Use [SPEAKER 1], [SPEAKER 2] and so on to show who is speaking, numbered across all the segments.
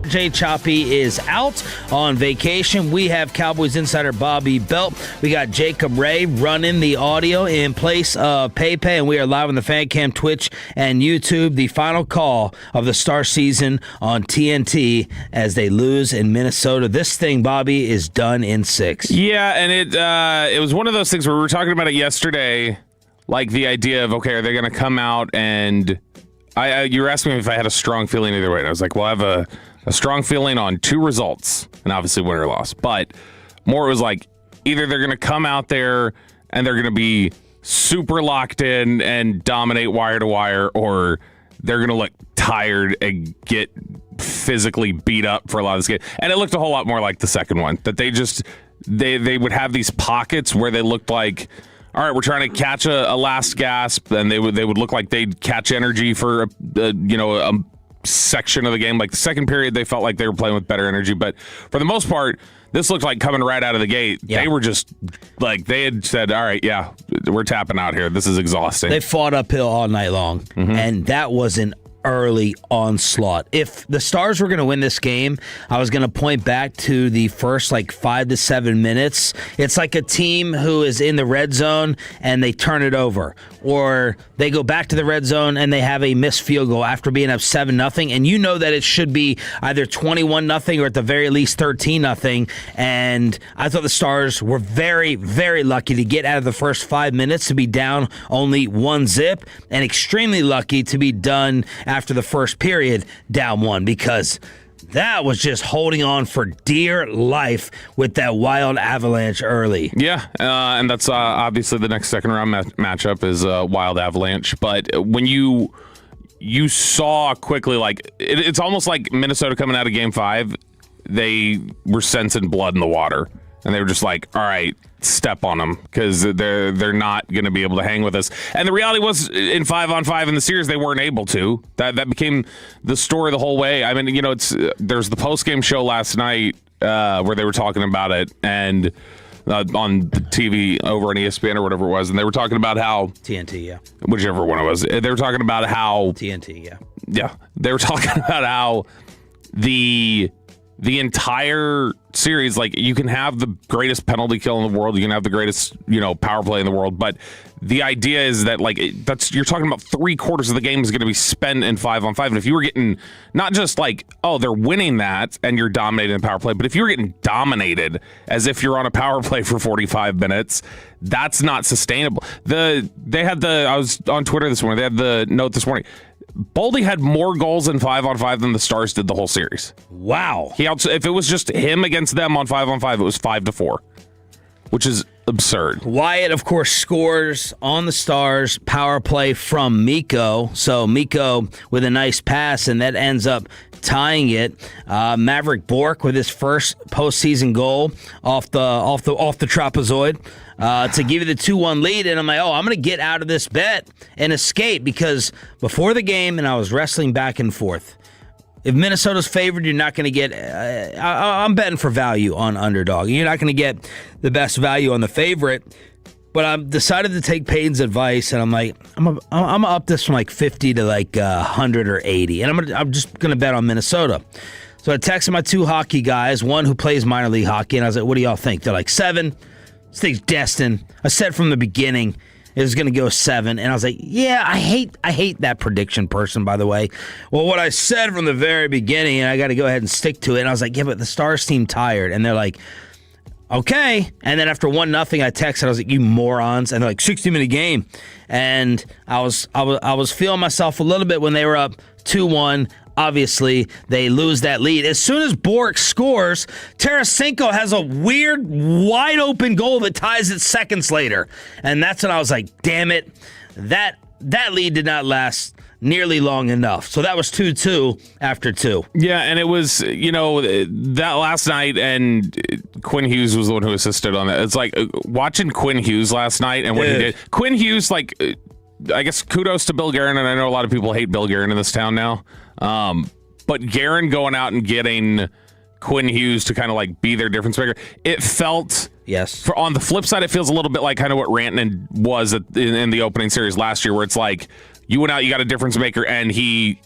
[SPEAKER 1] Jay Choppy is out on vacation. We have Cowboys insider Bobby Belt. We got Jacob Ray running the audio in place of Pepe, and we are live on the Fan Cam, Twitch, and YouTube. The final call of the Star season on TNT as they lose in Minnesota. This thing, Bobby, is done in 6.
[SPEAKER 2] Yeah, and it was one of those things where we were talking about it yesterday, like the idea of, okay, are they going to come out and you were asking me if I had a strong feeling either way. And I was like, well, I have a strong feeling on 2 results, and obviously win or loss. But more it was like either they're going to come out there and they're going to be super locked in and dominate wire to wire, or they're going to look tired and get physically beat up for a lot of this game. And it looked a whole lot more like the second one, that they would have these pockets where they looked like, all right, we're trying to catch a last gasp, and they would look like they'd catch energy for a section of the game. Like the second period, they felt like they were playing with better energy, but for the most part, this looked like coming right out of the gate. Yeah. They were just like, they had said, all right, yeah, we're tapping out here. This is exhausting.
[SPEAKER 1] They fought uphill all night long, and that was an early onslaught. If the Stars were going to win this game, I was going to point back to the first 5 to 7 minutes. It's like a team who is in the red zone and they turn it over, or they go back to the red zone and they have a missed field goal after being up 7-0, and you know that it should be either 21-0 or at the very least 13-0. And I thought the Stars were very, very lucky to get out of the first 5 minutes to be down only 1-0, and extremely lucky to be done after the first period down 1, because that was just holding on for dear life with that wild avalanche early.
[SPEAKER 2] Yeah, and that's obviously the next second-round matchup is Wild Avalanche. But when you saw quickly, it's almost like Minnesota coming out of Game 5, they were sensing blood in the water. And they were just like, all right, step on them, because they're not going to be able to hang with us. And the reality was, in 5-on-5 in the series, they weren't able to. That became the story the whole way. I mean, there's the post-game show last night where they were talking about it, and on the TV over on ESPN or whatever it was, and they were talking about how
[SPEAKER 1] TNT, yeah,
[SPEAKER 2] whichever one it was. They were talking about how
[SPEAKER 1] TNT,
[SPEAKER 2] yeah. They were talking about how the entire series, you can have the greatest penalty kill in the world, you can have the greatest, power play in the world, but the idea is that, you're talking about 3/4 of the game is going to be spent in 5-on-5, and if you were getting not just they're winning that and you're dominating the power play, but if you're getting dominated as if you're on a power play for 45 minutes, that's not sustainable. I was on Twitter this morning, they had the note this morning, Boldy had more goals in 5-on-5 than the Stars did the whole series.
[SPEAKER 1] Wow.
[SPEAKER 2] If it was just him against them on 5-on-5, it was 5-4, which is absurd.
[SPEAKER 1] Wyatt, of course, scores on the Stars power play from Mikko. So Mikko with a nice pass, and that ends up tying it. Maverick Bork with his first postseason goal off the trapezoid. To give you the 2-1 lead, and I'm like, I'm going to get out of this bet and escape, because before the game, and I was wrestling back and forth, if Minnesota's favored, you're not going to get, I'm betting for value on underdog. You're not going to get the best value on the favorite, but I've decided to take Payton's advice, and I'm like, I'm going to up this from 50 to 100 or 80, and I'm just going to bet on Minnesota. So I texted my 2 hockey guys, one who plays minor league hockey, and I was like, what do y'all think? They're like, 7. This thing's destined. I said from the beginning it was going to go 7, and I was like, yeah, I hate that prediction person, by the way. Well, what I said from the very beginning, and I got to go ahead and stick to it, and I was like, yeah, but the Stars seem tired, and they're like, okay. And then after 1-0, I texted, I was like, you morons, and they're like, 60-minute game, and I was feeling myself a little bit when they were up 2-1. Obviously, they lose that lead. As soon as Bork scores, Tarasenko has a weird, wide-open goal that ties it seconds later. And that's when I was like, damn it, that lead did not last nearly long enough. So that was 2-2 after 2.
[SPEAKER 2] Yeah, and it was, that last night, and Quinn Hughes was the one who assisted on that. It's like watching Quinn Hughes last night and what he did. Quinn Hughes, I guess kudos to Bill Guerin, and I know a lot of people hate Bill Guerin in this town now. But Guerin going out and getting Quinn Hughes to kind of be their difference maker, it felt,
[SPEAKER 1] yes.
[SPEAKER 2] On the flip side, it feels a little bit like kind of what Rantanen was in the opening series last year, where it's like you went out, you got a difference maker, and he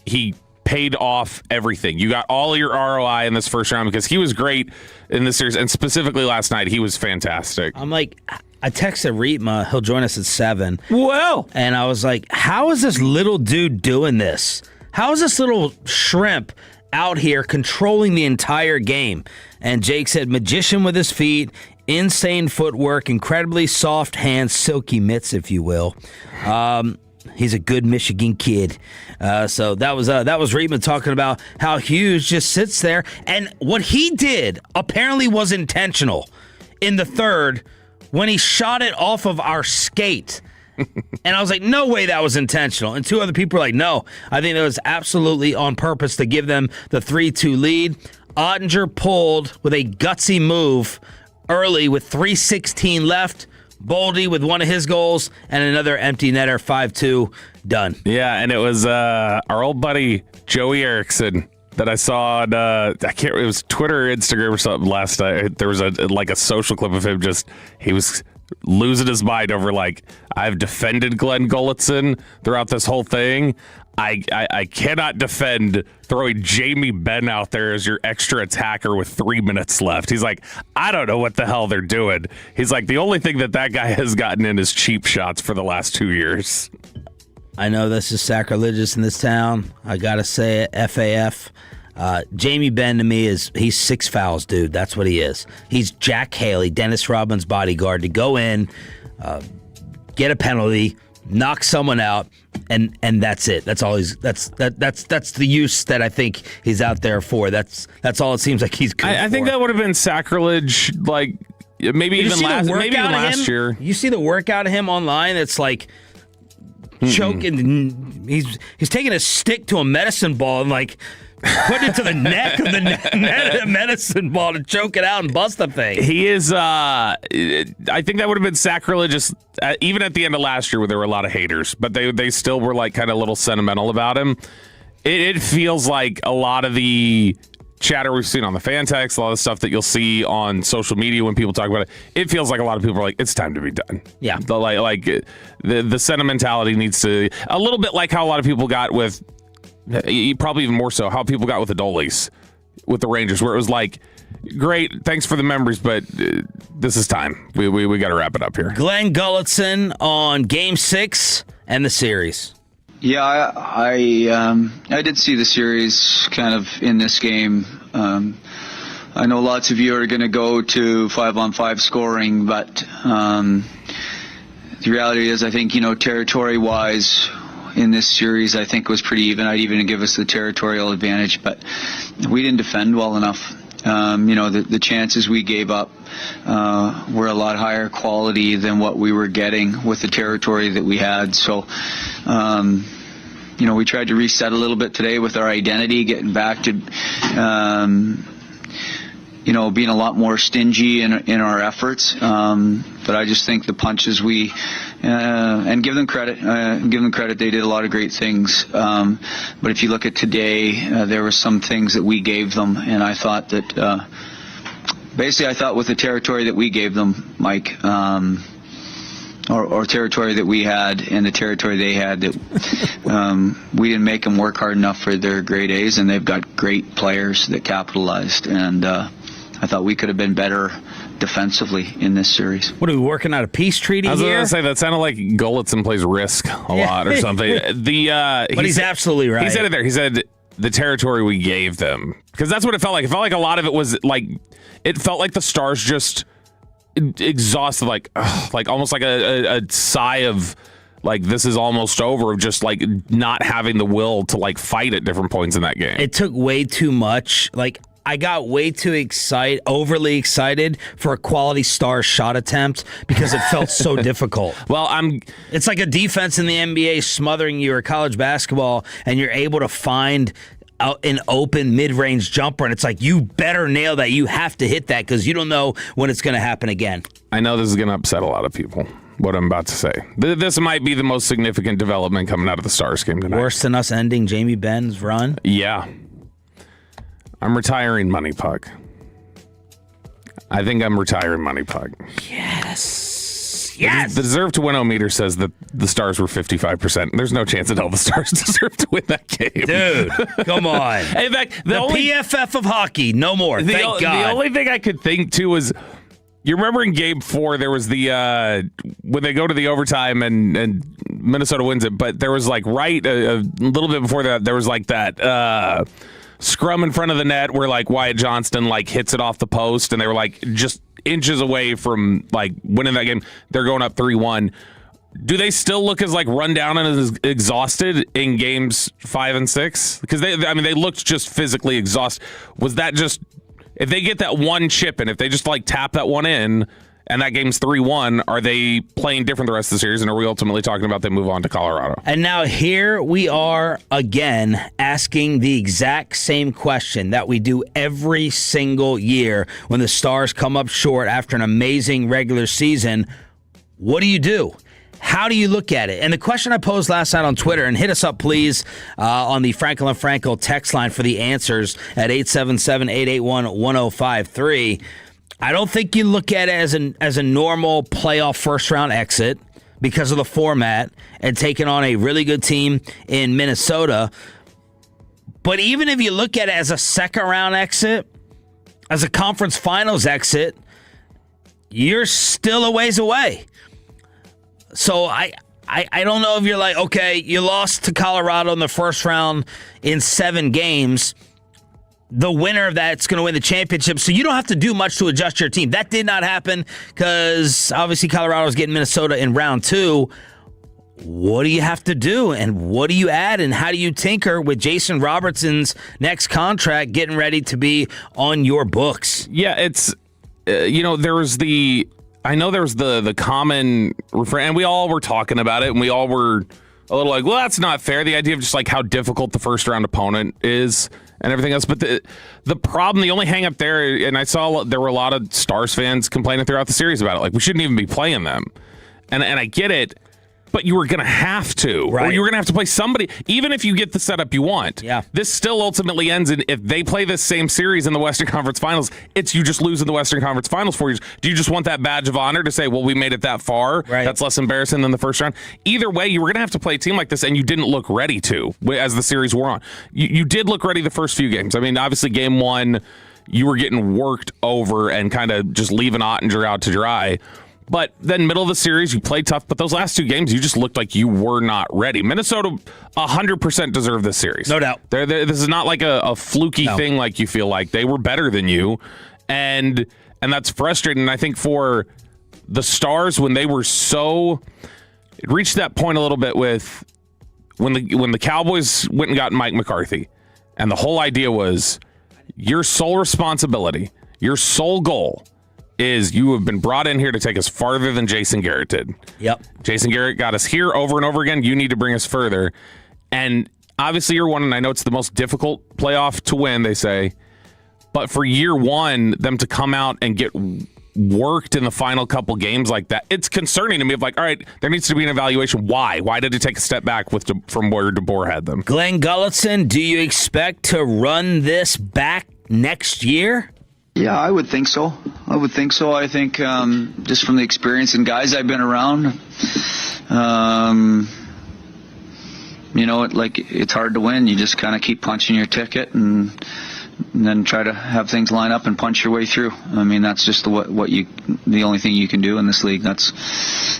[SPEAKER 2] paid off everything. You got all your ROI in this first round because he was great in this series, and specifically last night, he was fantastic.
[SPEAKER 1] I'm like, I texted Rema, he'll join us at 7.
[SPEAKER 2] Well,
[SPEAKER 1] and I was like, how is this little dude doing this? How is this little shrimp out here controlling the entire game? And Jake said, magician with his feet, insane footwork, incredibly soft hands, silky mitts, if you will. He's a good Michigan kid. So that was Rema talking about how Hughes just sits there. And what he did apparently was intentional in the third when he shot it off of our skate. And I was like, no way that was intentional. And 2 other people were like, no, I think that was absolutely on purpose to give them the 3-2 lead. Ottinger pulled with a gutsy move early with 3:16 left. Boldy with one of his goals and another empty netter, 5-2, done.
[SPEAKER 2] Yeah, and it was our old buddy Joey Erickson that I saw on it was Twitter or Instagram or something last night. There was a social clip of him he was losing his mind over I've defended Glenn Gulletson throughout this whole thing. I cannot defend throwing Jamie Benn out there as your extra attacker with 3 minutes left. He's like, I don't know what the hell they're doing. He's like, the only thing that guy has gotten in is cheap shots for the last 2 years.
[SPEAKER 1] I know this is sacrilegious in this town. I got to say it, FAF. Jamie Benn to me he's 6 fouls, dude. That's what he is. He's Jack Haley, Dennis Rodman's bodyguard, to go in, get a penalty, knock someone out, and that's it. That's all that's the use that I think he's out there for. That's all it seems like he's good
[SPEAKER 2] I think that would have been sacrilege, maybe even last year.
[SPEAKER 1] You see the workout of him online that's choking. He's taking a stick to a medicine ball and put it to the neck of the medicine ball to choke it out and bust the thing.
[SPEAKER 2] He is, I think that would have been sacrilegious, even at the end of last year where there were a lot of haters, but they still were kind of a little sentimental about him. It feels like a lot of the chatter we've seen on the fan text, a lot of stuff that you'll see on social media when people talk about it, it feels like a lot of people are like, it's time to be done.
[SPEAKER 1] Yeah.
[SPEAKER 2] The sentimentality needs to, a little bit like how a lot of people got with, probably even more so, how people got with the Doleys with the Rangers, where it was great, thanks for the memories, but this is time. We got to wrap it up here.
[SPEAKER 1] Glenn Gulletson on Game 6 and the series.
[SPEAKER 3] Yeah, I did see the series kind of in this game. I know lots of you are going to go to 5-on-5 scoring, but the reality is, I think, territory-wise, in this series, I think was pretty even. I'd even give us the territorial advantage, but we didn't defend well enough. The chances we gave up were a lot higher quality than what we were getting with the territory that we had. So, we tried to reset a little bit today with our identity, getting back to, being a lot more stingy in our efforts. But I just think the punches and give them credit. They did a lot of great things. But if you look at today, there were some things that we gave them, and I thought that basically, with the territory that we gave them, Mike, or territory that we had and the territory they had, that we didn't make them work hard enough for their grade A's, and they've got great players that capitalized. And I thought we could have been better defensively in this series.
[SPEAKER 1] What are we working out a peace treaty here?
[SPEAKER 2] I was going to say that sounded like Gulletson plays Risk a lot or something.
[SPEAKER 1] But he's absolutely right.
[SPEAKER 2] He said it there. He said the territory we gave them, because that's what it felt like. It felt like a lot of it was it felt like the Stars just exhausted, almost like a sigh of this is almost over, of just not having the will to fight at different points in that game.
[SPEAKER 1] It took way too much. I got way too overly excited for a quality Star shot attempt because it felt so difficult.
[SPEAKER 2] Well,
[SPEAKER 1] it's like a defense in the NBA smothering you, or college basketball, and you're able to find an open mid-range jumper, and it's you better nail that. You have to hit that because you don't know when it's going to happen again.
[SPEAKER 2] I know this is going to upset a lot of people, what I'm about to say. This might be the most significant development coming out of the Stars game tonight.
[SPEAKER 1] Worse than us ending Jamie Benn's run?
[SPEAKER 2] Yeah. I'm retiring Money Puck. I think I'm retiring Money Puck.
[SPEAKER 1] Yes. Yes.
[SPEAKER 2] The deserve to win meter says that the Stars were 55%. There's no chance in hell the Stars deserve to win that game.
[SPEAKER 1] Dude, come on.
[SPEAKER 2] In fact,
[SPEAKER 1] the PFF of hockey, no more. Thank God.
[SPEAKER 2] The only thing I could think, too, was... You remember in Game 4, there was the when they go to the overtime and Minnesota wins it, but there was like a little bit before that, there was like that scrum in front of the net where like Wyatt Johnston like hits it off the post, and they were like just inches away from like winning that game. They're going up 3-1. Do they still look as like run down and as exhausted in games 5 and 6? Because they looked just physically exhausted. Was that just... If they get that one chip and if they just like tap that one in and that game's 3-1, are they playing different the rest of the series? And are we ultimately talking about they move on to Colorado?
[SPEAKER 1] And now here we are again asking the exact same question that we do every single year when the Stars come up short after an amazing regular season. What do you do? How do you look at it? And the question I posed last night on Twitter, and hit us up, please, on the Frankel and Frankel text line for the answers at 877-881-1053. I don't think you look at it as a normal playoff first-round exit because of the format and taking on a really good team in Minnesota. But even if you look at it as a second-round exit, as a conference finals exit, you're still a ways away. So I don't know if you're like, okay, you lost to Colorado in the first round in 7 games. The winner of that's going to win the championship, so you don't have to do much to adjust your team. That did not happen because obviously Colorado's getting Minnesota in round 2. What do you have to do, and what do you add, and how do you tinker with Jason Robertson's next contract getting ready to be on your books?
[SPEAKER 2] Yeah, it's, there was the... I know there was the common refrain, and we all were talking about it, and we all were a little like, well, that's not fair. The idea of just like how difficult the first round opponent is and everything else. But the problem, the only hang up there, and I saw there were a lot of Stars fans complaining throughout the series about it. Like, we shouldn't even be playing them. And I get it. But you were going to have to.
[SPEAKER 1] Right.
[SPEAKER 2] Or you were going to have to play somebody, even if you get the setup you want.
[SPEAKER 1] Yeah.
[SPEAKER 2] This still ultimately ends in, if they play this same series in the Western Conference Finals, it's you just lose in the Western Conference Finals 4 years. Do you just want that badge of honor to say, well, we made it that far?
[SPEAKER 1] Right.
[SPEAKER 2] That's less embarrassing than the first round. Either way, you were going to have to play a team like this, and you didn't look ready to as the series wore on. You did look ready the first few games. I mean, obviously, game 1, you were getting worked over and kind of just leaving Ottinger out to dry. But then middle of the series, you played tough. But those last 2 games, you just looked like you were not ready. Minnesota 100% deserved this series.
[SPEAKER 1] No doubt.
[SPEAKER 2] This is not like a fluky thing like you feel like. They were better than you. And that's frustrating. And I think for the Stars, when they were so... It reached that point a little bit with when the Cowboys went and got Mike McCarthy. And the whole idea was your sole responsibility, your sole goal is you have been brought in here to take us farther than Jason Garrett did.
[SPEAKER 1] Yep.
[SPEAKER 2] Jason Garrett got us here over and over again. You need to bring us further. And obviously year 1, and I know it's the most difficult playoff to win, they say, but for year 1, them to come out and get worked in the final couple games like that, it's concerning to me of like, all right, there needs to be an evaluation. Why? Why did it take a step back from where DeBoer had them?
[SPEAKER 1] Glenn Gulletson, do you expect to run this back next year?
[SPEAKER 3] Yeah, I would think so. I think just from the experience and guys I've been around, it's hard to win. You just kind of keep punching your ticket and then try to have things line up and punch your way through. I mean, that's just the only thing you can do in this league. That's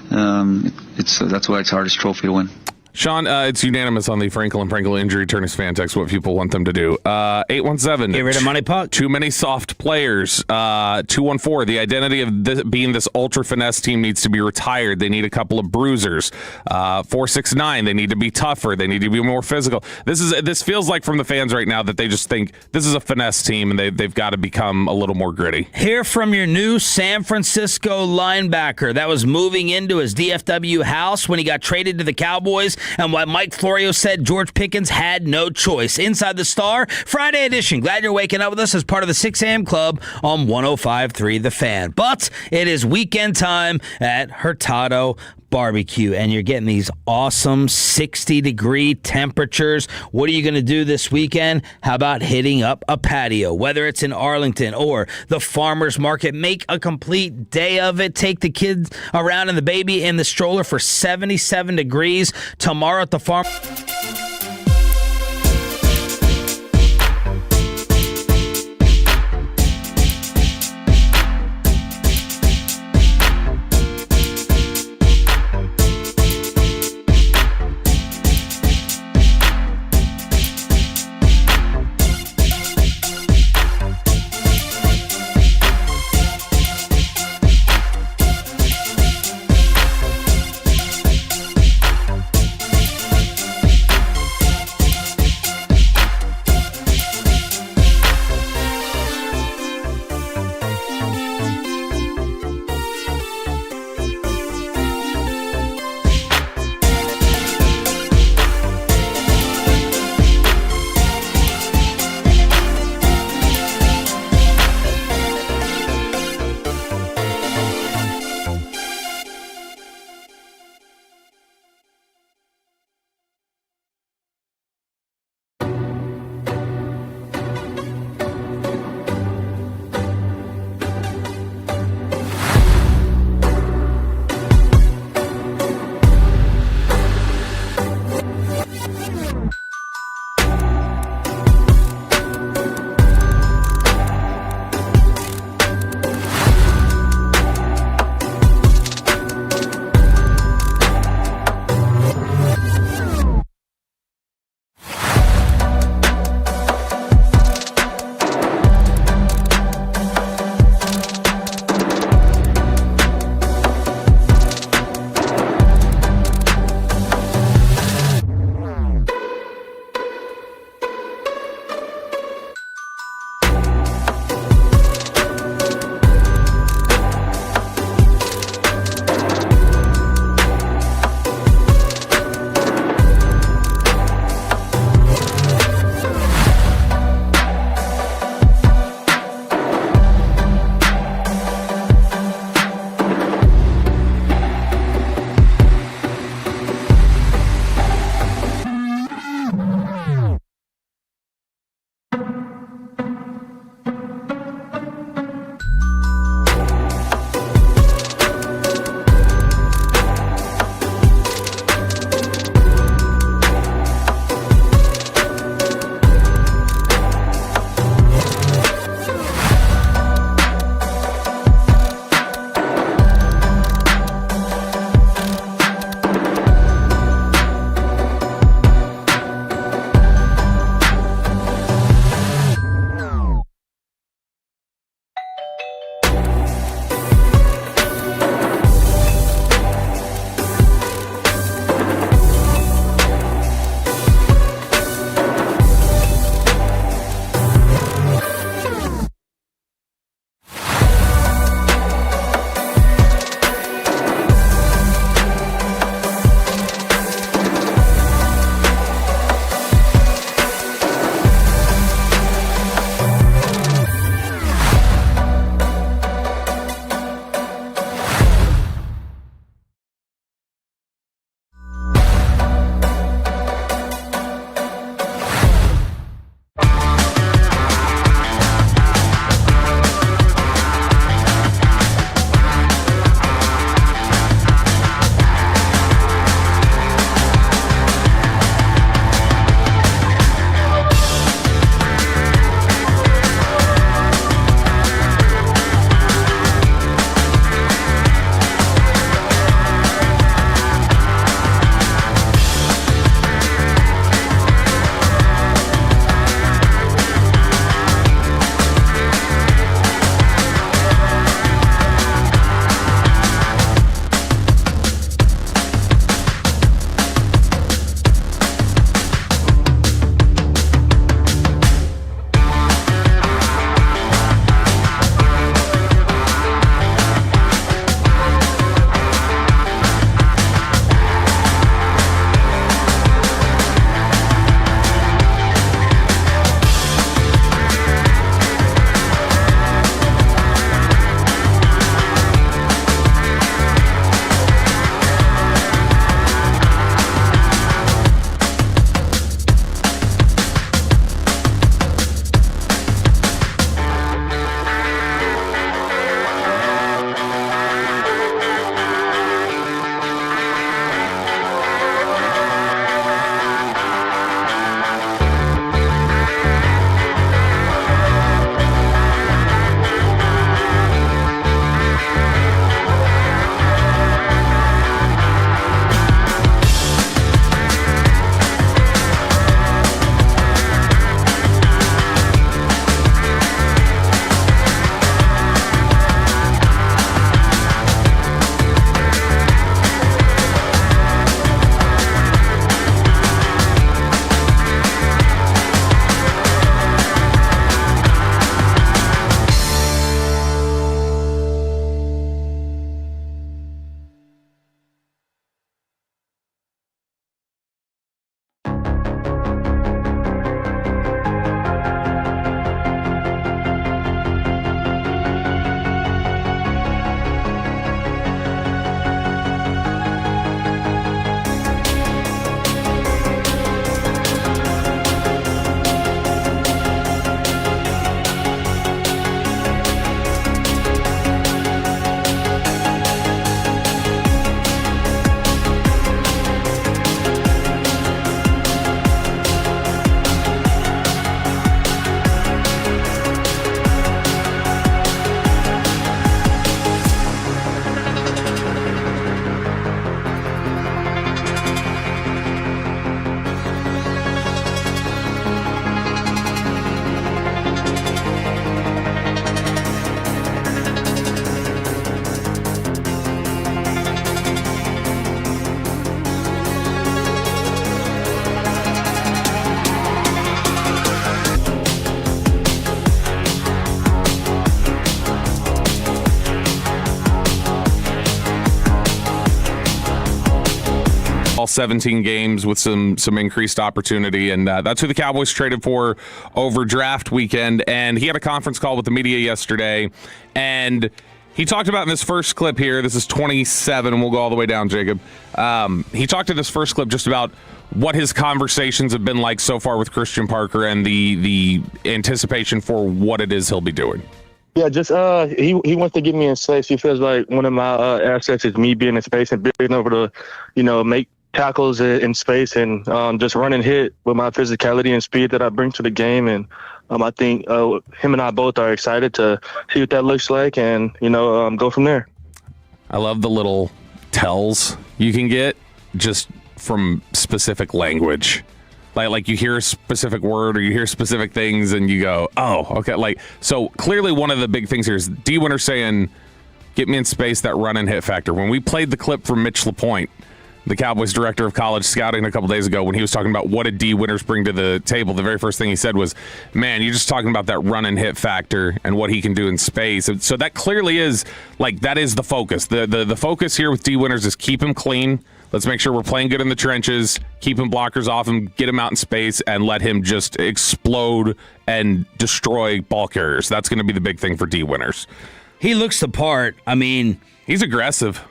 [SPEAKER 3] why it's hardest trophy to win.
[SPEAKER 2] Sean, it's unanimous on the Frankel and Frankel injury turners fan text, what people want them to do. 817.
[SPEAKER 1] Get rid of Money Puck.
[SPEAKER 2] Too many soft players. 214. The identity of being this ultra finesse team needs to be retired. They need a couple of bruisers. 469. They need to be tougher. They need to be more physical. This feels like from the fans right now that they just think this is a finesse team and they've got to become a little more gritty.
[SPEAKER 1] Hear from your new San Francisco linebacker that was moving into his DFW house when he got traded to the Cowboys. And what Mike Florio said, George Pickens had no choice. Inside the Star, Friday edition. Glad you're waking up with us as part of the 6 a.m. Club on 105.3 The Fan. But it is weekend time at Hurtado barbecue, and you're getting these awesome 60-degree temperatures. What are you going to do this weekend? How about hitting up a patio? Whether it's in Arlington or the farmer's market, make a complete day of it. Take the kids around and the baby in the stroller for 77 degrees tomorrow at the farm.
[SPEAKER 2] 17 games with some increased opportunity, and that's who the Cowboys traded for over draft weekend. And he had a conference call with the media yesterday, and he talked about in this first clip here, this is 27, and we'll go all the way down, Jacob. He talked in this first clip just about what his conversations have been like so far with Christian Parker and the anticipation for what it is he'll be doing.
[SPEAKER 4] Yeah, just he wants to get me in space. He feels like one of my assets is me being in space and being able to, make tackles in space and just run and hit with my physicality and speed that I bring to the game. And I think him and I both are excited to see what that looks like and, go from there.
[SPEAKER 2] I love the little tells you can get just from specific language. Like you hear a specific word or you hear specific things and you go, oh, okay. So clearly one of the big things here is D-Winnners saying, get me in space, that run and hit factor. When we played the clip from Mitch LaPointe, the Cowboys director of college scouting, a couple days ago, when he was talking about what did D-Winnners bring to the table, the very first thing he said was, man, you're just talking about that run and hit factor and what he can do in space. So that clearly is, that is the focus. The focus here with D-Winnners is keep him clean. Let's make sure we're playing good in the trenches, keep him blockers off him, get him out in space, and let him just explode and destroy ball carriers. That's going to be the big thing for D-Winnners.
[SPEAKER 1] He looks the part. I mean,
[SPEAKER 2] he's aggressive.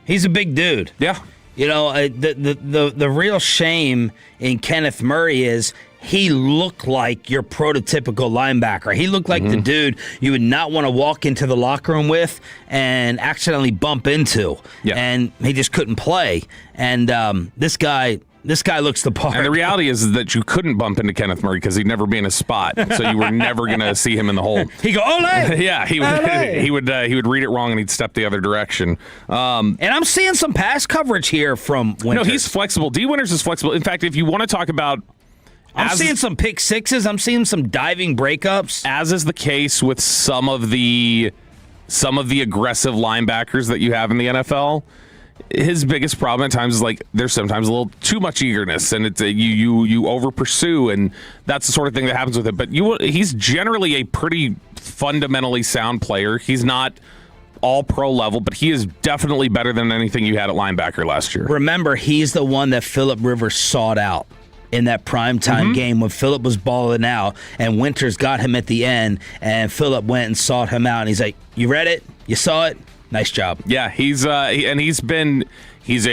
[SPEAKER 1] He's a big dude.
[SPEAKER 2] Yeah.
[SPEAKER 1] The real shame in Kenneth Murray is he looked like your prototypical linebacker. He looked like the dude you would not want to walk into the locker room with and accidentally bump into. Yeah. And he just couldn't play. And this guy looks the part.
[SPEAKER 2] And the reality is that you couldn't bump into Kenneth Murray because he'd never be in a spot, so you were never going to see him in the hole.
[SPEAKER 1] He'd go, ole!
[SPEAKER 2] Yeah, he would read it wrong and he'd step the other direction.
[SPEAKER 1] And I'm seeing some pass coverage here from Winters.
[SPEAKER 2] No, he's flexible. D-Winnners is flexible. In fact, if you want to talk about,
[SPEAKER 1] I'm seeing some pick sixes. I'm seeing some diving breakups.
[SPEAKER 2] As is the case with some of the aggressive linebackers that you have in the NFL. His biggest problem at times is there's sometimes a little too much eagerness, and it's you over pursue, and that's the sort of thing that happens with it. But he's generally a pretty fundamentally sound player. He's not all pro level, but he is definitely better than anything you had at linebacker last year.
[SPEAKER 1] Remember, he's the one that Phillip Rivers sought out in that primetime game when Phillip was balling out, and Winters got him at the end, and Phillip went and sought him out, and he's like, you read it? You saw it? Nice job.
[SPEAKER 2] Yeah, he's a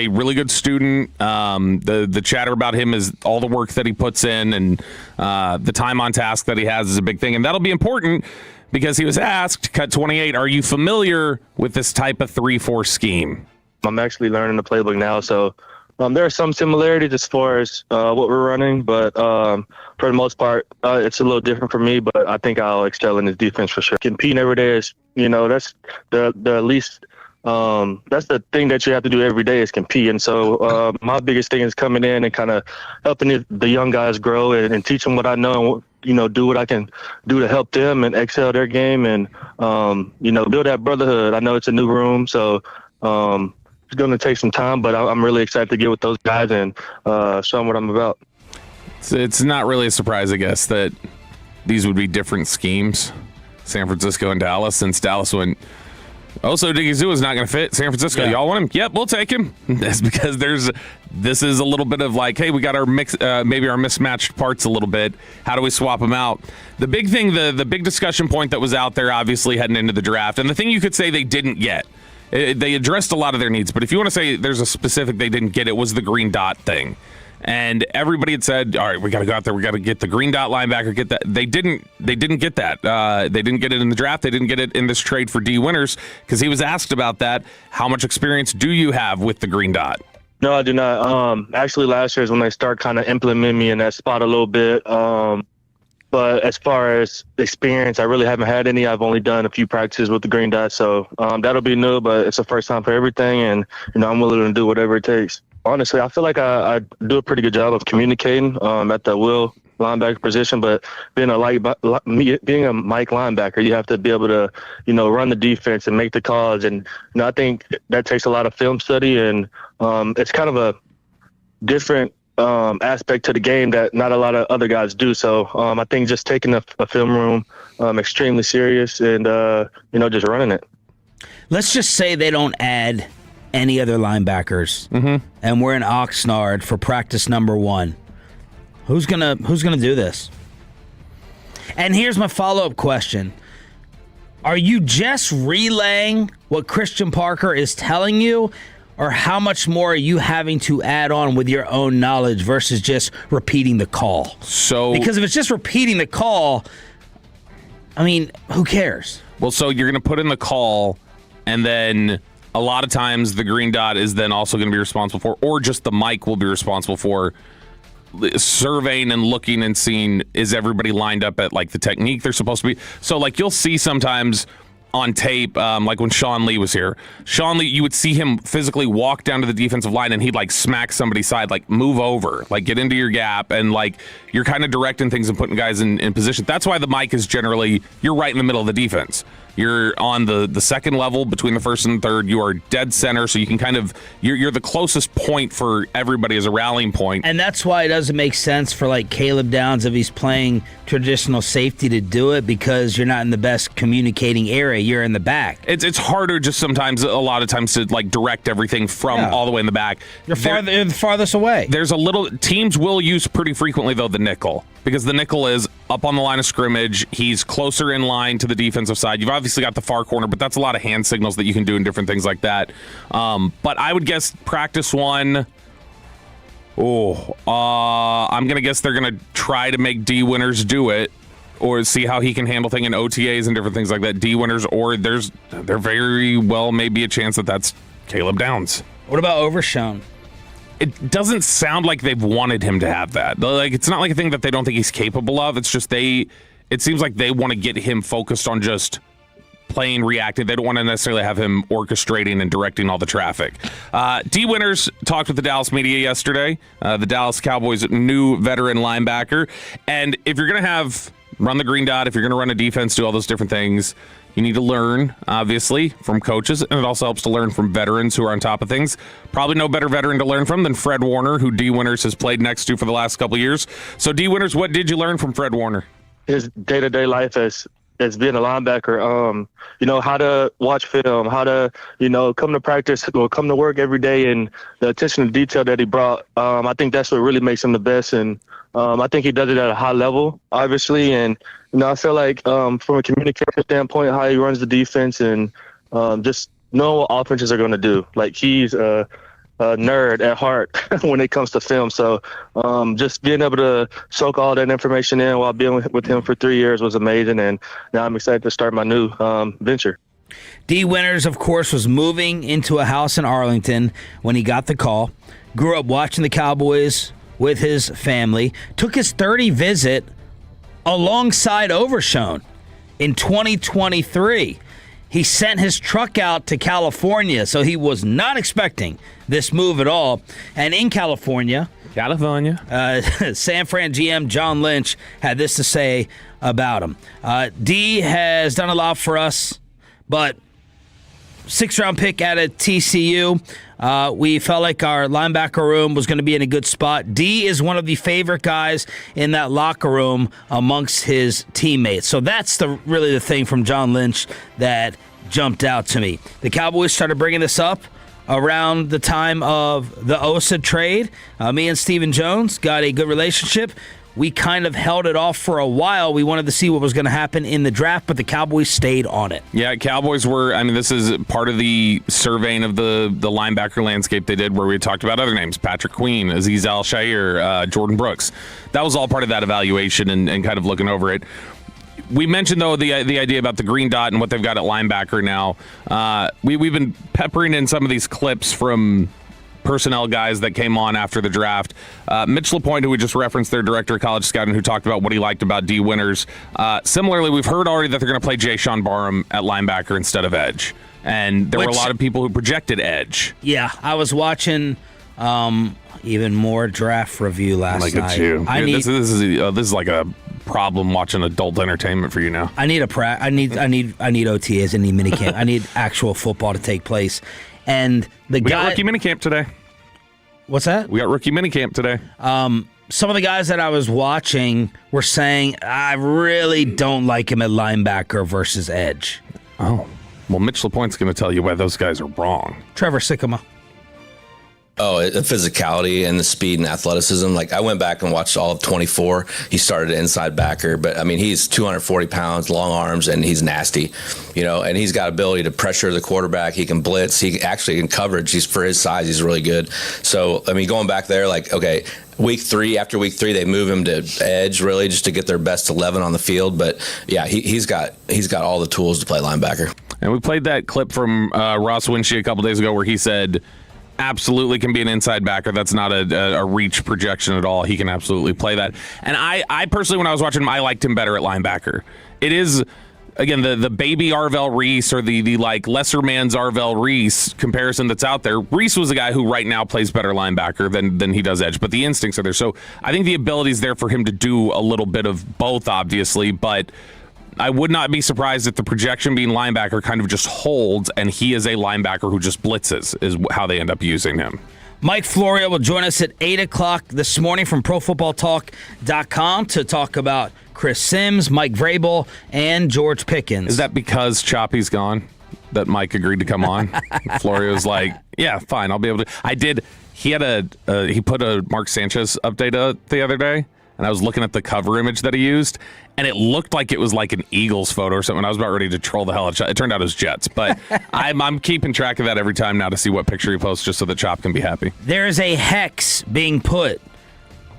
[SPEAKER 2] really good student. The chatter about him is all the work that he puts in, and the time on task that he has is a big thing, and that'll be important because he was asked, cut 28, are you familiar with this type of 3-4 scheme?
[SPEAKER 4] I'm actually learning the playbook now, so there are some similarities as far as what we're running, but for the most part, it's a little different for me, but I think I'll excel in this defense for sure. Competing every day is, that's the least, that's the thing that you have to do every day is compete. And so my biggest thing is coming in and kind of helping the young guys grow and teach them what I know, do what I can do to help them and excel their game and, build that brotherhood. I know it's a new room, so it's going to take some time, but I'm really excited to get with those guys and show them what I'm about.
[SPEAKER 2] It's not really a surprise, I guess, that these would be different schemes, San Francisco and Dallas, since Dallas went, so Digizua is not going to fit San Francisco. Yeah. Y'all want him? Yep, we'll take him. That's because this is a little bit of hey, we got our maybe our mismatched parts a little bit. How do we swap them out? The big thing, the big discussion point that was out there, obviously heading into the draft, and the thing you could say they didn't get. They addressed a lot of their needs, but if you want to say there's a specific they didn't get, it was the green dot thing. And everybody had said, all right, we got to go out there. We got to get the green dot linebacker, get that. They didn't get that. They didn't get it in the draft. They didn't get it in this trade for D-Winnners because he was asked about that. How much experience do you have with the green dot?
[SPEAKER 4] No, I do not. Actually, last year is when they start kind of implementing me in that spot a little bit. But as far as experience, I really haven't had any. I've only done a few practices with the green dot. So that'll be new, but it's the first time for everything. And, I'm willing to do whatever it takes. Honestly, I feel like I do a pretty good job of communicating at the will linebacker position, but being a Mike linebacker, you have to be able to, run the defense and make the calls. And, I think that takes a lot of film study, and it's kind of a different aspect to the game that not a lot of other guys do. So I think just taking a film room extremely serious and, just running it.
[SPEAKER 1] Let's just say they don't add any other linebackers, and we're in Oxnard for practice number 1. Who's gonna do this? And here's my follow-up question. Are you just relaying what Christian Parker is telling you, or how much more are you having to add on with your own knowledge versus just repeating the call? Because if it's just repeating the call, I mean, who cares?
[SPEAKER 2] Well, so you're going to put in the call, and then a lot of times the green dot is then also going to be responsible for, or just the mic will be responsible for, surveying and looking and seeing, is everybody lined up at like the technique they're supposed to be. So like you'll see sometimes on tape, like when Sean Lee was here, Sean Lee, you would see him physically walk down to the defensive line and he'd like smack somebody's side, like move over, like get into your gap, and like you're kind of directing things and putting guys in position. That's why the mic is generally, you're right in the middle of the defense. You're on the second level between the first and third. You are dead center, so you can kind of, you're the closest point for everybody as a rallying point.
[SPEAKER 1] And that's why it doesn't make sense for like Caleb Downs, if he's playing traditional safety, to do it, because you're not in the best communicating area. You're in the back.
[SPEAKER 2] It's harder just sometimes, a lot of times, to like direct everything from all the way in the back.
[SPEAKER 1] You're the farthest away.
[SPEAKER 2] There's a little, teams will use pretty frequently though the nickel, because the nickel is up on the line of scrimmage. He's closer in line to the defensive side. You've obviously got the far corner, but that's a lot of hand signals that you can do and different things like that. But I would guess practice 1. I'm going to guess they're going to try to make D-Winners do it, or see how he can handle things in OTAs and different things like that. D-Winners, or there very well may be a chance that that's Caleb Downs.
[SPEAKER 1] What about Overshown?
[SPEAKER 2] It doesn't sound like they've wanted him to have that. Like, it's not like a thing that they don't think he's capable of. It's just it seems like they want to get him focused on just playing reactive. They don't want to necessarily have him orchestrating and directing all the traffic. D-Winners talked with the Dallas media yesterday, the Dallas Cowboys' new veteran linebacker. And if you're going to run the green dot, if you're going to run a defense, do all those different things, you need to learn, obviously, from coaches, and it also helps to learn from veterans who are on top of things. Probably no better veteran to learn from than Fred Warner, who D-Winners has played next to for the last couple of years. So, D-Winners, what did you learn from Fred Warner?
[SPEAKER 4] His day-to-day life as being a linebacker, how to watch film, how to, come to practice or come to work every day, and the attention to detail that he brought. I think that's what really makes him the best. And I think he does it at a high level, obviously. And, I feel like from a communication standpoint, how he runs the defense and just know what offenses are going to do. Like, he's a nerd at heart when it comes to film. So just being able to soak all that information in while being with him for 3 years was amazing. And now I'm excited to start my new venture.
[SPEAKER 1] D-Winners, of course, was moving into a house in Arlington when he got the call. Grew up watching the Cowboys with his family. Took his 30 visit alongside Overshown in 2023. He sent his truck out to California, so he was not expecting this move at all. And in California, San Fran GM John Lynch had this to say about him. D has done a lot for us, but 6th-round pick out of TCU. We felt like our linebacker room was going to be in a good spot. D is one of the favorite guys in that locker room amongst his teammates. So that's really the thing from John Lynch that jumped out to me. The Cowboys started bringing this up around the time of the Osa trade. Me and Stephen Jones got a good relationship. We kind of held it off for a while. We wanted to see what was going to happen in the draft, but the Cowboys stayed on it.
[SPEAKER 2] Yeah, Cowboys were, this is part of the surveying of the linebacker landscape they did, where we talked about other names, Patrick Queen, Azeez Al-Shaair, Jordan Brooks. That was all part of that evaluation and kind of looking over it. We mentioned, though, the idea about the green dot and what they've got at linebacker now. We've been peppering in some of these clips from personnel guys that came on after the draft. Mitch LaPointe, who we just referenced, their director of college scouting, who talked about what he liked about D-Winners. Similarly, we've heard already that they're going to play Jayshon Barham at linebacker instead of edge. And there were a lot of people who projected edge.
[SPEAKER 1] Yeah, I was watching even more draft review last night.
[SPEAKER 2] Look at you. This is like a problem watching adult entertainment for you now.
[SPEAKER 1] I need OTAs. I need minicamp. I need actual football to take place. And we got
[SPEAKER 2] rookie minicamp today.
[SPEAKER 1] What's that?
[SPEAKER 2] We got rookie minicamp today.
[SPEAKER 1] Some of the guys that I was watching were saying, I really don't like him at linebacker versus edge.
[SPEAKER 2] Oh. Well, Mitch LaPointe's going to tell you why those guys are wrong.
[SPEAKER 1] Trevor Sikkema.
[SPEAKER 5] Oh, the physicality and the speed and athleticism. Like, I went back and watched all of 24. He started at inside backer, but I mean, he's 240 pounds, long arms, and he's nasty, and he's got ability to pressure the quarterback. He can blitz. He actually in coverage. He's, for his size, he's really good. So, I mean, going back there, like, okay, after week three, they move him to edge really just to get their best 11 on the field. But yeah, he's got all the tools to play linebacker.
[SPEAKER 2] And we played that clip from Ross Winshee a couple days ago where he said, absolutely can be an inside backer. That's not a reach projection at all. He can absolutely play that. And I personally, when I was watching him, I liked him better at linebacker. It is, again, the baby Arvell Reese or the like lesser man's Arvell Reese comparison that's out there. Reese was a guy who right now plays better linebacker than he does edge, but the instincts are there. So I think the ability is there for him to do a little bit of both, obviously, but I would not be surprised if the projection being linebacker kind of just holds and he is a linebacker who just blitzes is how they end up using him.
[SPEAKER 1] Mike Florio will join us at 8 o'clock this morning from ProFootballTalk.com to talk about Chris Sims, Mike Vrabel, and George Pickens.
[SPEAKER 2] Is that because Choppy's gone that Mike agreed to come on? Florio's like, yeah, fine, I'll be able to. He put a Mark Sanchez update the other day, and I was looking at the cover image that he used, and it looked like it was like an Eagles photo or something. I was about ready to troll the hell out of it. Turned out it was Jets, but I'm keeping track of that every time now to see what picture he posts just so that Chop can be happy.
[SPEAKER 1] There is a hex being put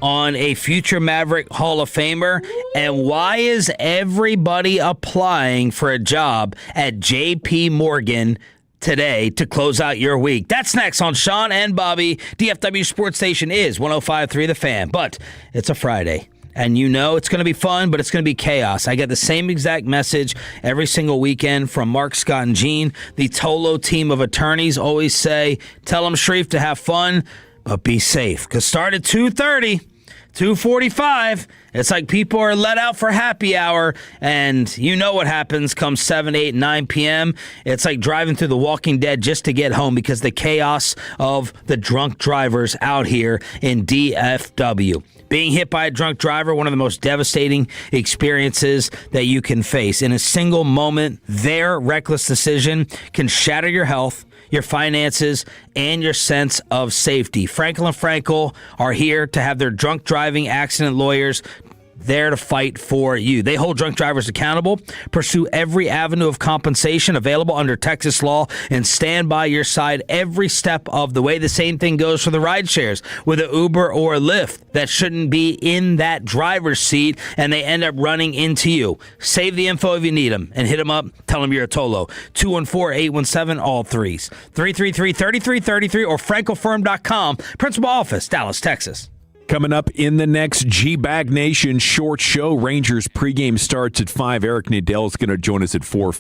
[SPEAKER 1] on a future Maverick Hall of Famer, and why is everybody applying for a job at J.P. Morgan today to close out your week? That's next on Sean and Bobby. DFW Sports Station is 105.3 The Fan, but it's a Friday. And it's going to be fun, but it's going to be chaos. I get the same exact message every single weekend from Mark, Scott, and Gene. The Tolo team of attorneys always say, tell them, Shreve, to have fun, but be safe. Because start at 2:30, 2:45, it's like people are let out for happy hour, and you know what happens come 7, 8, 9 p.m. It's like driving through The Walking Dead just to get home because the chaos of the drunk drivers out here in DFW. Being hit by a drunk driver, one of the most devastating experiences that you can face. In a single moment, their reckless decision can shatter your health, your finances, and your sense of safety. Frankel and Frankel are here to have their drunk driving accident lawyers there to fight for you. They hold drunk drivers accountable, pursue every avenue of compensation available under Texas law, and stand by your side every step of the way. The same thing goes for the ride shares with an Uber or a Lyft that shouldn't be in that driver's seat, and they end up running into you. Save the info if you need them, and hit them up. Tell them you're a Tolo. 214-817, all threes. 333-3333 or frankelfirm.com. Principal office, Dallas, Texas.
[SPEAKER 6] Coming up in the next G-Bag Nation short show, Rangers pregame starts at 5. Eric Nadell is going to join us at 4.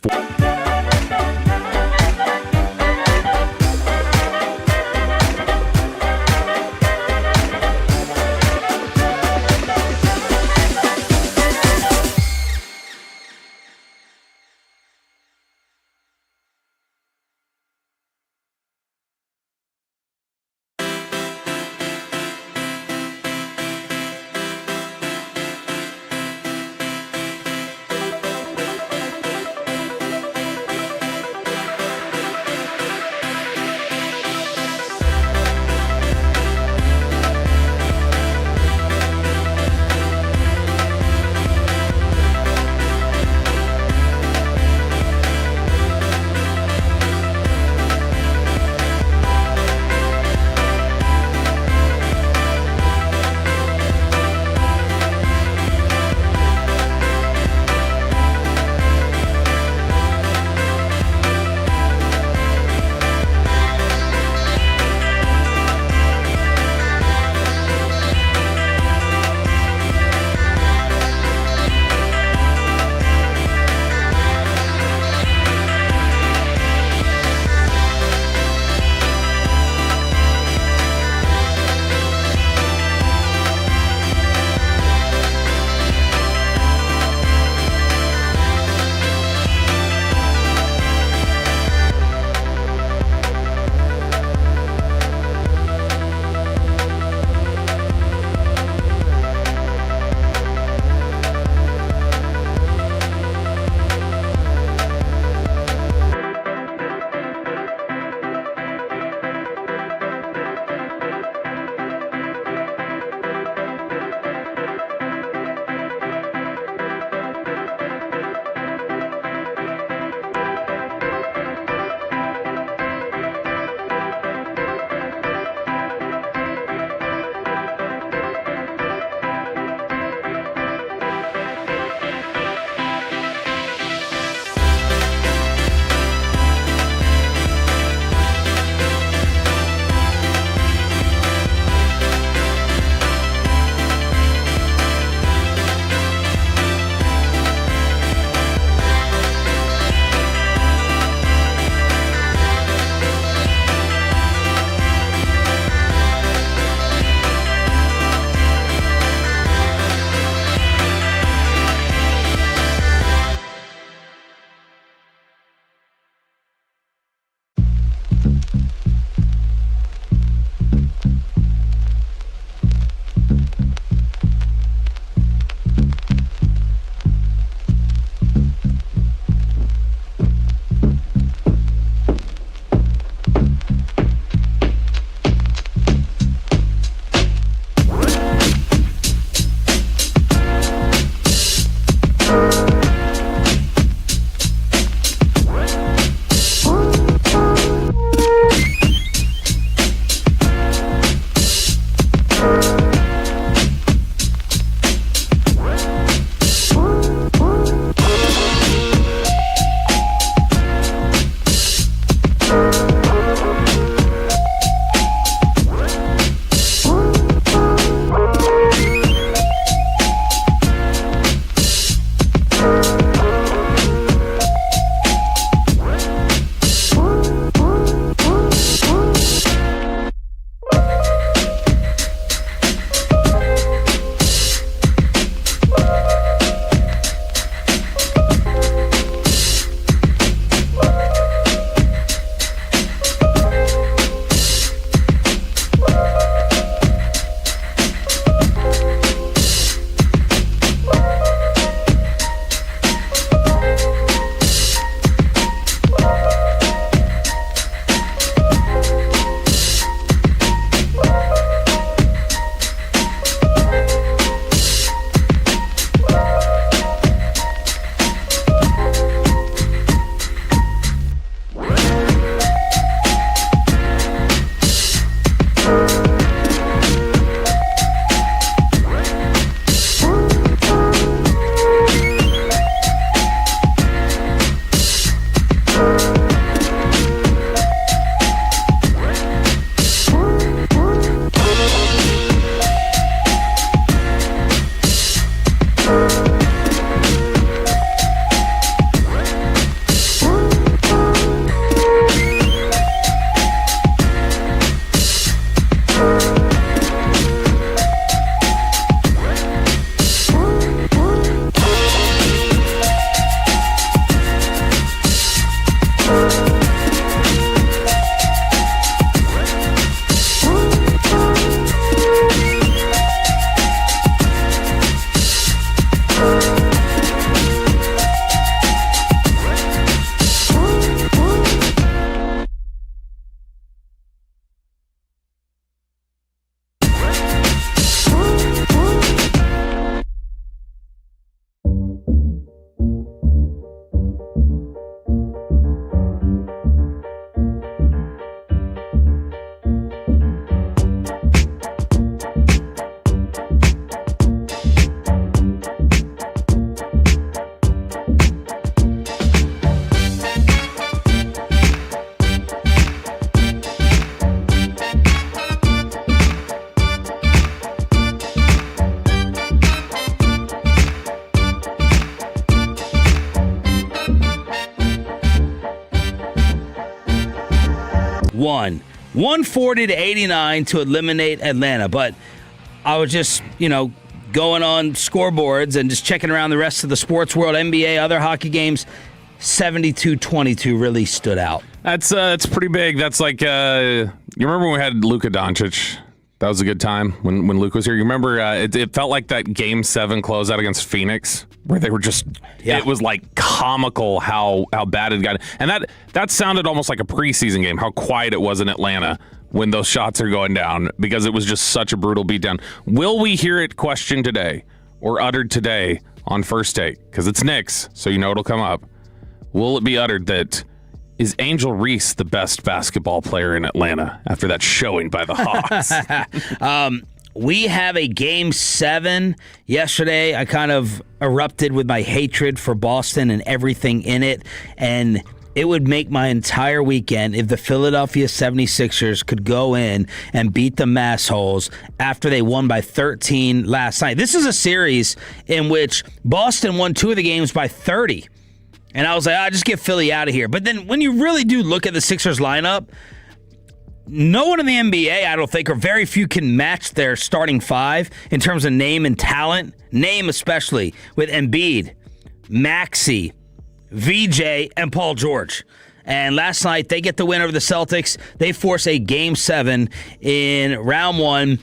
[SPEAKER 1] won 140-89 to eliminate Atlanta. But I was just, going on scoreboards and just checking around the rest of the sports world, NBA, other hockey games. 72-22 really stood out.
[SPEAKER 2] That's pretty big. That's like you remember when we had Luka Doncic? That was a good time when Luke was here. You remember it felt like that Game 7 closeout against Phoenix where they were just it was like comical how bad it got. And that sounded almost like a preseason game, how quiet it was in Atlanta when those shots are going down because it was just such a brutal beatdown. Will we hear it questioned today or uttered today on First Take? Because it's Knicks, so it'll come up. Will it be uttered that is Angel Reese the best basketball player in Atlanta after that showing by the Hawks?
[SPEAKER 1] We have a Game 7. Yesterday, I kind of erupted with my hatred for Boston and everything in it, and it would make my entire weekend if the Philadelphia 76ers could go in and beat the Massholes after they won by 13 last night. This is a series in which Boston won 2 of the games by 30. And I was like, just get Philly out of here. But then when you really do look at the Sixers lineup, no one in the NBA, I don't think, or very few can match their starting 5 in terms of name and talent. Name especially with Embiid, Maxey, VJ, and Paul George. And last night, they get the win over the Celtics. They force a Game 7 in round 1.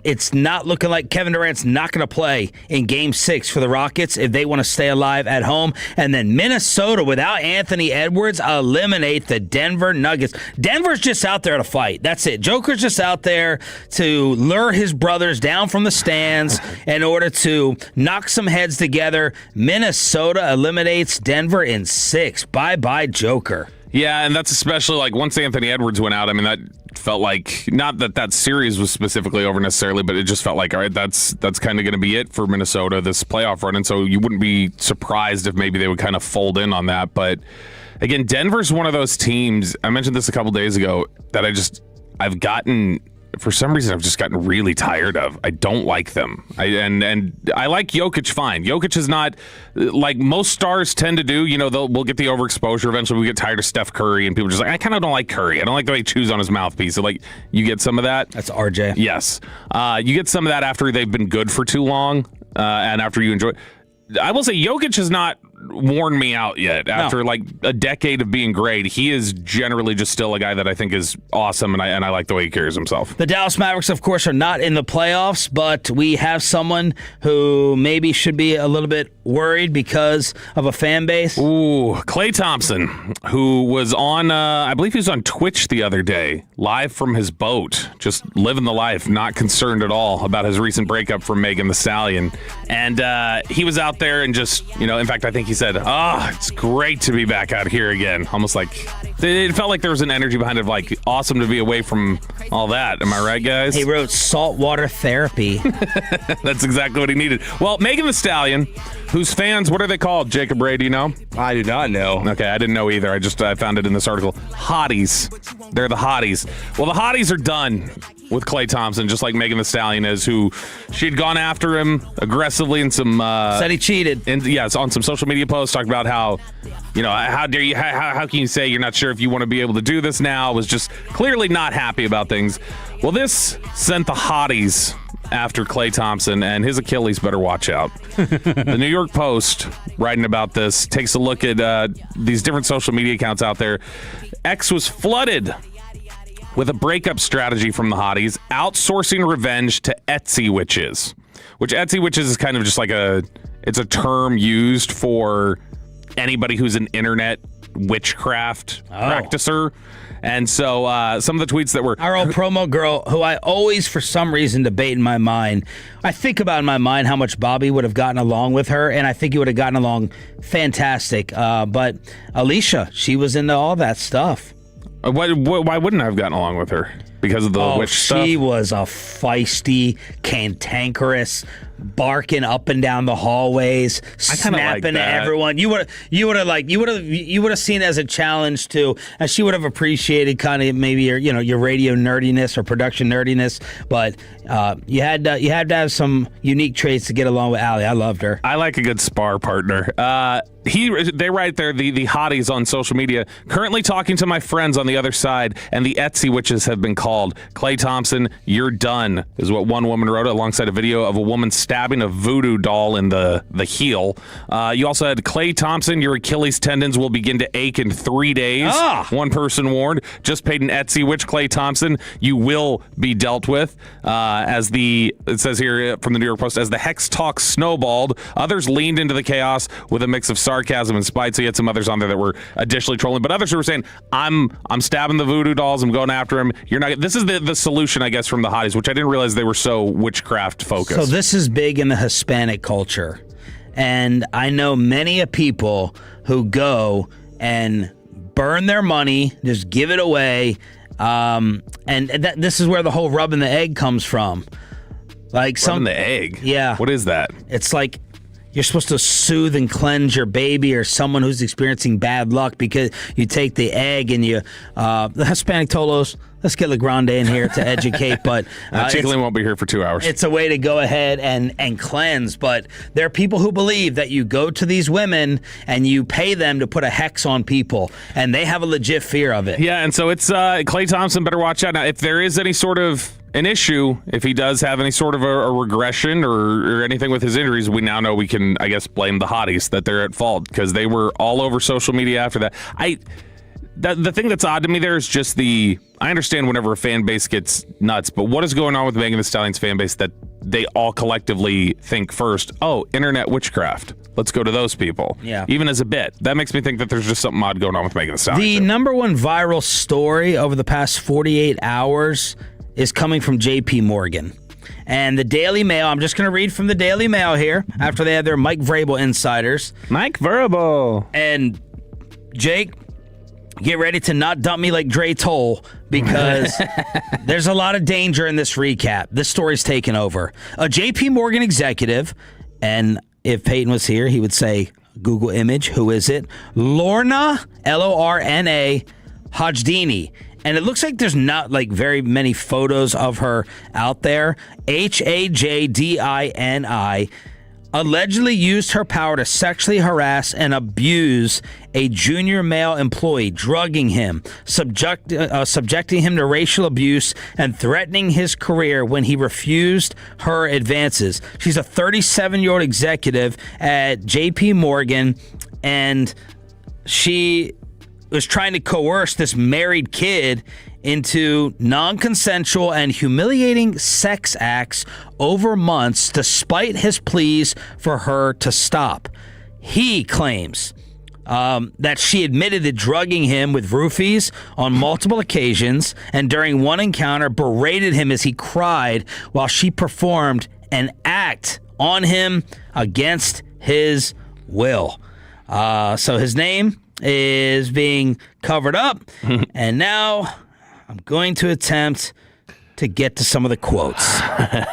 [SPEAKER 1] It's not looking like Kevin Durant's not going to play in Game 6 for the Rockets if they want to stay alive at home. And then Minnesota, without Anthony Edwards, eliminate the Denver Nuggets. Denver's just out there to fight. That's it. Joker's just out there to lure his brothers down from the stands in order to knock some heads together. Minnesota eliminates Denver in 6. Bye-bye, Joker.
[SPEAKER 2] Yeah, and that's especially like once Anthony Edwards went out, I mean, that felt like, not that series was specifically over necessarily, but it just felt like, all right, that's kind of going to be it for Minnesota this playoff run. And so you wouldn't be surprised if maybe they would kind of fold in on that. But again, Denver's one of those teams, I mentioned this a couple days ago, that I've gotten, for some reason, I've just gotten really tired of. I don't like them. And I like Jokic fine. Jokic is not, like most stars tend to do, we'll get the overexposure. Eventually we get tired of Steph Curry, and people are just like, I kind of don't like Curry. I don't like the way he chews on his mouthpiece. So, like, you get some of that.
[SPEAKER 1] That's RJ.
[SPEAKER 2] Yes. You get some of that after they've been good for too long, and after you enjoy. I will say Jokic has not worn me out yet. After like a decade of being great, he is generally just still a guy that I think is awesome, and I like the way he carries himself.
[SPEAKER 1] The Dallas Mavericks, of course, are not in the playoffs, but we have someone who maybe should be a little bit worried because of a fan base.
[SPEAKER 2] Ooh, Klay Thompson, who was on, I believe he was on Twitch the other day, live from his boat, just living the life, not concerned at all about his recent breakup from Megan Thee Stallion. And he was out there and just, in fact, I think he said, it's great to be back out here again. Almost like, it felt like there was an energy behind it of like, awesome to be away from all that. Am I right, guys?
[SPEAKER 1] He wrote saltwater therapy.
[SPEAKER 2] That's exactly what he needed. Well, Megan Thee Stallion, whose fans, what are they called, Jacob Ray, do you know?
[SPEAKER 7] I do not know.
[SPEAKER 2] Okay, I didn't know either. I found it in this article. Hotties. They're the hotties. Well, the hotties are done with Klay Thompson, just like Megan Thee Stallion is, who she'd gone after him aggressively in some...
[SPEAKER 1] said he cheated.
[SPEAKER 2] And yes, on some social media posts, talked about how, how dare you, how can you say you're not sure if you want to be able to do this now? Was just clearly not happy about things. Well, this sent the hotties after Klay Thompson, and his Achilles better watch out. The New York Post, writing about this, takes a look at these different social media accounts out there. X was flooded with a breakup strategy from the hotties, outsourcing revenge to Etsy witches, which Etsy witches is kind of just like it's a term used for anybody who's an internet witchcraft practicer. And so some of the tweets that were...
[SPEAKER 1] Our old promo girl, who I always, for some reason, debate in my mind. I think about in my mind how much Bobby would have gotten along with her, and I think he would have gotten along fantastic. But Alicia, she was into all that stuff.
[SPEAKER 2] Why wouldn't I have gotten along with her? Because of the witch stuff?
[SPEAKER 1] She was a feisty, cantankerous, barking up and down the hallways, snapping at everyone. You would have seen it as a challenge too, and she would have appreciated kind of maybe your radio nerdiness or production nerdiness. But you had to have some unique traits to get along with Allie. I loved her.
[SPEAKER 2] I like a good spar partner. They write there, the hotties on social media, currently talking to my friends on the other side, and the Etsy witches have been called. Klay Thompson, you're done, is what one woman wrote alongside a video of a woman stabbing a voodoo doll in the heel. You also had Klay Thompson, your Achilles tendons will begin to ache in 3 days. One person warned. Just paid an Etsy witch, Klay Thompson. You will be dealt with. It says here from the New York Post, as the hex talk snowballed, others leaned into the chaos with a mix of sarcasm and spite. So you had some others on there that were additionally trolling, but others who were saying, I'm stabbing the voodoo dolls, I'm going after him. You're not. This is the solution, I guess, from the hotties, which I didn't realize they were so witchcraft focused.
[SPEAKER 1] So this is big in the Hispanic culture, and I know many people who go and burn their money, just give it away, and this is where the whole rubbing the egg comes from. Like
[SPEAKER 2] rubbing the egg?
[SPEAKER 1] Yeah.
[SPEAKER 2] What is that?
[SPEAKER 1] It's like you're supposed to soothe and cleanse your baby or someone who's experiencing bad luck because you take the egg and you, the Hispanic Tolos, let's get LeGrande in here to educate, but
[SPEAKER 2] Chickling won't be here for 2 hours.
[SPEAKER 1] It's a way to go ahead and cleanse, but there are people who believe that you go to these women and you pay them to put a hex on people, and they have a legit fear of it.
[SPEAKER 2] Yeah, and so it's Klay Thompson better watch out. Now, if there is any sort of an issue, if he does have any sort of a regression or anything with his injuries, we now know we can, I guess, blame the hotties that they're at fault because they were all over social media after that. The thing that's odd to me there is just I understand whenever a fan base gets nuts, but what is going on with Megan Thee Stallion's fan base that they all collectively think first, oh, internet witchcraft. Let's go to those people.
[SPEAKER 1] Yeah.
[SPEAKER 2] Even as a bit. That makes me think that there's just something odd going on with Megan Thee Stallion.
[SPEAKER 1] The number one viral story over the past 48 hours is coming from JP Morgan. And the Daily Mail, I'm just going to read from the Daily Mail here after they had their Mike Vrabel insiders.
[SPEAKER 2] Mike Vrabel.
[SPEAKER 1] And Jake, get ready to not dump me like Dre Toll because there's a lot of danger in this recap. This story's taken over. A JP Morgan executive, and if Peyton was here, he would say, Google image, who is it? Lorna, Lorna Hajdini. And it looks like there's not like very many photos of her out there. Hajdini allegedly used her power to sexually harass and abuse a junior male employee, drugging him, subjecting him to racial abuse, and threatening his career when he refused her advances. She's a 37-year-old executive at JP Morgan, and she was trying to coerce this married kid into non-consensual and humiliating sex acts over months despite his pleas for her to stop. He claims that she admitted to drugging him with roofies on multiple occasions, and during one encounter berated him as he cried while she performed an act on him against his will. So his name is being covered up, and now I'm going to attempt to get to some of the quotes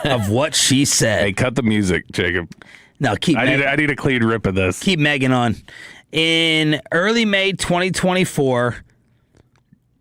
[SPEAKER 1] of what she said.
[SPEAKER 2] Hey, cut the music, Jacob.
[SPEAKER 1] No,
[SPEAKER 2] I need a clean rip of this.
[SPEAKER 1] Keep Megan on. In early May 2024,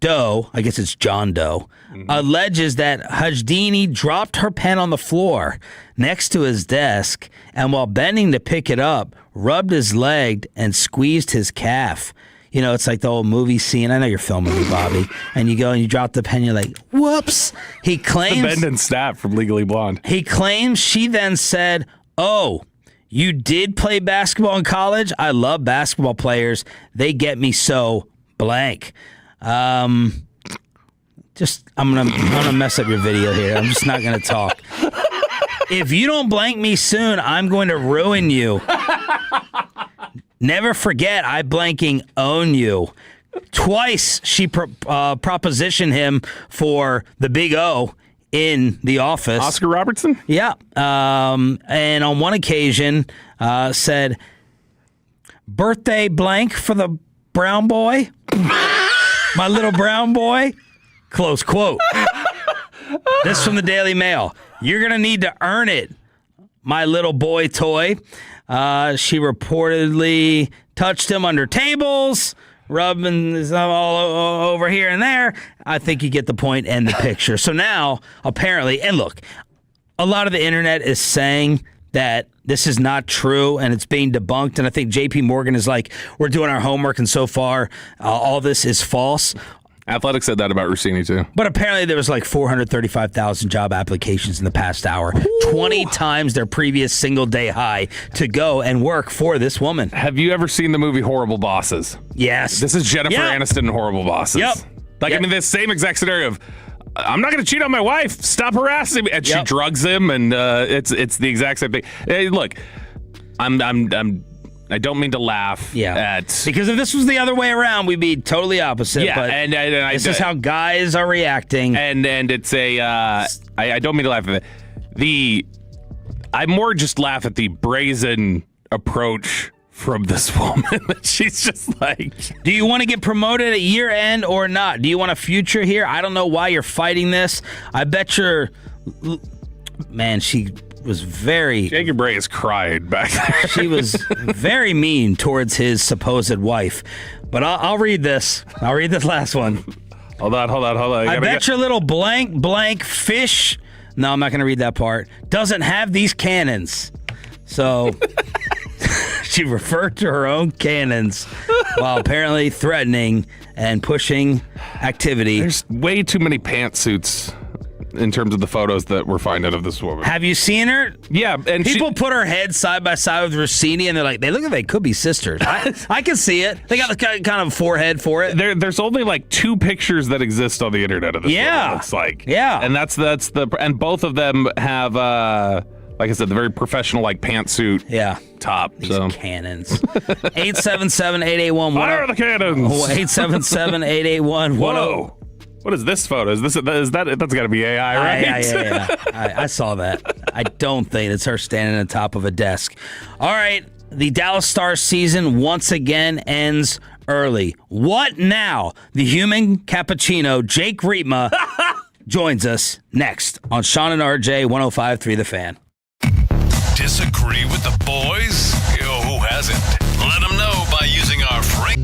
[SPEAKER 1] Doe, I guess it's John Doe, alleges that Hajdini dropped her pen on the floor next to his desk, and while bending to pick it up, rubbed his leg and squeezed his calf. You know, it's like the old movie scene. I know you're filming me, Bobby. And you go and you drop the pen, you're like, whoops. He claims...
[SPEAKER 2] The Benn and Snap from Legally Blonde.
[SPEAKER 1] He claims she then said, oh, you did play basketball in college? I love basketball players. They get me so blank. I'm gonna mess up your video here. I'm just not gonna talk. If you don't blank me soon, I'm going to ruin you. Never forget, I blanking own you. Twice she propositioned him for the Big O in the office.
[SPEAKER 2] Oscar Robertson?
[SPEAKER 1] Yeah. And on one occasion said, birthday blank for the brown boy. My little brown boy. Close quote. This from the Daily Mail. You're going to need to earn it, my little boy toy. She reportedly touched him under tables, rubbing his all over here and there. I think you get the point and the picture. So now, apparently, and look, a lot of the internet is saying that this is not true and it's being debunked. And I think JP Morgan is like, we're doing our homework and so far all this is false.
[SPEAKER 2] Athletic said that about Rossini, too.
[SPEAKER 1] But apparently there was like 435,000 job applications in the past hour. Ooh. 20 times their previous single-day high to go and work for this woman.
[SPEAKER 2] Have you ever seen the movie Horrible Bosses?
[SPEAKER 1] Yes.
[SPEAKER 2] This is Jennifer Aniston in Horrible Bosses.
[SPEAKER 1] Yep.
[SPEAKER 2] I mean, this same exact scenario of, I'm not going to cheat on my wife. Stop harassing me. And she drugs him, and it's the exact same thing. Hey, look, I don't mean to laugh at...
[SPEAKER 1] Because if this was the other way around, we'd be totally opposite.
[SPEAKER 2] Yeah,
[SPEAKER 1] but
[SPEAKER 2] and
[SPEAKER 1] this is how guys are reacting.
[SPEAKER 2] And it's a... I don't mean to laugh at it. I more just laugh at the brazen approach from this woman. She's just like...
[SPEAKER 1] Do you want to get promoted at year end or not? Do you want a future here? I don't know why you're fighting this. I bet you're... Man, she... was very...
[SPEAKER 2] Jacob Bray is crying back there.
[SPEAKER 1] She was very mean towards his supposed wife. But I'll read this. I'll read this last one.
[SPEAKER 2] Hold on.
[SPEAKER 1] I bet your little blank fish... No, I'm not going to read that part. Doesn't have these cannons. So she referred to her own cannons while apparently threatening and pushing activity.
[SPEAKER 2] There's way too many pantsuits in terms of the photos that we're finding of this woman.
[SPEAKER 1] Have you seen her?
[SPEAKER 2] Yeah, and
[SPEAKER 1] People put her head side by side with Rossini, and they're like, they look like they could be sisters. I can see it. They got the kind of forehead for it.
[SPEAKER 2] There's only like 2 pictures that exist on the internet of this woman, it looks like.
[SPEAKER 1] Yeah.
[SPEAKER 2] And and both of them have, like I said, the very professional like pantsuit top.
[SPEAKER 1] These
[SPEAKER 2] so
[SPEAKER 1] cannons. 877-881-10.
[SPEAKER 2] Fire the cannons!
[SPEAKER 1] 877-881-10.
[SPEAKER 2] Whoa. What is this photo? Is that that's got to be AI, right?
[SPEAKER 1] Yeah. I saw that. I don't think it's her standing on top of a desk. All right, the Dallas Stars season once again ends early. What now? The human cappuccino, Jake Rema, joins us next on Sean and RJ 105.3 The Fan.
[SPEAKER 7] Disagree with the boys? Yo, who hasn't? Let them know by using our Frank.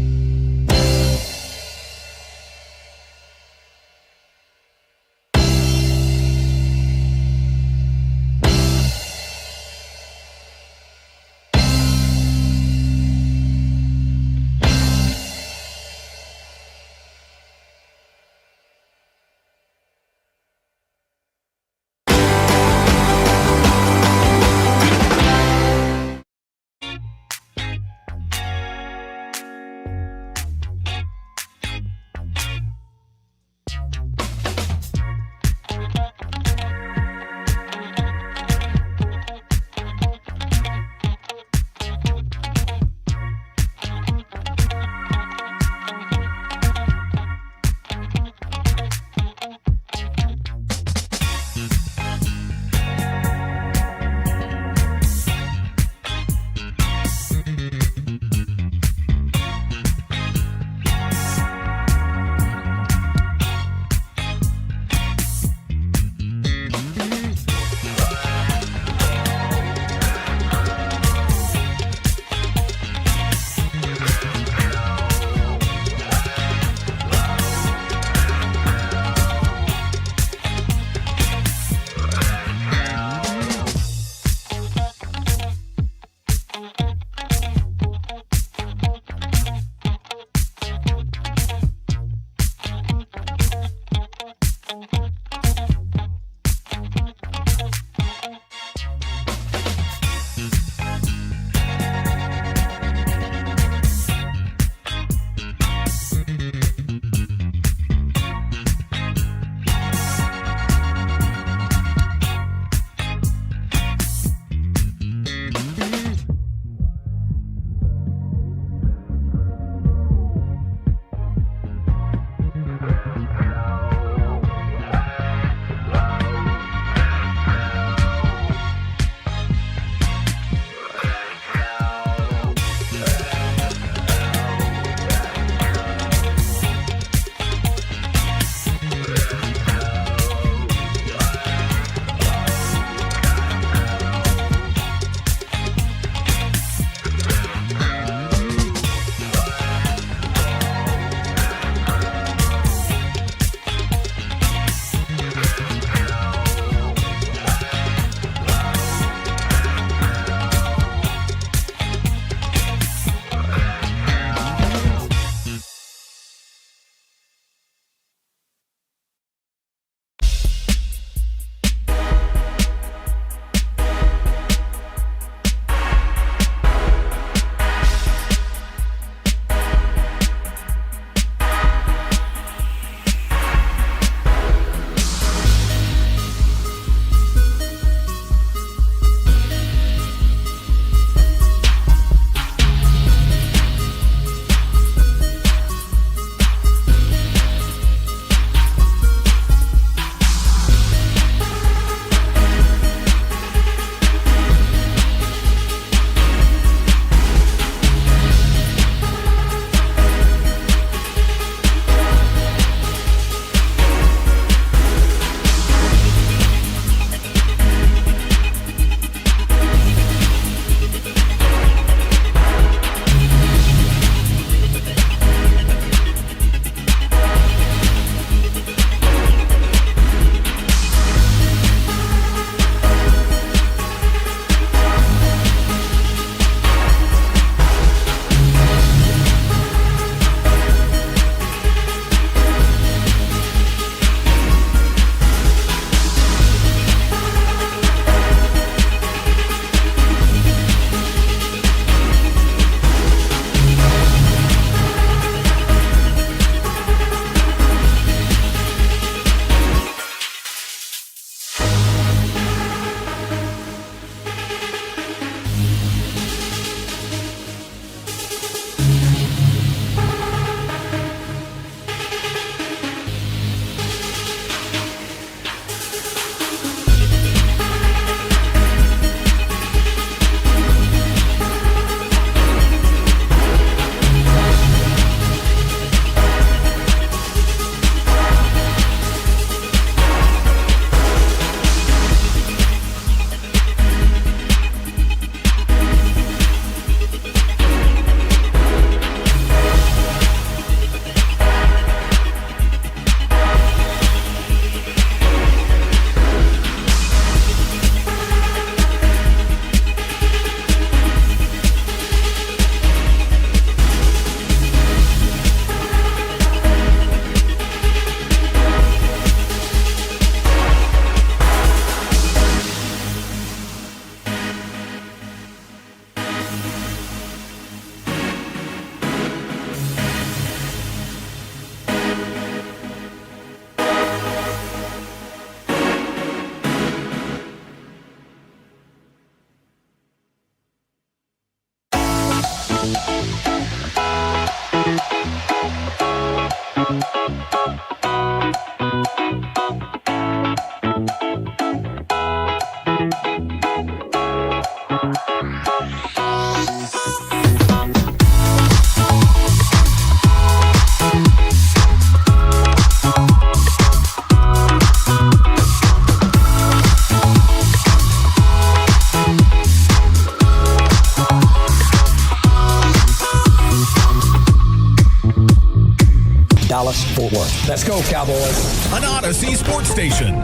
[SPEAKER 8] Dallas-Fort Worth. Let's go, Cowboys.
[SPEAKER 7] An Odyssey sports station.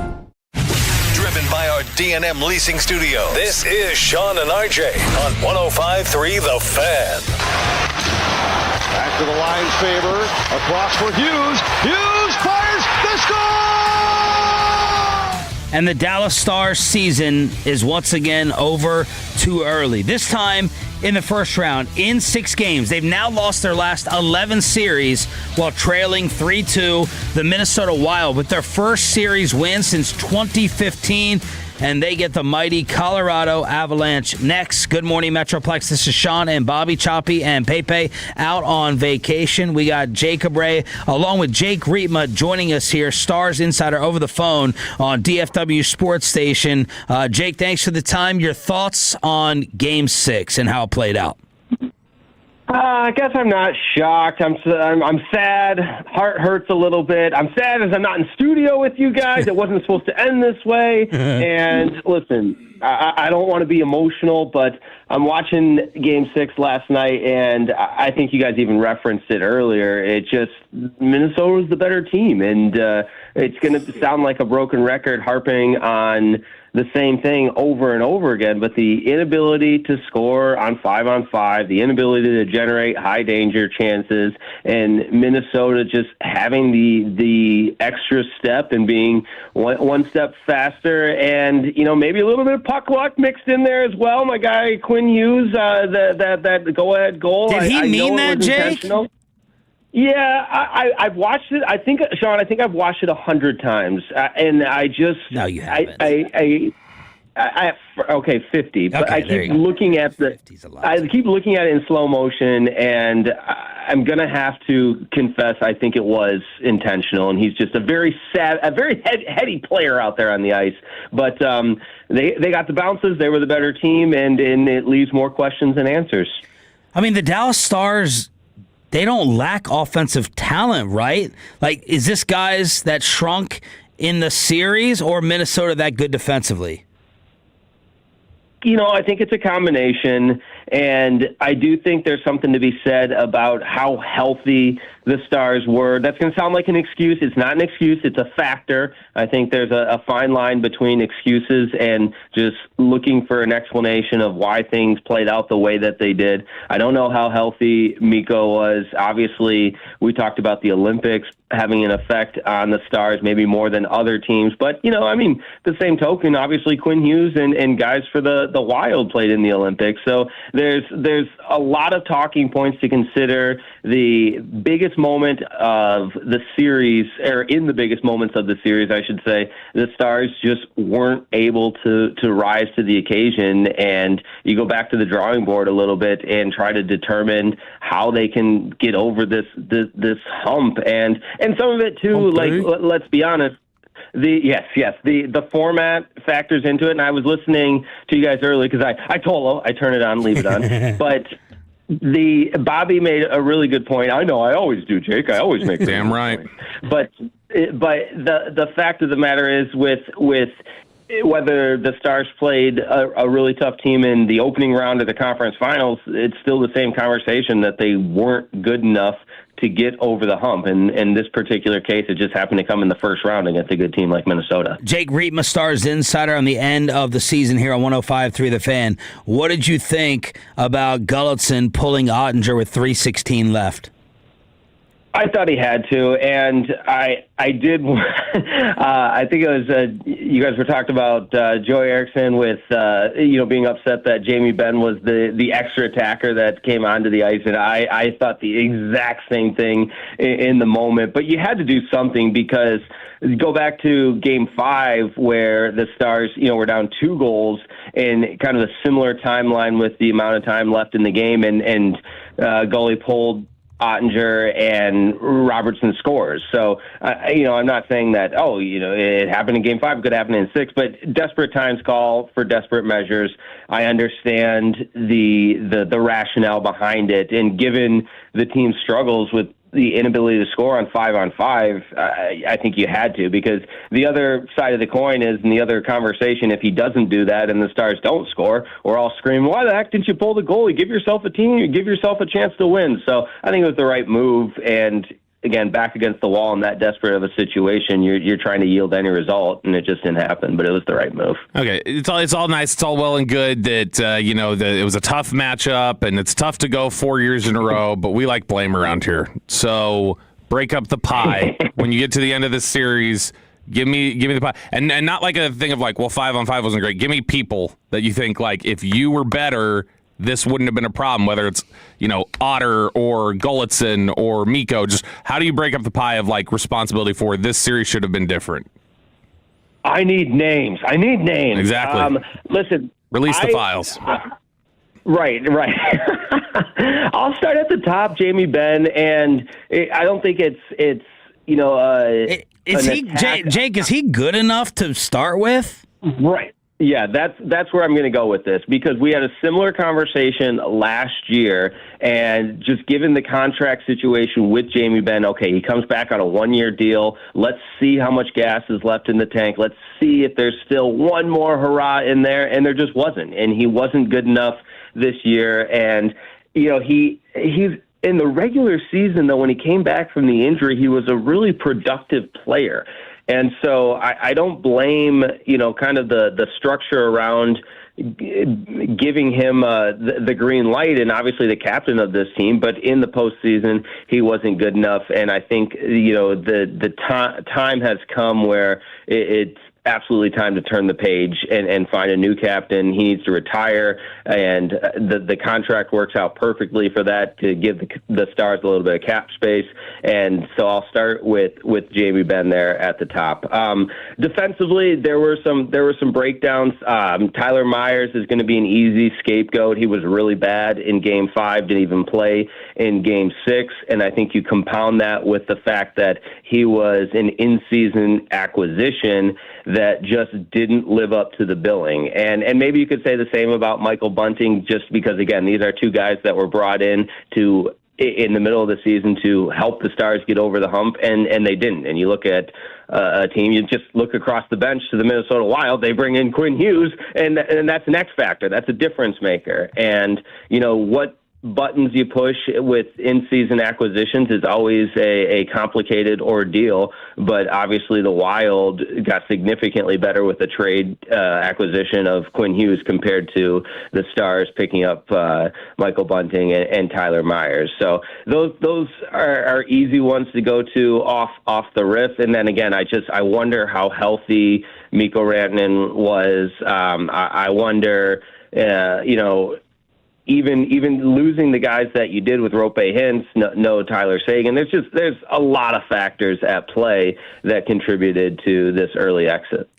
[SPEAKER 7] Driven by our D&M Leasing Studio. This is Sean and RJ on 105.3 The Fan.
[SPEAKER 9] Back to the Lions' favor. Across for Hughes. Hughes fires the score!
[SPEAKER 1] And the Dallas Stars season is once again over too early. This time in the first round, in 6 games. They've now lost their last 11 series while trailing 3-2 the Minnesota Wild with their first series win since 2015. And they get the mighty Colorado Avalanche next. Good morning, Metroplex. This is Sean and Bobby, Choppy, and Pepe out on vacation. We got Jacob Ray along with Jake Rema joining us here, Stars Insider over the phone on DFW Sports Station. Jake, thanks for the time. Your thoughts on Game 6 and how it played out?
[SPEAKER 10] I guess I'm not shocked. I'm sad. Heart hurts a little bit. I'm sad as I'm not in studio with you guys. It wasn't supposed to end this way. And listen, I don't want to be emotional, but I'm watching Game 6 last night, and I think you guys even referenced it earlier. It just, Minnesota was the better team, and it's going to sound like a broken record harping on the same thing over and over again, but the inability to score on 5-on-5, the inability to generate high danger chances, and Minnesota just having the extra step and being one step faster, and maybe a little bit of puck luck mixed in there as well. My guy Quinn Hughes, that go-ahead goal.
[SPEAKER 1] Did he mean that, Jake?
[SPEAKER 10] Yeah, I've watched it. I think, Sean, I've watched it 100 times, and I just
[SPEAKER 1] No, you haven't.
[SPEAKER 10] Okay, 50. But
[SPEAKER 1] Okay,
[SPEAKER 10] I
[SPEAKER 1] there
[SPEAKER 10] keep
[SPEAKER 1] you go.
[SPEAKER 10] looking at I keep looking at it in slow motion, and I'm gonna have to confess I think it was intentional. And he's just a very heady player out there on the ice. But they got the bounces. They were the better team, and it leaves more questions than answers.
[SPEAKER 1] I mean, the Dallas Stars, they don't lack offensive talent, right? Like, is this guys that shrunk in the series or Minnesota that good defensively?
[SPEAKER 10] I think it's a combination, and I do think there's something to be said about how healthy the Stars were. That's going to sound like an excuse. It's not an excuse. It's a factor. I think there's a fine line between excuses and just looking for an explanation of why things played out the way that they did. I don't know how healthy Mikko was. Obviously, we talked about the Olympics having an effect on the Stars, maybe more than other teams. But, the same token, obviously Quinn Hughes and guys for the Wild played in the Olympics. So there's a lot of talking points to consider. The biggest moment of the series, or in the biggest moments of the series, I should say, the Stars just weren't able to rise to the occasion. And you go back to the drawing board a little bit and try to determine how they can get over this hump. And some of it too,
[SPEAKER 6] Okay.
[SPEAKER 10] let's be honest. The format factors into it, and I was listening to you guys earlier because I told I turn it on, leave it on. But Bobby made a really good point. I know I always do, Jake. I always make
[SPEAKER 2] Damn right.
[SPEAKER 10] But the fact of the matter is with whether the Stars played a really tough team in the opening round of the conference finals, it's still the same conversation that they weren't good enough to get over the hump. And in this particular case, it just happened to come in the first round against a good team like Minnesota.
[SPEAKER 1] Jake Rema, Stars Insider, on the end of the season here on 105.3 The Fan. What did you think about Gulletson pulling Ottinger with 3:16 left?
[SPEAKER 10] I thought he had to, and I did. I think it was you guys were talking about Joey Eriksson with being upset that Jamie Benn was the extra attacker that came onto the ice, and I thought the exact same thing in the moment. But you had to do something because go back to Game 5 where the Stars were down 2 goals and kind of a similar timeline with the amount of time left in the game, and Gully pulled Ottinger and Robertson scores. So, I'm not saying that, it happened in Game 5, it could happen in 6, but desperate times call for desperate measures. I understand the rationale behind it, and given the team's struggles with the inability to score on 5-on-5, I think you had to, because the other side of the coin is, in the other conversation, if he doesn't do that and the Stars don't score, we're all screaming, why the heck didn't you pull the goalie? Give yourself a team, give yourself a chance to win. So I think it was the right move, and again, back against the wall in that desperate of a situation, you're trying to yield any result, and it just didn't happen, but it was the right move.
[SPEAKER 2] Okay, it's all nice, it's all well and good that, it was a tough matchup, and it's tough to go 4 years in a row, but we like blame around here. So break up the pie. When you get to the end of this series, give me the pie. And not like a thing of like, well, 5-on-5 wasn't great. Give me people that you think, like, if you were better, this wouldn't have been a problem, whether it's, Otter or Gulletson or Mikko. Just how do you break up the pie of, like, responsibility for this series should have been different?
[SPEAKER 10] I need names.
[SPEAKER 2] Exactly.
[SPEAKER 10] Listen.
[SPEAKER 2] Release the files.
[SPEAKER 10] Right. I'll start at the top, Jamie Benn, and I don't think it's
[SPEAKER 1] Jake, is he good enough to start with?
[SPEAKER 10] Right. Yeah, that's where I'm going to go with this, because we had a similar conversation last year, and just given the contract situation with Jamie Benn, okay, he comes back on a 1-year deal. Let's see how much gas is left in the tank. Let's see if there's still one more hurrah in there, and there just wasn't, and he wasn't good enough this year. And he's in the regular season, though, when he came back from the injury, he was a really productive player. And so I don't blame, kind of the structure around giving him the green light, and obviously the captain of this team. But in the postseason, he wasn't good enough. And I think, the time has come where it's absolutely time to turn the page and find a new captain. He needs to retire, and the contract works out perfectly for that, to give the Stars a little bit of cap space. And so I'll start with Jamie Benn there at the top. Defensively, there were some breakdowns. Tyler Myers is going to be an easy scapegoat. He was really bad in Game 5, didn't even play in Game 6, and I think you compound that with the fact that he was an in-season acquisition that just didn't live up to the billing. And maybe you could say the same about Michael Bunting, just because, again, these are two guys that were brought in the middle of the season to help the Stars get over the hump, and they didn't. And you look at a team, you just look across the bench to the Minnesota Wild, they bring in Quinn Hughes, and that's an X factor. That's a difference maker. And, what buttons you push with in-season acquisitions is always a complicated ordeal, but obviously the Wild got significantly better with the trade acquisition of Quinn Hughes compared to the Stars picking up Michael Bunting and Tyler Myers. So those are easy ones to go to off the riff. And then again, I wonder how healthy Mikko Rantanen was. I wonder, even losing the guys that you did with Rope Hintz, no Tyler Seguin. There's a lot of factors at play that contributed to this early exit.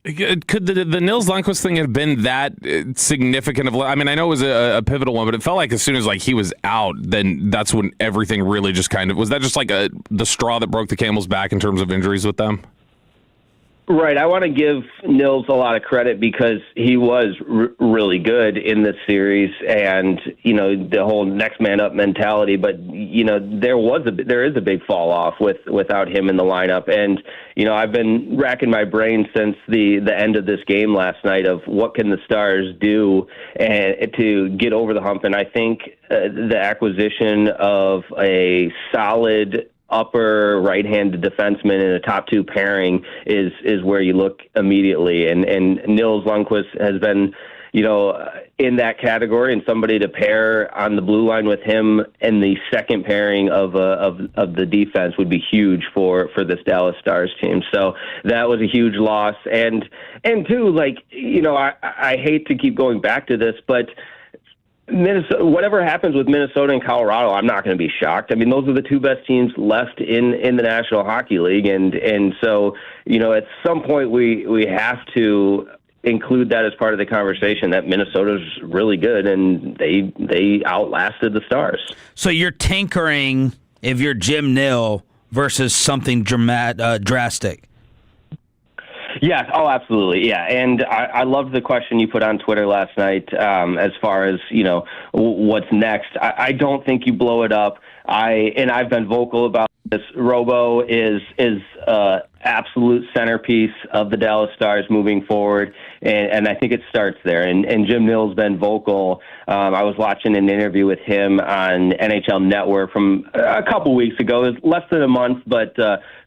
[SPEAKER 2] Could the Nils Lundkvist thing have been that significant? I mean, I know it was a pivotal one, but it felt like as soon as he was out, then that's when everything really just kind of was. That just like the straw that broke the camel's back in terms of injuries with them?
[SPEAKER 10] Right. I want to give Nils a lot of credit because he was really good in this series, and the whole next man up mentality. But there is a big fall off without him in the lineup, and I've been racking my brain since the end of this game last night of what can the Stars do to get over the hump. And I think the acquisition of a solid upper right-handed defenseman in a top two pairing is where you look immediately. And Nils Lundkvist has been, in that category, and somebody to pair on the blue line with him in the second pairing of the defense would be huge for this Dallas Stars team. So that was a huge loss. And two, I hate to keep going back to this, but Minnesota, whatever happens with Minnesota and Colorado, I'm not going to be shocked. I mean, those are the two best teams left in the National Hockey League, and so at some point we have to include that as part of the conversation that Minnesota's really good and they outlasted the Stars.
[SPEAKER 1] So you're tinkering if you're Jim Nill versus something drastic?
[SPEAKER 10] Yes. Oh, absolutely. Yeah. And I loved the question you put on Twitter last night as far as, what's next. I don't think you blow it up. I've been vocal about this. Robo is absolute centerpiece of the Dallas Stars moving forward, and I think it starts there. And Jim Nill's been vocal. I was watching an interview with him on NHL Network from a couple weeks ago. It was less than a month, but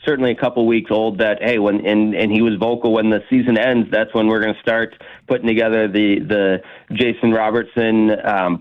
[SPEAKER 10] certainly a couple weeks old. That hey, and he was vocal, when the season ends, that's when we're going to start putting together the Jason Robertson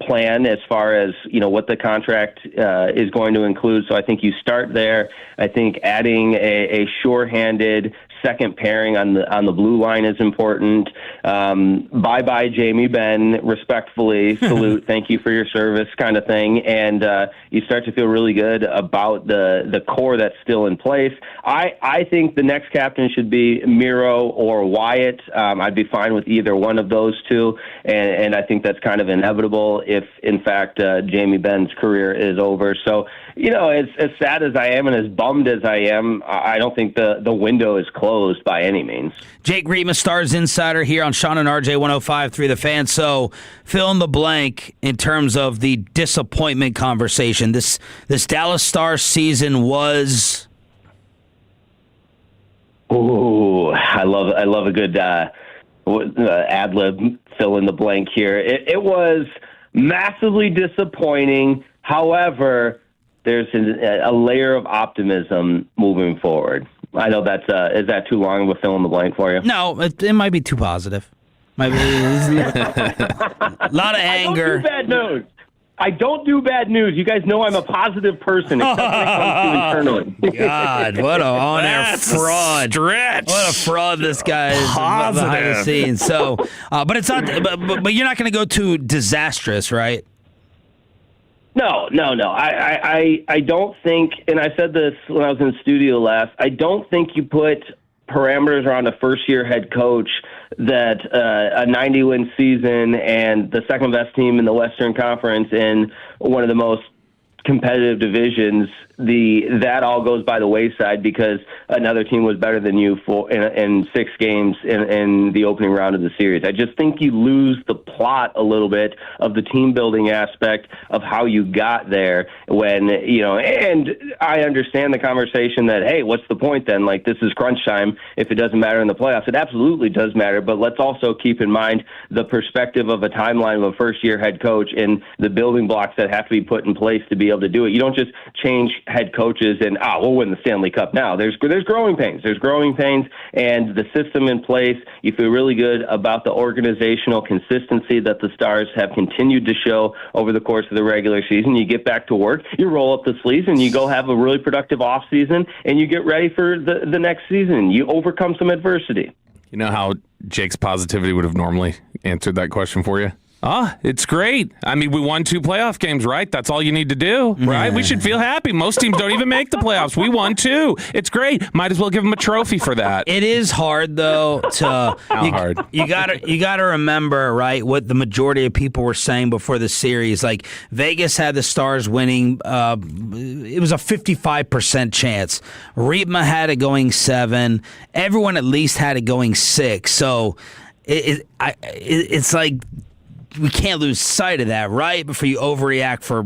[SPEAKER 10] plan as far as what the contract is going to include. So I think you start there. I think adding a sure-handed second pairing on the blue line is important. Bye-bye, Jamie Benn, respectfully, salute, thank you for your service kind of thing. And you start to feel really good about the core that's still in place. I think the next captain should be Miro or Wyatt. I'd be fine with either one of those two. And I think that's kind of inevitable if, in fact, Jamie Benn's career is over. So, as sad as I am and as bummed as I am, I don't think the window is closed by any means.
[SPEAKER 1] Jake Rema, Stars Insider, here on Sean and RJ 105.3 The Fan. So fill in the blank in terms of the disappointment conversation. This Dallas Stars season was...
[SPEAKER 10] Ooh, I love a good ad lib fill in the blank here. It was massively disappointing. However, there's a layer of optimism moving forward. I know is that too long of a fill in the blank for you?
[SPEAKER 1] No, it might be too positive. Might be a lot of anger.
[SPEAKER 10] I don't do bad news. You guys know I'm a positive person, except when it comes to internally.
[SPEAKER 1] God, what a on-air fraud! What a fraud this guy is behind the scenes. So, but it's not. But you're not going to go too disastrous, right?
[SPEAKER 10] No. I don't think, and I said this when I was in the studio last, I don't think you put parameters around a first-year head coach that a 90-win season and the second-best team in the Western Conference in one of the most competitive divisions, that all goes by the wayside because another team was better than you in 6 games in the opening round of the series. I just think you lose the plot a little bit of the team building aspect of how you got there when, and I understand the conversation that, hey, what's the point then? Like, this is crunch time if it doesn't matter in the playoffs. It absolutely does matter, but let's also keep in mind the perspective of a timeline of a first-year head coach and the building blocks that have to be put in place to be able to do it. You don't just change head coaches and we'll win the Stanley Cup now. There's growing pains. There's growing pains, and the system in place. You feel really good about the organizational consistency that the Stars have continued to show over the course of the regular season. You get back to work, you roll up the sleeves, and you go have a really productive off season, and you get ready for the next season. You overcome some adversity.
[SPEAKER 2] You know how Jake's positivity would have normally answered that question for you? It's great. I mean, we won 2 playoff games, right? That's all you need to do, right? We should feel happy. Most teams don't even make the playoffs. We won 2. It's great. Might as well give them a trophy for that.
[SPEAKER 1] It is hard, though. Hard? You gotta remember, right, what the majority of people were saying before the series. Like, Vegas had the Stars winning. It was a 55% chance. Rema had it going 7. Everyone at least had it going 6. So it's like, we can't lose sight of that, right? Before you overreact for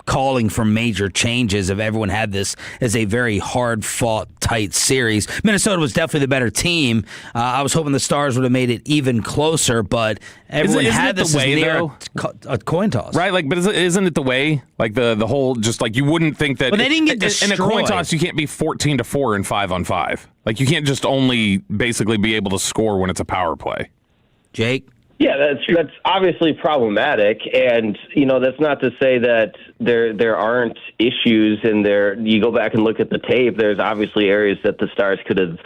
[SPEAKER 1] calling for major changes, if everyone had this as a very hard-fought, tight series. Minnesota was definitely the better team. I was hoping the Stars would have made it even closer, but everyone had this as near a coin toss.
[SPEAKER 2] Right, but isn't it the way? Like the whole, just like you wouldn't think that...
[SPEAKER 1] But they didn't get destroyed.
[SPEAKER 2] In a coin toss, you can't be 14-4 in 5-on-5. Like, you can't just only basically be able to score when it's a power play.
[SPEAKER 1] Jake?
[SPEAKER 10] Yeah, that's obviously problematic, and that's not to say that there aren't issues in there. You go back and look at the tape. There's obviously areas that the Stars could have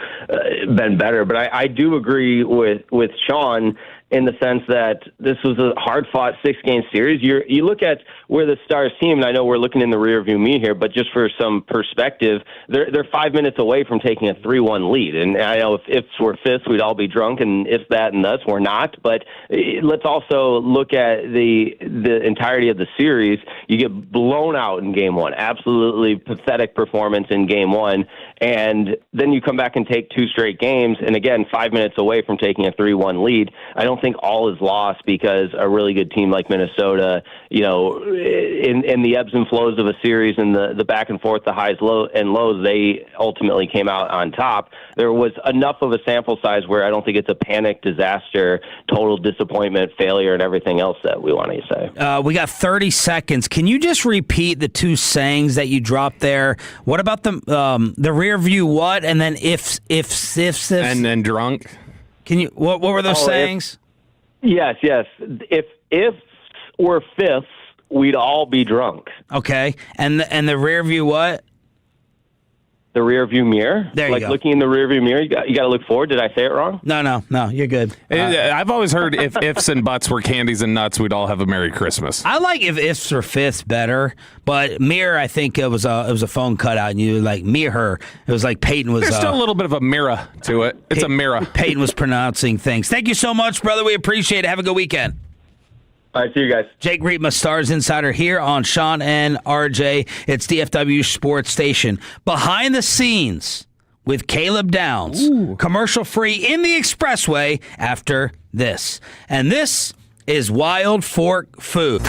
[SPEAKER 10] been better, but I do agree with Sean in the sense that this was a hard-fought 6-game series. You look at where the Stars team, and I know we're looking in the rearview mirror here, but just for some perspective, they're 5 minutes away from taking a 3-1 lead. And I know if we're fifth, we'd all be drunk, and if that and thus, we're not. But let's also look at the entirety of the series. You get blown out in Game 1, absolutely pathetic performance in Game 1, and then you come back and take 2 straight games, and again, 5 minutes away from taking a 3-1 lead. I don't think all is lost because a really good team like Minnesota, in the ebbs and flows of a series and the back and forth, the highs and lows, they ultimately came out on top. There was enough of a sample size where I don't think it's a panic, disaster, total disappointment, failure, and everything else that we want to say.
[SPEAKER 1] We got 30 seconds. Can you just repeat the 2 sayings that you dropped there? What about the rear view what, and then ifs,
[SPEAKER 2] and then drunk?
[SPEAKER 1] Can you? What were those sayings?
[SPEAKER 10] Yes. If we're fifth, we'd all be drunk.
[SPEAKER 1] Okay, and the rear view what?
[SPEAKER 10] The rear view mirror.
[SPEAKER 1] There you go. Looking
[SPEAKER 10] in the rear view mirror, you got to look forward. Did I say it wrong?
[SPEAKER 1] No, you're good.
[SPEAKER 2] I've always heard if ifs and buts were candies and nuts, we'd all have a Merry Christmas.
[SPEAKER 1] I like if ifs or fifths better, but mirror, I think it was a phone cutout, and you like mirror. It was like Peyton was.
[SPEAKER 2] There's still a little bit of a mirror to it. It's a mirror.
[SPEAKER 1] Peyton was pronouncing things. Thank you so much, brother. We appreciate it. Have a good weekend.
[SPEAKER 10] All right, see you guys.
[SPEAKER 1] Jake Rema, Stars Insider here on Sean and RJ. It's DFW Sports Station. Behind the scenes with Caleb Downs. Commercial free in the expressway after this. And this is Wild Fork Food.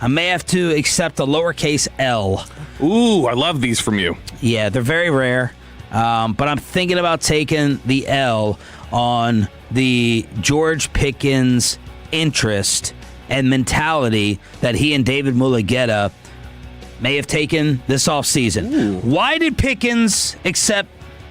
[SPEAKER 1] I may have to accept a lowercase L.
[SPEAKER 2] Ooh, I love these from you.
[SPEAKER 1] Yeah, they're very rare, but I'm thinking about taking the L on the George Pickens interest and mentality that he and David Mulugheta may have taken this offseason. Why did Pickens accept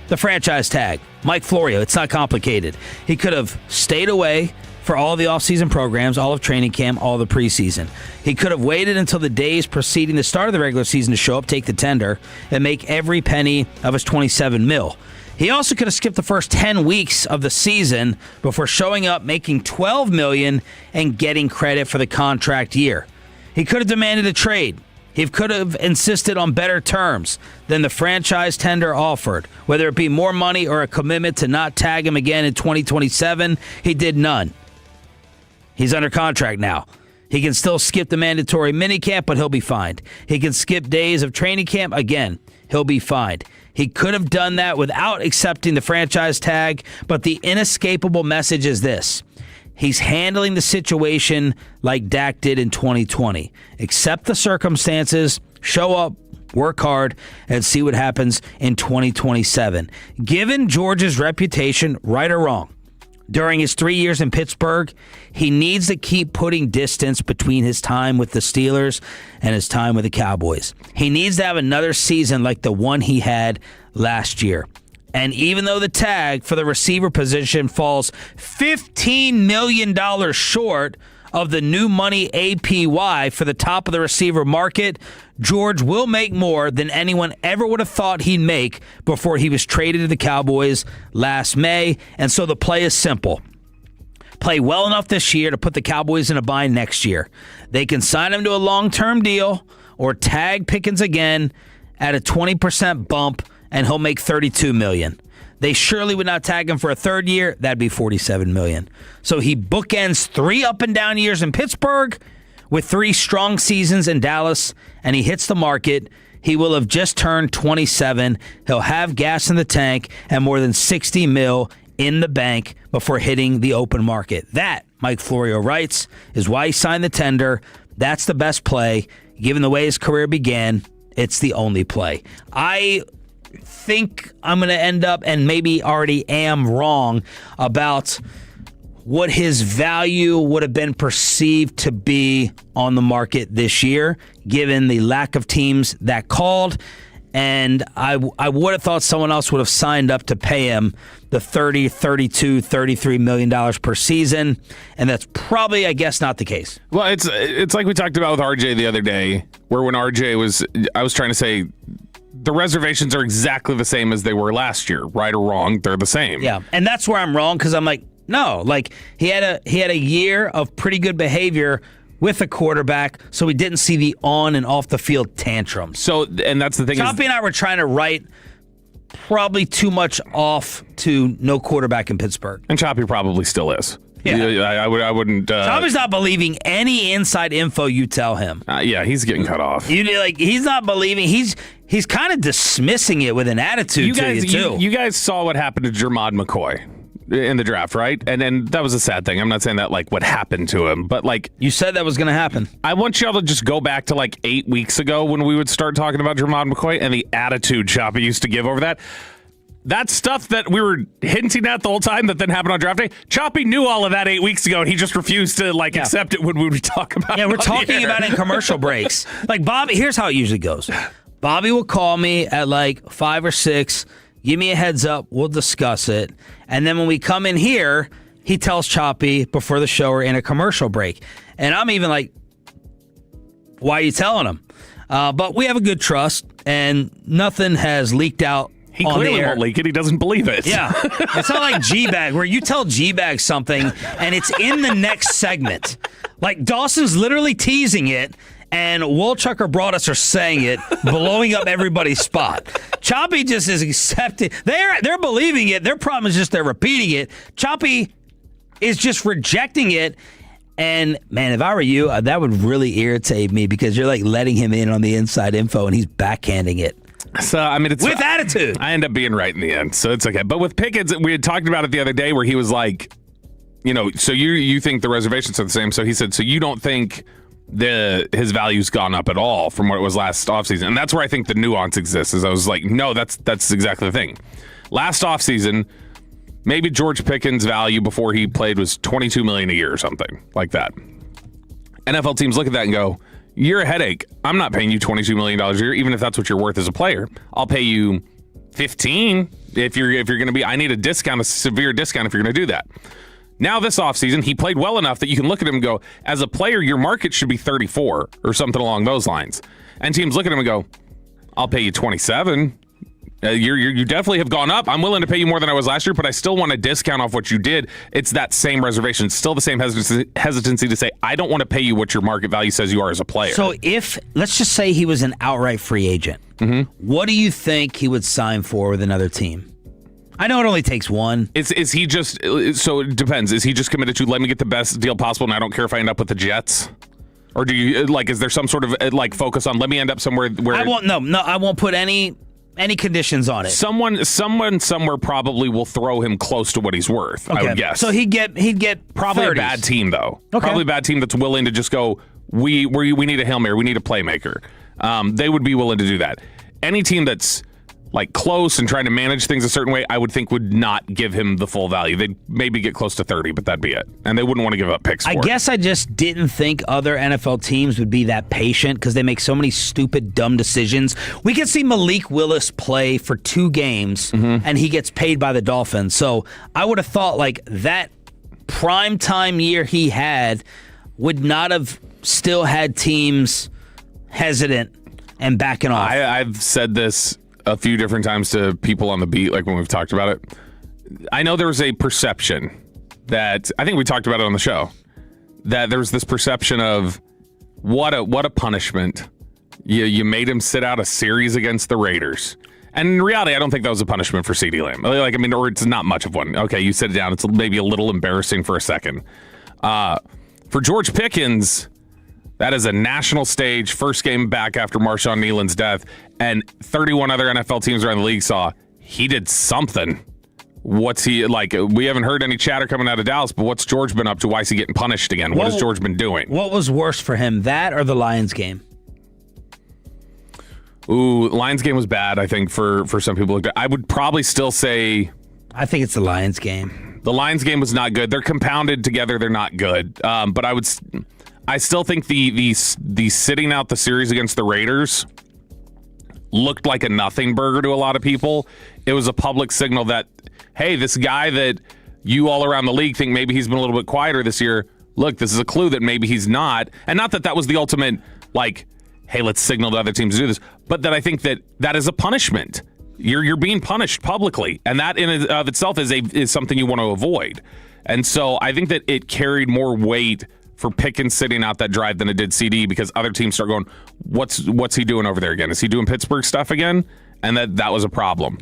[SPEAKER 1] the franchise tag? Mike Florio, it's not complicated. He could have stayed away for all the offseason programs, all of training camp, all the preseason. He could have waited until the days preceding the start of the regular season to show up, take the tender, and make every penny of his $27 million. He also could have skipped the first 10 weeks of the season before showing up, making $12 million, and getting credit for the contract year. He could have demanded a trade. He could have insisted on better terms than the franchise tender offered, whether it be more money or a commitment to not tag him again in 2027. He did none. He's under contract now. He can still skip the mandatory minicamp, but he'll be fined. He can skip days of training camp. Again, he'll be fined. He could have done that without accepting the franchise tag, but the inescapable message is this. He's handling the situation like Dak did in 2020. Accept the circumstances, show up, work hard, and see what happens in 2027. Given George's reputation, right or wrong, during his 3 years in Pittsburgh, he needs to keep putting distance between his time with the Steelers and his time with the Cowboys. He needs to have another season like the one he had last year. And even though the tag for the receiver position falls $15 million short of the new money APY for the top of the receiver market, George will make more than anyone ever would have thought he'd make before he was traded to the Cowboys last May. And so the play is simple. Play well enough this year to put the Cowboys in a bind next year. They can sign him to a long-term deal or tag Pickens again at a 20% bump, and he'll make $32 million. They surely would not tag him for a third year. That'd be $47 million. So he bookends 3 up-and-down years in Pittsburgh with 3 strong seasons in Dallas, and he hits the market. He will have just turned 27. He'll have gas in the tank and more than $60 million in the bank before hitting the open market. That, Mike Florio writes, is why he signed the tender. That's the best play. Given the way his career began, it's the only play. I think I'm going to end up, and maybe already am, wrong about what his value would have been perceived to be on the market this year, given the lack of teams that called. And I would have thought someone else would have signed up to pay him the $30, $32, $33 million per season. And that's probably, I guess, not the case.
[SPEAKER 2] Well, it's like we talked about with RJ the other day, where when RJ was, I was trying to say, the reservations are exactly the same as they were last year. Right or wrong, they're the same.
[SPEAKER 1] Yeah, and that's where I'm wrong, because I'm like, no, like he had a year of pretty good behavior with a quarterback, so we didn't see the on and off the field tantrums.
[SPEAKER 2] So, and that's the thing.
[SPEAKER 1] Choppy and I were trying to write probably too much off to no quarterback in Pittsburgh.
[SPEAKER 2] And Choppy probably still is.
[SPEAKER 1] Yeah.
[SPEAKER 2] I wouldn't.
[SPEAKER 1] Choppy's not believing any inside info you tell him.
[SPEAKER 2] Yeah, he's getting cut off.
[SPEAKER 1] He's not believing. He's kind of dismissing it with an attitude to you, too.
[SPEAKER 2] You guys saw what happened to Jermod McCoy in the draft, right? And then that was a sad thing. I'm not saying that like what happened to him, but like
[SPEAKER 1] you said that was going to happen.
[SPEAKER 2] I want y'all to just go back to like 8 weeks ago when we would start talking about Jermod McCoy and the attitude Choppy used to give over that. That stuff that we were hinting at the whole time that then happened on draft day, Choppy knew all of that 8 weeks ago, and he just refused to accept it when we would talk about it.
[SPEAKER 1] Yeah, we're talking about it in commercial breaks. Like Bobby, here's how it usually goes. Bobby will call me at like 5 or 6, give me a heads up, we'll discuss it. And then when we come in here, he tells Choppy before the show or in a commercial break. And I'm even like, why are you telling him? But we have a good trust, and nothing has leaked out.
[SPEAKER 2] He clearly won't leak it. He doesn't believe it.
[SPEAKER 1] Yeah. It's not like G-Bag, where you tell G-Bag something, and it's in the next segment. Like, Dawson's literally teasing it, and Wolchucker brought us are saying it, blowing up everybody's spot. Choppy just is accepting. They're believing it. Their problem is just they're repeating it. Choppy is just rejecting it. And, man, if I were you, that would really irritate me, because you're, like, letting him in on the inside info, and he's backhanding it.
[SPEAKER 2] So, I mean, it's
[SPEAKER 1] with attitude.
[SPEAKER 2] I end up being right in the end, so it's okay. But with Pickens, we had talked about it the other day where he was like, so you think the reservations are the same. So he said, so you don't think his value's gone up at all from what it was last offseason. And that's where I think the nuance exists. Is I was like, no, that's exactly the thing. Last offseason, maybe George Pickens' value before he played was $22 million a year or something like that. NFL teams look at that and go, you're a headache. I'm not paying you $22 million a year, even if that's what you're worth as a player. I'll pay you 15 if you're going to be. I need a discount, a severe discount if you're going to do that. Now this offseason, he played well enough that you can look at him and go, as a player, your market should be 34 or something along those lines. And teams look at him and go, I'll pay you 27. You definitely have gone up. I'm willing to pay you more than I was last year, but I still want a discount off what you did. It's that same reservation. It's still the same hesitancy to say, I don't want to pay you what your market value says you are as a player.
[SPEAKER 1] So if, let's just say he was an outright free agent, what do you think he would sign for with another team? I know it only takes one.
[SPEAKER 2] Is he just, so it depends. Is he just committed to let me get the best deal possible and I don't care if I end up with the Jets? Or do you, is there some sort of focus on let me end up somewhere where...
[SPEAKER 1] I won't put any conditions on it.
[SPEAKER 2] Someone somewhere probably will throw him close to what he's worth, I would guess.
[SPEAKER 1] So he'd get
[SPEAKER 2] probably
[SPEAKER 1] 30s.
[SPEAKER 2] A bad team, though.
[SPEAKER 1] Okay.
[SPEAKER 2] Probably a bad team that's willing to just go, we need a Hail Mary, we need a playmaker. They would be willing to do that. Any team that's close and trying to manage things a certain way, I would think would not give him the full value. They'd maybe get close to 30, but that'd be it. And they wouldn't want to give up picks for it.
[SPEAKER 1] I guess I just didn't think other NFL teams would be that patient because they make so many stupid, dumb decisions. We could see Malik Willis play for 2 games and he gets paid by the Dolphins. So I would have thought that primetime year he had would not have still had teams hesitant and backing off.
[SPEAKER 2] I've said this a few different times to people on the beat, when we've talked about it. I know there was a perception that, I think we talked about it on the show, that there was this perception of what a punishment. You made him sit out a series against the Raiders. And in reality, I don't think that was a punishment for CeeDee Lamb. Or it's not much of one. Okay, you sit it down. It's maybe a little embarrassing for a second. For George Pickens, that is a national stage, first game back after Marshawn Nealon's death, and 31 other NFL teams around the league saw he did something. What's he we haven't heard any chatter coming out of Dallas, but what's George been up to? Why is he getting punished again? What has George been doing?
[SPEAKER 1] What was worse for him, that or the Lions game?
[SPEAKER 2] Ooh, Lions game was bad, I think, for some people. I would probably still say...
[SPEAKER 1] I think it's the Lions game.
[SPEAKER 2] The Lions game was not good. They're compounded together. They're not good. But I still think the sitting out the series against the Raiders looked like a nothing burger to a lot of people. It was a public signal that, hey, this guy that you all around the league think maybe he's been a little bit quieter this year, look, this is a clue that maybe he's not. And not that was the ultimate, hey, let's signal to other teams to do this, but that I think that is a punishment. You're being punished publicly, and that in and of itself is something you want to avoid. And so I think that it carried more weight for Pickens sitting out that drive than it did CeeDee, because other teams start going, what's he doing over there again? Is he doing Pittsburgh stuff again? And that was a problem.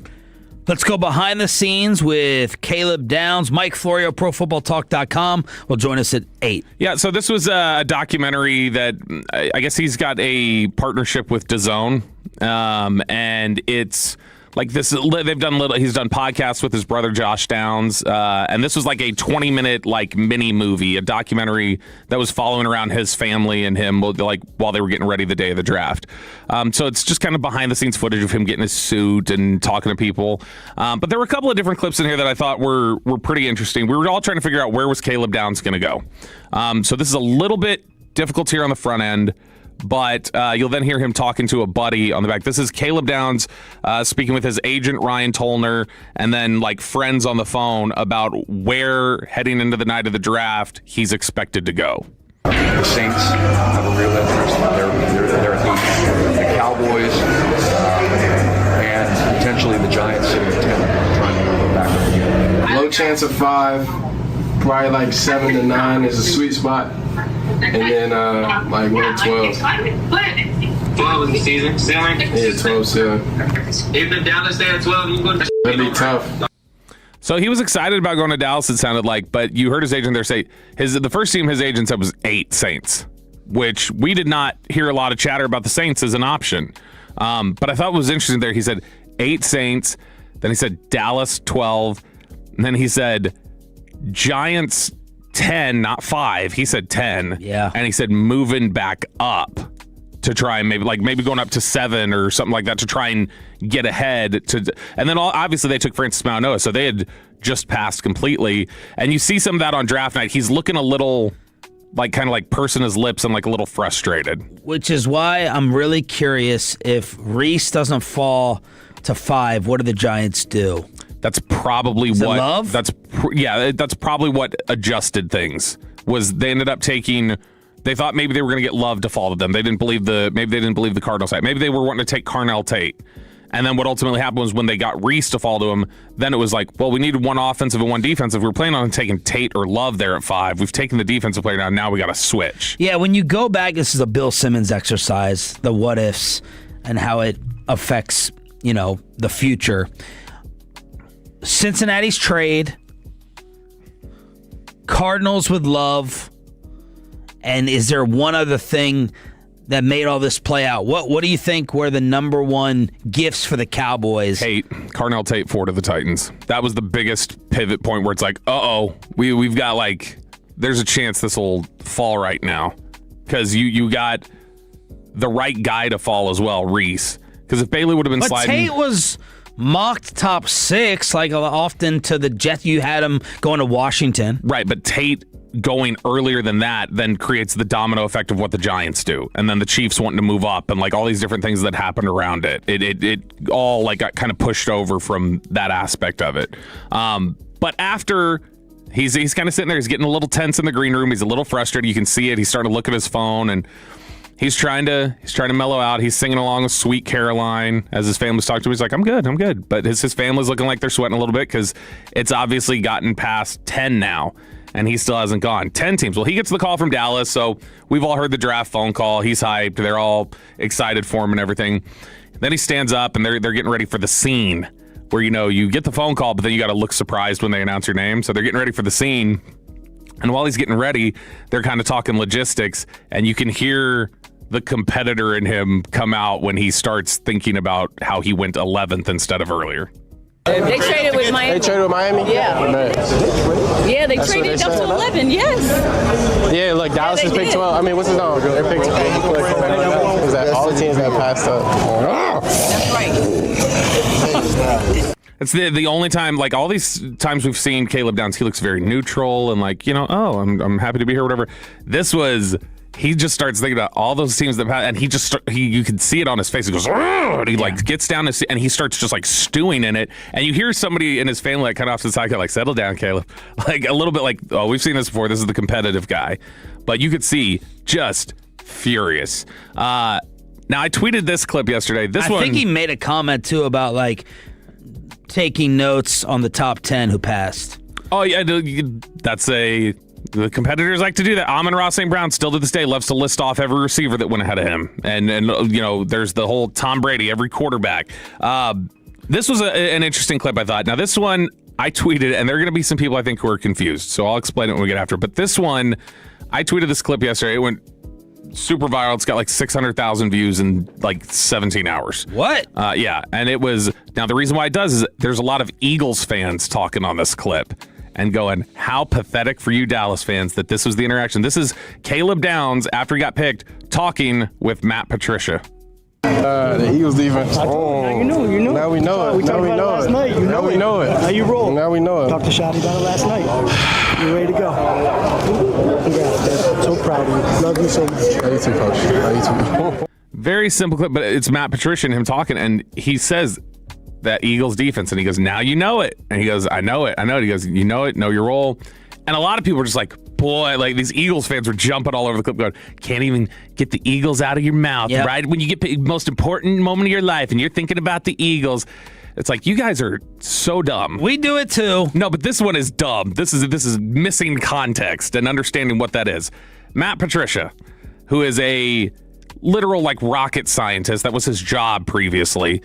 [SPEAKER 1] Let's go behind the scenes with Caleb Downs. Mike Florio, ProFootballTalk.com, will join us at 8.
[SPEAKER 2] Yeah, so this was a documentary that I guess he's got a partnership with DAZN, and it's this. He's done podcasts with his brother Josh Downs, and this was a 20-minute mini movie, a documentary that was following around his family and him while they were getting ready the day of the draft. So it's just kind of behind the scenes footage of him getting his suit and talking to people. But there were a couple of different clips in here that I thought were pretty interesting. We were all trying to figure out where was Caleb Downs going to go. So this is a little bit difficult here on the front end, but you'll then hear him talking to a buddy on the back. This is Caleb Downs speaking with his agent, Ryan Tollner, and then friends on the phone about where, heading into the night of the draft, he's expected to go.
[SPEAKER 11] The Saints have a real interest. They're the Cowboys and potentially the Giants sitting at 10, trying to go back again.
[SPEAKER 12] Low chance of 5, probably 7 to 9 is a sweet spot. And then, 12.
[SPEAKER 13] 12 is the season ceiling?
[SPEAKER 12] Yeah, 12 ceiling.
[SPEAKER 13] If the Dallas stay at 12, you go to...
[SPEAKER 12] That'd be tough.
[SPEAKER 2] So he was excited about going to Dallas, it sounded like, but you heard his agent there say the first team his agent said was 8 Saints, which we did not hear a lot of chatter about the Saints as an option. But I thought what was interesting there, he said 8 Saints, then he said Dallas 12, and then he said Giants 10, not 5. He said 10.
[SPEAKER 1] Yeah.
[SPEAKER 2] And he said moving back up to try and maybe going up to 7 or something like that to try and get ahead. And then obviously they took Francis Mauigoa, so they had just passed completely. And you see some of that on draft night. He's looking a little kind of pursing his lips and a little frustrated.
[SPEAKER 1] Which is why I'm really curious if Reese doesn't fall to 5, what do the Giants do?
[SPEAKER 2] That's probably what
[SPEAKER 1] Love?
[SPEAKER 2] That's probably what adjusted things. Was they ended up taking. They thought maybe they were going to get Love to fall to them. They didn't believe the Cardinals side. Maybe they were wanting to take Carnell Tate. And then what ultimately happened was when they got Reese to fall to him, then it was we needed one offensive and one defensive. We were planning on taking Tate or Love there at 5. We've taken the defensive player down. Now we got to switch.
[SPEAKER 1] Yeah, when you go back, this is a Bill Simmons exercise, the what ifs and how it affects, the future. Cincinnati's trade, Cardinals with Love, and is there one other thing that made all this play out? What do you think were the number one gifts for the Cowboys?
[SPEAKER 2] Carnell Tate 4 to the Titans. That was the biggest pivot point where it's we've got there's a chance this will fall right now because you got the right guy to fall as well, Reese. Because if Bailey would have been sliding,
[SPEAKER 1] Tate was mocked top 6 often to the Jets. You had him going to Washington,
[SPEAKER 2] right? But Tate going earlier than that then creates the domino effect of what the Giants do, and then the Chiefs wanting to move up, and all these different things that happened around it. It all got kind of pushed over from that aspect of it. But after he's kind of sitting there, he's getting a little tense in the green room. He's a little frustrated. You can see it. He's starting to look at his phone and. He's trying to mellow out. He's singing along with Sweet Caroline as his family's talking to him. He's like, I'm good. But his family's looking like they're sweating a little bit because it's obviously gotten past 10 now, and he still hasn't gone. 10 teams. Well, he gets the call from Dallas, so we've all heard the draft phone call. He's hyped. They're all excited for him and everything. Then he stands up, and they're getting ready for the scene where, you get the phone call, but then you got to look surprised when they announce your name. So they're getting ready for the scene. And while he's getting ready, they're kind of talking logistics, and you can hear the competitor in him come out when he starts thinking about how he went 11th instead of earlier.
[SPEAKER 14] They traded with Miami.
[SPEAKER 12] They traded with Miami?
[SPEAKER 14] Yeah. Yeah, they traded up to 11, yes.
[SPEAKER 12] Yeah, look, Dallas is picked 12. I mean, what's his name? They picked 12. Is that all the teams that passed up?
[SPEAKER 14] That's right.
[SPEAKER 2] It's the only time, all these times we've seen Caleb Downs, he looks very neutral and I'm happy to be here, whatever. This was... He just starts thinking about all those teams that pass, and you can see it on his face. He goes, and he gets down and he starts just stewing in it. And you hear somebody in his family kind of off to the side, settle down, Caleb. A little bit oh, we've seen this before. This is the competitive guy. But you could see just furious. Now, I tweeted this clip yesterday.
[SPEAKER 1] I think he made a comment, too, about, taking notes on the top 10 who passed.
[SPEAKER 2] Oh, yeah, that's the competitors like to do that. Amon-Ra St. Brown still to this day loves to list off every receiver that went ahead of him. And there's the whole Tom Brady, every quarterback. This was an interesting clip, I thought. Now, this one I tweeted, and there are going to be some people I think who are confused. So I'll explain it when we get after. But this one, I tweeted this clip yesterday. It went super viral. It's got 600,000 views in 17 hours.
[SPEAKER 1] What?
[SPEAKER 2] Yeah. And it was, now the reason why it does is there's a lot of Eagles fans talking on this clip and going, how pathetic for you Dallas fans that this was the interaction. This is Caleb Downs, after he got picked, talking with Matt Patricia.
[SPEAKER 12] The Eagles defense. Oh, now you know. Now we know it.
[SPEAKER 15] We talked about it last night.
[SPEAKER 12] Now we know it.
[SPEAKER 15] How you roll?
[SPEAKER 12] Now we know it.
[SPEAKER 15] Talked to Shotty about it last night. You ready to go? Congrats, so proud of you. Love you so much.
[SPEAKER 12] Love you too, Coach. Love you too.
[SPEAKER 2] Very simple clip, but it's Matt Patricia and him talking, and he says that Eagles defense, and he goes, now you know it. And he goes, I know it. He goes, you know it, know your role. And a lot of people were just boy, these Eagles fans were jumping all over the clip going, can't even get the Eagles out of your mouth, right? When you get the most important moment of your life and you're thinking about the Eagles. It's you guys are so dumb.
[SPEAKER 1] We do it too.
[SPEAKER 2] No, but this one is dumb. This is missing context and understanding what that is. Matt Patricia, who is a literal rocket scientist, that was his job previously.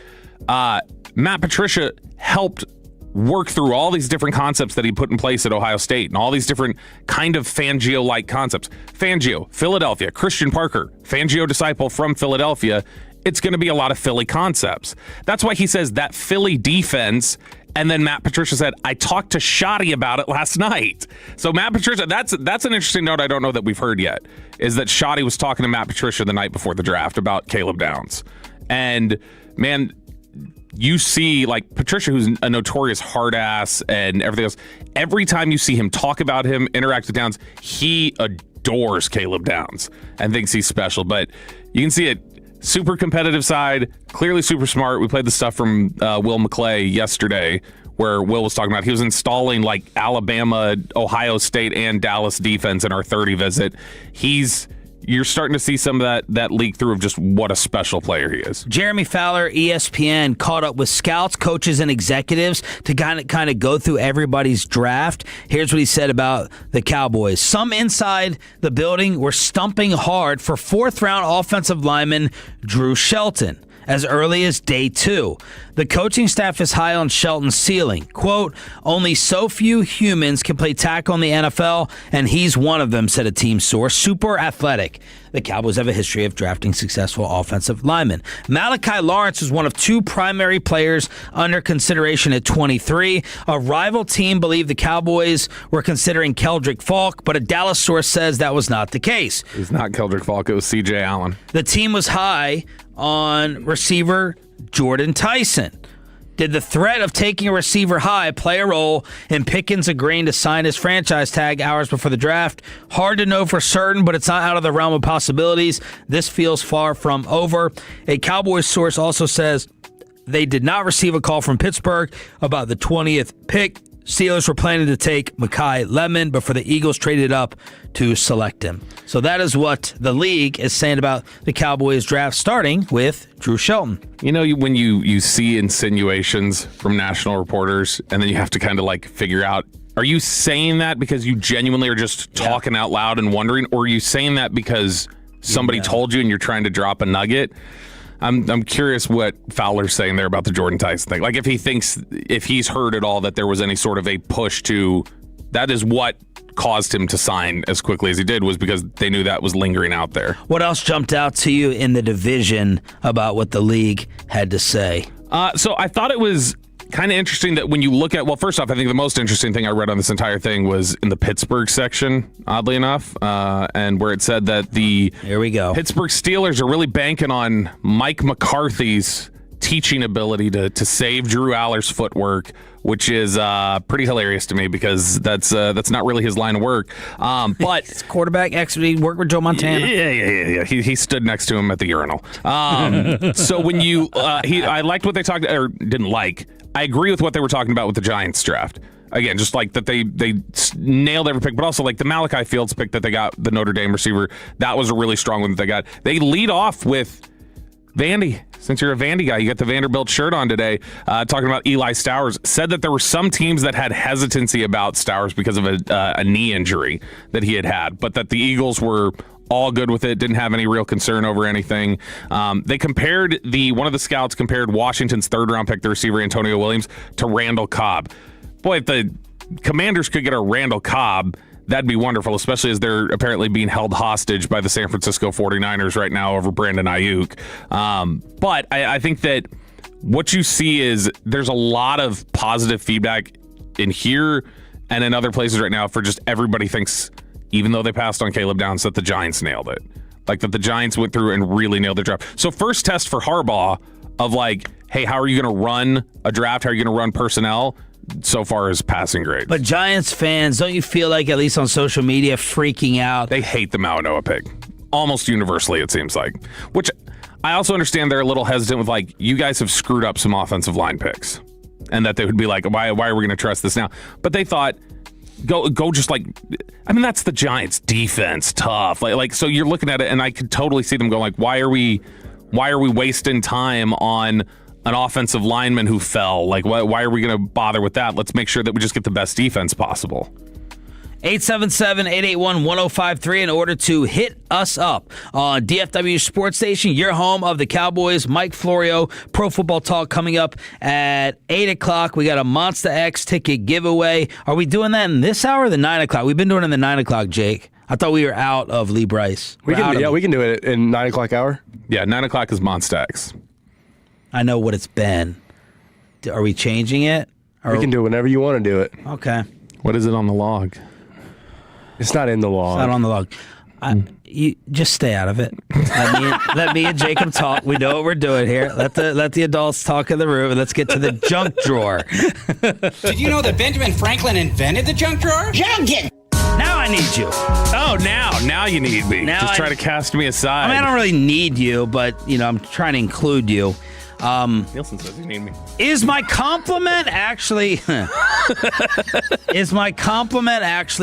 [SPEAKER 2] Matt Patricia helped work through all these different concepts that he put in place at Ohio State and all these different kind of Fangio-like concepts. Fangio, Philadelphia, Christian Parker, Fangio disciple from Philadelphia. It's going to be a lot of Philly concepts. That's why he says that Philly defense And then Matt Patricia said, I talked to Shoddy about it last night. So Matt Patricia, that's an interesting note I don't know that we've heard yet, is that Shoddy was talking to Matt Patricia the night before the draft about Caleb Downs. And, man, you see, like, Patricia, who's a notorious hard ass and everything else, every time you see him talk about him, interact with Downs, he adores Caleb Downs and thinks he's special. But you can see it. Super competitive side, clearly super smart. We played the stuff from Will McClay yesterday where Will was talking about he was installing like Alabama, Ohio State, and Dallas defense in our 30 visit. You're starting to see some of that leak through of just what a special player he is.
[SPEAKER 1] Jeremy Fowler, ESPN, caught up with scouts, coaches, and executives to kind of go through everybody's draft. Here's what he said about the Cowboys. Some inside the building were stumping hard for fourth-round offensive lineman Drew Shelton as early as day 2. The coaching staff is high on Shelton's ceiling. Quote, only so few humans can play tackle in the NFL, and he's one of them, said a team source. Super athletic. The Cowboys have a history of drafting successful offensive linemen. Malachi Lawrence was one of 2 primary players under consideration at 23. A rival team believed the Cowboys were considering Keldrick Falk, but a Dallas source says that was not the case.
[SPEAKER 2] It's not Keldrick Falk, it was C.J. Allen.
[SPEAKER 1] The team was high on receiver Jordan Tyson. Did the threat of taking a receiver high play a role in Pickens agreeing to sign his franchise tag hours before the draft? Hard to know for certain, but it's not out of the realm of possibilities. This feels far from over. A Cowboys source also says they did not receive a call from Pittsburgh about the 20th pick. Steelers were planning to take Mekhi Lemon, but for the Eagles traded up to select him. So that is what the league is saying about the Cowboys draft, starting with Drew Shelton.
[SPEAKER 2] You know, when you see insinuations from national reporters, and then you have to kind of like figure out, are you saying that because you genuinely are just talking out loud and wondering, or are you saying that because somebody told you and you're trying to drop a nugget? I'm curious what Fowler's saying there about the Jordan Tyson thing. Like if he's heard at all that there was any sort of a push to, that is what caused him to sign as quickly as he did, was because they knew that was lingering out there.
[SPEAKER 1] What else jumped out to you in the division about what the league had to say?
[SPEAKER 2] So I thought it was kind of interesting that when you look at, well, first off, I think the most interesting thing I read on this entire thing was in the Pittsburgh section, oddly enough, and where it said that the Pittsburgh Steelers are really banking on Mike McCarthy's teaching ability to save Drew Aller's footwork, which is pretty hilarious to me because that's not really his line of work. But
[SPEAKER 1] his quarterback actually worked with Joe Montana.
[SPEAKER 2] Yeah. He stood next to him at the urinal. So when you, I liked what they talked, or didn't like. I agree with what they were talking about with the Giants draft. Again, just like that they nailed every pick, but also like the Malachi Fields pick that they got, the Notre Dame receiver, that was a really strong one that they got. They lead off with Vandy. Since you're a Vandy guy, you got the Vanderbilt shirt on today, talking about Eli Stowers. Said that there were some teams that had hesitancy about Stowers because of a knee injury that he had, but that the Eagles were all good with it, didn't have any real concern over anything. They compared one of the scouts compared Washington's 3rd round pick, the receiver Antonio Williams, to Randall Cobb. Boy, if the Commanders could get a Randall Cobb, that'd be wonderful, especially as they're apparently being held hostage by the San Francisco 49ers right now over Brandon Ayuk. But I think that what you see is there's a lot of positive feedback in here and in other places right now for just everybody thinks, even though they passed on Caleb Downs, that the Giants nailed it. Like that the Giants went through and really nailed their draft. So first test for Harbaugh of like, hey, how are you going to run a draft? How are you going to run personnel? So far as passing grades.
[SPEAKER 1] But Giants fans, don't you feel like, at least on social media, freaking out?
[SPEAKER 2] They hate the Mauanoa pick. Almost universally, it seems like. Which I also understand they're a little hesitant with, like, you guys have screwed up some offensive line picks. And that they would be like, why are we going to trust this now? But they thought, go just like, I mean, that's the Giants defense, tough. Like so you're looking at it, and I could totally see them going like, why are we wasting time on an offensive lineman who fell? Like, why are we going to bother with that? Let's make sure that we just get the best defense possible.
[SPEAKER 1] 877-881-1053 in order to hit us up on DFW Sports Station, your home of the Cowboys. Mike Florio, Pro Football Talk, coming up at 8 o'clock. We got a Monster X ticket giveaway. Are we doing that in this hour or the 9 o'clock? We've been doing it in the 9 o'clock, Jake. I thought we were out of Lee Bryce.
[SPEAKER 12] We can do it in 9 o'clock hour.
[SPEAKER 2] Yeah, 9 o'clock is Monster X.
[SPEAKER 1] I know what it's been. Are we changing it?
[SPEAKER 12] We can do it whenever you want to do it.
[SPEAKER 1] Okay.
[SPEAKER 2] What is it on the log?
[SPEAKER 12] It's not in the log.
[SPEAKER 1] It's not on the log. You just stay out of it. Let me and Jacob talk. We know what we're doing here. Let the adults talk in the room, and let's get to the junk drawer.
[SPEAKER 16] Did you know that Benjamin Franklin invented the junk drawer?
[SPEAKER 1] Junkin! Now I need you.
[SPEAKER 2] Oh, now you need me. Just try to cast me aside.
[SPEAKER 1] I mean, I don't really need you, but I'm trying to include you.
[SPEAKER 2] Nielsen says you need me.
[SPEAKER 1] Is my compliment actually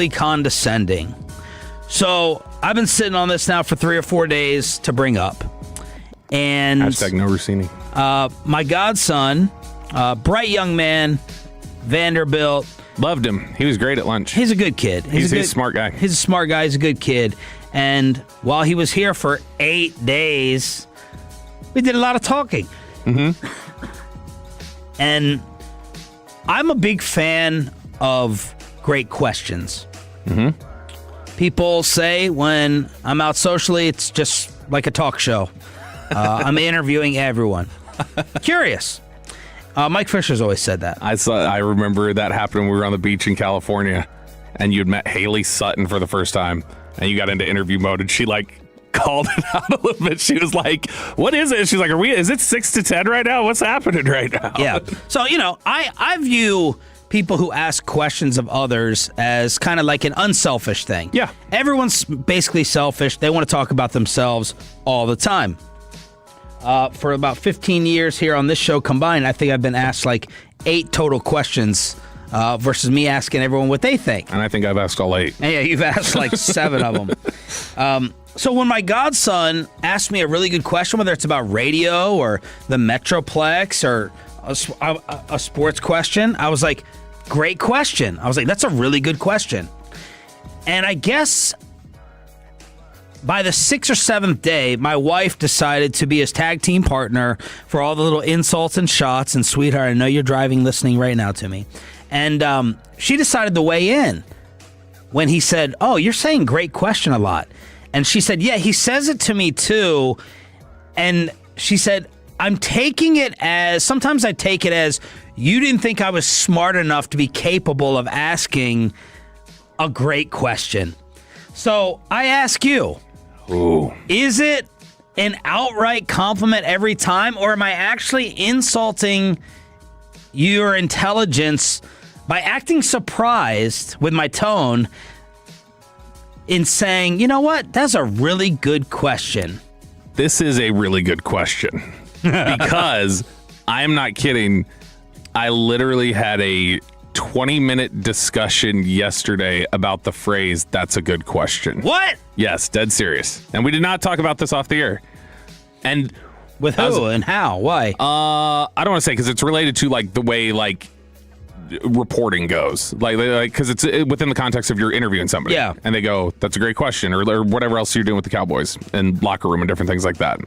[SPEAKER 1] condescending? So I've been sitting on this now for 3 or 4 days to bring up. And
[SPEAKER 2] hashtag no Rossini.
[SPEAKER 1] My godson, bright young man, Vanderbilt.
[SPEAKER 2] Loved him. He was great at lunch.
[SPEAKER 1] He's a good kid.
[SPEAKER 2] He's a smart guy.
[SPEAKER 1] He's a smart guy. He's a good kid. And while he was here for 8 days, we did a lot of talking.
[SPEAKER 2] Mm-hmm.
[SPEAKER 1] And I'm a big fan of great questions.
[SPEAKER 2] Mm-hmm.
[SPEAKER 1] People say when I'm out socially, it's just like a talk show. I'm interviewing everyone. Curious. Mike Fisher's always said that.
[SPEAKER 2] I remember that happened when we were on the beach in California, and you'd met Haley Sutton for the first time, and you got into interview mode, and she called it out a little bit. She was like, "What is it?" She's like, is it 6 to 10 right now? What's happening right now?
[SPEAKER 1] Yeah. So I view people who ask questions of others as kind of like an unselfish thing.
[SPEAKER 2] Yeah.
[SPEAKER 1] Everyone's basically selfish. They want to talk about themselves all the time. For about 15 years here on this show combined, I think I've been asked 8 total questions versus me asking everyone what they think.
[SPEAKER 2] And I think I've asked all 8.
[SPEAKER 1] Yeah, you've asked 7 of them. So when my godson asked me a really good question, whether it's about radio or the Metroplex or a sports question, I was like, great question. I was like, that's a really good question. And I guess by the 6th or 7th day, my wife decided to be his tag team partner for all the little insults and shots. And sweetheart, I know you're driving, listening right now to me. And she decided to weigh in when he said, "Oh, you're saying great question a lot." And she said, "Yeah, he says it to me too." And she said, sometimes I take it as you didn't think I was smart enough to be capable of asking a great question. So I ask you, is it an outright compliment every time, or am I actually insulting your intelligence by acting surprised with my tone in saying, you know what, that's a really good question?
[SPEAKER 2] This is a really good question because I'm not kidding. I literally had a 20-minute discussion yesterday about the phrase, "That's a good question."
[SPEAKER 1] What?
[SPEAKER 2] Yes, dead serious. And we did not talk about this off the air. And
[SPEAKER 1] with who and how? Why?
[SPEAKER 2] I don't want to say, because it's related to the way reporting goes, because it's within the context of you're interviewing somebody.
[SPEAKER 1] Yeah.
[SPEAKER 2] And they go, "That's a great question," or whatever else you're doing with the Cowboys and locker room and different things like that.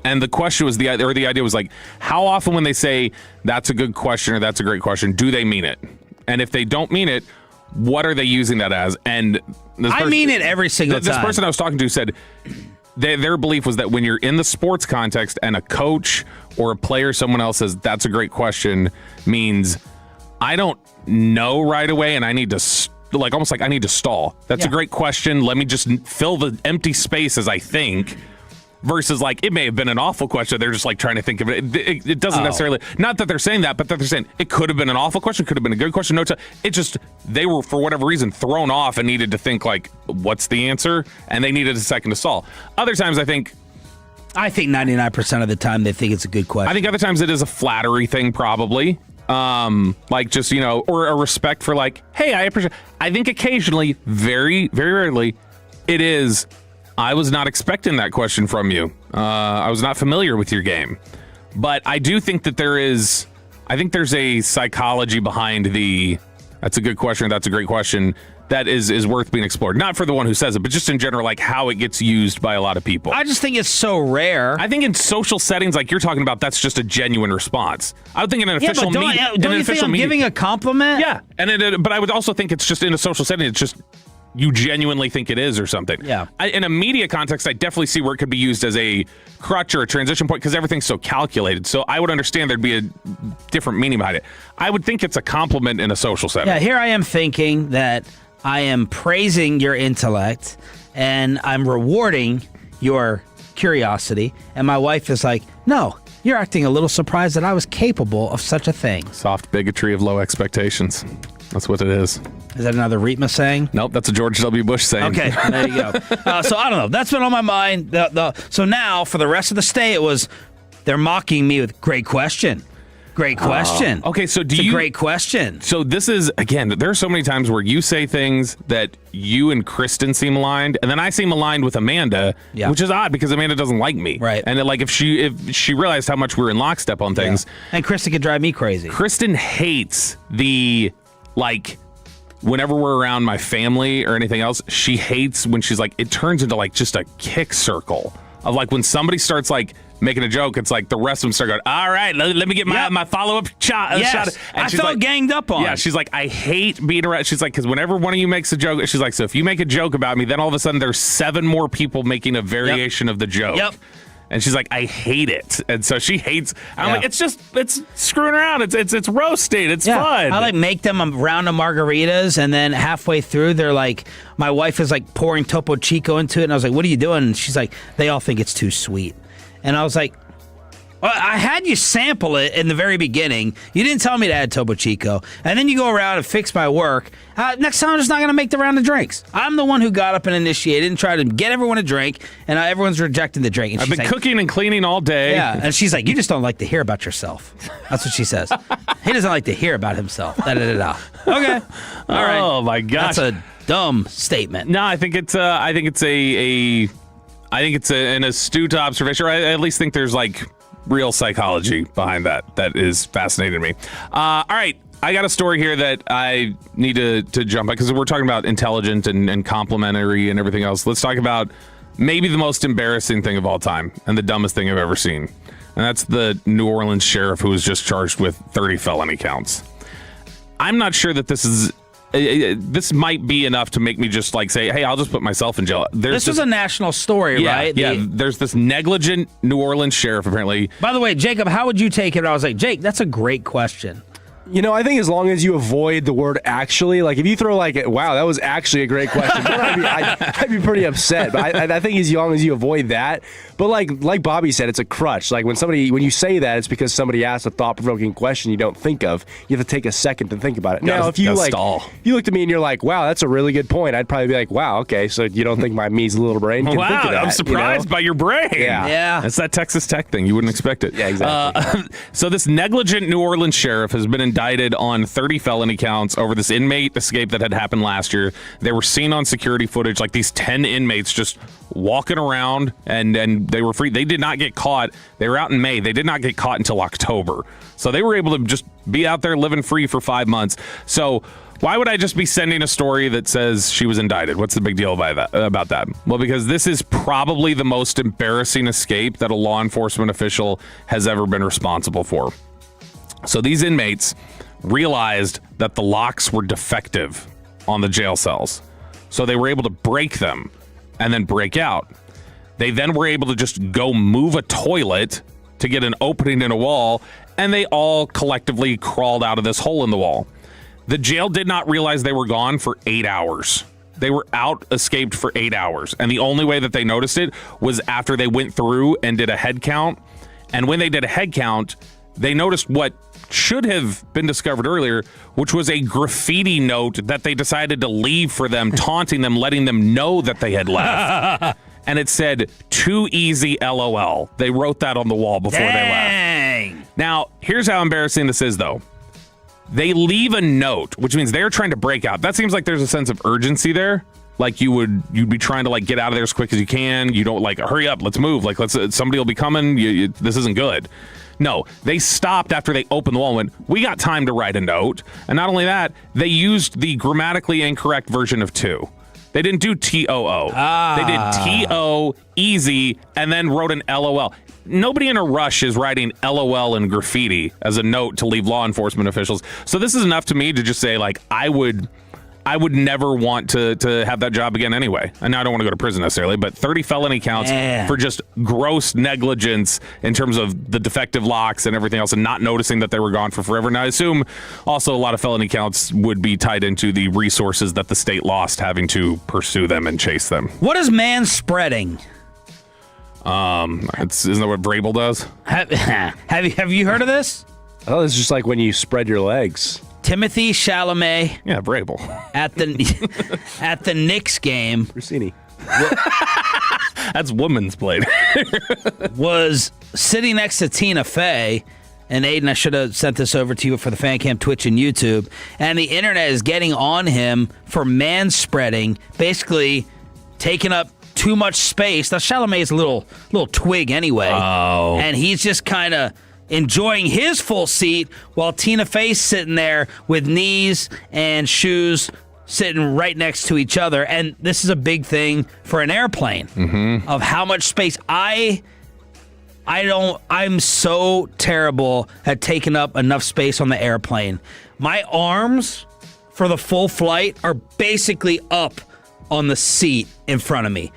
[SPEAKER 2] And the question was the idea was how often when they say "that's a good question" or "that's a great question," do they mean it? And if they don't mean it, what are they using that as? And
[SPEAKER 1] I mean it every single time.
[SPEAKER 2] This person I was talking to said their belief was that when you're in the sports context and a coach or a player, someone else says "that's a great question," means I don't know right away and I need to almost like I need to stall. That's a great question. Let me just fill the empty spaces, I think. Versus it may have been an awful question. They're just trying to think of it. It doesn't necessarily, not that they're saying that, but that they're saying it could have been an awful question, could have been a good question. No, it just, they were for whatever reason thrown off and needed to think what's the answer? And they needed a second to stall. Other times I think
[SPEAKER 1] 99% of the time they think it's a good question.
[SPEAKER 2] I think other times it is a flattery thing probably. Just, or a respect for hey, I appreciate. I think occasionally, very, very rarely, it is, "I was not expecting that question from you. I was not familiar with your game." But I do think that there's a psychology behind "that's a good question," or "that's a great question," that is worth being explored. Not for the one who says it, but just in general, how it gets used by a lot of people.
[SPEAKER 1] I just think it's so rare.
[SPEAKER 2] I think in social settings like you're talking about, that's just a genuine response. I would think in an official meeting.
[SPEAKER 1] Don't you think I'm giving a compliment?
[SPEAKER 2] Yeah. But I would also think it's just in a social setting, it's just you genuinely think it is or something.
[SPEAKER 1] Yeah.
[SPEAKER 2] In a media context, I definitely see where it could be used as a crutch or a transition point because everything's so calculated. So I would understand there'd be a different meaning behind it. I would think it's a compliment in a social setting.
[SPEAKER 1] Yeah, here I am thinking that I am praising your intellect and I'm rewarding your curiosity. And my wife is like, no, you're acting a little surprised that I was capable of such a thing.
[SPEAKER 2] Soft bigotry of low expectations. That's what it is.
[SPEAKER 1] Is that another Rema saying?
[SPEAKER 2] Nope, that's a George W. Bush saying.
[SPEAKER 1] Okay, there you go. So I don't know. That's been on my mind. So now for the rest of the stay, it was they're mocking me with great question. Great question.
[SPEAKER 2] Okay, so
[SPEAKER 1] it's a great question.
[SPEAKER 2] So this is, again, there are so many times where you say things that you and Kristen seem aligned, and then I seem aligned with Amanda, which is odd because Amanda doesn't like me.
[SPEAKER 1] Right.
[SPEAKER 2] And like if she realized how much we were in lockstep on things.
[SPEAKER 1] Yeah. And Kristen could drive me crazy.
[SPEAKER 2] Kristen hates the, like, whenever we're around my family or anything else, she hates when she's like, it turns into like just a kick circle of like when somebody starts like making a joke, it's like the rest of them start going, all right, let me get my follow-up shot.
[SPEAKER 1] Yes,
[SPEAKER 2] And
[SPEAKER 1] I
[SPEAKER 2] she's
[SPEAKER 1] felt
[SPEAKER 2] like,
[SPEAKER 1] ganged up on.
[SPEAKER 2] Yeah, she's like, I hate being around. She's like, because whenever one of you makes a joke, she's like, so if you make a joke about me, then all of a sudden there's 7 more people making a variation of the joke.
[SPEAKER 1] Yep.
[SPEAKER 2] And she's like, I hate it. And so she hates. I'm like, it's screwing around. It's roasting. It's fun.
[SPEAKER 1] I like make them a round of margaritas, and then halfway through, they're like, my wife is like pouring Topo Chico into it, and I was like, what are you doing? And she's like, they all think it's too sweet. And I was like, well, I had you sample it in the very beginning. You didn't tell me to add Topo Chico. And then you go around and fix my work. Next time, I'm just not going to make the round of drinks. I'm the one who got up and initiated and tried to get everyone a drink, and everyone's rejecting the drink. And
[SPEAKER 2] I've been cooking and cleaning all day.
[SPEAKER 1] Yeah, and she's like, you just don't like to hear about yourself. That's what she says. He doesn't like to hear about himself. Da-da-da-da. Okay. All right.
[SPEAKER 2] Oh, my gosh.
[SPEAKER 1] That's a dumb statement.
[SPEAKER 2] No, I think it's an astute observation. Or I at least think there's like real psychology behind that is fascinating to me. All right, I got a story here that I need to jump on because we're talking about intelligent and complimentary and everything else. Let's talk about maybe the most embarrassing thing of all time and the dumbest thing I've ever seen. And that's the New Orleans sheriff who was just charged with 30 felony counts. I'm not sure that this might be enough to make me just like say, hey, I'll just put myself in jail.
[SPEAKER 1] This was a national story, right?
[SPEAKER 2] Yeah, there's this negligent New Orleans sheriff apparently.
[SPEAKER 1] By the way, Jacob, how would you take it? I was like, Jake, that's a great question.
[SPEAKER 17] You know, I think as long as you avoid the word actually, like if you throw like, wow, that was actually a great question, I'd be pretty upset. But I think as long as you avoid that, but like Bobby said, it's a crutch. Like when you say that, it's because somebody asked a thought-provoking question you don't think of. You have to take a second to think about it. Now, if you looked at me and you're like, wow, that's a really good point, I'd probably be like, wow, okay, so you don't think my measly little brain can think of that.
[SPEAKER 2] I'm surprised by your brain.
[SPEAKER 1] Yeah.
[SPEAKER 2] It's that Texas Tech thing. You wouldn't expect it.
[SPEAKER 17] Yeah, exactly.
[SPEAKER 2] So this negligent New Orleans sheriff has been indicted on 30 felony counts over this inmate escape that had happened last year. They were seen on security footage, like these 10 inmates just walking around, and they were free. They did not get caught. They were out in May. They did not get caught until October. So they were able to just be out there living free for 5 months. So why would I just be sending a story that says she was indicted? What's the big deal about that? Well, because this is probably the most embarrassing escape that a law enforcement official has ever been responsible for. So these inmates realized that the locks were defective on the jail cells. So they were able to break them and then break out. They then were able to just go move a toilet to get an opening in a wall, and they all collectively crawled out of this hole in the wall. The jail did not realize they were gone for 8 hours. They were escaped for 8 hours. And the only way that they noticed it was after they went through and did a head count. And when they did a head count, they noticed what should have been discovered earlier, which was a graffiti note that they decided to leave for them, taunting them, letting them know that they had left. And it said, too easy, LOL. They wrote that on the wall before they left. Now, here's how embarrassing this is, though. They leave a note, which means they're trying to break out. That seems like there's a sense of urgency there. Like you'd be trying to like get out of there as quick as you can. You don't like, hurry up, let's move. Like somebody will be coming. This isn't good. No, they stopped after they opened the wall and went, we got time to write a note. And not only that, they used the grammatically incorrect version of to. They didn't do TOO. They did TO, easy, and then wrote an LOL. Nobody in a rush is writing LOL in graffiti as a note to leave law enforcement officials. So this is enough to me to just say, like, I would I would never want to have that job again anyway. And now I don't want to go to prison necessarily, but 30 felony counts for just gross negligence in terms of the defective locks and everything else and not noticing that they were gone for forever. And I assume also a lot of felony counts would be tied into the resources that the state lost having to pursue them and chase them.
[SPEAKER 1] What is man spreading?
[SPEAKER 2] Isn't that what Vrabel does?
[SPEAKER 1] Have you heard of this?
[SPEAKER 17] Oh, it's just like when you spread your legs.
[SPEAKER 1] Timothy Chalamet.
[SPEAKER 2] Yeah, Vrabel.
[SPEAKER 1] At the Knicks game.
[SPEAKER 17] Rossini.
[SPEAKER 2] That's women's played.
[SPEAKER 1] Was sitting next to Tina Fey. And Aiden, I should have sent this over to you for the fan cam, Twitch, and YouTube. And the internet is getting on him for manspreading, basically taking up too much space. Now, Chalamet is a little twig anyway.
[SPEAKER 2] Oh.
[SPEAKER 1] And he's just kind of enjoying his full seat while Tina Fey's sitting there with knees and shoes sitting right next to each other. And this is a big thing for an airplane of how much space. I'm so terrible at taking up enough space on the airplane. My arms for the full flight are basically up on the seat in front of me.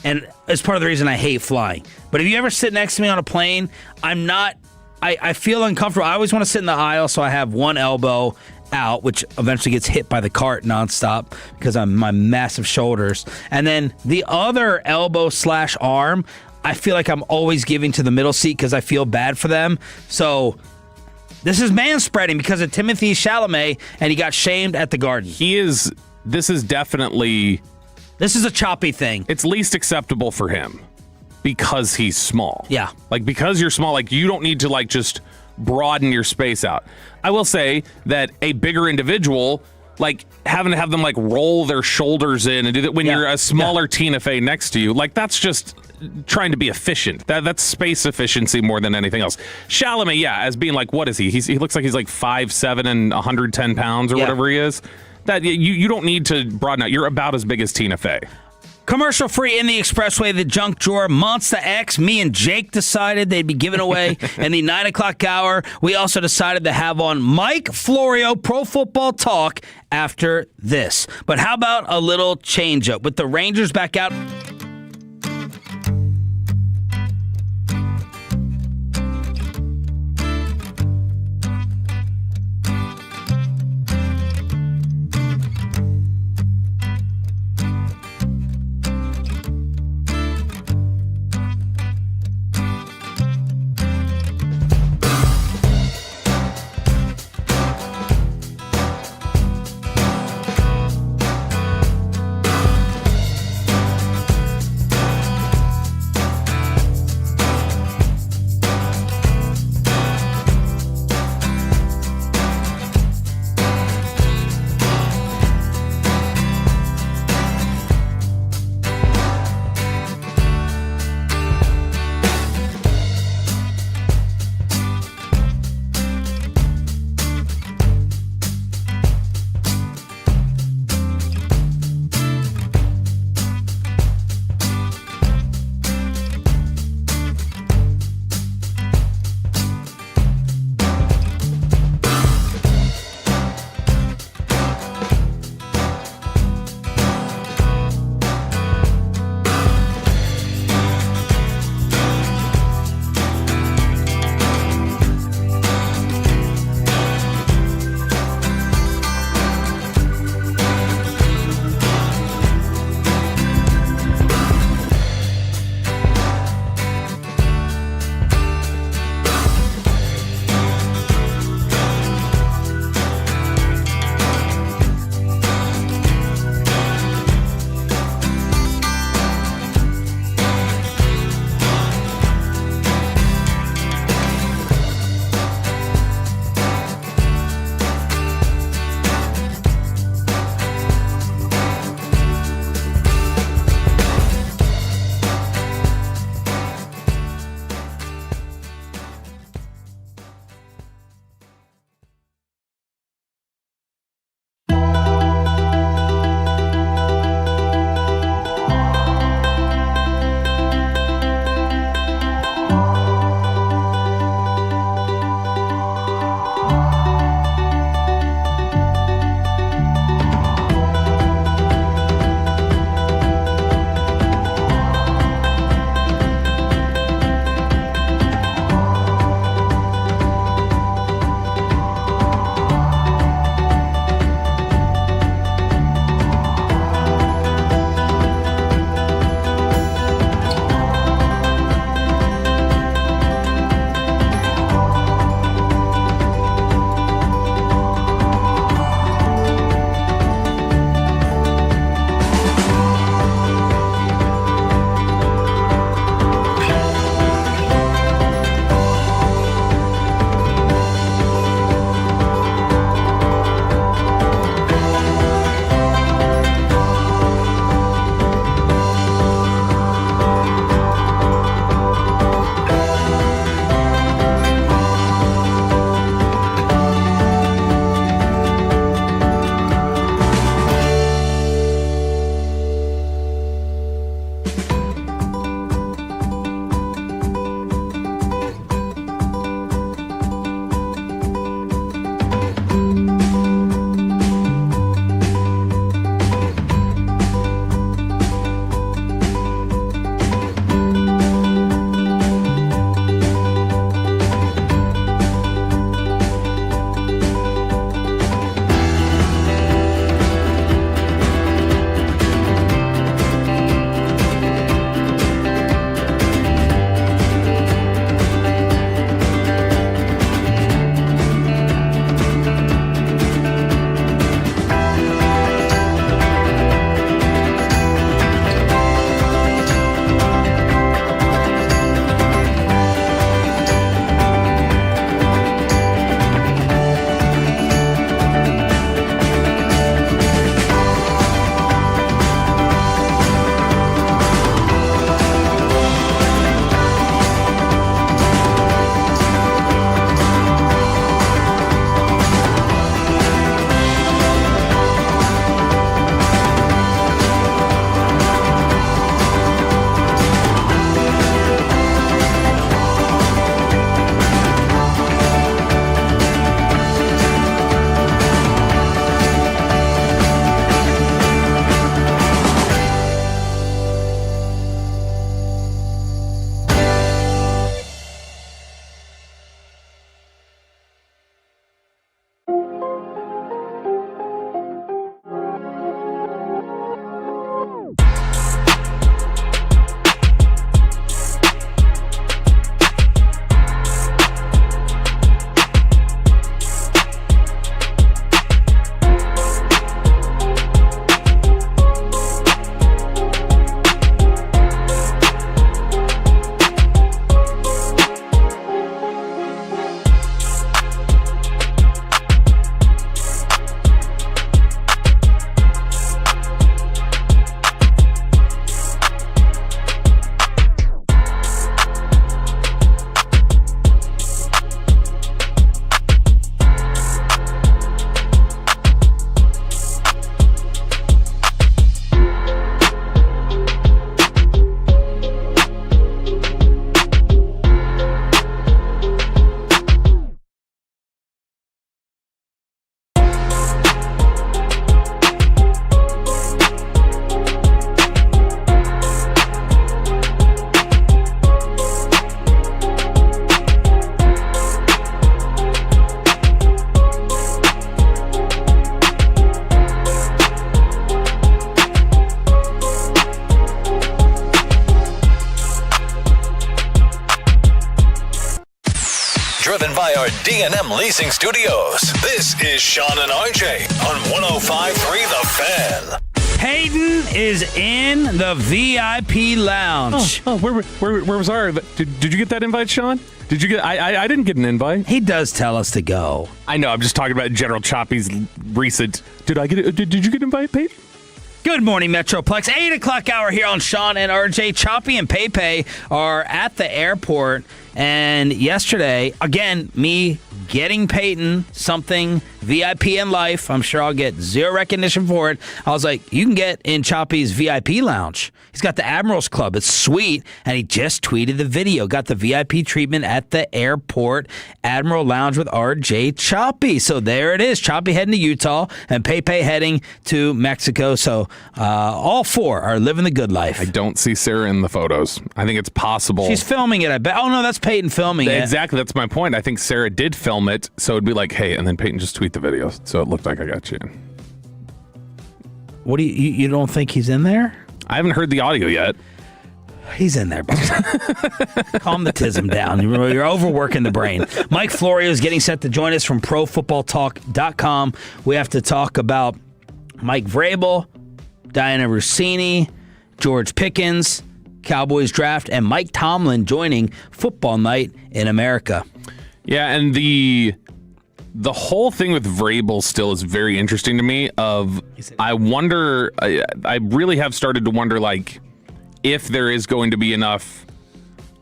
[SPEAKER 1] And it's part of the reason I hate flying. But if you ever sit next to me on a plane, I feel uncomfortable. I always want to sit in the aisle so I have one elbow out, which eventually gets hit by the cart nonstop because of my massive shoulders. And then the other elbow/arm, I feel like I'm always giving to the middle seat because I feel bad for them. So this is manspreading because of Timothy Chalamet, and he got shamed at the Garden.
[SPEAKER 2] This is definitely...
[SPEAKER 1] This is a choppy thing.
[SPEAKER 2] It's least acceptable for him because he's small.
[SPEAKER 1] Yeah.
[SPEAKER 2] Like, because you're small, like, you don't need to, like, just broaden your space out. I will say that a bigger individual, like, having to have them, like, roll their shoulders in and do that when you're a smaller Tina Fey next to you, like, that's just trying to be efficient. That's space efficiency more than anything else. Chalamet, as being like, what is he? He looks like he's like 5'7" and 110 pounds or whatever he is. That you don't need to broaden out. You're about as big as Tina Fey.
[SPEAKER 1] Commercial free in the expressway, the junk drawer, Monster X. Me and Jake decided they'd be given away in the 9 o'clock hour. We also decided to have on Mike Florio, Pro Football Talk, after this. But how about a little change up with the Rangers back out?
[SPEAKER 7] Driven by our D&M Leasing Studios. This is Sean and RJ on 105.3 The Fan.
[SPEAKER 1] Hayden is in the VIP lounge.
[SPEAKER 2] Where was our? Did you get that invite, Sean? Did you get? I didn't get an invite.
[SPEAKER 1] He does tell us to go.
[SPEAKER 2] I know. I'm just talking about General Choppy's recent. Did I get it? Did you get an invite, Peyton?
[SPEAKER 1] Good morning, Metroplex. 8 o'clock hour here on Sean and RJ. Choppy and Pepe are at the airport. And yesterday, again, me getting Peyton something VIP in life. I'm sure I'll get zero recognition for it. I was like, you can get in Choppy's VIP lounge. He's got the Admirals Club. It's sweet. And he just tweeted the video. Got the VIP treatment at the airport. Admiral Lounge with RJ Choppy. So there it is. Choppy heading to Utah and Pepe heading to Mexico. So all four are living the good life.
[SPEAKER 2] I don't see Sarah in the photos. I think it's possible.
[SPEAKER 1] She's filming it, I bet. Oh, no, that's Peyton filming it.
[SPEAKER 2] Exactly. That's my point. I think Sarah did film it. So it'd be like, hey, and then Peyton just tweet the video. So it looked like I got you in.
[SPEAKER 1] What do you don't think he's in there?
[SPEAKER 2] I haven't heard the audio yet.
[SPEAKER 1] He's in there, buddy. Calm the tism down. You're overworking the brain. Mike Florio is getting set to join us from ProFootballTalk.com. We have to talk about Mike Vrabel, Diana Rossini, George Pickens, Cowboys draft, and Mike Tomlin joining Football Night in America.
[SPEAKER 2] Yeah, and the whole thing with Vrabel still is very interesting to me. I wonder, I really have started to wonder, like, if there is going to be enough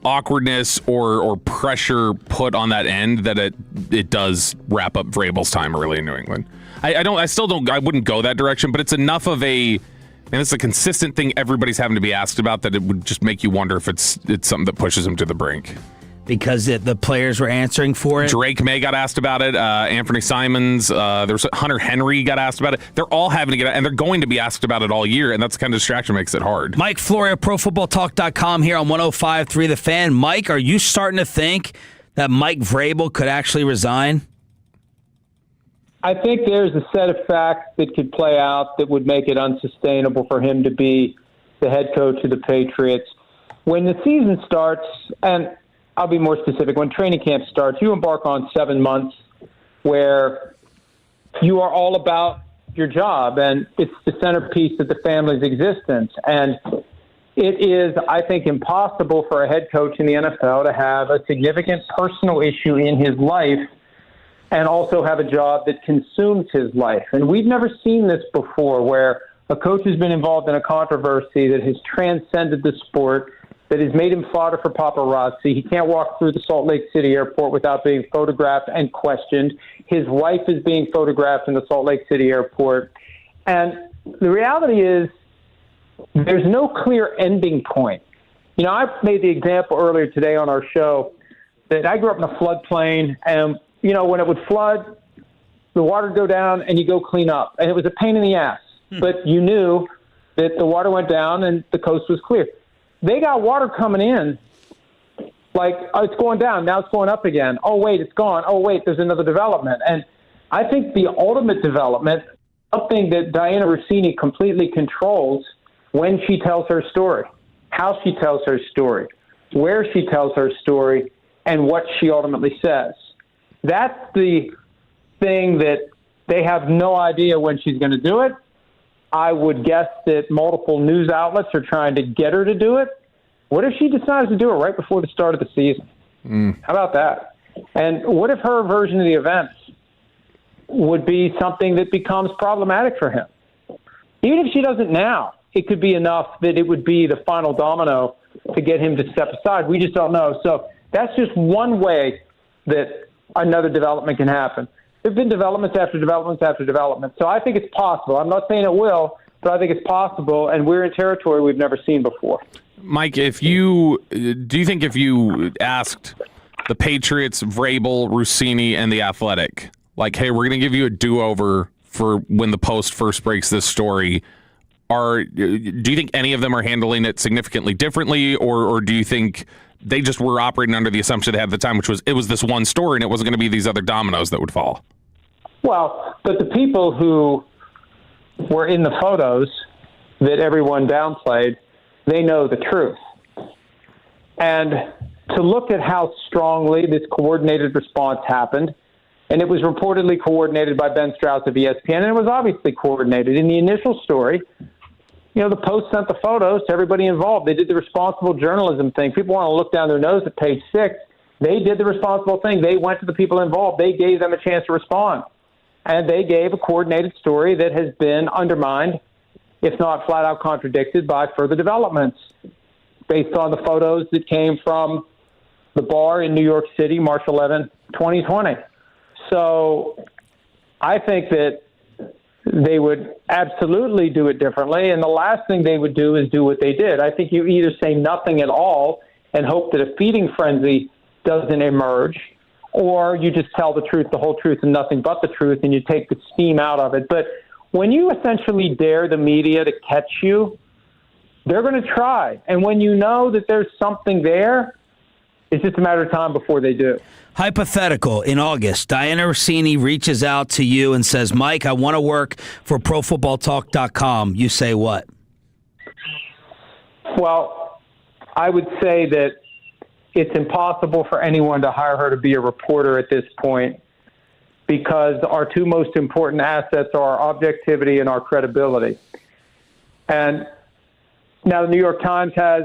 [SPEAKER 2] awkwardness or pressure put on that end that it does wrap up Vrabel's time early in New England. I wouldn't go that direction, but it's enough of and it's a consistent thing everybody's having to be asked about that it would just make you wonder if it's something that pushes him to the brink.
[SPEAKER 1] Because the players were answering for it.
[SPEAKER 2] Drake May got asked about it. Anthony Simons. There's Hunter Henry got asked about it. They're all having to get and they're going to be asked about it all year, and that's the kind of distraction makes it hard.
[SPEAKER 1] Mike Florio, ProFootballTalk.com here on 105.3 The Fan. Mike, are you starting to think that Mike Vrabel could actually resign?
[SPEAKER 18] I think there's a set of facts that could play out that would make it unsustainable for him to be the head coach of the Patriots. When the season starts, and I'll be more specific, when training camp starts, you embark on 7 months where you are all about your job, and it's the centerpiece of the family's existence. And it is, I think, impossible for a head coach in the NFL to have a significant personal issue in his life and also have a job that consumes his life. And we've never seen this before, where a coach has been involved in a controversy that has transcended the sport, that has made him fodder for paparazzi. He can't walk through the Salt Lake City airport without being photographed and questioned. His wife is being photographed in the Salt Lake City airport. And the reality is there's no clear ending point. You know, I made the example earlier today on our show that I grew up in a floodplain, and, you know, when it would flood, the water would go down and you go clean up. And it was a pain in the ass. But you knew that the water went down and the coast was clear. They got water coming in, like, oh, it's going down, now it's going up again. Oh, wait, it's gone. Oh, wait, there's another development. And I think the ultimate development, something that Diana Rossini completely controls when she tells her story, how she tells her story, where she tells her story, and what she ultimately says. That's the thing that they have no idea when she's going to do it. I would guess that multiple news outlets are trying to get her to do it. What if she decides to do it right before the start of the season? How about that? And what if her version of the events would be something that becomes problematic for him? Even if she doesn't now, it could be enough that it would be the final domino to get him to step aside. We just don't know. So that's just one way that another development can happen. There have been developments after developments after development. So I think it's possible. I'm not saying it will, but I think it's possible, and we're in territory we've never seen before.
[SPEAKER 2] Mike, do you think if you asked the Patriots, Vrabel, Rossini, and the Athletic, like, hey, we're going to give you a do-over for when the Post first breaks this story, do you think any of them are handling it significantly differently, or do you think they just were operating under the assumption they had at the time, which was it was this one story and it wasn't going to be these other dominoes that would fall?
[SPEAKER 18] Well, but the people who were in the photos that everyone downplayed, they know the truth. And to look at how strongly this coordinated response happened. And it was reportedly coordinated by Ben Strauss of ESPN, and it was obviously coordinated. In the initial story, the Post sent the photos to everybody involved. They did the responsible journalism thing. People want to look down their nose at page 6. They did the responsible thing. They went to the people involved. They gave them a chance to respond. And they gave a coordinated story that has been undermined, if not flat out contradicted, by further developments based on the photos that came from the bar in New York City, March 11, 2020. So I think that they would absolutely do it differently. And the last thing they would do is do what they did. I think you either say nothing at all and hope that a feeding frenzy doesn't emerge, or you just tell the truth, the whole truth, and nothing but the truth, and you take the steam out of it. But when you essentially dare the media to catch you, they're going to try. And when you know that there's something there, it's just a matter of time before they do.
[SPEAKER 1] Hypothetical, in August, Diana Rossini reaches out to you and says, Mike, I want to work for ProFootballTalk.com. You say what?
[SPEAKER 18] Well, I would say that it's impossible for anyone to hire her to be a reporter at this point, because our two most important assets are our objectivity and our credibility. And now the New York Times has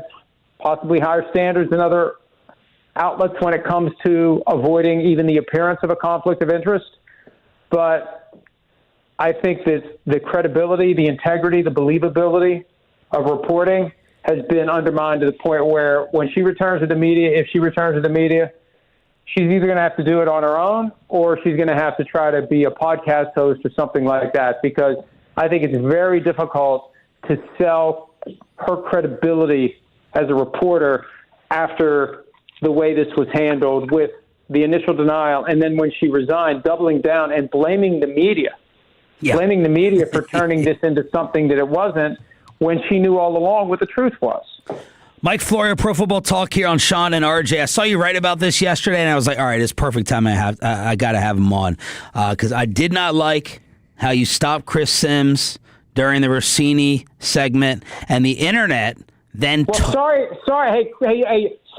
[SPEAKER 18] possibly higher standards than other outlets when it comes to avoiding even the appearance of a conflict of interest. But I think that the credibility, the integrity, the believability of reporting has been undermined to the point where when she returns to the media, if she returns to the media, she's either going to have to do it on her own, or she's going to have to try to be a podcast host or something like that, because I think it's very difficult to sell her credibility as a reporter after the way this was handled, with the initial denial, and then when she resigned, doubling down and blaming the media, blaming the media for turning this into something that it wasn't, when she knew all along what the truth was.
[SPEAKER 1] Mike Florio, Pro Football Talk here on Sean and RJ. I saw you write about this yesterday, and I was like, all right, it's perfect time. I got to have him on, because I did not like how you stopped Chris Sims during the Rossini segment, and the internet then.
[SPEAKER 18] Well,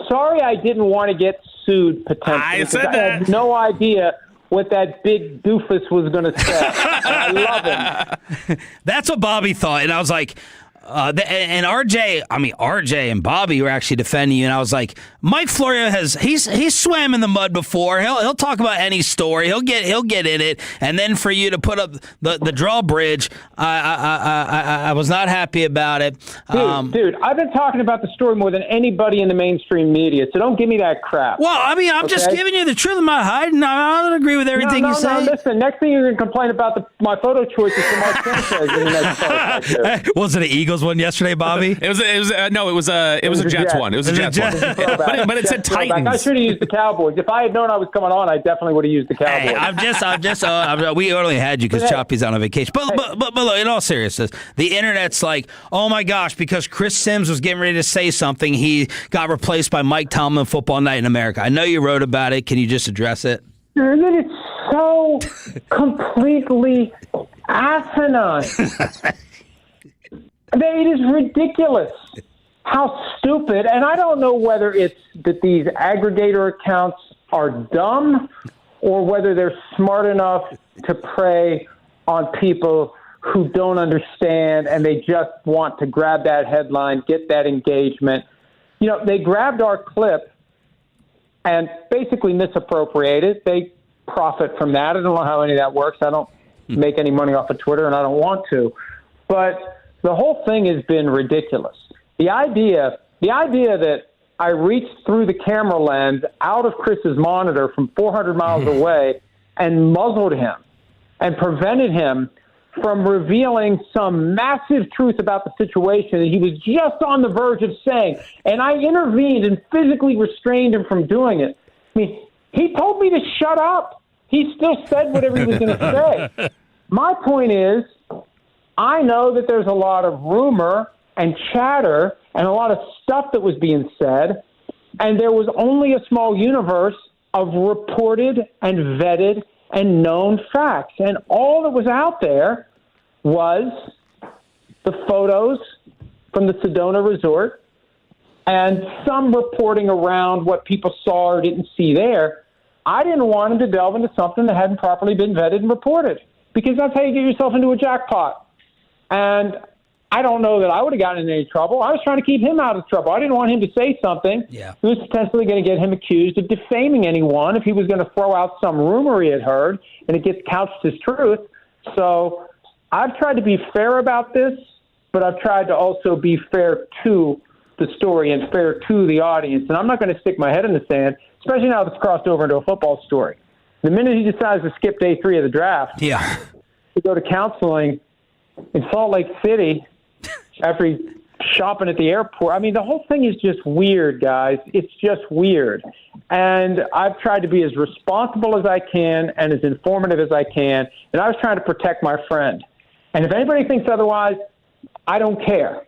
[SPEAKER 18] sorry, I didn't want to get sued potentially.
[SPEAKER 2] I said that.
[SPEAKER 18] I had no idea what that big doofus was going to say. I love him.
[SPEAKER 1] That's what Bobby thought, and I was like. And RJ and Bobby were actually defending you, and I was like, Mike Florio he's swam in the mud before. He'll talk about any story. He'll get in it, and then for you to put up the drawbridge, I was not happy about it.
[SPEAKER 18] Dude, I've been talking about the story more than anybody in the mainstream media, so don't give me that crap.
[SPEAKER 1] Well, I mean, I'm just giving you the truth. I'm not hiding. I don't agree with everything you say.
[SPEAKER 18] No, listen, next thing you're going to complain about my photo choices for Mark Sanchez in the next photo.
[SPEAKER 1] Was it an Eagles one yesterday, Bobby?
[SPEAKER 2] It was a Jets one. It was a Jets one. But it said Titans.
[SPEAKER 18] I should have used the Cowboys. If I had known I was coming on, I definitely would have used the Cowboys.
[SPEAKER 1] Hey, we only had you because Choppy's on a vacation. But look, in all seriousness, the internet's like, oh my gosh, because Chris Sims was getting ready to say something, he got replaced by Mike Tomlin, Football Night in America. I know you wrote about it. Can you just address it?
[SPEAKER 18] It's so completely asinine. It is ridiculous how stupid, and I don't know whether it's that these aggregator accounts are dumb or whether they're smart enough to prey on people who don't understand and they just want to grab that headline, get that engagement. They grabbed our clip and basically misappropriated. They profit from that. I don't know how any of that works. I don't make any money off of Twitter, and I don't want to. But the whole thing has been ridiculous. The idea that I reached through the camera lens out of Chris's monitor from 400 miles away and muzzled him and prevented him from revealing some massive truth about the situation that he was just on the verge of saying, and I intervened and physically restrained him from doing it. I mean, he told me to shut up. He still said whatever he was going to say. My point is, I know that there's a lot of rumor and chatter and a lot of stuff that was being said, and there was only a small universe of reported and vetted and known facts. And all that was out there was the photos from the Sedona Resort and some reporting around what people saw or didn't see there. I didn't want him to delve into something that hadn't properly been vetted and reported, because that's how you get yourself into a jackpot. And I don't know that I would have gotten in any trouble. I was trying to keep him out of trouble. I didn't want him to say something that was potentially going to get him accused of defaming anyone if he was going to throw out some rumor he had heard and it gets couched as truth. So I've tried to be fair about this, but I've tried to also be fair to the story and fair to the audience. And I'm not going to stick my head in the sand, especially now that it's crossed over into a football story. The minute he decides to skip day 3 of the draft, to go to counseling in Salt Lake City after he's shopping at the airport. I mean, the whole thing is just weird, guys. It's just weird. And I've tried to be as responsible as I can and as informative as I can. And I was trying to protect my friend. And if anybody thinks otherwise, I don't care.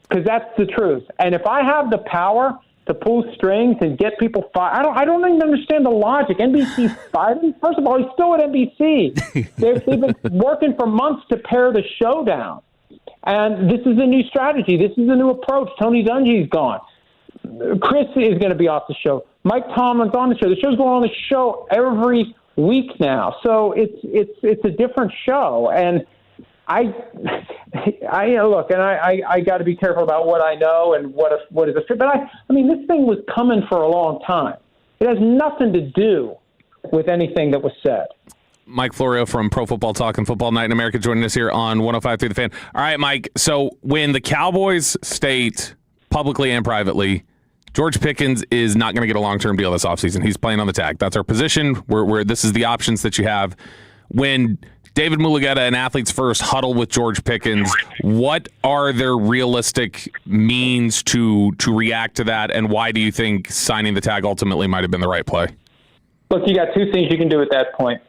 [SPEAKER 18] Because that's the truth. And if I have the power to pull strings and get people fired, I don't even understand the logic. NBC fired him. First of all, he's still at NBC. They've been working for months to pare the show down. And this is a new strategy. This is a new approach. Tony Dungy's gone. Chris is going to be off the show. Mike Tomlin's on the show. The show's going on the show every week now. So it's a different show. And I look, and I got to be careful about what I know and what is a fit. But I mean, this thing was coming for a long time. It has nothing to do with anything that was said.
[SPEAKER 2] Mike Florio from Pro Football Talk and Football Night in America joining us here on 105.3 The Fan. All right, Mike, so when the Cowboys state publicly and privately George Pickens is not going to get a long-term deal this offseason, he's playing on the tag. That's our position. Where this is the options that you have. When David Mulugeta and Athletes First huddle with George Pickens, what are their realistic means to react to that, and why do you think signing the tag ultimately might have been the right play?
[SPEAKER 18] Look, you got two things you can do at that point.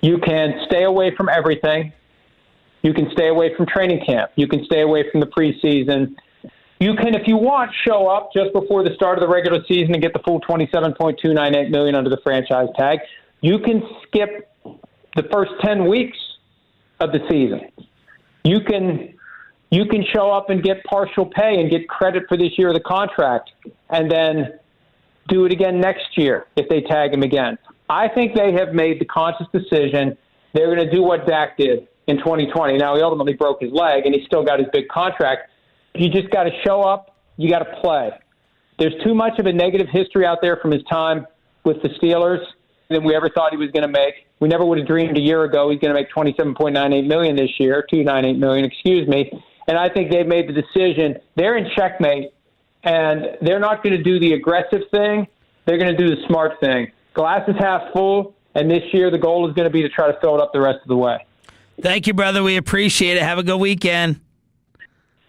[SPEAKER 18] You can stay away from everything. You can stay away from training camp. You can stay away from the preseason. You can, if you want, show up just before the start of the regular season and get the full $27.298 million under the franchise tag. You can skip the first 10 weeks of the season. You can show up and get partial pay and get credit for this year of the contract, and then do it again next year if they tag him again. I think they have made the conscious decision they're going to do what Dak did in 2020. Now, he ultimately broke his leg, and he still got his big contract. You just got to show up. You got to play. There's too much of a negative history out there from his time with the Steelers than we ever thought he was going to make. We never would have dreamed a year ago he's going to make $27.98 million this year, $298 million, excuse me. And I think they've made the decision. They're in checkmate, and they're not going to do the aggressive thing. They're going to do the smart thing. Glass is half full, and this year the goal is going to be to try to fill it up the rest of the way.
[SPEAKER 1] Thank you, brother. We appreciate it. Have a good weekend.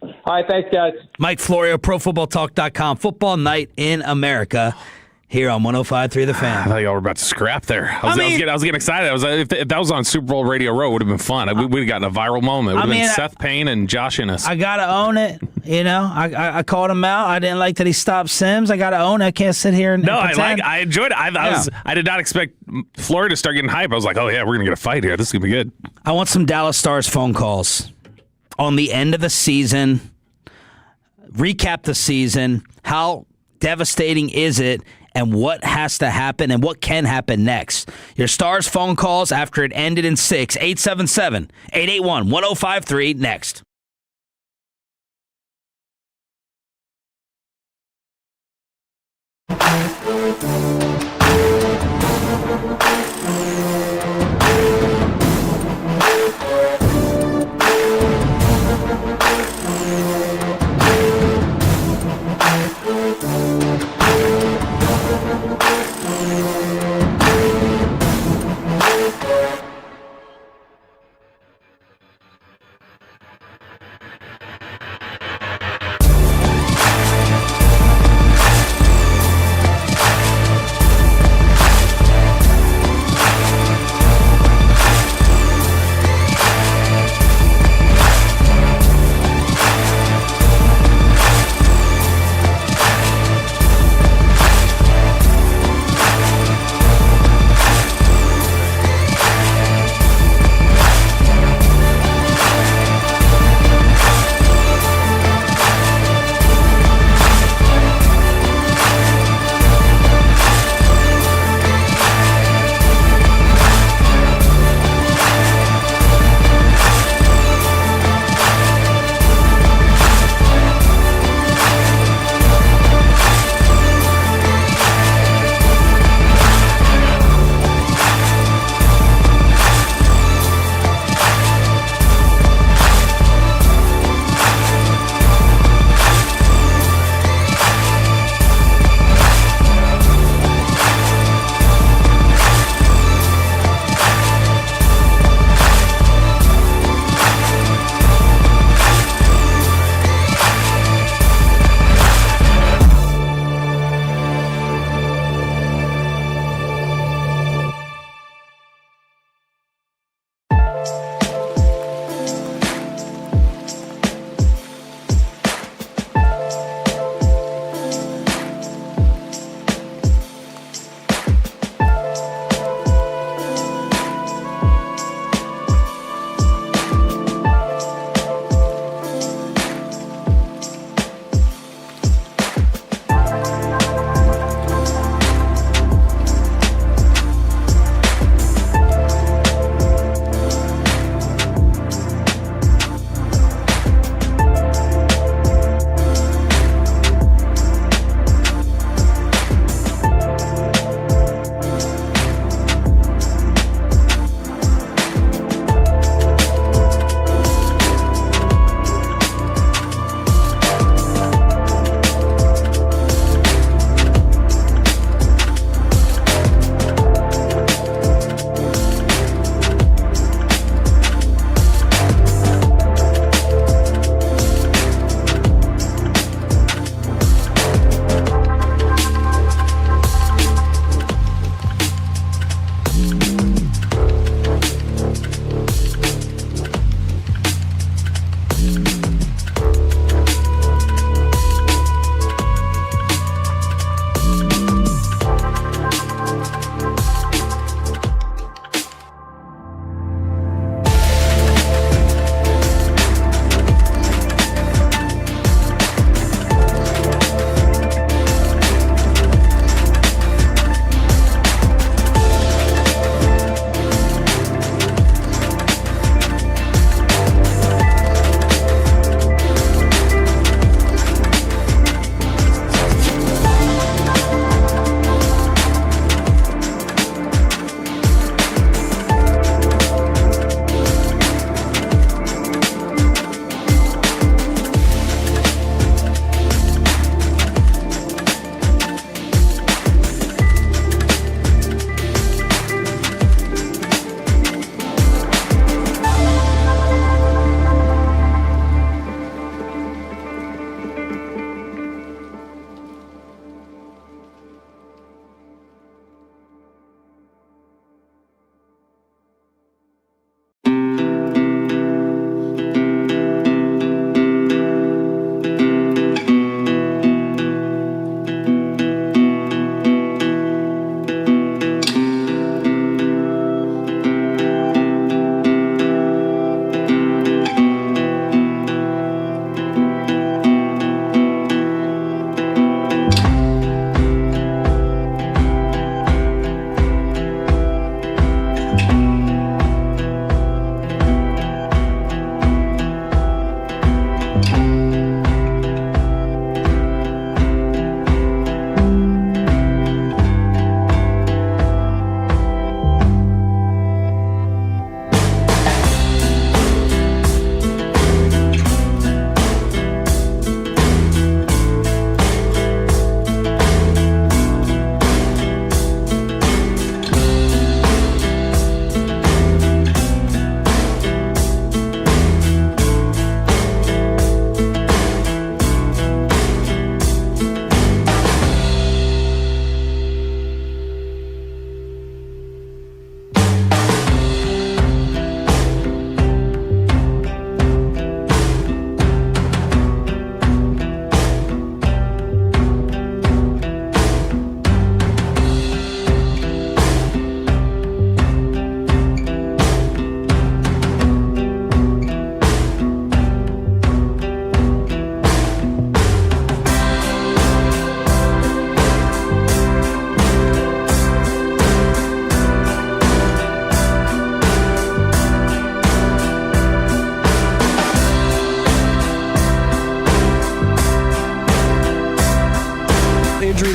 [SPEAKER 18] All right, thanks, guys.
[SPEAKER 1] Mike Florio, ProFootballTalk.com. Football Night in America here on 105.3 The Fan.
[SPEAKER 2] I thought y'all were about to scrap there. I was getting excited. If that was on Super Bowl Radio Row, it would have been fun. We would have gotten a viral moment. It would have been Seth Payne and Josh Innes.
[SPEAKER 1] I got to own it. You know, I called him out. I didn't like that he stopped Sims. I got to own it. I can't sit here and pretend.
[SPEAKER 2] I enjoyed it. I did not expect Florida to start getting hype. I was like, oh, yeah, we're going to get a fight here. This is going to be good.
[SPEAKER 1] I want some Dallas Stars phone calls on the end of the season. Recap the season. How devastating is it? And what has to happen and what can happen next. Your Stars phone calls after it ended in 6. 877-881-1053 next.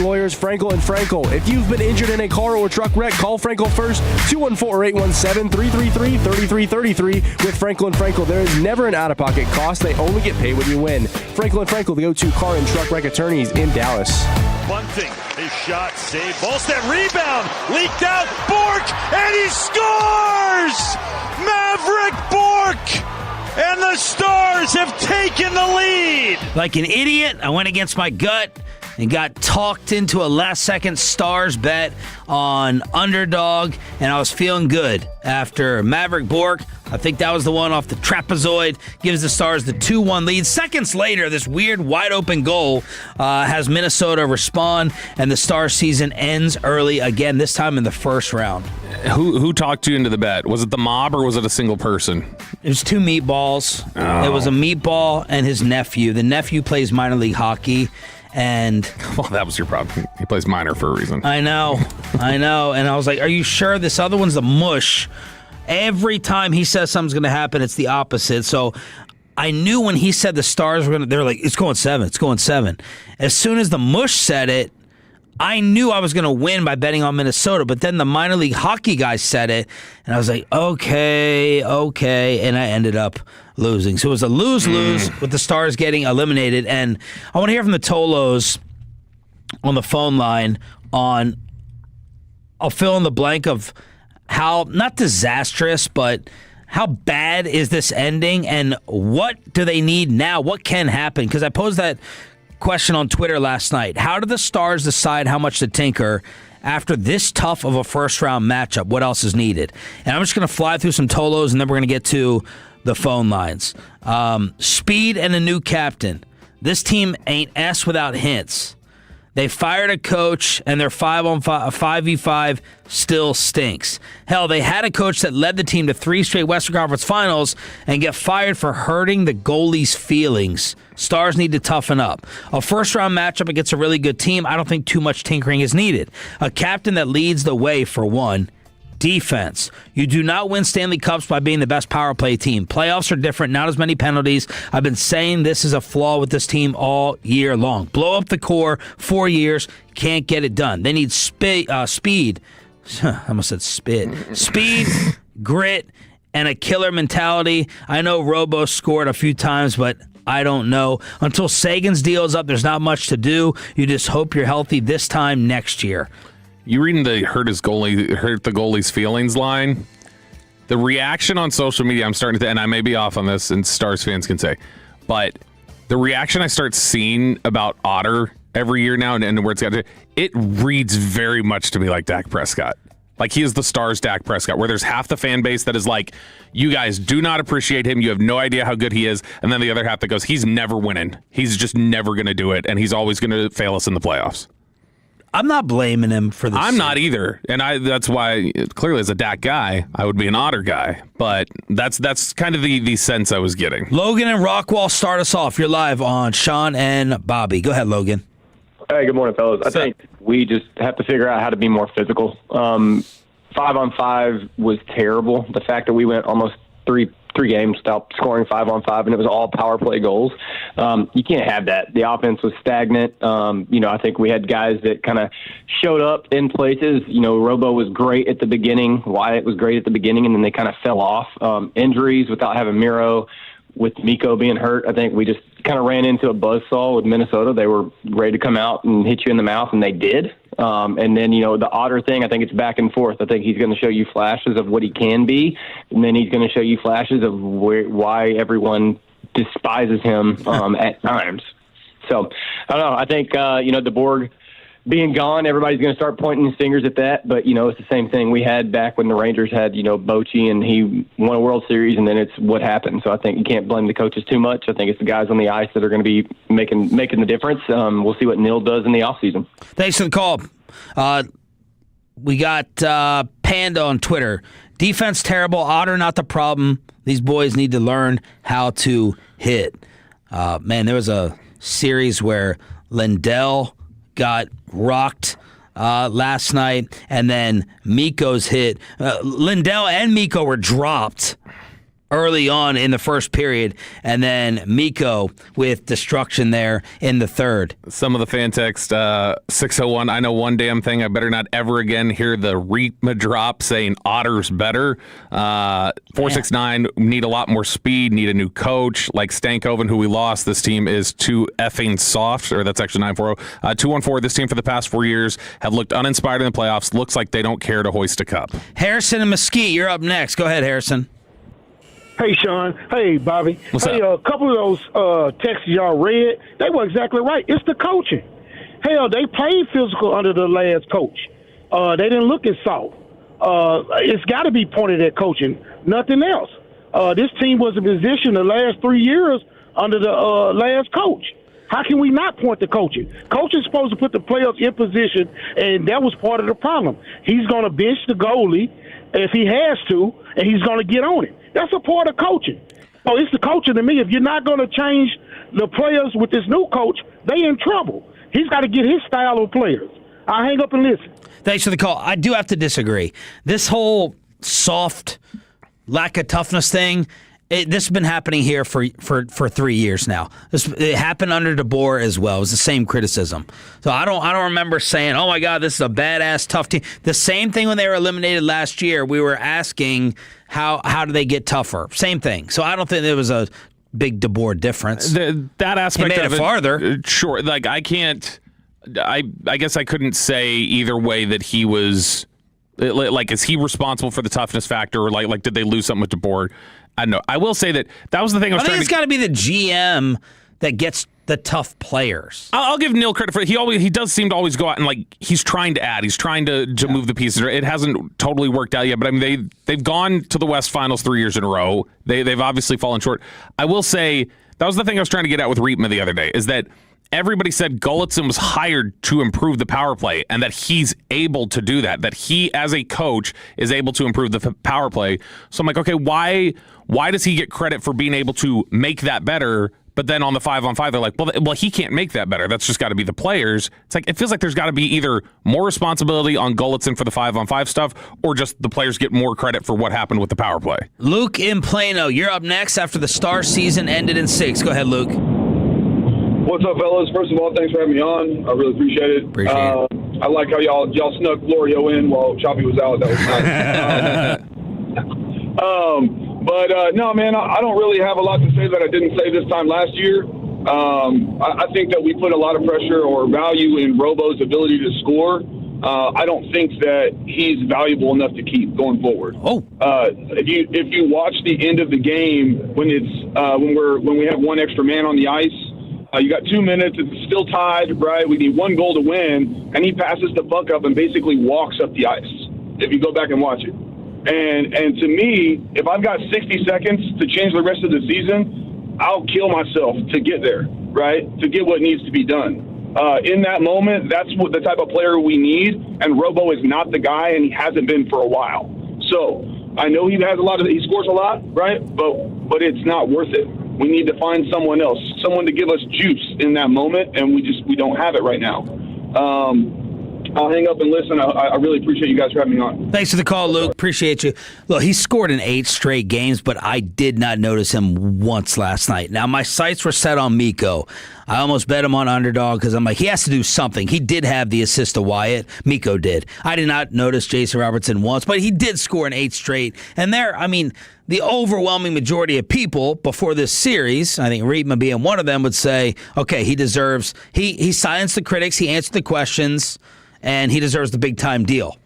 [SPEAKER 17] lawyers, Frankel & Frankel. If you've been injured in a car or truck wreck, call Frankel first, 214-817-3333. With Frankel & Frankel, there is never an out-of-pocket cost. They only get paid when you win. Frankel & Frankel, the go-to car and truck wreck attorneys in Dallas.
[SPEAKER 19] Bunting, his shot saved. Ballstead rebound, leaked out, Bork, and he scores! Maverick Bork! And the Stars have taken the lead.
[SPEAKER 1] Like an idiot, I went against my gut and got talked into a last-second Stars bet on underdog, and I was feeling good after Maverick Bork. I think that was the one off the trapezoid, gives the Stars the 2-1 lead. Seconds later, this weird wide-open goal has Minnesota respond, and the Stars season ends early again, this time in the first round.
[SPEAKER 2] Who talked you into the bet? Was it the mob or was it a single person?
[SPEAKER 1] It was two meatballs.
[SPEAKER 2] Oh.
[SPEAKER 1] It was a meatball and his nephew. The nephew plays minor league hockey, and
[SPEAKER 2] well, that was your problem. He plays minor for a reason.
[SPEAKER 1] I know. And I was like, are you sure? This other one's the mush. Every time he says something's going to happen, it's the opposite. So I knew when he said the Stars were going to, they're like, it's going 7. It's going 7. As soon as the mush said it, I knew I was going to win by betting on Minnesota, but then the minor league hockey guy said it, and I was like, okay, and I ended up losing. So it was a lose-lose with the Stars getting eliminated, and I want to hear from the Tolos on the phone line on, I'll fill in the blank of how, not disastrous, but how bad is this ending, and what do they need now? What can happen? Because I posed that question on Twitter last night. How do the Stars decide how much to tinker after this tough of a first-round matchup? What else is needed? And I'm just going to fly through some Tolos, and then we're going to get to the phone lines. Speed and a new captain. This team ain't S without hints. They fired a coach, and their 5v5 still stinks. Hell, they had a coach that led the team to 3 straight Western Conference Finals and get fired for hurting the goalie's feelings. Stars need to toughen up. A first-round matchup against a really good team, I don't think too much tinkering is needed. A captain that leads the way, for one. Defense. You do not win Stanley Cups by being the best power play team. Playoffs are different, not as many penalties. I've been saying this is a flaw with this team all year long. Blow up the core, 4 years, can't get it done. They need speed. I almost said spit. Speed, grit, and a killer mentality. I know Robo scored a few times, but I don't know. Until Sagan's deal is up, there's not much to do. You just hope you're healthy this time next year.
[SPEAKER 2] You reading the hurt the goalie's feelings line? The reaction on social media, I'm starting to, and I may be off on this, and Stars fans can say, but the reaction I start seeing about Otter every year now, and where it's got to, it reads very much to me like Dak Prescott. Like he is the Stars' Dak Prescott, where there's half the fan base that is like, you guys do not appreciate him. You have no idea how good he is. And then the other half that goes, he's never winning. He's just never going to do it, and he's always going to fail us in the playoffs.
[SPEAKER 1] I'm not blaming him for this.
[SPEAKER 2] I'm not either, and that's why clearly as a Dak guy, I would be an Otter guy. But that's kind of the sense I was getting.
[SPEAKER 1] Logan and Rockwall, start us off. You're live on Sean and Bobby. Go ahead, Logan.
[SPEAKER 20] Hey, good morning, fellas. I think we just have to figure out how to be more physical. 5-on-5 was terrible. The fact that we went almost three games without scoring 5-on-5, and it was all power play goals. You can't have that. The offense was stagnant. I think we had guys that kind of showed up in places. Robo was great at the beginning. Wyatt was great at the beginning, and then they kind of fell off. Injuries without having Miro, with Miko being hurt, I think we just kind of ran into a buzzsaw with Minnesota. They were ready to come out and hit you in the mouth, and they did. And then, the Otter thing, I think it's back and forth. I think he's going to show you flashes of what he can be, and then he's going to show you flashes of why everyone despises him at times. So, I don't know. I think, the Borg being gone, everybody's going to start pointing his fingers at that. But, it's the same thing we had back when the Rangers had, Bochy, and he won a World Series, and then it's what happened. So I think you can't blame the coaches too much. I think it's the guys on the ice that are going to be making the difference. We'll see what Neil does in the offseason.
[SPEAKER 1] Thanks for the call. We got Panda on Twitter. Defense terrible. Otter not the problem. These boys need to learn how to hit. There was a series where Lindell got rocked last night, and then Miko's hit. Lindell and Miko were dropped early on in the first period, and then Miko with destruction there in the third.
[SPEAKER 2] Some of the fan text, 601, I know one damn thing. I better not ever again hear the Rema drop saying Otter's better. 469, need a lot more speed, need a new coach. Like Stankoven, who we lost, this team is too effing soft, or that's actually 940. 214, this team for the past 4 years have looked uninspired in the playoffs. Looks like they don't care to hoist a cup.
[SPEAKER 1] Harrison and Mesquite, you're up next. Go ahead, Harrison.
[SPEAKER 21] Hey, Sean. Hey, Bobby.
[SPEAKER 2] What's
[SPEAKER 21] up? A couple of those texts y'all read, they were exactly right. It's the coaching. Hell, they played physical under the last coach. They didn't look as soft. It's got to be pointed at coaching, nothing else. This team was in position the last 3 years under the last coach. How can we not point to coaching? Coach is supposed to put the players in position, and that was part of the problem. He's going to bench the goalie if he has to, and he's going to get on it. That's a part of coaching. So it's the coaching to me. If you're not going to change the players with this new coach, they in trouble. He's got to get his style of players. I'll hang up and listen.
[SPEAKER 1] Thanks for the call. I do have to disagree. This whole soft, lack of toughness thing, this has been happening here for 3 years now. It happened under DeBoer as well. It was the same criticism. So I don't remember saying, "Oh my God, this is a badass tough team." The same thing when they were eliminated last year. We were asking how do they get tougher? Same thing. So I don't think there was a big DeBoer difference.
[SPEAKER 2] That aspect
[SPEAKER 1] he made
[SPEAKER 2] of
[SPEAKER 1] it farther.
[SPEAKER 2] Sure. Like I can't. I guess I couldn't say either way that he was. Like, is he responsible for the toughness factor, or like did they lose something with DeBoer? I don't know. I will say that was the thing I was
[SPEAKER 1] I think it's got to be the GM that gets the tough players.
[SPEAKER 2] I'll give Neil credit for it. He does seem to always go out and he's trying to add. He's trying to move the pieces. It hasn't totally worked out yet, but I mean they've gone to the West Finals 3 years in a row. They've obviously fallen short. I will say that was the thing I was trying to get at with Rema the other day, is that everybody said Gulletson was hired to improve the power play, and that he's able to do that, that he, as a coach, is able to improve the power play. So I'm like, okay, why does he get credit for being able to make that better, but then on the 5-on-5, they're like, well, he can't make that better. That's just got to be the players. It's like, it feels like there's got to be either more responsibility on Gulletson for the 5-on-5 stuff, or just the players get more credit for what happened with the power play.
[SPEAKER 1] Luke in Plano, you're up next after the Star season ended in 6. Go ahead, Luke.
[SPEAKER 22] What's up, fellas? First of all, thanks for having me on. I really appreciate it. I like how y'all snuck Florio in while Choppy was out. That was nice. No, man, I don't really have a lot to say that I didn't say this time last year. I think that we put a lot of pressure or value in Robo's ability to score. I don't think that he's valuable enough to keep going forward. If you watch the end of the game when we have one extra man on the ice. You got 2 minutes. It's still tied, right? We need one goal to win, and he passes the puck up and basically walks up the ice. If you go back and watch it, and to me, if I've got 60 seconds to change the rest of the season, I'll kill myself to get there, right? To get what needs to be done. In that moment, that's what the type of player we need, and Robo is not the guy, and he hasn't been for a while. So I know he scores a lot, right? But it's not worth it. We need to find someone else, someone to give us juice in that moment, and we don't have it right now. I'll hang up and listen. I really appreciate you guys for having me on.
[SPEAKER 1] Thanks for the call, Luke. Appreciate you. Look, he scored in 8 straight games, but I did not notice him once last night. Now, my sights were set on Miko. I almost bet him on underdog because I'm like, he has to do something. He did have the assist to Wyatt. Miko did. I did not notice Jason Robertson once, but he did score in 8 straight. And the overwhelming majority of people before this series, I think Rema being one of them, would say, okay, he deserves, he silenced the critics, he answered the questions, and he deserves the big-time deal.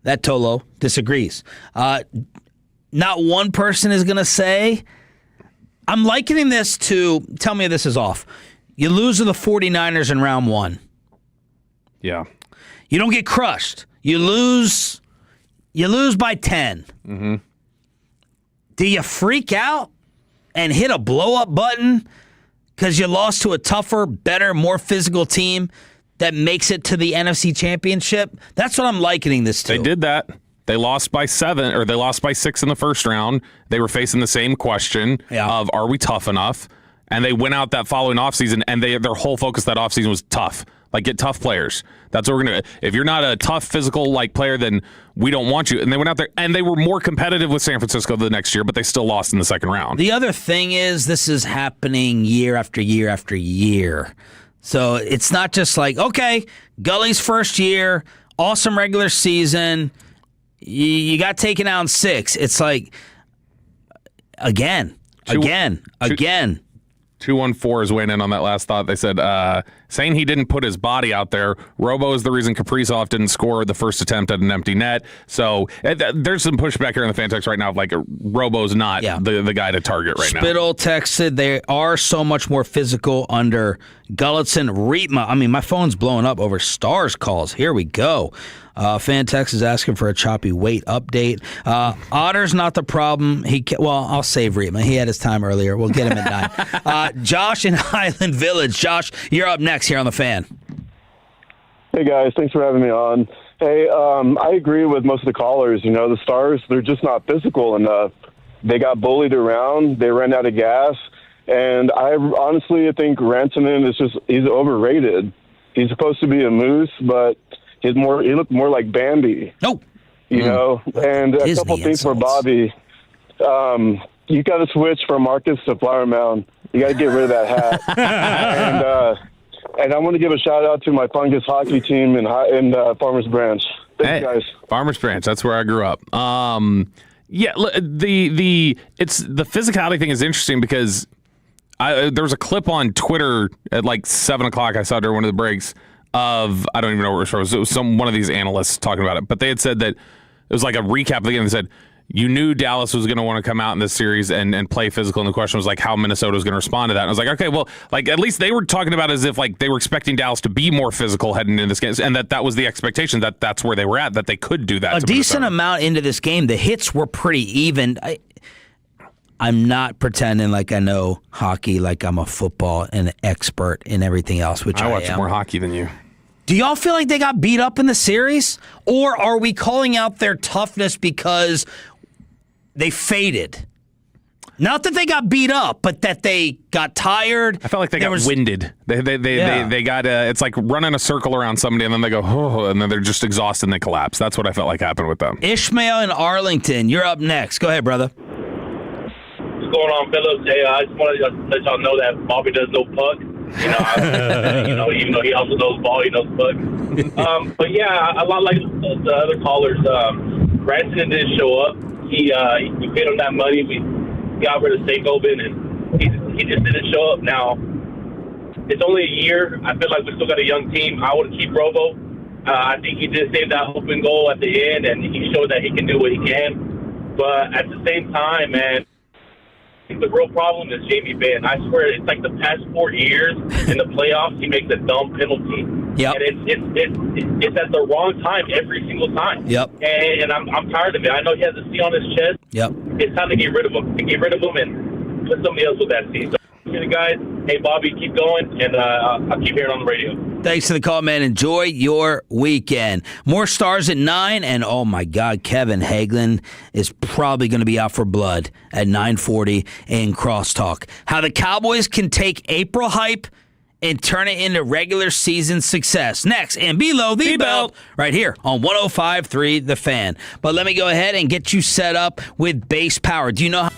[SPEAKER 1] That Tolo disagrees. Not one person is going to say, I'm likening this to, tell me if this is off, you lose to the 49ers in round 1.
[SPEAKER 2] Yeah.
[SPEAKER 1] You don't get crushed. You lose by 10.
[SPEAKER 2] Mm-hmm.
[SPEAKER 1] Do you freak out and hit a blow-up button because you lost to a tougher, better, more physical team that makes it to the NFC Championship? That's what I'm likening this to.
[SPEAKER 2] They did that. They lost by 7, or they lost by 6 in the first round. They were facing the same question of, are we tough enough? And they went out that following offseason, and their whole focus that offseason was tough. Like, get tough players. That's what we're going to – if you're not a tough, physical, like, player, then we don't want you. And they went out there, and they were more competitive with San Francisco the next year, but they still lost in the second round.
[SPEAKER 1] The other thing is this is happening year after year after year. So it's not just like, okay, Gully's first year, awesome regular season, you got taken out in 6. It's like, again.
[SPEAKER 2] 214 is weighing in on that last thought. They said, saying he didn't put his body out there. Robo is the reason Kaprizov didn't score the first attempt at an empty net. So there's some pushback here in the fan text right now. Like, Robo's not the guy to target right now.
[SPEAKER 1] Spittle texted, they are so much more physical under Gulletson. Rema. I mean, my phone's blowing up over Stars calls. Here we go. Fan text is asking for a choppy weight update. Otter's not the problem. I'll save Rema. He had his time earlier. We'll get him at 9. Josh in Highland Village. Josh, you're up next here on The Fan.
[SPEAKER 3] Hey, guys. Thanks for having me on. Hey, I agree with most of the callers. You know, the Stars, they're just not physical enough. They got bullied around. They ran out of gas. And I honestly think Rantanen he's overrated. He's supposed to be a moose, but he looked more like Bambi.
[SPEAKER 1] No.
[SPEAKER 3] You know, and a couple things for Bobby. You got to switch from Marcus to Flower Mound. You got to get rid of that hat. and I want to give a shout out to my Fungus hockey team in Farmers Branch. Thanks, guys.
[SPEAKER 2] Farmers Branch. That's where I grew up. Yeah, the physicality thing is interesting because there was a clip on Twitter at like 7:00. I saw during one of the breaks of, I don't even know where it was. It was one of these analysts talking about it, but they had said that it was like a recap of the game. They said you knew Dallas was going to want to come out in this series and play physical, and the question was like how Minnesota was going to respond to that. And I was like, okay, well, like at least they were talking about it as if like they were expecting Dallas to be more physical heading into this game, and that was the expectation, that's where they were at, that they could do that.
[SPEAKER 1] A decent amount into this game. The hits were pretty even. I'm not pretending like I know hockey, like I'm a football and an expert in everything else, which I
[SPEAKER 2] watch
[SPEAKER 1] am.
[SPEAKER 2] more hockey than you.
[SPEAKER 1] Do y'all feel like they got beat up in the series? Or are we calling out their toughness because they faded? Not that they got beat up, but that they got tired.
[SPEAKER 2] I felt like they got winded. They got it's like running a circle around somebody and then they go, oh, and then they're just exhausted and they collapse. That's what I felt like happened with them.
[SPEAKER 1] Ishmael in Arlington, you're up next. Go ahead, brother.
[SPEAKER 4] What's going on, fellas? Hey, I just wanted to let y'all know that Bobby does know puck. Even though he also knows ball, he knows puck. But yeah, a lot like the other callers, Rantanen didn't show up. He paid him that money. We got rid of Stankoven, and he just didn't show up. Now, it's only a year. I feel like we still got a young team. I would keep Robo. I think he did save that open goal at the end, and he showed that he can do what he can. But at the same time, man, the real problem is Jamie Benn. I swear, it's like the past 4 years in the playoffs, he makes a dumb penalty.
[SPEAKER 1] Yep.
[SPEAKER 4] And it's at the wrong time every single time.
[SPEAKER 1] Yep.
[SPEAKER 4] And I'm tired of it. I know he has a C on his chest.
[SPEAKER 1] Yep.
[SPEAKER 4] It's time to get rid of him. And put somebody else with that C. So, guys, hey, Bobby, keep going, and I'll keep hearing on the radio.
[SPEAKER 1] Thanks for the call, man. Enjoy your weekend. More Stars at 9, and oh my God, Kevin Hagelin is probably going to be out for blood at 9:40 in Crosstalk. How the Cowboys can take April hype and turn it into regular season success. Next, and below the belt, right here on 105.3 The Fan. But let me go ahead and get you set up with base power. Do you know how...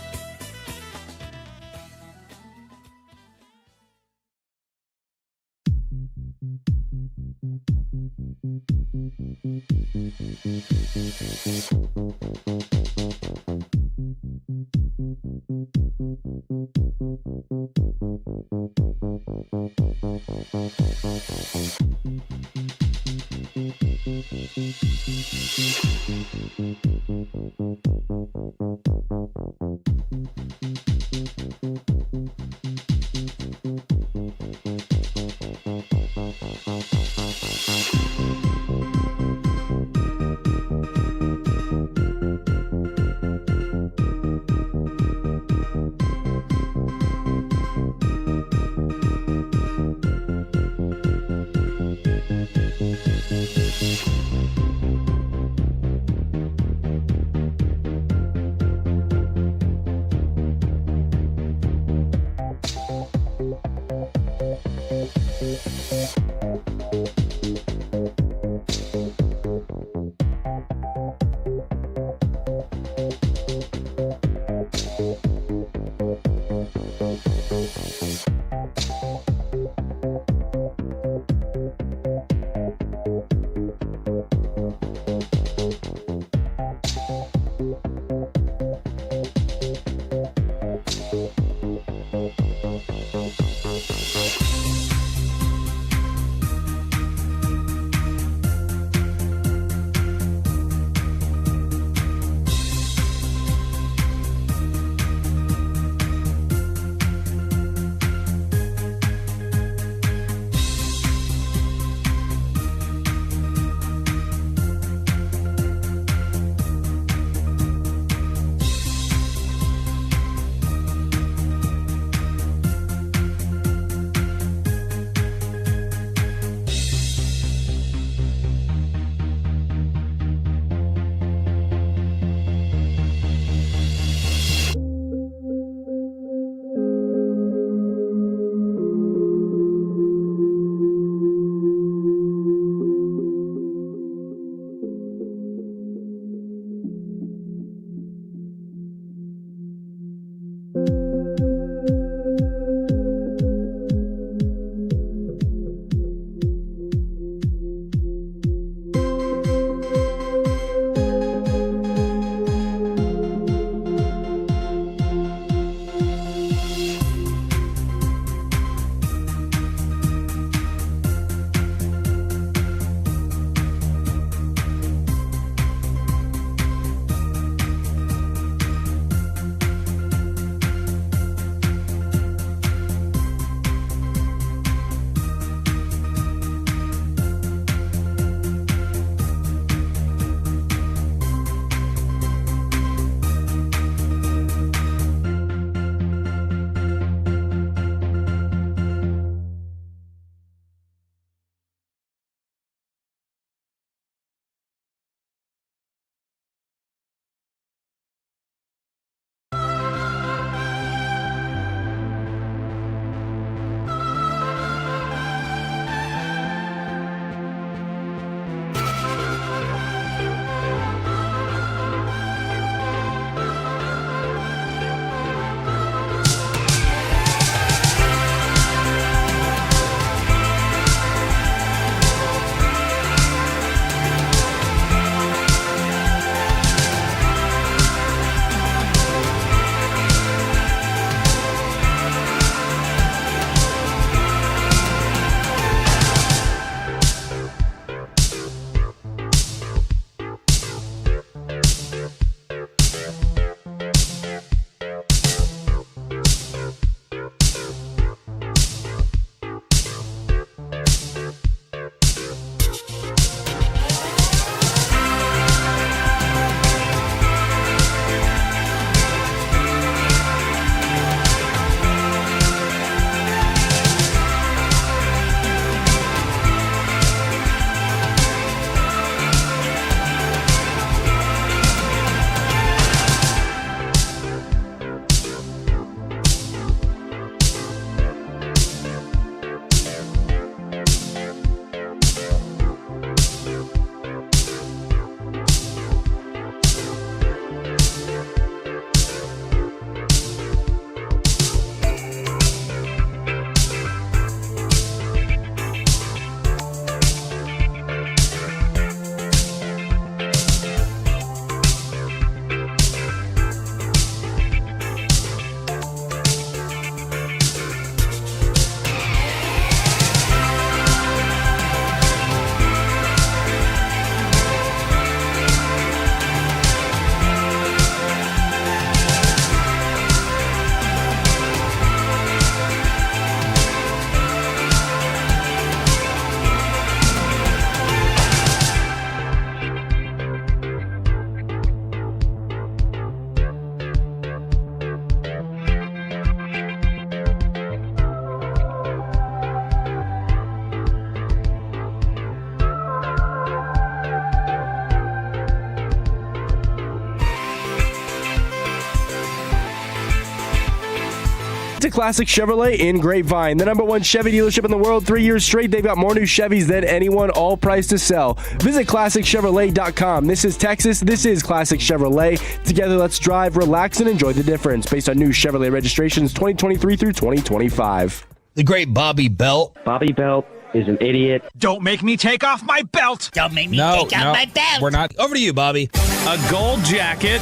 [SPEAKER 17] Visit Classic Chevrolet in Grapevine, the #1 Chevy dealership in the world. 3 years straight, they've got more new Chevys than anyone, all priced to sell. Visit ClassicChevrolet.com. This is Texas. This is Classic Chevrolet. Together, let's drive, relax, and enjoy the difference. Based on new Chevrolet registrations 2023 through 2025.
[SPEAKER 1] The great Bobby Belt.
[SPEAKER 5] Bobby Belt is an idiot.
[SPEAKER 19] Don't make me take off my belt.
[SPEAKER 14] Don't make me take off my belt.
[SPEAKER 1] We're not. Over to you, Bobby.
[SPEAKER 2] A gold jacket,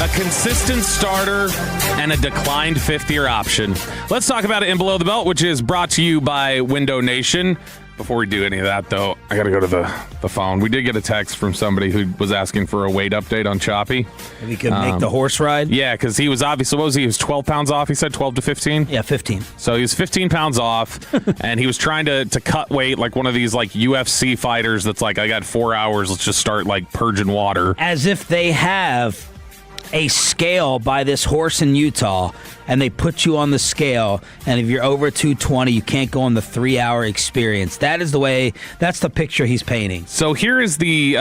[SPEAKER 2] a consistent starter, and a declined fifth-year option. Let's talk about it in Below the Belt, which is brought to you by Window Nation. Before we do any of that, though, I got to go to the phone. We did get a text from somebody who was asking for a weight update on Choppy.
[SPEAKER 1] If he could make the horse ride?
[SPEAKER 2] Yeah, because he was obviously, what was he? He was 12 pounds off, he said, 12 to 15?
[SPEAKER 1] Yeah, 15.
[SPEAKER 2] So he was 15 pounds off, and he was trying to cut weight like one of these like UFC fighters that's like, I got 4 hours, let's just start like purging water.
[SPEAKER 1] As if they have a scale by this horse in Utah, and they put you on the scale, and if you're over 220, you can't go on the 3-hour experience. That is the way, that's the picture he's painting.
[SPEAKER 2] So here is the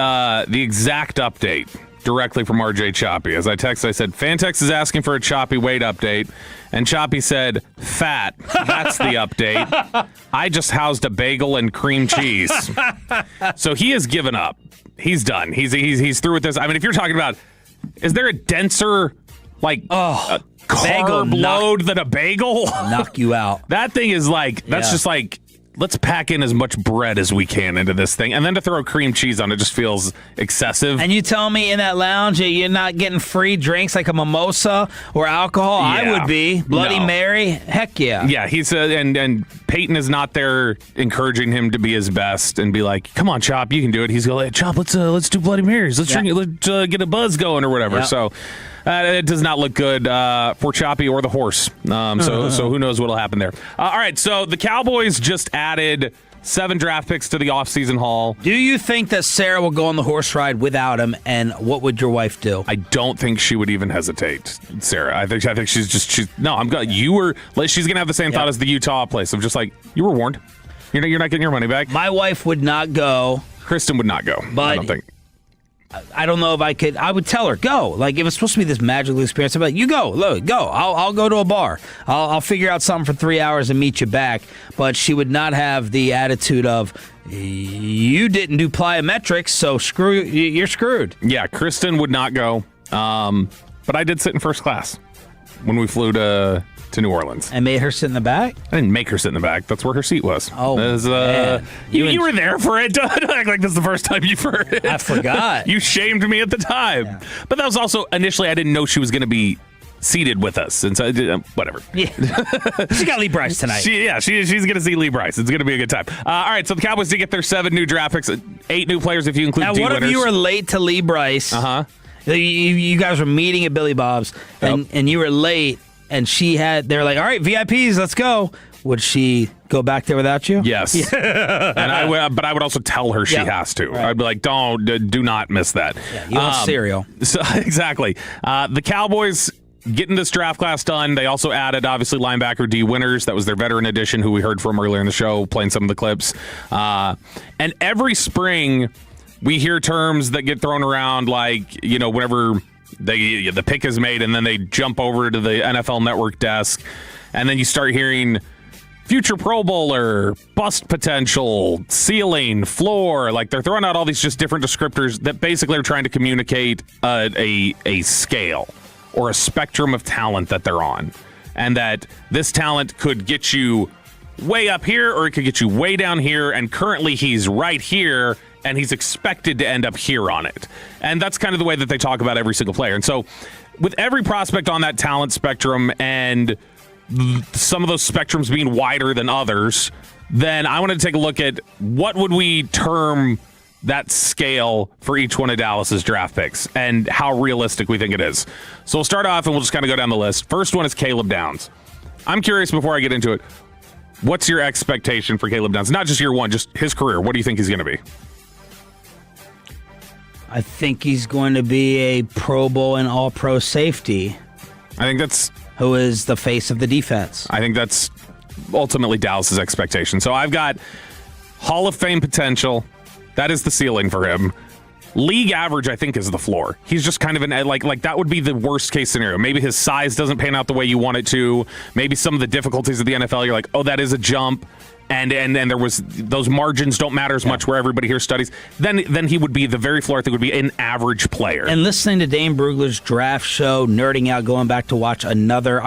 [SPEAKER 2] exact update directly from RJ Choppy. As I texted, I said, Fantex is asking for a Choppy weight update, and Choppy said, fat, that's the update. I just housed a bagel and cream cheese. So he has given up. He's done. He's through with this. I mean, if you're talking about, is there a denser, like, carb load than a bagel?
[SPEAKER 1] Knock you out.
[SPEAKER 2] That thing is like, that's just like, let's pack in as much bread as we can into this thing. And then to throw cream cheese on it just feels excessive.
[SPEAKER 1] And you tell me in that lounge that you're not getting free drinks like a mimosa or alcohol?
[SPEAKER 2] Yeah.
[SPEAKER 1] I would be. Bloody Mary? Heck yeah.
[SPEAKER 2] Yeah, he's and Peyton is not there encouraging him to be his best and be like, come on, Chop, you can do it. He's going, Chop, let's do Bloody Marys. Let's drink it. Let's get a buzz going or whatever. Yep. So it does not look good for Choppy or the horse. So who knows what'll happen there. All right, so the Cowboys just added 7 draft picks to the offseason haul.
[SPEAKER 1] Do you think that Sarah will go on the horse ride without him, and what would your wife do?
[SPEAKER 2] I don't think she would even hesitate, Sarah. I think she's I'm good. She's gonna have the same thought as the Utah place of just like, you were warned. You're not getting your money back.
[SPEAKER 1] My wife would not go.
[SPEAKER 2] Kristen would not go.
[SPEAKER 1] But
[SPEAKER 2] I don't think.
[SPEAKER 1] I don't know if I could. I would tell her, go. Like, if it's supposed to be this magical experience, I'd be like, you go. Look, go. I'll go to a bar. I'll figure out something for 3 hours and meet you back. But she would not have the attitude of, you didn't do plyometrics, so you're screwed.
[SPEAKER 2] Yeah, Kristen would not go. But I did sit in first class when we flew to New Orleans.
[SPEAKER 1] And made her sit in the back?
[SPEAKER 2] I didn't make her sit in the back. That's where her seat was.
[SPEAKER 1] Oh, man.
[SPEAKER 2] You were there for it. Don't act like this is the first time you've heard it.
[SPEAKER 1] I forgot.
[SPEAKER 2] You shamed me at the time. Yeah. But that was also, initially, I didn't know she was going to be seated with us. And so, whatever.
[SPEAKER 1] Yeah. She got Lee Bryce tonight.
[SPEAKER 2] She's going to see Lee Bryce. It's going to be a good time. All right, so the Cowboys did get their 7 new draft picks, 8 new players if you include
[SPEAKER 1] D-Winnners. Now, what if you were late to Lee Bryce?
[SPEAKER 2] Uh-huh.
[SPEAKER 1] You guys were meeting at Billy Bob's, and you were late. And they're like, all right, VIPs, let's go. Would she go back there without you?
[SPEAKER 2] Yes. Yeah. But I would also tell her she has to. Right. I'd be like, do not miss that.
[SPEAKER 1] Yeah, you want cereal.
[SPEAKER 2] So, exactly. The Cowboys getting this draft class done. They also added, obviously, linebacker D-Winnners. That was their veteran addition, who we heard from earlier in the show, playing some of the clips. And every spring, we hear terms that get thrown around like, whenever the pick is made and then they jump over to the NFL Network desk, and then you start hearing future Pro Bowler, bust potential, ceiling, floor. Like, they're throwing out all these just different descriptors that basically are trying to communicate a scale or a spectrum of talent that they're on, and that this talent could get you way up here or it could get you way down here, and currently he's right here and he's expected to end up here on it. And that's kind of the way that they talk about every single player. And so with every prospect on that talent spectrum, and some of those spectrums being wider than others, then I wanted to take a look at what would we term that scale for each one of Dallas's draft picks and how realistic we think it is. So we'll start off and we'll just kind of go down the list. First one is Caleb Downs. I'm curious, before I get into it, what's your expectation for Caleb Downs? Not just year one, just his career. What do you think he's going to be?
[SPEAKER 1] I think he's going to be a Pro Bowl and All-Pro safety.
[SPEAKER 2] I think that's...
[SPEAKER 1] Who is the face of the defense.
[SPEAKER 2] I think that's ultimately Dallas's expectation. So I've got Hall of Fame potential. That is the ceiling for him. League average, I think, is the floor. He's just kind of like that would be the worst case scenario. Maybe his size doesn't pan out the way you want it to. Maybe some of the difficulties of the NFL, you're like, oh, that is a jump. And there was those margins don't matter as much where everybody here studies. Then he would be the very floor. I think would be an average player.
[SPEAKER 1] And listening to Dane Brugler's draft show, nerding out, going back to watch another.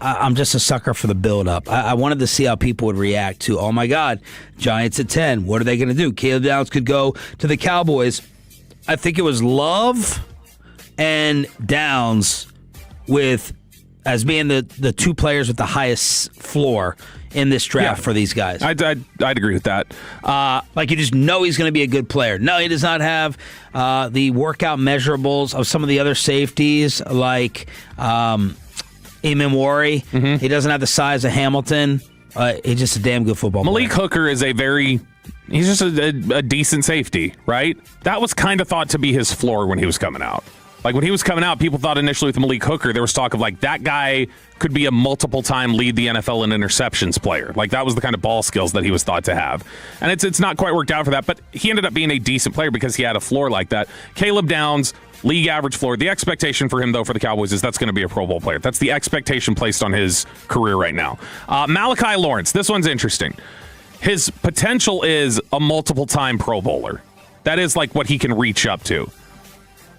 [SPEAKER 1] I'm just a sucker for the build-up. I wanted to see how people would react to, oh, my God, Giants at 10. What are they going to do? Caleb Downs could go to the Cowboys. I think it was Love and Downs as being the two players with the highest floor in this draft for these guys.
[SPEAKER 2] I'd agree with that.
[SPEAKER 1] Like you just know he's going to be a good player. No, he does not have the workout measurables of some of the other safeties like Imamori.
[SPEAKER 2] Mm-hmm.
[SPEAKER 1] He doesn't have the size of Hamilton. He's just a damn good football
[SPEAKER 2] Malik
[SPEAKER 1] player.
[SPEAKER 2] Hooker is he's just a decent safety, right? That was kind of thought to be his floor when he was coming out. Like when he was coming out, people thought initially with Malik Hooker, there was talk of like that guy could be a multiple-time lead the NFL in interceptions player. Like that was the kind of ball skills that he was thought to have. And it's not quite worked out for that, but he ended up being a decent player because he had a floor like that. Caleb Downs, league average floor. The expectation for him, though, for the Cowboys is that's going to be a Pro Bowl player. That's the expectation placed on his career right now. Malachi Lawrence, this one's interesting. His potential is a multiple-time Pro Bowler. That is like what he can reach up to.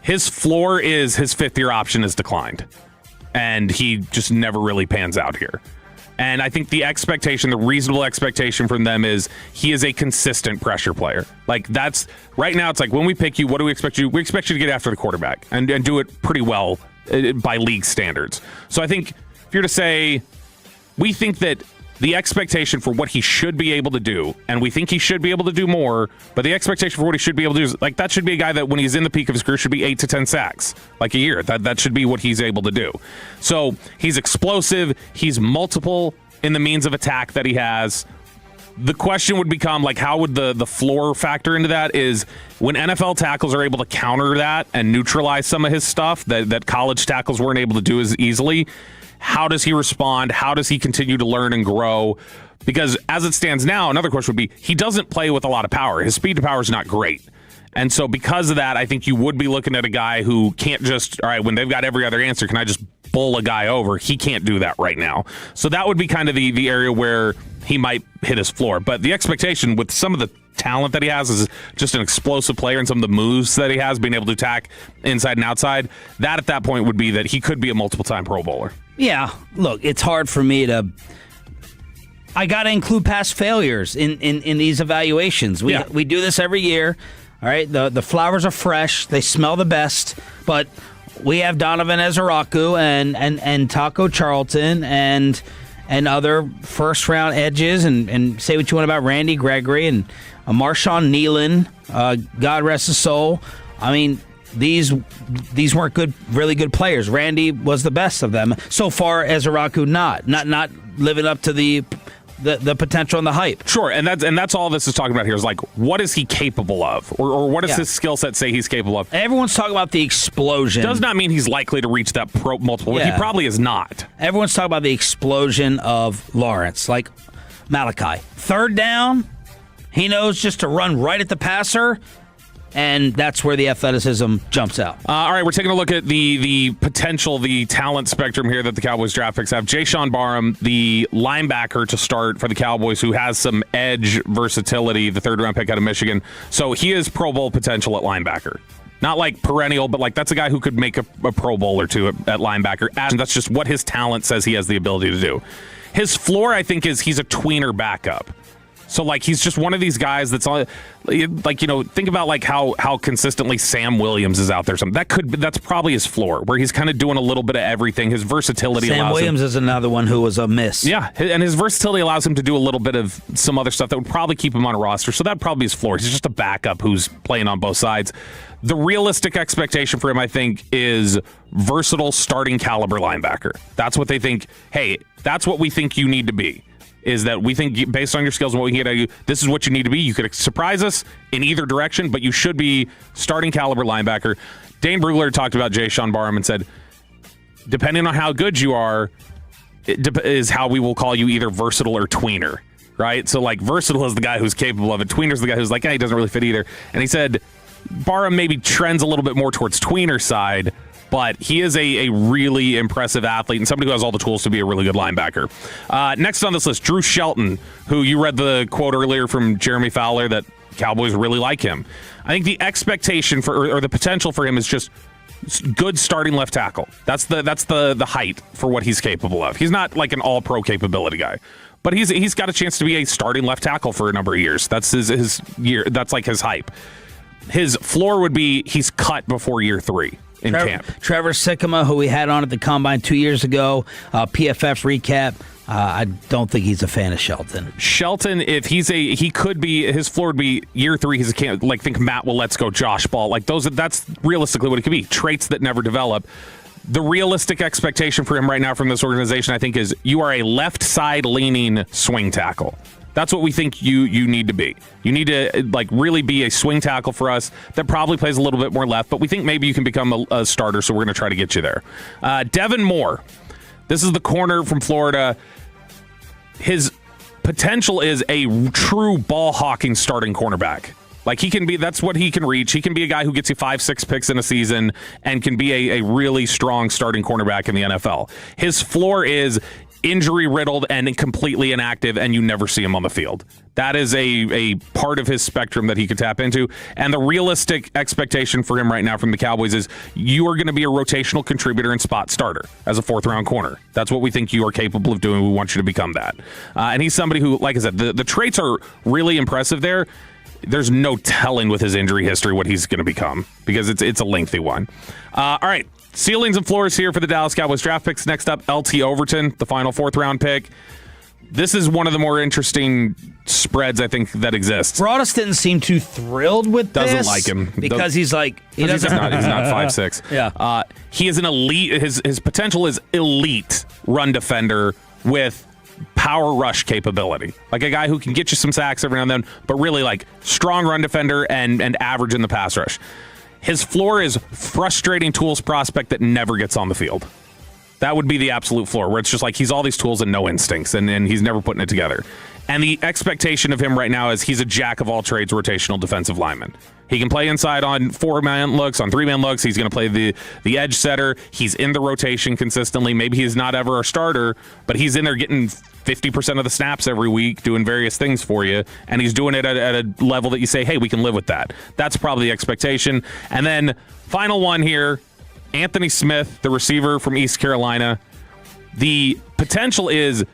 [SPEAKER 2] His floor is his fifth-year option has declined, and he just never really pans out here. And I think the expectation, the reasonable expectation from them is he is a consistent pressure player. Like that's right now, it's like when we pick you, what do we expect you? We expect you to get after the quarterback and do it pretty well by league standards. So I think if you're to say, we think that the expectation for what he should be able to do, and we think he should be able to do more, but the expectation for what he should be able to do is like that should be a guy that when he's in the peak of his career should be 8 to 10 sacks like a year. That should be what he's able to do. So he's explosive. He's multiple in the means of attack that he has. The question would become like how would the floor factor into that is when NFL tackles are able to counter that and neutralize some of his stuff that college tackles weren't able to do as easily. How does he respond? How does he continue to learn and grow? Because as it stands now, another question would be, he doesn't play with a lot of power. His speed to power is not great. And so because of that, I think you would be looking at a guy who can't just, all right, when they've got every other answer, can I just bull a guy over? He can't do that right now. So that would be kind of the area where he might hit his floor. But the expectation with some of the talent that he has is just an explosive player and some of the moves that he has, being able to attack inside and outside, that at that point would be that he could be a multiple-time Pro Bowler.
[SPEAKER 1] Yeah, look, it's hard for me to. I got to include past failures in these evaluations. We do this every year. All right, the flowers are fresh, they smell the best, but we have Donovan Ezeraku and Taco Charlton and other first round edges and say what you want about Randy Gregory and Marshawn Nealon. God rest his soul. I mean. These weren't really good players. Randy was the best of them. So far, Ezeraku not living up to the potential and the hype.
[SPEAKER 2] Sure, and that's all this is talking about here is like what is he capable of, or what does his skill set say he's capable of?
[SPEAKER 1] Everyone's talking about the explosion.
[SPEAKER 2] Does not mean he's likely to reach that multiple. Yeah. He probably is not.
[SPEAKER 1] Everyone's talking about the explosion of Lawrence, like Malachi. Third down, he knows just to run right at the passer. And that's where the athleticism jumps out.
[SPEAKER 2] All right, we're taking a look at the potential, the talent spectrum here that the Cowboys draft picks have. Jayshon Barham, the linebacker to start for the Cowboys, who has some edge versatility, the third-round pick out of Michigan. So he is Pro Bowl potential at linebacker. Not like perennial, but like that's a guy who could make a Pro Bowl or two at linebacker. And that's just what his talent says he has the ability to do. His floor, I think, is he's a tweener backup. So, like, he's just one of these guys that's all, like, you know, think about, like, how consistently Sam Williams is out there. That's probably his floor, where he's kind of doing a little bit of everything. His versatility allows him.
[SPEAKER 1] Sam Williams is another one who was a miss.
[SPEAKER 2] Yeah, and his versatility allows him to do a little bit of some other stuff that would probably keep him on a roster. So that'd probably be his floor. He's just a backup who's playing on both sides. The realistic expectation for him, I think, is versatile starting caliber linebacker. That's what they think. Hey, that's what we think you need to be. Is that we think based on your skills and what we can get out of you, this is what you need to be. You could surprise us in either direction, but you should be starting caliber linebacker. Dane Brugler talked about Jayshon Barham and said, depending on how good you are, is how we will call you either versatile or tweener. right? So, like, versatile is the guy who's capable of it. Tweener's the guy who's like, he doesn't really fit either. And he said Barham maybe trends a little bit more towards Tweener's side, but he is a really impressive athlete and somebody who has all the tools to be a really good linebacker. Next on this list, Drew Shelton, who you read the quote earlier from Jeremy Fowler that Cowboys really like him. I think the expectation for or the potential for him is just good starting left tackle. That's the height for what he's capable of. He's not like an all-pro capability guy, but he's got a chance to be a starting left tackle for a number of years. That's his year. That's like his hype. His floor would be he's cut before year 3 in camp.
[SPEAKER 1] Trevor Sikkema, who we had on at the Combine 2 years ago, PFF recap. I don't think he's a fan of Shelton.
[SPEAKER 2] Shelton, if he could be, his floor would be year 3. He's think Matt will let's go Josh Ball. Like that's realistically what it could be. Traits that never develop. The realistic expectation for him right now from this organization, I think, is you are a left side leaning swing tackle. That's what we think you need to be. You need to really be a swing tackle for us that probably plays a little bit more left, but we think maybe you can become a starter, so we're going to try to get you there. Devin Moore. This is the corner from Florida. His potential is a true ball-hawking starting cornerback. Like, he can be, that's what he can reach. He can be a guy who gets you 5-6 picks in a season and can be a really strong starting cornerback in the NFL. His floor is injury-riddled and completely inactive, and you never see him on the field. That is a part of his spectrum that he could tap into. And the realistic expectation for him right now from the Cowboys is you are going to be a rotational contributor and spot starter as a 4th-round corner. That's what we think you are capable of doing. We want you to become that. And he's somebody who, like I said, the traits are really impressive there. There's no telling with his injury history what he's going to become because it's a lengthy one. All right. Ceilings and floors here for the Dallas Cowboys draft picks. Next up, LT Overton, the final 4th-round pick. This is one of the more interesting spreads, I think, that exists.
[SPEAKER 1] Broadus didn't seem too thrilled with this.
[SPEAKER 2] Doesn't like him.
[SPEAKER 1] Because he's like...
[SPEAKER 2] He's not 5'6".
[SPEAKER 1] Yeah.
[SPEAKER 2] He is an elite... His potential is elite run defender with power rush capability. Like a guy who can get you some sacks every now and then, but really like strong run defender and average in the pass rush. His floor is frustrating tools prospect that never gets on the field. That would be the absolute floor, where it's just like he's all these tools and no instincts, and he's never putting it together. And the expectation of him right now is he's a jack of all trades rotational defensive lineman. He can play inside on 4-man looks, on 3-man looks. He's going to play the edge setter. He's in the rotation consistently. Maybe he's not ever a starter, but he's in there getting 50% of the snaps every week, doing various things for you, and he's doing it at a level that you say, hey, we can live with that. That's probably the expectation. And then final one here, Anthony Smith, the receiver from East Carolina. The potential is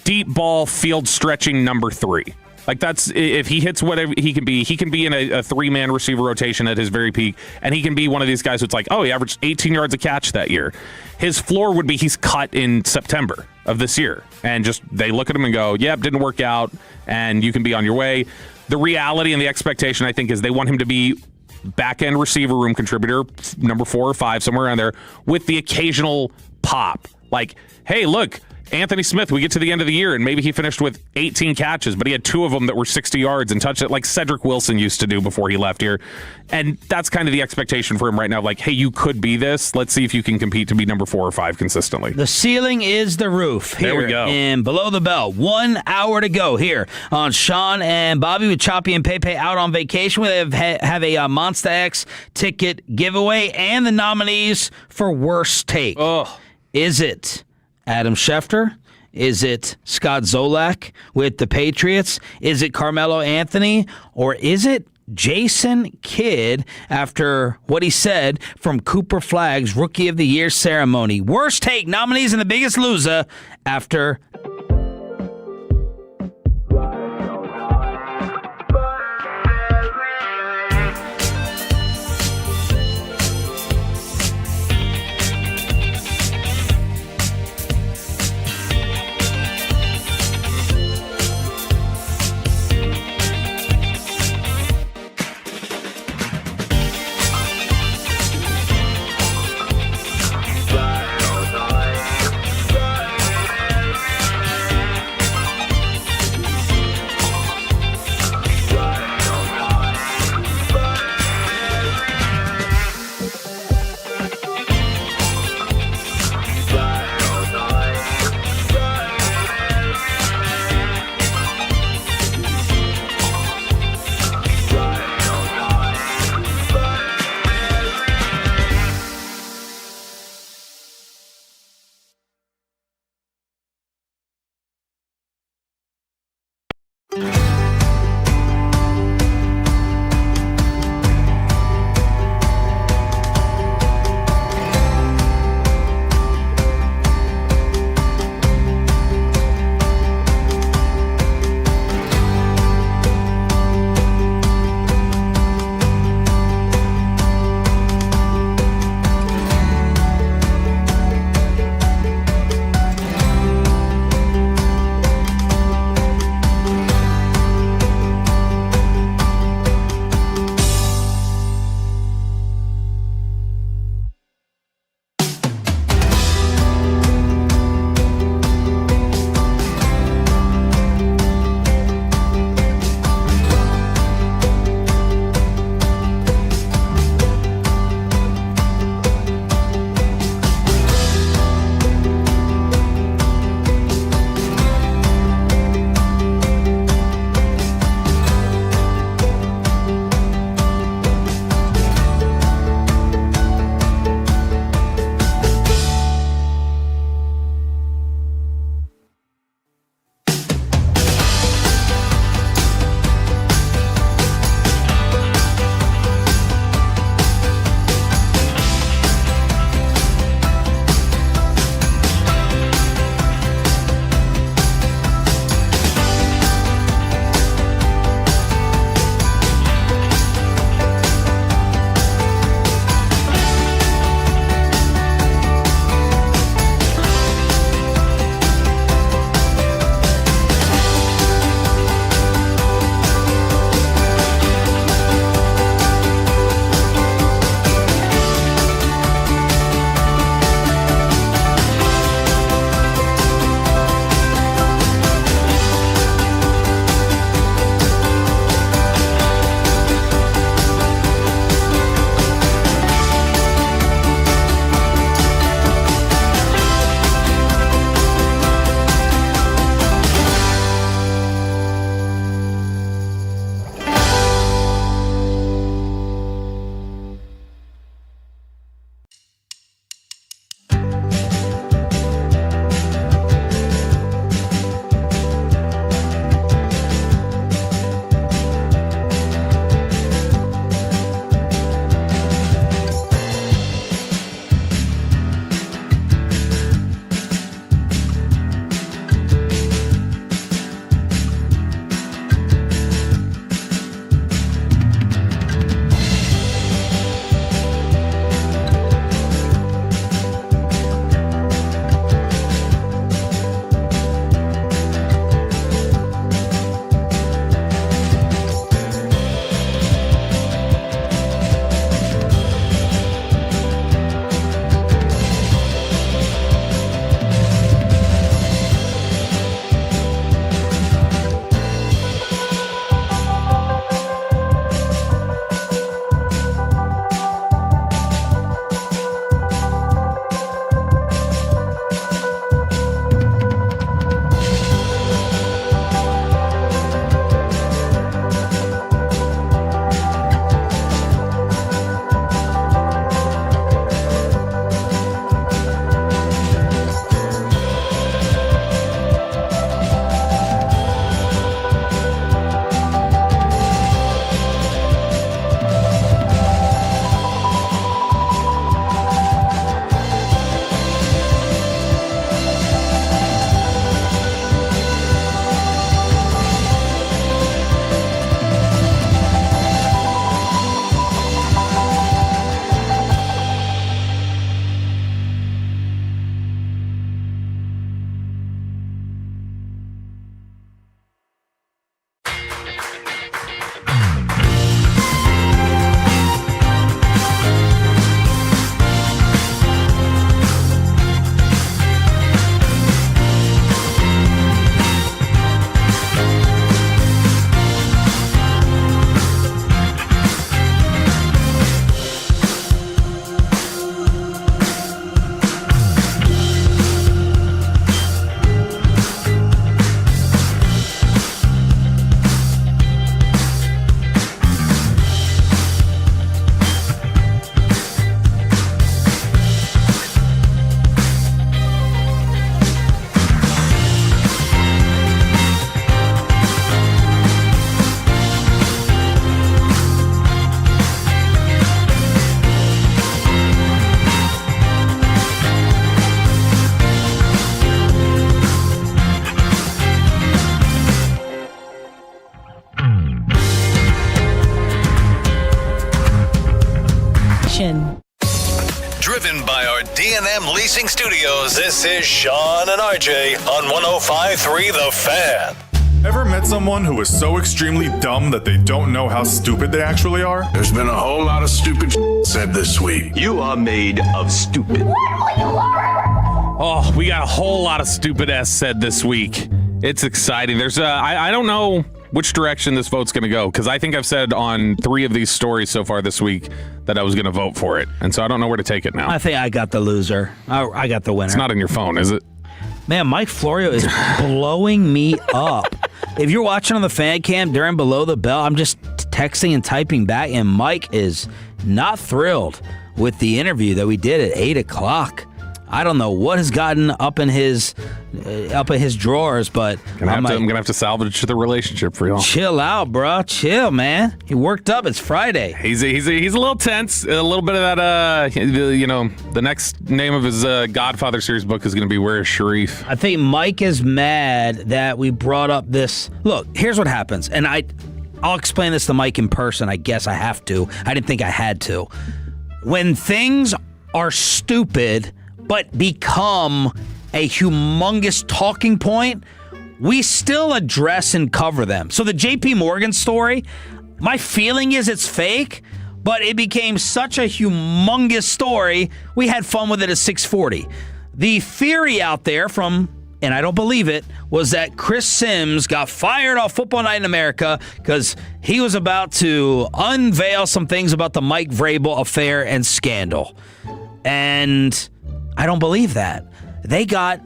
[SPEAKER 2] deep ball field stretching number 3. Like, that's, if he hits whatever he can be in a 3-man receiver rotation at his very peak, and he can be one of these guys who's like, oh, he averaged 18 yards a catch that year. His floor would be he's cut in September of this year, and just they look at him and go, yep, didn't work out, and you can be on your way. The reality and the expectation, I think, is they want him to be back-end receiver room contributor, number 4 or 5, somewhere around there, with the occasional pop. Like, hey, look, Anthony Smith, we get to the end of the year, and maybe he finished with 18 catches, but he had 2 of them that were 60 yards and touched it like Cedric Wilson used to do before he left here. And that's kind of the expectation for him right now. Like, hey, you could be this. Let's see if you can compete to be number 4 or 5 consistently.
[SPEAKER 1] The ceiling is the roof. Here
[SPEAKER 2] there we go.
[SPEAKER 1] And Below the Bell. 1 hour to go here on Sean and Bobby with Choppy and Pepe out on vacation. We have a Monster X ticket giveaway and the nominees for Worst Take.
[SPEAKER 2] Oh.
[SPEAKER 1] Is it Adam Schefter? Is it Scott Zolak with the Patriots? Is it Carmelo Anthony? Or is it Jason Kidd after what he said from Cooper Flagg's Rookie of the Year ceremony? Worst Take, nominees and the biggest loser after...
[SPEAKER 8] Nation.
[SPEAKER 7] Driven by our D&M Leasing Studios, this is Sean and RJ on 105.3 The Fan.
[SPEAKER 9] Ever met someone who is so extremely dumb that they don't know how stupid they actually are?
[SPEAKER 23] There's been a whole lot of stupid said this week. You are made of stupid.
[SPEAKER 2] Oh, we got a whole lot of stupid ass said this week. It's exciting. There's I don't know which direction this vote's going to go, because I think I've said on 3 of these stories so far this week that I was going to vote for it. And so I don't know where to take it now.
[SPEAKER 1] I think I got the loser. I got the winner.
[SPEAKER 2] It's not in your phone, is it?
[SPEAKER 1] Man, Mike Florio is blowing me up. If you're watching on the fan cam during Below the Bell, I'm just texting and typing back, and Mike is not thrilled with the interview that we did at 8 o'clock. I don't know what has gotten up in his drawers, but
[SPEAKER 2] I'm gonna have to salvage the relationship for y'all.
[SPEAKER 1] Chill out, bro. Chill, man. He worked up. It's Friday.
[SPEAKER 2] He's a little tense. A little bit of that. The next name of his Godfather series book is gonna be Where is Sharif?
[SPEAKER 1] I think Mike is mad that we brought up this. Look, here's what happens, and I'll explain this to Mike in person. I guess I have to. I didn't think I had to. When things are stupid but become a humongous talking point, we still address and cover them. So the JP Morgan story, my feeling is it's fake, but it became such a humongous story, we had fun with it at 640. The theory out there from, and I don't believe it, was that Chris Sims got fired off Football Night in America because he was about to unveil some things about the Mike Vrabel affair and scandal. And I don't believe that. They got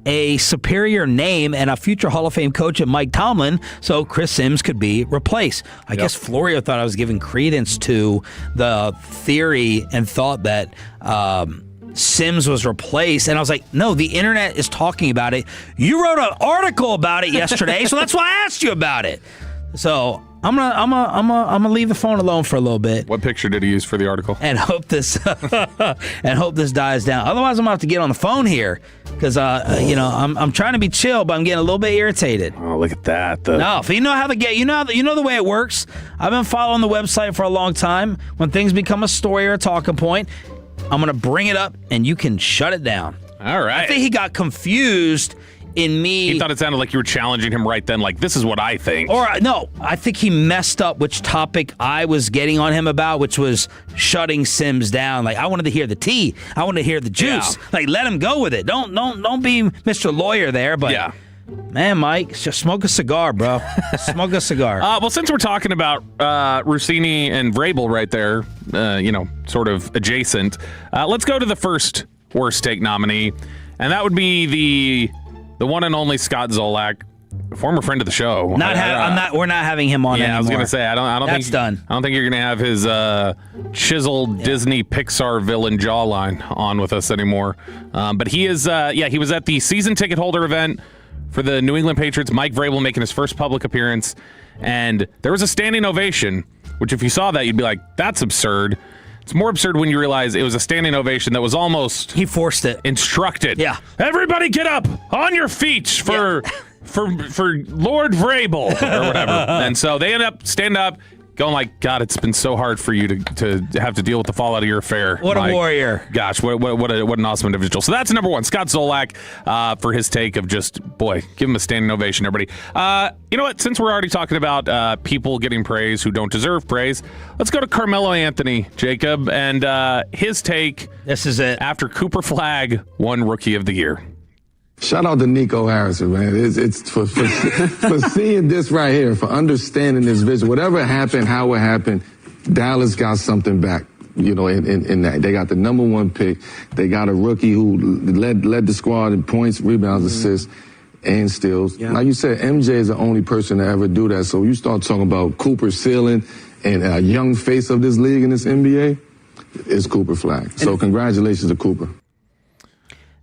[SPEAKER 1] a superior name and a future Hall of Fame coach at Mike Tomlin, so Chris Sims could be replaced. I guess Florio thought I was giving credence to the theory and thought that Sims was replaced, and I was like, no, the internet is talking about it. You wrote an article about it yesterday, so that's why I asked you about it. So I'm gonna leave the phone alone for a little bit.
[SPEAKER 2] What picture did he use for the article?
[SPEAKER 1] And hope this dies down. Otherwise, I'm gonna have to get on the phone here because I'm trying to be chill, but I'm getting a little bit irritated.
[SPEAKER 2] Oh, look at that!
[SPEAKER 1] No, if you know how to get, you know the way it works. I've been following the website for a long time. When things become a story or a talking point, I'm gonna bring it up, and you can shut it down.
[SPEAKER 2] All right.
[SPEAKER 1] I think he got confused in me.
[SPEAKER 2] He thought it sounded like you were challenging him right then, like, this is what I think.
[SPEAKER 1] Or, no, I think he messed up which topic I was getting on him about, which was shutting Sims down. Like, I wanted to hear the tea. I wanted to hear the juice. Yeah. Like, let him go with it. Don't be Mr. Lawyer there, but... Yeah. Man, Mike, just smoke a cigar, bro. Smoke a cigar.
[SPEAKER 2] Well, since we're talking about Rossini and Vrabel right there, sort of adjacent, let's go to the first worst take nominee, and that would be the one and only Scott Zolak, former friend of the show.
[SPEAKER 1] We're not having him on anymore.
[SPEAKER 2] I was gonna say I don't
[SPEAKER 1] That's
[SPEAKER 2] think
[SPEAKER 1] done.
[SPEAKER 2] I don't think you're gonna have his chiseled Disney Pixar villain jawline on with us anymore. But he is he was at the season ticket holder event for the New England Patriots. Mike Vrabel making his first public appearance, and there was a standing ovation. Which, if you saw that, you'd be like, "That's absurd." It's more absurd when you realize it was a standing ovation that was almost...
[SPEAKER 1] He forced it.
[SPEAKER 2] Instructed.
[SPEAKER 1] Yeah.
[SPEAKER 2] Everybody get up on your feet for Lord Vrabel or whatever. And so they end up standing up, going like, God, it's been so hard for you to have to deal with the fallout of your affair.
[SPEAKER 1] What
[SPEAKER 2] Mike.
[SPEAKER 1] A warrior.
[SPEAKER 2] Gosh, what an awesome individual. So that's number one. Scott Zolak for his take of just, boy, give him a standing ovation, everybody. You know what? Since we're already talking about people getting praise who don't deserve praise, let's go to Carmelo Anthony, Jacob, and his take.
[SPEAKER 1] This is it.
[SPEAKER 2] After Cooper Flagg won Rookie of the Year.
[SPEAKER 24] Shout out to Nico Harrison, man. It's for seeing this right here, for understanding this vision. Whatever happened, how it happened, Dallas got something back, in that. They got the number 1 pick. They got a rookie who led the squad in points, rebounds, assists, and steals. Yeah. Like you said, MJ is the only person to ever do that. So you start talking about Cooper ceiling and a young face of this league in this NBA, it's Cooper Flagg. So congratulations to Cooper.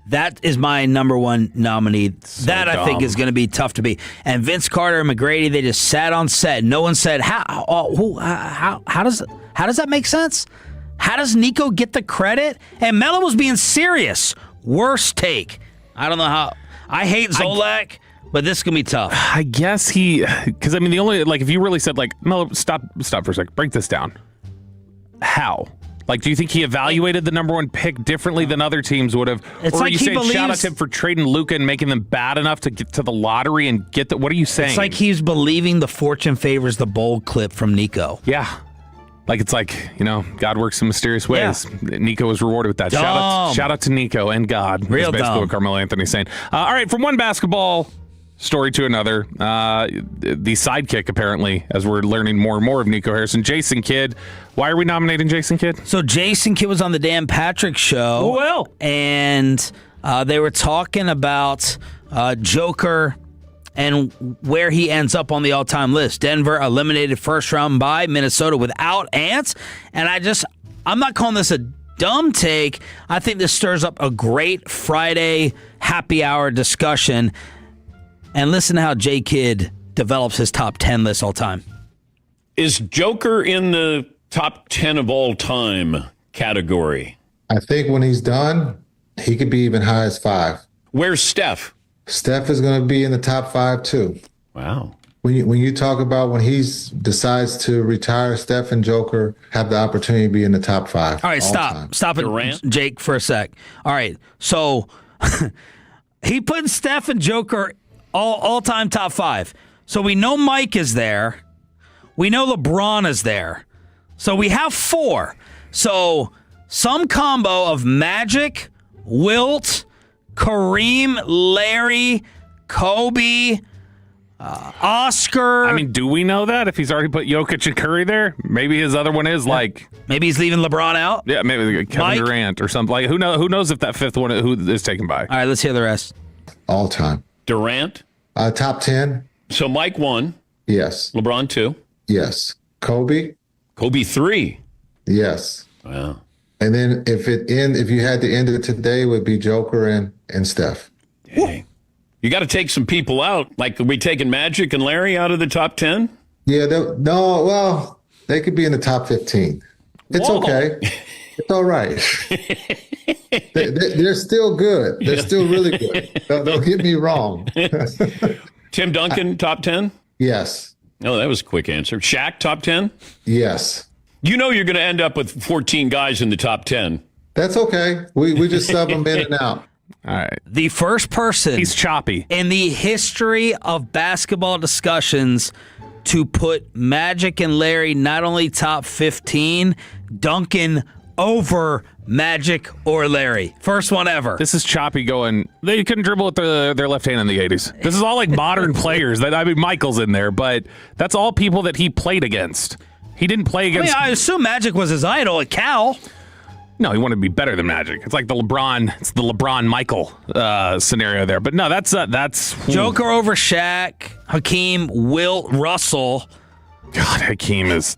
[SPEAKER 1] That is my number 1 nominee.
[SPEAKER 2] So
[SPEAKER 1] that I think is going to be tough to beat. And Vince Carter and McGrady, they just sat on set. No one said how does that make sense? How does Nico get the credit? And Melo was being serious. Worst take. I don't know how. I hate Zolak, but this is going to be tough.
[SPEAKER 2] I guess because the only, if you really said Melo, stop for a sec, break this down. How? Like, do you think he evaluated the number one pick differently than other teams would have?
[SPEAKER 1] It's
[SPEAKER 2] or
[SPEAKER 1] like
[SPEAKER 2] are you
[SPEAKER 1] he
[SPEAKER 2] saying
[SPEAKER 1] believes,
[SPEAKER 2] shout out to him for trading Luka and making them bad enough to get to the lottery and get the? What are you saying?
[SPEAKER 1] It's like he's believing the fortune favors the bold clip from Nico.
[SPEAKER 2] Yeah. Like, it's like, God works in mysterious ways. Yeah. Nico was rewarded with that. Shout out to Nico and God.
[SPEAKER 1] Real
[SPEAKER 2] is basically
[SPEAKER 1] dumb.
[SPEAKER 2] what Carmelo Anthony's saying. All right, from one basketball story to another, the sidekick, apparently, as we're learning more and more of Nico Harrison, Jason Kidd. Why are we nominating Jason Kidd?
[SPEAKER 1] So Jason Kidd was on the Dan Patrick Show.
[SPEAKER 2] Oh, well.
[SPEAKER 1] And they were talking about Joker and where he ends up on the all-time list. Denver eliminated first round by Minnesota without Ants. And I'm not calling this a dumb take. I think this stirs up a great Friday happy hour discussion. And listen to how J. Kidd develops his top 10 list all time.
[SPEAKER 6] Is Joker in the top 10 of all time category?
[SPEAKER 24] I think when he's done, he could be even high as 5.
[SPEAKER 6] Where's Steph?
[SPEAKER 24] Steph is going to be in the top 5 too.
[SPEAKER 6] Wow.
[SPEAKER 24] When you talk about when he decides to retire, Steph and Joker have the opportunity to be in the top 5.
[SPEAKER 1] All right, stop it, Jake, for a sec. All right, so he put Steph and Joker all-time top 5. So we know Mike is there. We know LeBron is there. So we have 4. So some combo of Magic, Wilt, Kareem, Larry, Kobe, Oscar.
[SPEAKER 2] I mean, do we know that if he's already put Jokic and Curry there? Maybe his other one is
[SPEAKER 1] maybe he's leaving LeBron out.
[SPEAKER 2] Yeah, maybe Kevin
[SPEAKER 1] Mike?
[SPEAKER 2] Durant or something. Like, who knows if that fifth one who is taken by?
[SPEAKER 1] All right, let's hear the rest.
[SPEAKER 24] All time.
[SPEAKER 6] Durant?
[SPEAKER 24] Top 10.
[SPEAKER 6] So Mike 1.
[SPEAKER 24] Yes.
[SPEAKER 6] LeBron 2.
[SPEAKER 24] Yes. Kobe?
[SPEAKER 6] Kobe 3.
[SPEAKER 24] Yes.
[SPEAKER 6] Wow.
[SPEAKER 24] And then if you had to end it today, it would be Joker and Steph.
[SPEAKER 6] Dang. You got to take some people out. Like, are we taking Magic and Larry out of the top 10?
[SPEAKER 24] Yeah, they could be in the top 15. It's okay. It's all right. They're still good. They're still really good. Don't get me wrong.
[SPEAKER 6] Tim Duncan, top 10?
[SPEAKER 24] Yes.
[SPEAKER 6] Oh, that was a quick answer. Shaq, top 10?
[SPEAKER 24] Yes.
[SPEAKER 6] You know you're going to end up with 14 guys in the top 10.
[SPEAKER 24] That's okay. We just sub them in and out.
[SPEAKER 2] All right.
[SPEAKER 1] The first person
[SPEAKER 2] he's choppy
[SPEAKER 1] in the history of basketball discussions to put Magic and Larry not only top 15, Duncan over Magic or Larry. First one ever.
[SPEAKER 2] This is choppy going. They couldn't dribble with their left hand in the 80s. This is all like modern players. Michael's in there, but that's all people that he played against. He didn't play against.
[SPEAKER 1] I assume Magic was his idol at Cal.
[SPEAKER 2] No, he wanted to be better than Magic. It's like the LeBron Michael scenario there. But no, that's
[SPEAKER 1] Joker over Shaq, Hakeem, Wilt, Russell.
[SPEAKER 2] God, Hakeem is.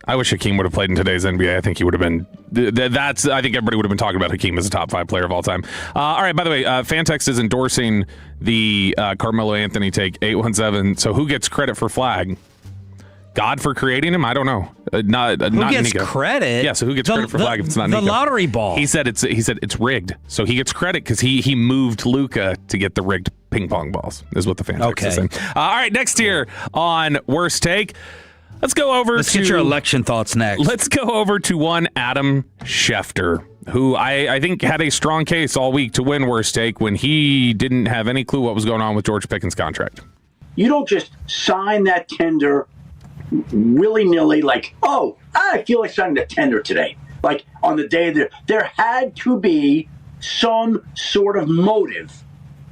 [SPEAKER 2] I wish Hakeem would have played in today's NBA. I think he would have been. I think everybody would have been talking about Hakeem as a top 5 player of all time. All right. By the way, Fantex is endorsing the Carmelo Anthony take 817. So who gets credit for flag? God for creating him? I don't know. Not
[SPEAKER 1] gets
[SPEAKER 2] Nico.
[SPEAKER 1] Credit?
[SPEAKER 2] Yeah, so who gets credit for flag if it's not Nico?
[SPEAKER 1] The lottery ball.
[SPEAKER 2] He said it's rigged. So he gets credit because he moved Luka to get the rigged ping pong balls, is what the fan text is saying. All right, next here on Worst Take. Let's go over
[SPEAKER 1] Let's get your election thoughts next.
[SPEAKER 2] Let's go over to one Adam Schefter, who I think had a strong case all week to win Worst Take when he didn't have any clue what was going on with George Pickens' contract.
[SPEAKER 8] You don't just sign that tender willy-nilly, like, oh, I feel like signing a tender today. Like, on the day there had to be some sort of motive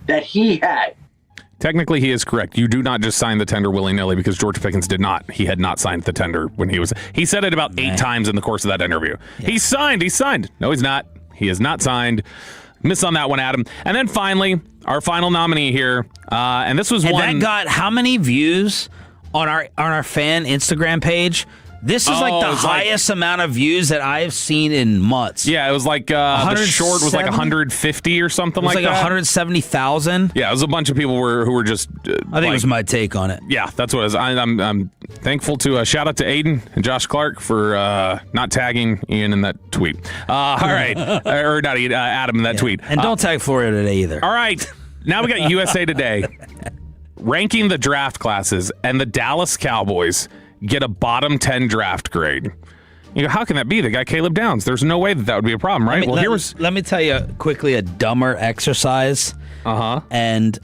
[SPEAKER 8] that he had.
[SPEAKER 2] Technically, he is correct. You do not just sign the tender willy-nilly because George Pickens did not. He had not signed the tender when he said it about 8 times in the course of that interview. Yeah. He's signed. No, he's not. He is not signed. Miss on that one, Adam. And then finally, our final nominee here, and this was one
[SPEAKER 1] that got how many views on our fan Instagram page? This is like the highest amount of views that I've seen in months.
[SPEAKER 2] Yeah, it was like the short was like 150 or something like that. It was like
[SPEAKER 1] 170,000.
[SPEAKER 2] Yeah, it was a bunch of people who were just.
[SPEAKER 1] I think it was my take on it.
[SPEAKER 2] Yeah, that's what it is. I'm thankful to shout out to Aiden and Josh Clark for not tagging Ian in that tweet. All right, or not Ian, Adam in that tweet.
[SPEAKER 1] And don't tag Florio today either.
[SPEAKER 2] All right, now we got USA Today ranking the draft classes, and the Dallas Cowboys get a bottom 10 draft grade. You go, how can that be? The guy Caleb Downs. There's no way that would be a problem, right?
[SPEAKER 1] Let me tell you quickly a dumber exercise. And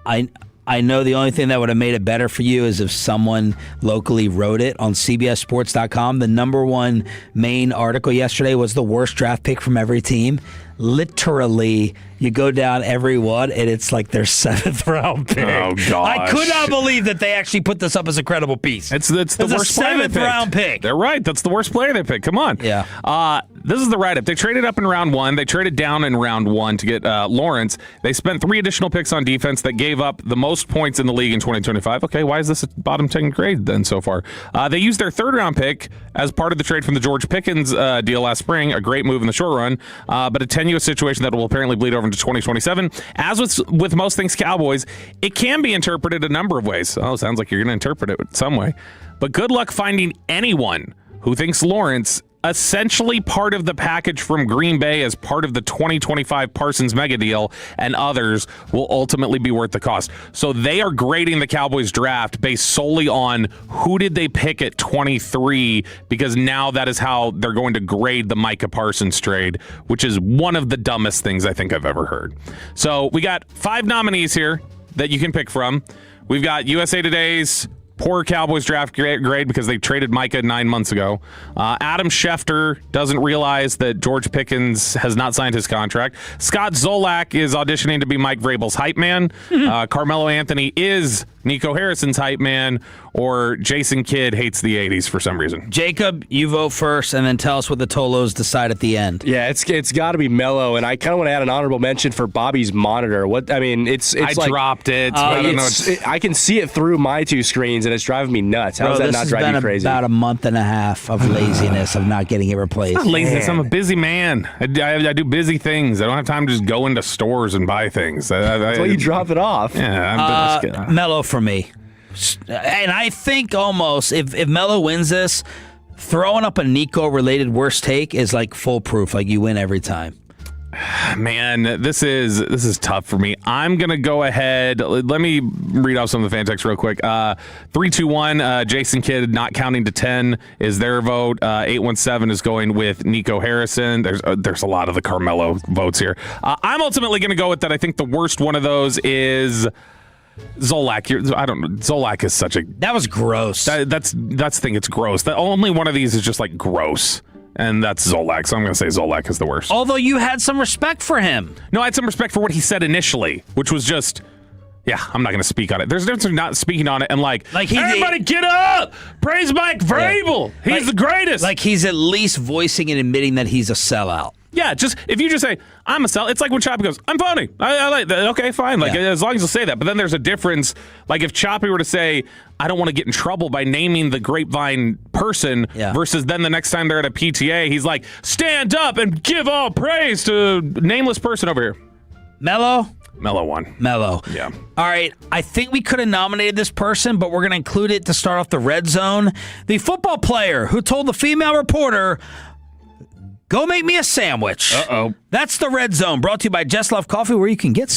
[SPEAKER 1] I know the only thing that would have made it better for you is if someone locally wrote it on CBSSports.com. The number one main article yesterday was the worst draft pick from every team. Literally, you go down every one, and it's like their 7th round pick.
[SPEAKER 2] Oh, gosh.
[SPEAKER 1] I could not believe that they actually put this up as a credible piece.
[SPEAKER 2] It's the worst player they picked.
[SPEAKER 1] 7th round pick.
[SPEAKER 2] They're right. That's the worst player they picked. Come on.
[SPEAKER 1] Yeah.
[SPEAKER 2] This is the write-up. They traded up in round 1. They traded down in round 1 to get Lawrence. They spent 3 additional picks on defense that gave up the most points in the league in 2025. Okay, why is this a bottom 10 grade then so far? They used their 3rd round pick as part of the trade from the George Pickens deal last spring. A great move in the short run, but a tenuous situation that will apparently bleed over into 2027. As with most things Cowboys, it can be interpreted a number of ways. Oh, sounds like you're going to interpret it some way. But good luck finding anyone who thinks Lawrence, essentially part of the package from Green Bay as part of the 2025 Parsons mega deal, and others will ultimately be worth the cost. So they are grading the Cowboys draft based solely on who did they pick at 23, because now that is how they're going to grade the Micah Parsons trade, which is one of the dumbest things I think I've ever heard. So we got 5 nominees here that you can pick from. We've got USA Today's poor Cowboys draft grade because they traded Micah 9 months ago. Adam Schefter doesn't realize that George Pickens has not signed his contract. Scott Zolak is auditioning to be Mike Vrabel's hype man. Carmelo Anthony is Nico Harrison's hype man, or Jason Kidd hates the 80s for some reason.
[SPEAKER 1] Jacob, you vote first, and then tell us what the Tolos decide at the end.
[SPEAKER 17] Yeah, it's got to be Mello, and I kind of want to add an honorable mention for Bobby's monitor. I
[SPEAKER 2] dropped it. I don't know.
[SPEAKER 17] I can see it through my 2 screens, and it's driving me nuts. How does that not drive you crazy?
[SPEAKER 1] About a month and a half of laziness of not getting it replaced.
[SPEAKER 2] It's not laziness. I'm a busy man. I do busy things. I don't have time to just go into stores and buy things.
[SPEAKER 17] That's why you drop it off.
[SPEAKER 2] Yeah,
[SPEAKER 1] Mello for me. And I think almost if Mello wins this, throwing up a Nico-related worst take is like foolproof. Like you win every time.
[SPEAKER 2] Man, this is tough for me. I'm going to go ahead. Let me read off some of the fan texts real quick. 321, Jason Kidd, not counting to 10, is their vote. 817 is going with Nico Harrison. There's a lot of the Carmelo votes here. I'm ultimately going to go with that. I think the worst one of those is Zolak. Zolak is such a...
[SPEAKER 1] That was gross.
[SPEAKER 2] That's the thing. It's gross. The only one of these is just like gross. And that's Zolak, so I'm going to say Zolak is the worst.
[SPEAKER 1] Although you had some respect for him.
[SPEAKER 2] No, I had some respect for what he said initially, which was just, I'm not going to speak on it. There's a difference between not speaking on it and everybody get up! Praise Mike Vrabel! Yeah. He's the greatest!
[SPEAKER 1] Like he's at least voicing and admitting that he's a sellout.
[SPEAKER 2] Yeah, if you just say, I'm a sellout, it's like when Choppy goes, I'm phony. I like that. Okay, fine. As long as you say that. But then there's a difference. Like if Choppy were to say, I don't want to get in trouble by naming the Grapevine person, versus then the next time they're at a PTA, he's like, stand up and give all praise to nameless person over here.
[SPEAKER 1] Mello
[SPEAKER 2] won.
[SPEAKER 1] Mello.
[SPEAKER 2] Yeah.
[SPEAKER 1] All right. I think we could have nominated this person, but we're going to include it to start off the red zone. The football player who told the female reporter, go make me a sandwich.
[SPEAKER 2] Uh-oh.
[SPEAKER 1] That's the red zone, brought to you by Just Love Coffee, where you can get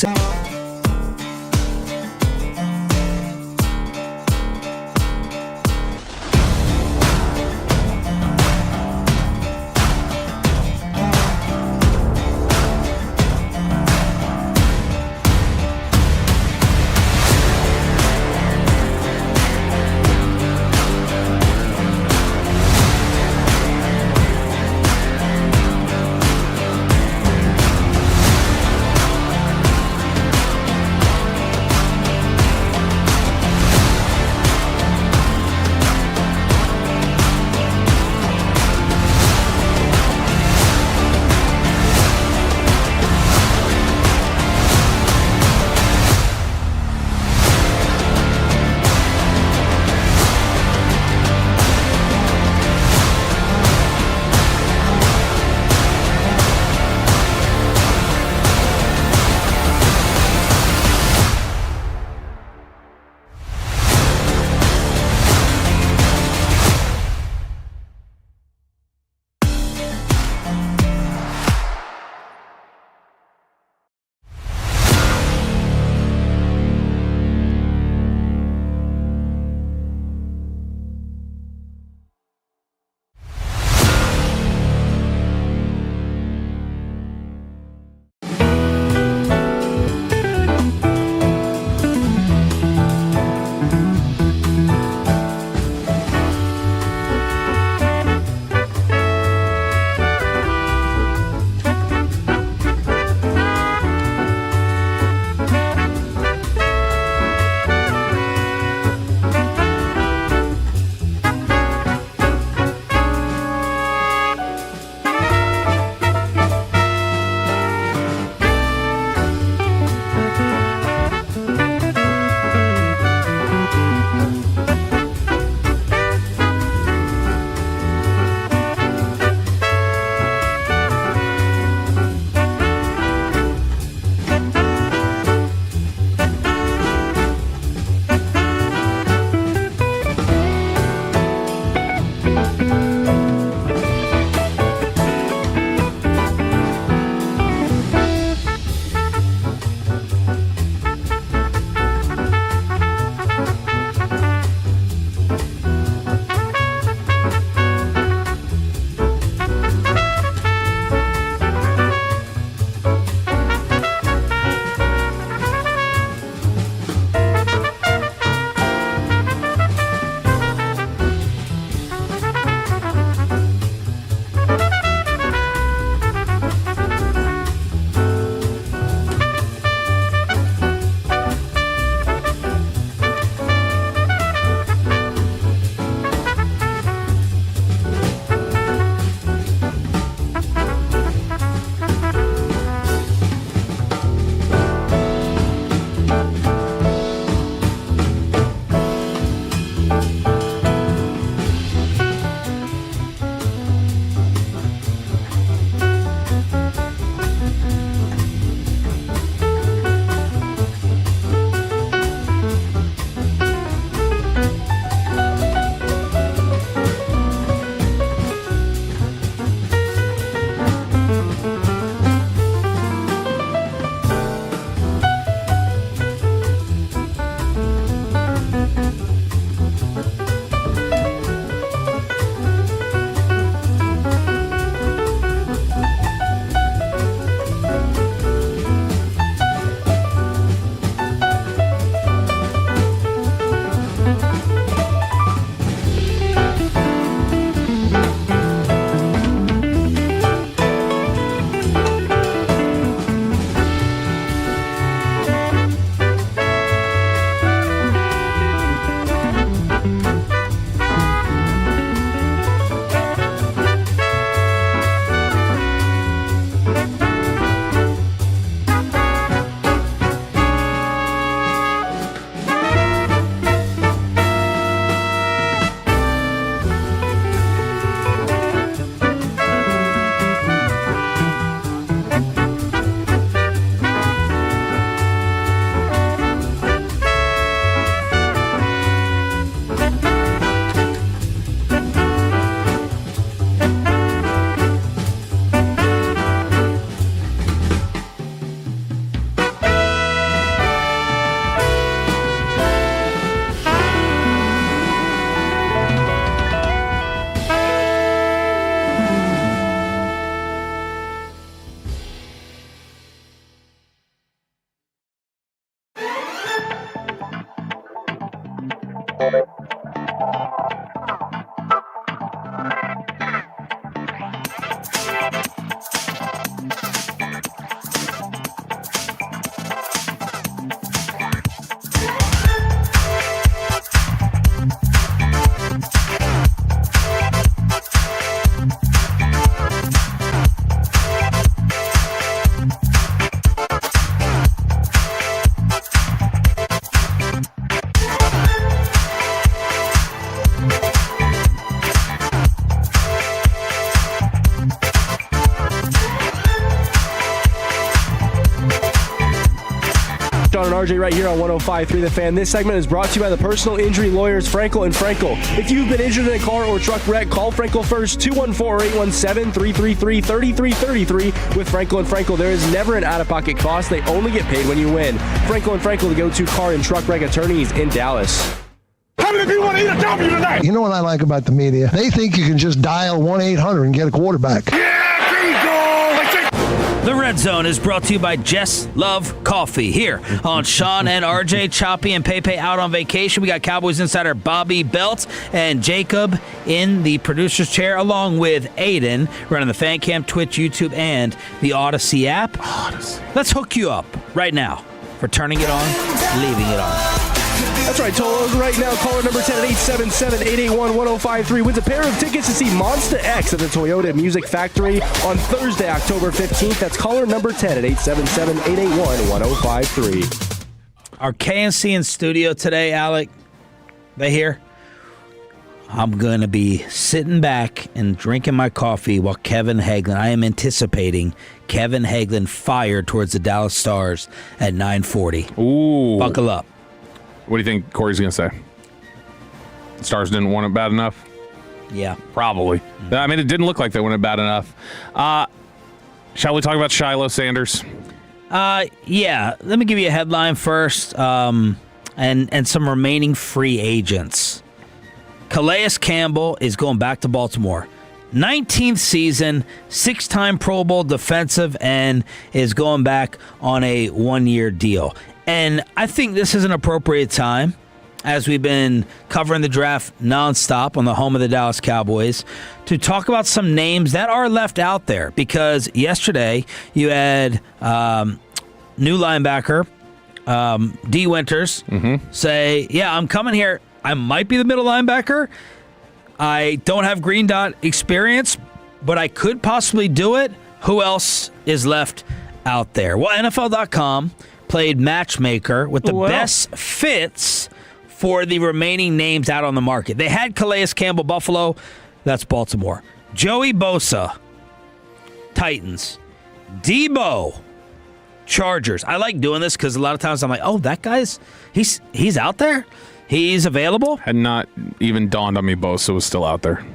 [SPEAKER 17] RJ right here on 105.3 The Fan. This segment is brought to you by the personal injury lawyers Frankel and Frankel. If you've been injured in a car or truck wreck, call Frankel first, 214-817-333-3333. With Frankel and Frankel, there is never an out-of-pocket cost. They only get paid when you win. Frankel and Frankel, the go-to car and truck wreck attorneys in Dallas.
[SPEAKER 10] How many people want to eat a W tonight? You know what I like about the media? They think you can just dial 1-800 and get a quarterback.
[SPEAKER 1] The Red Zone is brought to you by Just Love Coffee here on Sean and RJ. Choppy and Pepe out on vacation. We got Cowboys insider Bobby Belt and Jacob in the producer's chair, along with Aiden running the Fan Cam, Twitch, YouTube, and the Odyssey app. Let's hook you up right now for turning it on, leaving it on.
[SPEAKER 17] That's right, Tolos. Right now, caller number 10 at 877-881-1053 wins a pair of tickets to see Monster X at the Toyota Music Factory on Thursday, October 15th. That's caller number 10 at 877-881-1053.
[SPEAKER 1] Our KNC in studio today, Alec. They here? I'm going to be sitting back and drinking my coffee while Kevin Hagelin, I am anticipating Kevin Hagelin fired towards the Dallas Stars at 9:40.
[SPEAKER 2] Ooh.
[SPEAKER 1] Buckle up.
[SPEAKER 2] What do you think Corey's going to say? The Stars didn't want it bad enough?
[SPEAKER 1] Yeah.
[SPEAKER 2] Probably. Mm-hmm. I mean, it didn't look like they wanted it bad enough. Shall we talk about Shiloh Sanders?
[SPEAKER 1] Yeah. Let me give you a headline first, and some remaining free agents. Calais Campbell is going back to Baltimore. 19th season, 6-time Pro Bowl defensive end, is going back on a 1-year deal. And I think this is an appropriate time, as we've been covering the draft nonstop on the home of the Dallas Cowboys, to talk about some names that are left out there. Because yesterday you had new linebacker D-Winnners say, yeah, I'm coming here. I might be the middle linebacker. I don't have green dot experience, but I could possibly do it. Who else is left out there? Well, NFL.com played matchmaker with the best fits for the remaining names out on the market. They had Calais Campbell, Buffalo. That's Baltimore. Joey Bosa, Titans. Debo, Chargers. I like doing this because a lot of times I'm like, oh, that guy's, he's out there? He's available?
[SPEAKER 2] Had not even dawned on me Bosa was still out there.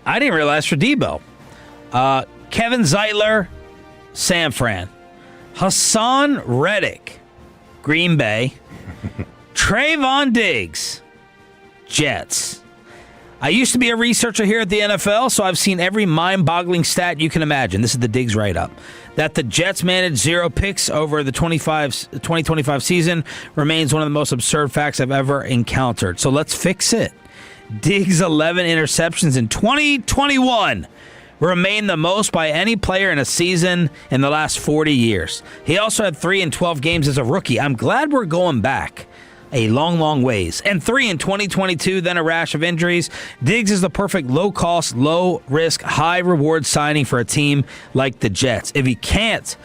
[SPEAKER 1] I didn't realize for Debo. Kevin Zeitler, San Fran. Hassan Reddick, Green Bay. Trayvon Diggs, Jets. I used to be a researcher here at the NFL, so I've seen every mind-boggling stat you can imagine. This is the Diggs write-up. That the Jets managed 0 picks over the 2025 season remains one of the most absurd facts I've ever encountered. So let's fix it. Diggs' 11 interceptions in 2021 remain the most by any player in a season in the last 40 years. He also had 3 in 12 games as a rookie. I'm glad we're going back a long, long ways. And 3 in 2022, then a rash of injuries. Diggs is the perfect low-cost, low-risk, high-reward signing for a team like the Jets. If he can't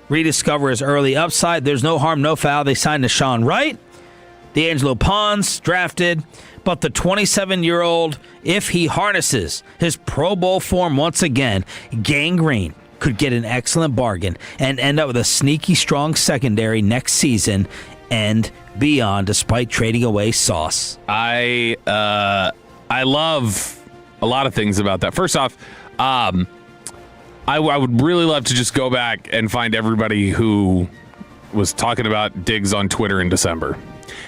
[SPEAKER 1] rediscover his early upside, there's no harm, no foul. They signed Deshaun Wright, D'Angelo Pons, drafted. But the 27-year-old, if he harnesses his Pro Bowl form once again, gangrene could get an excellent bargain and end up with a sneaky strong secondary next season and beyond, despite trading away Sauce.
[SPEAKER 2] I love a lot of things about that. First off, I would really love to just go back and find everybody who was talking about Diggs on Twitter in December.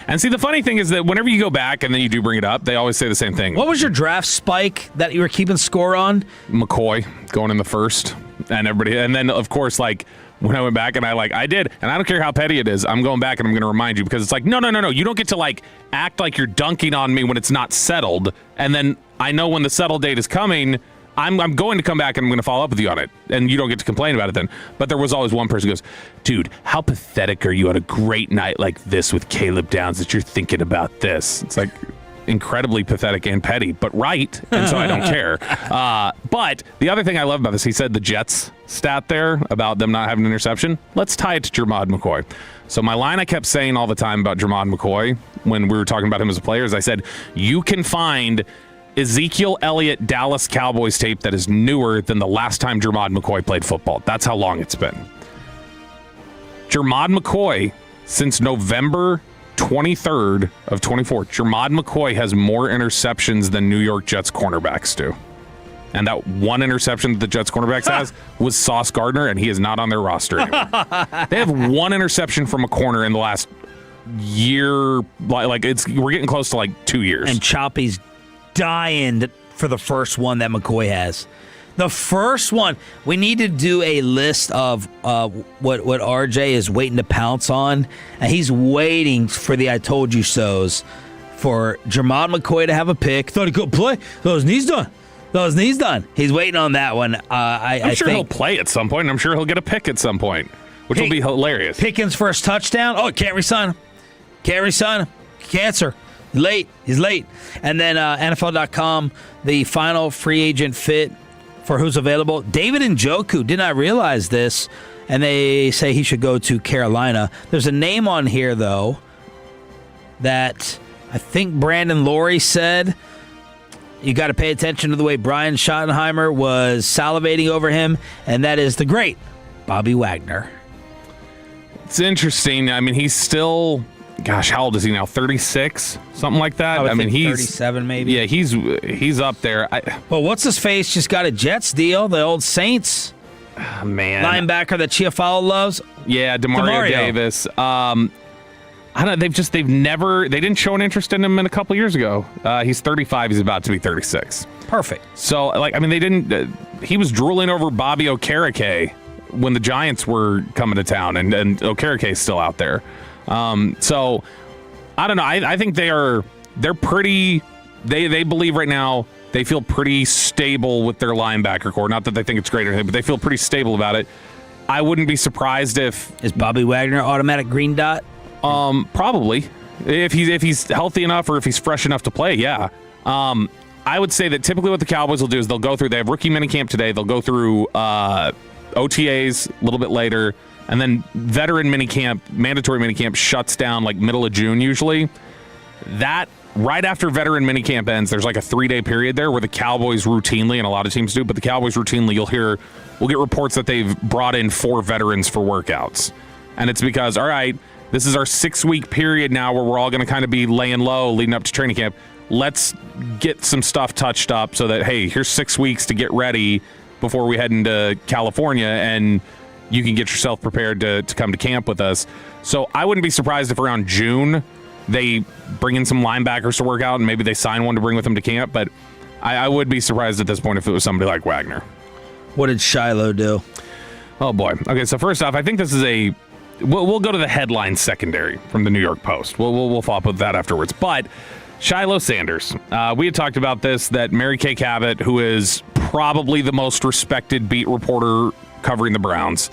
[SPEAKER 2] And see, the funny thing is that whenever you go back and then you do bring it up, they always say the same thing.
[SPEAKER 1] What was your draft spike that you were keeping score on?
[SPEAKER 2] McCoy going in the first, and everybody, and then of course, like when I went back and I did, and I don't care how petty it is, I'm going back and I'm going to remind you because it's like, no, you don't get to like act like you're dunking on me when it's not settled, and then I know when the settle date is coming. I'm going to come back and I'm going to follow up with you on it, and you don't get to complain about it then. But there was always one person who goes, dude, how pathetic are you on a great night like this with Caleb Downs that you're thinking about this? It's like incredibly pathetic and petty, but right, and so I don't care. But the other thing I love about this, he said the Jets stat there about them not having an interception. Let's tie it to Jermod McCoy. So my line I kept saying all the time about Jermod McCoy when we were talking about him as a player is I said, you can find Ezekiel Elliott Dallas Cowboys tape that is newer than the last time Jermod McCoy played football. That's how long it's been. Jermod McCoy since November 23rd of 24, Jermod McCoy has more interceptions than New York Jets cornerbacks do. And that one interception that the Jets cornerbacks has was Sauce Gardner, and he is not on their roster anymore. They have one interception from a corner in the last year. We're getting close to 2 years.
[SPEAKER 1] And Choppy's dying for the first one that McCoy has. The first one. We need to do a list of what RJ is waiting to pounce on, and he's waiting for the I told you so's for Jermod McCoy to have a pick. Thought he could play. Thought his knee's done. He's waiting on that one.
[SPEAKER 2] I'm sure he'll play at some point, and I'm sure he'll get a pick at some point, which will be hilarious.
[SPEAKER 1] Pickens' first touchdown. Oh, can't resign him. Cancer. He's late. And then NFL.com, the final free agent fit for who's available. David Njoku, did not realize this, and they say he should go to Carolina. There's a name on here, though, that I think Brandon Laurie said you got to pay attention to the way Brian Schottenheimer was salivating over him, and that is the great Bobby Wagner.
[SPEAKER 2] It's interesting. I mean, he's still, gosh, how old is he now? 36? Something like that?
[SPEAKER 1] I mean, he's 37 maybe.
[SPEAKER 2] Yeah, he's up there.
[SPEAKER 1] Well, what's his face just got a Jets deal, the old Saints
[SPEAKER 2] man
[SPEAKER 1] linebacker that Chiafalo loves.
[SPEAKER 2] Yeah, Demario Davis. I don't know. They didn't show an interest in him in a couple years ago. He's 35. He's about to be 36.
[SPEAKER 1] Perfect.
[SPEAKER 2] So, they didn't. He was drooling over Bobby Okereke when the Giants were coming to town, and Okereke's still out there. So, I don't know. I think they're pretty. They believe right now. They feel pretty stable with their linebacker core. Not that they think it's great or anything, but they feel pretty stable about it. I wouldn't be surprised if
[SPEAKER 1] is Bobby Wagner automatic green dot.
[SPEAKER 2] Probably. If he's healthy enough or if he's fresh enough to play, yeah. I would say that typically what the Cowboys will do is they'll go through, they have rookie minicamp today, they'll go through OTAs a little bit later, and then veteran minicamp, mandatory minicamp shuts down middle of June usually. That, right after veteran minicamp ends, there's a 3-day period there where the Cowboys routinely, and a lot of teams do, but the Cowboys routinely, we'll get reports that they've brought in 4 veterans for workouts. And it's because, all right, this is our 6-week period now where we're all going to kind of be laying low leading up to training camp. Let's get some stuff touched up so that, hey, here's 6 weeks to get ready before we head into California, and you can get yourself prepared to come to camp with us. So I wouldn't be surprised if around June they bring in some linebackers to work out, and maybe they sign one to bring with them to camp. But I would be surprised at this point if it was somebody like Wagner.
[SPEAKER 1] What did Shiloh do?
[SPEAKER 2] Oh, boy. Okay, so first off, I think this is We'll go to the headline secondary from the New York Post. We'll follow up with that afterwards. But Shiloh Sanders, we had talked about this, that Mary Kay Cabot, who is probably the most respected beat reporter covering the Browns,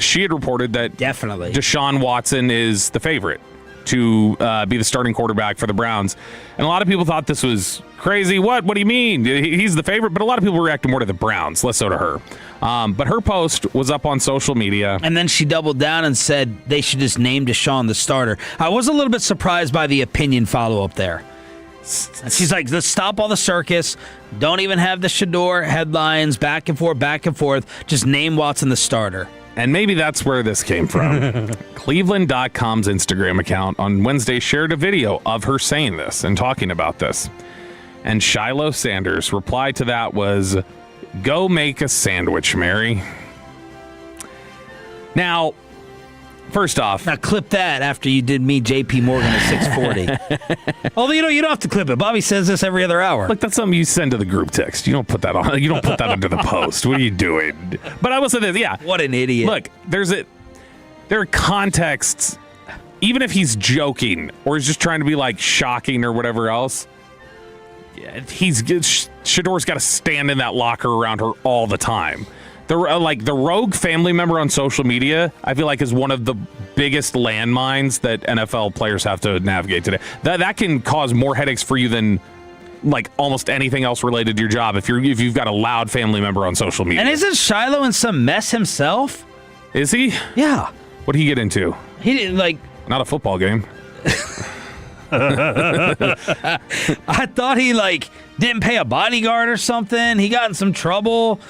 [SPEAKER 2] she had reported that
[SPEAKER 1] definitely
[SPEAKER 2] Deshaun Watson is the favorite to be the starting quarterback for the Browns. And a lot of people thought this was crazy. What do you mean? He's the favorite, but a lot of people reacted more to the Browns, less so to her. But her post was up on social media.
[SPEAKER 1] And then she doubled down and said they should just name Deshaun the starter. I was a little bit surprised by the opinion follow-up there. And she's like, let's stop all the circus. Don't even have the Shador headlines, back and forth. Just name Watson the starter.
[SPEAKER 2] And maybe that's where this came from. Cleveland.com's Instagram account on Wednesday shared a video of her saying this and talking about this. And Shiloh Sanders' reply to that was, "Go make a sandwich, Mary." Now, first off...
[SPEAKER 1] Now clip that after you did me JP Morgan at 640. Although, you don't have to clip it. Bobby says this every other hour.
[SPEAKER 2] Look, that's something you send to the group text. You don't put that on. You don't put that under the post. What are you doing? But I will say this, yeah.
[SPEAKER 1] What an idiot.
[SPEAKER 2] Look, there are contexts, even if he's joking or he's just trying to be shocking or whatever else, Shador's got to stand in that locker around her all the time. The rogue family member on social media, I feel like, is one of the biggest landmines that NFL players have to navigate today. That can cause more headaches for you than almost anything else related to your job if you've got a loud family member on social media.
[SPEAKER 1] And isn't Shiloh in some mess himself?
[SPEAKER 2] Is he?
[SPEAKER 1] Yeah.
[SPEAKER 2] What did he get into?
[SPEAKER 1] He didn't
[SPEAKER 2] Not a football game.
[SPEAKER 1] I thought he didn't pay a bodyguard or something. He got in some trouble.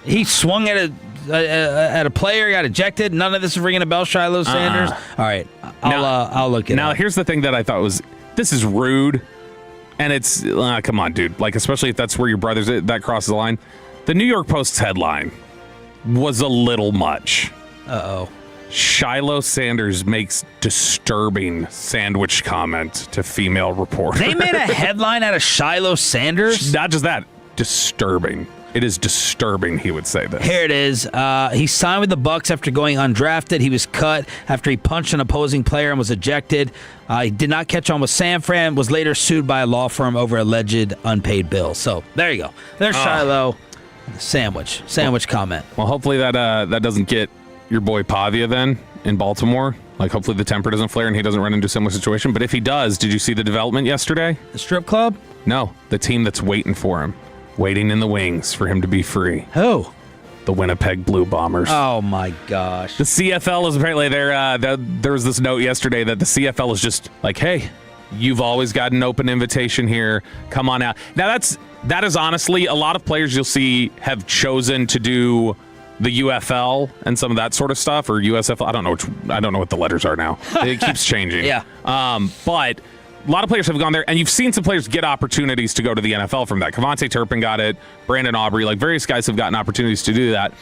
[SPEAKER 1] He swung at a at a player, got ejected. None of this is ringing a bell, Shiloh Sanders. All right, I'll look at it.
[SPEAKER 2] Now, here's the thing that I thought this is rude, and it's come on, dude. Like, especially if that's where your brother's that crosses the line. The New York Post's headline was a little much.
[SPEAKER 1] Uh-oh.
[SPEAKER 2] Shiloh Sanders makes disturbing sandwich comment to female reporter.
[SPEAKER 1] They made a headline out of Shiloh Sanders?
[SPEAKER 2] Not just that, disturbing. It is disturbing, he would say this.
[SPEAKER 1] Here it is. He signed with the Bucs after going undrafted. He was cut after he punched an opposing player and was ejected. He did not catch on with San Fran, was later sued by a law firm over alleged unpaid bills. So there you go. There's Shiloh. Sandwich comment.
[SPEAKER 2] Well, hopefully that doesn't get your boy Pavia then in Baltimore. Like, hopefully the temper doesn't flare and he doesn't run into a similar situation. But if he does, did you see the development yesterday?
[SPEAKER 1] The strip club?
[SPEAKER 2] No, the team that's waiting for him. Waiting in the wings for him to be free.
[SPEAKER 1] Who?
[SPEAKER 2] The Winnipeg Blue Bombers.
[SPEAKER 1] Oh, my gosh.
[SPEAKER 2] The CFL is apparently there was this note yesterday that the CFL is just like, hey, you've always got an open invitation here. Come on out. Now, that is honestly, a lot of players you'll see have chosen to do the UFL and some of that sort of stuff, or USFL. I don't know what the letters are now. It keeps changing.
[SPEAKER 1] Yeah.
[SPEAKER 2] But a lot of players have gone there, and you've seen some players get opportunities to go to the NFL from that. Kevontae Turpin got it. Brandon Aubrey, like various guys have gotten opportunities to do that.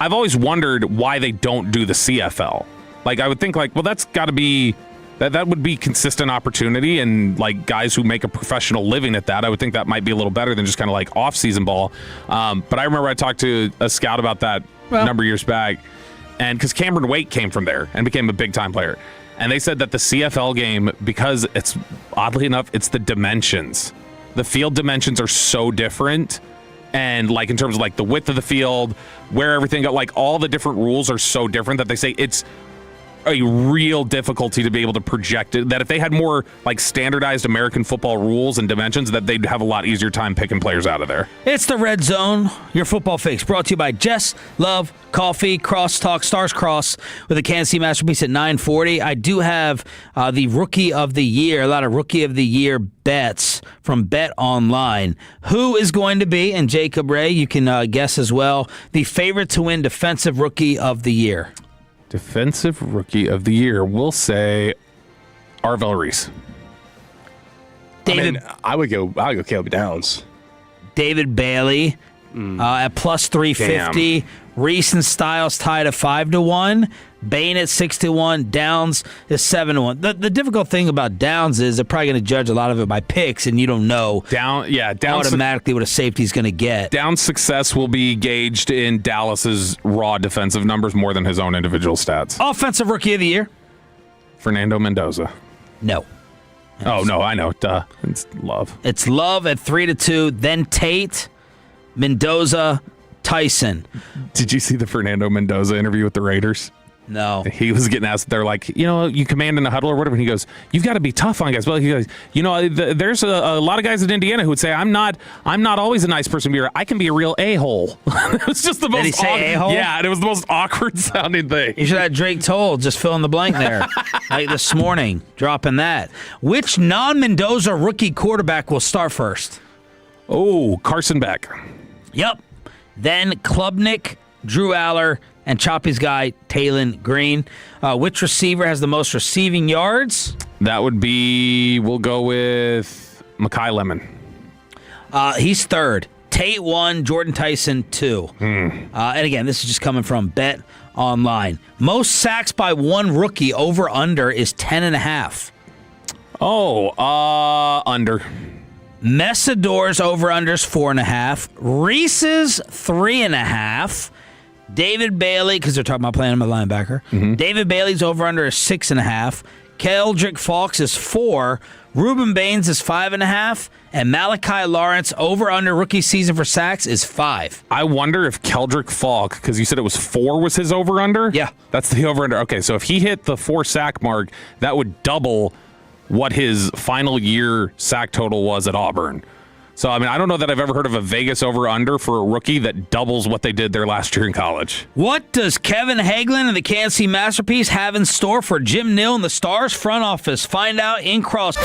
[SPEAKER 2] I've always wondered why they don't do the CFL. Like, I would think, like, well, that's got to be that would be consistent opportunity, and like guys who make a professional living at that, I would think that might be a little better than just kind of like off-season ball. But I remember I talked to a scout about that a number of years back, and because Cameron Wake came from there and became a big-time player. And they said that the CFL game, because it's, oddly enough, it's the dimensions. The field dimensions are so different. And like in terms of like the width of the field, where everything got, like all the different rules are so different that they say it's a real difficulty to be able to project it. That if they had more like standardized American football rules and dimensions, that they'd have a lot easier time picking players out of there.
[SPEAKER 1] It's the Red Zone, your football fix, brought to you by Jess Love Coffee, Crosstalk, Stars Cross with a Kansas City Masterpiece at 9:40. I do have the Rookie of the Year, a lot of Rookie of the Year bets from Bet Online. Who is going to be, and Jacob Ray, you can guess as well, the favorite to win Defensive Rookie of the Year?
[SPEAKER 2] Defensive Rookie of the Year, we'll say Arvell Reese.
[SPEAKER 1] David,
[SPEAKER 17] I would go Caleb Downs.
[SPEAKER 1] David Bailey at plus 350.
[SPEAKER 2] Damn.
[SPEAKER 1] Reese and Styles tied at 5-1. Bain at 6-1. Downs is 7-1. The difficult thing about Downs is they're probably going to judge a lot of it by picks, and you don't know
[SPEAKER 2] Downs
[SPEAKER 1] automatically what a safety is going to get.
[SPEAKER 2] Downs' success will be gauged in Dallas's raw defensive numbers more than his own individual stats.
[SPEAKER 1] Offensive Rookie of the Year?
[SPEAKER 2] Fernando Mendoza.
[SPEAKER 1] No.
[SPEAKER 2] Oh, no, I know. Duh. It's Love.
[SPEAKER 1] It's Love at 3-2. Then Tate, Mendoza, Tyson.
[SPEAKER 2] Did you see the Fernando Mendoza interview with the Raiders?
[SPEAKER 1] No.
[SPEAKER 2] He was getting asked, they're like, you command in a huddle or whatever. And he goes, you've got to be tough on guys. Well, he goes, there's a lot of guys in Indiana who would say, I'm not always a nice person to be. I can be a real a-hole. It was just the most.
[SPEAKER 1] Did he say a-hole?
[SPEAKER 2] Yeah, and it was the most awkward sounding thing.
[SPEAKER 1] You should have Drake Toll just fill in the blank there. Like this morning, dropping that. Which non-Mendoza rookie quarterback will start first?
[SPEAKER 2] Oh, Carson Beck.
[SPEAKER 1] Yep. Then Klubnik, Drew Aller, and Choppy's guy, Taylon Green. Which receiver has the most receiving yards?
[SPEAKER 2] That would be, we'll go with Mekhi Lemon.
[SPEAKER 1] He's third. Tate 1, Jordan Tyson 2. And again, this is just coming from Bet Online. Most sacks by one rookie over under is 10.5.
[SPEAKER 2] Oh, under.
[SPEAKER 1] Messidor's over-under's 4.5. Reese's 3.5. David Bailey, because they're talking about playing him at linebacker.
[SPEAKER 2] Mm-hmm.
[SPEAKER 1] David Bailey's over-under is 6.5. Keldrick Falks is 4. Ruben Baines is 5.5. And Malachi Lawrence over-under rookie season for sacks is 5.
[SPEAKER 2] I wonder if Keldrick Falk, because you said it was 4 was his over-under?
[SPEAKER 1] Yeah.
[SPEAKER 2] That's the over-under. Okay, so if he hit the 4 sack mark, that would double what his final year sack total was at Auburn. So, I mean, I don't know that I've ever heard of a Vegas over-under for a rookie that doubles what they did their last year in college.
[SPEAKER 1] What does Kevin Hagelin and the Kansas City Masterpiece have in store for Jim Nill and the Stars front office? Find out in Cross.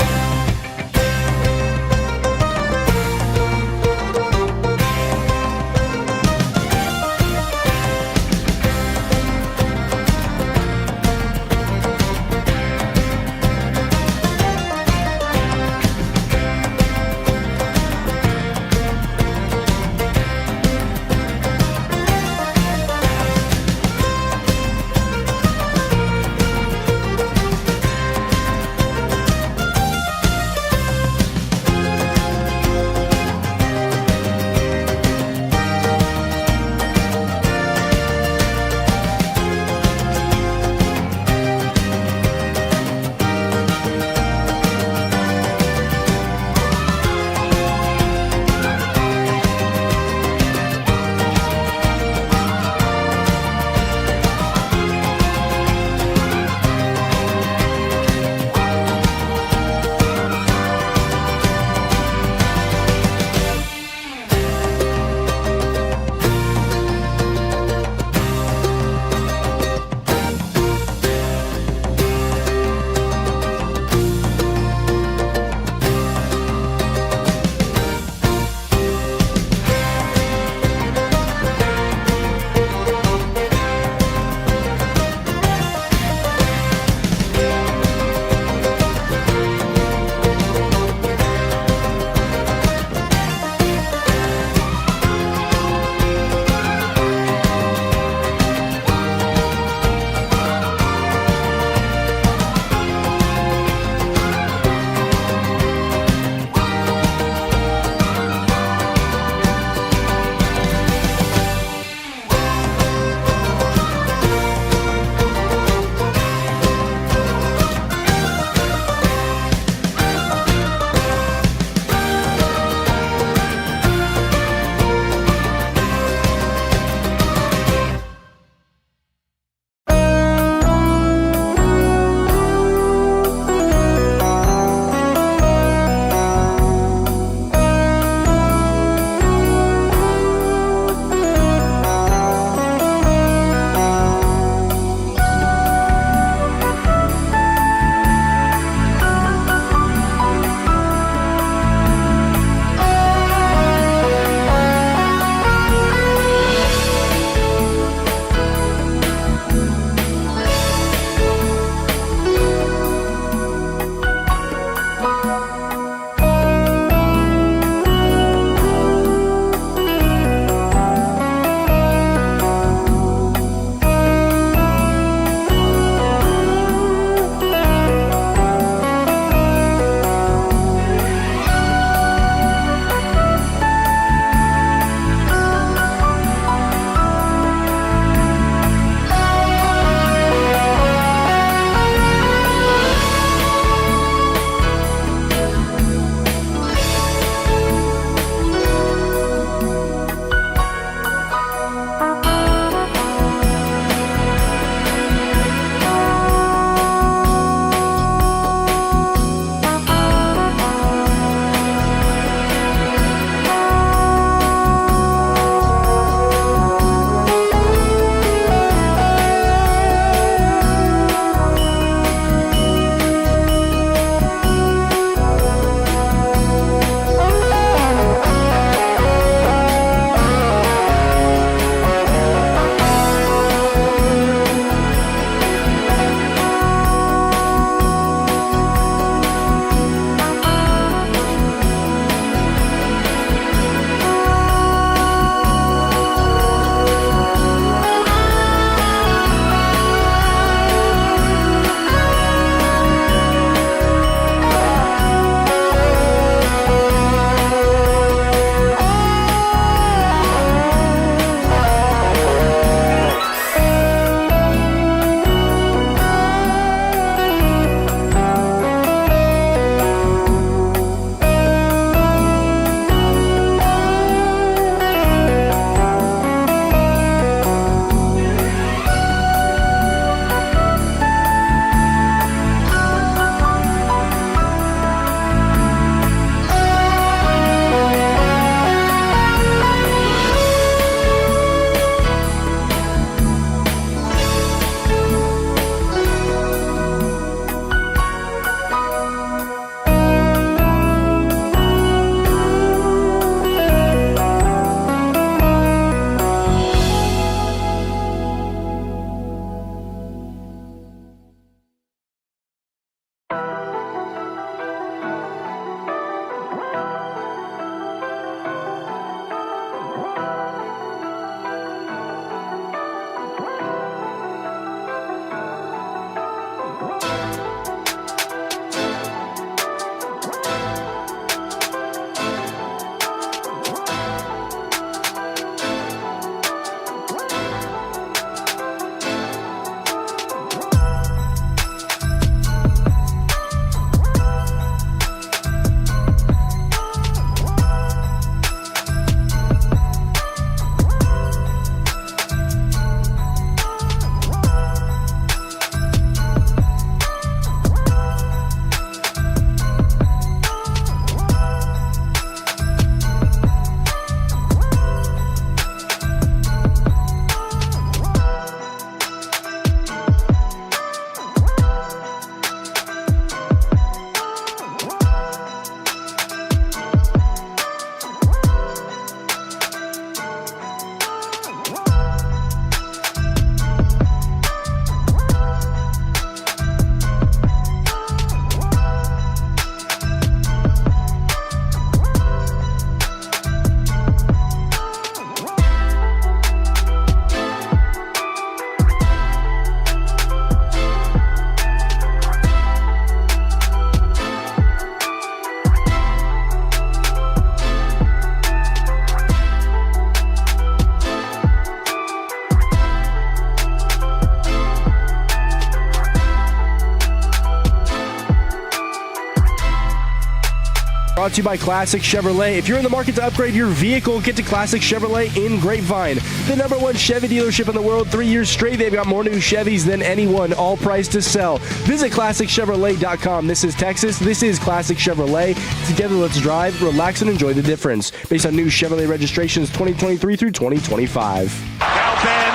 [SPEAKER 17] brought to you by Classic Chevrolet. If you're in the market to upgrade your vehicle, get to Classic Chevrolet in Grapevine. The #1 Chevy dealership in the world. 3 years straight, they've got more new Chevys than anyone, all priced to sell. Visit ClassicChevrolet.com. This is Texas. This is Classic Chevrolet. Together, let's drive, relax, and enjoy the difference. Based on new Chevrolet registrations 2023 through 2025.
[SPEAKER 19] Now Benn,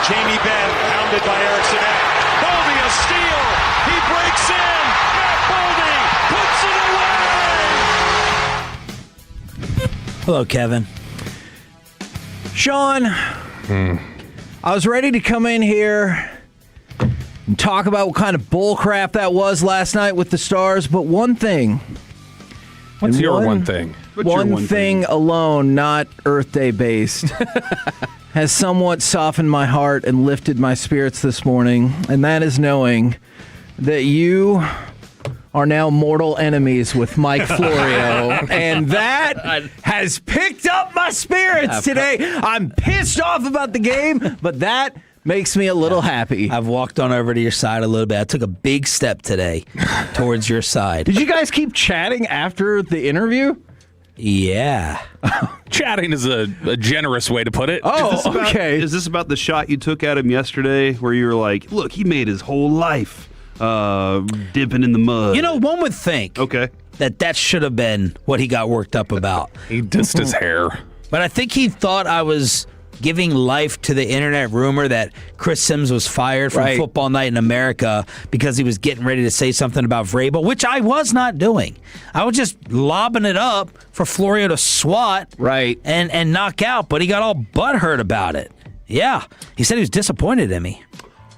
[SPEAKER 19] Jamie Benn, pounded by Erickson. Boldy, a steal. He breaks in. Matt Boldy puts it away.
[SPEAKER 1] Hello, Kevin.
[SPEAKER 11] Sean, I was ready to come in here and talk about what kind of bullcrap that was last night with the Stars, but one thing.
[SPEAKER 2] What's your one thing?
[SPEAKER 11] One thing alone, not Earth Day based, has somewhat softened my heart and lifted my spirits this morning, and that is knowing that you are now mortal enemies with Mike Florio, and that has picked up my spirits today. I'm pissed off about the game, but that makes me a little happy.
[SPEAKER 1] I've walked on over to your side a little bit. I took a big step today towards your side.
[SPEAKER 11] Did you guys keep chatting after the interview?
[SPEAKER 1] Yeah.
[SPEAKER 2] Chatting is a generous way to put it.
[SPEAKER 11] Okay.
[SPEAKER 12] Is this about the shot you took at him yesterday where you were like, look, he made his whole life dipping in the mud?
[SPEAKER 1] You know, one would think that should have been what he got worked up about.
[SPEAKER 2] He dissed his hair.
[SPEAKER 1] But I think he thought I was giving life to the internet rumor that Chris Sims was fired from Football Night in America because he was getting ready to say something about Vrabel, which I was not doing. I was just lobbing it up for Florio to swat and knock out, but he got all butthurt about it. Yeah. He said he was disappointed in me.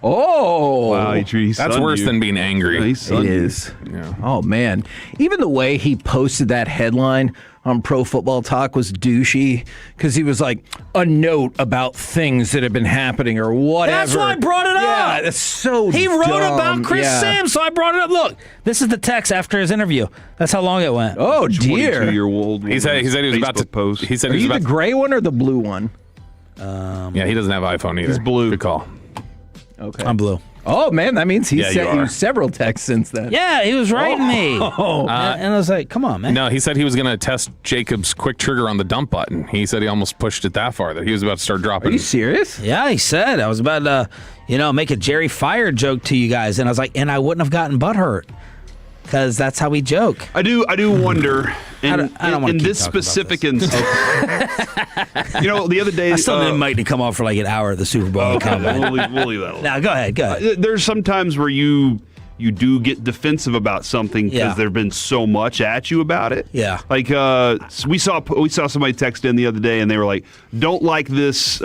[SPEAKER 11] Oh.
[SPEAKER 12] Wow,
[SPEAKER 2] that's worse than being angry.
[SPEAKER 11] It is. Yeah. Oh, man. Even the way he posted that headline on Pro Football Talk was douchey because he was like, a note about things that have been happening or whatever.
[SPEAKER 1] That's why I brought it up.
[SPEAKER 11] Yeah, that's so
[SPEAKER 1] He wrote
[SPEAKER 11] dumb.
[SPEAKER 1] about Chris Sims, so I brought it up. Look, this is the text after his interview. That's how long it went.
[SPEAKER 11] Oh, dear.
[SPEAKER 12] 22-year-old.
[SPEAKER 2] He said he was about to
[SPEAKER 12] post.
[SPEAKER 2] He said
[SPEAKER 11] Are
[SPEAKER 2] he was
[SPEAKER 11] you
[SPEAKER 2] about
[SPEAKER 11] the gray one or the blue one?
[SPEAKER 2] Yeah, he doesn't have iPhone either.
[SPEAKER 12] He's blue.
[SPEAKER 2] Good call.
[SPEAKER 11] Okay.
[SPEAKER 1] I'm blue.
[SPEAKER 11] Oh, man, that means he
[SPEAKER 2] Yeah,
[SPEAKER 11] sent
[SPEAKER 2] you
[SPEAKER 11] you
[SPEAKER 2] are.
[SPEAKER 11] several texts since then.
[SPEAKER 1] Yeah, he was writing me. And I was like, come on, man.
[SPEAKER 2] No, he said he was going to test Jacob's quick trigger on the dump button. He said he almost pushed it that far that he was about to start dropping.
[SPEAKER 11] Are you serious?
[SPEAKER 1] Yeah, he said. I was about to, make a Jerry Fire joke to you guys. And I was like, and I wouldn't have gotten butthurt. Because that's how we joke.
[SPEAKER 12] I do wonder.
[SPEAKER 1] I don't want to
[SPEAKER 12] in
[SPEAKER 1] keep
[SPEAKER 12] this
[SPEAKER 1] talking
[SPEAKER 12] specific instance. The other day
[SPEAKER 1] I still need Mike to come on for like an hour at the Super Bowl.
[SPEAKER 12] Okay, we'll leave that alone.
[SPEAKER 1] Now, go ahead.
[SPEAKER 12] There's some times where you do get defensive about something because there's been so much at you about it.
[SPEAKER 1] Yeah.
[SPEAKER 12] Like we saw somebody text in the other day and they were like, "Don't like this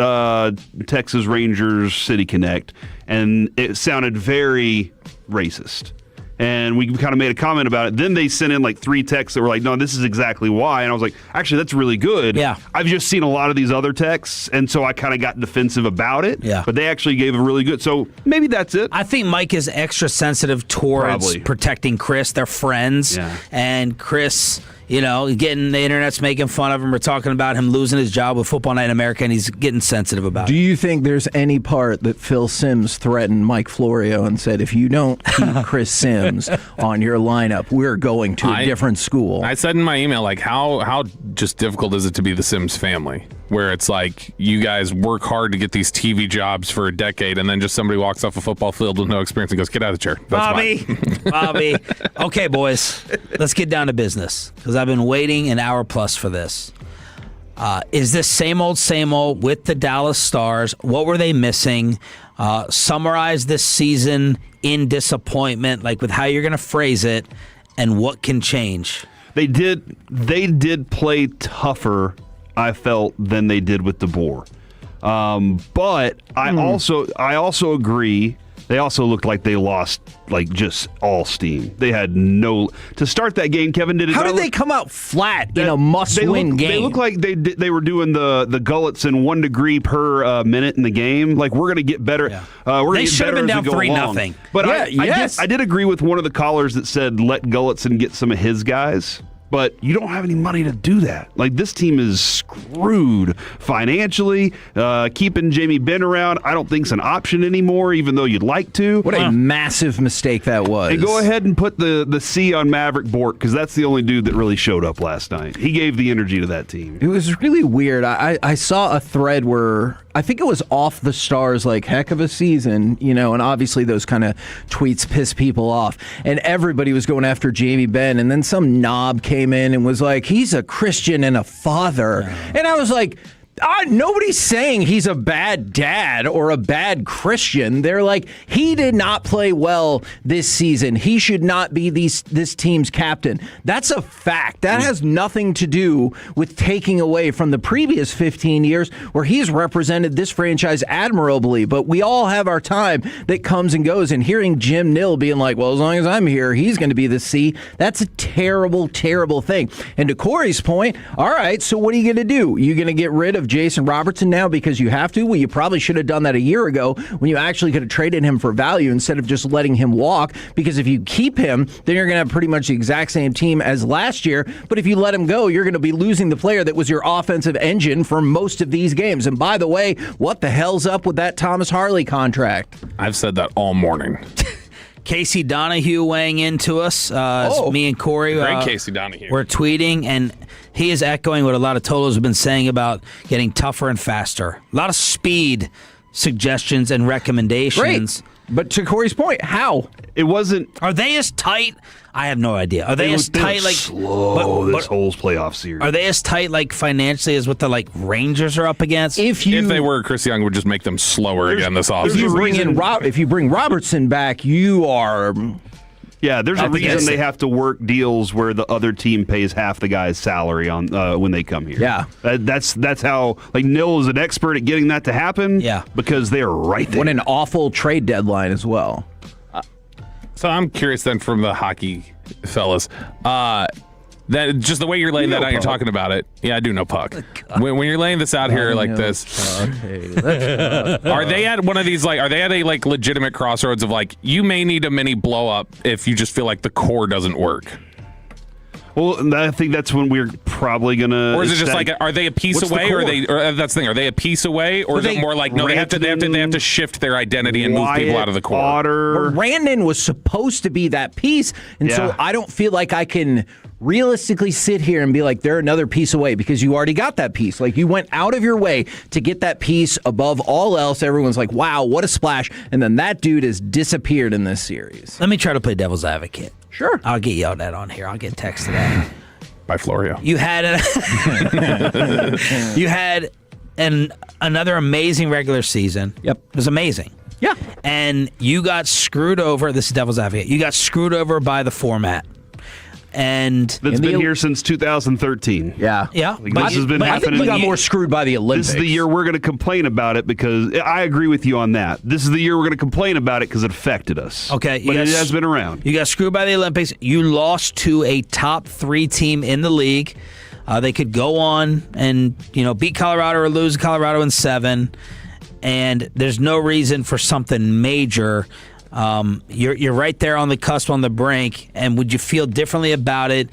[SPEAKER 12] Texas Rangers City Connect," and it sounded very racist. And we kind of made a comment about it. Then they sent in like 3 texts that were like, no, this is exactly why. And I was like, actually, that's really good.
[SPEAKER 1] Yeah.
[SPEAKER 12] I've just seen a lot of these other texts, and so I kind of got defensive about it.
[SPEAKER 1] Yeah.
[SPEAKER 12] But they actually gave a really good. So maybe that's it.
[SPEAKER 1] I think Mike is extra sensitive towards protecting Chris. They're friends.
[SPEAKER 12] Yeah.
[SPEAKER 1] And Chris, getting the internet's making fun of him. We're talking about him losing his job with Football Night in America, and he's getting sensitive about it.
[SPEAKER 11] Do you think there's any part that Phil Simms threatened Mike Florio and said, if you don't keep Chris Simms on your lineup, we're going to a different school?
[SPEAKER 2] I said in my email, like, how just difficult is it to be the Sims family? Where it's like you guys work hard to get these TV jobs for a decade, and then just somebody walks off a football field with no experience and goes, get out of the chair. That's
[SPEAKER 1] Bobby. Okay, boys, let's get down to business because I've been waiting an hour plus for this. Is this same old with the Dallas Stars? What were they missing? Summarize this season in disappointment, like with how you're going to phrase it, and what can change.
[SPEAKER 12] They did play tougher, I felt, than they did with the Boar. But I also agree. They also looked like they lost just all steam. They had to start that game. Kevin did it.
[SPEAKER 11] How did they come out flat in a must-win game?
[SPEAKER 12] They look like they were doing the Gulletson 1 degree per minute in the game. Like, we're going to get better. Yeah.
[SPEAKER 1] They should have been down 3-0.
[SPEAKER 12] But I did agree with one of the callers that said let Gulletson get some of his guys. But you don't have any money to do that. Like, this team is screwed financially. Keeping Jamie Benn around, I don't think is an option anymore, even though you'd like to.
[SPEAKER 11] What a massive mistake that was.
[SPEAKER 12] And go ahead and put the C on Maverick Bork, because that's the only dude that really showed up last night. He gave the energy to that team.
[SPEAKER 11] It was really weird. I saw a thread where I think it was off the Stars, like, heck of a season, and obviously those kind of tweets piss people off. And everybody was going after Jamie Benn, and then some knob came in and was like, he's a Christian and a father. And I was like, nobody's saying he's a bad dad or a bad Christian. They're like, he did not play well this season. He should not be this team's captain. That's a fact. That has nothing to do with taking away from the previous 15 years where he's represented this franchise admirably. But we all have our time that comes and goes. And hearing Jim Nill being like, well, as long as I'm here, he's going to be the C, that's a terrible, terrible thing. And to Corey's point, all right, so what are you going to do? You going to get rid of Jason Robertson now because you have to? Well, you probably should have done that a year ago when you actually could have traded him for value instead of just letting him walk, because if you keep him, then you're going to have pretty much the exact same team as last year. But if you let him go, you're going to be losing the player that was your offensive engine for most of these games. And by the way, what the hell's up with that Thomas Harley contract?
[SPEAKER 2] I've said that all morning.
[SPEAKER 1] Casey Donahue weighing into us. Me and Corey.
[SPEAKER 2] Great Casey Donahue.
[SPEAKER 1] We're tweeting, and he is echoing what a lot of totals have been saying about getting tougher and faster. A lot of speed suggestions and recommendations.
[SPEAKER 11] Great. But to Corey's point, how?
[SPEAKER 12] It wasn't.
[SPEAKER 1] Are they as tight? I have no idea. Are they as tight like
[SPEAKER 12] slow this whole playoff series?
[SPEAKER 1] Are they as tight like financially as what the Rangers are up against?
[SPEAKER 2] If they were, Chris Young would just make them slower again this offseason.
[SPEAKER 11] If you bring Robertson back, you are.
[SPEAKER 12] Yeah, there's a reason they have to work deals where the other team pays half the guy's salary on when they come here.
[SPEAKER 11] Yeah,
[SPEAKER 12] that's how. Nill is an expert at getting that to happen.
[SPEAKER 1] Yeah,
[SPEAKER 12] because they're right there.
[SPEAKER 11] What an awful trade deadline as well.
[SPEAKER 2] So I'm curious then, from the hockey fellas, that just the way you're laying that out, you're talking about it. Yeah, I do know puck. When you're laying this out here like this, are they at one of these are they at a legitimate crossroads of you may need a mini blow up if you just feel like the core doesn't work?
[SPEAKER 12] Well, I think that's when we're probably gonna.
[SPEAKER 2] Or is it just are they a piece away, or that's the thing? Are they a piece away, or is it more no? They have to shift their identity and move people out of the core.
[SPEAKER 11] Well, Randon was supposed to be that piece, and so I don't feel like I can realistically sit here and be like they're another piece away, because you already got that piece. You went out of your way to get that piece above all else. Everyone's like, wow, what a splash, and then that dude has disappeared in this series.
[SPEAKER 1] Let me try to play devil's advocate.
[SPEAKER 11] Sure.
[SPEAKER 1] I'll get yelled at on here. I'll get texted at.
[SPEAKER 2] By Florio.
[SPEAKER 1] You had another amazing regular season.
[SPEAKER 11] Yep.
[SPEAKER 1] It was amazing.
[SPEAKER 11] Yeah.
[SPEAKER 1] And you got screwed over. This is devil's advocate. You got screwed over by the format. And
[SPEAKER 12] that's been here since 2013.
[SPEAKER 11] Yeah.
[SPEAKER 12] This has been happening.
[SPEAKER 11] I think we got more screwed by the Olympics.
[SPEAKER 12] This is the year we're going to complain about it, because I agree with you on that. This is the year we're going to complain about it because it affected us.
[SPEAKER 1] Okay.
[SPEAKER 12] But it has been around.
[SPEAKER 1] You got screwed by the Olympics. You lost to a top 3 team in the league. They could go on and beat Colorado or lose Colorado in 7. And there's no reason for something major. You're right there on the cusp, on the brink, and would you feel differently about it?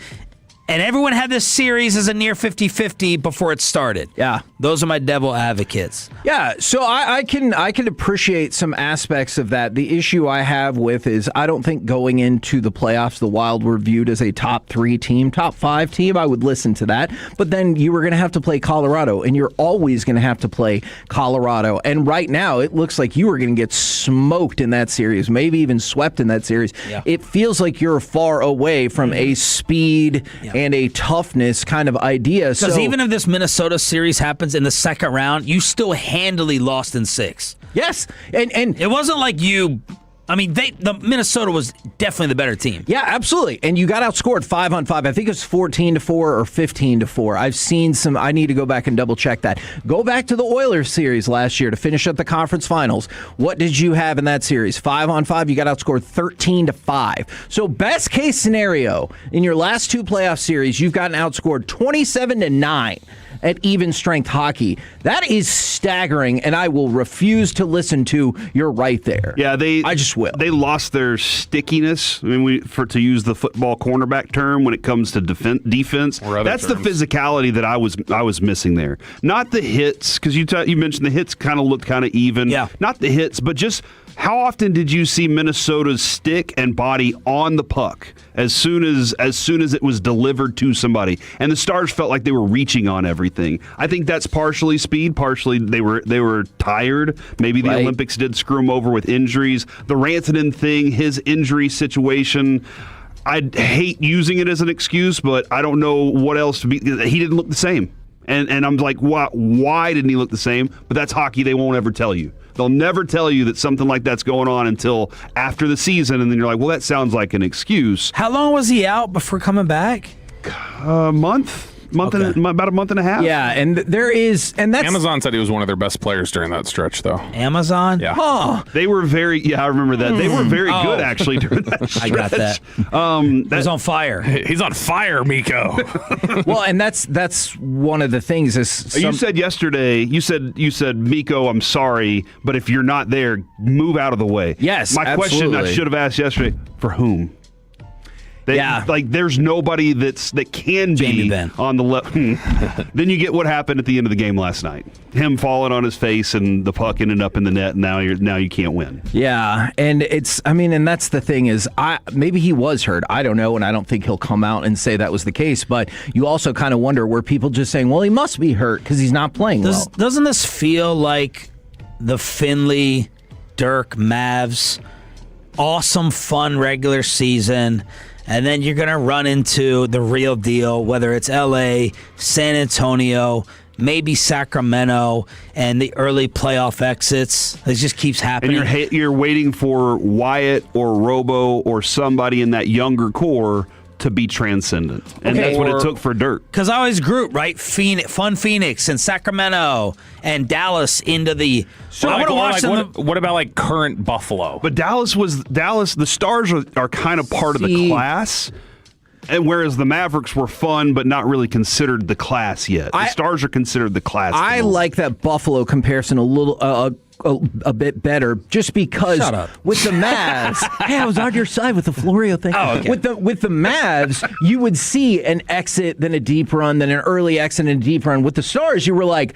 [SPEAKER 1] And everyone had this series as a near 50-50 before it started.
[SPEAKER 11] Yeah.
[SPEAKER 1] Those are my devil advocates.
[SPEAKER 11] Yeah, so I can appreciate some aspects of that. The issue I have with is I don't think going into the playoffs, the Wild were viewed as a top 3 team, top 5 team. I would listen to that. But then you were going to have to play Colorado, and you're always going to have to play Colorado. And right now, it looks like you are going to get smoked in that series, maybe even swept in that series.
[SPEAKER 1] Yeah.
[SPEAKER 11] It feels like you're far away from a speed and a toughness kind of idea.
[SPEAKER 1] Because even if this Minnesota series happens in the second round, you still handily lost in 6.
[SPEAKER 11] Yes, and
[SPEAKER 1] it wasn't like you. I mean, the Minnesota was definitely the better team.
[SPEAKER 11] Yeah, absolutely. And you got outscored 5-on-5. I think it was 14-4 or 15-4. I've seen some. I need to go back and double check that. Go back to the Oilers series last year to finish up the conference finals. What did you have in that series? 5-on-5. You got outscored 13-5. So best case scenario in your last 2 playoff series, you've gotten outscored 27-9. at even strength hockey. That is staggering, and I will refuse to listen to you're right there.
[SPEAKER 12] Yeah,
[SPEAKER 11] I just will.
[SPEAKER 12] They lost their stickiness. I mean, to use the football cornerback term, when it comes to defense, that's the physicality that I was missing there. Not the hits, because you mentioned the hits kind of looked kind of even.
[SPEAKER 1] Yeah.
[SPEAKER 12] Not the hits, but just how often did you see Minnesota's stick and body on the puck as soon as it was delivered to somebody? And the Stars felt like they were reaching on everything. I think that's partially speed, partially they were tired. Maybe the Olympics did screw them over with injuries. The Rantanen thing, his injury situation, I'd hate using it as an excuse, but I don't know what else to be. He didn't look the same. And I'm like, why didn't he look the same? But that's hockey. They won't ever tell you. They'll never tell you that something like that's going on until after the season, and then you're like, well, that sounds like an excuse.
[SPEAKER 1] How long was he out before coming back?
[SPEAKER 12] A month. About a month and a half.
[SPEAKER 11] Yeah, and that's
[SPEAKER 2] Amazon said he was one of their best players during that stretch, though.
[SPEAKER 1] Amazon?
[SPEAKER 2] Yeah.
[SPEAKER 11] Oh.
[SPEAKER 12] They were I remember that. They were very good, actually, during that stretch.
[SPEAKER 1] I got that. He was on fire.
[SPEAKER 2] He's on fire, Miko.
[SPEAKER 11] Well, and that's one of the things is
[SPEAKER 12] you said yesterday, you said, Miko, I'm sorry, but if you're not there, move out of the way.
[SPEAKER 11] Yes,
[SPEAKER 12] My question I should have asked yesterday, for whom? Like there's nobody that can be
[SPEAKER 1] Benn.
[SPEAKER 12] on the left. Then you get what happened at the end of the game last night. Him falling on his face and the puck ended up in the net, and now you can't win.
[SPEAKER 11] Yeah, and and that's the thing is, maybe he was hurt. I don't know, and I don't think he'll come out and say that was the case. But you also kind of wonder, were people just saying, well, he must be hurt because he's not playing well?
[SPEAKER 1] Doesn't this feel like the Finley, Dirk, Mavs, awesome, fun regular season? And then you're going to run into the real deal, whether it's L.A., San Antonio, maybe Sacramento, and the early playoff exits. It just keeps happening.
[SPEAKER 12] And you're waiting for Wyatt or Robo or somebody in that younger core to be transcendent. And that's what it took for Dirk.
[SPEAKER 1] Because I always group, right? Fun Phoenix and Sacramento and Dallas into the...
[SPEAKER 2] So I want to watch them. What about like current Buffalo?
[SPEAKER 12] But Dallas, the Stars are kind of part of the class. And whereas the Mavericks were fun, but not really considered the class yet. The Stars are considered the class.
[SPEAKER 11] I like that Buffalo comparison a little... a bit better, just because with the Mavs, hey, I was on your side with the Florio thing.
[SPEAKER 1] Oh, okay.
[SPEAKER 11] With the Mavs, you would see an exit, then a deep run, then an early exit and a deep run. With the Stars, you were like,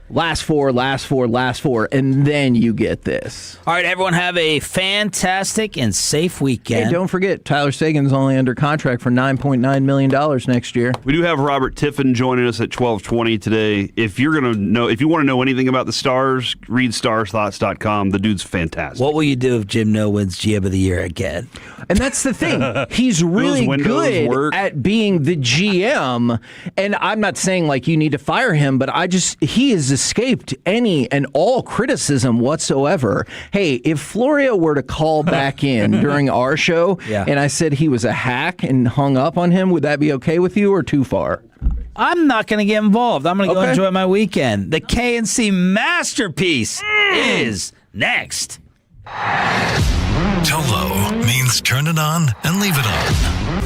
[SPEAKER 11] last four, and then you get this.
[SPEAKER 1] All right, everyone have a fantastic and safe weekend.
[SPEAKER 11] Hey, don't forget, Tyler Sagan's only under contract for $9.9 million next year.
[SPEAKER 12] We do have Robert Tiffin joining us at 12:20 today. If you want to know anything about the Stars, read starsthoughts.com. The dude's fantastic.
[SPEAKER 1] What will you do if Jim No wins GM of the Year again?
[SPEAKER 11] And that's the thing. He's really good at being the GM. And I'm not saying like you need to fire him, but he has escaped any and all criticism whatsoever. Hey, if Florio were to call back in during our show and I said he was a hack and hung up on him, would that be okay with you or too far?
[SPEAKER 1] I'm not going to get involved. I'm going to go enjoy my weekend. The KNC masterpiece is next.
[SPEAKER 7] Tolo means turn it on and leave it on.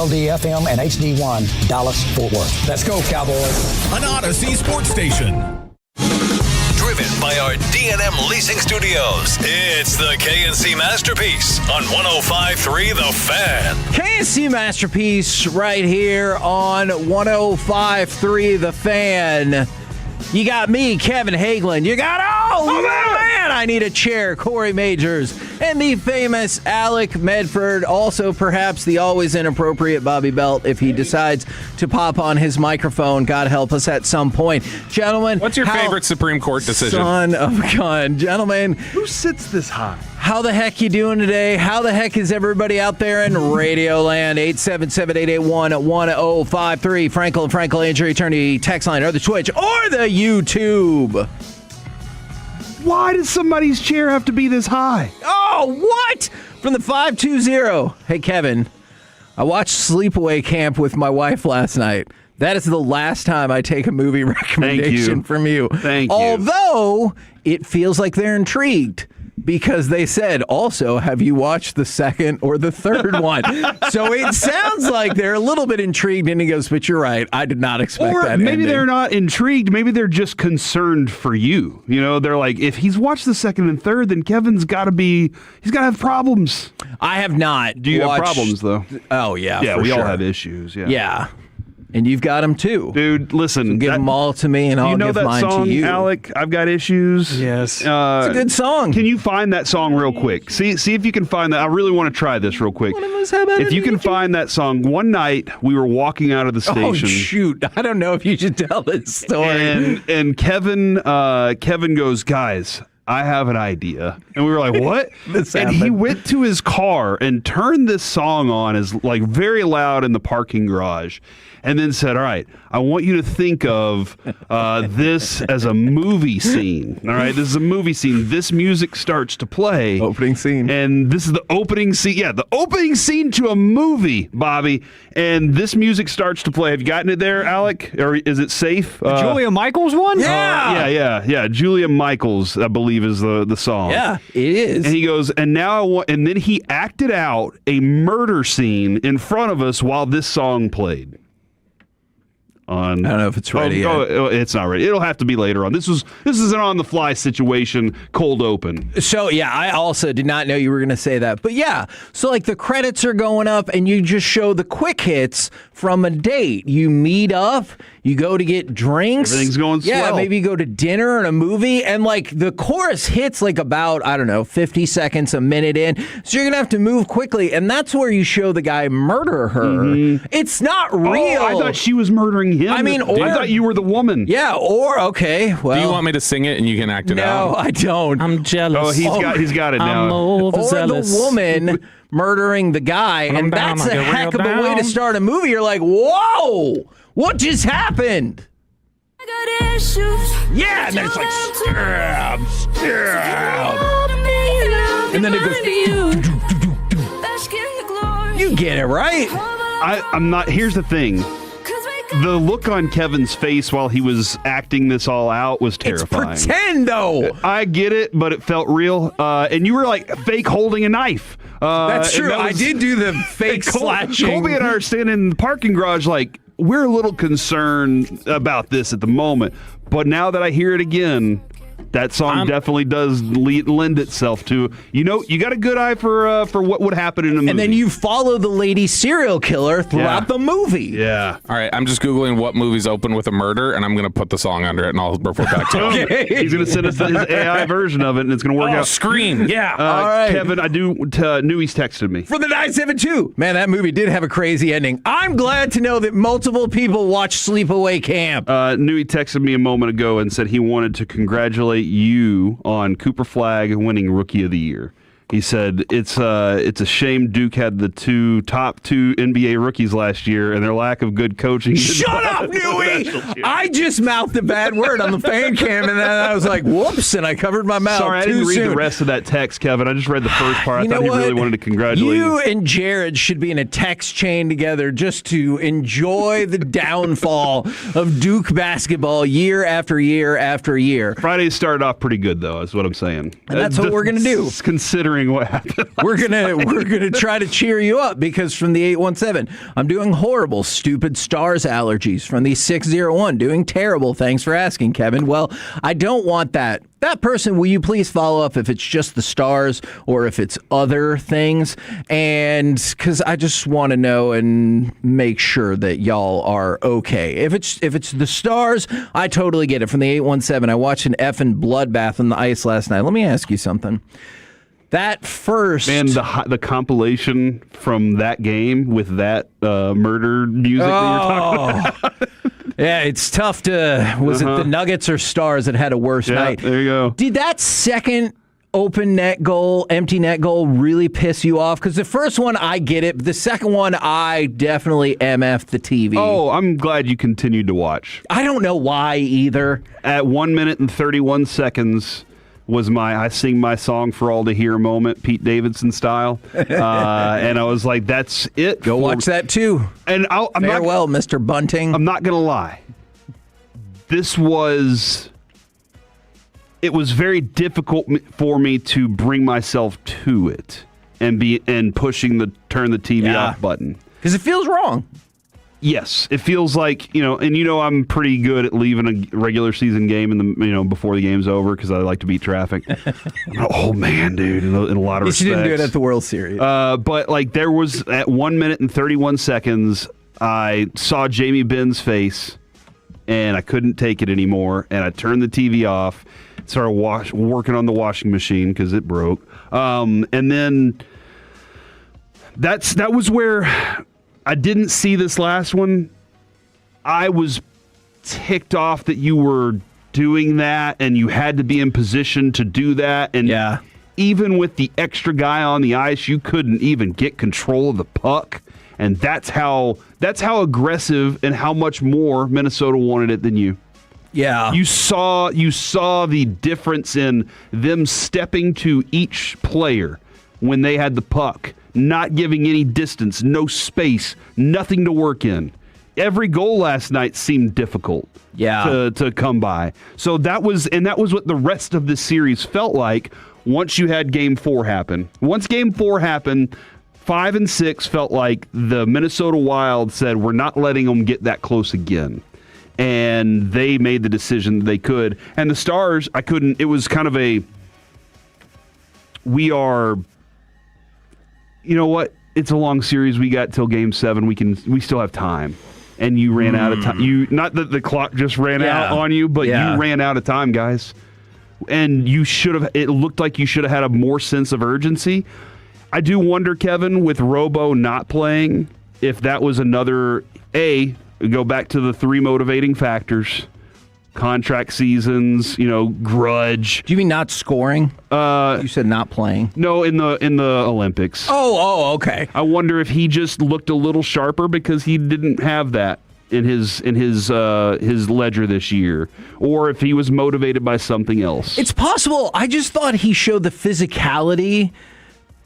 [SPEAKER 13] krld-fm and HD1 Dallas-Fort Worth. Let's go, Cowboys.
[SPEAKER 7] An Odyssey sports station. Driven by our D&M Leasing Studios, it's the KNC Masterpiece on 105.3 The Fan.
[SPEAKER 11] KNC Masterpiece right here on 105.3 The Fan. You got me, Kevin Hagelin. You got, man, I need a chair, Corey Majors. And the famous Alec Medford. Also, perhaps the always inappropriate Bobby Belt if he decides to pop on his microphone. God help us at some point. Gentlemen.
[SPEAKER 2] What's your favorite Supreme Court decision?
[SPEAKER 11] Son of a gun. Gentlemen.
[SPEAKER 12] Who sits this high?
[SPEAKER 11] How the heck you doing today? How the heck is everybody out there in Radio Land? 877-881-1053. Frankel Injury Attorney text line or the Twitch or the YouTube.
[SPEAKER 12] Why does somebody's chair have to be this high?
[SPEAKER 11] Oh, what? From the 520. Hey, Kevin, I watched Sleepaway Camp with my wife last night. That is the last time I take a movie recommendation from you.
[SPEAKER 12] Thank you.
[SPEAKER 11] Although it feels like they're intrigued. Because they said, also, have you watched the second or the third one? So it sounds like they're a little bit intrigued. And he goes, but you're right. I did not expect that.
[SPEAKER 12] Or maybe
[SPEAKER 11] ending.
[SPEAKER 12] they're not intrigued. Maybe they're just concerned for you. You know, they're like, if he's watched the second and third, then Kevin's got to have problems.
[SPEAKER 11] I have not.
[SPEAKER 12] Do you have problems, though?
[SPEAKER 11] Oh, yeah.
[SPEAKER 12] Yeah, we
[SPEAKER 11] sure.
[SPEAKER 12] all have issues. Yeah.
[SPEAKER 11] Yeah. And you've got them too.
[SPEAKER 12] Dude, listen.
[SPEAKER 11] So give them all to me and I'll give mine
[SPEAKER 12] song,
[SPEAKER 11] to you.
[SPEAKER 12] Alec, I've got issues.
[SPEAKER 11] Yes. It's a good song.
[SPEAKER 12] Can you find that song real quick? See if you can find that. I really want to try this real quick. If you can find that song. One night, we were walking out of the station.
[SPEAKER 11] Oh, shoot. I don't know if you should tell this story.
[SPEAKER 12] And Kevin goes, guys, I have an idea. And we were like, what? And he went to his car and turned this song on as like very loud in the parking garage. And then said, all right, I want you to think of this as a movie scene. All right, this is a movie scene. This music starts to play.
[SPEAKER 11] Opening scene.
[SPEAKER 12] And this is the opening scene. Yeah, the opening scene to a movie, Bobby. And this music starts to play. Have you gotten it there, Alec? Or is it safe?
[SPEAKER 17] Julia Michaels one?
[SPEAKER 12] Yeah. Julia Michaels, I believe, is the song.
[SPEAKER 11] Yeah, it is.
[SPEAKER 12] And he goes, and then he acted out a murder scene in front of us while this song played. I
[SPEAKER 11] don't know if it's ready yet.
[SPEAKER 12] It's not ready. It'll have to be later on. This is an on-the-fly situation, cold open.
[SPEAKER 11] So, yeah, I also did not know you were going to say that. But, yeah, so, like, the credits are going up, and you just show the quick hits from a date. You meet up, you go to get drinks.
[SPEAKER 12] Everything's going swell.
[SPEAKER 11] Yeah, maybe you go to dinner and a movie, and, like, the chorus hits, like, about, 50 seconds, a minute in. So you're going to have to move quickly, and that's where you show the guy murder her. Mm-hmm. It's not real.
[SPEAKER 12] Oh, I thought she was murdering him.
[SPEAKER 11] I
[SPEAKER 12] thought you were the woman.
[SPEAKER 11] Yeah, okay, well.
[SPEAKER 2] Do you want me to sing it and you can act it out?
[SPEAKER 11] No, I don't.
[SPEAKER 2] I'm jealous.
[SPEAKER 12] Oh, he's got it now.
[SPEAKER 2] I'm overzealous.
[SPEAKER 11] Or the woman murdering the guy, and that's a heck of a way to start a movie. You're like, whoa, what just happened? I got issues. Yeah, and then it's like, stab. And then it goes, you get it, right?
[SPEAKER 12] I'm not, here's the thing. The look on Kevin's face while he was acting this all out was terrifying.
[SPEAKER 11] It's pretend, though.
[SPEAKER 12] I get it, but it felt real. And you were like fake holding a knife.
[SPEAKER 11] That's true. I did do the fake slashing.
[SPEAKER 12] Colby and I are standing in the parking garage like, we're a little concerned about this at the moment. But now that I hear it again, that song definitely does lend itself to, you got a good eye for what would happen in a movie.
[SPEAKER 11] And then you follow the lady serial killer throughout the movie.
[SPEAKER 12] Yeah.
[SPEAKER 2] All right, I'm just Googling what movies open with a murder, and I'm going to put the song under it, and I'll report back to you.
[SPEAKER 12] Okay. He's going to send us his AI version of it, and it's going to work out.
[SPEAKER 2] Scream, yeah.
[SPEAKER 11] All right.
[SPEAKER 12] Kevin, I knew he's texted me.
[SPEAKER 11] For the 972. Man, that movie did have a crazy ending. I'm glad to know that multiple people watched Sleepaway Camp.
[SPEAKER 12] Newey texted me a moment ago and said he wanted to congratulate you on Cooper Flagg winning Rookie of the Year. He said it's a shame Duke had the top two NBA rookies last year and their lack of good coaching.
[SPEAKER 11] Shut up, Newey! I just mouthed a bad word on the fan cam, and then I was like, whoops, and I covered my mouth.
[SPEAKER 12] Sorry, I didn't read the rest of that text, Kevin. I just read the first part. I thought he really wanted to congratulate you.
[SPEAKER 11] You and Jared should be in a text chain together just to enjoy the downfall of Duke basketball year after year after year.
[SPEAKER 12] Friday started off pretty good, though, is what I'm saying.
[SPEAKER 11] And that's what we're going to do.
[SPEAKER 12] Considering wondering what happened.
[SPEAKER 11] We're gonna try to cheer you up because from the 817, I'm doing horrible, stupid stars allergies. From the 601, doing terrible. Thanks for asking, Kevin. Well, I don't want that. That person, will you please follow up if it's just the stars or if it's other things? And because I just want to know and make sure that y'all are okay. If it's the stars, I totally get it. From the 817, I watched an effing bloodbath on the ice last night. Let me ask you something. That first...
[SPEAKER 12] Man, the compilation from that game with that murder music that you're talking about.
[SPEAKER 11] Yeah, it's tough to... Was it the Nuggets or Stars that had a worse night?
[SPEAKER 12] There you go.
[SPEAKER 11] Did that second open net goal, empty net goal really piss you off? Because the first one, I get it. But the second one, I definitely MF'd the TV.
[SPEAKER 12] Oh, I'm glad you continued to watch.
[SPEAKER 11] I don't know why either.
[SPEAKER 12] At 1 minute and 31 seconds... was I sing my song for all to hear moment, Pete Davidson style. And I was like, that's it.
[SPEAKER 11] Go watch that too.
[SPEAKER 12] And
[SPEAKER 11] Farewell, Mr. Bunting.
[SPEAKER 12] I'm not going to lie. It was very difficult for me to bring myself to it and pushing the turn the TV off button.
[SPEAKER 11] Because it feels wrong.
[SPEAKER 12] Yes, it feels like, I'm pretty good at leaving a regular season game before the game's over because I like to beat traffic. Oh man, dude, in a lot of respects.
[SPEAKER 11] You didn't do it at the World Series.
[SPEAKER 12] But there was at 1 minute and 31 seconds, I saw Jamie Benn's face, and I couldn't take it anymore, and I turned the TV off, started working on the washing machine because it broke, and then that was where. I didn't see this last one. I was ticked off that you were doing that and you had to be in position to do that. And even with the extra guy on the ice, you couldn't even get control of the puck. And that's how aggressive and how much more Minnesota wanted it than you.
[SPEAKER 11] Yeah.
[SPEAKER 12] You saw the difference in them stepping to each player when they had the puck. Not giving any distance, no space, nothing to work in. Every goal last night seemed difficult to come by. So that was what the rest of the series felt like once you had Game 4 happen. Once Game 4 happened, 5 and 6 felt like the Minnesota Wild said, we're not letting them get that close again. And they made the decision that they could. And the Stars, it was kind of you know what? It's a long series. We got till Game 7. We still have time. And you ran out of time. Not that the clock just ran out on you, but you ran out of time, guys. And it looked like you should have had a more sense of urgency. I do wonder, Kevin, with Robo not playing, if that was another, go back to the 3 motivating factors. Contract seasons, grudge.
[SPEAKER 11] Do you mean not scoring? You said not playing.
[SPEAKER 12] No, in the Olympics.
[SPEAKER 11] Oh, okay.
[SPEAKER 12] I wonder if he just looked a little sharper because he didn't have that in his ledger this year, or if he was motivated by something else.
[SPEAKER 11] It's possible. I just thought he showed the physicality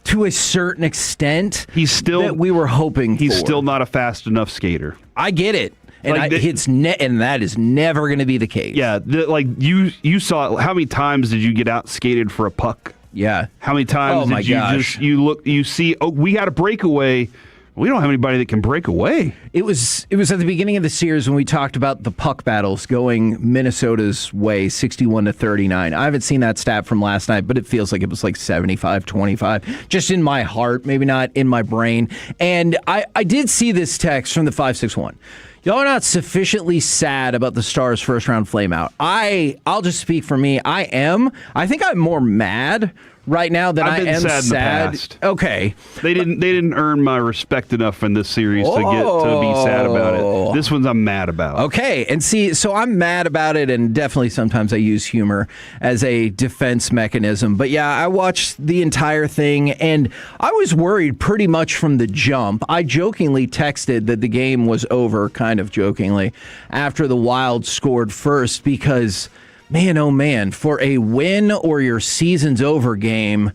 [SPEAKER 11] to a certain extent. That we were hoping.
[SPEAKER 12] He's
[SPEAKER 11] for.
[SPEAKER 12] Still not a fast enough skater.
[SPEAKER 11] I get it. And and that is never going to be the case.
[SPEAKER 12] Yeah, you saw how many times did you get out skated for a puck?
[SPEAKER 11] Yeah.
[SPEAKER 12] How many times did you see? Oh, we got a breakaway. We don't have anybody that can break away.
[SPEAKER 11] It was at the beginning of the series when we talked about the puck battles going Minnesota's way, 61-39. I haven't seen that stat from last night, but it feels like it was like 75-25, just in my heart, maybe not in my brain. And I did see this text from the 561. Y'all are not sufficiently sad about the Stars' first-round flameout. I'll just speak for me. I am. I think I'm more mad right now than I am sad.
[SPEAKER 12] In the past.
[SPEAKER 11] Okay.
[SPEAKER 12] They didn't earn my respect enough in this series to be sad about it. This one's I'm mad about.
[SPEAKER 11] Okay. And see, so I'm mad about it, and definitely sometimes I use humor as a defense mechanism. But yeah, I watched the entire thing, and I was worried pretty much from the jump. I jokingly texted that the game was over, kind of jokingly, after the Wild scored first, because man, oh man, for a win or your season's over game,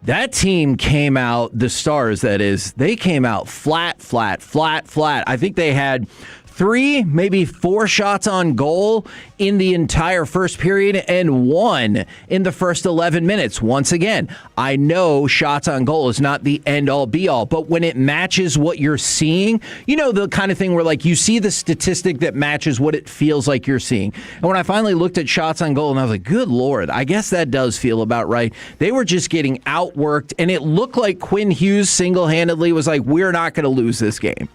[SPEAKER 11] that team came out, the Stars that is, they came out flat. I think they had 3, maybe 4 shots on goal in the entire first period and 1 in the first 11 minutes. Once again, I know shots on goal is not the end-all, be-all, but when it matches what you're seeing, the kind of thing where, like, you see the statistic that matches what it feels like you're seeing. And when I finally looked at shots on goal, and I was like, good Lord, I guess that does feel about right. They were just getting outworked, and it looked like Quinn Hughes single-handedly was like, we're not going to lose this game.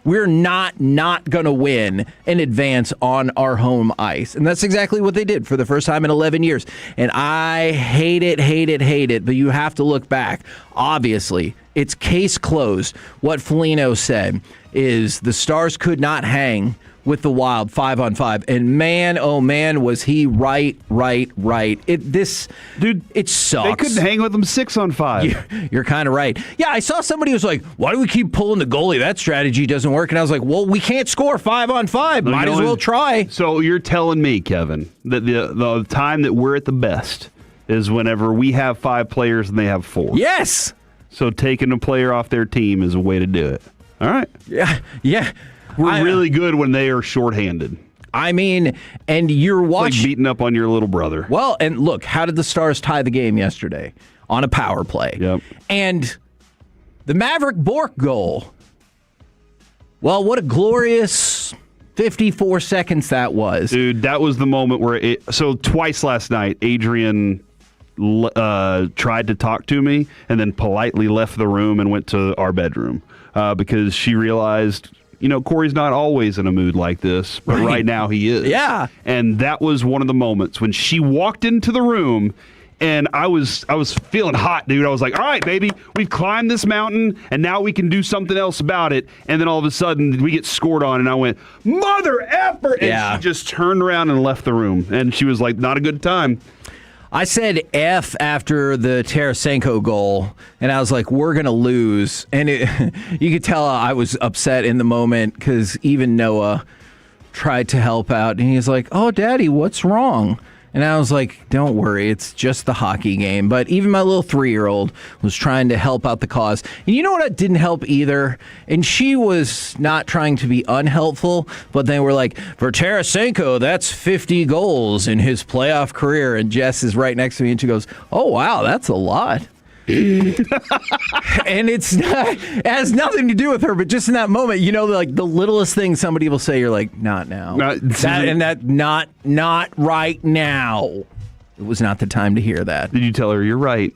[SPEAKER 11] We're not going to win and advance on our home ice. And that's exactly what they did for the first time in 11 years. And I hate it, but you have to look back. Obviously, it's case closed. What Foligno said is the Stars could not hang with the Wild 5-on-5. And man, oh man, was he right. It sucks.
[SPEAKER 12] They couldn't hang with them 6-on-5.
[SPEAKER 11] You're kind of right. Yeah, I saw somebody who was like, why do we keep pulling the goalie? That strategy doesn't work. And I was like, well, we can't score 5-on-5. Might as well try.
[SPEAKER 12] So you're telling me, Kevin, that the time that we're at the best is whenever we have 5 players and they have 4.
[SPEAKER 11] Yes.
[SPEAKER 12] So taking a player off their team is a way to do it. All right.
[SPEAKER 11] Yeah.
[SPEAKER 12] We're really good when they are shorthanded.
[SPEAKER 11] I mean, and you're watching.
[SPEAKER 12] Like beating up on your little brother.
[SPEAKER 11] Well, and look, how did the Stars tie the game yesterday? On a power play.
[SPEAKER 12] Yep.
[SPEAKER 11] And the Maverick Bork goal, well, what a glorious 54 seconds that was.
[SPEAKER 12] Dude, that was the moment where so twice last night, Adrian tried to talk to me and then politely left the room and went to our bedroom because she realized, Corey's not always in a mood like this, but right now he is.
[SPEAKER 11] Yeah.
[SPEAKER 12] And that was one of the moments when she walked into the room and I was feeling hot, dude. I was like, all right, baby, we've climbed this mountain and now we can do something else about it. And then all of a sudden we get scored on and I went, mother effer! And she just turned around and left the room. And she was like, not a good time.
[SPEAKER 11] I said F after the Tarasenko goal, and I was like, we're going to lose. And you could tell I was upset in the moment because even Noah tried to help out. And he's like, oh, Daddy, what's wrong? And I was like, don't worry, it's just the hockey game. But even my little 3-year-old was trying to help out the cause. And you know what didn't help either? And she was not trying to be unhelpful, but they were like, for Tarasenko, that's 50 goals in his playoff career. And Jess is right next to me, and she goes, oh, wow, that's a lot. And it has nothing to do with her, but just in that moment, like the littlest thing somebody will say, you're like, not now. Not right now. It was not the time to hear that.
[SPEAKER 12] Did you tell her you're right?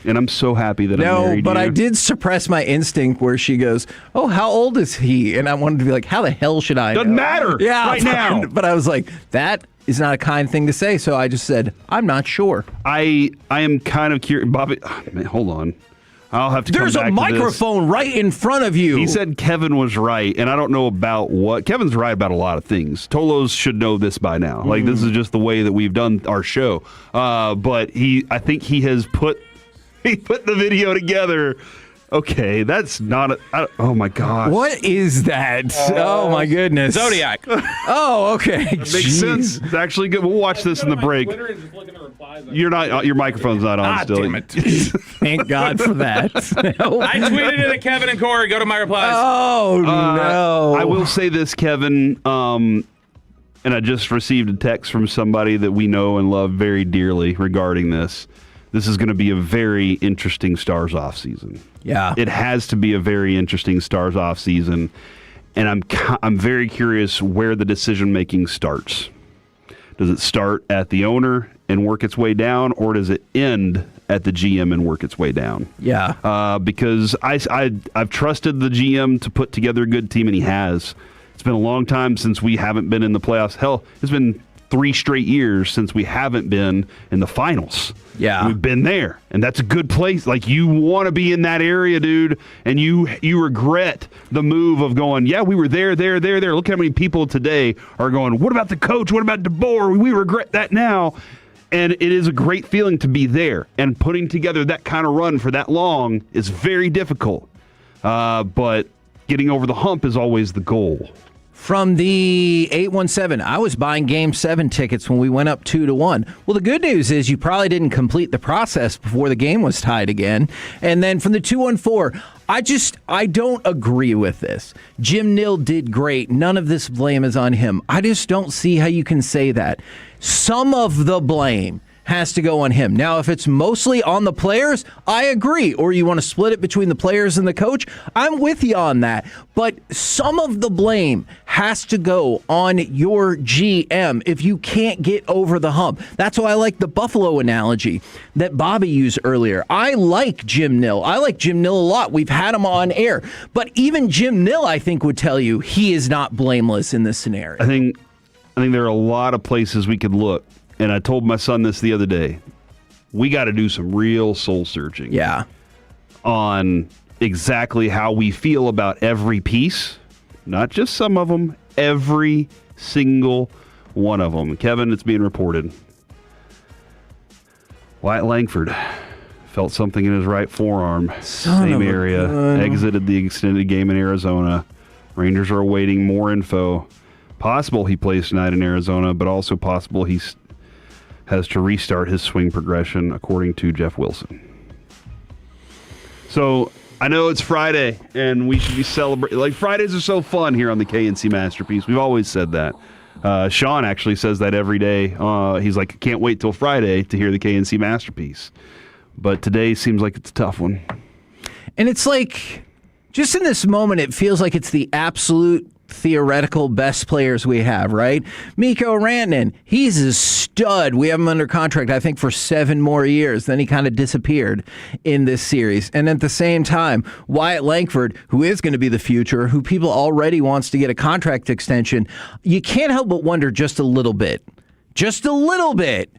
[SPEAKER 12] And I'm so happy that I married you.
[SPEAKER 11] No, but I did suppress my instinct where she goes, oh, how old is he? And I wanted to be like, how the hell should I know?
[SPEAKER 12] Doesn't matter right now.
[SPEAKER 11] But I was like, that is not a kind thing to say, so I just said, I'm not sure.
[SPEAKER 12] I am kind of curious. Bobby, man, hold on. I'll have to come back to this.
[SPEAKER 11] There's a microphone right in front of you.
[SPEAKER 12] He said Kevin was right, and I don't know about what. Kevin's right about a lot of things. Tolos should know this by now. Like, this is just the way that we've done our show. But I think he has put the video together. Okay, that's not oh my gosh.
[SPEAKER 11] What is that? Oh my goodness.
[SPEAKER 2] Zodiac.
[SPEAKER 11] Oh, okay.
[SPEAKER 12] Makes sense. It's actually good. We'll watch this in the break. You're not. Your microphone's not on still.
[SPEAKER 2] Damn it.
[SPEAKER 11] Thank God for that.
[SPEAKER 2] I tweeted it at Kevin and Corey. Go to my replies.
[SPEAKER 11] Oh no.
[SPEAKER 12] I will say this, Kevin. And I just received a text from somebody that we know and love very dearly regarding this. This is going to be a very interesting Stars offseason.
[SPEAKER 11] Yeah.
[SPEAKER 12] It has to be a very interesting Stars offseason. And I'm very curious where the decision-making starts. Does it start at the owner and work its way down, or does it end at the GM and work its way down?
[SPEAKER 11] Yeah.
[SPEAKER 12] Because I've trusted the GM to put together a good team, and he has. It's been a long time since we haven't been in the playoffs. Hell, it's been 3 straight years since we haven't been in the finals.
[SPEAKER 11] Yeah.
[SPEAKER 12] We've been there, and that's a good place. Like, you want to be in that area, dude, and you regret the move of going, yeah, we were there. Look how many people today are going, what about the coach? What about DeBoer? We regret that now. And it is a great feeling to be there, and putting together that kind of run for that long is very difficult. But getting over the hump is always the goal.
[SPEAKER 11] From the 817, I was buying Game 7 tickets when we went up 2-1. Well, the good news is you probably didn't complete the process before the game was tied again. And then from the 214, I don't agree with this. Jim Nill did great. None of this blame is on him. I just don't see how you can say that. Some of the blame has to go on him. Now, if it's mostly on the players, I agree. Or you want to split it between the players and the coach, I'm with you on that. But some of the blame has to go on your GM if you can't get over the hump. That's why I like the Buffalo analogy that Bobby used earlier. I like Jim Nill. I like Jim Nill a lot. We've had him on air. But even Jim Nill, I think, would tell you he is not blameless in this scenario.
[SPEAKER 12] I think there are a lot of places we could look. And I told my son this the other day. We got to do some real soul searching.
[SPEAKER 11] Yeah.
[SPEAKER 12] On exactly how we feel about every piece, not just some of them, every single one of them. Kevin, it's being reported. Wyatt Langford felt something in his right forearm. Same area. Exited the extended game in Arizona. Rangers are awaiting more info. Possible he plays tonight in Arizona, but also possible he has to restart his swing progression, according to Jeff Wilson. So I know it's Friday, and we should be celebrating. Like, Fridays are so fun here on the KNC Masterpiece. We've always said that. Sean actually says that every day. He's like, I can't wait till Friday to hear the KNC Masterpiece. But today seems like it's a tough one.
[SPEAKER 11] And it's like, just in this moment, it feels like it's the absolute theoretical best players we have, right? Mikko Rantanen, he's a stud. We have him under contract, I think, for 7 more years. Then he kind of disappeared in this series. And at the same time, Wyatt Langford, who is going to be the future, who people already wants to get a contract extension, you can't help but wonder just a little bit. Just a little bit.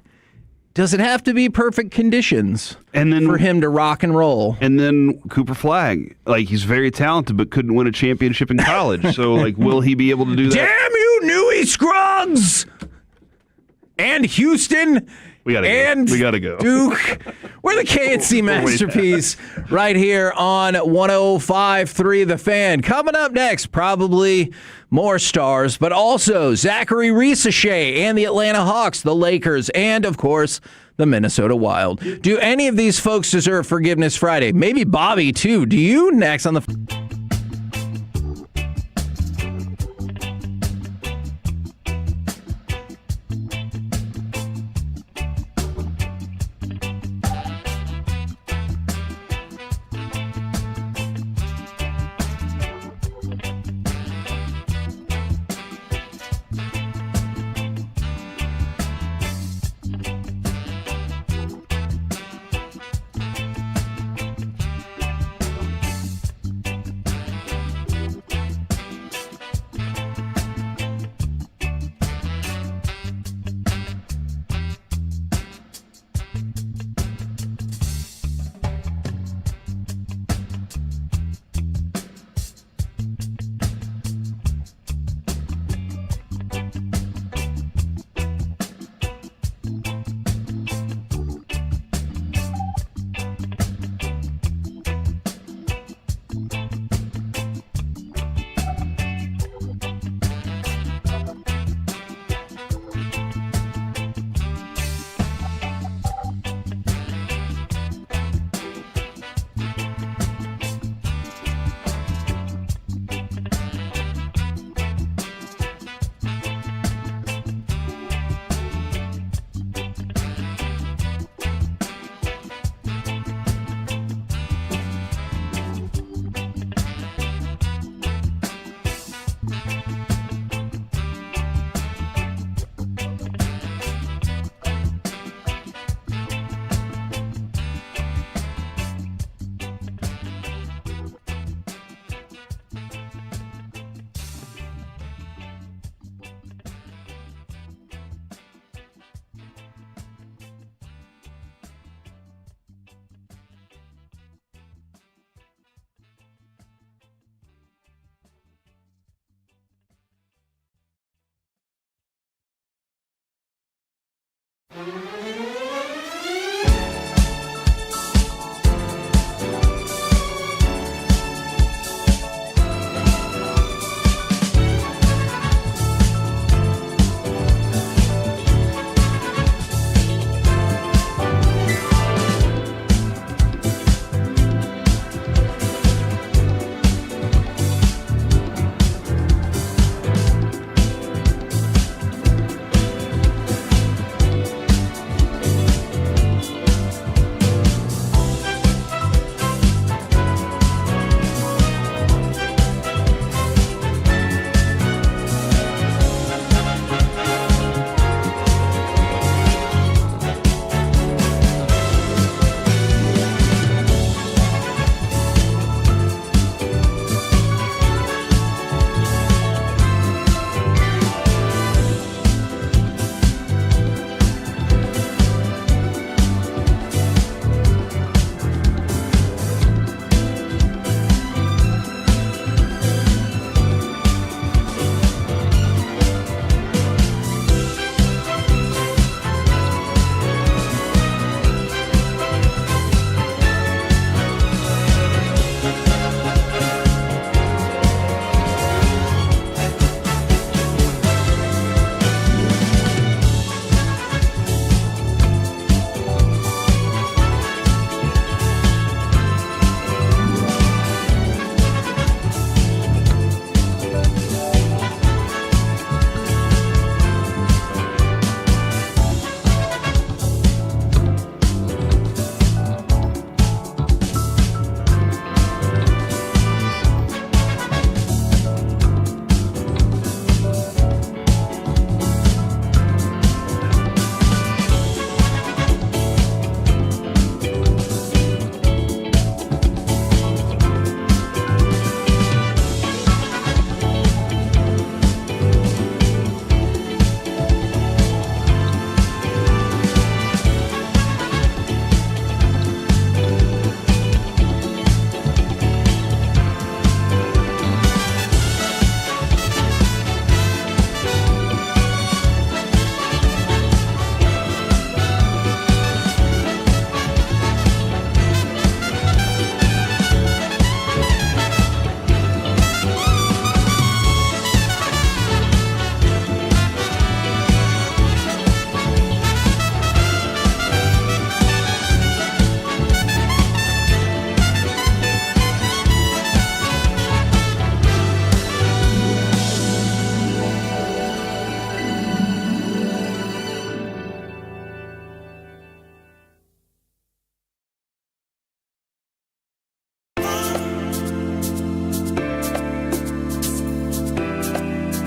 [SPEAKER 11] Does it have to be perfect conditions for him to rock and roll?
[SPEAKER 12] And then Cooper Flagg, like, he's very talented but couldn't win a championship in college. So, like, will he be able to do that?
[SPEAKER 11] Damn you, Newey Scruggs! And Houston.
[SPEAKER 12] We gotta go.
[SPEAKER 11] Duke. We're the KNC Masterpiece right here on 105.3 The Fan. Coming up next, probably more stars, but also Zachary Risache and the Atlanta Hawks, the Lakers, and, of course, the Minnesota Wild. Do any of these folks deserve Forgiveness Friday? Maybe Bobby, too. Do you? Next on the...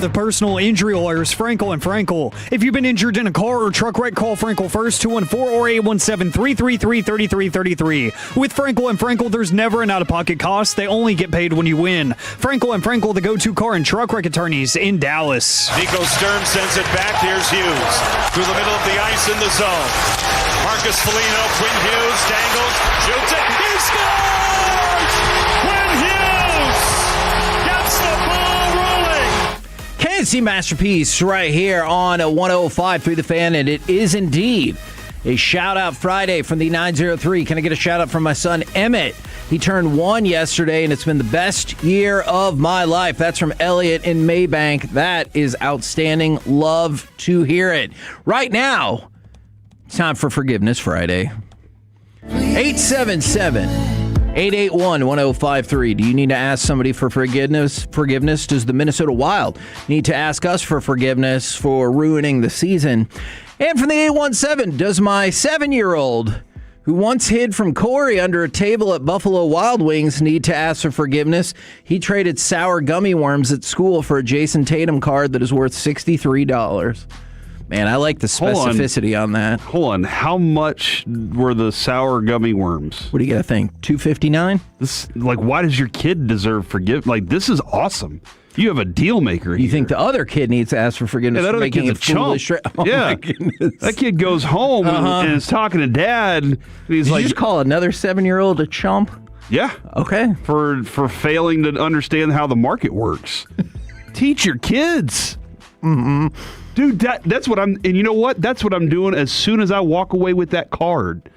[SPEAKER 15] the personal injury lawyers, Frankel and Frankel. If you've been injured in a car or truck wreck, call Frankel first, 214 or 817-333-3333. With Frankel and Frankel, there's never an out-of-pocket cost. They only get paid when you win. Frankel and Frankel, the go-to car and truck wreck attorneys in Dallas.
[SPEAKER 19] Nico Sturm sends it back. Here's Hughes through the middle of the ice in the zone. Marcus Foligno, Quinn Hughes dangles, shoots it, he scores! Quinn Hughes gets the ball rolling.
[SPEAKER 11] KNC Masterpiece right here on a 105.3 The Fan, and it is indeed a shout-out Friday from the 903. Can I get a shout-out from my son, Emmett? He turned 1 yesterday, and it's been the best year of my life. That's from Elliot in Maybank. That is outstanding. Love to hear it. Right now, it's time for Forgiveness Friday. 877-881-1053. Do you need to ask somebody for forgiveness? Does the Minnesota Wild need to ask us for forgiveness for ruining the season? And from the 817, does my 7-year-old who once hid from Corey under a table at Buffalo Wild Wings need to ask for forgiveness? He traded sour gummy worms at school for a Jason Tatum card that is worth $63. Man, I like the specificity on that.
[SPEAKER 12] Hold on. How much were the sour gummy worms?
[SPEAKER 11] What do you got to think? $259?
[SPEAKER 12] This, why does your kid deserve forgiveness? This is awesome. You have a deal maker.
[SPEAKER 11] You think the other kid needs to ask for forgiveness for making a foolish trade? Oh, my goodness.
[SPEAKER 12] That kid goes home and is talking to dad. And he's
[SPEAKER 11] Did you just call another 7-year-old a chump?
[SPEAKER 12] Yeah.
[SPEAKER 11] Okay.
[SPEAKER 12] For failing to understand how the market works. Teach your kids.
[SPEAKER 11] Mm-hmm.
[SPEAKER 12] Dude, that's what I'm, and you know what? That's what I'm doing as soon as I walk away with that card.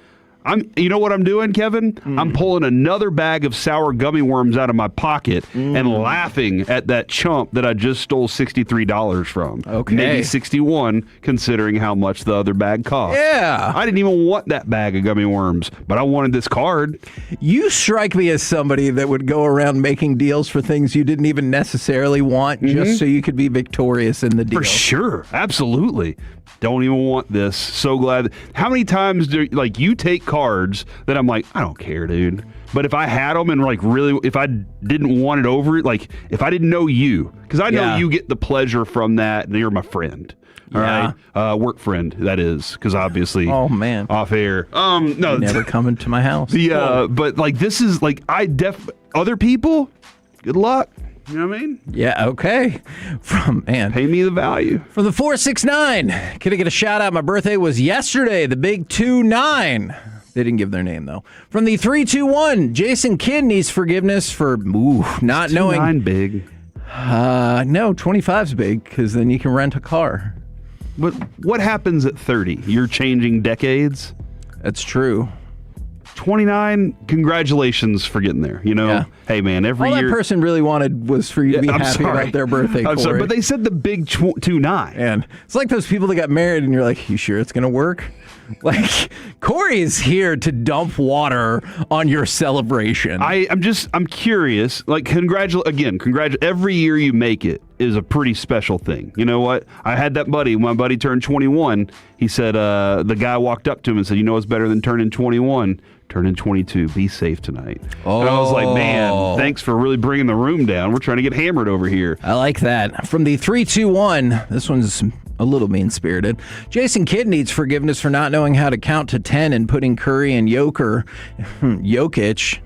[SPEAKER 12] You know what I'm doing, Kevin? I'm pulling another bag of sour gummy worms out of my pocket and laughing at that chump that I just stole $63 from.
[SPEAKER 11] Okay.
[SPEAKER 12] Maybe $61, considering how much the other bag cost.
[SPEAKER 11] Yeah.
[SPEAKER 12] I didn't even want that bag of gummy worms, but I wanted this card.
[SPEAKER 11] You strike me as somebody that would go around making deals for things you didn't even necessarily want just so you could be victorious in the deal.
[SPEAKER 12] For sure. Absolutely. Don't even want this. So glad. How many times do you take cards that I'm like, I don't care, dude. But if I had them and really, if I didn't want it over it, if I didn't know you, because I know you get the pleasure from that, and you're my friend. All right, work friend, that is, because obviously,
[SPEAKER 11] oh man,
[SPEAKER 12] off air. No,
[SPEAKER 11] never coming to my house.
[SPEAKER 12] But this is other people. Good luck. You know what I mean?
[SPEAKER 11] Yeah, okay.
[SPEAKER 12] Pay me the value.
[SPEAKER 11] From the 469, can I get a shout out? My birthday was yesterday, the big 2-9. They didn't give their name, though. From the 321, Jason Kidd needs forgiveness for not knowing.
[SPEAKER 12] 2-9 big.
[SPEAKER 11] No, 25's big, because then you can rent a car.
[SPEAKER 12] But what happens at 30? You're changing decades?
[SPEAKER 11] That's true.
[SPEAKER 12] 29, congratulations for getting there. Hey man, every year.
[SPEAKER 11] All that person really wanted was for you to be happy about their birthday.
[SPEAKER 12] I'm sorry, but they said the big 2-9.
[SPEAKER 11] And it's like those people that got married and you're like, you sure it's going to work? Corey is here to dump water on your celebration.
[SPEAKER 12] I'm curious. Congratulate. Every year you make it is a pretty special thing. You know what? I had that buddy. When my buddy turned 21, he said, the guy walked up to him and said, you know what's better than turning 21? Turning 22. Be safe tonight. Oh. And I was like, man, thanks for really bringing the room down. We're trying to get hammered over here.
[SPEAKER 11] I like that. From the 321, this one's a little mean-spirited. Jason Kidd needs forgiveness for not knowing how to count to 10 and putting Curry and Jokic.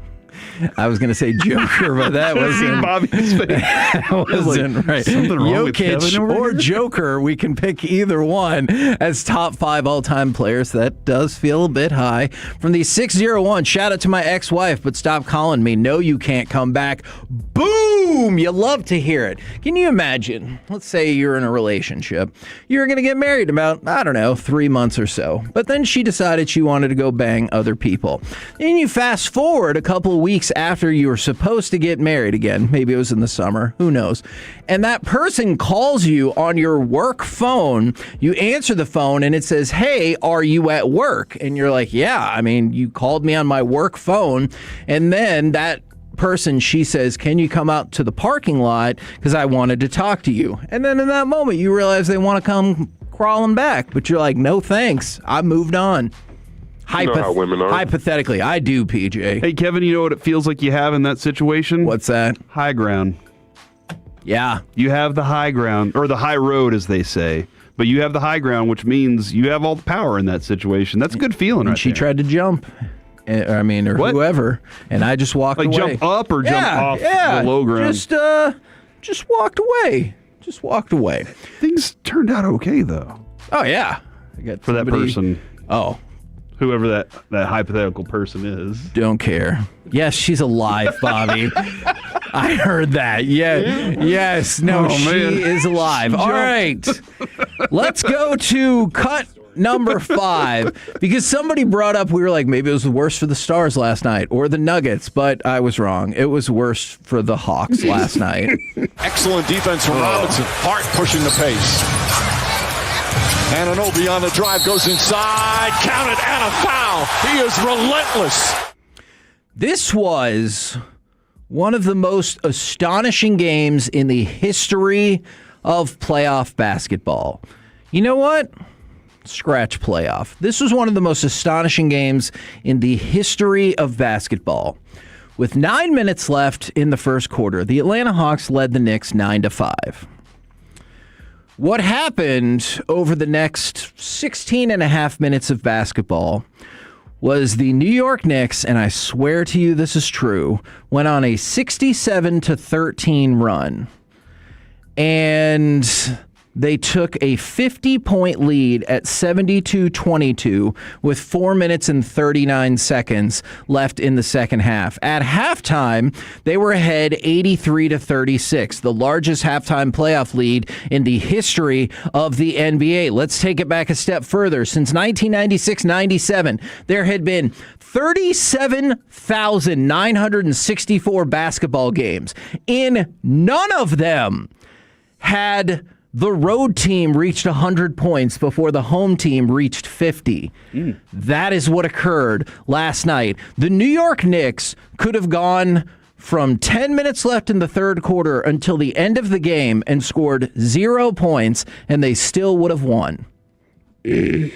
[SPEAKER 11] I was going to say Joker, but that wasn't.
[SPEAKER 12] Bobby's face.
[SPEAKER 11] That wasn't right.
[SPEAKER 12] Something wrong with Kevin over
[SPEAKER 11] or
[SPEAKER 12] here?
[SPEAKER 11] Joker, we can pick either one as top 5 all-time players. That does feel a bit high. From the 601, shout out to my ex-wife, but stop calling me. No, you can't come back. Boom! You love to hear it. Can you imagine? Let's say you're in a relationship. You're going to get married in about, 3 months or so. But then she decided she wanted to go bang other people. Then you fast forward a couple of weeks after you were supposed to get married again. Maybe it was in the summer. Who knows? And that person calls you on your work phone. You answer the phone and it says, hey, are you at work? And you're like, yeah, you called me on my work phone. And then that person, she says, can you come out to the parking lot because I wanted to talk to you? And then in that moment, you realize they want to come crawling back. But you're like, no, thanks. I moved on.
[SPEAKER 16] You know how women are.
[SPEAKER 11] Hypothetically, I do, PJ.
[SPEAKER 12] Hey, Kevin, you know what it feels like you have in that situation?
[SPEAKER 11] What's that?
[SPEAKER 12] High ground.
[SPEAKER 11] Yeah.
[SPEAKER 12] You have the high ground, or the high road, as they say. But you have the high ground, which means you have all the power in that situation. That's a good feeling,
[SPEAKER 11] and
[SPEAKER 12] right
[SPEAKER 11] she
[SPEAKER 12] there.
[SPEAKER 11] tried to jump. Or
[SPEAKER 12] what?
[SPEAKER 11] whoever, and I just walked away.
[SPEAKER 12] Jump up or jump off the low ground?
[SPEAKER 11] Just walked away. Just walked away.
[SPEAKER 12] Things turned out okay, though.
[SPEAKER 11] Oh, yeah. I got
[SPEAKER 12] for that person.
[SPEAKER 11] Oh.
[SPEAKER 12] Whoever that hypothetical person is.
[SPEAKER 11] Don't care. Yes, she's alive, Bobby. I heard that. Yeah. Yes. No, she is alive. All right. Let's go to cut number 5, because somebody brought up, we were like, maybe it was worse for the Stars last night or the Nuggets, but I was wrong. It was worse for the Hawks last night.
[SPEAKER 19] Excellent defense from Robinson. Hart pushing the pace. Anunoby on the drive, goes inside, counted, and a foul. He is relentless.
[SPEAKER 11] This was one of the most astonishing games in the history of playoff basketball. You know what? Scratch playoff. This was one of the most astonishing games in the history of basketball. With 9 minutes left in the first quarter, the Atlanta Hawks led the Knicks 9-5. What happened over the next 16 and a half minutes of basketball was the New York Knicks, and I swear to you this is true, went on a 67-13 run. And they took a 50-point lead at 72-22 with 4 minutes and 39 seconds left in the second half. At halftime, they were ahead 83-36, the largest halftime playoff lead in the history of the NBA. Let's take it back a step further. Since 1996-97, there had been 37,964 basketball games. In none of them had the road team reached 100 points before the home team reached 50. That is what occurred last night. The New York Knicks could have gone from 10 minutes left in the third quarter until the end of the game and scored 0 points, and they still would have won.
[SPEAKER 12] So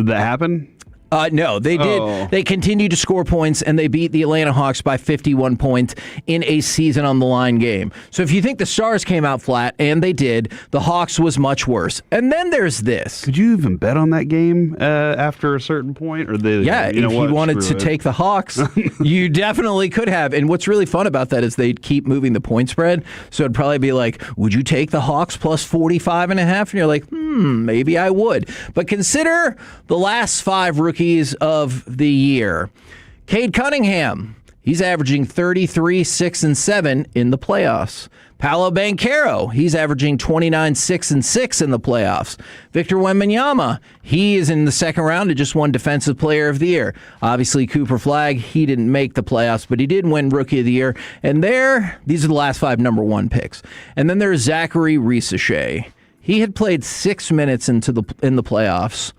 [SPEAKER 12] that happened?
[SPEAKER 11] No, they did.
[SPEAKER 12] Oh.
[SPEAKER 11] They continued to score points, and they beat the Atlanta Hawks by 51 points in a season-on-the-line game. So if you think the Stars came out flat, and they did, the Hawks was much worse. And then there's this.
[SPEAKER 12] Could you even bet on that game after a certain point? Or if
[SPEAKER 11] you wanted to take the Hawks, you definitely could have. And what's really fun about that is they'd keep moving the point spread. So it'd probably be like, would you take the Hawks plus 45.5? And you're like, maybe I would. But consider the last 5 rookies of the year. Cade Cunningham, he's averaging 33, 6, and 7 in the playoffs. Paolo Banchero, he's averaging 29, 6, and 6 in the playoffs. Victor Wembanyama, he is in the second round and just won Defensive Player of the Year. Obviously, Cooper Flagg, he didn't make the playoffs, but he did win Rookie of the Year. And these are the last 5 number 1 picks. And then there's Zachary Risachet. He had played 6 minutes in the playoffs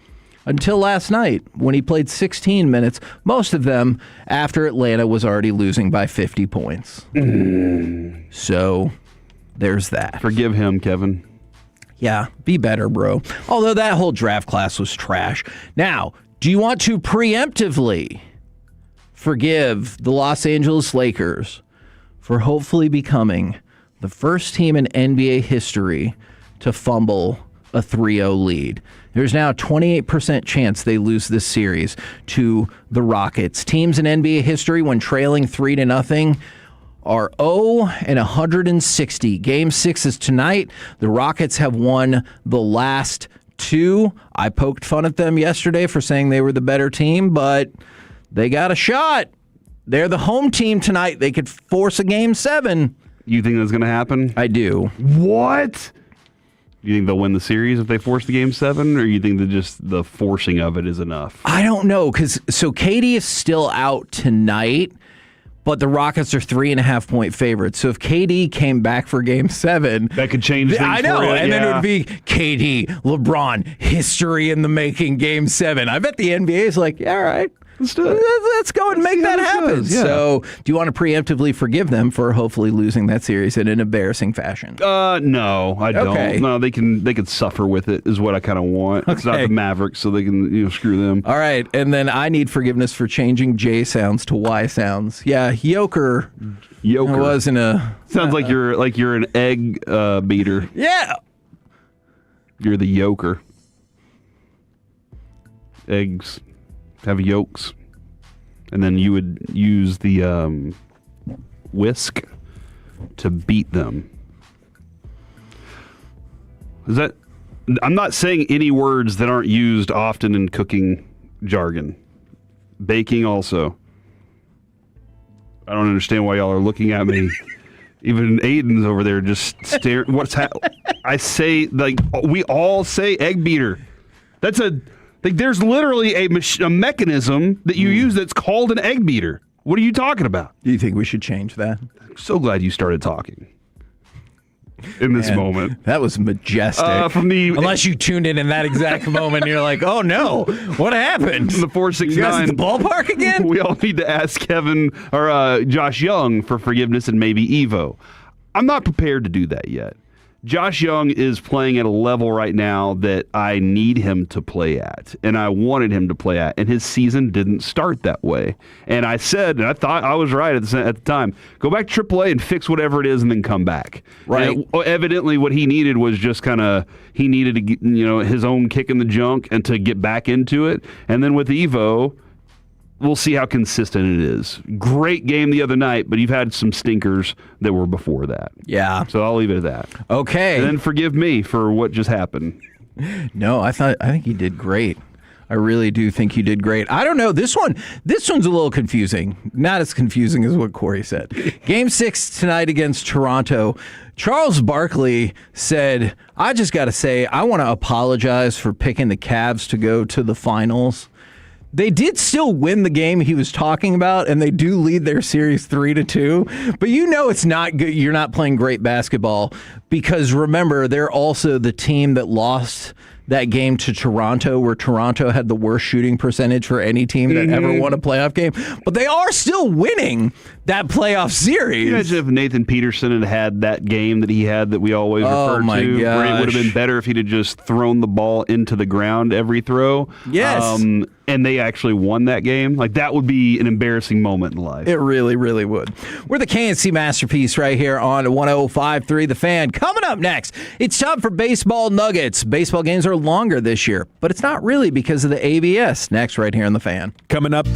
[SPEAKER 11] until last night when he played 16 minutes, most of them after Atlanta was already losing by 50 points. So there's that.
[SPEAKER 12] Forgive him, Kevin.
[SPEAKER 11] Yeah, be better, bro. Although that whole draft class was trash. Now, do you want to preemptively forgive the Los Angeles Lakers for hopefully becoming the first team in NBA history to fumble a 3-0 lead? There's now a 28% chance they lose this series to the Rockets. Teams in NBA history when trailing 3-0 are 0-160. Game 6 is tonight. The Rockets have won the last 2. I poked fun at them yesterday for saying they were the better team, but they got a shot. They're the home team tonight. They could force a Game 7.
[SPEAKER 12] You think that's going to happen?
[SPEAKER 11] I do.
[SPEAKER 12] What? You think they'll win the series if they force the Game 7, or you think that just the forcing of it is enough?
[SPEAKER 11] I don't know, because KD is still out tonight, but the Rockets are 3.5-point favorites. So if KD came back for Game 7,
[SPEAKER 12] that could change things.
[SPEAKER 11] I know,
[SPEAKER 12] for you,
[SPEAKER 11] and then it would be KD, LeBron, history in the making, Game 7. I bet the NBA is like, yeah, all right,
[SPEAKER 12] Let's do it.
[SPEAKER 11] Let's go and make that happen.
[SPEAKER 12] Yeah.
[SPEAKER 11] So, do you want to preemptively forgive them for hopefully losing that series in an embarrassing fashion?
[SPEAKER 12] No, I don't.
[SPEAKER 11] Okay.
[SPEAKER 12] No, they can suffer with it. Is what I kind of want. It's not the Mavericks, so they can screw them.
[SPEAKER 11] All right, and then I need forgiveness for changing J sounds to Y sounds. Yeah, yoker. Wasn't a
[SPEAKER 12] sounds like you're an egg beater.
[SPEAKER 11] Yeah.
[SPEAKER 12] You're the yoker. Eggs have yolks, and then you would use the whisk to beat them. Is that? I'm not saying any words that aren't used often in cooking jargon. Baking also. I don't understand why y'all are looking at me. Even Aiden's over there just staring. I say, we all say egg beater. That's there's literally a mechanism that you use that's called an egg beater. What are you talking about?
[SPEAKER 11] Do you think we should change that?
[SPEAKER 12] I'm so glad you started talking in this moment.
[SPEAKER 11] That was majestic. Unless you tuned in that exact moment, and you're like, "Oh no, what happened?"
[SPEAKER 12] From the 469,
[SPEAKER 11] you guys at the ballpark again.
[SPEAKER 12] We all need to ask Kevin or Josh Young for forgiveness and maybe Evo. I'm not prepared to do that yet. Josh Young is playing at a level right now that I need him to play at, and I wanted him to play at, and his season didn't start that way. And I said, and I thought I was right at the time, go back to AAA and fix whatever it is and then come back.
[SPEAKER 11] Right.
[SPEAKER 12] And evidently what he needed was just he needed to get, his own kick in the junk and to get back into it. And then with Evo, we'll see how consistent it is. Great game the other night, but you've had some stinkers that were before that.
[SPEAKER 11] Yeah.
[SPEAKER 12] So I'll leave it at that.
[SPEAKER 11] Okay.
[SPEAKER 12] And then forgive me for what just happened.
[SPEAKER 11] No, I think you did great. I really do think you did great. I don't know. This one's a little confusing. Not as confusing as what Corey said. Game 6 tonight against Toronto. Charles Barkley said, I just got to say, I want to apologize for picking the Cavs to go to the finals. They did still win the game he was talking about, and they do lead their series 3-2. But it's not good. You're not playing great basketball because remember, they're also the team that lost that game to Toronto, where Toronto had the worst shooting percentage for any team that ever won a playoff game. But they are still winning that playoff series.
[SPEAKER 12] Imagine if Nathan Peterson had that game that he had that we always refer to, where it would have been better if he'd have just thrown the ball into the ground every throw.
[SPEAKER 11] Yes.
[SPEAKER 12] And they actually won that game. That would be an embarrassing moment in life.
[SPEAKER 11] It really, really would. We're the KNC Masterpiece right here on 105.3 The Fan. Coming up next, it's time for Baseball Nuggets. Baseball games are longer this year, but it's not really because of the ABS. Next, right here on The Fan.
[SPEAKER 18] Coming up.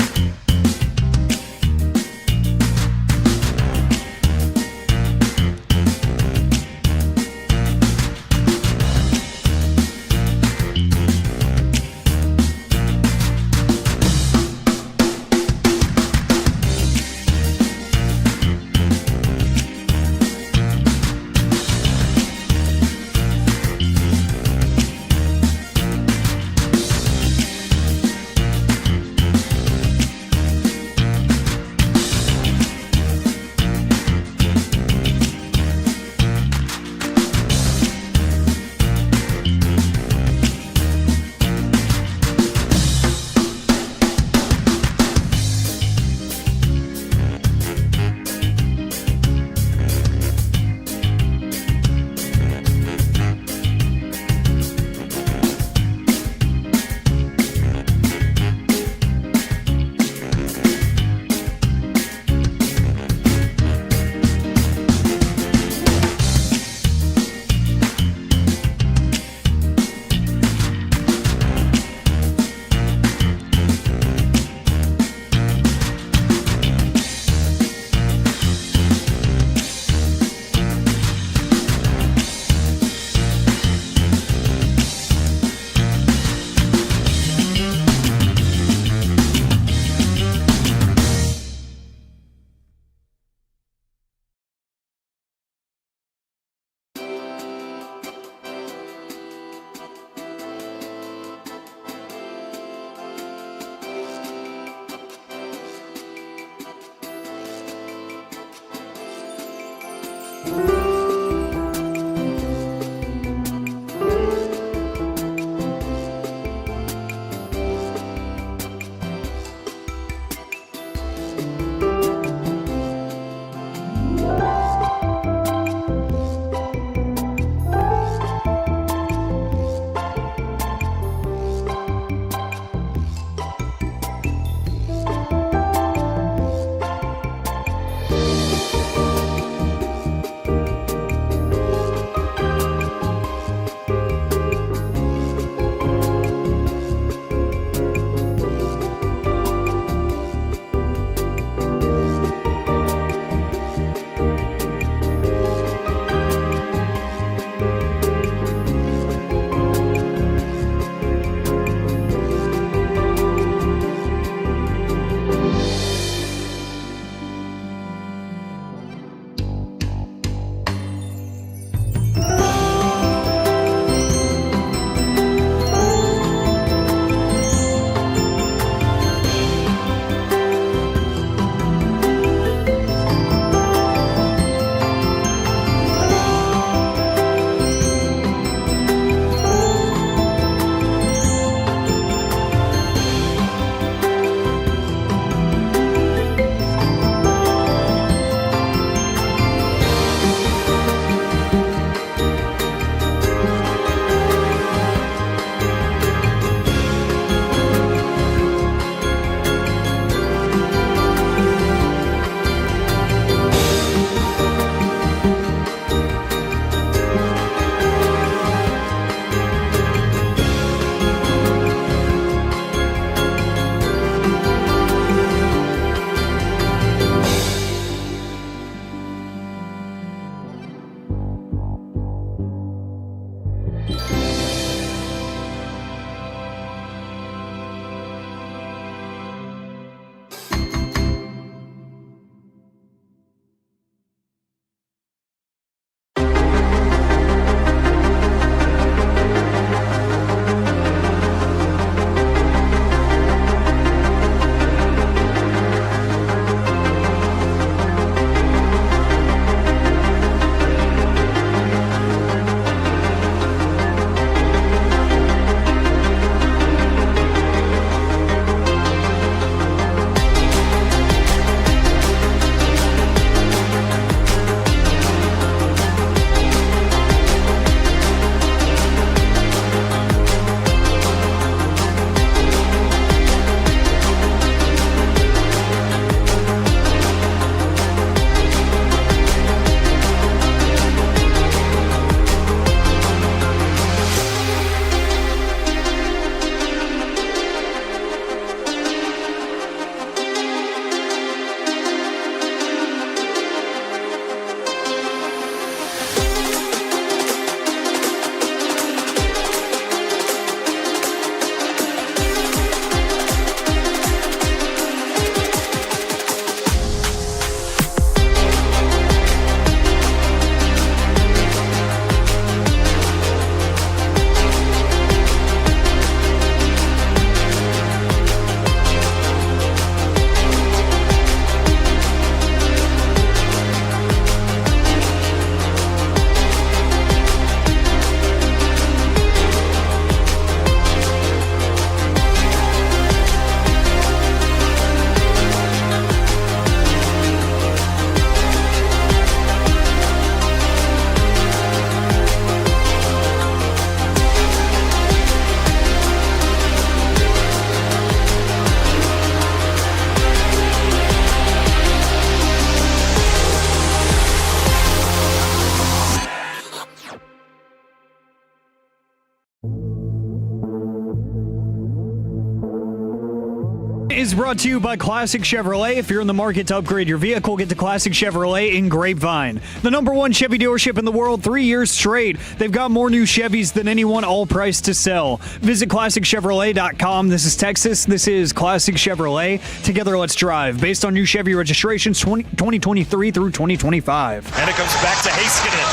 [SPEAKER 15] Is brought to you by Classic Chevrolet. If you're in the market to upgrade your vehicle, get to Classic Chevrolet in Grapevine. The #1 Chevy dealership in the world 3 years straight. They've got more new Chevys than anyone, all priced to sell. Visit ClassicChevrolet.com. This is Texas. This is Classic Chevrolet. Together, let's drive. Based on new Chevy registrations 2023 through 2025.
[SPEAKER 19] And it comes back to Heiskanen.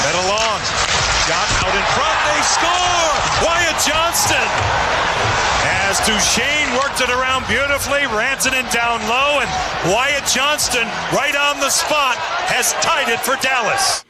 [SPEAKER 19] Fed along. Shot out in front. They score! Wyatt Johnston! As Duchesne worked it around beautifully, Rantanen down low, and Wyatt Johnston right on the spot has tied it for Dallas.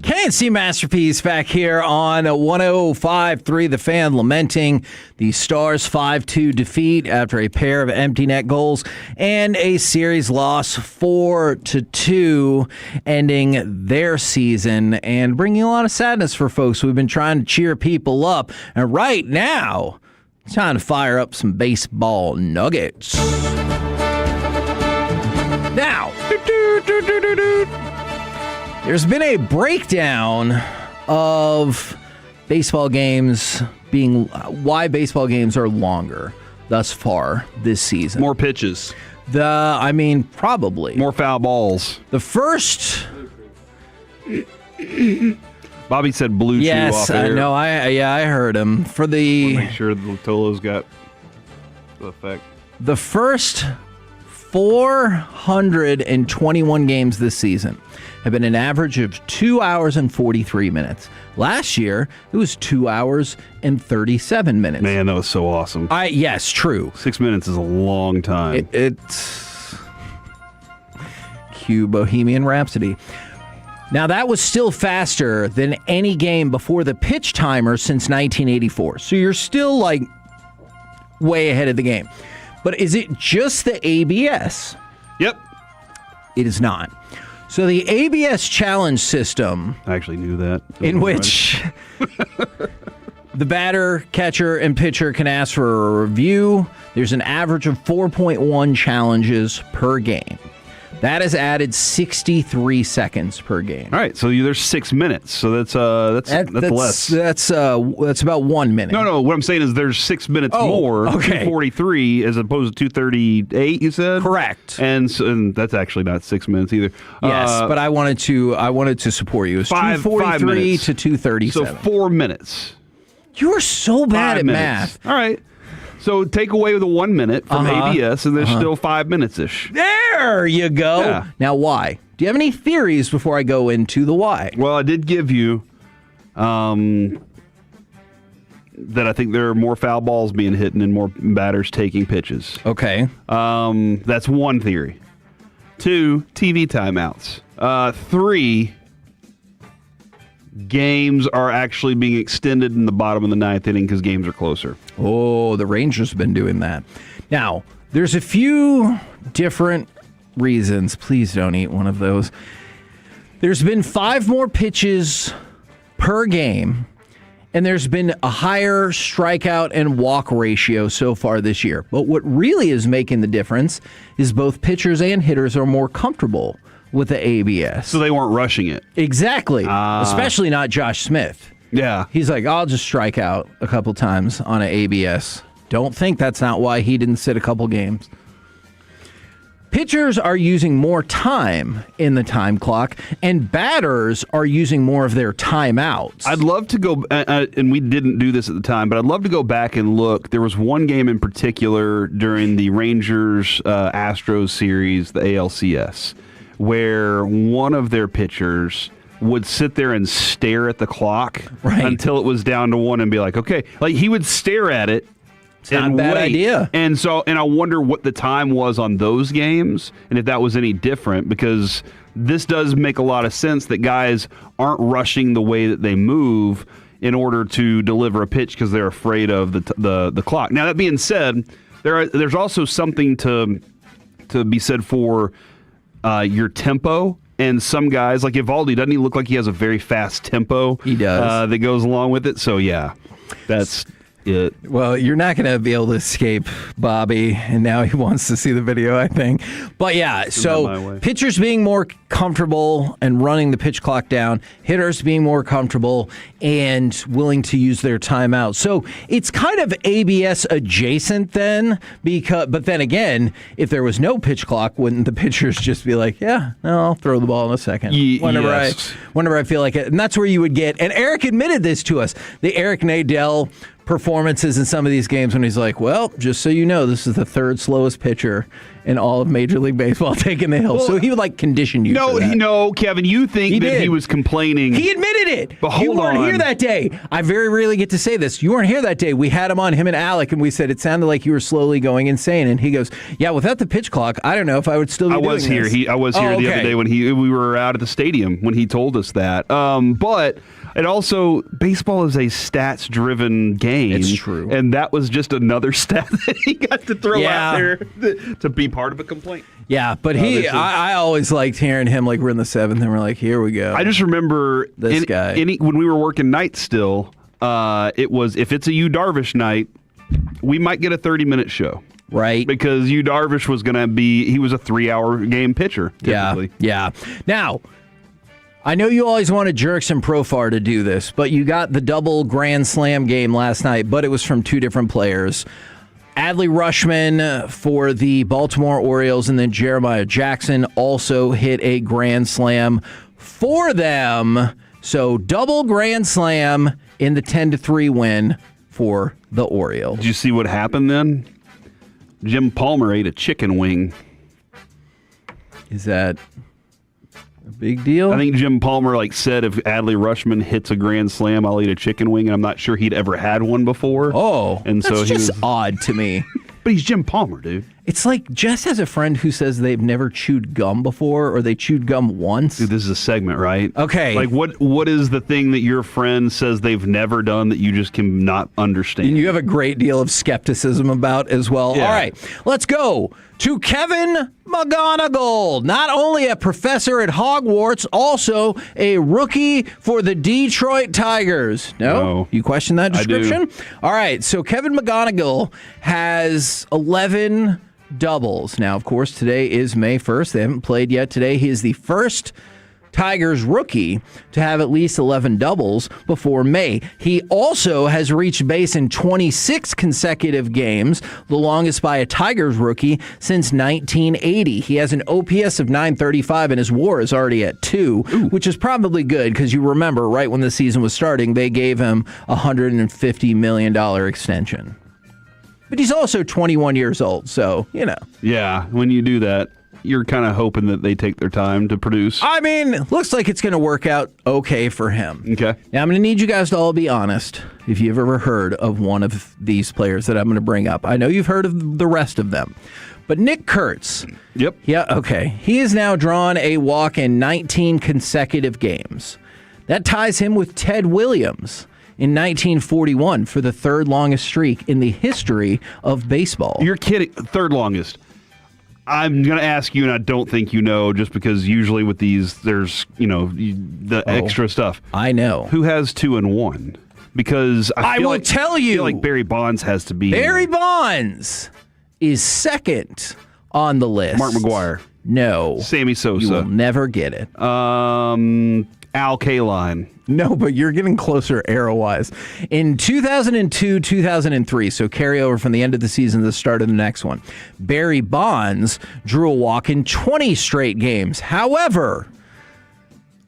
[SPEAKER 11] K&C Masterpiece back here on 105.3 The Fan, lamenting the Stars' 5-2 defeat after a pair of empty net goals and a series loss 4-2, ending their season and bringing a lot of sadness for folks who've been trying to cheer people up. And right now, it's time to fire up some baseball nuggets. Now, there's been a breakdown of baseball games being why baseball games are longer thus far this season.
[SPEAKER 12] More pitches.
[SPEAKER 11] Probably.
[SPEAKER 12] More foul balls.
[SPEAKER 11] The first...
[SPEAKER 12] Bobby said blue chew off air.
[SPEAKER 11] Yes, I know. I heard him. For the...
[SPEAKER 12] Make sure the Tolo's got the effect.
[SPEAKER 11] The first 421 games this season have been an average of 2 hours and 43 minutes. Last year, it was 2 hours and 37 minutes.
[SPEAKER 12] Man, that was so awesome.
[SPEAKER 11] Yes, true.
[SPEAKER 12] 6 minutes is a long time.
[SPEAKER 11] It's cue Bohemian Rhapsody. Now, that was still faster than any game before the pitch timer since 1984. So you're still, way ahead of the game. But is it just the ABS?
[SPEAKER 12] Yep.
[SPEAKER 11] It is not. So the ABS challenge system...
[SPEAKER 12] I actually knew that.
[SPEAKER 11] In which the batter, catcher, and pitcher can ask for a review. There's an average of 4.1 challenges per game. That has added 63 seconds per game.
[SPEAKER 12] All right, so there's 6 minutes. So that's less.
[SPEAKER 11] That's about 1 minute.
[SPEAKER 12] No. What I'm saying is there's 6 minutes more.
[SPEAKER 11] Okay.
[SPEAKER 12] 243 as opposed to 238. You said
[SPEAKER 11] correct.
[SPEAKER 12] And that's actually not 6 minutes either.
[SPEAKER 11] Yes, but I wanted to support you. It's 243 to 237.
[SPEAKER 12] So 4 minutes.
[SPEAKER 11] You are so bad at math.
[SPEAKER 12] All right. So take away the 1 minute from ABS, and there's still 5 minutes-ish.
[SPEAKER 11] There you go.
[SPEAKER 12] Yeah.
[SPEAKER 11] Now, why? Do you have any theories before I go into the why?
[SPEAKER 12] Well, I did give you that I think there are more foul balls being hit and more batters taking pitches.
[SPEAKER 11] Okay.
[SPEAKER 12] That's one theory. 2, TV timeouts. 3, games are actually being extended in the bottom of the ninth inning because games are closer.
[SPEAKER 11] Oh, the Rangers have been doing that. Now, there's a few different reasons. Please don't eat one of those. There's been 5 more pitches per game, and there's been a higher strikeout and walk ratio so far this year. But what really is making the difference is both pitchers and hitters are more comfortable with the ABS.
[SPEAKER 12] So they weren't rushing it.
[SPEAKER 11] Exactly. Especially not Josh Smith.
[SPEAKER 12] Yeah.
[SPEAKER 11] He's like, I'll just strike out a couple times on an ABS. Don't think that's not why he didn't sit a couple games. Pitchers are using more time in the time clock, and batters are using more of their timeouts.
[SPEAKER 12] I'd love to go, and we didn't do this at the time, but I'd love to go back and look. There was one game in particular during the Rangers-Astros series, the ALCS, where one of their pitchers would sit there and stare at the clock until it was down to 1 and be like, okay. Like, he would stare at it.
[SPEAKER 11] It's not a bad idea.
[SPEAKER 12] And I wonder what the time was on those games and if that was any different, because this does make a lot of sense that guys aren't rushing the way that they move in order to deliver a pitch because they're afraid of the clock. Now, that being said, there's also something to be said for your tempo. And some guys, like Evaldi, doesn't he look like he has a very fast tempo?
[SPEAKER 11] He does.
[SPEAKER 12] That goes along with it. So, yeah, that's... it.
[SPEAKER 11] Well, you're not going to be able to escape Bobby, and now he wants to see the video, I think. But yeah, so pitchers being more comfortable and running the pitch clock down, hitters being more comfortable and willing to use their timeout. So it's kind of ABS adjacent then, but then again, if there was no pitch clock, wouldn't the pitchers just be like, yeah, no, I'll throw the ball in a second whenever I feel like it? And that's where you would get, and Eric admitted this to us, the Eric Nadel performances in some of these games when he's like, well, just so you know, this is the third slowest pitcher in all of Major League Baseball taking the hill. So he would like condition you.
[SPEAKER 12] No, Kevin, you think he was complaining.
[SPEAKER 11] He admitted it.
[SPEAKER 12] But hold
[SPEAKER 11] you weren't
[SPEAKER 12] on.
[SPEAKER 11] here that day. I very rarely get to say this. You weren't here that day. We had him and Alec, and we said it sounded like you were slowly going insane. And he goes, yeah, without the pitch clock, I don't know if I would still be doing this.
[SPEAKER 12] I was here the other day when we were out at the stadium when he told us that. But it also, baseball is a stats-driven game.
[SPEAKER 11] It's true.
[SPEAKER 12] And that was just another stat that he got to throw out there to be part of a complaint.
[SPEAKER 11] Yeah, but I always liked hearing him like we're in the seventh and we're like, here we go.
[SPEAKER 12] I just remember
[SPEAKER 11] this guy.
[SPEAKER 12] When we were working nights still, it was, if it's a Yu Darvish night, we might get a 30-minute show.
[SPEAKER 11] Right.
[SPEAKER 12] Because Yu Darvish was going to he was a 3-hour game pitcher, typically.
[SPEAKER 11] Yeah. Now, I know you always wanted Jerks and Profar to do this, but you got the double Grand Slam game last night, but it was from two different players. Adley Rutschman for the Baltimore Orioles, and then Jeremiah Jackson also hit a Grand Slam for them. So double Grand Slam in the 10-3 win for the Orioles.
[SPEAKER 12] Did you see what happened then? Jim Palmer ate a chicken wing.
[SPEAKER 11] Is that a big deal?
[SPEAKER 12] I think Jim Palmer said if Adley Rutschman hits a grand slam, I'll eat a chicken wing, and I'm not sure he'd ever had one before.
[SPEAKER 11] Oh,
[SPEAKER 12] and
[SPEAKER 11] that's just odd to me.
[SPEAKER 12] But he's Jim Palmer, dude.
[SPEAKER 11] It's like Jess has a friend who says they've never chewed gum before, or they chewed gum once.
[SPEAKER 12] Dude, this is a segment, right?
[SPEAKER 11] Okay.
[SPEAKER 12] Like, what is the thing that your friend says they've never done that you just cannot understand?
[SPEAKER 11] And you have a great deal of skepticism about as well.
[SPEAKER 12] Yeah.
[SPEAKER 11] All right, let's go to Kevin McGonigal. Not only a professor at Hogwarts, also a rookie for the Detroit Tigers. No? You question that description?
[SPEAKER 12] I do.
[SPEAKER 11] All right, so Kevin McGonigal has 11 doubles. Now, of course, today is May 1st. They haven't played yet today. He is the first Tigers rookie to have at least 11 doubles before May. He also has reached base in 26 consecutive games, the longest by a Tigers rookie since 1980. He has an OPS of 935 and his WAR is already at 2, which is probably good because you remember right when the season was starting, they gave him a $150 million extension. But he's also 21 years old, so, you know.
[SPEAKER 12] Yeah, when you do that, you're kind of hoping that they take their time to produce.
[SPEAKER 11] I mean, looks like it's going to work out okay for him.
[SPEAKER 12] Okay.
[SPEAKER 11] Now, I'm going to need you guys to all be honest if you've ever heard of one of these players that I'm going to bring up. I know you've heard of the rest of them. But Nick Kurtz.
[SPEAKER 12] Yep.
[SPEAKER 11] Yeah, okay. He has now drawn a walk in 19 consecutive games. That ties him with Ted Williams in 1941 for the third longest streak in the history of baseball.
[SPEAKER 12] You're kidding. Third longest. I'm going to ask you, and I don't think you know, just because usually with these, there's, the extra stuff.
[SPEAKER 11] I know.
[SPEAKER 12] Who has 2 and 1? Because I
[SPEAKER 11] will tell you.
[SPEAKER 12] I feel like Barry Bonds has to be.
[SPEAKER 11] Barry Bonds is second on the list.
[SPEAKER 12] Mark McGwire.
[SPEAKER 11] No.
[SPEAKER 12] Sammy Sosa.
[SPEAKER 11] You will never get it.
[SPEAKER 12] Al Kaline.
[SPEAKER 11] No, but you're getting closer arrow-wise. In 2002, 2003, so carry over from the end of the season to the start of the next one, Barry Bonds drew a walk in 20 straight games. However,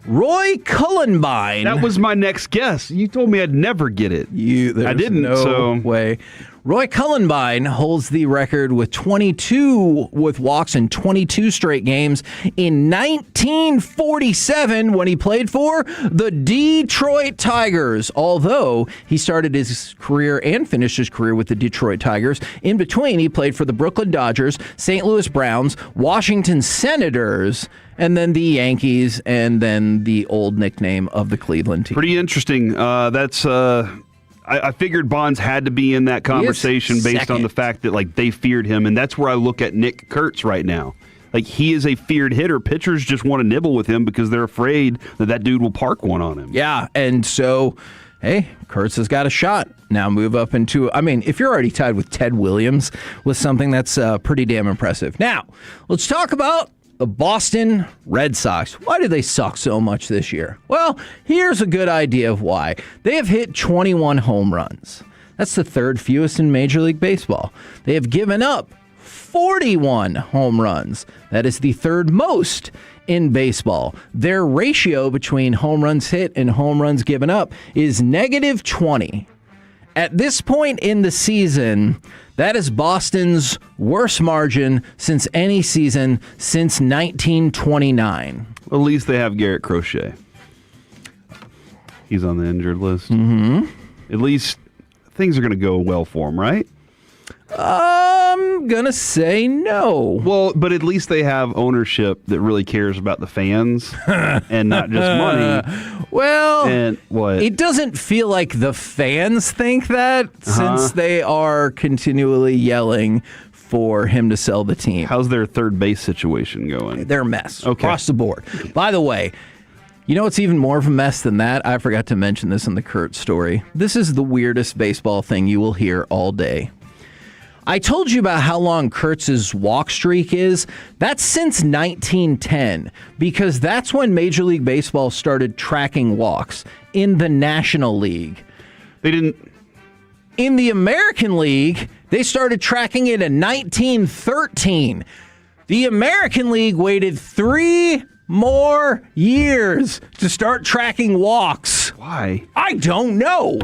[SPEAKER 11] Roy Cullenbine...
[SPEAKER 12] That was my next guess. You told me I'd never get it. I didn't,
[SPEAKER 11] no way. Roy Cullenbine holds the record with 22 with walks in 22 straight games in 1947 when he played for the Detroit Tigers. Although he started his career and finished his career with the Detroit Tigers, in between he played for the Brooklyn Dodgers, St. Louis Browns, Washington Senators, and then the Yankees, and then the old nickname of the Cleveland team.
[SPEAKER 12] Pretty interesting. I figured Bonds had to be in that conversation based on the fact that they feared him, and that's where I look at Nick Kurtz right now. He is a feared hitter. Pitchers just want to nibble with him because they're afraid that dude will park one on him.
[SPEAKER 11] Yeah, and so hey, Kurtz has got a shot. Now move up into, if you're already tied with Ted Williams with something that's pretty damn impressive. Now, let's talk about the Boston Red Sox. Why do they suck so much this year? Well, here's a good idea of why. They have hit 21 home runs. That's the third fewest in Major League Baseball. They have given up 41 home runs. That is the third most in baseball. Their ratio between home runs hit and home runs given up is -20. At this point in the season, that is Boston's worst margin since any season since 1929.
[SPEAKER 12] Well, at least they have Garrett Crochet. He's on the injured list.
[SPEAKER 11] Mm-hmm.
[SPEAKER 12] At least things are going to go well for him, right?
[SPEAKER 11] I'm going to say no.
[SPEAKER 12] Well, but at least they have ownership that really cares about the fans and not just money.
[SPEAKER 11] Well,
[SPEAKER 12] and what?
[SPEAKER 11] It doesn't feel like the fans think that since they are continually yelling for him to sell the team.
[SPEAKER 12] How's their third base situation going?
[SPEAKER 11] They're a mess across the board. By the way, you know what's even more of a mess than that? I forgot to mention this in the Kurt story. This is the weirdest baseball thing you will hear all day. I told you about how long Kurtz's walk streak is. That's since 1910, because that's when Major League Baseball started tracking walks in the National League.
[SPEAKER 12] They didn't.
[SPEAKER 11] In the American League, they started tracking it in 1913. The American League waited 3 more years to start tracking walks.
[SPEAKER 12] Why?
[SPEAKER 11] I don't know.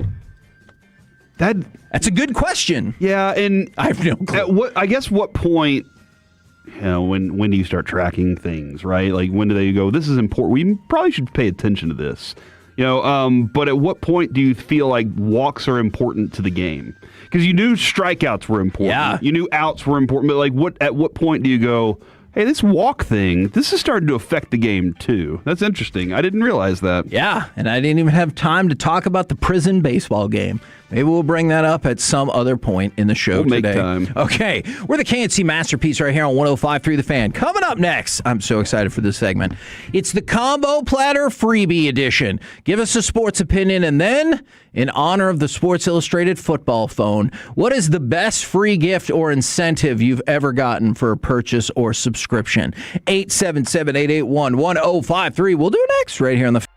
[SPEAKER 11] That's a good question.
[SPEAKER 12] Yeah, and
[SPEAKER 11] I have no clue.
[SPEAKER 12] I guess what point, when do you start tracking things, right? Like, when do they go, this is important, we probably should pay attention to this. But at what point do you feel like walks are important to the game? Because you knew strikeouts were important.
[SPEAKER 11] Yeah.
[SPEAKER 12] You knew outs were important, but like at what point do you go, hey, this walk thing, this is starting to affect the game too. That's interesting. I didn't realize that.
[SPEAKER 11] Yeah, and I didn't even have time to talk about the prison baseball game. Maybe we'll bring that up at some other point in the show today.
[SPEAKER 12] Make time.
[SPEAKER 11] Okay, we're the KNC Masterpiece right here on 105.3 The Fan. Coming up next, I'm so excited for this segment. It's the Combo Platter Freebie Edition. Give us a sports opinion, and then, in honor of the Sports Illustrated football phone, what is the best free gift or incentive you've ever gotten for a purchase or subscription? 877-881-1053. We'll do it next right here on the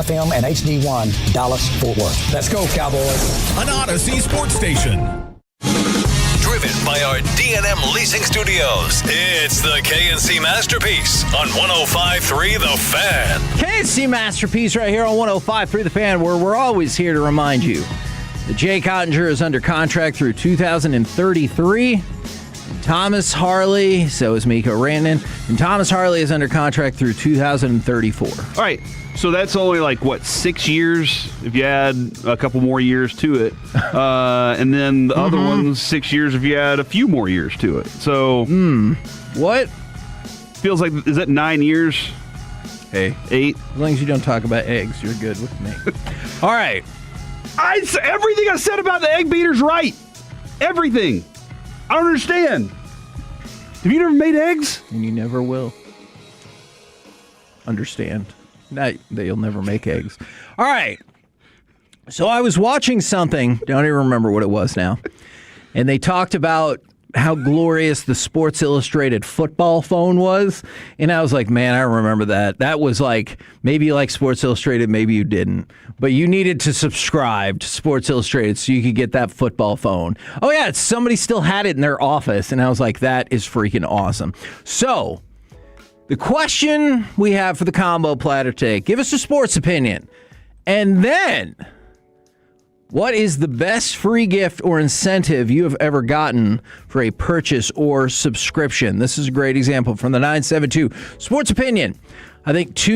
[SPEAKER 13] krld-fm and HD1 Dallas-Fort Worth. Let's go, Cowboys.
[SPEAKER 7] An Odyssey sports station. Driven by our D&M Leasing Studios, it's the KNC Masterpiece on 105.3 The Fan.
[SPEAKER 11] KNC Masterpiece right here on 105.3 The Fan, where we're always here to remind you that Jay Cottinger is under contract through 2033. Thomas Harley, so is Miko Rantanen, and Thomas Harley is under contract through 2034.
[SPEAKER 12] All right, so that's only 6 years if you add a couple more years to it. And then the other one's 6 years if you add a few more years to it. So,
[SPEAKER 11] what?
[SPEAKER 12] Feels like, is that 9 years?
[SPEAKER 11] Hey.
[SPEAKER 12] 8?
[SPEAKER 11] As long as you don't talk about eggs, you're good with me. All right.
[SPEAKER 12] Everything I said about the egg beater's right. Everything. I don't understand. Have you never made eggs?
[SPEAKER 11] And you never will. Understand. That you'll never make eggs. All right. So I was watching something. Don't even remember what it was now. And they talked about how glorious the Sports Illustrated football phone was. And I was like, man, I remember that. That was maybe you like Sports Illustrated, maybe you didn't. But you needed to subscribe to Sports Illustrated so you could get that football phone. Oh, yeah, somebody still had it in their office. And I was like, that is freaking awesome. So the question we have for the combo platter today, give us a sports opinion. And then, what is the best free gift or incentive you have ever gotten for a purchase or subscription? This is a great example from the 972 Sports Opinion. I think 2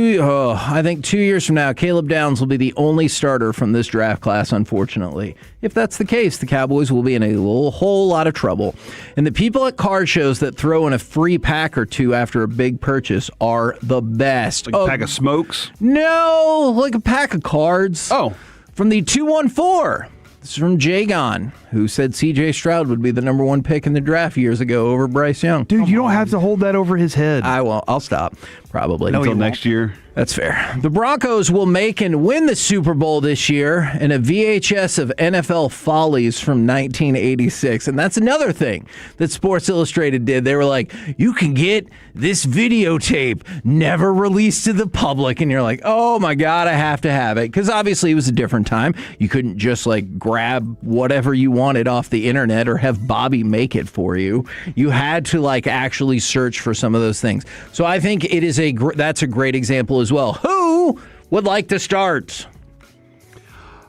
[SPEAKER 11] years from now, Caleb Downs will be the only starter from this draft class, unfortunately. If that's the case, the Cowboys will be in a whole lot of trouble. And the people at card shows that throw in a free pack or two after a big purchase are the best.
[SPEAKER 12] Like a pack of smokes?
[SPEAKER 11] No, like a pack of cards.
[SPEAKER 12] Oh.
[SPEAKER 11] From the 214. This is from Jagon, who said C.J. Stroud would be the number one pick in the draft years ago over Bryce Young.
[SPEAKER 12] Dude, you don't have to hold that over his head.
[SPEAKER 11] I won't. I'll stop. Probably.
[SPEAKER 12] Until next year.
[SPEAKER 11] That's fair. The Broncos will make and win the Super Bowl this year in a VHS of NFL Follies from 1986. And that's another thing that Sports Illustrated did. They were like, you can get this videotape never released to the public. And you're like, oh my God, I have to have it. Because obviously it was a different time. You couldn't just grab whatever you wanted off the internet or have Bobby make it for you. You had to actually search for some of those things. So I think it is that's a great example as well. Who would like to start?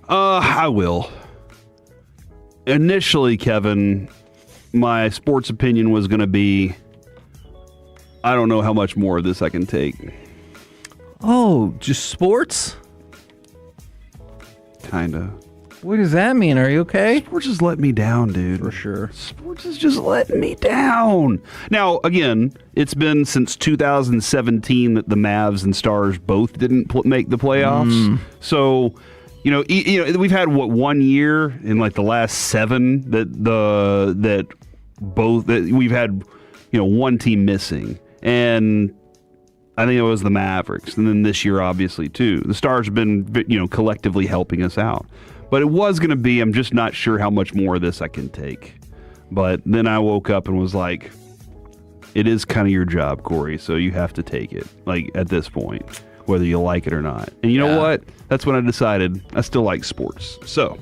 [SPEAKER 12] I will. Initially, Kevin, my sports opinion was going to be, I don't know how much more of this I can take.
[SPEAKER 11] Oh, just sports?
[SPEAKER 12] Kinda.
[SPEAKER 11] What does that mean? Are you okay?
[SPEAKER 12] Sports just let me down, dude.
[SPEAKER 11] For sure.
[SPEAKER 12] Sports is just letting me down. Now, again, it's been since 2017 that the Mavs and Stars both didn't make the playoffs. So, we've had 1 year in the last 7 that we've had one team missing, and I think it was the Mavericks, and then this year obviously too. The Stars have been collectively helping us out. But it was going to be, I'm just not sure how much more of this I can take. But then I woke up and was like, it is kind of your job, Corey, so you have to take it, at this point, whether you like it or not. And you know what? That's when I decided I still like sports. So,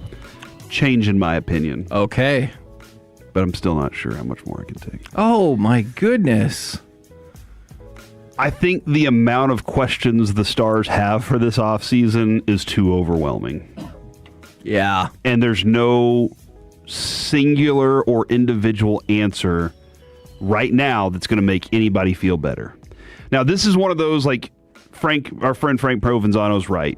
[SPEAKER 12] change in my opinion.
[SPEAKER 11] Okay.
[SPEAKER 12] But I'm still not sure how much more I can take.
[SPEAKER 11] Oh, my goodness.
[SPEAKER 12] I think the amount of questions the Stars have for this offseason is too overwhelming.
[SPEAKER 11] Yeah.
[SPEAKER 12] And there's no singular or individual answer right now that's going to make anybody feel better. Now, this is one of those, our friend Frank Provenzano's right.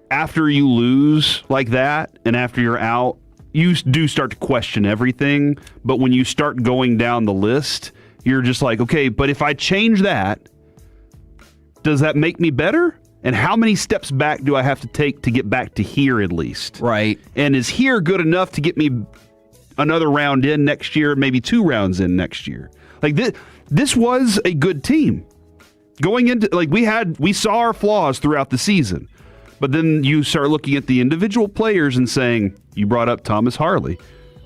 [SPEAKER 12] After you lose like that and after you're out, you do start to question everything. But when you start going down the list, you're just like, okay, but if I change that, does that make me better? And how many steps back do I have to take to get back to here at least?
[SPEAKER 11] Right.
[SPEAKER 12] And is here good enough to get me another round in next year, maybe 2 rounds in next year? This was a good team. Going into, we saw our flaws throughout the season. But then you start looking at the individual players and saying, you brought up Thomas Harley.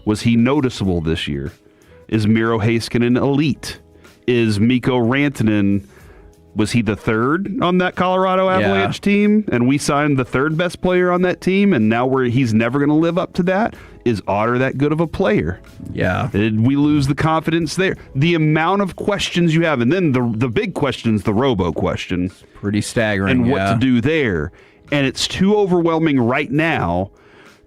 [SPEAKER 12] Was he noticeable this year? Is Miro Heiskanen elite? Is Mikko Rantanen Was he the third on that Colorado Avalanche team? And we signed the third best player on that team, and now he's never going to live up to that? Is Otter that good of a player?
[SPEAKER 11] Yeah.
[SPEAKER 12] Did we lose the confidence there? The amount of questions you have, and then the big question is the robo question.
[SPEAKER 11] Pretty staggering.
[SPEAKER 12] And what to do there. And it's too overwhelming right now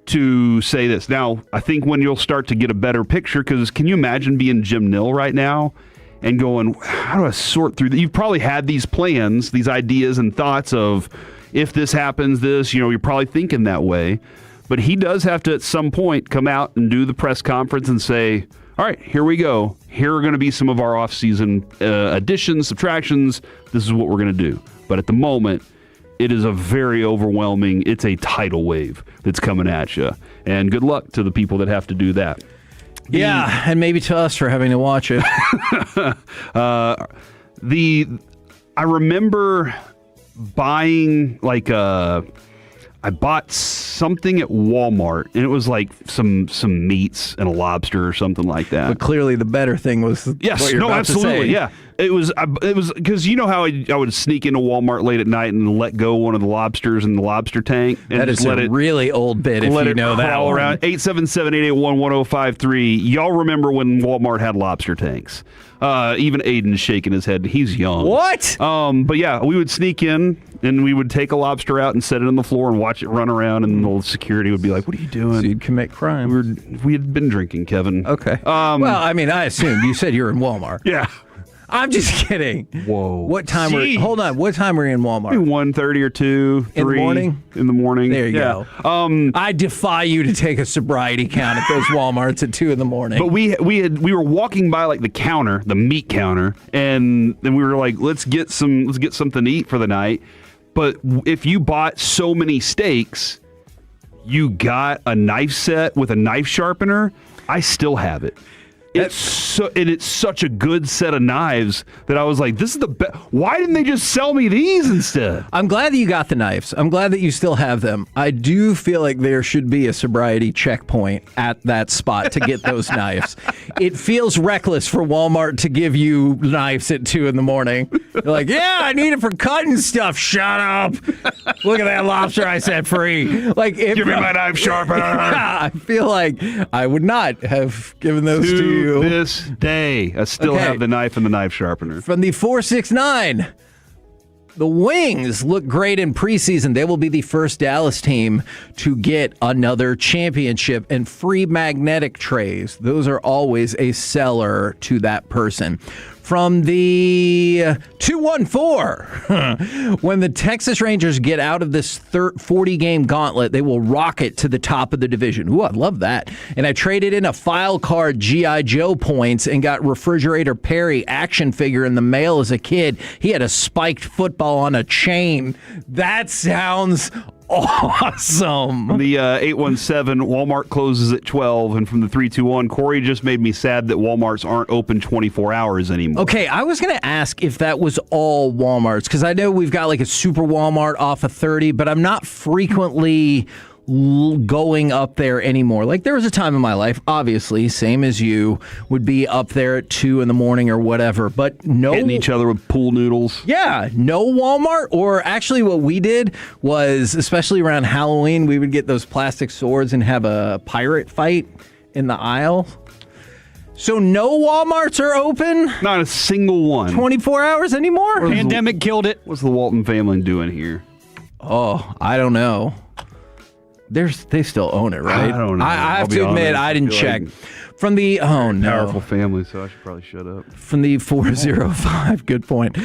[SPEAKER 12] to say this. Now, I think when you'll start to get a better picture, because can you imagine being Jim Nill right now and going, how do I sort through that? You've probably had these plans, these ideas and thoughts of, if this happens, you're probably thinking that way. But he does have to, at some point, come out and do the press conference and say, all right, here we go. Here are going to be some of our offseason additions, subtractions. This is what we're going to do. But at the moment, it is a very overwhelming, it's a tidal wave that's coming at you. And good luck to the people that have to do that.
[SPEAKER 11] Yeah, and maybe to us for having to watch it.
[SPEAKER 12] I remember buying I bought something at Walmart, and it was like some meats and a lobster or something like that.
[SPEAKER 11] But clearly, the better thing was what you're about
[SPEAKER 12] absolutely,
[SPEAKER 11] to say.
[SPEAKER 12] yeah. It was because you know how I would sneak into Walmart late at night and let go one of the lobsters in the lobster tank. And
[SPEAKER 11] that is a really old bit. If you know that
[SPEAKER 12] all around 877-881-1053. Y'all remember when Walmart had lobster tanks? Even Aiden's shaking his head. He's young.
[SPEAKER 11] What?
[SPEAKER 12] But yeah, we would sneak in and we would take a lobster out and set it on the floor and watch it run around, and the security would be like, "What are you doing?"
[SPEAKER 11] So you'd commit crime.
[SPEAKER 12] We had been drinking, Kevin.
[SPEAKER 11] Okay. Well, I mean, I assumed you said you were in Walmart.
[SPEAKER 12] Yeah.
[SPEAKER 11] I'm just kidding.
[SPEAKER 12] Whoa.
[SPEAKER 11] What time hold on. What time were you in Walmart?
[SPEAKER 12] Maybe 1:30 or 2, 3.
[SPEAKER 11] In the morning?
[SPEAKER 12] In the morning.
[SPEAKER 11] There you go. I defy you to take a sobriety count at those Walmarts at 2 in the morning.
[SPEAKER 12] But we were walking by like the counter, the meat counter, and then we were like, let's get something to eat for the night. But if you bought so many steaks, you got a knife set with a knife sharpener. I still have it. It's such a good set of knives that I was like, this is the best. Why didn't they just sell me these instead?
[SPEAKER 11] I'm glad that you got the knives. I'm glad that you still have them. I do feel like there should be a sobriety checkpoint at that spot to get those knives. It feels reckless for Walmart to give you knives at 2 in the morning. You're like, yeah, I need it for cutting stuff. Shut up. Look at that lobster I set free. Like,
[SPEAKER 12] give me my knife sharpener.
[SPEAKER 11] Yeah, I feel like I would not have given those to you.
[SPEAKER 12] This day, I still have the knife and the knife sharpener.
[SPEAKER 11] From the 469, the Wings look great in preseason. They will be the first Dallas team to get another championship, and free magnetic trays. Those are always a seller to that person. From the 214, when the Texas Rangers get out of this 40-game gauntlet, they will rocket to the top of the division. Ooh, I love that. And I traded in a file card G.I. Joe points and got Refrigerator Perry action figure in the mail as a kid. He had a spiked football on a chain. That sounds awesome.
[SPEAKER 12] From the 817, Walmart closes at 12. And from the 321, Corey just made me sad that Walmarts aren't open 24 hours anymore.
[SPEAKER 11] Okay, I was going to ask if that was all Walmarts, because I know we've got like a super Walmart off of 30, but I'm not frequently going up there anymore. Like, there was a time in my life, obviously, same as you, would be up there at 2 in the morning or whatever, but no...
[SPEAKER 12] Hitting each other with pool noodles.
[SPEAKER 11] Yeah, no Walmart. Or actually what we did was, especially around Halloween, we would get those plastic swords and have a pirate fight in the aisle. So no Walmarts are open?
[SPEAKER 12] Not a single one.
[SPEAKER 11] 24 hours anymore?
[SPEAKER 15] Pandemic killed it.
[SPEAKER 12] What's the Walton family doing here?
[SPEAKER 11] Oh, I don't know. They still own it, right?
[SPEAKER 12] I don't know.
[SPEAKER 11] I have to admit, I didn't check. From the
[SPEAKER 12] powerful family, so I should probably shut up.
[SPEAKER 11] From the 405, good point.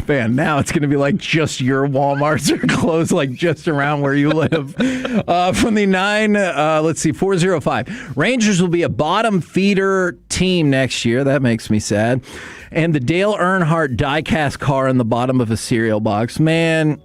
[SPEAKER 11] Man, now it's going to be like just your Walmarts are closed, like just around where you live. From the 405. Rangers will be a bottom feeder team next year. That makes me sad. And the Dale Earnhardt die-cast car in the bottom of a cereal box. Man,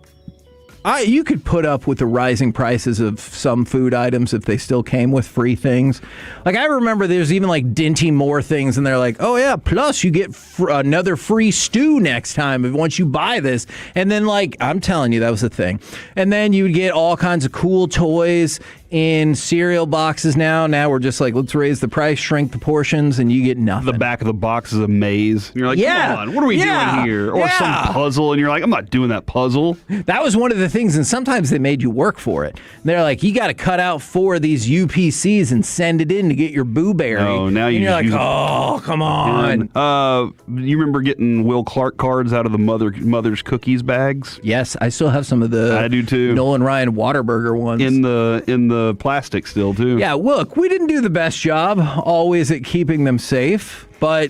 [SPEAKER 11] you could put up with the rising prices of some food items if they still came with free things. Like, I remember there's even like Dinty Moore things, and they're like, oh yeah, plus you get another free stew next time once you buy this. And then, like, I'm telling you, that was the thing. And then you would get all kinds of cool toys in cereal boxes now. Now we're just like, let's raise the price, shrink the portions, and you get nothing.
[SPEAKER 12] The back of the box is a maze. And you're like, come on, what are we doing here? Or some puzzle, and you're like, I'm not doing that puzzle.
[SPEAKER 11] That was one of the things, and sometimes they made you work for it. They're like, you got to cut out 4 of these UPCs and send it in to get your Boo Berry.
[SPEAKER 12] Oh, now
[SPEAKER 11] and
[SPEAKER 12] you're
[SPEAKER 11] like, oh, come on.
[SPEAKER 12] You remember getting Will Clark cards out of the Mother's Cookies bags?
[SPEAKER 11] Yes, I still have some of the
[SPEAKER 12] I do too.
[SPEAKER 11] Nolan Ryan Whataburger ones.
[SPEAKER 12] In the plastic still, too.
[SPEAKER 11] Yeah, look, we didn't do the best job always at keeping them safe, but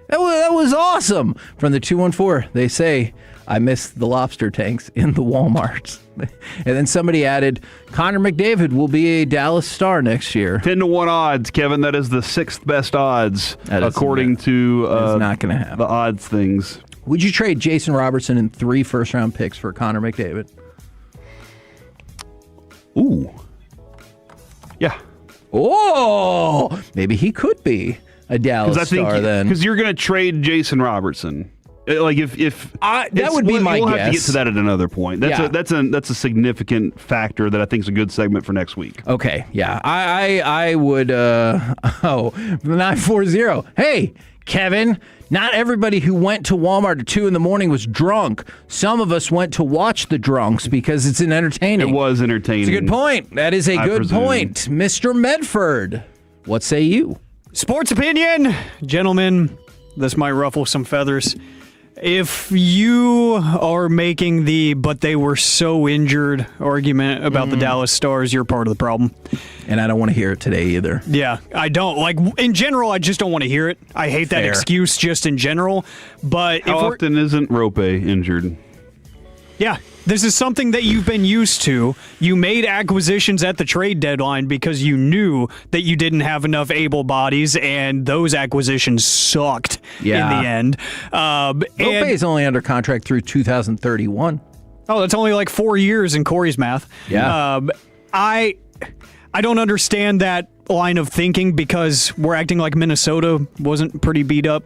[SPEAKER 11] that was awesome. From the 214, they say, I miss the lobster tanks in the Walmarts. And then somebody added, Connor McDavid will be a Dallas Star next year.
[SPEAKER 12] 10-1 odds, Kevin. That is the 6th best odds, according to
[SPEAKER 11] not going to happen.
[SPEAKER 12] The odds things.
[SPEAKER 11] Would you trade Jason Robertson and 3 first-round picks for Connor McDavid?
[SPEAKER 12] Ooh. Yeah.
[SPEAKER 11] Oh, maybe he could be a Dallas Star then.
[SPEAKER 12] Because you're going to trade Jason Robertson. Like if
[SPEAKER 11] that would be my guess.
[SPEAKER 12] We'll have to get to that at another point. That's a significant factor that I think is a good segment for next week.
[SPEAKER 11] Okay, yeah, I would. 940. Hey, Kevin. Not everybody who went to Walmart at 2 a.m. was drunk. Some of us went to watch the drunks because it's entertaining.
[SPEAKER 12] It was entertaining.
[SPEAKER 11] It's a good point. That is a good point. Mr. Medford, what say you?
[SPEAKER 15] Sports opinion. Gentlemen, this might ruffle some feathers. If you are making the but they were so injured argument about the Dallas Stars, you're part of the problem.
[SPEAKER 11] And I don't want to hear it today either.
[SPEAKER 15] Yeah, I don't. Like, in general, I just don't want to hear it. I hate that excuse just in general. But
[SPEAKER 12] how often isn't Rope injured?
[SPEAKER 15] Yeah, this is something that you've been used to. You made acquisitions at the trade deadline because you knew that you didn't have enough able bodies, and those acquisitions sucked in the end.
[SPEAKER 11] Rope is only under contract through 2031.
[SPEAKER 15] Oh, that's only like 4 years in Corey's math.
[SPEAKER 11] Yeah.
[SPEAKER 15] I don't understand that line of thinking because we're acting like Minnesota wasn't pretty beat up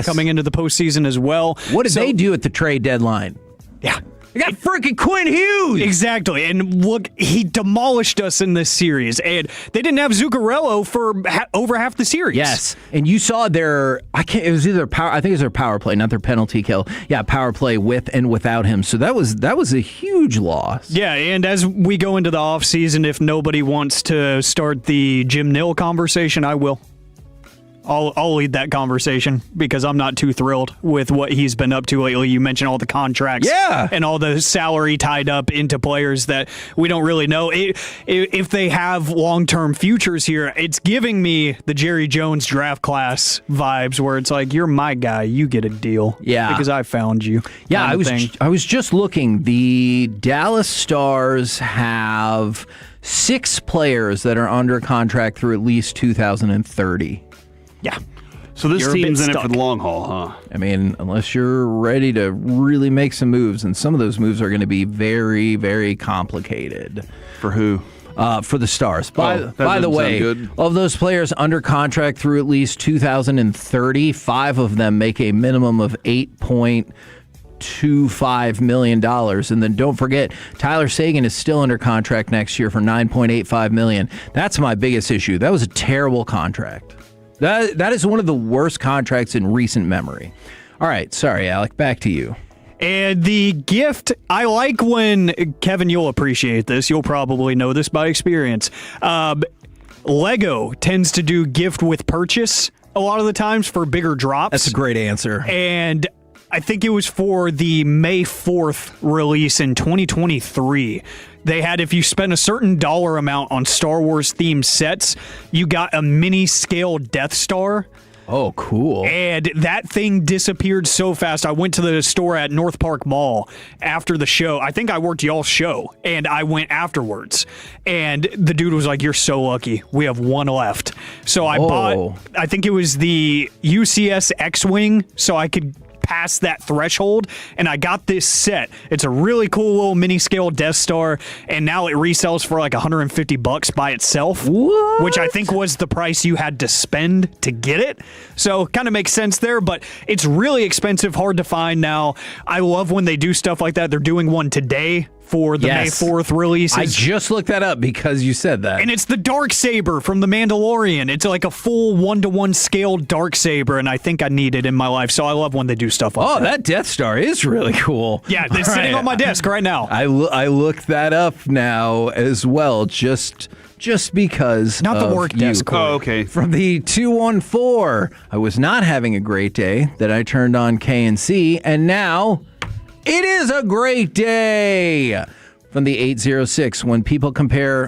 [SPEAKER 15] coming into the postseason as well.
[SPEAKER 11] What did they do at the trade deadline?
[SPEAKER 15] Yeah.
[SPEAKER 11] They got freaking Quinn Hughes.
[SPEAKER 15] Exactly. And look, he demolished us in this series. And they didn't have Zuccarello for over half the series.
[SPEAKER 11] Yes. And you saw their, it was either I think it was their power play, not their penalty kill. Yeah, power play with and without him. So that was a huge loss.
[SPEAKER 15] Yeah, and as we go into the offseason, if nobody wants to start the Jim Nill conversation, I will. I'll lead that conversation because I'm not too thrilled with what he's been up to lately. You mentioned all the contracts and all the salary tied up into players that we don't really know. If they have long-term futures here, it's giving me the Jerry Jones draft class vibes where it's like, you're my guy, you get a deal.
[SPEAKER 11] Yeah.
[SPEAKER 15] Because I found you.
[SPEAKER 11] Yeah, I was just looking. The Dallas Stars have 6 players that are under contract through at least 2030.
[SPEAKER 15] Yeah.
[SPEAKER 12] So this team's in it for the long haul, huh?
[SPEAKER 11] I mean, unless you're ready to really make some moves, and some of those moves are going to be very, very complicated.
[SPEAKER 12] For who?
[SPEAKER 11] For the Stars. By the way, of those players under contract through at least 2030, 5 of them make a minimum of $8.25 million. And then don't forget, Tyler Seguin is still under contract next year for $9.85 million. That's my biggest issue. That was a terrible contract. That is one of the worst contracts in recent memory. All right, sorry, Alec, back to you.
[SPEAKER 15] And the gift, I like when, Kevin, you'll appreciate this. You'll probably know this by experience. Lego tends to do gift with purchase a lot of the times for bigger drops.
[SPEAKER 11] That's a great answer.
[SPEAKER 15] And I think it was for the May 4th release in 2023. They had, if you spent a certain dollar amount on Star Wars themed sets, you got a mini scale Death Star.
[SPEAKER 11] Oh, cool.
[SPEAKER 15] And that thing disappeared so fast. I went to the store at North Park Mall after the show. I think I worked y'all's show, and I went afterwards. And the dude was like, you're so lucky. We have one left. So I bought, I think it was the UCS X-Wing, so I could past that threshold, and I got this set. It's a really cool little mini scale Death Star, and now it resells for like $150 by itself, which I think was the price you had to spend to get it. So kind of makes sense there, but it's really expensive, hard to find now. I love when they do stuff like that. They're doing one today for the
[SPEAKER 11] Yes.
[SPEAKER 15] May 4th releases.
[SPEAKER 11] I just looked that up because you said that.
[SPEAKER 15] And it's the Darksaber from The Mandalorian. It's like a full 1-to-1 scaled Darksaber, and I think I need it in my life, so I love when they do stuff like that.
[SPEAKER 11] Oh, that Death Star is really cool.
[SPEAKER 15] Yeah, it's sitting on my desk right now.
[SPEAKER 11] I looked that up now as well, just because
[SPEAKER 15] Not the
[SPEAKER 11] of
[SPEAKER 15] work
[SPEAKER 11] you.
[SPEAKER 15] desk.
[SPEAKER 12] Oh, okay.
[SPEAKER 11] From the 214, I was not having a great day that I turned on KNC, and now it is a great day. From the 806, when people compare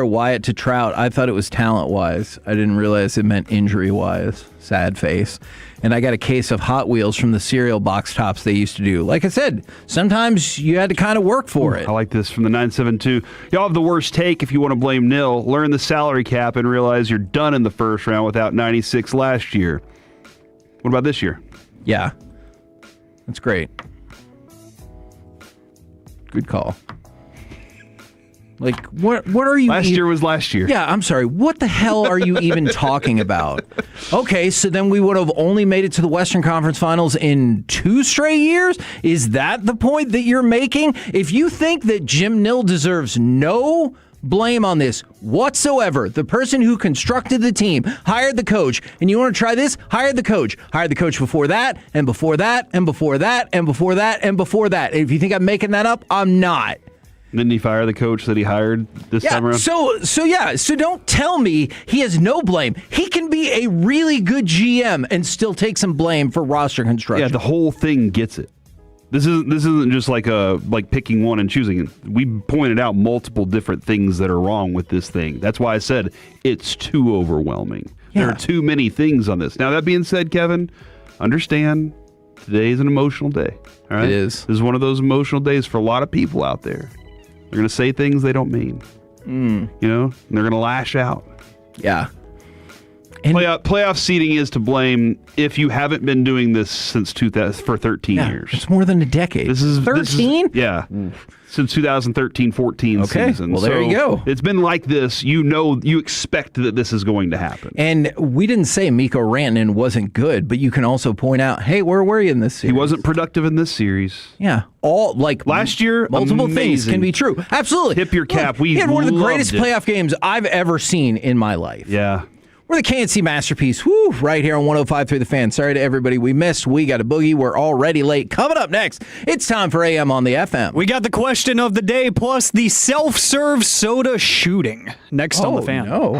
[SPEAKER 11] Wyatt to Trout, I thought it was talent-wise. I didn't realize it meant injury-wise. Sad face. And I got a case of Hot Wheels from the cereal box tops they used to do. Like I said, sometimes you had to kind of work for it.
[SPEAKER 12] I like this from the 972. Y'all have the worst take if you want to blame Nil. Learn the salary cap and realize you're done in the first round without 96 last year. What about this year?
[SPEAKER 11] Yeah. That's great. Good call. Like, what are you...
[SPEAKER 12] Last year was last year.
[SPEAKER 11] Yeah, I'm sorry. What the hell are you even talking about? Okay, so then we would have only made it to the Western Conference Finals in 2 straight years? Is that the point that you're making? If you think that Jim Nill deserves no blame on this whatsoever, the person who constructed the team, hired the coach, and you want to try this? Hired the coach before that, and before that, and before that, and before that, and before that. If you think I'm making that up, I'm not.
[SPEAKER 12] Didn't he fire the coach that he hired this time around?
[SPEAKER 11] So don't tell me he has no blame. He can be a really good GM and still take some blame for roster construction.
[SPEAKER 12] Yeah, the whole thing gets it. This isn't just like picking one and choosing it. We pointed out multiple different things that are wrong with this thing. That's why I said it's too overwhelming. Yeah. There are too many things on this. Now, that being said, Kevin, understand today is an emotional day. All right?
[SPEAKER 11] It is.
[SPEAKER 12] This is one of those emotional days for a lot of people out there. They're going to say things they don't mean. You know? And they're going to lash out.
[SPEAKER 11] Yeah.
[SPEAKER 12] Playoff seeding is to blame if you haven't been doing this since 13 years.
[SPEAKER 11] It's more than a decade.
[SPEAKER 12] This is
[SPEAKER 11] 13?
[SPEAKER 12] Yeah. Since 2013-14 season.
[SPEAKER 11] Well, there you go.
[SPEAKER 12] It's been like this. You expect that this is going to happen.
[SPEAKER 11] And we didn't say Mikko Rantanen wasn't good, but you can also point out, hey, where were you in this series?
[SPEAKER 12] He wasn't productive in this series.
[SPEAKER 11] Yeah.
[SPEAKER 12] Last year,
[SPEAKER 11] multiple
[SPEAKER 12] amazing.
[SPEAKER 11] things can be true. Absolutely.
[SPEAKER 12] Tip your cap.
[SPEAKER 11] He had one of the
[SPEAKER 12] loved
[SPEAKER 11] greatest
[SPEAKER 12] it.
[SPEAKER 11] playoff games I've ever seen in my life.
[SPEAKER 12] Yeah.
[SPEAKER 11] We're the KNC Masterpiece, right here on 105.3 The Fan. Sorry to everybody we missed. We got a boogie. We're already late. Coming up next, it's time for AM on the FM.
[SPEAKER 15] We got the question of the day plus the self-serve soda shooting next on The Fan.
[SPEAKER 11] No.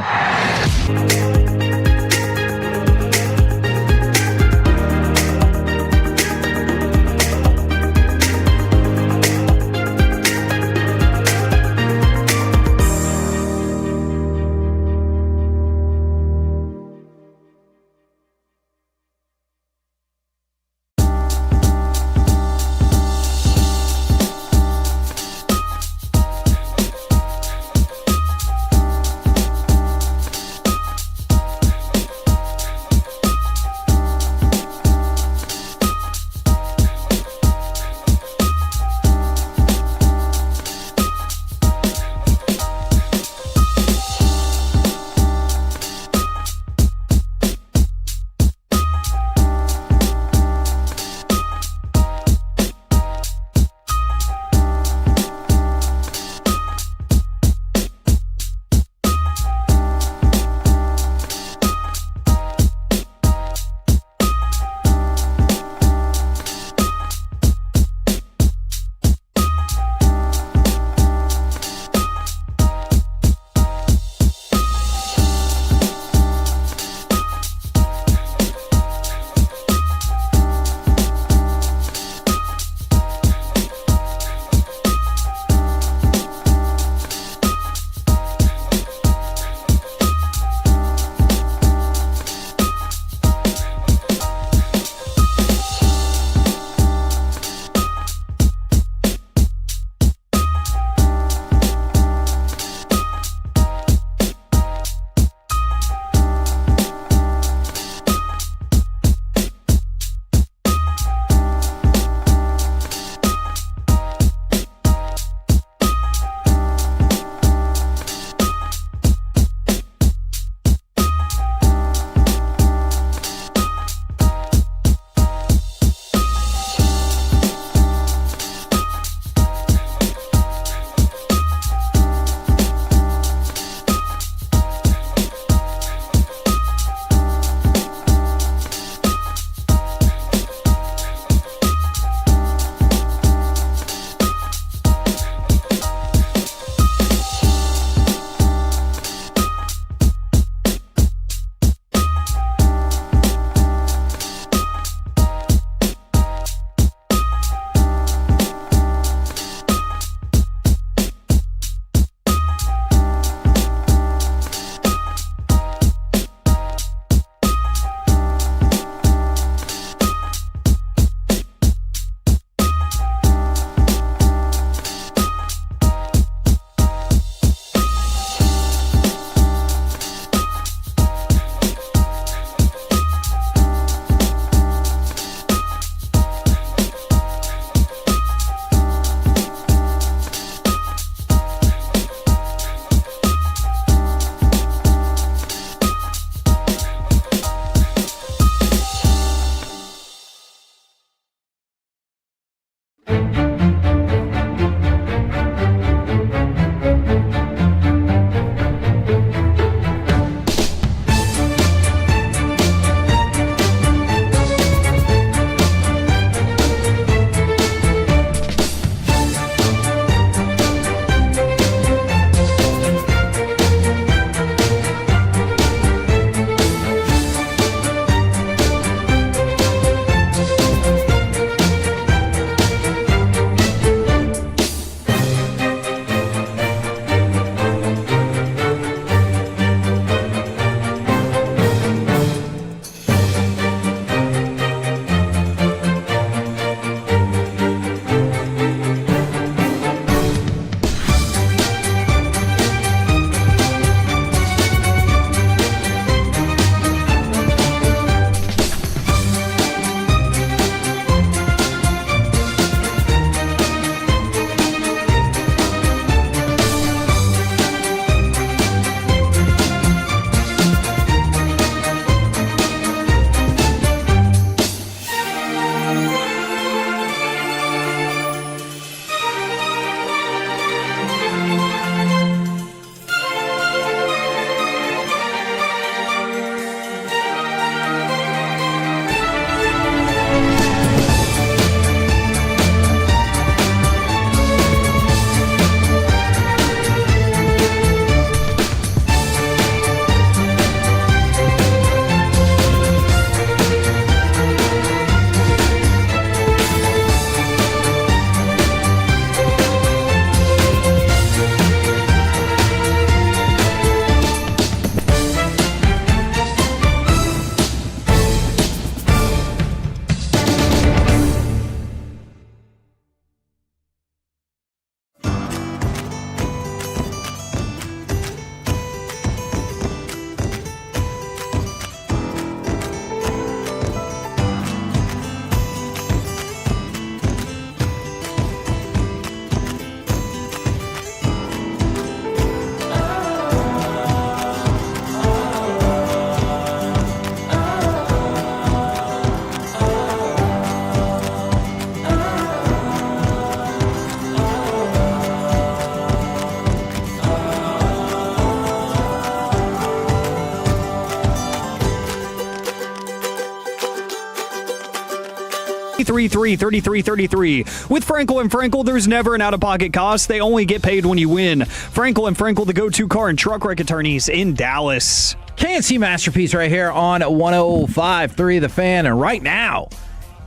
[SPEAKER 15] 333-3333. With Frankel and Frankel, there's never an out-of-pocket cost. They only get paid when you win. Frankel and Frankel, the go-to car and truck wreck attorneys in Dallas.
[SPEAKER 11] KNC Masterpiece right here on 105.3 The Fan. And right now,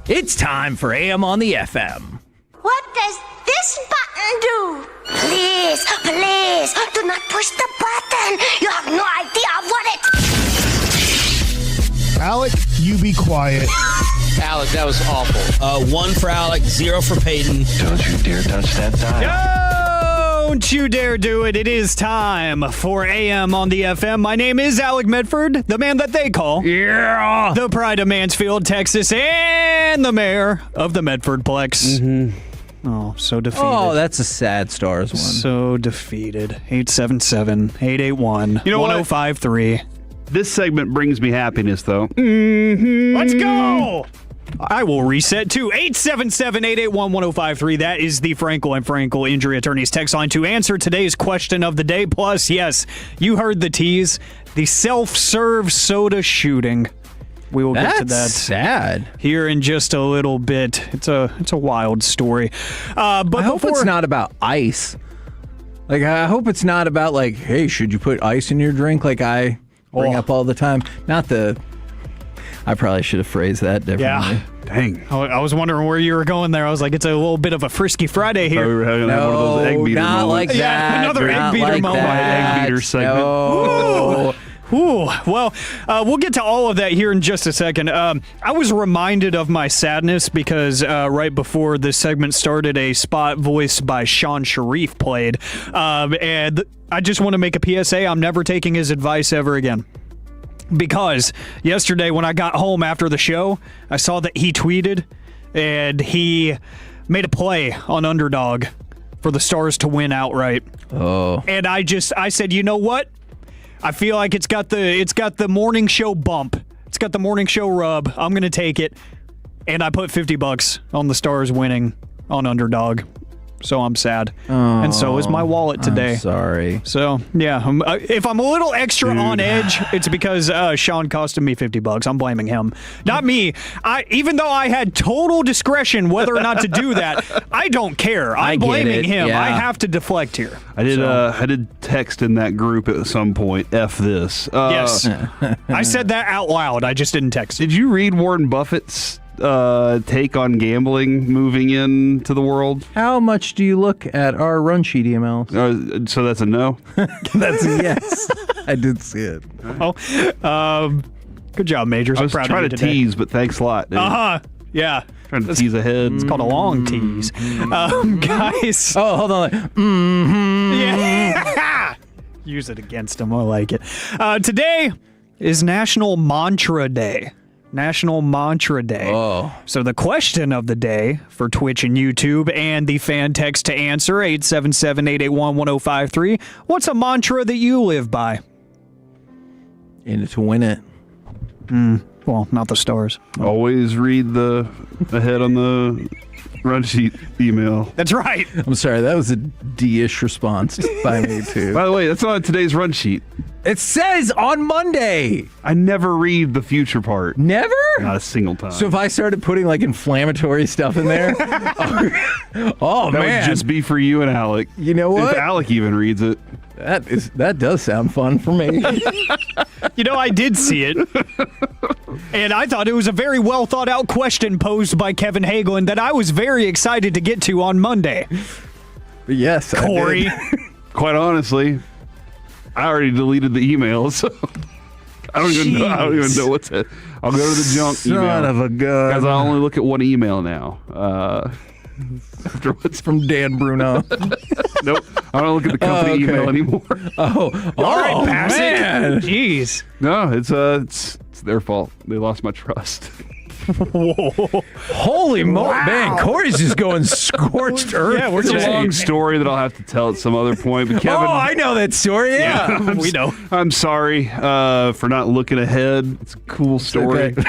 [SPEAKER 11] it's time for AM on the FM.
[SPEAKER 18] What does this button do? Please, please, do not push the button. You have no idea what it...
[SPEAKER 10] Alec, you be quiet.
[SPEAKER 1] Alec, that was awful. 1 for Alec, 0 for Peyton.
[SPEAKER 23] Don't you dare touch that dial.
[SPEAKER 15] Don't you dare do it. It is time for AM on the FM. My name is Alec Medford, the man that they call the pride of Mansfield, Texas, and the mayor of the Medfordplex.
[SPEAKER 11] Mm-hmm.
[SPEAKER 15] Oh, so defeated.
[SPEAKER 11] Oh, that's a sad Stars one.
[SPEAKER 15] So defeated. 877-881-1053.
[SPEAKER 12] You know what?
[SPEAKER 15] 1053.
[SPEAKER 12] This segment brings me happiness, though.
[SPEAKER 15] Let's go! I will reset to 877-881-1053. That is the Frankel and Frankel Injury Attorneys text line to answer today's question of the day. Plus, yes, you heard the tease, the self-serve soda shooting. We will get to that.
[SPEAKER 11] That's sad.
[SPEAKER 15] Here in just a little bit. It's a wild story. But
[SPEAKER 11] I hope it's not about ice. Like, I hope it's not about, like, hey, should you put ice in your drink like I bring up all the time? Not the... I probably should have phrased that differently.
[SPEAKER 15] Yeah.
[SPEAKER 12] Dang.
[SPEAKER 15] I was wondering where you were going there. I was like, it's a little bit of a Frisky Friday here.
[SPEAKER 12] We were having one of those egg beater
[SPEAKER 11] not
[SPEAKER 12] moments.
[SPEAKER 11] like that.
[SPEAKER 15] Yeah, another
[SPEAKER 11] Not
[SPEAKER 15] egg beater
[SPEAKER 11] like
[SPEAKER 15] moment.
[SPEAKER 12] My egg beater segment.
[SPEAKER 11] No.
[SPEAKER 15] Ooh, well, we'll get to all of that here in just a second. I was reminded of my sadness because right before this segment started, a spot voiced by Sean Sharif played. And I just want to make a PSA. I'm never taking his advice ever again. Because yesterday when I got home after the show, I saw that he tweeted and he made a play on Underdog for the Stars to win outright.
[SPEAKER 11] Oh.
[SPEAKER 15] And I said, you know what? I feel like it's got the morning show bump. It's got the morning show rub. I'm going to take it. And I put $50 on the Stars winning on Underdog. So I'm sad.
[SPEAKER 11] Oh,
[SPEAKER 15] and so is my wallet today.
[SPEAKER 11] I'm sorry.
[SPEAKER 15] So, yeah, if I'm a little extra on edge, it's because Sean costed me $50. I'm blaming him, not me. Even though I had total discretion whether or not to do that, I don't care. I'm blaming him.
[SPEAKER 11] Yeah.
[SPEAKER 15] I have to deflect here.
[SPEAKER 12] I did text in that group at some point, F this.
[SPEAKER 15] Yes. I said that out loud. I just didn't text it.
[SPEAKER 12] Did you read Warren Buffett's take on gambling moving into the world?
[SPEAKER 11] How much do you look at our run sheet emails?
[SPEAKER 12] So that's a no?
[SPEAKER 11] That's a yes. I did see it.
[SPEAKER 15] Oh, good job, Majors.
[SPEAKER 12] I was
[SPEAKER 15] I'm proud
[SPEAKER 12] trying
[SPEAKER 15] of you
[SPEAKER 12] to
[SPEAKER 15] today.
[SPEAKER 12] tease, but thanks a lot, dude.
[SPEAKER 15] Yeah.
[SPEAKER 12] Trying to tease ahead.
[SPEAKER 15] It's called a long tease. Guys.
[SPEAKER 11] Oh, hold on.
[SPEAKER 15] Yeah. Use it against him. I like it. Today is National Mantra Day. National Mantra Day.
[SPEAKER 11] Oh.
[SPEAKER 15] So the question of the day for Twitch and YouTube and the fan text to answer, 877-881-1053. What's a mantra that you live by?
[SPEAKER 11] In it to win it.
[SPEAKER 15] Well, not the Stars.
[SPEAKER 12] Always read the head on the run sheet email.
[SPEAKER 15] That's right.
[SPEAKER 11] I'm sorry, that was a D-ish response by me, too.
[SPEAKER 12] By the way, that's not today's run sheet.
[SPEAKER 11] It says on Monday.
[SPEAKER 12] I never read the future part.
[SPEAKER 11] Never?
[SPEAKER 12] Not a single time.
[SPEAKER 11] So if I started putting like inflammatory stuff in there, oh
[SPEAKER 12] that
[SPEAKER 11] man,
[SPEAKER 12] would just be for you and Alec.
[SPEAKER 11] You know what?
[SPEAKER 12] If Alec even reads it.
[SPEAKER 11] That does sound fun for me.
[SPEAKER 15] You know, I did see it. And I thought it was a very well thought out question posed by Kevin Hagelin that I was very excited to get to on Monday.
[SPEAKER 11] Yes,
[SPEAKER 15] Corey.
[SPEAKER 12] Quite honestly, I already deleted the email, so I don't even know what's it. I'll go to the junk email.
[SPEAKER 11] Son of a gun.
[SPEAKER 12] Because I only look at one email now.
[SPEAKER 11] After what's from Dan Bruno.
[SPEAKER 12] Nope. I don't look at the company email anymore.
[SPEAKER 15] All right, man. Jeez.
[SPEAKER 12] No, it's their fault. They lost my trust.
[SPEAKER 11] Holy moly, man! Corey's just going scorched earth.
[SPEAKER 15] Yeah, we're
[SPEAKER 12] It's a long story that I'll have to tell at some other point. But Kevin,
[SPEAKER 11] I know that story. Yeah,
[SPEAKER 15] we know.
[SPEAKER 12] I'm sorry for not looking ahead. It's a cool story.
[SPEAKER 11] Okay.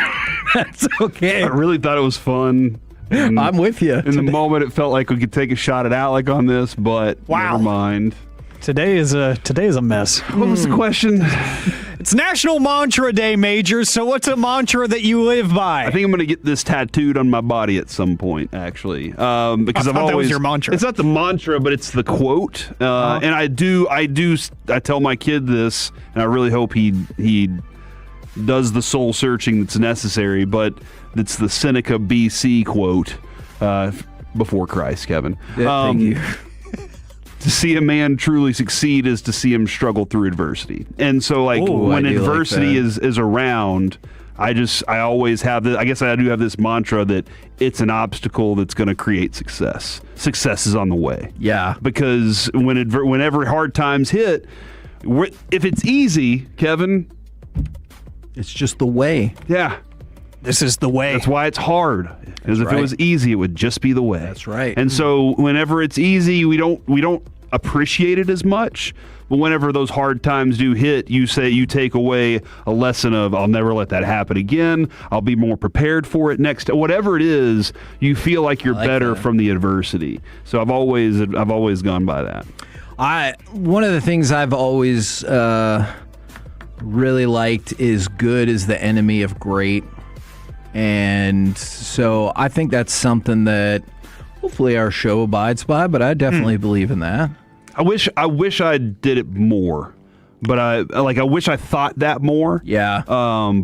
[SPEAKER 11] That's okay.
[SPEAKER 12] I really thought it was fun.
[SPEAKER 11] I'm with you.
[SPEAKER 12] In the moment, it felt like we could take a shot at Alec on this, but never mind.
[SPEAKER 15] Today is a mess.
[SPEAKER 12] What was the question?
[SPEAKER 15] It's National Mantra Day, Major, so what's a mantra that you live by?
[SPEAKER 12] I think I'm going to get this tattooed on my body at some point, actually. Because I've always,
[SPEAKER 15] that was your mantra.
[SPEAKER 12] It's not the mantra, but it's the quote. And I tell my kid this, and I really hope he does the soul searching that's necessary, but it's the Seneca BC quote before Christ, Kevin.
[SPEAKER 11] Thank you.
[SPEAKER 12] To see a man truly succeed is to see him struggle through adversity. And so, when adversity is around, I always have this. I guess I do have this mantra that it's an obstacle that's going to create success. Success is on the way.
[SPEAKER 11] Yeah.
[SPEAKER 12] Because whenever hard times hit, if it's easy, Kevin,
[SPEAKER 11] it's just the way.
[SPEAKER 12] Yeah.
[SPEAKER 15] This is the way.
[SPEAKER 12] That's why it's hard. Because if it was easy, it would just be the way.
[SPEAKER 11] That's right.
[SPEAKER 12] And so whenever it's easy, we don't appreciate it as much. But whenever those hard times do hit, you take away a lesson of, I'll never let that happen again. I'll be more prepared for it next. Whatever it is, you feel like you're better from the adversity. So I've always gone by that.
[SPEAKER 11] One of the things I've always really liked is good is the enemy of great. And so I think that's something that hopefully our show abides by, but I definitely believe in that.
[SPEAKER 12] I wish I did it more, but I wish I thought that more.
[SPEAKER 11] Yeah.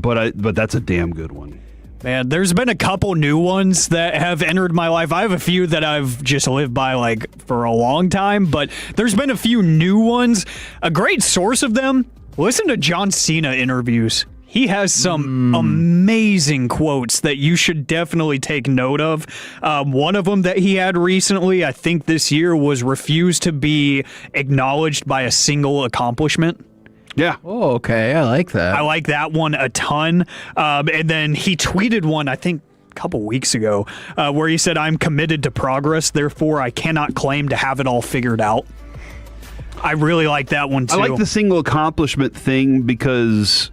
[SPEAKER 12] But that's a damn good one.
[SPEAKER 15] Man, there's been a couple new ones that have entered my life. I have a few that I've just lived by for a long time, but there's been a few new ones. A great source of them, listen to John Cena interviews. He has some amazing quotes that you should definitely take note of. One of them that he had recently, I think this year, was refuse to be acknowledged by a single accomplishment.
[SPEAKER 12] Yeah.
[SPEAKER 11] Oh, okay. I like that.
[SPEAKER 15] I like that one a ton. And then he tweeted one, I think, a couple weeks ago, where he said, "I'm committed to progress, therefore I cannot claim to have it all figured out." I really like that one, too.
[SPEAKER 12] I like the single accomplishment thing because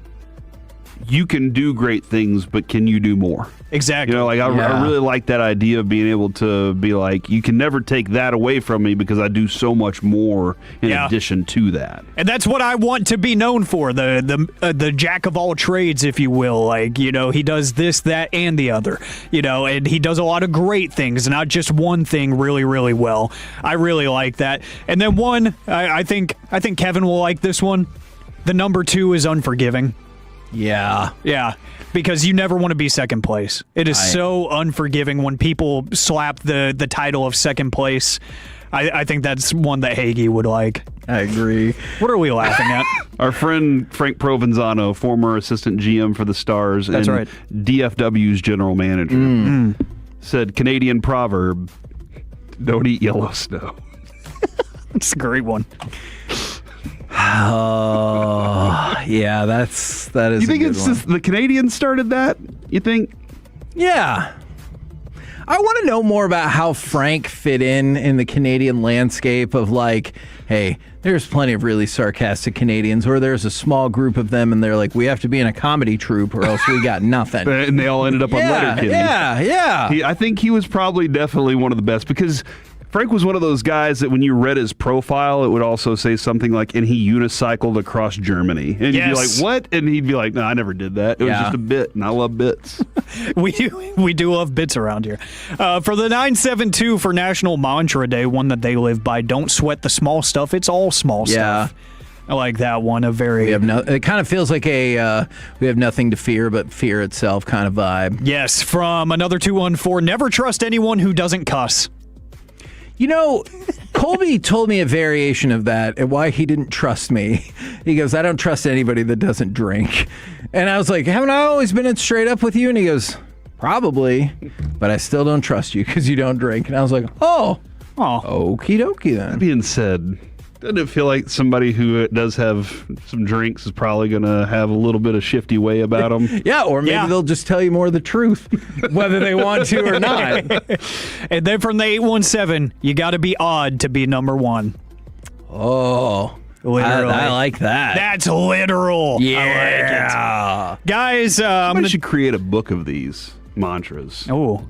[SPEAKER 12] you can do great things, but can you do more?
[SPEAKER 15] Exactly.
[SPEAKER 12] I really like that idea of being able to be like, you can never take that away from me because I do so much more in addition to that.
[SPEAKER 15] And that's what I want to be known for, the jack of all trades, if you will. He does this, that, and the other. And he does a lot of great things, not just one thing really, really well. I really like that. And then one, I think Kevin will like this one. The number 2 is unforgiving.
[SPEAKER 11] Yeah.
[SPEAKER 15] Yeah, because you never want to be second place. It is so unforgiving when people slap the title of second place. I think that's one that Hagee would like.
[SPEAKER 11] I agree.
[SPEAKER 15] What are we laughing at?
[SPEAKER 12] Our friend Frank Provenzano, former assistant GM for the Stars and DFW's general manager, said, Canadian proverb, don't eat yellow snow.
[SPEAKER 15] It's a great one.
[SPEAKER 11] Oh, yeah, that is.
[SPEAKER 12] You think
[SPEAKER 11] a good
[SPEAKER 12] it's
[SPEAKER 11] one.
[SPEAKER 12] just the Canadians started that? You think?
[SPEAKER 11] Yeah. I want to know more about how Frank fit in the Canadian landscape of hey, there's plenty of really sarcastic Canadians, or there's a small group of them and they're like, we have to be in a comedy troupe or else we got nothing.
[SPEAKER 12] And they all ended up on Letterkenny.
[SPEAKER 11] Yeah.
[SPEAKER 12] I think he was definitely one of the best because Frank was one of those guys that when you read his profile, it would also say something like, and he unicycled across Germany. And you'd be like, what? And he'd be like, no, I never did that. It was just a bit, and I love bits.
[SPEAKER 15] We do love bits around here. For the 972 for National Mantra Day, one that they live by, don't sweat the small stuff. It's all small stuff. I like that one.
[SPEAKER 11] It kind of feels like we have nothing to fear but fear itself kind of vibe.
[SPEAKER 15] Yes, from another 214, never trust anyone who doesn't cuss.
[SPEAKER 11] Colby told me a variation of that and why he didn't trust me. He goes, I don't trust anybody that doesn't drink. And I was like, haven't I always been straight up with you? And he goes, probably, but I still don't trust you because you don't drink. And I was like, oh, okie dokie then.
[SPEAKER 12] That being said, doesn't it feel like somebody who does have some drinks is probably going to have a little bit of shifty way about them?
[SPEAKER 11] Yeah, or maybe they'll just tell you more of the truth, whether they want to or not.
[SPEAKER 15] And then from the 817, you got to be odd to be number 1.
[SPEAKER 11] Oh,
[SPEAKER 15] literally.
[SPEAKER 11] I like that.
[SPEAKER 15] That's literal.
[SPEAKER 11] Yeah.
[SPEAKER 15] I like it. Guys,
[SPEAKER 12] somebody should create a book of these mantras.
[SPEAKER 15] Oh.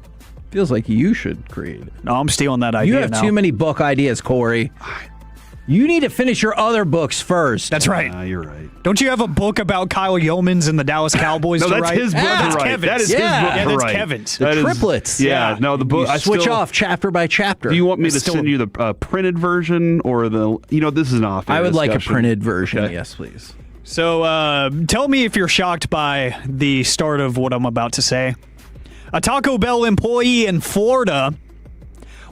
[SPEAKER 11] Feels like you should create it.
[SPEAKER 15] No, I'm stealing that idea.
[SPEAKER 11] You have too many book ideas, Corey. You need to finish your other books first.
[SPEAKER 15] That's right.
[SPEAKER 12] You're right.
[SPEAKER 15] Don't you have a book about Kyle Yeomans and the Dallas Cowboys
[SPEAKER 12] No,
[SPEAKER 15] to
[SPEAKER 12] that's
[SPEAKER 15] write?
[SPEAKER 12] his book
[SPEAKER 15] That's
[SPEAKER 12] to write.
[SPEAKER 15] Kevin's.
[SPEAKER 12] That is his book to
[SPEAKER 15] that's
[SPEAKER 12] write.
[SPEAKER 15] Kevin's.
[SPEAKER 11] The
[SPEAKER 12] That is-
[SPEAKER 11] triplets.
[SPEAKER 12] Yeah, no, the book.
[SPEAKER 11] You
[SPEAKER 12] I
[SPEAKER 11] switch
[SPEAKER 12] still-
[SPEAKER 11] off chapter by chapter.
[SPEAKER 12] Do you want me to
[SPEAKER 15] Still-
[SPEAKER 12] send you the printed version or the? This is an off.
[SPEAKER 11] I would like a
[SPEAKER 12] discussion.
[SPEAKER 11] printed version.
[SPEAKER 12] Okay.
[SPEAKER 11] Yes, please.
[SPEAKER 15] So tell me if you're shocked by the start of what I'm about to say. A Taco Bell employee in Florida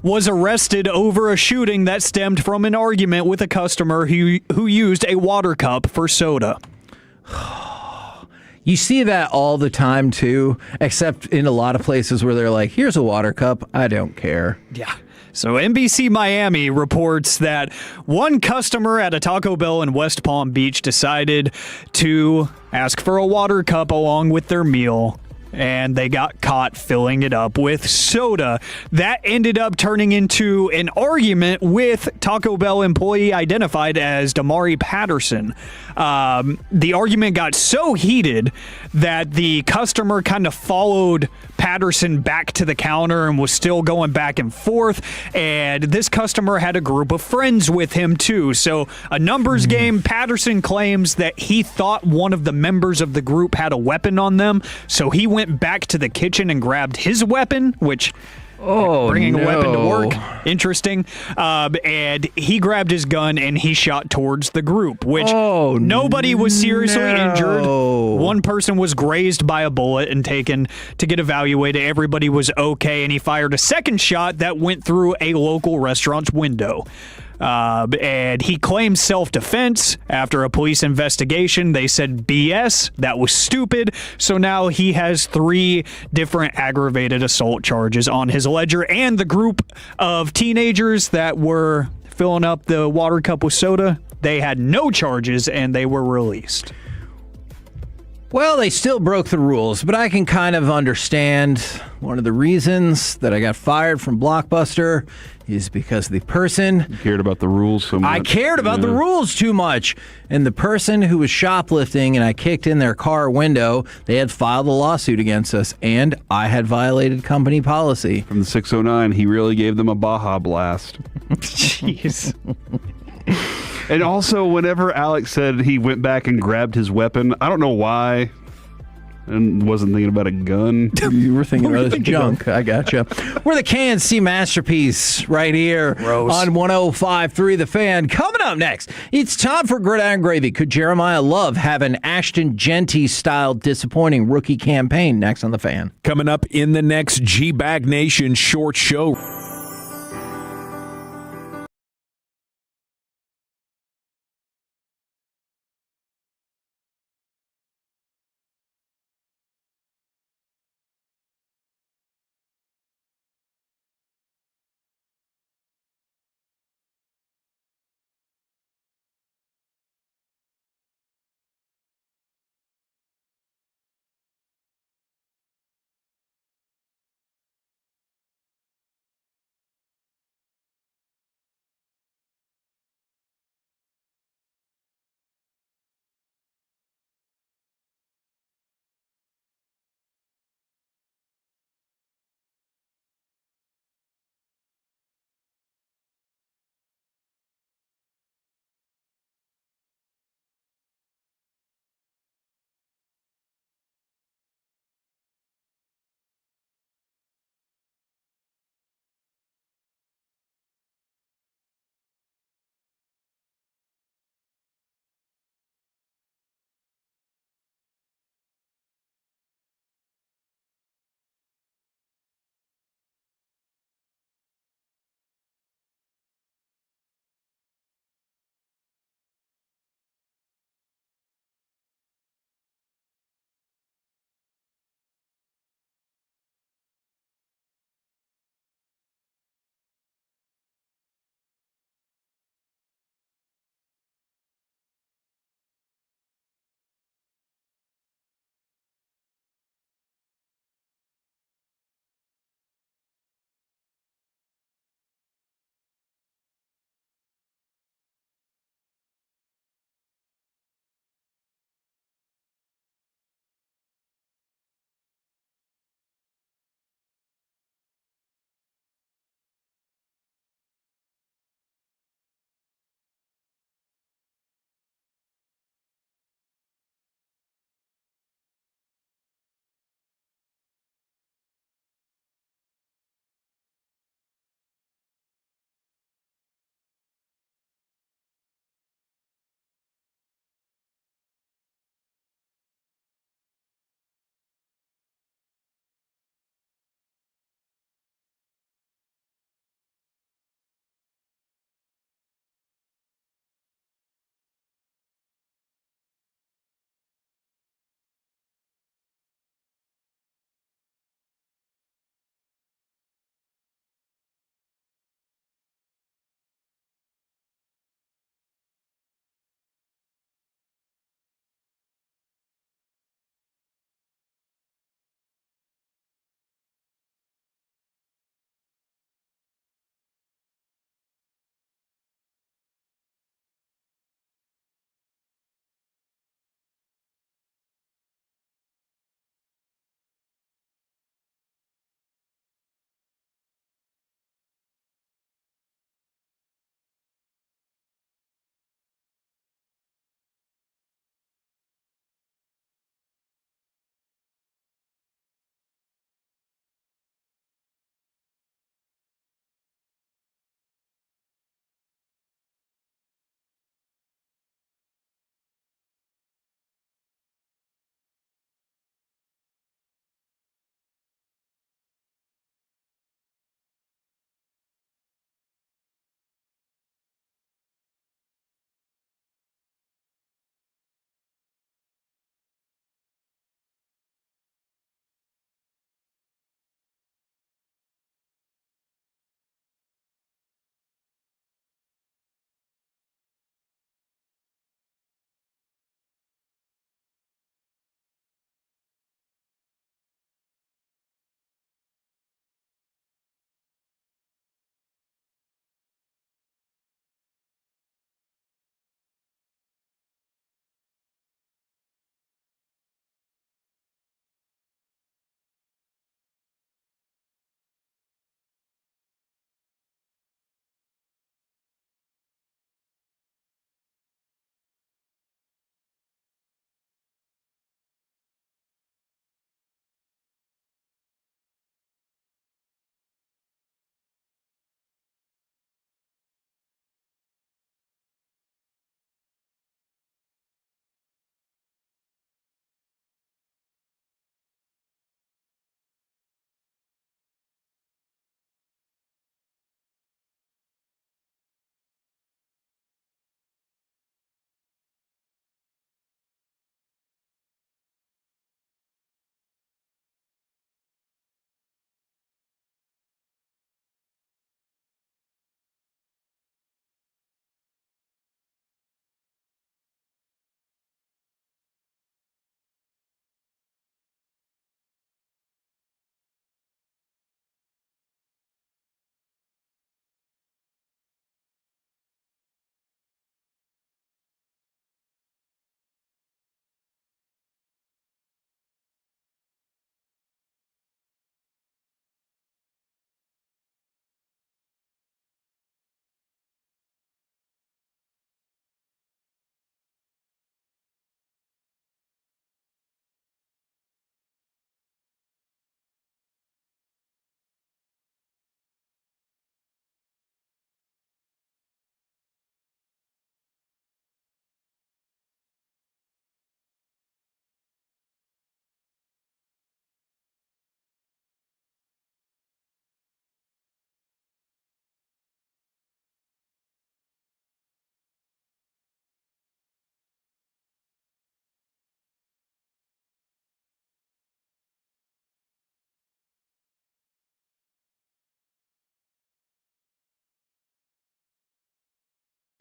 [SPEAKER 15] was arrested over a shooting that stemmed from an argument with a customer who used a water cup for soda.
[SPEAKER 11] You see that all the time, too, except in a lot of places where they're like, here's a water cup. I don't care.
[SPEAKER 15] Yeah. So NBC Miami reports that one customer at a Taco Bell in West Palm Beach decided to ask for a water cup along with their meal, and they got caught filling it up with soda. That ended up turning into an argument with Taco Bell employee identified as Damari Patterson. The argument got so heated that the customer kind of followed Patterson back to the counter and was still going back and forth. And this customer had a group of friends with him too. So a numbers game. Patterson claims that he thought one of the members of the group had a weapon on them. So he went back to the kitchen and grabbed his weapon, which... bringing a weapon to work. Interesting. And he grabbed his gun and he shot towards the group, which nobody was seriously injured. One person was grazed by a bullet and taken to get evaluated. Everybody was okay, and he fired a second shot that went through a local restaurant's window. And he claimed self-defense. After a police investigation, they said BS. That was stupid. So now he has 3 different aggravated assault charges on his ledger, and the group of teenagers that were filling up the water cup with soda, they had no charges and they were released.
[SPEAKER 11] Well, they still broke the rules, but I can kind of understand one of the reasons that I got fired from Blockbuster is because the person...
[SPEAKER 12] You cared about the rules so much.
[SPEAKER 11] I cared about the rules too much. And the person who was shoplifting and I kicked in their car window, they had filed a lawsuit against us, and I had violated company policy.
[SPEAKER 12] From the 609, he really gave them a Baja Blast.
[SPEAKER 15] Jeez.
[SPEAKER 12] And also, whenever Alex said he went back and grabbed his weapon, I don't know why, and wasn't thinking about a gun.
[SPEAKER 11] You were thinking about his junk. I gotcha. We're the KNC Masterpiece right here on 105.3 The Fan. Coming up next, it's time for Gridiron Gravy. Could Jeremiah Love have an Ashton Genty-style disappointing rookie campaign? Next on The Fan.
[SPEAKER 3] Coming up in the next G-Bag Nation short show.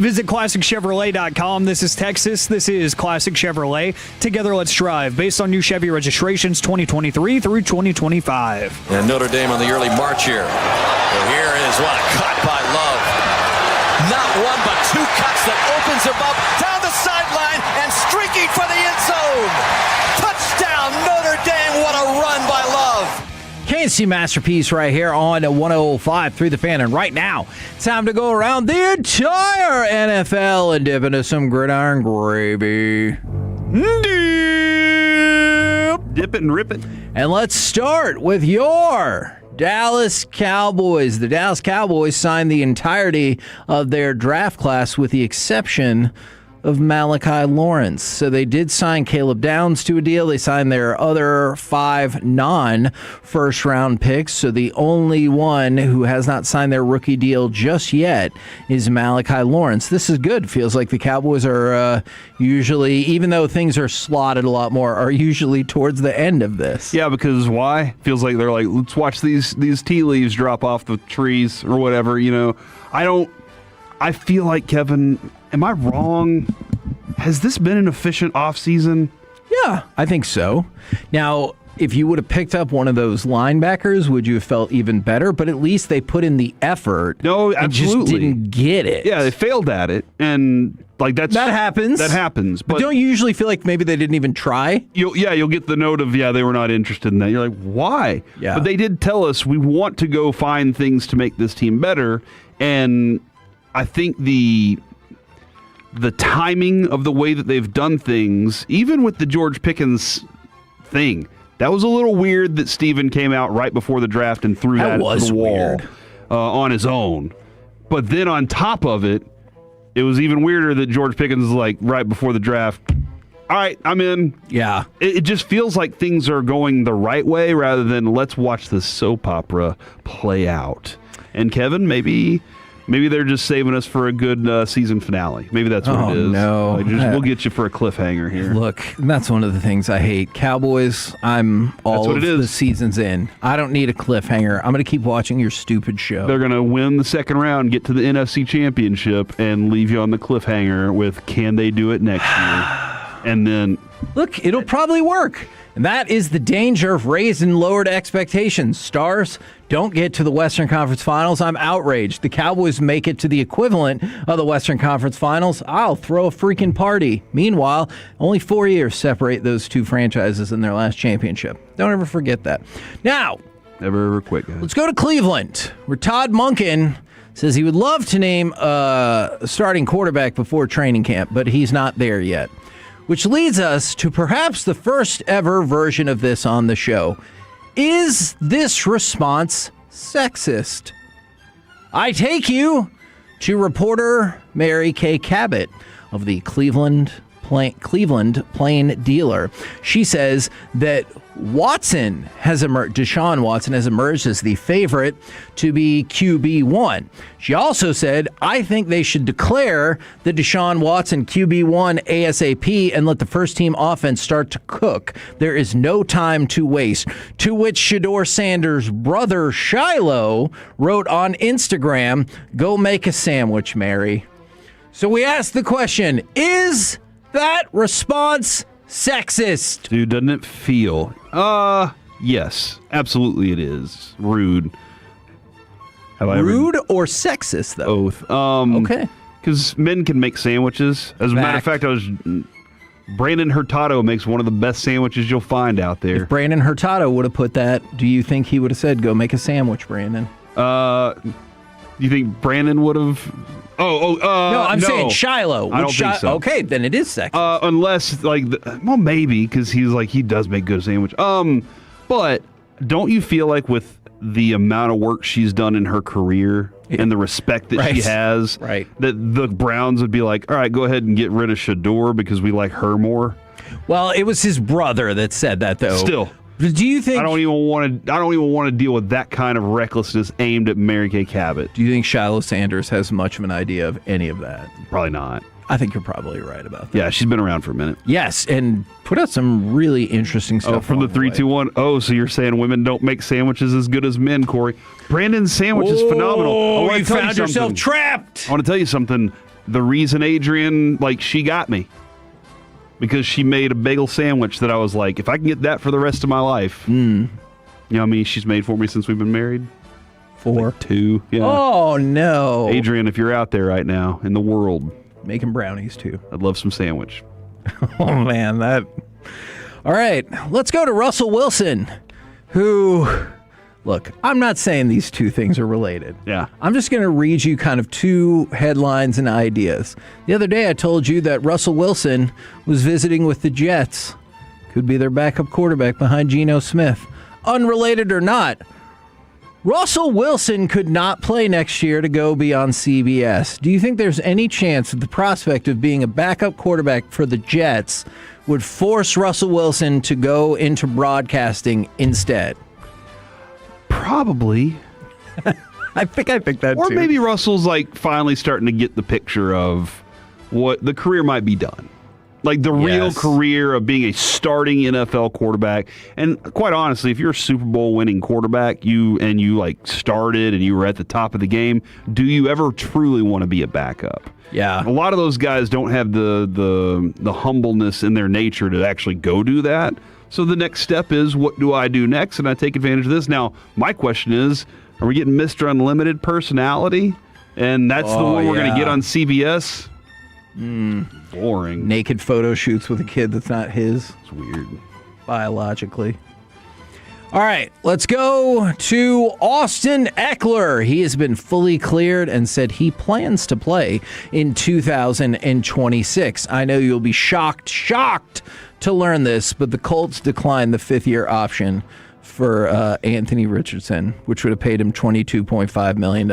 [SPEAKER 15] Visit ClassicChevrolet.com. This is Texas. This is Classic Chevrolet. Together, let's drive. Based on new Chevy registrations 2023 through 2025.
[SPEAKER 4] And Notre Dame on the early march here. Well, here is what a cut by Love. Not one, but two cuts that opens him up down the sideline and streaking for the end zone. Touchdown, Notre Dame. What a run by Love.
[SPEAKER 11] KNC Masterpiece right here on 105 through the fan. And right now, it's time to go around the entire NFL and dip into some gridiron gravy.
[SPEAKER 12] Dip it and rip it.
[SPEAKER 11] And let's start with your Dallas Cowboys. The Dallas Cowboys signed the entirety of their draft class with the exception of Malachi Lawrence. So they did sign Caleb Downs to a deal. They signed their other 5 non-first round picks. So the only one who has not signed their rookie deal just yet is Malachi Lawrence. This is good. Feels like the Cowboys are usually, even though things are slotted a lot more, are usually towards the end of this.
[SPEAKER 12] Yeah, because why? Feels like they're like, let's watch these tea leaves drop off the trees or whatever. I feel like, Kevin, am I wrong? Has this been an efficient offseason?
[SPEAKER 11] Yeah, I think so. Now, if you would have picked up one of those linebackers, would you have felt even better? But at least they put in the effort.
[SPEAKER 12] No, absolutely.
[SPEAKER 11] And just didn't get it.
[SPEAKER 12] Yeah, they failed at it. And that happens. That happens.
[SPEAKER 11] But don't you usually feel like maybe they didn't even try?
[SPEAKER 12] You'll get the note of, they were not interested in that. You're like, why?
[SPEAKER 11] Yeah.
[SPEAKER 12] But they did tell us we want to go find things to make this team better. And I think the timing of the way that they've done things, even with the George Pickens thing, that was a little weird that Steven came out right before the draft and threw that to the wall on his own. But then on top of it, it was even weirder that George Pickens was like right before the draft, all right, I'm in.
[SPEAKER 11] Yeah.
[SPEAKER 12] It just feels like things are going the right way rather than let's watch this soap opera play out. And Kevin, maybe they're just saving us for a good season finale. Maybe that's what it is.
[SPEAKER 11] No.
[SPEAKER 12] We'll get you for a cliffhanger here.
[SPEAKER 11] Look, that's one of the things I hate. Cowboys, I'm all of the season's in. I don't need a cliffhanger. I'm going to keep watching your stupid show.
[SPEAKER 12] They're going to win the second round, get to the NFC Championship, and leave you on the cliffhanger with, can they do it next year? And then...
[SPEAKER 11] Look, it'll probably work. And that is the danger of raised and lowered expectations. Stars don't get to the Western Conference Finals. I'm outraged. The Cowboys make it to the equivalent of the Western Conference Finals. I'll throw a freaking party. Meanwhile, only 4 years separate those two franchises in their last championship. Don't ever forget that. Now,
[SPEAKER 12] never ever quit, guys.
[SPEAKER 11] Let's go to Cleveland, where Todd Monken says he would love to name a starting quarterback before training camp, but he's not there yet. Which leads us to perhaps the first ever version of this on the show. Is this response sexist? I take you to reporter Mary Kay Cabot of the Cleveland Plain Dealer. She says that Deshaun Watson has emerged as the favorite to be QB1. She also said, I think they should declare the Deshaun Watson QB1 ASAP and let the first team offense start to cook. There is no time to waste. To which Shiloh Sanders' brother Shiloh wrote on Instagram, go make a sandwich, Mary. So we asked the question, is that response sexist?
[SPEAKER 12] Dude, doesn't it feel? Yes, absolutely it is. Rude.
[SPEAKER 11] Rude or sexist, though?
[SPEAKER 12] Both.
[SPEAKER 11] Okay.
[SPEAKER 12] Because men can make sandwiches. As a matter of fact, Brandon Hurtado makes one of the best sandwiches you'll find out there.
[SPEAKER 11] If Brandon Hurtado would have put that, do you think he would have said, go make a sandwich, Brandon?
[SPEAKER 12] You think Brandon would have... No,
[SPEAKER 11] I'm saying Shiloh.
[SPEAKER 12] I don't think so.
[SPEAKER 11] Okay, then it is sexist.
[SPEAKER 12] Unless, maybe, because he does make good sandwich. But don't you feel like with the amount of work she's done in her career and the respect that she has, that the Browns would be like, all right, go ahead and get rid of Shador because we like her more?
[SPEAKER 11] Well, it was his brother that said that, though.
[SPEAKER 12] Still.
[SPEAKER 11] Do you think...
[SPEAKER 12] I don't even want to deal with that kind of recklessness aimed at Mary Kay Cabot.
[SPEAKER 11] Do you think Shiloh Sanders has much of an idea of any of that?
[SPEAKER 12] Probably not.
[SPEAKER 11] I think you're probably right about that.
[SPEAKER 12] Yeah, she's been around for a minute.
[SPEAKER 11] Yes, and put out some really interesting stuff.
[SPEAKER 12] Oh, from the 3-2-1. Oh, so you're saying women don't make sandwiches as good as men, Corey? Brandon's sandwich is phenomenal.
[SPEAKER 11] You found yourself trapped.
[SPEAKER 12] I want to tell you something. the reason Adrian, she got me. Because she made a bagel sandwich that I was like, if I can get that for the rest of my life. You know how many she's made for me since we've been married?
[SPEAKER 11] 4.
[SPEAKER 12] 2. Yeah.
[SPEAKER 11] Oh, no.
[SPEAKER 12] Adrian, if you're out there right now in the world.
[SPEAKER 11] Making brownies, too.
[SPEAKER 12] I'd love some sandwich.
[SPEAKER 11] Oh, man. All right. Let's go to Russell Wilson, who... Look, I'm not saying these two things are related.
[SPEAKER 12] Yeah.
[SPEAKER 11] I'm just going to read you kind of two headlines and ideas. The other day I told you that Russell Wilson was visiting with the Jets. Could be their backup quarterback behind Geno Smith. Unrelated or not, Russell Wilson could not play next year to go be on CBS. Do you think there's any chance that the prospect of being a backup quarterback for the Jets would force Russell Wilson to go into broadcasting instead?
[SPEAKER 12] Probably.
[SPEAKER 11] I think that
[SPEAKER 12] or
[SPEAKER 11] too.
[SPEAKER 12] Or maybe Russell's finally starting to get the picture of what the career might be done. The real career of being a starting NFL quarterback. And quite honestly, if you're a Super Bowl winning quarterback, you started and you were at the top of the game, do you ever truly want to be a backup?
[SPEAKER 11] Yeah.
[SPEAKER 12] A lot of those guys don't have the humbleness in their nature to actually go do that. So the next step is, what do I do next? And I take advantage of this. Now, my question is, are we getting Mr. Unlimited personality? And that's the one we're going to get on CBS? Boring.
[SPEAKER 11] Naked photo shoots with a kid that's not his.
[SPEAKER 12] It's weird.
[SPEAKER 11] Biologically. All right, let's go to Austin Eckler. He has been fully cleared and said he plans to play in 2026. I know you'll be shocked to learn this, but the Colts declined the 5th-year option for Anthony Richardson, which would have paid him $22.5 million.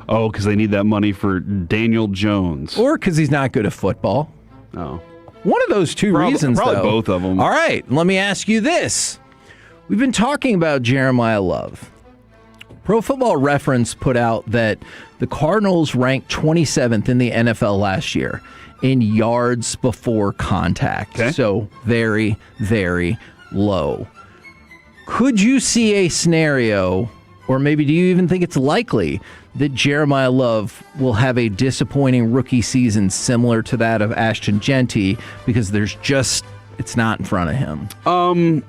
[SPEAKER 12] Oh, because they need that money for Daniel Jones.
[SPEAKER 11] Or because he's not good at football.
[SPEAKER 12] Oh.
[SPEAKER 11] One of those two reasons,
[SPEAKER 12] probably
[SPEAKER 11] though.
[SPEAKER 12] Both of them.
[SPEAKER 11] All right, let me ask you this. We've been talking about Jeremiah Love. Pro Football Reference put out that the Cardinals ranked 27th in the NFL last year in yards before contact.
[SPEAKER 12] Okay.
[SPEAKER 11] So very, very low. Could you see a scenario, or maybe do you even think it's likely, that Jeremiah Love will have a disappointing rookie season similar to that of Ashton Genty because it's not in front of him?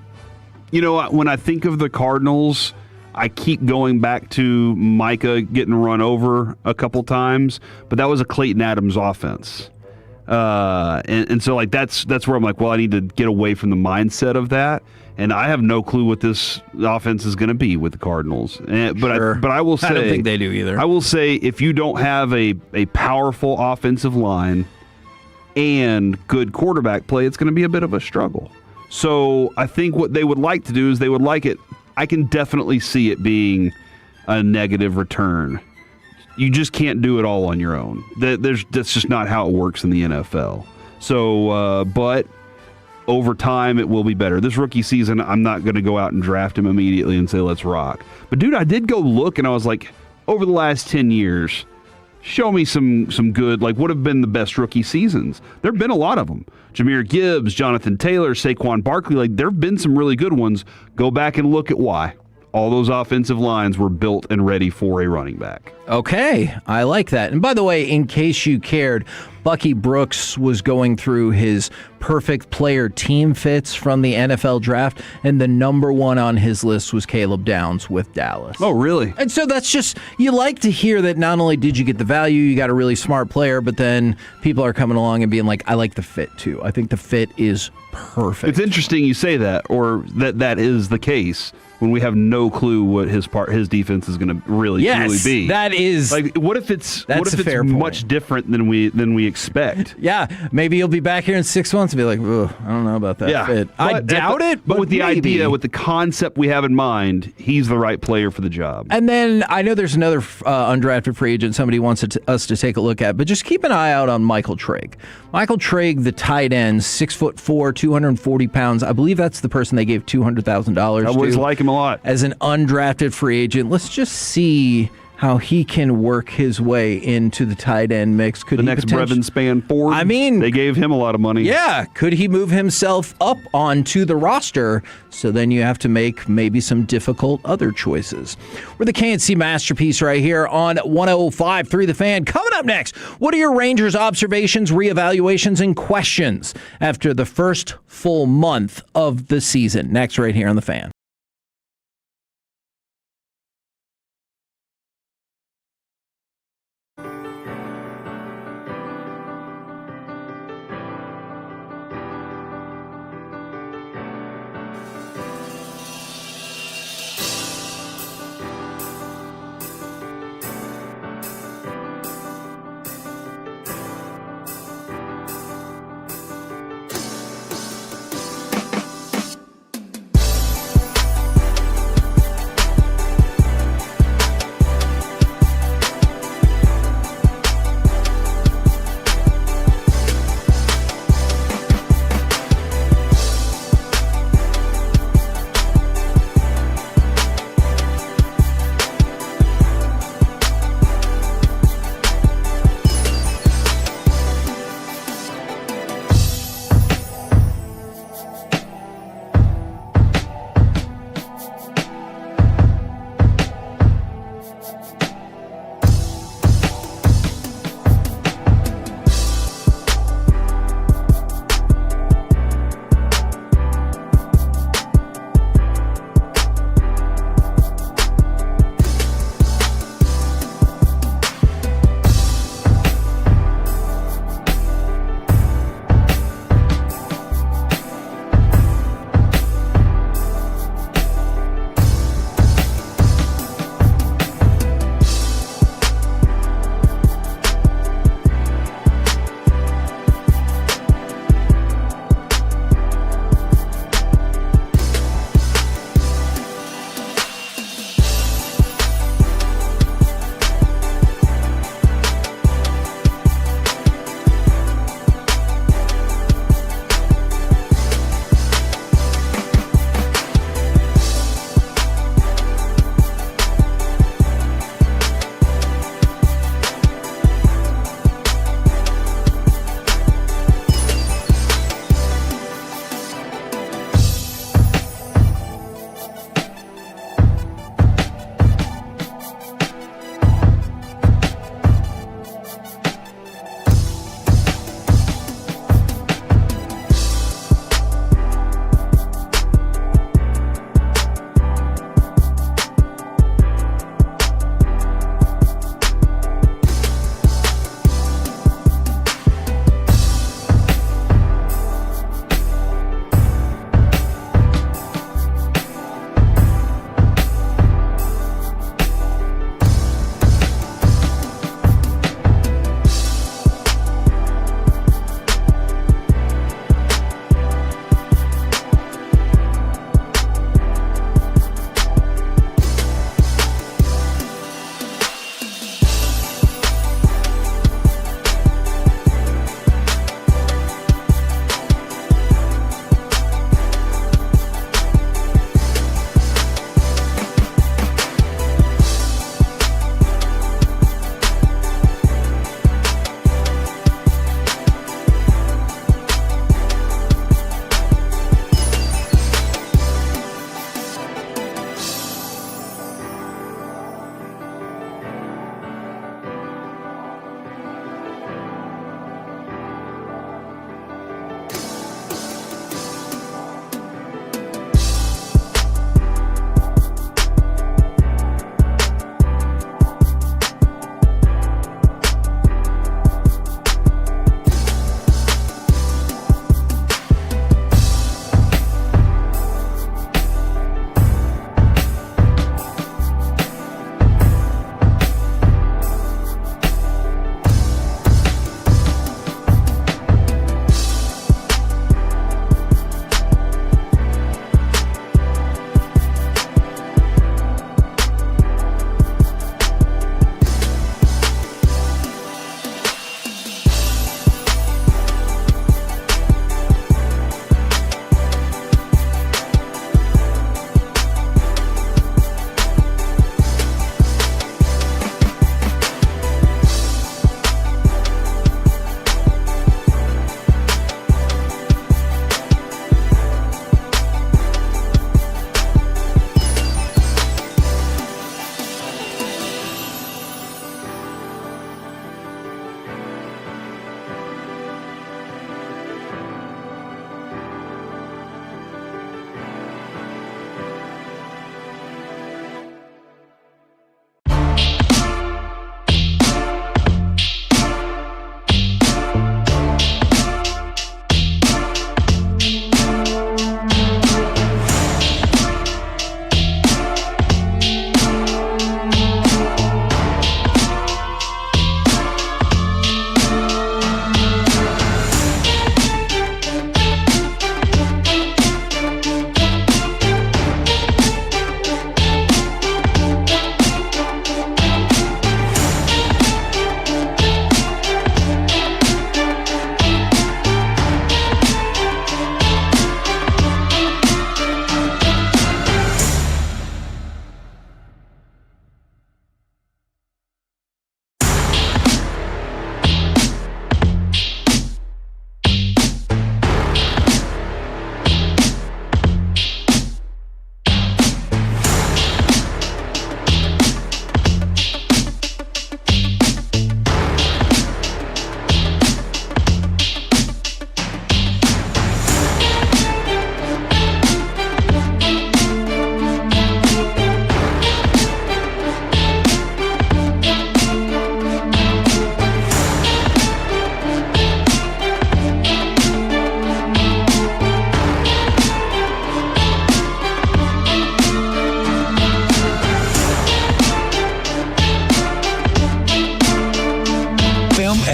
[SPEAKER 12] You know, when I think of the Cardinals, I keep going back to Micah getting run over a couple times, but that was a Clayton Adams offense. And so that's where I'm like, well, I need to get away from the mindset of that. And I have no clue what this offense is going to be with the Cardinals. But I will say,
[SPEAKER 11] I don't think they do either.
[SPEAKER 12] I will say, if you don't have a powerful offensive line and good quarterback play, it's going to be a bit of a struggle. So I think what they would like to do is they would like it. I can definitely see it being a negative return. You just can't do it all on your own. That's just not how it works in the NFL. So, but over time, it will be better. This rookie season, I'm not going to go out and draft him immediately and say, let's rock. But, dude, I did go look, and I was like, over the last 10 years, show me some good, what have been the best rookie seasons? There have been a lot of them. Jahmyr Gibbs, Jonathan Taylor, Saquon Barkley, there have been some really good ones. Go back and look at why. All those offensive lines were built and ready for a running back.
[SPEAKER 11] Okay, I like that. And by the way, in case you cared, Bucky Brooks was going through his perfect player team fits from the NFL draft, and the number one on his list was Caleb Downs with Dallas.
[SPEAKER 12] Oh, really?
[SPEAKER 11] And so that's just, you like to hear that not only did you get the value, you got a really smart player, but then people are coming along and being like, I like the fit too. I think the fit is perfect.
[SPEAKER 12] It's interesting you say that, or that is the case, when we have no clue what his defense is going to really be.
[SPEAKER 11] That is
[SPEAKER 12] what if it's much different than we expect?
[SPEAKER 11] Yeah, maybe you'll be back here in 6 months and be like, I don't know about that fit. I doubt it,
[SPEAKER 12] but with the
[SPEAKER 11] maybe.
[SPEAKER 12] idea, with the concept we have in mind, he's the right player for the job.
[SPEAKER 11] And then I know there's another undrafted free agent somebody wants us to take a look at, but just keep an eye out on Michael Trigg. Michael Trigg, the tight end, 6'4", 240 pounds. I believe that's the person they gave $200,000 to.
[SPEAKER 12] I always like him a lot.
[SPEAKER 11] As an undrafted free agent. Let's just see how he can work his way into the tight end mix. Could
[SPEAKER 12] the
[SPEAKER 11] he
[SPEAKER 12] next Brevin Spann-Ford?
[SPEAKER 11] I mean,
[SPEAKER 12] they gave him a lot of money.
[SPEAKER 11] Yeah. Could he move himself up onto the roster? So then you have to make maybe some difficult other choices. We're the KNC Masterpiece right here on 105.3 The Fan. Coming up next, what are your Rangers observations, reevaluations, and questions after the first full month of the season? Next right here on The Fan.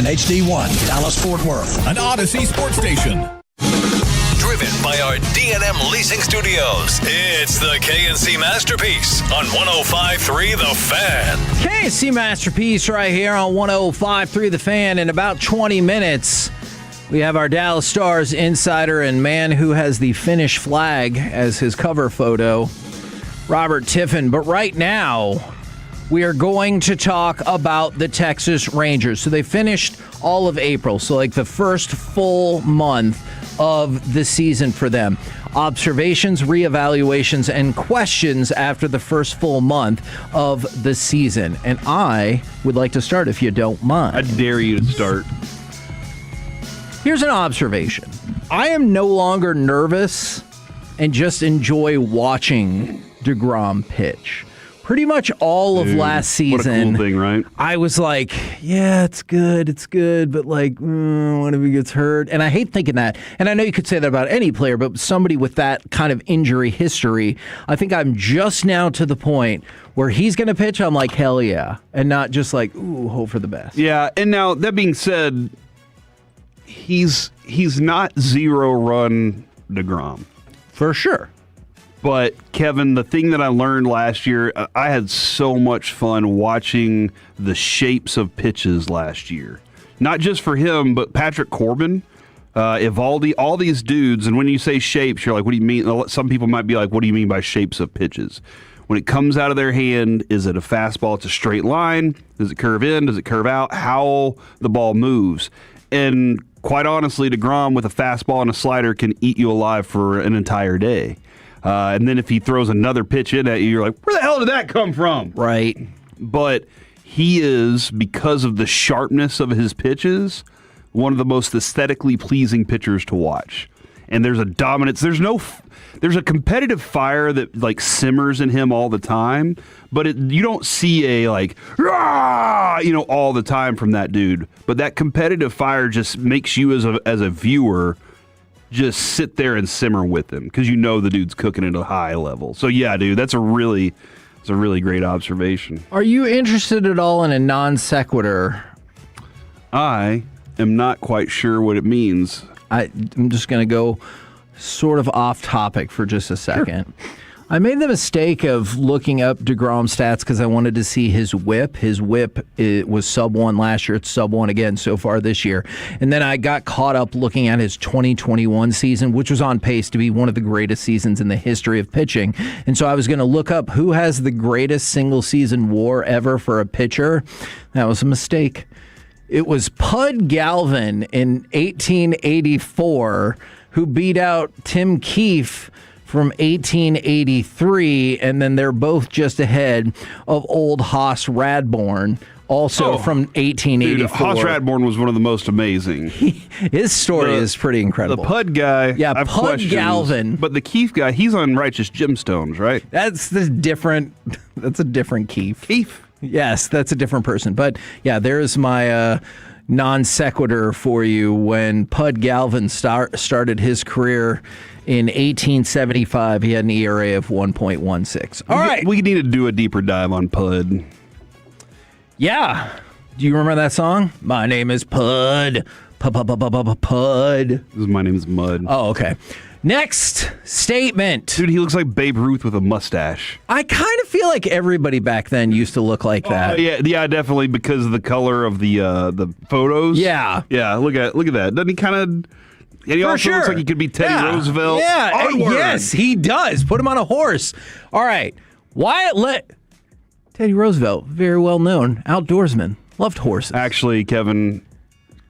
[SPEAKER 13] and HD1, Dallas-Fort Worth.
[SPEAKER 23] An Odyssey sports station. Driven by our D&M Leasing Studios, it's the KNC Masterpiece on 105.3 The Fan.
[SPEAKER 11] KNC Masterpiece right here on 105.3 The Fan. In about 20 minutes, we have our Dallas Stars insider and man who has the Finnish flag as his cover photo, Robert Tiffin. But right now, we are going to talk about the Texas Rangers. So they finished all of April, so like the first full month of the season for them. Observations, reevaluations, and questions after the first full month of the season. And I would like to start, if you don't mind.
[SPEAKER 12] I dare you to start.
[SPEAKER 11] Here's an observation. I am no longer nervous and just enjoy watching DeGrom pitch. Pretty much all of last season,
[SPEAKER 12] what a cool thing, right?
[SPEAKER 11] I was like, yeah, it's good, but like, what if he gets hurt? And I hate thinking that. And I know you could say that about any player, but somebody with that kind of injury history, I think I'm just now to the point where he's going to pitch, I'm like, hell yeah. And not just like, ooh, hope for the best.
[SPEAKER 12] Yeah, and now, that being said, he's not zero-run DeGrom.
[SPEAKER 11] For sure.
[SPEAKER 12] But, Kevin, the thing that I learned last year, I had so much fun watching the shapes of pitches last year. Not just for him, but Patrick Corbin, Evaldi, all these dudes. And when you say shapes, you're like, what do you mean? Some people might be like, what do you mean by shapes of pitches? When it comes out of their hand, is it a fastball? It's a straight line? Does it curve in? Does it curve out? How the ball moves. And quite honestly, DeGrom with a fastball and a slider can eat you alive for an entire day. And then if he throws another pitch in at you, you're like, where the hell did that come from?
[SPEAKER 11] Right.
[SPEAKER 12] But he is, because of the sharpness of his pitches, one of the most aesthetically pleasing pitchers to watch. And there's a dominance. There's a competitive fire that like simmers in him all the time, but you don't see a like, rah, all the time from that dude. But that competitive fire just makes you as a viewer just sit there and simmer with him because the dude's cooking at a high level. So yeah, dude, it's a really great observation.
[SPEAKER 11] Are you interested at all in a non sequitur?
[SPEAKER 12] I am not quite sure what it means.
[SPEAKER 11] I'm just going to go sort of off topic for just a second. Sure. I made the mistake of looking up DeGrom stats because I wanted to see his whip. His whip was sub-1 last year. It's sub-1 again so far this year. And then I got caught up looking at his 2021 season, which was on pace to be one of the greatest seasons in the history of pitching. And so I was going to look up who has the greatest single-season WAR ever for a pitcher. That was a mistake. It was Pud Galvin in 1884 who beat out Tim Keefe from 1883, and then they're both just ahead of old Haas Radbourn, also from 1884.
[SPEAKER 12] Dude, Haas Radbourn was one of the most amazing.
[SPEAKER 11] His story is pretty incredible.
[SPEAKER 12] The Pud guy,
[SPEAKER 11] yeah,
[SPEAKER 12] I've
[SPEAKER 11] Pud
[SPEAKER 12] questions,
[SPEAKER 11] Galvin.
[SPEAKER 12] But the Keefe guy, he's on Righteous Gemstones, right?
[SPEAKER 11] That's a different Keefe.
[SPEAKER 12] Keefe?
[SPEAKER 11] Yes, that's a different person. But yeah, there's my non sequitur for you. When Pud Galvin started his career in 1875, he had an ERA of 1.16. All right.
[SPEAKER 12] We need to do a deeper dive on Pud.
[SPEAKER 11] Yeah. Do you remember that song? My name is Pud. Pud.
[SPEAKER 12] My name is Mud.
[SPEAKER 11] Oh, okay. Next statement.
[SPEAKER 12] Dude, he looks like Babe Ruth with a mustache.
[SPEAKER 11] I kind of feel like everybody back then used to look like that.
[SPEAKER 12] Yeah, definitely because of the color of the photos.
[SPEAKER 11] Yeah.
[SPEAKER 12] Yeah, look at that. Doesn't he kind of... And he also looks like he could be Teddy Roosevelt.
[SPEAKER 11] Yeah,
[SPEAKER 12] Onward.
[SPEAKER 11] yes, he does. Put him on a horse. All right. Teddy Roosevelt, very well known outdoorsman. Loved horses.
[SPEAKER 12] Actually, Kevin,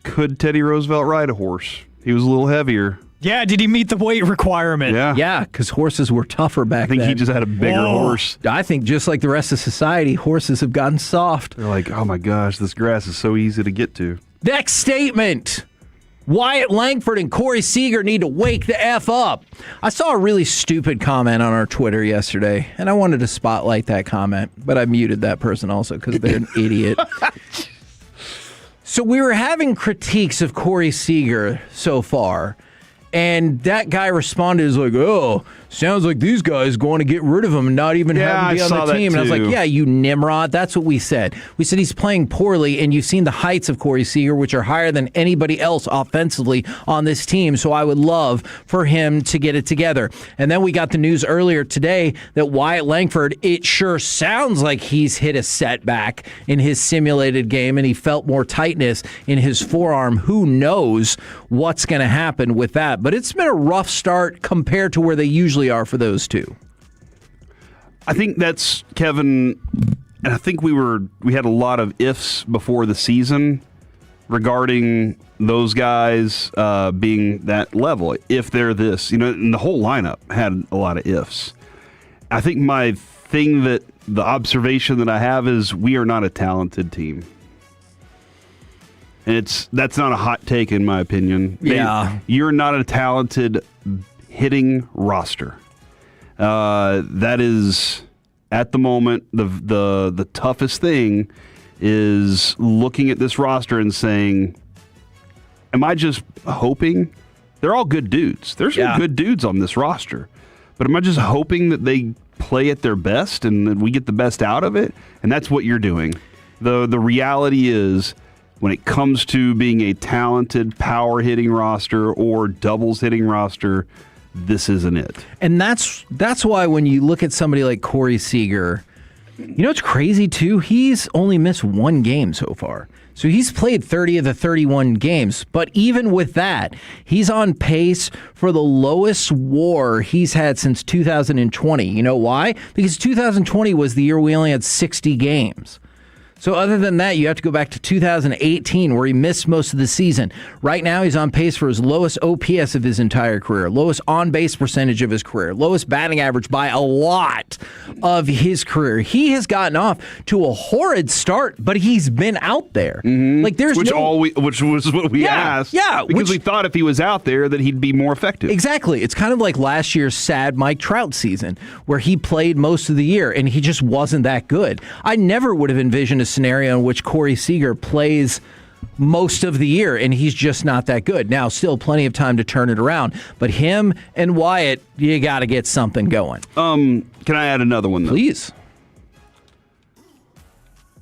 [SPEAKER 12] could Teddy Roosevelt ride a horse? He was a little heavier.
[SPEAKER 15] Yeah, did he meet the weight requirement?
[SPEAKER 11] Yeah, because horses were tougher back then.
[SPEAKER 12] I think he just had a bigger horse.
[SPEAKER 11] I think just like the rest of society, horses have gotten soft.
[SPEAKER 12] They're like, oh my gosh, this grass is so easy to get to.
[SPEAKER 11] Next statement. Wyatt Langford and Corey Seager need to wake the F up. I saw a really stupid comment on our Twitter yesterday, and I wanted to spotlight that comment, but I muted that person also because they're an idiot. So we were having critiques of Corey Seager so far, and that guy responded as like, oh, sounds like these guys going to get rid of him and not even have him be on the team. And I was like, yeah, you Nimrod. That's what we said. We said he's playing poorly, and you've seen the heights of Corey Seager, which are higher than anybody else offensively on this team. So I would love for him to get it together. And then we got the news earlier today that Wyatt Langford, it sure sounds like he's hit a setback in his simulated game, and he felt more tightness in his forearm. Who knows what's going to happen with that? But it's been a rough start compared to where they usually are for those two.
[SPEAKER 12] I think that's Kevin, and I think we had a lot of ifs before the season regarding those guys being that level. If they're this, and the whole lineup had a lot of ifs. I think the observation that I have is we are not a talented team. And that's not a hot take in my opinion. You're not a talented hitting roster. That is, at the moment, the toughest thing is looking at this roster and saying, am I just hoping? They're all good dudes. There's some good dudes on this roster. But am I just hoping that they play at their best and that we get the best out of it? And that's what you're doing. The reality is, when it comes to being a talented power hitting roster or doubles hitting roster, this isn't it. And that's why when you look at somebody like Corey Seager, it's crazy too? He's only missed one game so far. So he's played 30 of the 31 games. But even with that, he's on pace for the lowest WAR he's had since 2020. You know why? Because 2020 was the year we only had 60 games. So other than that, you have to go back to 2018, where he missed most of the season. Right now, he's on pace for his lowest OPS of his entire career, lowest on-base percentage of his career, lowest batting average by a lot of his career. He has gotten off to a horrid start, but he's been out there. Mm-hmm. Like there's which was what we asked. Yeah, because we thought if he was out there that he'd be more effective. Exactly. It's kind of like last year's sad Mike Trout season, where he played most of the year and he just wasn't that good. I never would have envisioned a scenario in which Corey Seager plays most of the year and he's just not that good. Now, still plenty of time to turn it around, but him and Wyatt, you got to get something going. Can I add another one, though? Please.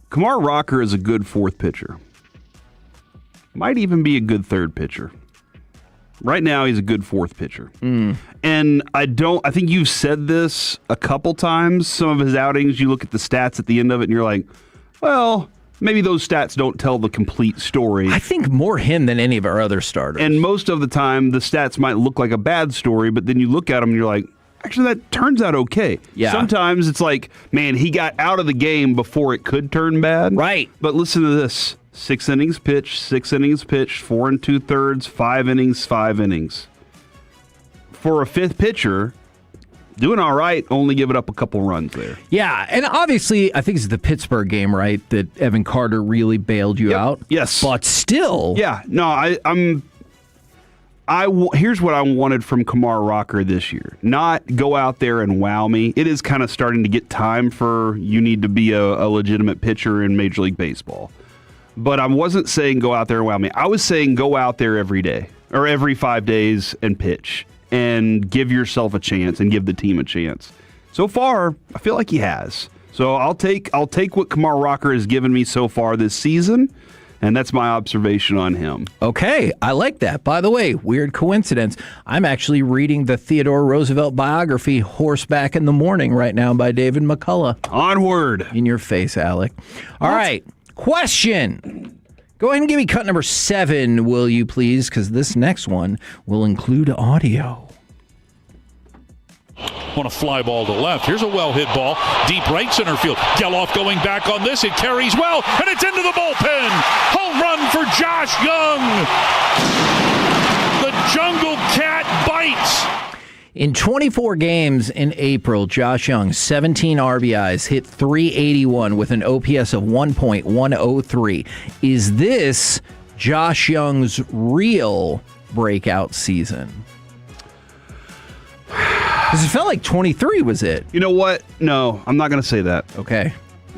[SPEAKER 12] Kumar Rocker is a good fourth pitcher. Might even be a good third pitcher. Right now, he's a good fourth pitcher. And I think you've said this a couple times. Some of his outings, you look at the stats at the end of it and you're like, well, maybe those stats don't tell the complete story. I think more him than any of our other starters. And most of the time, the stats might look like a bad story, but then you look at them and you're like, actually, that turns out okay. Yeah. Sometimes it's like, man, he got out of the game before it could turn bad. Right. But listen to this. 6 innings pitched, 4 2/3, 5 innings, 5 innings. For a fifth pitcher, doing all right, only giving up a couple runs there. Yeah, and obviously, I think it's the Pittsburgh game, right, that Evan Carter really bailed you out. Yes. But still. Yeah, no, here's what I wanted from Kumar Rocker this year. Not go out there and wow me. It is kind of starting to get time for you need to be a legitimate pitcher in Major League Baseball. But I wasn't saying go out there and wow me. I was saying go out there every day or every 5 days and pitch. And give yourself a chance and give the team a chance. So far, I feel like he has. So I'll take what Kumar Rocker has given me so far this season, and that's my observation on him. Okay, I like that. By the way, weird coincidence. I'm actually reading the Theodore Roosevelt biography, Horseback in the Morning, right now by David McCullough. Onward. In your face, Alec. All right, question. Go ahead and give me cut number 7, will you please? Because this next one will include audio.
[SPEAKER 5] On a fly ball to left. Here's a well-hit ball. Deep right center field. Geloff going back on this. It carries well, and it's into the bullpen. Home run for Josh Young. The Jungle Cat bites.
[SPEAKER 11] In 24 games in April, Josh Young, 17 RBIs, hit .381 with an OPS of 1.103. Is this Josh Young's real breakout season? Because it felt like 23 was it. You know what? No, I'm not going to say that. Okay.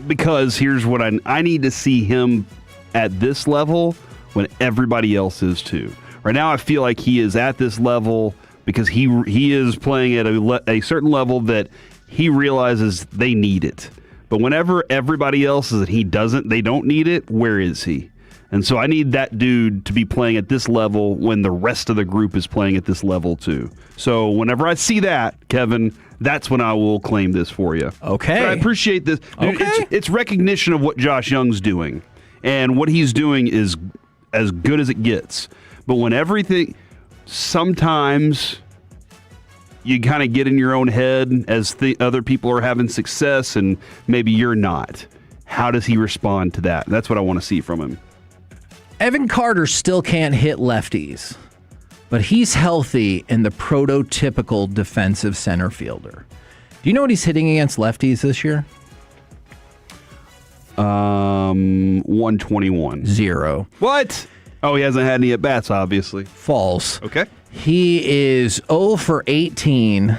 [SPEAKER 11] Because here's what I need to see him at this level when everybody else is too. Right now, I feel like he is at this level
[SPEAKER 12] because he is playing at a certain level that he realizes they need it. But whenever everybody else is that they don't need it, where is he? And so I need that dude to be playing at this level when the rest of the group is playing at this level too. So whenever I see that, Kevin, that's when I will claim this for you.
[SPEAKER 11] Okay.
[SPEAKER 12] But I appreciate this. Dude, it's recognition of what Josh Young's doing. And what he's doing is as good as it gets. But when sometimes you kind of get in your own head as the other people are having success and maybe you're not. How does he respond to that? That's what I want to see from him.
[SPEAKER 11] Evan Carter still can't hit lefties, but he's healthy and the prototypical defensive center fielder. Do you know what he's hitting against lefties this year?
[SPEAKER 12] 121.
[SPEAKER 11] 0.
[SPEAKER 12] What? Oh, he hasn't had any at-bats, obviously.
[SPEAKER 11] False.
[SPEAKER 12] Okay.
[SPEAKER 11] He is 0 for 18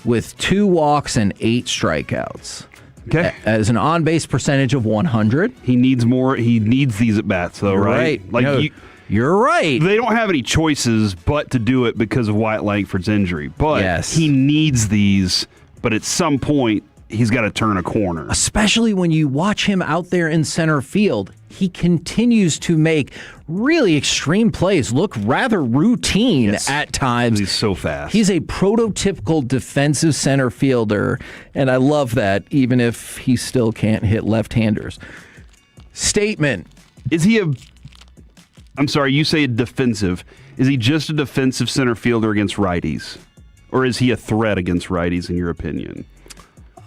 [SPEAKER 11] with 2 walks and 8 strikeouts.
[SPEAKER 12] Okay.
[SPEAKER 11] As an on-base percentage of 100.
[SPEAKER 12] He needs more. He needs these at-bats, though, right?
[SPEAKER 11] Like no, you're right.
[SPEAKER 12] They don't have any choices but to do it because of Wyatt Langford's injury. But he needs these. But at some point, he's got to turn a corner.
[SPEAKER 11] Especially when you watch him out there in center field. He continues to make really extreme plays look rather routine at times.
[SPEAKER 12] He's so fast.
[SPEAKER 11] He's a prototypical defensive center fielder, and I love that, even if he still can't hit left-handers. Statement.
[SPEAKER 12] Is he I'm sorry, you say defensive. Is he just a defensive center fielder against righties? Or is he a threat against righties, in your opinion?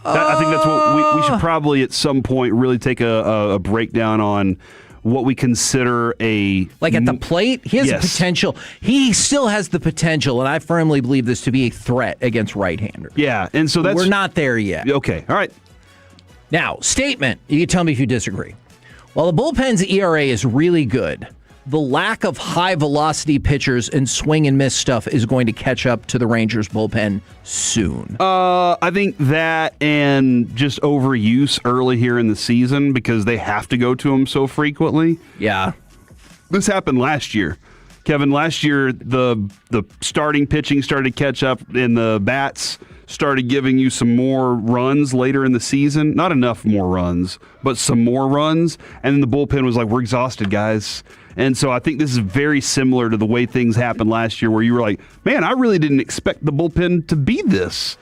[SPEAKER 12] I think that's what we should probably at some point really take a breakdown on what we consider at
[SPEAKER 11] the plate. He has a potential. He still has the potential, and I firmly believe this to be a threat against right-handers.
[SPEAKER 12] Yeah, and so we're
[SPEAKER 11] not there yet.
[SPEAKER 12] Okay, all right.
[SPEAKER 11] Now, statement. You can tell me if you disagree. While the bullpen's ERA is really good, the lack of high-velocity pitchers and swing-and-miss stuff is going to catch up to the Rangers' bullpen soon.
[SPEAKER 12] I think that and just overuse early here in the season because they have to go to him so frequently.
[SPEAKER 11] Yeah.
[SPEAKER 12] This happened last year. Kevin, last year the starting pitching started to catch up and the bats started giving you some more runs later in the season. Not enough more runs, but some more runs. And then the bullpen was like, we're exhausted, guys. And so I think this is very similar to the way things happened last year where you were like, man, I really didn't expect the bullpen to be this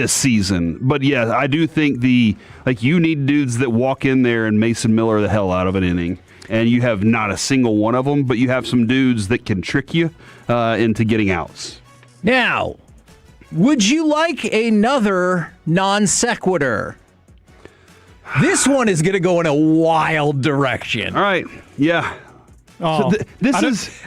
[SPEAKER 12] season. But yeah, I do think you need dudes that walk in there and Mason Miller the hell out of an inning. And you have not a single one of them, but you have some dudes that can trick you into getting outs.
[SPEAKER 11] Now, would you like another non sequitur? This one is going to go in a wild direction.
[SPEAKER 12] All right. Yeah.
[SPEAKER 15] Oh,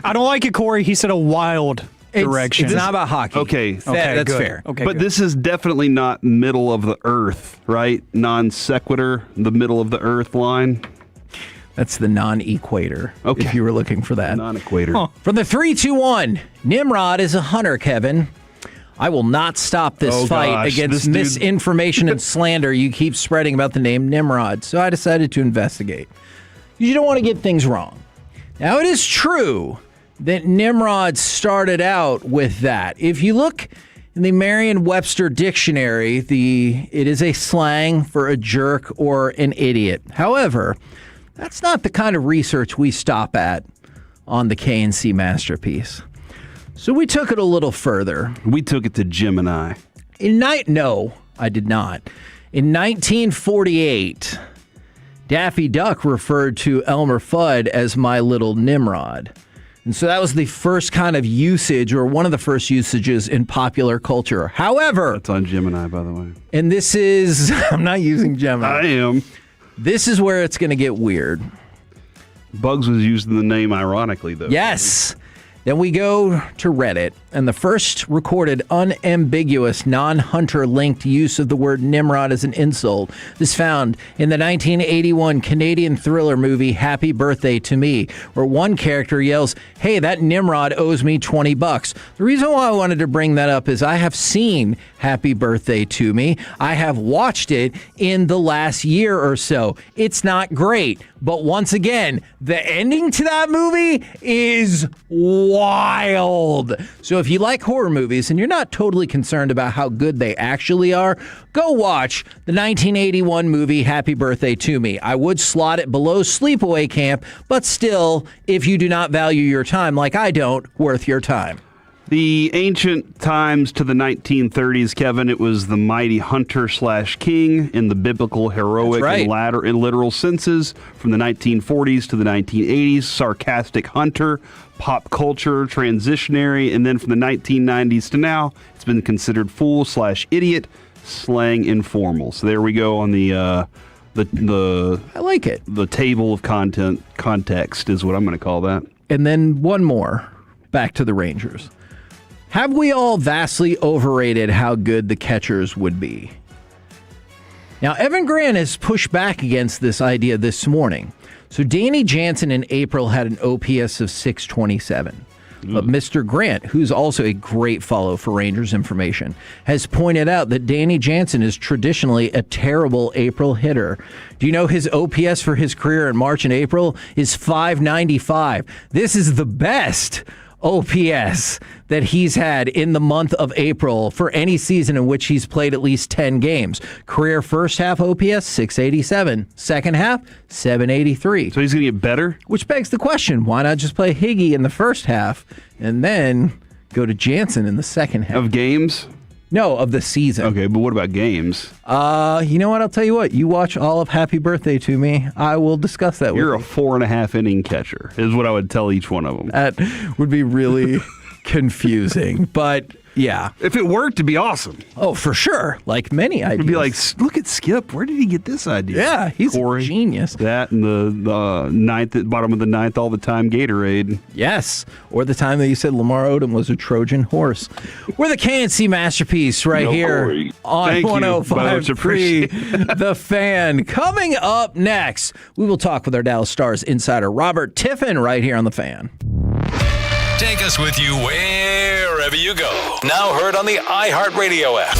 [SPEAKER 15] I don't like it, Corey. He said a wild direction.
[SPEAKER 11] It's not about hockey.
[SPEAKER 12] Okay.
[SPEAKER 11] That's
[SPEAKER 15] good.
[SPEAKER 11] fair.
[SPEAKER 15] Okay,
[SPEAKER 12] but
[SPEAKER 15] good.
[SPEAKER 12] this is definitely not middle of the earth, right? Non sequitur, the middle of the earth line.
[SPEAKER 11] That's the non-equator, if you were looking for that.
[SPEAKER 12] Non-equator.
[SPEAKER 11] Huh. From the 3-2-1, Nimrod is a hunter, Kevin. I will not stop this fight against misinformation and slander you keep spreading about the name Nimrod, so I decided to investigate. You don't want to get things wrong. Now, it is true that Nimrod started out with that. If you look in the Merriam-Webster dictionary, it is a slang for a jerk or an idiot. However, that's not the kind of research we stop at on the KNC Masterpiece. So we took it a little further.
[SPEAKER 12] We took it to Gemini.
[SPEAKER 11] No, I did not. In 1948, Daffy Duck referred to Elmer Fudd as my little Nimrod. And so that was the first kind of usage, or one of the first usages in popular culture. However...
[SPEAKER 12] That's on Gemini, by the way.
[SPEAKER 11] And this is... I'm not using Gemini.
[SPEAKER 12] I am.
[SPEAKER 11] This is where it's going to get weird.
[SPEAKER 12] Bugs was using the name ironically, though.
[SPEAKER 11] Yes. Then we go to Reddit, and the first recorded unambiguous, non-hunter-linked use of the word Nimrod as an insult is found in the 1981 Canadian thriller movie Happy Birthday to Me, where one character yells, "Hey, that Nimrod owes me $20. The reason why I wanted to bring that up is I have seen Happy Birthday to Me. I have watched it in the last year or so. It's not great, but once again, the ending to that movie is wild. wild. So if you like horror movies and you're not totally concerned about how good they actually are, go watch the 1981 movie Happy Birthday to Me. I would slot it below Sleepaway Camp, but still, if you do not value your time like I don't, worth your time.
[SPEAKER 12] The ancient times to the 1930s, Kevin, it was the mighty hunter/king in the biblical heroic and literal senses. From the 1940s to the 1980s, sarcastic hunter, pop culture, transitionary, and then from the 1990s to now, it's been considered fool/idiot, slang, informal. So there we go on the
[SPEAKER 11] I like it.
[SPEAKER 12] The table of context is what I'm going to call that.
[SPEAKER 11] And then one more, back to the Rangers. Have we all vastly overrated how good the catchers would be? Now, Evan Grant has pushed back against this idea this morning. So Danny Jansen in April had an OPS of 627. But Mr. Grant, who's also a great follow for Rangers information, has pointed out that Danny Jansen is traditionally a terrible April hitter. Do you know his OPS for his career in March and April is 595? This is the best OPS that he's had in the month of April for any season in which he's played at least 10 games. Career first half OPS, 687. Second half, 783.
[SPEAKER 12] So he's going to get better?
[SPEAKER 11] Which begs the question, why not just play Higgy in the first half and then go to Jansen in the second half?
[SPEAKER 12] Of games?
[SPEAKER 11] No, of the season.
[SPEAKER 12] Okay, but what about games?
[SPEAKER 11] You know what? I'll tell you what. You watch all of Happy Birthday to Me. I will discuss that with you.
[SPEAKER 12] You're a 4.5 inning catcher, is what I would tell each one of them.
[SPEAKER 11] That would be really confusing, but yeah.
[SPEAKER 12] If it worked, it'd be awesome.
[SPEAKER 11] Oh, for sure. Like many ideas.
[SPEAKER 12] It'd be like, look at Skip. Where did he get this idea?
[SPEAKER 11] Yeah, he's
[SPEAKER 12] Corey,
[SPEAKER 11] a genius.
[SPEAKER 12] That and the bottom of the ninth all the time Gatorade.
[SPEAKER 11] Yes. Or the time that you said Lamar Odom was a Trojan horse. We're the KNC Masterpiece right here on 105.3 The Fan. Coming up next, we will talk with our Dallas Stars insider Robert Tiffin right here on The Fan.
[SPEAKER 23] Take us with you wherever you go. Now heard on the iHeartRadio app.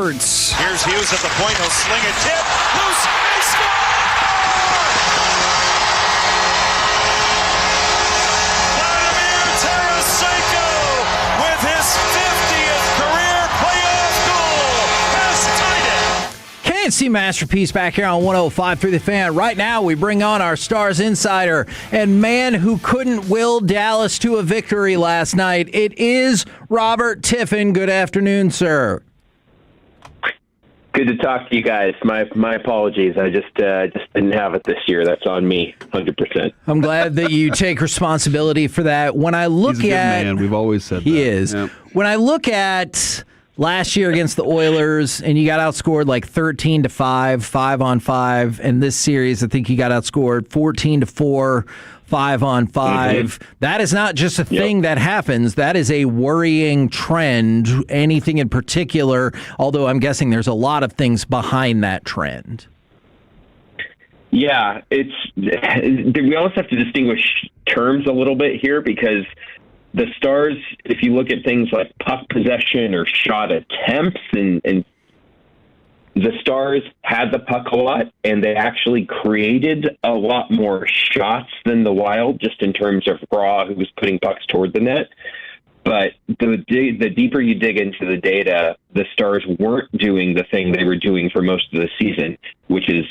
[SPEAKER 15] efforts.
[SPEAKER 19] Here's Hughes at the point. He'll sling a tip. Loose. He scores! Vladimir Tarasenko with his 50th career playoff goal has tied it.
[SPEAKER 11] KNC Masterpiece back here on 105.3 The Fan. Right now, we bring on our Stars Insider and man who couldn't will Dallas to a victory last night. It is Robert Tiffin. Good afternoon, sir.
[SPEAKER 14] Good to talk to you guys. My apologies. I just didn't have it this year. That's on me, 100%.
[SPEAKER 11] I'm glad that you take responsibility for that. When I look
[SPEAKER 12] He's a good
[SPEAKER 11] at,
[SPEAKER 12] man. We've always said
[SPEAKER 11] he
[SPEAKER 12] that.
[SPEAKER 11] is.
[SPEAKER 12] Yep.
[SPEAKER 11] When I look at last year against the Oilers, and you got outscored like 13-5, 5-on-5, and this series, I think you got outscored 14-4. 5-on-5. Mm-hmm. That is not just a thing that happens. That is a worrying trend. Anything in particular, although I'm guessing there's a lot of things behind that trend.
[SPEAKER 14] Yeah, we also have to distinguish terms a little bit here because the Stars, if you look at things like puck possession or shot attempts, and the Stars had the puck a lot, and they actually created a lot more shots than the Wild, just in terms of raw who was putting pucks toward the net. But the deeper you dig into the data, the Stars weren't doing the thing they were doing for most of the season, which is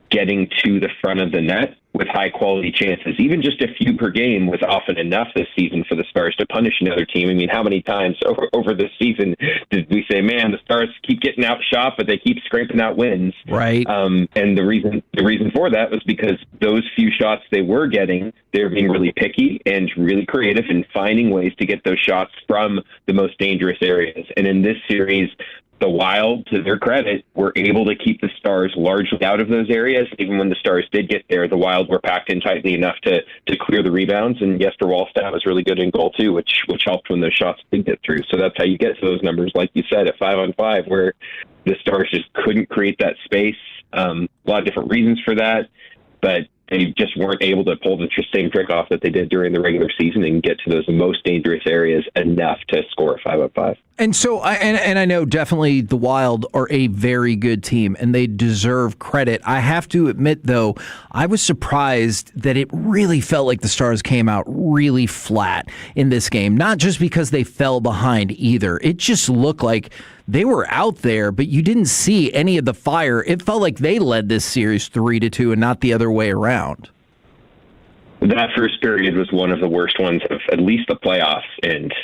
[SPEAKER 14] getting to the front of the net with high-quality chances. Even just a few per game was often enough this season for the Stars to punish another team. I mean, how many times over this season did we say, man, the Stars keep getting outshot, but they keep scraping out wins?
[SPEAKER 11] Right.
[SPEAKER 14] And the reason for that was because those few shots they were getting, they were being really picky and really creative in finding ways to get those shots from the most dangerous areas. And in this series, the Wild, to their credit, were able to keep the Stars largely out of those areas. Even when the Stars did get there, the Wild were packed in tightly enough to clear the rebounds. And Jesper Wallstedt was really good in goal, too, which helped when those shots did get through. So that's how you get to those numbers, like you said, at 5-on-5, where the Stars just couldn't create that space. A lot of different reasons for that, but they just weren't able to pull the same trick off that they did during the regular season and get to those most dangerous areas enough to score a 5-on-5.
[SPEAKER 11] And so, I know definitely the Wild are a very good team, and they deserve credit. I have to admit, though, I was surprised that it really felt like the Stars came out really flat in this game. Not just because they fell behind either. It just looked like they were out there, but you didn't see any of the fire. It felt like they led this series 3-2 and not the other way around.
[SPEAKER 14] That first period was one of the worst ones of at least the playoffs, and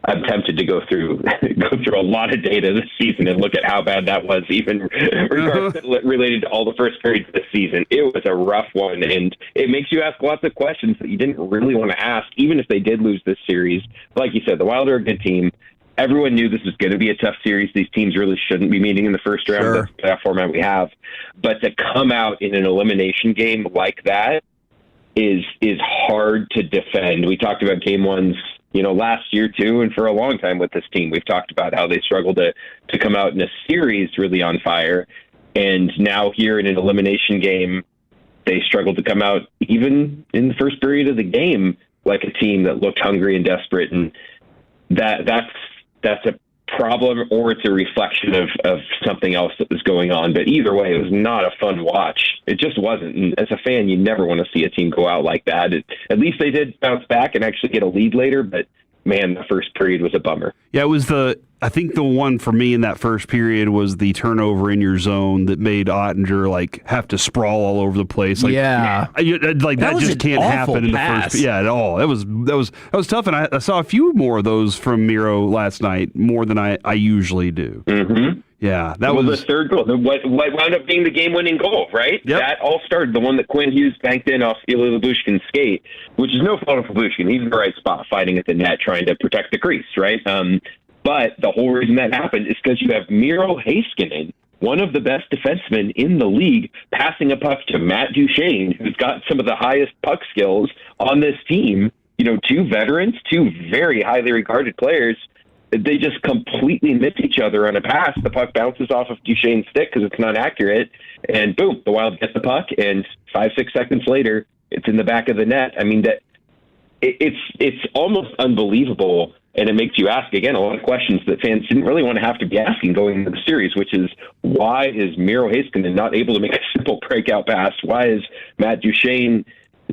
[SPEAKER 14] I'm tempted to go through a lot of data this season and look at how bad that was, even related to all the first periods of the season. It was a rough one, and it makes you ask lots of questions that you didn't really want to ask, even if they did lose this series. Like you said, the Wild are a good team. Everyone knew this was going to be a tough series. These teams really shouldn't be meeting in the first round. Sure. That's the format we have. But to come out in an elimination game like that is hard to defend. We talked about game ones, last year too, and for a long time with this team, we've talked about how they struggled to come out in a series really on fire. And now here in an elimination game, they struggled to come out even in the first period of the game like a team that looked hungry and desperate. And that's a problem, or it's a reflection of something else that was going on. But either way, it was not a fun watch. It just wasn't. And as a fan, you never want to see a team go out like that. At least they did bounce back and actually get a lead later, but man, the first period was a bummer.
[SPEAKER 12] Yeah, it was I think the one for me in that first period was the turnover in your zone that made Ottinger have to sprawl all over the place.
[SPEAKER 11] That
[SPEAKER 12] just can't happen in the first. Yeah, at all. That was tough, and I saw a few more of those from Miro last night, more than I usually do.
[SPEAKER 14] Mm-hmm.
[SPEAKER 12] Yeah, that
[SPEAKER 14] was
[SPEAKER 12] was
[SPEAKER 14] the third goal. What wound up being the game-winning goal, right?
[SPEAKER 12] Yep.
[SPEAKER 14] That all started the one that Quinn Hughes banked in off Ilya Lyubushkin's skate, which is no fault of Lyubushkin. He's in the right spot, fighting at the net, trying to protect the crease, right? But the whole reason that happened is because you have Miro Heiskanen, one of the best defensemen in the league, passing a puck to Matt Duchene, who's got some of the highest puck skills on this team. Two veterans, two very highly regarded players. They just completely miss each other on a pass. The puck bounces off of Duchene's stick because it's not accurate, and boom, the Wild get the puck, and 5-6 seconds later, it's in the back of the net. I mean, that it's almost unbelievable. And it makes you ask, again, a lot of questions that fans didn't really want to have to be asking going into the series, which is, why is Miro Heiskanen not able to make a simple breakout pass? Why is Matt Duchene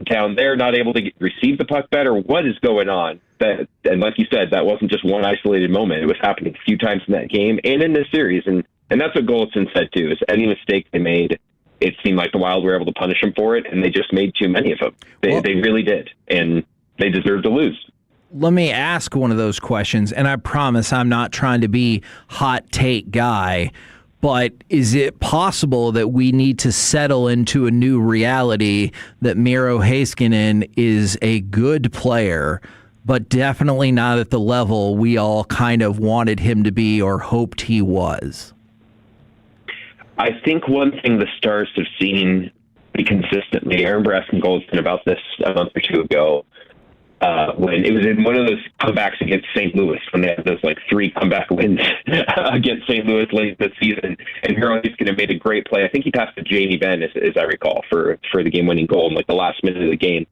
[SPEAKER 14] down there not able to receive the puck better? What is going on? And like you said, that wasn't just one isolated moment. It was happening a few times in that game and in this series. And that's what Gulletson said, too, is any mistake they made, it seemed like the Wild were able to punish them for it, and they just made too many of them. They really did, and they deserve to lose.
[SPEAKER 11] Let me ask one of those questions, and I promise I'm not trying to be hot take guy, but is it possible that we need to settle into a new reality that Miro Heiskanen is a good player, but definitely not at the level we all kind of wanted him to be or hoped he was?
[SPEAKER 14] I think one thing the Stars have seen pretty consistently, I remember asking Gulletson about this a month or two ago, when it was in one of those comebacks against St. Louis, when they had those 3 comeback wins against St. Louis late this season, and Miro Heiskanen made a great play. I think he passed to Jamie Benn, as I recall, for the game-winning goal in the last minute of the game.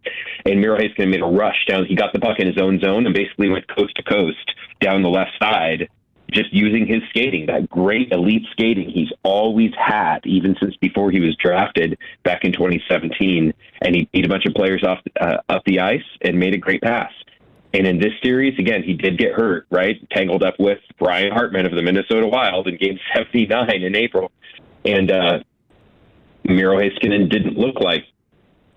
[SPEAKER 14] And Miro Heiskanen made a rush down. He got the puck in his own zone and basically went coast to coast down the left side, just using his skating, that great elite skating he's always had, even since before he was drafted back in 2017. And he beat a bunch of players off the ice and made a great pass. And in this series, again, he did get hurt, right? Tangled up with Brian Hartman of the Minnesota Wild in Game 79 in April. And Miro Heiskanen didn't look like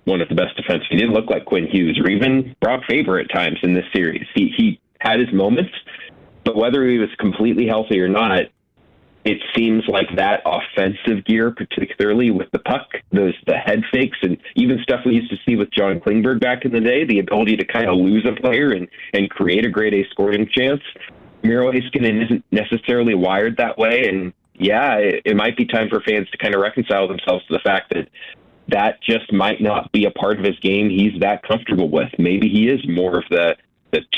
[SPEAKER 14] one of the best defensemen. He didn't look like Quinn Hughes or even Brock Faber at times in this series. He had his moments, but whether he was completely healthy or not, it seems like that offensive gear, particularly with the puck, the head fakes, and even stuff we used to see with John Klingberg back in the day, the ability to kind of lose a player and create a grade A scoring chance. Miro Heiskanen isn't necessarily wired that way, and it might be time for fans to kind of reconcile themselves to the fact that just might not be a part of his game he's that comfortable with. Maybe he is more of the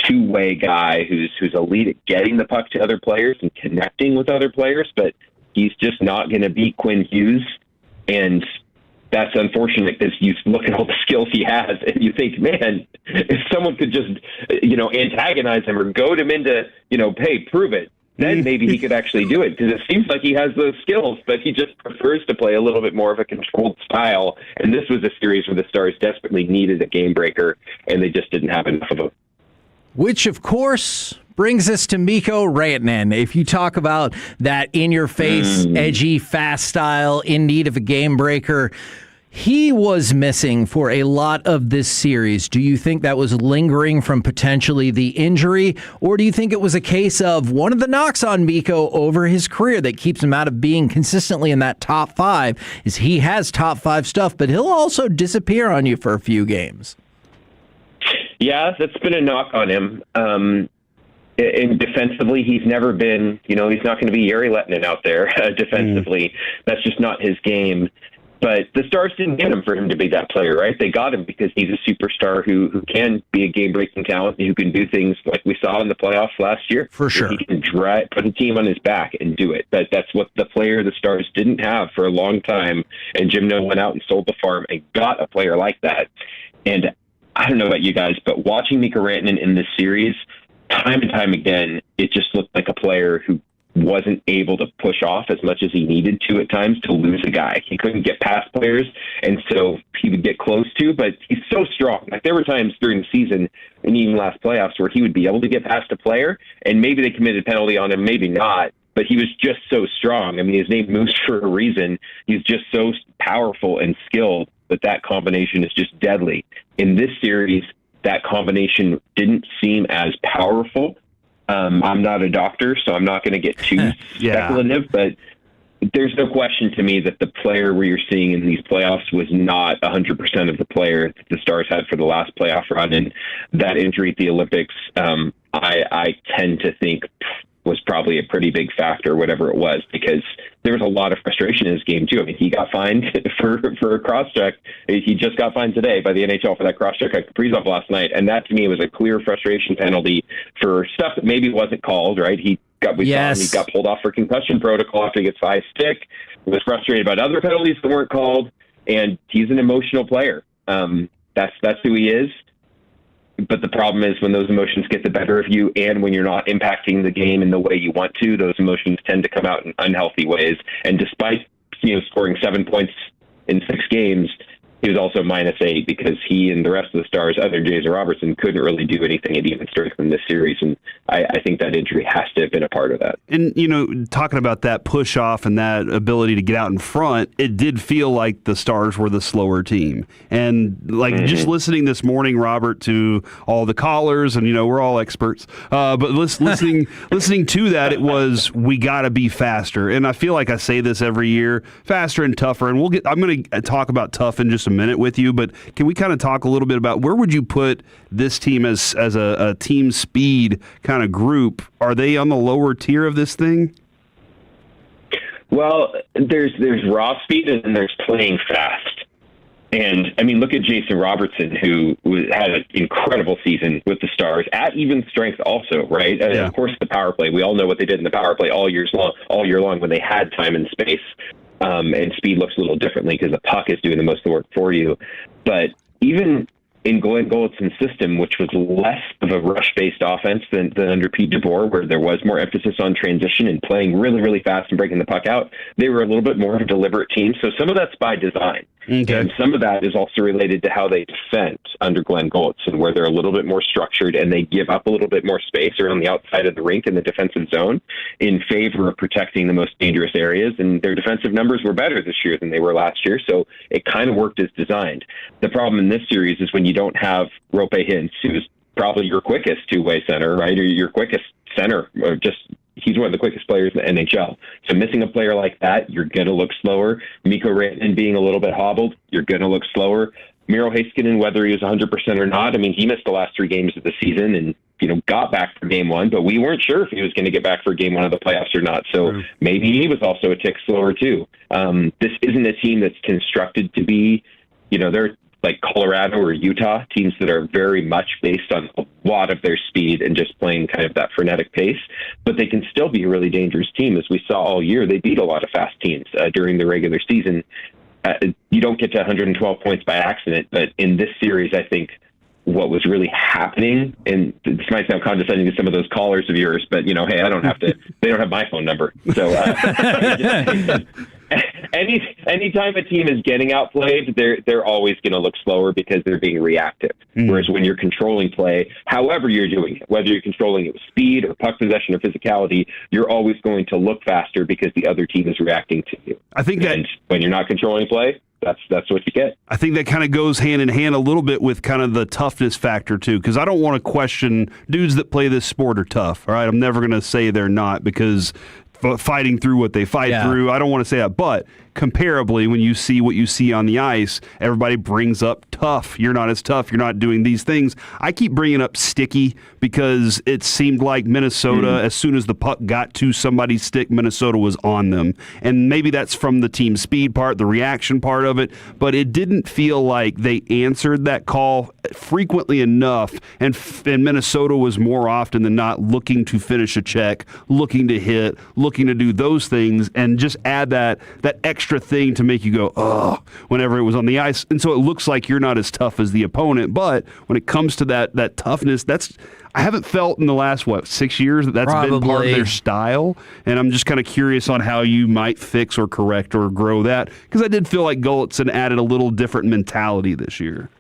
[SPEAKER 14] two-way guy who's elite at getting the puck to other players and connecting with other players, but he's just not going to beat Quinn Hughes. And that's unfortunate because you look at all the skills he has and you think, man, if someone could just, antagonize him or goad him into, hey, prove it, then maybe he could actually do it, because it seems like he has those skills, but he just prefers to play a little bit more of a controlled style. And this was a series where the Stars desperately needed a game breaker, and they just didn't have enough of them.
[SPEAKER 11] Which, of course, brings us to Mikko Rantanen. If you talk about that in-your-face, edgy, fast style, in need of a game breaker, he was missing for a lot of this series. Do you think that was lingering from potentially the injury, or do you think it was a case of one of the knocks on Mikko over his career that keeps him out of being consistently in that top 5 is he has top 5 stuff, but he'll also disappear on you for a few games?
[SPEAKER 14] Yeah, that's been a knock on him. And defensively, he's never been, he's not going to be Jere Lehtinen out there defensively. That's just not his game. But the Stars didn't get him for him to be that player, right? They got him because he's a superstar who can be a game-breaking talent, who can do things like we saw in the playoffs last year.
[SPEAKER 11] For sure.
[SPEAKER 14] He can put a team on his back and do it. That's what the player the Stars didn't have for a long time. And Jim Noe went out and sold the farm and got a player like that. And I don't know about you guys, but watching Mikko Rantanen in this series, time and time again, it just looked like a player who wasn't able to push off as much as he needed to at times to lose a guy. He couldn't get past players, and so he would get close to, but he's so strong. Like, there were times during the season and even last playoffs where he would be able to get past a player, and maybe they committed a penalty on him, maybe not, but he was just so strong. I mean, his name moves for a reason. He's just so powerful and skilled that combination is just deadly. In this series, that combination didn't seem as powerful. I'm not a doctor, so I'm not going to get too speculative, but there's no question to me that the player we are seeing in these playoffs was not 100% of the player that the Stars had for the last playoff run. And that injury at the Olympics, I tend to think was probably a pretty big factor, whatever it was, because there was a lot of frustration in his game too. I mean, he got fined for a cross-check. He just got fined today by the NHL for that cross-check at Kaprizov last night, and that to me was a clear frustration penalty for stuff that maybe wasn't called, right? He got pulled off for concussion protocol after he gets 5 stick, was frustrated about other penalties that weren't called, and he's an emotional player. That's who he is. But the problem is when those emotions get the better of you and when you're not impacting the game in the way you want to, those emotions tend to come out in unhealthy ways. And despite, scoring 7 points in 6 games, he was also -8 because he and the rest of the Stars, other Jason Robertson, couldn't really do anything at even strength in this series. And I think that injury has to have been a part of that.
[SPEAKER 12] And, talking about that push off and that ability to get out in front, it did feel like the Stars were the slower team. And, just listening this morning, Robert, to all the callers, and, we're all experts, but listening to that, it was, we got to be faster. And I feel like I say this every year, faster and tougher. And I'm going to talk about tough in just a minute with you, but can we kind of talk a little bit about where would you put this team as a team speed kind of group? Are they on the lower tier of this thing?
[SPEAKER 14] Well, there's raw speed and there's playing fast. And look at Jason Robertson, who had an incredible season with the Stars at even strength also, right? And of course the power play. We all know what they did in the power play all year long when they had time and space. And speed looks a little differently because the puck is doing the most of the work for you. But even in Glenn Gulletson's system, which was less of a rush-based offense than under Pete DeBoer, where there was more emphasis on transition and playing really, really fast and breaking the puck out, they were a little bit more of a deliberate team. So some of that's by design. Okay. And some of that is also related to how they defend under Glenn Gulletson, where they're a little bit more structured and they give up a little bit more space around the outside of the rink in the defensive zone in favor of protecting the most dangerous areas. And their defensive numbers were better this year than they were last year. So it kind of worked as designed. The problem in this series is when you don't have Rope Hintz, who's probably your quickest two-way center, right? Or your quickest center, or just he's one of the quickest players in the NHL. So missing a player like that, you're going to look slower. Mikko Rantanen being a little bit hobbled, you're going to look slower. Miro Heiskanen, whether he was 100% or not, he missed the last 3 games of the season and, got back for game 1, but we weren't sure if he was going to get back for game 1 of the playoffs or not. So maybe he was also a tick slower too. This isn't a team that's constructed to be, they're like Colorado or Utah, teams that are very much based on a lot of their speed and just playing kind of that frenetic pace, but they can still be a really dangerous team. As we saw all year, they beat a lot of fast teams during the regular season. You don't get to 112 points by accident, but in this series, I think what was really happening, and this might sound condescending to some of those callers of yours, but hey, I don't have to, they don't have my phone number. So anytime a team is getting outplayed, they're always going to look slower because they're being reactive. Whereas when you're controlling play, however you're doing it, whether you're controlling it with speed or puck possession or physicality, you're always going to look faster because the other team is reacting to you.
[SPEAKER 12] I think that
[SPEAKER 14] when you're not controlling play, that's what you get.
[SPEAKER 12] I think that kind of goes hand in hand a little bit with kind of the toughness factor too, because I don't want to question dudes that play this sport are tough. All right, I'm never going to say they're not because fighting through what they fight through, I don't want to say that, but comparably, when you see what you see on the ice, everybody brings up tough. You're not as tough. You're not doing these things. I keep bringing up sticky because it seemed like Minnesota, as soon as the puck got to somebody's stick, Minnesota was on them. And maybe that's from the team speed part, the reaction part of it, but it didn't feel like they answered that call frequently enough. And Minnesota was more often than not looking to finish a check, looking to hit, looking to do those things, and just add that extra thing to make you go, oh, whenever it was on the ice. And so it looks like you're not as tough as the opponent. But when it comes to that toughness, I haven't felt in the last, 6 years that's been part of their style. And I'm just kind of curious on how you might fix or correct or grow that. Because I did feel like Gulletson added a little different mentality this year.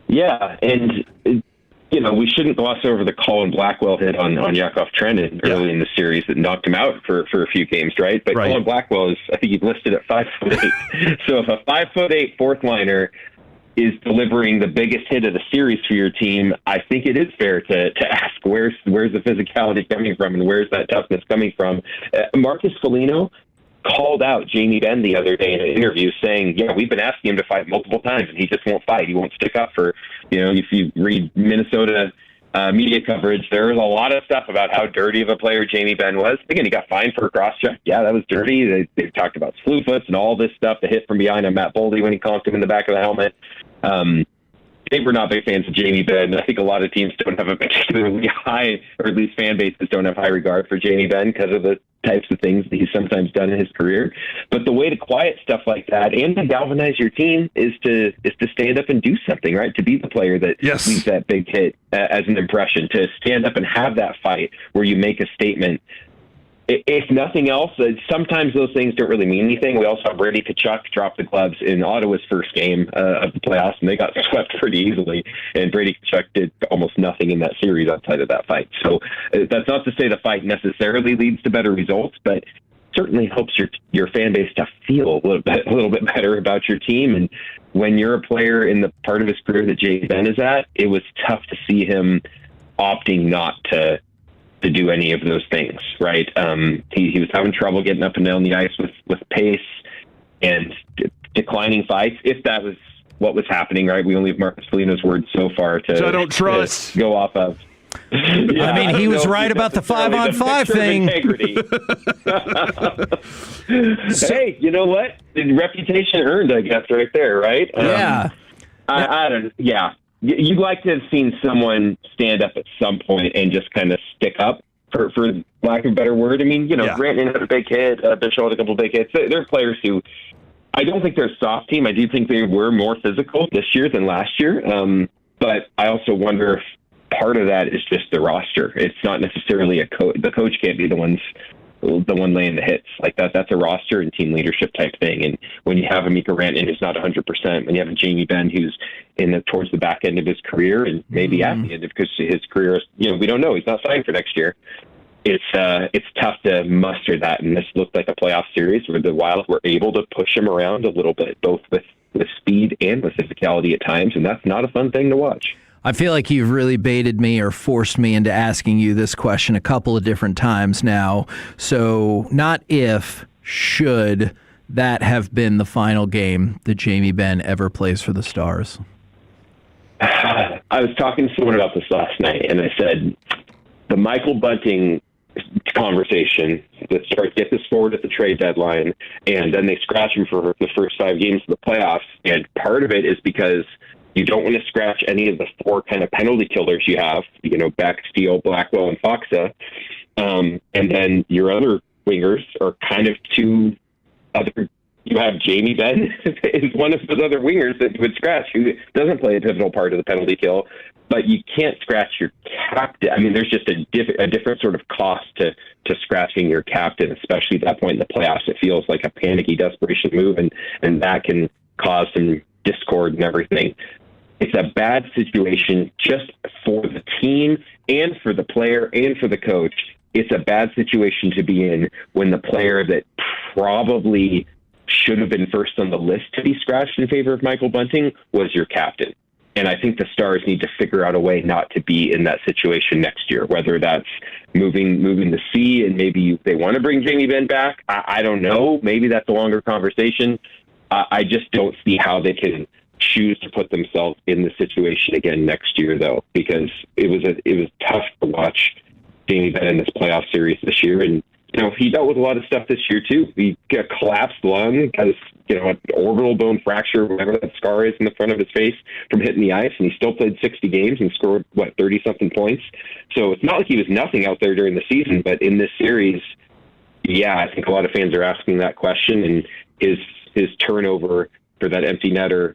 [SPEAKER 14] Yeah, and we shouldn't gloss over the Colin Blackwell hit on Yakov Trenin early in the series that knocked him out for a few games, right? But Colin Blackwell is, I think he's listed at 5'8". So if a 5'8" fourth liner is delivering the biggest hit of the series for your team, I think it is fair to ask where's the physicality coming from and where's that toughness coming from. Marcus Foligno called out Jamie Benn the other day in an interview saying, we've been asking him to fight multiple times and he just won't fight. He won't stick up for, if you read Minnesota media coverage, there was a lot of stuff about how dirty of a player Jamie Benn was. Again, he got fined for a cross-check. Yeah, that was dirty. They talked about slew foots and all this stuff, the hit from behind on Matt Boldy when he conked him in the back of the helmet. I think we're not big fans of Jamie Benn. I think a lot of teams don't have a particularly high, or at least fan bases don't have high regard for Jamie Benn because of the types of things that he's sometimes done in his career. But the way to quiet stuff like that and to galvanize your team is to stand up and do something, right? To be the player that leaves that big hit as an impression, to stand up and have that fight where you make a statement. If nothing else, sometimes those things don't really mean anything. We also have Brady Tkachuk drop the gloves in Ottawa's first game of the playoffs, and they got swept pretty easily. And Brady Tkachuk did almost nothing in that series outside of that fight. So that's not to say the fight necessarily leads to better results, but certainly helps your fan base to feel a little bit better about your team. And when you're a player in the part of his career that Jamie Benn is at, it was tough to see him opting not to do any of those things, right? He was having trouble getting up and down the ice with pace and declining fights, if that was what was happening, right? We only have Marcus Foligno's word so far to,
[SPEAKER 12] I don't trust.
[SPEAKER 14] To go off of.
[SPEAKER 11] Yeah, I mean, he was right about the 5-on-5 thing.
[SPEAKER 14] Hey, you know what? The reputation earned, I guess, right there, right?
[SPEAKER 11] Yeah.
[SPEAKER 14] I don't. Yeah. You'd like to have seen someone stand up at some point and just kind of stick up, for lack of a better word. I mean, Rantanen had a big hit, Bishop had a couple of big hits. They're players who, I don't think they're a soft team. I do think they were more physical this year than last year. But I also wonder if part of that is just the roster. It's not necessarily a coach. The coach can't be the one laying the hits like that. That's a roster and team leadership type thing. And when you have a Mikko Rantanen who's not 100%, when you have a Jamie Benn who's towards the back end of his career and maybe at the end of his career, we don't know. He's not signed for next year. It's tough to muster that. And this looked like a playoff series where the Wild were able to push him around a little bit, both with speed and with physicality at times. And that's not a fun thing to watch.
[SPEAKER 11] I feel like you've really baited me or forced me into asking you this question a couple of different times now. So not if, should that have been the final game that Jamie Benn ever plays for the Stars?
[SPEAKER 14] I was talking to someone about this last night, and I said the Michael Bunting conversation that starts get this forward at the trade deadline, and then they scratch him for the first 5 games of the playoffs. And part of it is because you don't want to scratch any of the 4 kind of penalty killers you have, Beck, Steele, Blackwell, and Foxa. And then your other wingers are kind of 2 other. You have Jamie Benn is one of those other wingers that you would scratch, who doesn't play a pivotal part of the penalty kill, but you can't scratch your captain. I mean, there's just a different sort of cost to scratching your captain, especially at that point in the playoffs. It feels like a panicky desperation move, and that can cause some discord and everything. It's a bad situation just for the team and for the player and for the coach. It's a bad situation to be in when the player that probably should have been first on the list to be scratched in favor of Michael Bunting was your captain. And I think the Stars need to figure out a way not to be in that situation next year, whether that's moving the C and maybe they want to bring Jamie Benn back. I don't know. Maybe that's a longer conversation. I just don't see how they can choose to put themselves in the situation again next year, though, because it was tough to watch Jamie Benn in this playoff series this year. And he dealt with a lot of stuff this year too. He got a collapsed lung, got his an orbital bone fracture, whatever that scar is in the front of his face from hitting the ice, and he still played 60 games and scored 30-something points. So it's not like he was nothing out there during the season, but in this series, I think a lot of fans are asking that question, and his turnover for that empty netter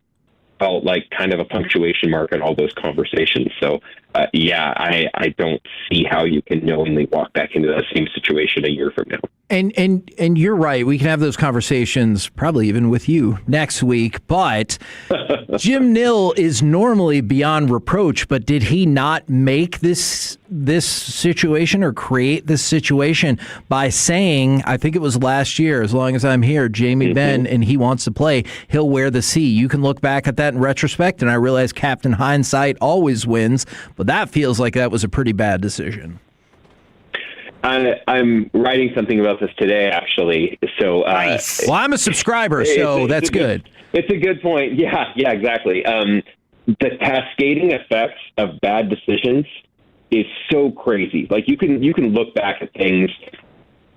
[SPEAKER 14] felt like kind of a punctuation mark in all those conversations. So, I don't see how you can knowingly walk back into that same situation a year from now.
[SPEAKER 11] And you're right. We can have those conversations probably even with you next week. But Jim Nill is normally beyond reproach. But did he not make this situation or create this situation by saying, I think it was last year, as long as I'm here, Jamie Benn, and he wants to play, he'll wear the C. You can look back at that in retrospect, and I realize Captain Hindsight always wins, but that feels like that was a pretty bad decision.
[SPEAKER 14] I'm writing something about this today, actually. So,
[SPEAKER 11] nice. Well, I'm a subscriber, so that's good.
[SPEAKER 14] It's a good point. Yeah, exactly. The cascading effects of bad decisions is so crazy. Like you can look back at things.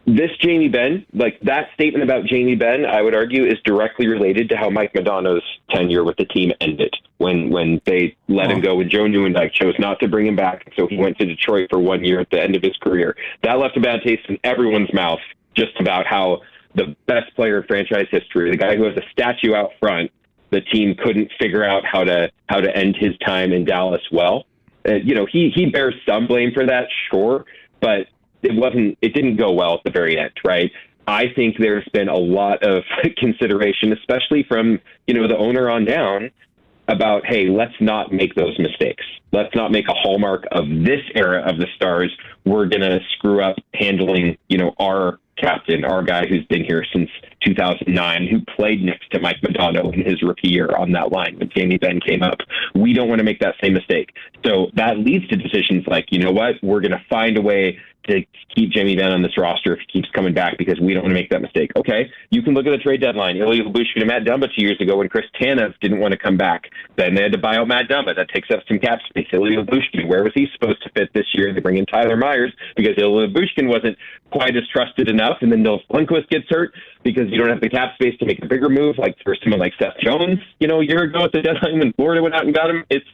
[SPEAKER 14] This Jamie Benn, like that statement about Jamie Benn, I would argue is directly related to how Mike Modano's tenure with the team ended when they let him go, when Joe Nieuwendyk chose not to bring him back. So he went to Detroit for 1 year at the end of his career. That left a bad taste in everyone's mouth just about how the best player in franchise history, the guy who has a statue out front, the team couldn't figure out how to end his time in Dallas well. He bears some blame for that, sure, but it didn't go well at the very end, right? I think there's been a lot of consideration, especially from, the owner on down, about, hey, let's not make those mistakes. Let's not make a hallmark of this era of the Stars. We're going to screw up handling, our captain, our guy who's been here since 2009, who played next to Mike Modano in his rookie year on that line when Jamie Benn came up. We don't want to make that same mistake. So that leads to decisions like, you know what, we're going to find a way to keep Jamie Benn on this roster if he keeps coming back because we don't want to make that mistake. Okay, you can look at the trade deadline. Ilya Lyubushkin and Matt Dumba 2 years ago when Chris Tanev didn't want to come back. Then they had to buy out Matt Dumba. That takes up some cap space. Ilya Lyubushkin, where was he supposed to fit this year? They bring in Tyler Myers because Ilya Lyubushkin wasn't quite as trusted enough. And then Nils Lundqvist gets hurt because you don't have the cap space to make a bigger move like for someone like Seth Jones, a year ago at the deadline when Florida went out and got him. It's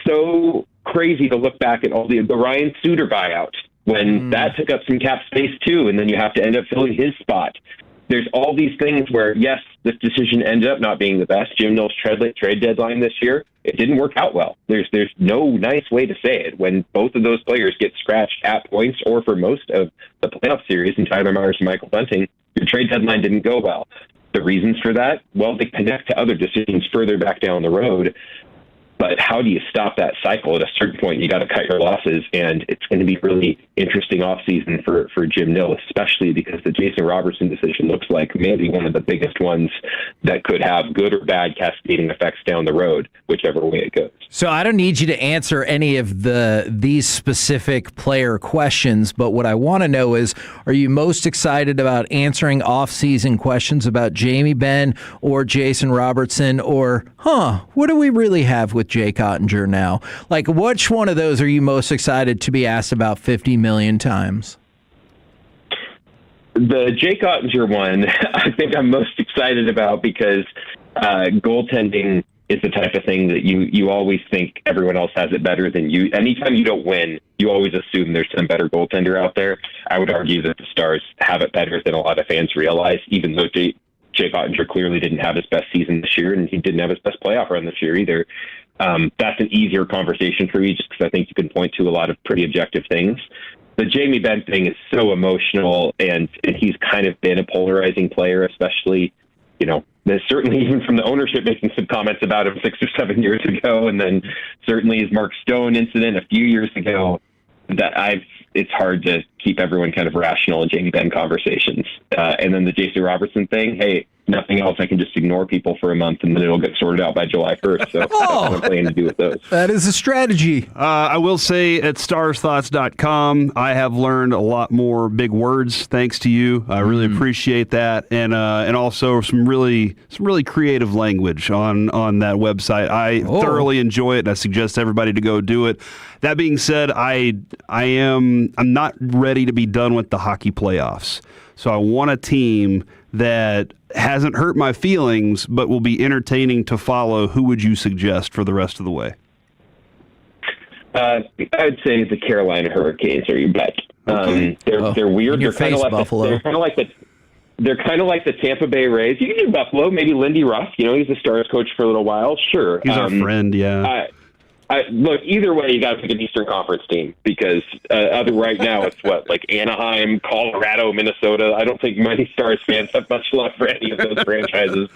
[SPEAKER 14] so crazy to look back at all the Ryan Suter buyout when that took up some cap space too, and then you have to end up filling his spot. There's all these things where, yes, this decision ended up not being the best. Jim Knowles' trade deadline this year, it didn't work out well. There's no nice way to say it. When both of those players get scratched at points or for most of the playoff series, and Tyler Myers and Michael Bunting, your trade deadline didn't go well. The reasons for that? Well, they connect to other decisions further back down the road. But how do you stop that cycle? At a certain point, you got to cut your losses, and it's going to be really interesting offseason for Jim Nill, especially because the Jason Robertson decision looks like maybe one of the biggest ones that could have good or bad cascading effects down the road, whichever way it goes.
[SPEAKER 11] So I don't need you to answer any of these specific player questions, but what I want to know is, are you most excited about answering off-season questions about Jamie Benn or Jason Robertson, or, what do we really have with Jay Cottinger now? Like, which one of those are you most excited to be asked about 50 million times?
[SPEAKER 14] The Jay Cottinger one, I think I'm most excited about because goaltending is the type of thing that you always think everyone else has it better than you. Anytime you don't win, you always assume there's some better goaltender out there. I would argue that the Stars have it better than a lot of fans realize, even though Jay Cottinger clearly didn't have his best season this year, and he didn't have his best playoff run this year either. That's an easier conversation for me just because I think you can point to a lot of pretty objective things. The Jamie Benn thing is so emotional, and he's kind of been a polarizing player, especially, there's certainly even from the ownership making some comments about him 6 or 7 years ago, and then certainly his Mark Stone incident a few years ago, it's hard to keep everyone kind of rational in Jamie Benn conversations. And then the Jason Robertson thing, hey, nothing else, I can just ignore people for a month and then it'll get sorted out by July 1st. So that's what I'm planning to do with those.
[SPEAKER 11] That is a strategy.
[SPEAKER 12] I will say at starsthoughts.com, I have learned a lot more big words thanks to you. I really appreciate that. And also some really creative language on that website. I thoroughly enjoy it, and I suggest everybody to go do it. That being said, I'm not ready to be done with the hockey playoffs. So I want a team that hasn't hurt my feelings, but will be entertaining to follow. Who would you suggest for the rest of the way?
[SPEAKER 14] I would say the Carolina Hurricanes are your bet.
[SPEAKER 12] Okay.
[SPEAKER 14] They're weird.
[SPEAKER 11] They're kind of like
[SPEAKER 14] Buffalo. They're kind of like the Tampa Bay Rays. You can do Buffalo, maybe Lindy Ruff. He's the Stars coach for a little while. Sure,
[SPEAKER 12] he's our friend. Yeah.
[SPEAKER 14] Look, either way, you got to pick an Eastern Conference team because right now it's like Anaheim, Colorado, Minnesota. I don't think many Stars fans have much love for any of those franchises.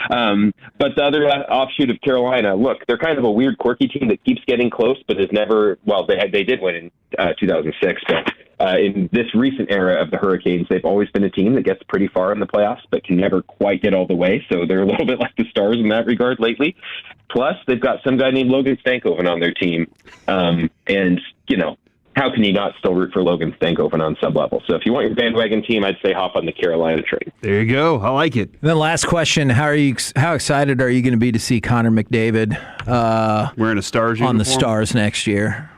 [SPEAKER 14] But the other offshoot of Carolina, look, they're kind of a weird, quirky team that keeps getting close, but has never. Well, they did win in 2006, but. In this recent era of the Hurricanes, they've always been a team that gets pretty far in the playoffs, but can never quite get all the way. So they're a little bit like the Stars in that regard lately. Plus, they've got some guy named Logan Stankoven on their team. And, how can you not still root for Logan Stankoven on some level? So if you want your bandwagon team, I'd say hop on the Carolina train.
[SPEAKER 12] There you go. I like it.
[SPEAKER 11] And then last question, how excited are you going to be to see Connor McDavid
[SPEAKER 12] wearing a Stars uniform?
[SPEAKER 11] On the Stars next year?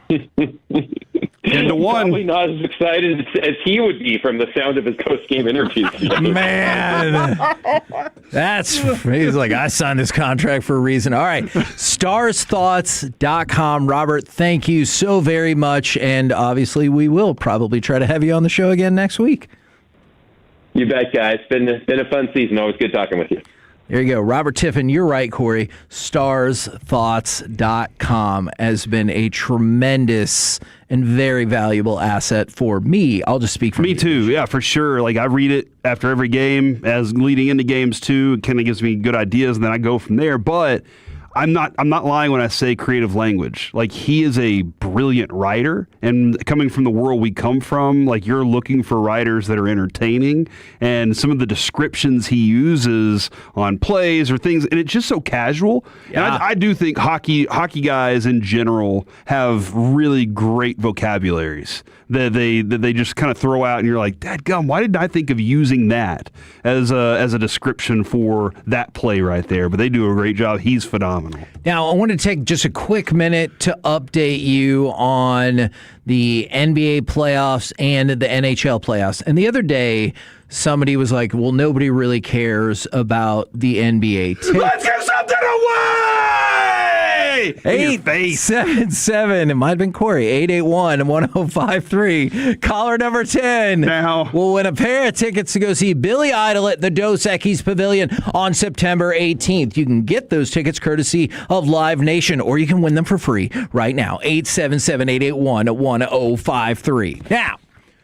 [SPEAKER 12] 10-1.
[SPEAKER 14] Probably not as excited as he would be from the sound of his post-game interviews.
[SPEAKER 11] Man, he's like, I signed this contract for a reason. All right, starsthoughts.com. Robert, thank you so very much, and obviously we will probably try to have you on the show again next week.
[SPEAKER 14] You bet, guys. Been a fun season. Always good talking with you.
[SPEAKER 11] There you go. Robert Tiffin, you're right, Corey. Starsthoughts.com has been a tremendous and very valuable asset for me. I'll just speak for
[SPEAKER 12] me too. Yeah, for sure. Like I read it after every game, as leading into games too. It kind of gives me good ideas, and then I go from there. But I'm not lying when I say creative language. Like, he is a brilliant writer, and coming from the world we come from, like, you're looking for writers that are entertaining, and some of the descriptions he uses on plays or things, and it's just so casual. Yeah. And I do think hockey guys in general have really great vocabularies that they just kind of throw out, and you're like, dadgum, why didn't I think of using that as a description for that play right there? But they do a great job. He's phenomenal.
[SPEAKER 11] Now, I want to take just a quick minute to update you on the NBA playoffs and the NHL playoffs. And the other day, somebody was like, well, nobody really cares about the NBA.
[SPEAKER 12] Let's give something away!
[SPEAKER 11] 877, it might have been Corey, 881-1053. Caller number 10
[SPEAKER 12] now
[SPEAKER 11] will win a pair of tickets to go see Billy Idol at the Dos Equis Pavilion on September 18th. You can get those tickets courtesy of Live Nation, or you can win them for free right now. 877-881-1053. Now,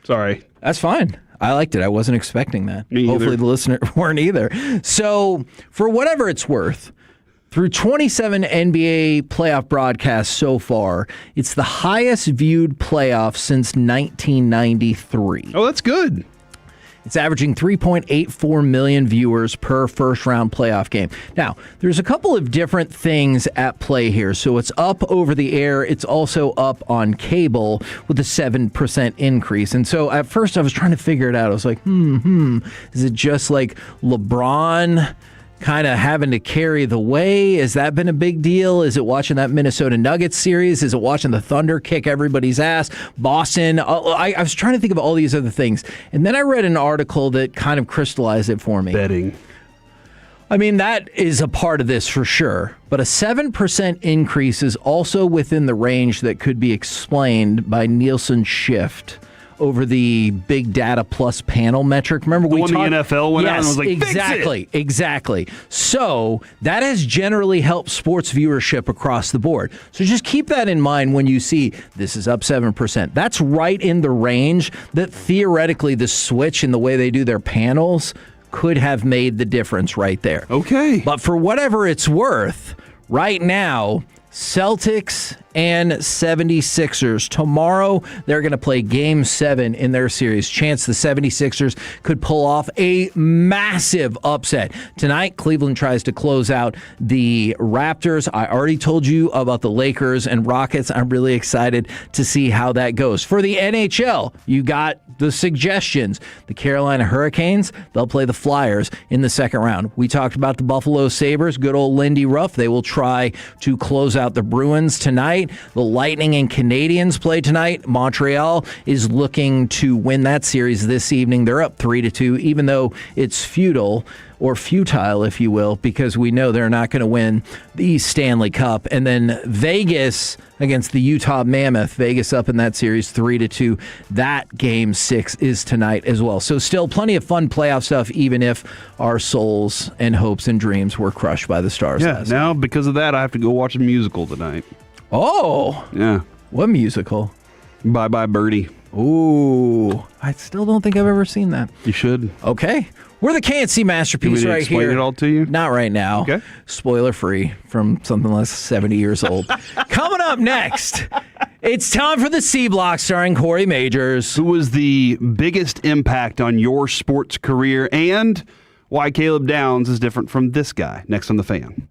[SPEAKER 12] sorry.
[SPEAKER 11] That's fine. I liked it. I wasn't expecting that.
[SPEAKER 12] Me
[SPEAKER 11] Hopefully
[SPEAKER 12] either.
[SPEAKER 11] the listener weren't either. So, for whatever it's worth, through 27 NBA playoff broadcasts so far, it's the highest viewed playoff since 1993.
[SPEAKER 12] Oh, that's good.
[SPEAKER 11] It's averaging 3.84 million viewers per first-round playoff game. Now, there's a couple of different things at play here. So it's up over the air. It's also up on cable with a 7% increase. And so at first I was trying to figure it out. I was like, is it just like LeBron kind of having to carry the way? Has that been a big deal? Is it watching that Minnesota Nuggets series? Is it watching the Thunder kick everybody's ass? Boston? I was trying to think of all these other things. And then I read an article that kind of crystallized it for me.
[SPEAKER 12] Betting.
[SPEAKER 11] I mean, that is a part of this for sure. But a 7% increase is also within the range that could be explained by Nielsen shift over the big data plus panel metric. Remember
[SPEAKER 12] the NFL went out and was like,
[SPEAKER 11] exactly. So that has generally helped sports viewership across the board. So just keep that in mind when you see this is up 7%. That's right in the range that theoretically the switch in the way they do their panels could have made the difference right there.
[SPEAKER 12] Okay.
[SPEAKER 11] But for whatever it's worth, right now, Celtics and 76ers. Tomorrow, they're going to play Game 7 in their series. Chance the 76ers could pull off a massive upset. Tonight, Cleveland tries to close out the Raptors. I already told you about the Lakers and Rockets. I'm really excited to see how that goes. For the NHL, you got the suggestions. The Carolina Hurricanes, they'll play the Flyers in the second round. We talked about the Buffalo Sabres. Good old Lindy Ruff. They will try to close out the Bruins tonight. The Lightning and Canadiens play tonight. Montreal is looking to win that series this evening. They're up 3-2, even though it's futile, if you will, because we know they're not going to win the Stanley Cup. And then Vegas against the Utah Mammoth. Vegas up in that series 3-2. That Game 6 is tonight as well. So still plenty of fun playoff stuff, even if our souls and hopes and dreams were crushed by the Stars.
[SPEAKER 12] Yeah, now because of that, I have to go watch a musical tonight.
[SPEAKER 11] Oh!
[SPEAKER 12] Yeah.
[SPEAKER 11] What musical?
[SPEAKER 12] Bye Bye Birdie.
[SPEAKER 11] Ooh. I still don't think I've ever seen that.
[SPEAKER 12] You should.
[SPEAKER 11] Okay. We're the K&C Masterpiece right
[SPEAKER 12] explain
[SPEAKER 11] here.
[SPEAKER 12] It all to you?
[SPEAKER 11] Not right now.
[SPEAKER 12] Okay.
[SPEAKER 11] Spoiler free from something less 70 years old. Coming up next, it's time for the C Block starring Corey Majors.
[SPEAKER 12] Who was the biggest impact on your sports career and why Caleb Downs is different from this guy? Next on The Fan.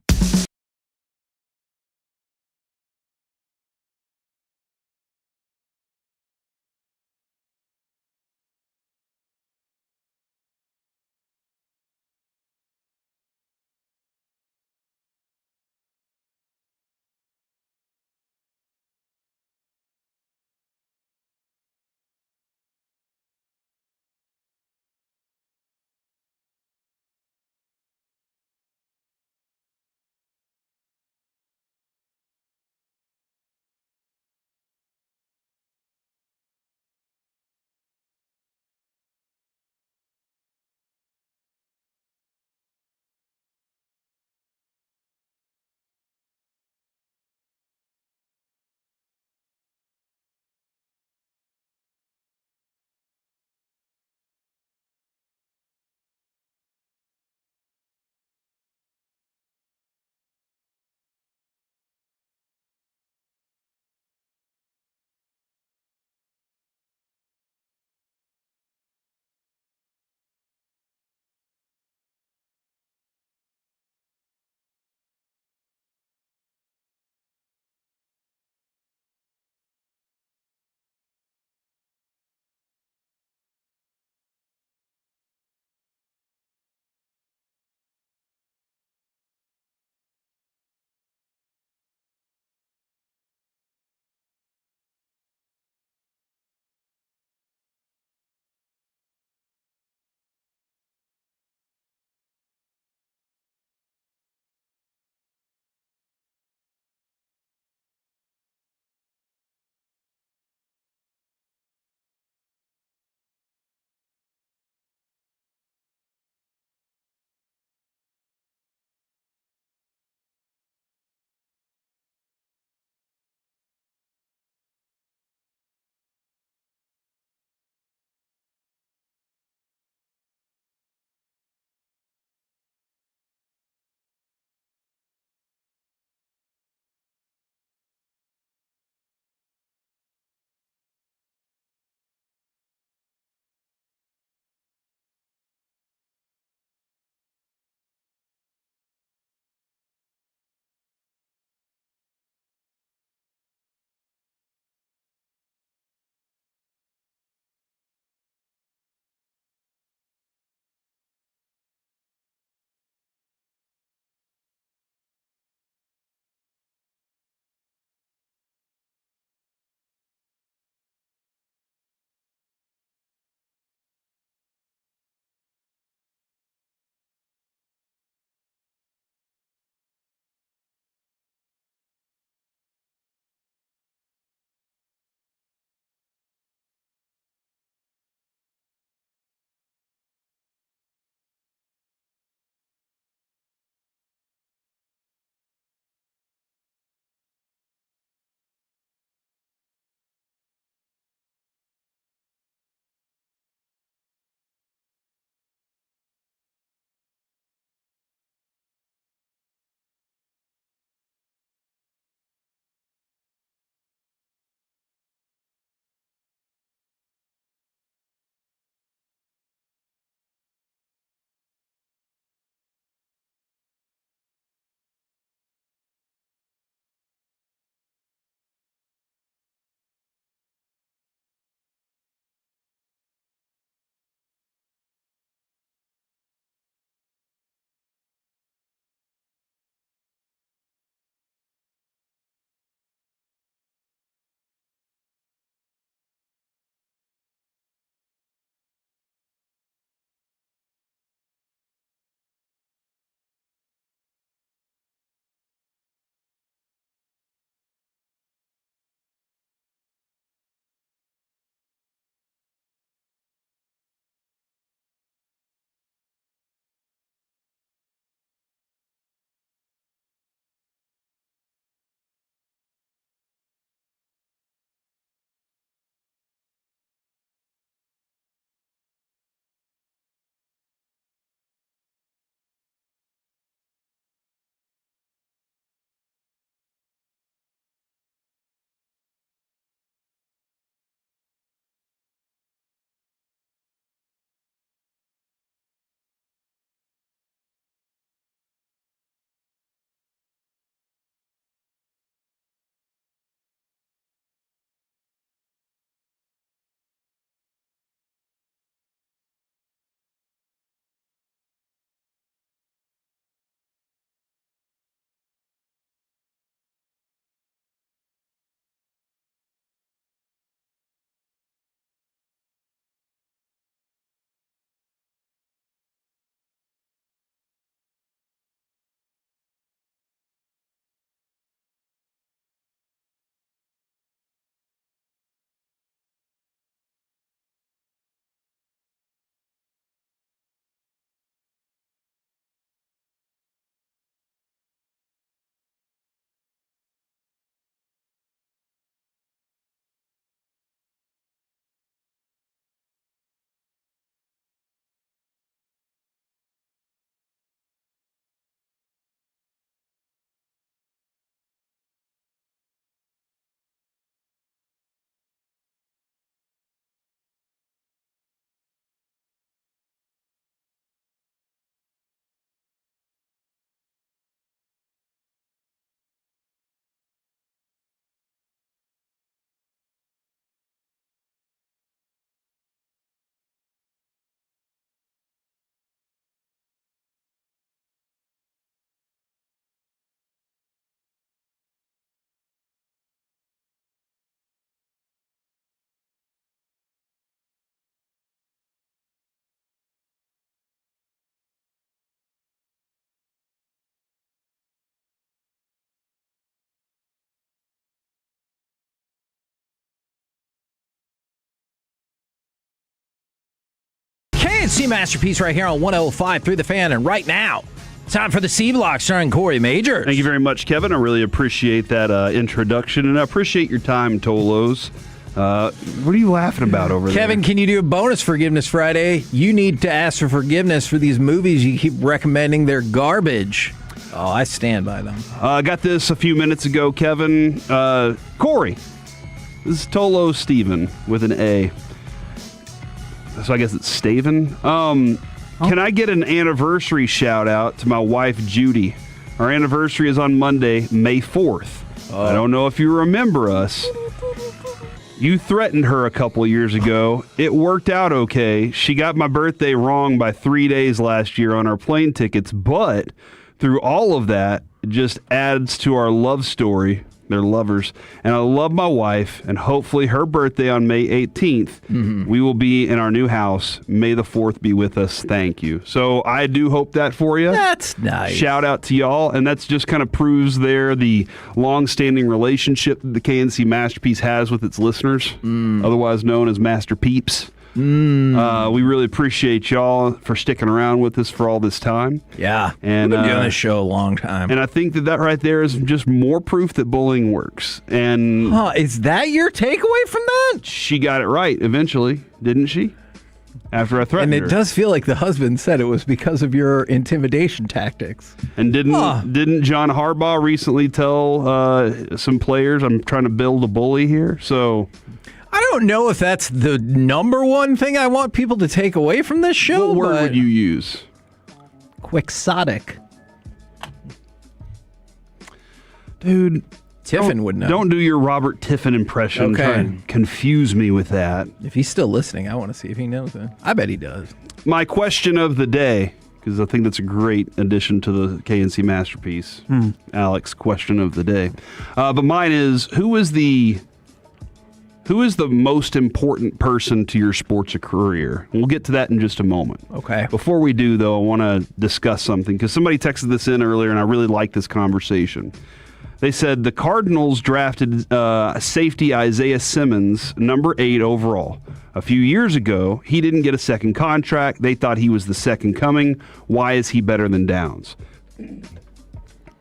[SPEAKER 11] K&C Masterpiece right here on 105.3 The Fan. And right now, time for the C-Block starring Corey Majors.
[SPEAKER 12] Thank you very much, Kevin. I really appreciate that introduction, and I appreciate your time, Tolos. What are you laughing about over there?
[SPEAKER 11] Kevin, can you do a bonus Forgiveness Friday? You need to ask for forgiveness for these movies you keep recommending. They're garbage. Oh, I stand by them.
[SPEAKER 12] I got this a few minutes ago, Kevin. Corey. This is Tolo Steven with an A. So I guess it's Staven. Can I get an anniversary shout out to my wife, Judy? Our anniversary is on Monday, May 4th. I don't know if you remember us. You threatened her a couple of years ago. It worked out okay. She got my birthday wrong by 3 days last year on our plane tickets, but through all of that, it just adds to our love story. They're lovers. And I love my wife, and hopefully her birthday on May 18th, we will be in our new house. May the 4th be with us. Thank you. So I do hope that for you.
[SPEAKER 11] That's nice.
[SPEAKER 12] Shout out to y'all. And that's just kind of proves the long-standing relationship that the KNC Masterpiece has with its listeners, otherwise known as Master Peeps. We really appreciate y'all for sticking around with us for all this time.
[SPEAKER 11] Yeah,
[SPEAKER 12] and
[SPEAKER 11] we've been doing this show a long time.
[SPEAKER 12] And I think that right there is just more proof that bullying works. And
[SPEAKER 11] is that your takeaway from that?
[SPEAKER 12] She got it right eventually, didn't she? After I threatened her.
[SPEAKER 11] And it does feel like the husband said it was because of your intimidation tactics.
[SPEAKER 12] And didn't John Harbaugh recently tell some players, I'm trying to build a bully here? So
[SPEAKER 11] I don't know if that's the number one thing I want people to take away from this show.
[SPEAKER 12] What word would you use?
[SPEAKER 11] Quixotic.
[SPEAKER 12] Dude,
[SPEAKER 11] Tiffin would know.
[SPEAKER 12] Don't do your Robert Tiffin impression.
[SPEAKER 11] Okay.
[SPEAKER 12] Try and confuse me with that.
[SPEAKER 11] If he's still listening, I want to see if he knows it. I bet he does.
[SPEAKER 12] My question of the day, because I think that's a great addition to the KNC Masterpiece. Alex, question of the day. But mine is, who is the most important person to your sports career? We'll get to that in just a moment.
[SPEAKER 11] Okay.
[SPEAKER 12] Before we do, though, I want to discuss something, because somebody texted this in earlier, and I really like this conversation. They said the Cardinals drafted safety Isaiah Simmons, number 8 overall. A few years ago, he didn't get a second contract. They thought he was the second coming. Why is he better than Downs?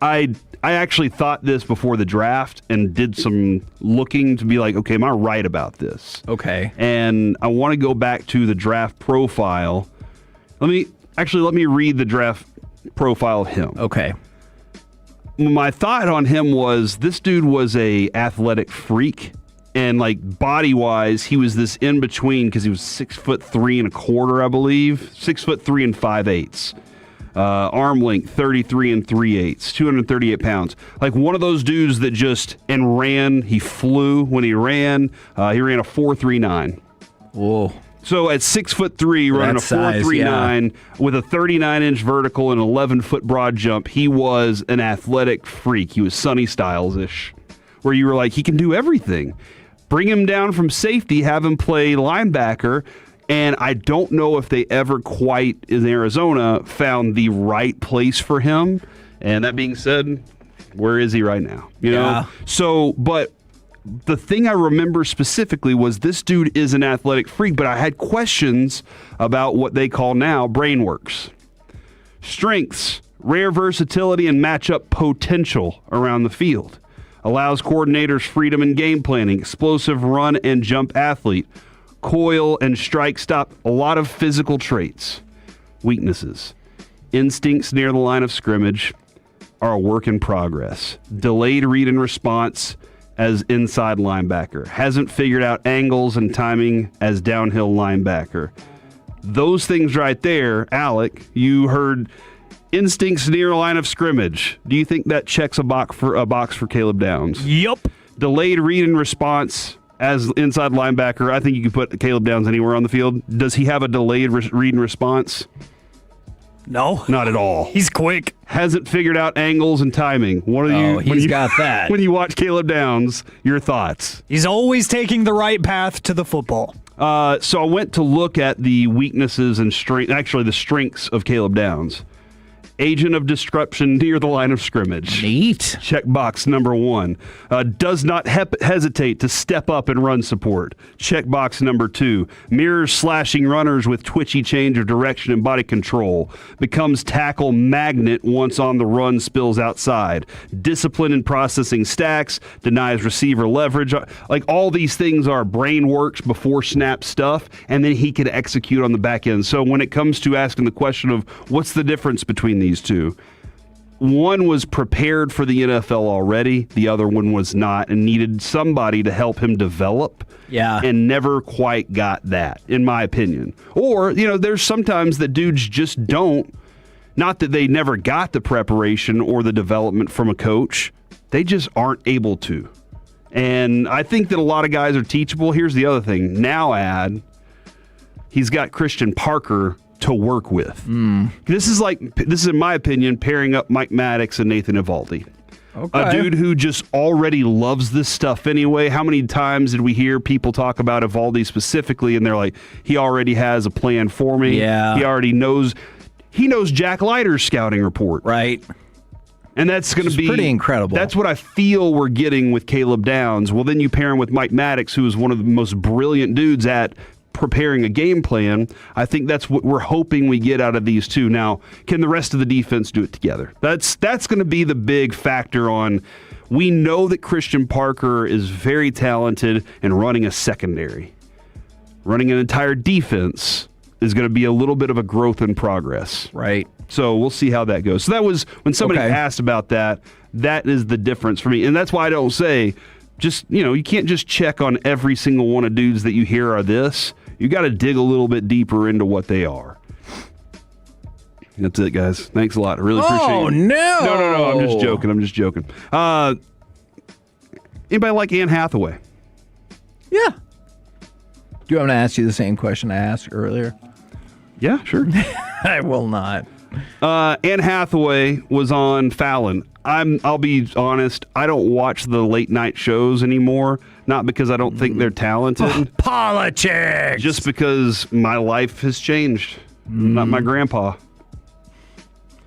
[SPEAKER 12] I actually thought this before the draft and did some looking to be like, okay, am I right about this?
[SPEAKER 11] Okay.
[SPEAKER 12] And I want to go back to the draft profile. Let me read the draft profile of him.
[SPEAKER 11] Okay.
[SPEAKER 12] My thought on him was this dude was a athletic freak, and like body wise, he was this in between because he was 6'3" and a quarter, I believe, 6'3" and 5/8. Arm length 33 and 3/8, 238 pounds. Like one of those dudes that just ran. He flew when he ran. He ran a 4.39.
[SPEAKER 11] Whoa.
[SPEAKER 12] So at 6'3", running a 4.39 with a 39-inch vertical and 11-foot broad jump, he was an athletic freak. He was Sonny Styles-ish, where you were like, he can do everything. Bring him down from safety, have him play linebacker, and I don't know if they ever quite, in Arizona, found the right place for him. And that being said, where is he right now? You know? So, but the thing I remember specifically was this dude is an athletic freak, but I had questions about what they call now brain works. Strengths, rare versatility, and matchup potential around the field. Allows coordinators freedom in game planning. Explosive run and jump athlete. Coil and strike stop. A lot of physical traits. Weaknesses. Instincts near the line of scrimmage are a work in progress. Delayed read and response as inside linebacker. Hasn't figured out angles and timing as downhill linebacker. Those things right there, Alec, you heard instincts near the line of scrimmage. Do you think that checks a box for Caleb Downs?
[SPEAKER 15] Yup.
[SPEAKER 12] Delayed read and response as inside linebacker. I think you can put Caleb Downs anywhere on the field. Does he have a delayed read and response?
[SPEAKER 15] No.
[SPEAKER 12] Not at all.
[SPEAKER 15] He's quick.
[SPEAKER 12] Hasn't figured out angles and timing. What are you?
[SPEAKER 11] He's got that.
[SPEAKER 12] When you watch Caleb Downs, your thoughts?
[SPEAKER 15] He's always taking the right path to the football.
[SPEAKER 12] So I went to look at the weaknesses and strength, actually the strengths of Caleb Downs. Agent of disruption near the line of scrimmage.
[SPEAKER 1] Neat.
[SPEAKER 12] Checkbox number 1. Does not hesitate to step up and run support. Checkbox number 2. Mirrors slashing runners with twitchy change of direction and body control. Becomes tackle magnet once on the run, spills outside. Discipline in processing stacks. Denies receiver leverage. Like, all these things are brain works before snap stuff, and then he can execute on the back end. So when it comes to asking the question of what's the difference between these two, one was prepared for the NFL already, the other one was not, and needed somebody to help him develop.
[SPEAKER 1] Yeah.
[SPEAKER 12] And never quite got that, in my opinion. Or, there's sometimes that dudes just don't, not that they never got the preparation or the development from a coach, they just aren't able to. And I think that a lot of guys are teachable. Here's the other thing. Now he's got Christian Parker to work with. This is, in my opinion, pairing up Mike Maddox and Nathan Eovaldi.
[SPEAKER 1] Okay.
[SPEAKER 12] A dude who just already loves this stuff anyway. How many times did we hear people talk about Eovaldi specifically, and they're like, he already has a plan for me.
[SPEAKER 1] Yeah.
[SPEAKER 12] He already knows. He knows Jack Leiter's scouting report.
[SPEAKER 1] Right.
[SPEAKER 12] And that's going to be
[SPEAKER 1] pretty incredible.
[SPEAKER 12] That's what I feel we're getting with Caleb Downs. Well, then you pair him with Mike Maddox, who is one of the most brilliant dudes at preparing a game plan. I think that's what we're hoping we get out of these two. Now, can the rest of the defense do it together? That's going to be the big factor on. We know that Christian Parker is very talented in running a secondary. Running an entire defense is going to be a little bit of a growth in progress.
[SPEAKER 1] Right.
[SPEAKER 12] So we'll see how that goes. So that was, when somebody asked about that, that is the difference for me. And that's why I don't say, just, you can't just check on every single one of dudes that you hear are this. You got to dig a little bit deeper into what they are. That's it, guys. Thanks a lot. I really appreciate it.
[SPEAKER 1] Oh, no.
[SPEAKER 12] No. I'm just joking. Anybody like Anne Hathaway?
[SPEAKER 1] Yeah. Do you want me to ask you the same question I asked earlier?
[SPEAKER 12] Yeah, sure.
[SPEAKER 1] I will not.
[SPEAKER 12] Anne Hathaway was on Fallon. I'll be honest, I don't watch the late night shows anymore, not because I don't think they're talented.
[SPEAKER 1] Politics!
[SPEAKER 12] Just because my life has changed. Not my grandpa.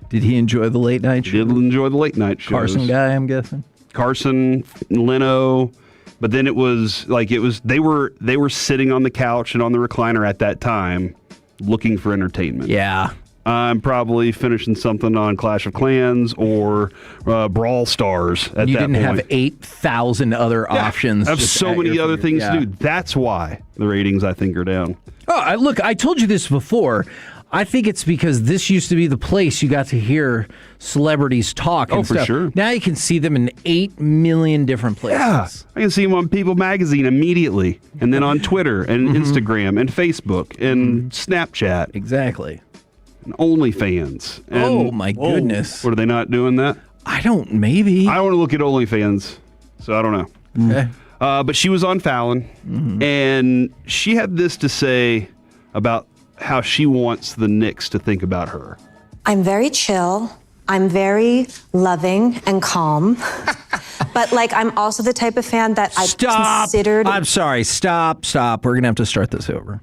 [SPEAKER 1] Did he enjoy the late night shows?
[SPEAKER 12] Did enjoy the late night shows.
[SPEAKER 1] Carson guy, I'm guessing.
[SPEAKER 12] Carson, Leno, but then it was they were sitting on the couch and on the recliner at that time looking for entertainment.
[SPEAKER 1] Yeah.
[SPEAKER 12] I'm probably finishing something on Clash of Clans or Brawl Stars at that point.
[SPEAKER 1] You didn't have 8,000 other options.
[SPEAKER 12] I have so many other things to do. That's why the ratings, I think, are down.
[SPEAKER 1] Oh, look, I told you this before. I think it's because this used to be the place you got to hear celebrities talk and
[SPEAKER 12] for
[SPEAKER 1] stuff.
[SPEAKER 12] sure.
[SPEAKER 1] Now you can see them in 8 million different places.
[SPEAKER 12] Yeah, I can see them on People Magazine immediately, and then on Twitter and Instagram and Facebook and Snapchat.
[SPEAKER 1] Exactly.
[SPEAKER 12] And OnlyFans. And
[SPEAKER 1] oh, my goodness.
[SPEAKER 12] What, are they not doing that?
[SPEAKER 1] Maybe.
[SPEAKER 12] I want to look at OnlyFans, so I don't know.
[SPEAKER 1] Okay.
[SPEAKER 12] But she was on Fallon, and she had this to say about how she wants the Knicks to think about her.
[SPEAKER 9] I'm very chill. I'm very loving and calm. But, I'm also the type of fan that I considered...
[SPEAKER 1] I'm sorry. Stop. We're going to have to start this over.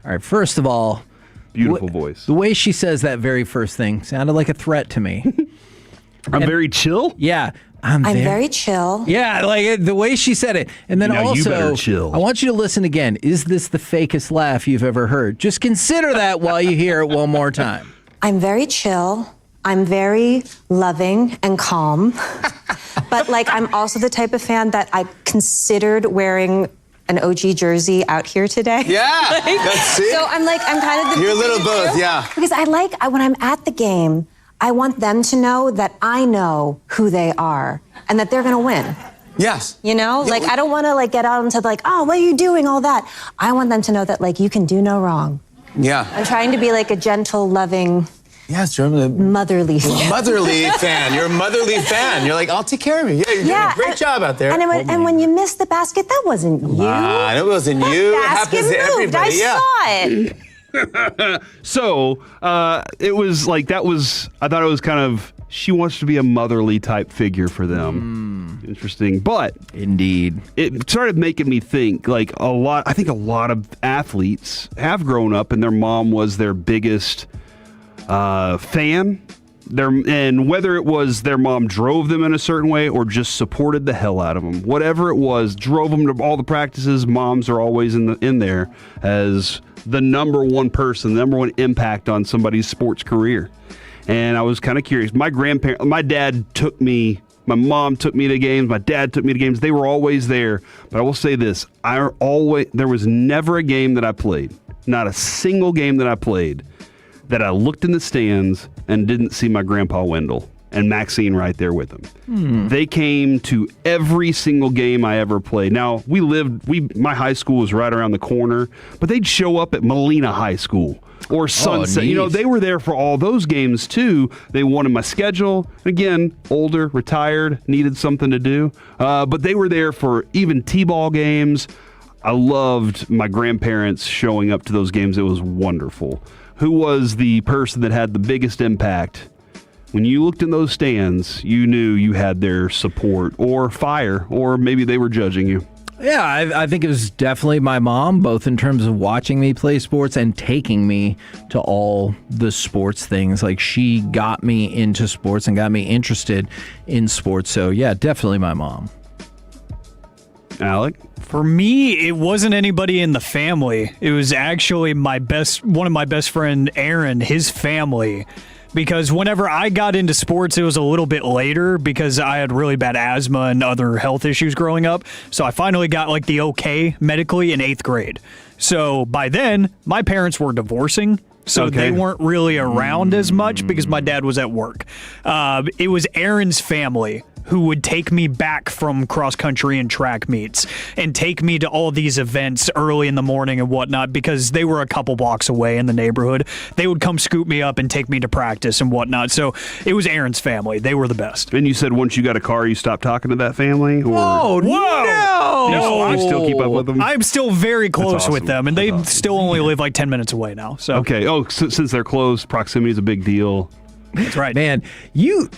[SPEAKER 1] All right, first of all...
[SPEAKER 12] Beautiful voice.
[SPEAKER 1] The way she says that very first thing sounded like a threat to me.
[SPEAKER 12] I'm very chill?
[SPEAKER 1] Yeah.
[SPEAKER 9] I'm very chill.
[SPEAKER 1] Yeah, the way she said it. And then
[SPEAKER 12] now you better chill.
[SPEAKER 1] I want you to listen again. Is this the fakest laugh you've ever heard? Just consider that while you hear it one more time.
[SPEAKER 9] I'm very chill. I'm very loving and calm. But, I'm also the type of fan that I considered wearing an OG jersey out here today.
[SPEAKER 20] Yeah, that's it.
[SPEAKER 9] So I'm kind of the...
[SPEAKER 20] You're a little both, yeah.
[SPEAKER 9] Because when I'm at the game, I want them to know that I know who they are and that they're going to win.
[SPEAKER 20] Yes.
[SPEAKER 9] I don't want to get out into oh, what are you doing, all that. I want them to know that you can do no wrong.
[SPEAKER 20] Yeah.
[SPEAKER 9] I'm trying to be a gentle, loving...
[SPEAKER 20] Yes, you're
[SPEAKER 9] motherly fan.
[SPEAKER 20] Motherly fan. You're a motherly fan. You're I'll take care of you. Yeah, you're doing a great job out there.
[SPEAKER 9] And when you missed the basket, that wasn't you.
[SPEAKER 20] It wasn't you. It happens to everybody.
[SPEAKER 9] I saw it.
[SPEAKER 12] So it was that was, I thought it was kind of, she wants to be a motherly type figure for them. Interesting. But
[SPEAKER 1] indeed,
[SPEAKER 12] it started making me think I think a lot of athletes have grown up and their mom was their biggest fan. And whether it was their mom drove them in a certain way or just supported the hell out of them, whatever it was, drove them to all the practices. Moms are always in there as the number one person, the number one impact on somebody's sports career. And I was kind of curious. My dad took me. My mom took me to games. My dad took me to games. They were always there. But I will say this: there was never a game that I played, not a single game that I played, that I looked in the stands and didn't see my grandpa Wendell and Maxine right there with him. They came to every single game I ever played. Now, my high school was right around the corner, but they'd show up at Molina High School or Sunset. They were there for all those games too. They wanted my schedule. Again, older, retired, needed something to do. But they were there for even T-ball games. I loved my grandparents showing up to those games. It was wonderful. Who was the person that had the biggest impact? When you looked in those stands, you knew you had their support or fire, or maybe they were judging you.
[SPEAKER 11] Yeah, I think it was definitely my mom, both in terms of watching me play sports and taking me to all the sports things. Like, she got me into sports and got me interested in sports. So, yeah, definitely my mom.
[SPEAKER 12] Alec?
[SPEAKER 15] For me, it wasn't anybody in the family. It was actually one of my best friend, Aaron, his family. Because whenever I got into sports, it was a little bit later because I had really bad asthma and other health issues growing up. So I finally got the okay medically in 8th grade. So by then, my parents were divorcing. So they weren't really around as much because my dad was at work. It was Aaron's family who would take me back from cross country and track meets and take me to all these events early in the morning and whatnot because they were a couple blocks away in the neighborhood. They would come scoop me up and take me to practice and whatnot. So it was Aaron's family. They were the best.
[SPEAKER 12] And you said once you got a car, you stopped talking to that family? Or?
[SPEAKER 11] Whoa, no!
[SPEAKER 12] You still keep up with them?
[SPEAKER 15] I'm still very close
[SPEAKER 12] awesome.
[SPEAKER 15] with them, and they still only live 10 minutes away now. So
[SPEAKER 12] okay. Oh, since they're close, proximity is a big deal.
[SPEAKER 15] That's right.
[SPEAKER 11] Man,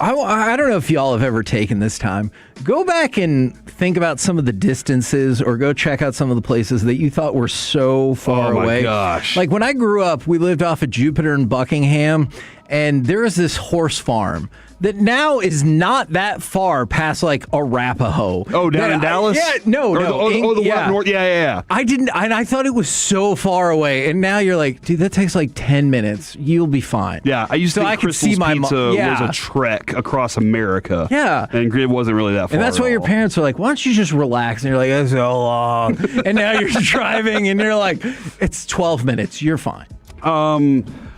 [SPEAKER 11] I don't know if y'all have ever taken this time. Go back and think about some of the distances or go check out some of the places that you thought were so far away.
[SPEAKER 12] Oh, my gosh.
[SPEAKER 11] Like, when I grew up, we lived off of Jupiter and Buckingham, and there is this horse farm that now is not that far past Arapahoe.
[SPEAKER 12] Oh, down in Dallas?
[SPEAKER 11] Yeah, no.
[SPEAKER 12] The one up north? Yeah.
[SPEAKER 11] I thought it was so far away, and now you're like, dude, that takes 10 minutes. You'll be fine.
[SPEAKER 12] Yeah, I used to think Crystal's Pizza was a trek across America.
[SPEAKER 11] Yeah.
[SPEAKER 12] And it wasn't really that far.
[SPEAKER 11] And that's why your parents are like, why don't you just relax? And you're like, that's so long. And now you're driving, and you're like, it's 12 minutes. You're fine.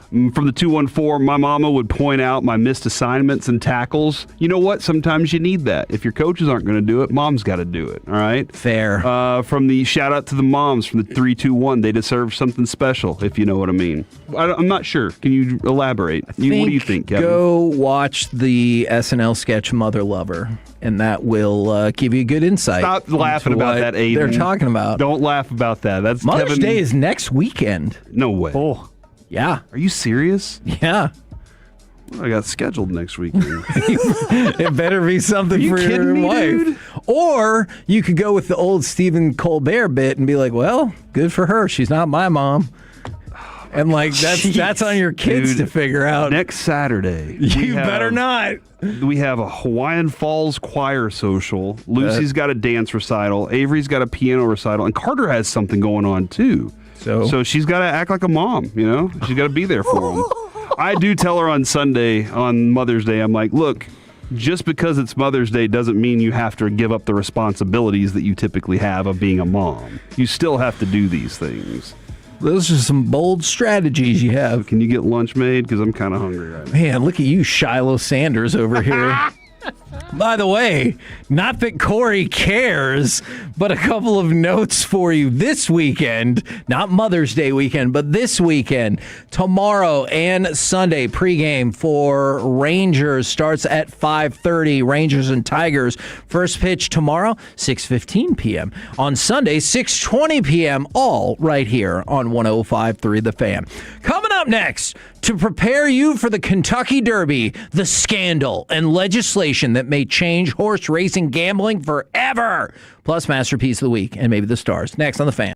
[SPEAKER 12] From the 214, my mama would point out my missed assignments and tackles. You know what? Sometimes you need that. If your coaches aren't going to do it, mom's got to do it. All right?
[SPEAKER 11] Fair.
[SPEAKER 12] From the shout out to the moms from the 321, they deserve something special, if you know what I mean. I'm not sure. Can you elaborate? What do you think, Kevin?
[SPEAKER 11] Go watch the SNL sketch Mother Lover, and that will give you good insight.
[SPEAKER 12] Stop laughing about that, Aiden.
[SPEAKER 11] They're talking about.
[SPEAKER 12] Don't laugh about that. That's
[SPEAKER 11] Mother's Day is next weekend.
[SPEAKER 12] No way.
[SPEAKER 15] Oh.
[SPEAKER 11] Yeah.
[SPEAKER 12] Are you serious?
[SPEAKER 11] Yeah.
[SPEAKER 12] I got scheduled next weekend.
[SPEAKER 11] It better be something for your wife. Dude? Or you could go with the old Stephen Colbert bit and be like, well, good for her. She's not my mom. And that's on your kids to figure out.
[SPEAKER 12] Next Saturday.
[SPEAKER 11] You better not.
[SPEAKER 12] We have a Hawaiian Falls choir social. Lucy's got a dance recital. Avery's got a piano recital. And Carter has something going on too. So she's got to act like a mom, She's got to be there for him. I do tell her on Sunday, on Mother's Day, I'm like, look, just because it's Mother's Day doesn't mean you have to give up the responsibilities that you typically have of being a mom. You still have to do these things.
[SPEAKER 11] Those are some bold strategies you have.
[SPEAKER 12] Can you get lunch made? Because I'm kind of hungry right now.
[SPEAKER 11] Man, look at you, Shiloh Sanders over here. By the way, not that Corey cares, but a couple of notes for you this weekend, not Mother's Day weekend, but this weekend, tomorrow and Sunday, pregame for Rangers starts at 5:30. Rangers and Tigers. First pitch tomorrow, 6:15 p.m. On Sunday, 6:20 p.m., all right here on 105.3 The Fan. Coming up next, to prepare you for the Kentucky Derby, the scandal and legislation that may change horse racing gambling forever. Plus, Masterpiece of the Week and maybe the stars. Next on The Fan.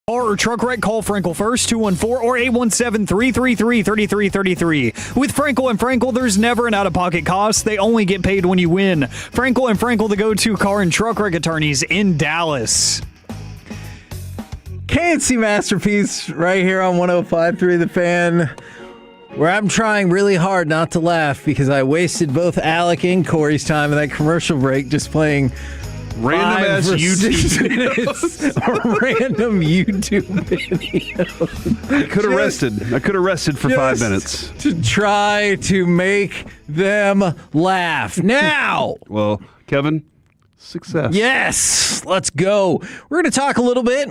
[SPEAKER 15] Or truck wreck, call Frankel first, 214 or 817-333-3333. With Frankel and Frankel, there's never an out-of-pocket cost. They only get paid when you win. Frankel and Frankel, the go-to car and truck wreck attorneys in Dallas.
[SPEAKER 11] KNC Masterpiece right here on 105.3 The Fan, where I'm trying really hard not to laugh because I wasted both Alec and Corey's time in that commercial break just playing
[SPEAKER 12] random ass YouTube
[SPEAKER 11] random YouTube videos.
[SPEAKER 12] I could have rested for 5 minutes
[SPEAKER 11] to try to make them laugh. Now,
[SPEAKER 12] well, Kevin, success.
[SPEAKER 11] Yes, let's go. We're going to talk a little bit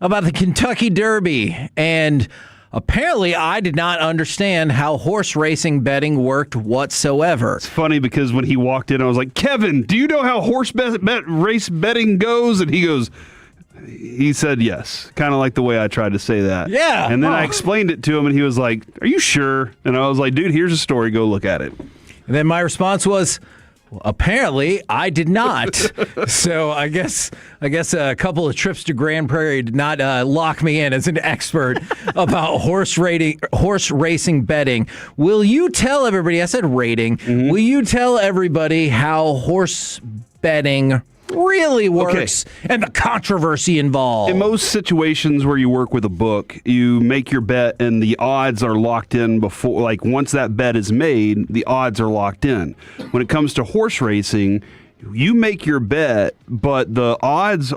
[SPEAKER 11] about the Kentucky Derby, and apparently I did not understand how horse racing betting worked whatsoever.
[SPEAKER 12] It's funny because when he walked in, I was like, Kevin, do you know how horse race betting goes? And he said yes, kind of like the way I tried to say that.
[SPEAKER 11] Yeah.
[SPEAKER 12] And then I explained it to him, and he was like, are you sure? And I was like, dude, here's a story. Go look at it.
[SPEAKER 11] And then my response was, well, apparently, I did not. So I guess a couple of trips to Grand Prairie did not lock me in as an expert about horse racing betting. Will you tell everybody? I said rating. Mm-hmm. Will you tell everybody how horse betting really works and the controversy involved?
[SPEAKER 12] In most situations where you work with a book, you make your bet and the odds are locked in before, like once that bet is made, the odds are locked in. When it comes to horse racing, you make your bet, but the odds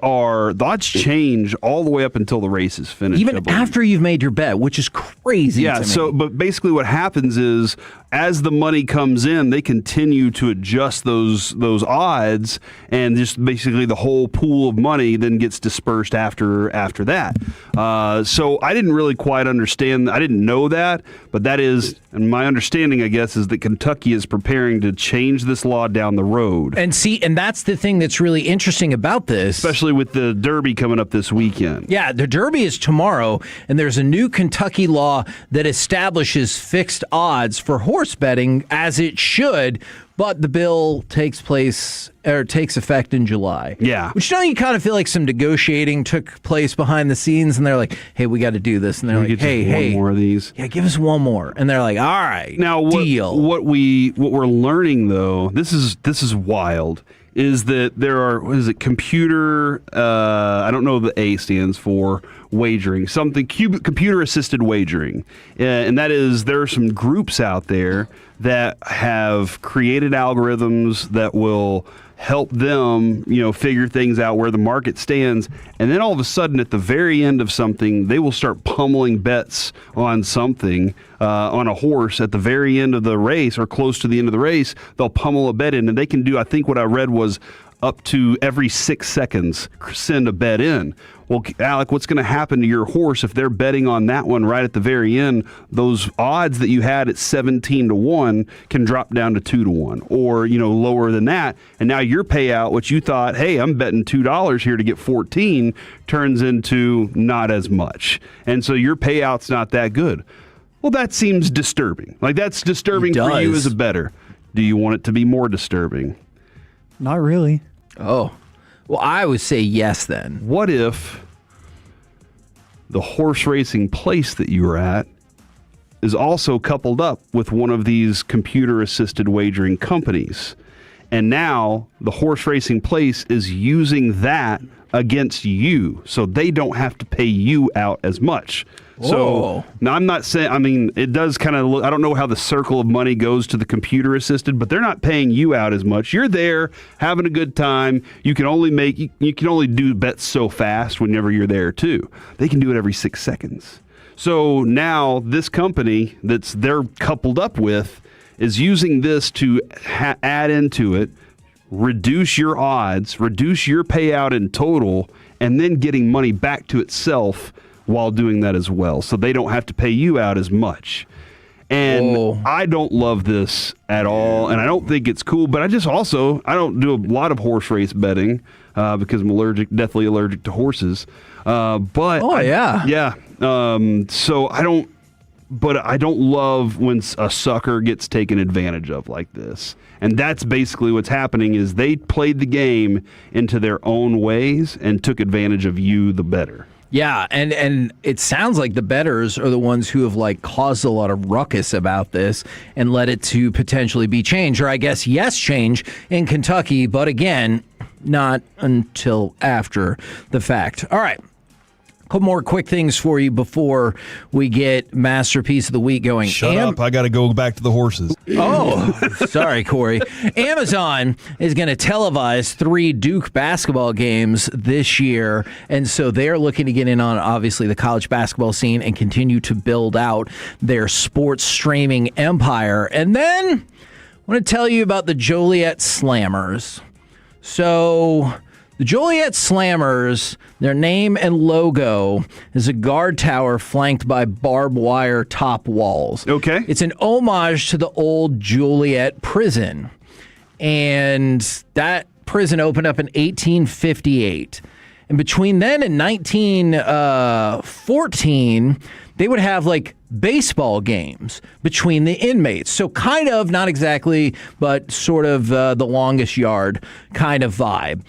[SPEAKER 12] change all the way up until the race is finished.
[SPEAKER 11] Even after you've made your bet, which is crazy.
[SPEAKER 12] Yeah,
[SPEAKER 11] to me.
[SPEAKER 12] But basically what happens is as the money comes in, they continue to adjust those odds, and just basically the whole pool of money then gets dispersed after that. So I didn't really quite understand. I didn't know that, but that is, and my understanding, I guess, is that Kentucky is preparing to change this law down the road.
[SPEAKER 11] And that's the thing that's really interesting about this.
[SPEAKER 12] Especially with the Derby coming up this weekend.
[SPEAKER 11] Yeah, the Derby is tomorrow, and there's a new Kentucky law that establishes fixed odds for horse betting, as it should, but the bill takes effect in July.
[SPEAKER 12] Yeah.
[SPEAKER 11] Which now you kind of feel like some negotiating took place behind the scenes, and they're like, hey, we got to do this. And they're like, hey,
[SPEAKER 12] one more of these.
[SPEAKER 11] Yeah, give us one more. And they're like, all right,
[SPEAKER 12] now,
[SPEAKER 11] deal.
[SPEAKER 12] What we're learning, though, this is wild, is that there are, computer, I don't know what the A stands for, wagering, something, computer-assisted wagering. And that is, there are some groups out there that have created algorithms that will help them, figure things out where the market stands. And then all of a sudden, at the very end of something, they will start pummeling bets on something, on a horse at the very end of the race or close to the end of the race. They'll pummel a bet in, and they can do, I think what I read was up to every 6 seconds, send a bet in. Well, Alec, what's going to happen to your horse if they're betting on that one right at the very end? Those odds that you had at 17-1 can drop down to 2-1, or lower than that. And now your payout, which you thought, hey, I'm betting $2 here to get 14, turns into not as much, and so your payout's not that good. Well, that seems disturbing. Like, that's disturbing for you as a bettor. Do you want it to be more disturbing?
[SPEAKER 15] Not really.
[SPEAKER 11] Oh. Well, I would say yes then.
[SPEAKER 12] What if the horse racing place that you were at is also coupled up with one of these computer-assisted wagering companies, and now the horse racing place is using that against you, so they don't have to pay you out as much? So now I'm not saying, it does kind of look, I don't know how the circle of money goes to the computer assisted, but they're not paying you out as much. You're there having a good time. You can only do bets so fast whenever you're there too. They can do it every 6 seconds. So now this company that's they're coupled up with is using this to add into it, reduce your odds, reduce your payout in total, and then getting money back to itself while doing that as well. So they don't have to pay you out as much. And I don't love this at all, and I don't think it's cool, but I don't do a lot of horse race betting because I'm deathly allergic to horses. So I don't love when a sucker gets taken advantage of like this. And that's basically what's happening, is they played the game into their own ways and took advantage of you, the bettor.
[SPEAKER 11] Yeah, and it sounds like the bettors are the ones who have like caused a lot of ruckus about this and led it to potentially be changed, or I guess change in Kentucky, but again, not until after the fact. All right. Couple more quick things for you before we get Masterpiece of the Week going.
[SPEAKER 6] Shut up. I got to go back to the horses.
[SPEAKER 11] Oh, sorry, Corey. Amazon is going to televise 3 Duke basketball games this year. And so they're looking to get in on, obviously, the college basketball scene and continue to build out their sports streaming empire. And then I want to tell you about the Joliet Slammers. So the Joliet Slammers, their name and logo is a guard tower flanked by barbed wire top walls.
[SPEAKER 12] Okay.
[SPEAKER 11] It's an homage to the old Joliet prison. And that prison opened up in 1858. And between then and 1914, they would have like baseball games between the inmates. So kind of, not exactly, but sort of the longest yard kind of vibe.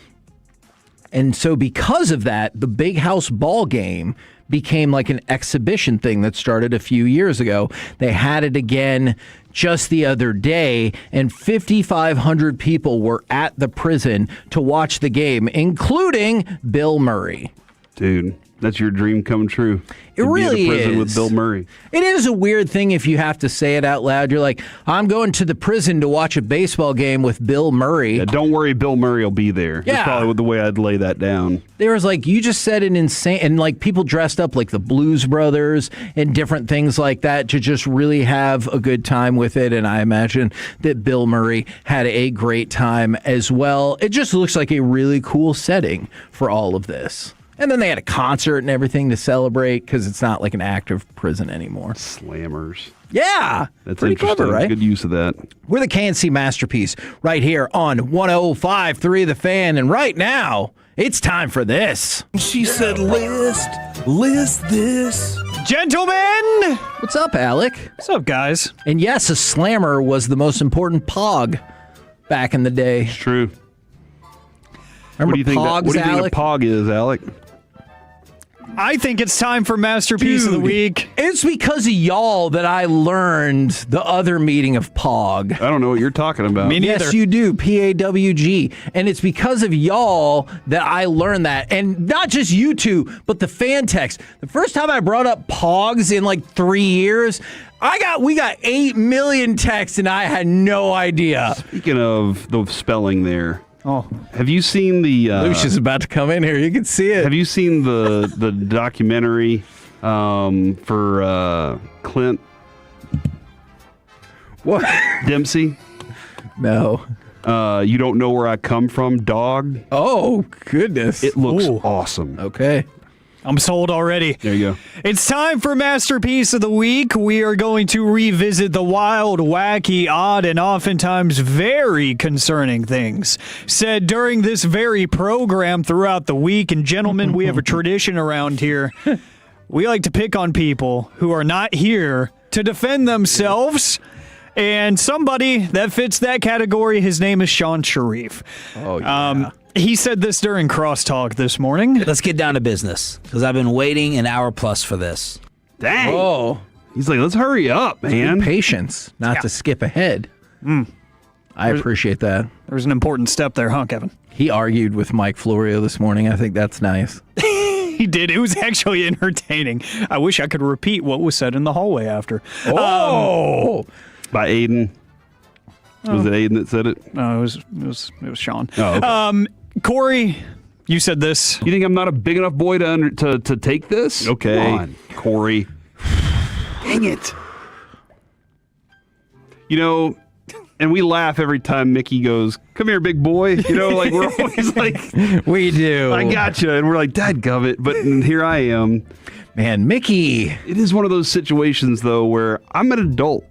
[SPEAKER 11] And so because of that, the Big House ball game became like an exhibition thing that started a few years ago. They had it again just the other day, and 5,500 people were at the prison to watch the game, including Bill Murray.
[SPEAKER 12] Dude, that's your dream come true.
[SPEAKER 11] It really
[SPEAKER 12] is. Prison
[SPEAKER 11] is.
[SPEAKER 12] with Bill Murray.
[SPEAKER 11] It is a weird thing if you have to say it out loud. You're like, I'm going to the prison to watch a baseball game with Bill Murray.
[SPEAKER 12] Yeah, don't worry, Bill Murray will be there.
[SPEAKER 11] Yeah.
[SPEAKER 12] That's probably the way I'd lay that down.
[SPEAKER 11] There was like, you just said an insane, and like people dressed up like the Blues Brothers and different things like that to just really have a good time with it. And I imagine that Bill Murray had a great time as well. It just looks like a really cool setting for all of this. And then they had a concert and everything to celebrate because it's not like an active prison anymore.
[SPEAKER 12] Slammers.
[SPEAKER 11] Yeah.
[SPEAKER 12] That's
[SPEAKER 11] pretty
[SPEAKER 12] interesting.
[SPEAKER 11] clever, right?
[SPEAKER 12] Good use of that.
[SPEAKER 11] We're the KNC Masterpiece right here on 105.3 The Fan. And right now, it's time for this.
[SPEAKER 6] She said, list this.
[SPEAKER 15] Gentlemen!
[SPEAKER 11] What's up, Alec?
[SPEAKER 15] What's up, guys?
[SPEAKER 11] And yes, a slammer was the most important pog back in the day.
[SPEAKER 12] It's true.
[SPEAKER 11] Remember
[SPEAKER 12] what do you think
[SPEAKER 11] pogs,
[SPEAKER 12] what do you think a
[SPEAKER 11] Alec?
[SPEAKER 12] pog is, Alec?
[SPEAKER 15] I think it's time for Masterpiece of the Week.
[SPEAKER 11] It's because of y'all that I learned the other meaning of POG.
[SPEAKER 12] I don't know what you're talking about.
[SPEAKER 15] Me neither.
[SPEAKER 11] Yes, you do. PAWG. And it's because of y'all that I learned that. And not just you two, but the fan text. The first time I brought up POGs in like 3 years, we got 8 million texts and I had no idea.
[SPEAKER 12] Speaking of the spelling there.
[SPEAKER 15] Oh,
[SPEAKER 12] have you seen the
[SPEAKER 11] Lucia's about to come in here. You can see it.
[SPEAKER 12] Have you seen the documentary for Clint?
[SPEAKER 11] What?
[SPEAKER 12] Dempsey?
[SPEAKER 11] No.
[SPEAKER 12] You don't know where I come from, dog?
[SPEAKER 11] Oh, goodness.
[SPEAKER 12] It looks awesome.
[SPEAKER 11] Okay.
[SPEAKER 15] I'm sold already.
[SPEAKER 12] There you go.
[SPEAKER 15] It's time for Masterpiece of the Week. We are going to revisit the wild, wacky, odd, and oftentimes very concerning things said during this very program throughout the week. And gentlemen, we have a tradition around here. We like to pick on people who are not here to defend themselves. And somebody that fits that category, his name is Sean Sharif.
[SPEAKER 11] Oh, yeah.
[SPEAKER 15] He said this during Crosstalk this morning.
[SPEAKER 1] Let's get down to business, because I've been waiting an hour plus for this.
[SPEAKER 12] Dang.
[SPEAKER 11] Oh.
[SPEAKER 12] He's like, let's hurry up, man.
[SPEAKER 11] Patience, not to skip ahead. I appreciate that.
[SPEAKER 15] There's an important step there, huh, Kevin?
[SPEAKER 11] He argued with Mike Florio this morning. I think that's nice.
[SPEAKER 15] He did. It was actually entertaining. I wish I could repeat what was said in the hallway after.
[SPEAKER 11] Oh!
[SPEAKER 12] By Aiden. Was it Aiden that said it?
[SPEAKER 15] No, it was Sean.
[SPEAKER 12] Oh, okay.
[SPEAKER 15] Corey, you said this.
[SPEAKER 12] You think I'm not a big enough boy to take this? Okay. Come on, Corey. Dang it. You know, and we laugh every time Mickey goes, come here, big boy. You know, like we're always like,
[SPEAKER 11] we do.
[SPEAKER 12] I gotcha. And we're like, dadgummit. But here I am.
[SPEAKER 11] Man, Mickey.
[SPEAKER 12] It is one of those situations, though, where I'm an adult.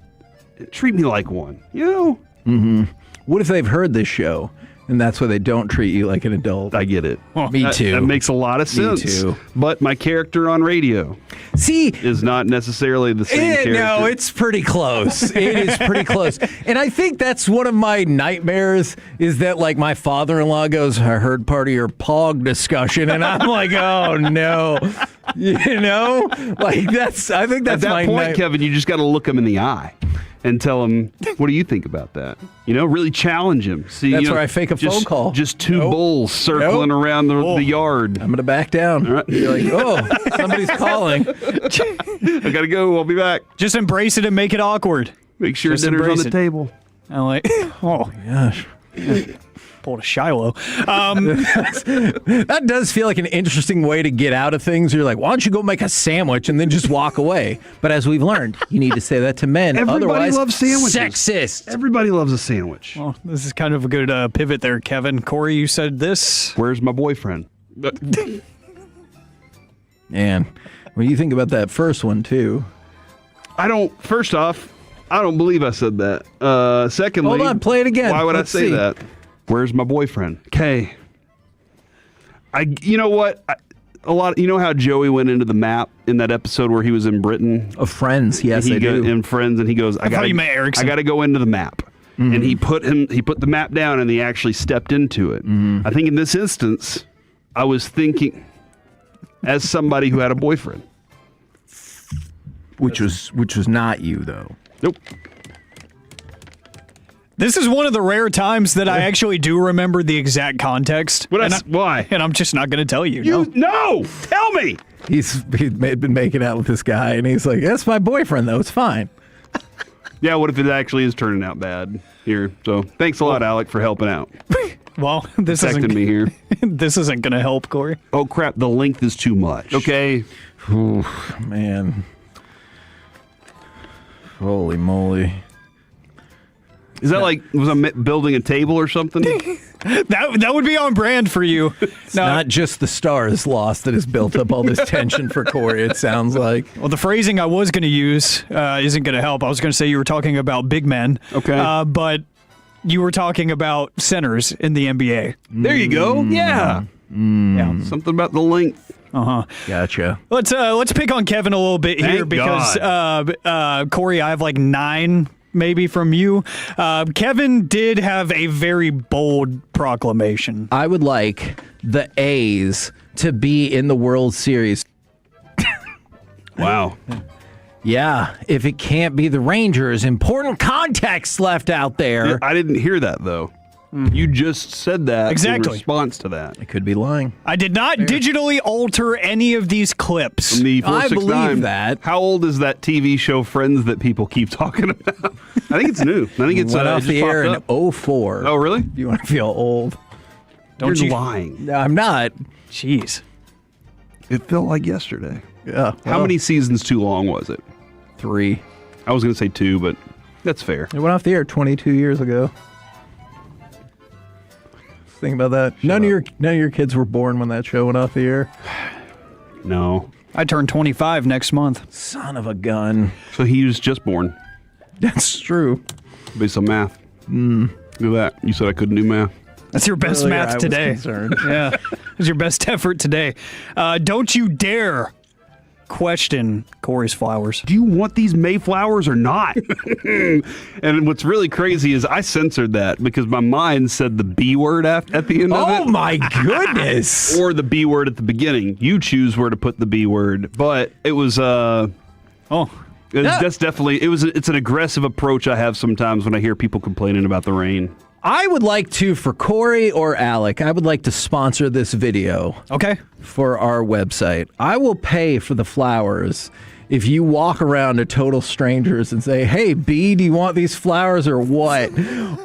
[SPEAKER 12] Treat me like one, you know?
[SPEAKER 11] Mm-hmm. What if they've heard this show and that's why they don't treat you like an adult?
[SPEAKER 12] I get it.
[SPEAKER 11] Me too.
[SPEAKER 12] That makes a lot of sense.
[SPEAKER 11] Me too.
[SPEAKER 12] But my character on radio is not necessarily the same character.
[SPEAKER 11] No, it's pretty close. It is pretty close. And I think that's one of my nightmares is that like my father-in-law goes, I heard part of your POG discussion. And I'm like, oh no. You know, like I think that's
[SPEAKER 12] at that
[SPEAKER 11] my
[SPEAKER 12] point, Kevin. You just got to look him in the eye and tell him, "What do you think about that?" You know, really challenge him. See,
[SPEAKER 11] That's where I fake a phone call.
[SPEAKER 12] Just two bulls circling around the yard.
[SPEAKER 11] I'm gonna back down.
[SPEAKER 12] All right.
[SPEAKER 11] You're like, oh, somebody's calling.
[SPEAKER 12] I gotta go. I'll be back.
[SPEAKER 15] Just embrace it and make it awkward.
[SPEAKER 12] Make sure
[SPEAKER 15] Just
[SPEAKER 12] dinner's on
[SPEAKER 15] embrace
[SPEAKER 12] the
[SPEAKER 15] it.
[SPEAKER 12] table.
[SPEAKER 15] I like. Oh
[SPEAKER 11] gosh.
[SPEAKER 15] Pulled a Shiloh.
[SPEAKER 11] That does feel like an interesting way to get out of things. You're like, why don't you go make a sandwich and then just walk away? But as we've learned, you need to say that to men.
[SPEAKER 12] Everybody
[SPEAKER 11] Otherwise,
[SPEAKER 12] loves sandwiches.
[SPEAKER 11] Sexist.
[SPEAKER 12] Everybody loves a sandwich.
[SPEAKER 15] Well, this is kind of a good pivot there, Kevin. Corey, you said this.
[SPEAKER 12] Where's my boyfriend?
[SPEAKER 11] Man, when you think about that first one too.
[SPEAKER 12] First off, I don't believe I said that. Secondly,
[SPEAKER 11] hold on, play it again.
[SPEAKER 12] Why would
[SPEAKER 11] Let's
[SPEAKER 12] I say
[SPEAKER 11] see.
[SPEAKER 12] that? Where's my boyfriend? Okay. You know what? You know how Joey went into the map in that episode where he was in Britain?
[SPEAKER 11] Of Friends, yes, I do.
[SPEAKER 12] In Friends, and he goes, I
[SPEAKER 15] thought you meant Erickson.
[SPEAKER 12] I got to go into the map.
[SPEAKER 11] Mm-hmm.
[SPEAKER 12] And he put the map down and he actually stepped into it.
[SPEAKER 11] Mm-hmm.
[SPEAKER 12] I think in this instance, I was thinking as somebody who had a boyfriend.
[SPEAKER 11] Which was not you, though.
[SPEAKER 12] Nope.
[SPEAKER 15] This is one of the rare times that I actually do remember the exact context.
[SPEAKER 12] Why?
[SPEAKER 15] And I'm just not going to tell you.
[SPEAKER 12] No, tell me.
[SPEAKER 11] He's been making out with this guy, and he's like, that's my boyfriend, though. It's fine.
[SPEAKER 12] Yeah, what if it actually is turning out bad here? So thanks a lot, Alec, for helping out.
[SPEAKER 15] Well, this isn't
[SPEAKER 12] me here.
[SPEAKER 15] This isn't going to help, Corey.
[SPEAKER 12] Oh, crap. The length is too much. Okay.
[SPEAKER 11] Ooh, man. Holy moly.
[SPEAKER 12] Is that was I building a table or something?
[SPEAKER 15] That would be on brand for you.
[SPEAKER 11] It's not just the stars lost that has built up all this tension for Corey, it sounds like.
[SPEAKER 15] Well, the phrasing I was going to use isn't going to help. I was going to say you were talking about big men.
[SPEAKER 12] Okay.
[SPEAKER 15] But you were talking about centers in the NBA.
[SPEAKER 12] There you go. Yeah.
[SPEAKER 15] Yeah.
[SPEAKER 12] Something about the length.
[SPEAKER 15] Uh-huh.
[SPEAKER 11] Gotcha.
[SPEAKER 15] Let's pick on Kevin a little bit here
[SPEAKER 12] Thank
[SPEAKER 15] because Corey, I have 9 maybe from you. Kevin did have a very bold proclamation.
[SPEAKER 11] I would like the A's to be in the World Series.
[SPEAKER 12] Wow.
[SPEAKER 11] Yeah, if it can't be the Rangers, important context left out there.
[SPEAKER 12] I didn't hear that, though. You just said that
[SPEAKER 15] Exactly.
[SPEAKER 12] in response to that.
[SPEAKER 11] I could be lying.
[SPEAKER 15] I did not digitally alter any of these clips.
[SPEAKER 12] From the
[SPEAKER 11] I
[SPEAKER 12] 469.
[SPEAKER 11] believe that.
[SPEAKER 12] How old is that TV show Friends that people keep talking about? I think it's new. I think it's
[SPEAKER 11] went off
[SPEAKER 12] it
[SPEAKER 11] the
[SPEAKER 12] just
[SPEAKER 11] air in
[SPEAKER 12] popped up.
[SPEAKER 11] 04.
[SPEAKER 12] Oh, really?
[SPEAKER 11] If you want to feel old.
[SPEAKER 12] You're lying.
[SPEAKER 11] No, I'm not.
[SPEAKER 15] Jeez.
[SPEAKER 12] It felt like yesterday.
[SPEAKER 11] Yeah.
[SPEAKER 12] How many seasons too long was it?
[SPEAKER 11] 3.
[SPEAKER 12] I was going to say 2, but that's fair.
[SPEAKER 11] It went off the air 22 years ago. Think about that. None of your kids were born when that show went off the air.
[SPEAKER 12] No.
[SPEAKER 15] I turn 25 next month.
[SPEAKER 11] Son of a gun.
[SPEAKER 12] So he was just born.
[SPEAKER 11] That's true.
[SPEAKER 12] Based on math. Look at that. You said I couldn't do math.
[SPEAKER 15] That's your best
[SPEAKER 11] Earlier,
[SPEAKER 15] math
[SPEAKER 11] I was
[SPEAKER 15] today.
[SPEAKER 11] concerned.
[SPEAKER 15] Yeah. That's your best effort today. Don't you dare question Corey's flowers.
[SPEAKER 12] Do you want these Mayflowers or not? And what's really crazy is I censored that because my mind said the B word at the end of it.
[SPEAKER 11] Oh my goodness.
[SPEAKER 12] Or the B word at the beginning. You choose where to put the B word. But it was that's definitely it's an aggressive approach I have sometimes when I hear people complaining about the rain.
[SPEAKER 11] I would like to, for Corey or Alec, I would like to sponsor this video.
[SPEAKER 15] Okay.
[SPEAKER 11] For our website. I will pay for the flowers if you walk around to total strangers and say, hey, B, do you want these flowers or what?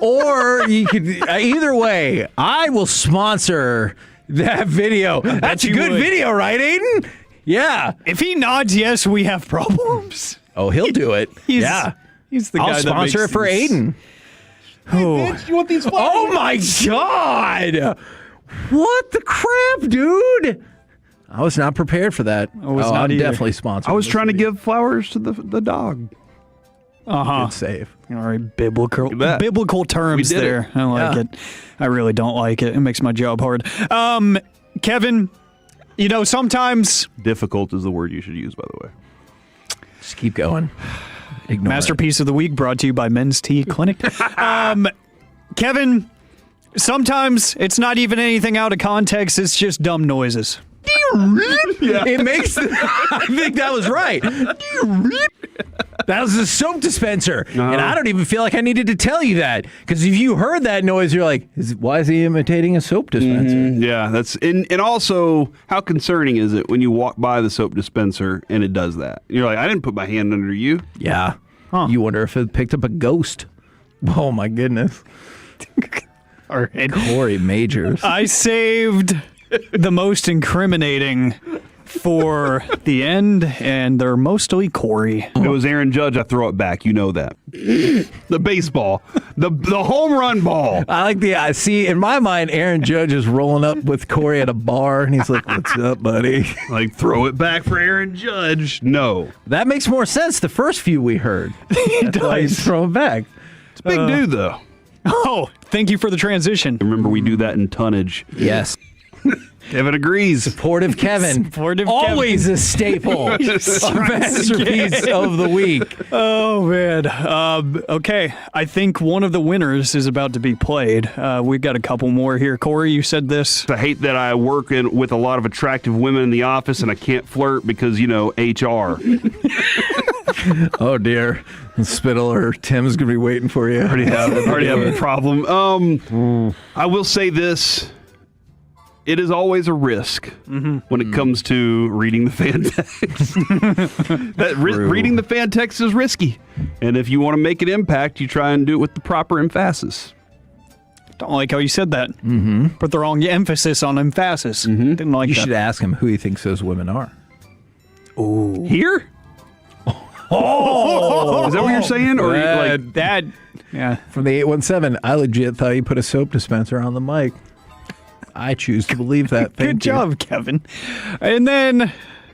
[SPEAKER 11] Or you could, either way, I will sponsor that video. That's a good video, right, Aiden? Yeah.
[SPEAKER 15] If he nods yes, we have problems.
[SPEAKER 11] Oh, he'll do it.
[SPEAKER 15] He's the guy
[SPEAKER 11] I'll sponsor it for Aiden.
[SPEAKER 12] Bitch, you want these flowers?
[SPEAKER 11] Oh my God! What the crap, dude? I was not prepared for that. I'm definitely sponsored.
[SPEAKER 12] I was trying to give flowers to the dog.
[SPEAKER 15] Uh-huh.
[SPEAKER 11] Good save.
[SPEAKER 15] All right, biblical terms there. I like it. I really don't like it. It makes my job hard. Kevin, sometimes
[SPEAKER 12] difficult is the word you should use, by the way.
[SPEAKER 11] Just keep going. Ignore
[SPEAKER 15] Masterpiece of the Week brought to you by Men's Tea Clinic. Kevin, sometimes it's not even anything out of context. It's just dumb noises.
[SPEAKER 11] Do you It makes. I think that was right. That was a soap dispenser, and I don't even feel like I needed to tell you that, because if you heard that noise, you're like, "Why is he imitating a soap dispenser?"
[SPEAKER 12] Yeah, that's and also how concerning is it when you walk by the soap dispenser and it does that? You're like, I didn't put my hand under you.
[SPEAKER 11] Yeah. You wonder if it picked up a ghost. Oh my goodness.
[SPEAKER 15] All right.
[SPEAKER 11] Corey Majors.
[SPEAKER 15] I saved the most incriminating for the end, and they're mostly Corey.
[SPEAKER 12] It was Aaron Judge. I throw it back. You know that. The baseball. The home run ball.
[SPEAKER 11] I like the see, in my mind, Aaron Judge is rolling up with Corey at a bar, and he's like, "What's up, buddy?"
[SPEAKER 12] Like, throw it back for Aaron Judge. No.
[SPEAKER 11] That makes more sense the first few we heard. That's why he's throwing back.
[SPEAKER 12] It's a big dude, though.
[SPEAKER 15] Oh, thank you for the transition.
[SPEAKER 12] Remember, we do that in tonnage.
[SPEAKER 11] Yes.
[SPEAKER 12] Kevin agrees.
[SPEAKER 11] Supportive Kevin. Always
[SPEAKER 15] Kevin.
[SPEAKER 11] a staple. A masterpiece of the week.
[SPEAKER 15] Oh, man. Okay. I think one of the winners is about to be played. We've got a couple more here. Corey, you said this.
[SPEAKER 12] I hate that I work with a lot of attractive women in the office and I can't flirt because, HR.
[SPEAKER 11] Oh, dear. Spittle or Tim's going to be waiting for you.
[SPEAKER 12] Already have a problem. I will say this. It is always a risk when it comes to reading the fan text. Reading the fan text is risky. And if you want to make an impact, you try and do it with the proper emphasis.
[SPEAKER 15] Don't like how you said that. Put the wrong emphasis on emphasis. Didn't like
[SPEAKER 11] You
[SPEAKER 15] that.
[SPEAKER 11] should ask him who he thinks those women are.
[SPEAKER 15] Ooh.
[SPEAKER 12] Here?
[SPEAKER 11] Oh!
[SPEAKER 12] Is that what you're saying? Or like
[SPEAKER 15] that? Yeah.
[SPEAKER 11] From the 817, I legit thought you put a soap dispenser on the mic. I choose to believe that.
[SPEAKER 15] Good job, Kevin. And then,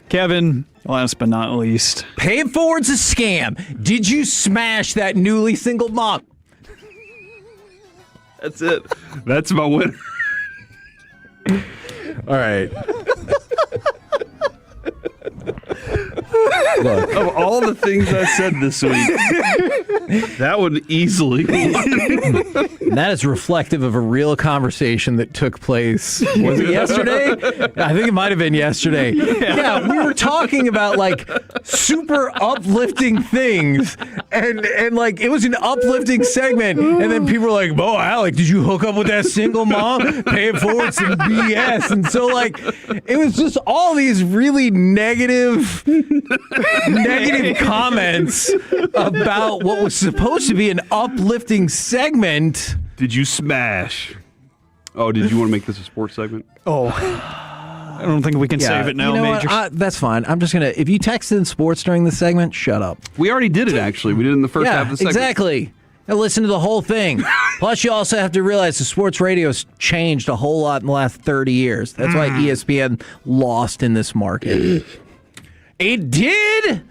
[SPEAKER 15] Kevin, last but not least.
[SPEAKER 11] Pay it forward's a scam. Did you smash that newly single mom?
[SPEAKER 12] That's it. That's my winner.
[SPEAKER 11] All right.
[SPEAKER 12] Look, of all the things I said this week, that would easily win.
[SPEAKER 11] And that is reflective of a real conversation that took place. Was it yesterday? I think it might have been yesterday. Yeah, we were talking about like super uplifting things, and like it was an uplifting segment, and then people were like, "Bo, Alec, did you hook up with that single mom? Pay it forward some BS." And so like it was just all these really negative comments about what was supposed to be an uplifting segment.
[SPEAKER 12] Did you smash? Oh, did you want to make this a sports segment?
[SPEAKER 15] Oh, I don't think we can save it now,
[SPEAKER 11] you know
[SPEAKER 15] Major.
[SPEAKER 11] that's fine. I'm just going to, if you texted in sports during the segment, shut up.
[SPEAKER 12] We already did it, actually. We did it in the first half of the segment.
[SPEAKER 11] Exactly. Now listen to the whole thing. Plus, you also have to realize the sports radio's changed a whole lot in the last 30 years. That's why ESPN lost in this market. It did.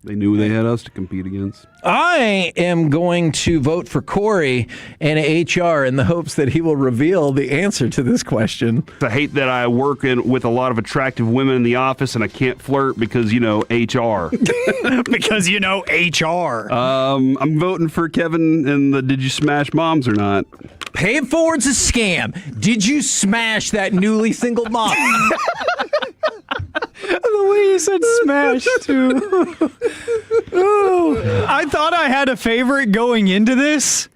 [SPEAKER 12] They knew they had us to compete against.
[SPEAKER 11] I am going to vote for Corey and HR in the hopes that he will reveal the answer to this question.
[SPEAKER 12] I hate that I work with a lot of attractive women in the office and I can't flirt because, HR.
[SPEAKER 15] Because HR.
[SPEAKER 12] I'm voting for Kevin and the Did You Smash Moms or Not?
[SPEAKER 11] Pay it forward's a scam. Did you smash that newly single mom?
[SPEAKER 15] The way you said smash, too. Oh, I thought I had a favorite going into this.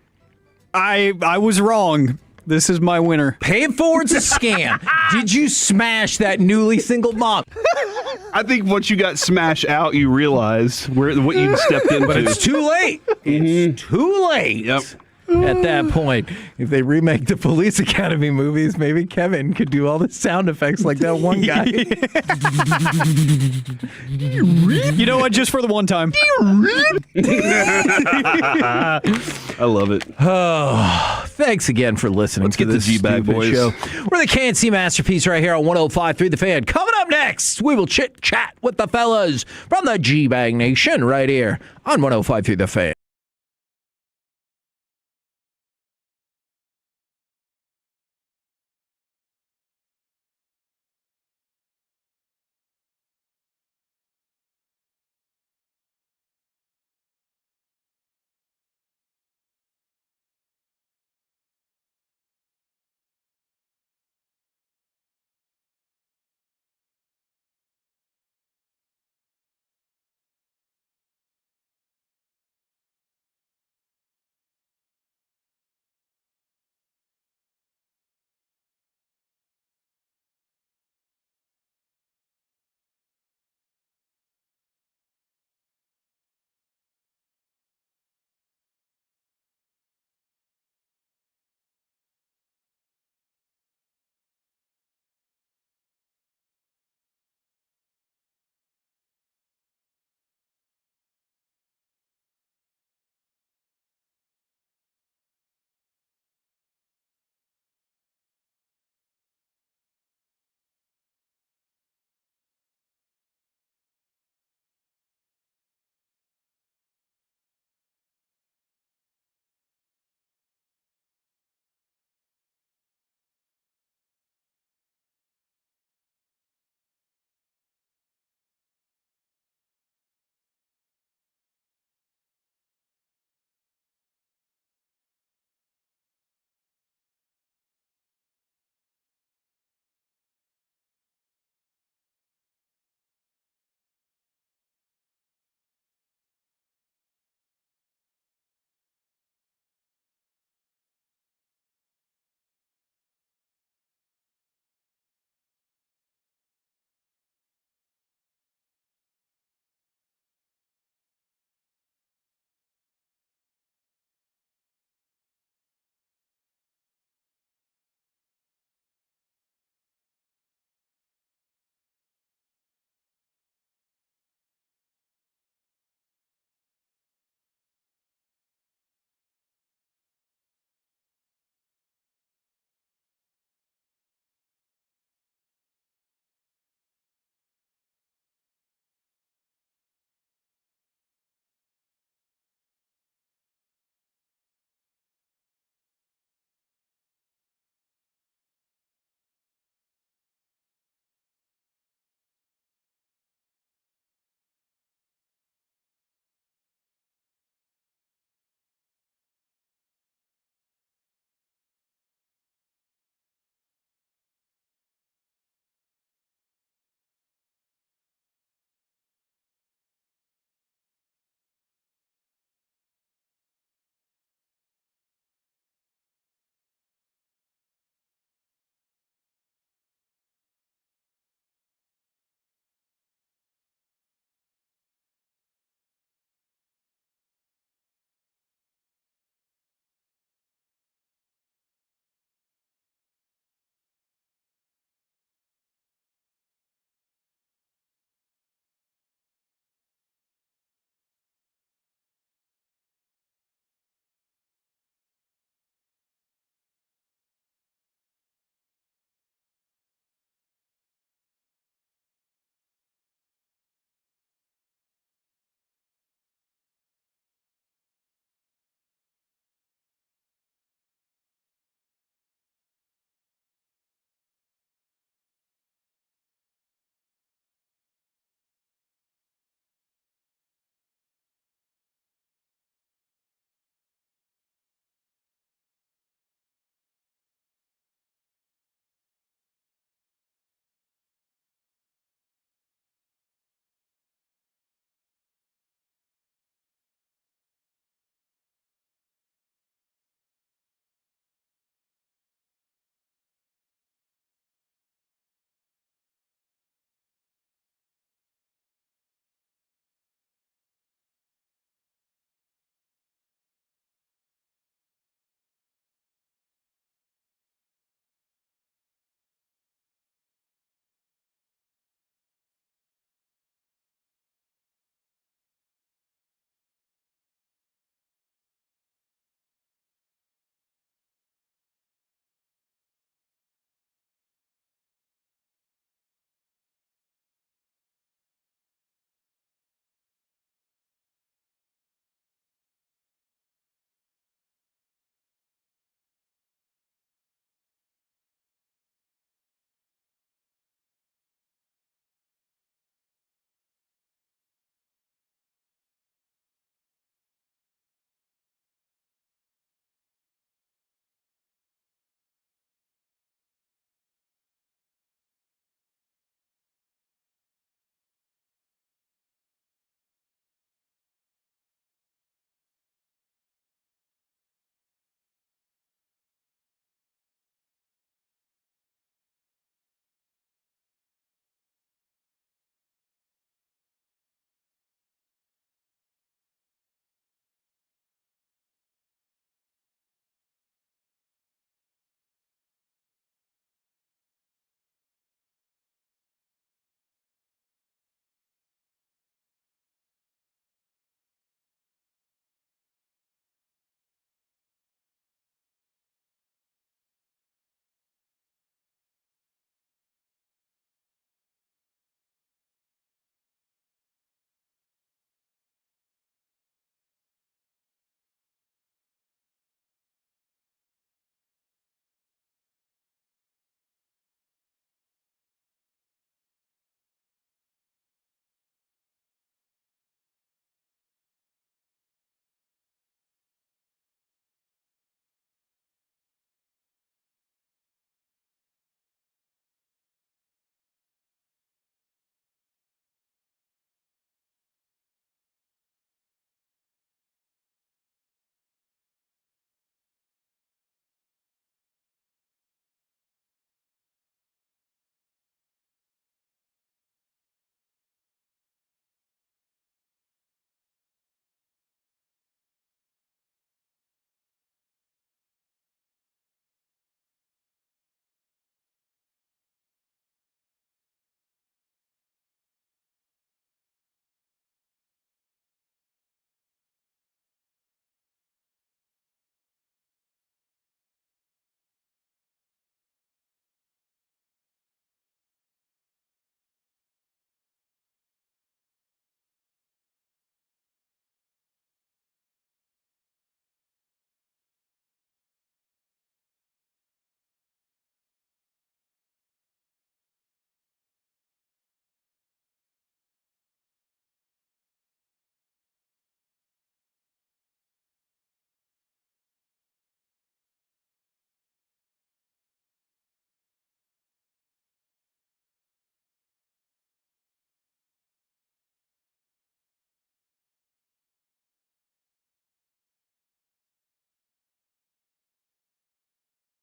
[SPEAKER 15] I was wrong. This is my winner.
[SPEAKER 11] Pay it forward's a scam. Did you smash that newly single mom?
[SPEAKER 12] I think once you got smashed out, you realize what you stepped into.
[SPEAKER 11] But it's too late. It's too late.
[SPEAKER 12] Yep.
[SPEAKER 11] At that point, if they remake the Police Academy movies, maybe Kevin could do all the sound effects like that one guy.
[SPEAKER 15] You know what? Just for the one time.
[SPEAKER 12] I love it.
[SPEAKER 11] Oh, thanks again for listening to this
[SPEAKER 12] G-Bag
[SPEAKER 11] stupid
[SPEAKER 12] boys.
[SPEAKER 11] show. We're the KNC Masterpiece right here on 105.3 The Fan. Coming up next, we will chit-chat with the fellas from the G-Bag Nation right here on 105.3 The Fan.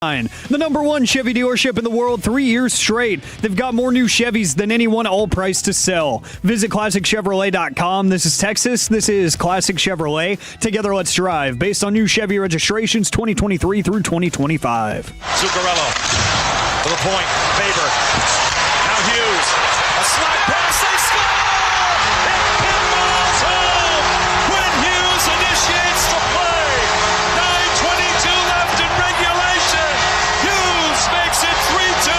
[SPEAKER 15] The number one Chevy dealership in the world 3 years straight. They've got more new Chevys than anyone, all priced to sell. Visit ClassicChevrolet.com. This is Texas. This is Classic Chevrolet. Together, let's drive. Based on new Chevy registrations 2023 through 2025.
[SPEAKER 19] Zuccarello for the point. Faber. Now Hughes. A slide pass. They score! It pinballs home! Quinn Hughes initiates the play. 9:22 left in regulation. Hughes makes it 3-2.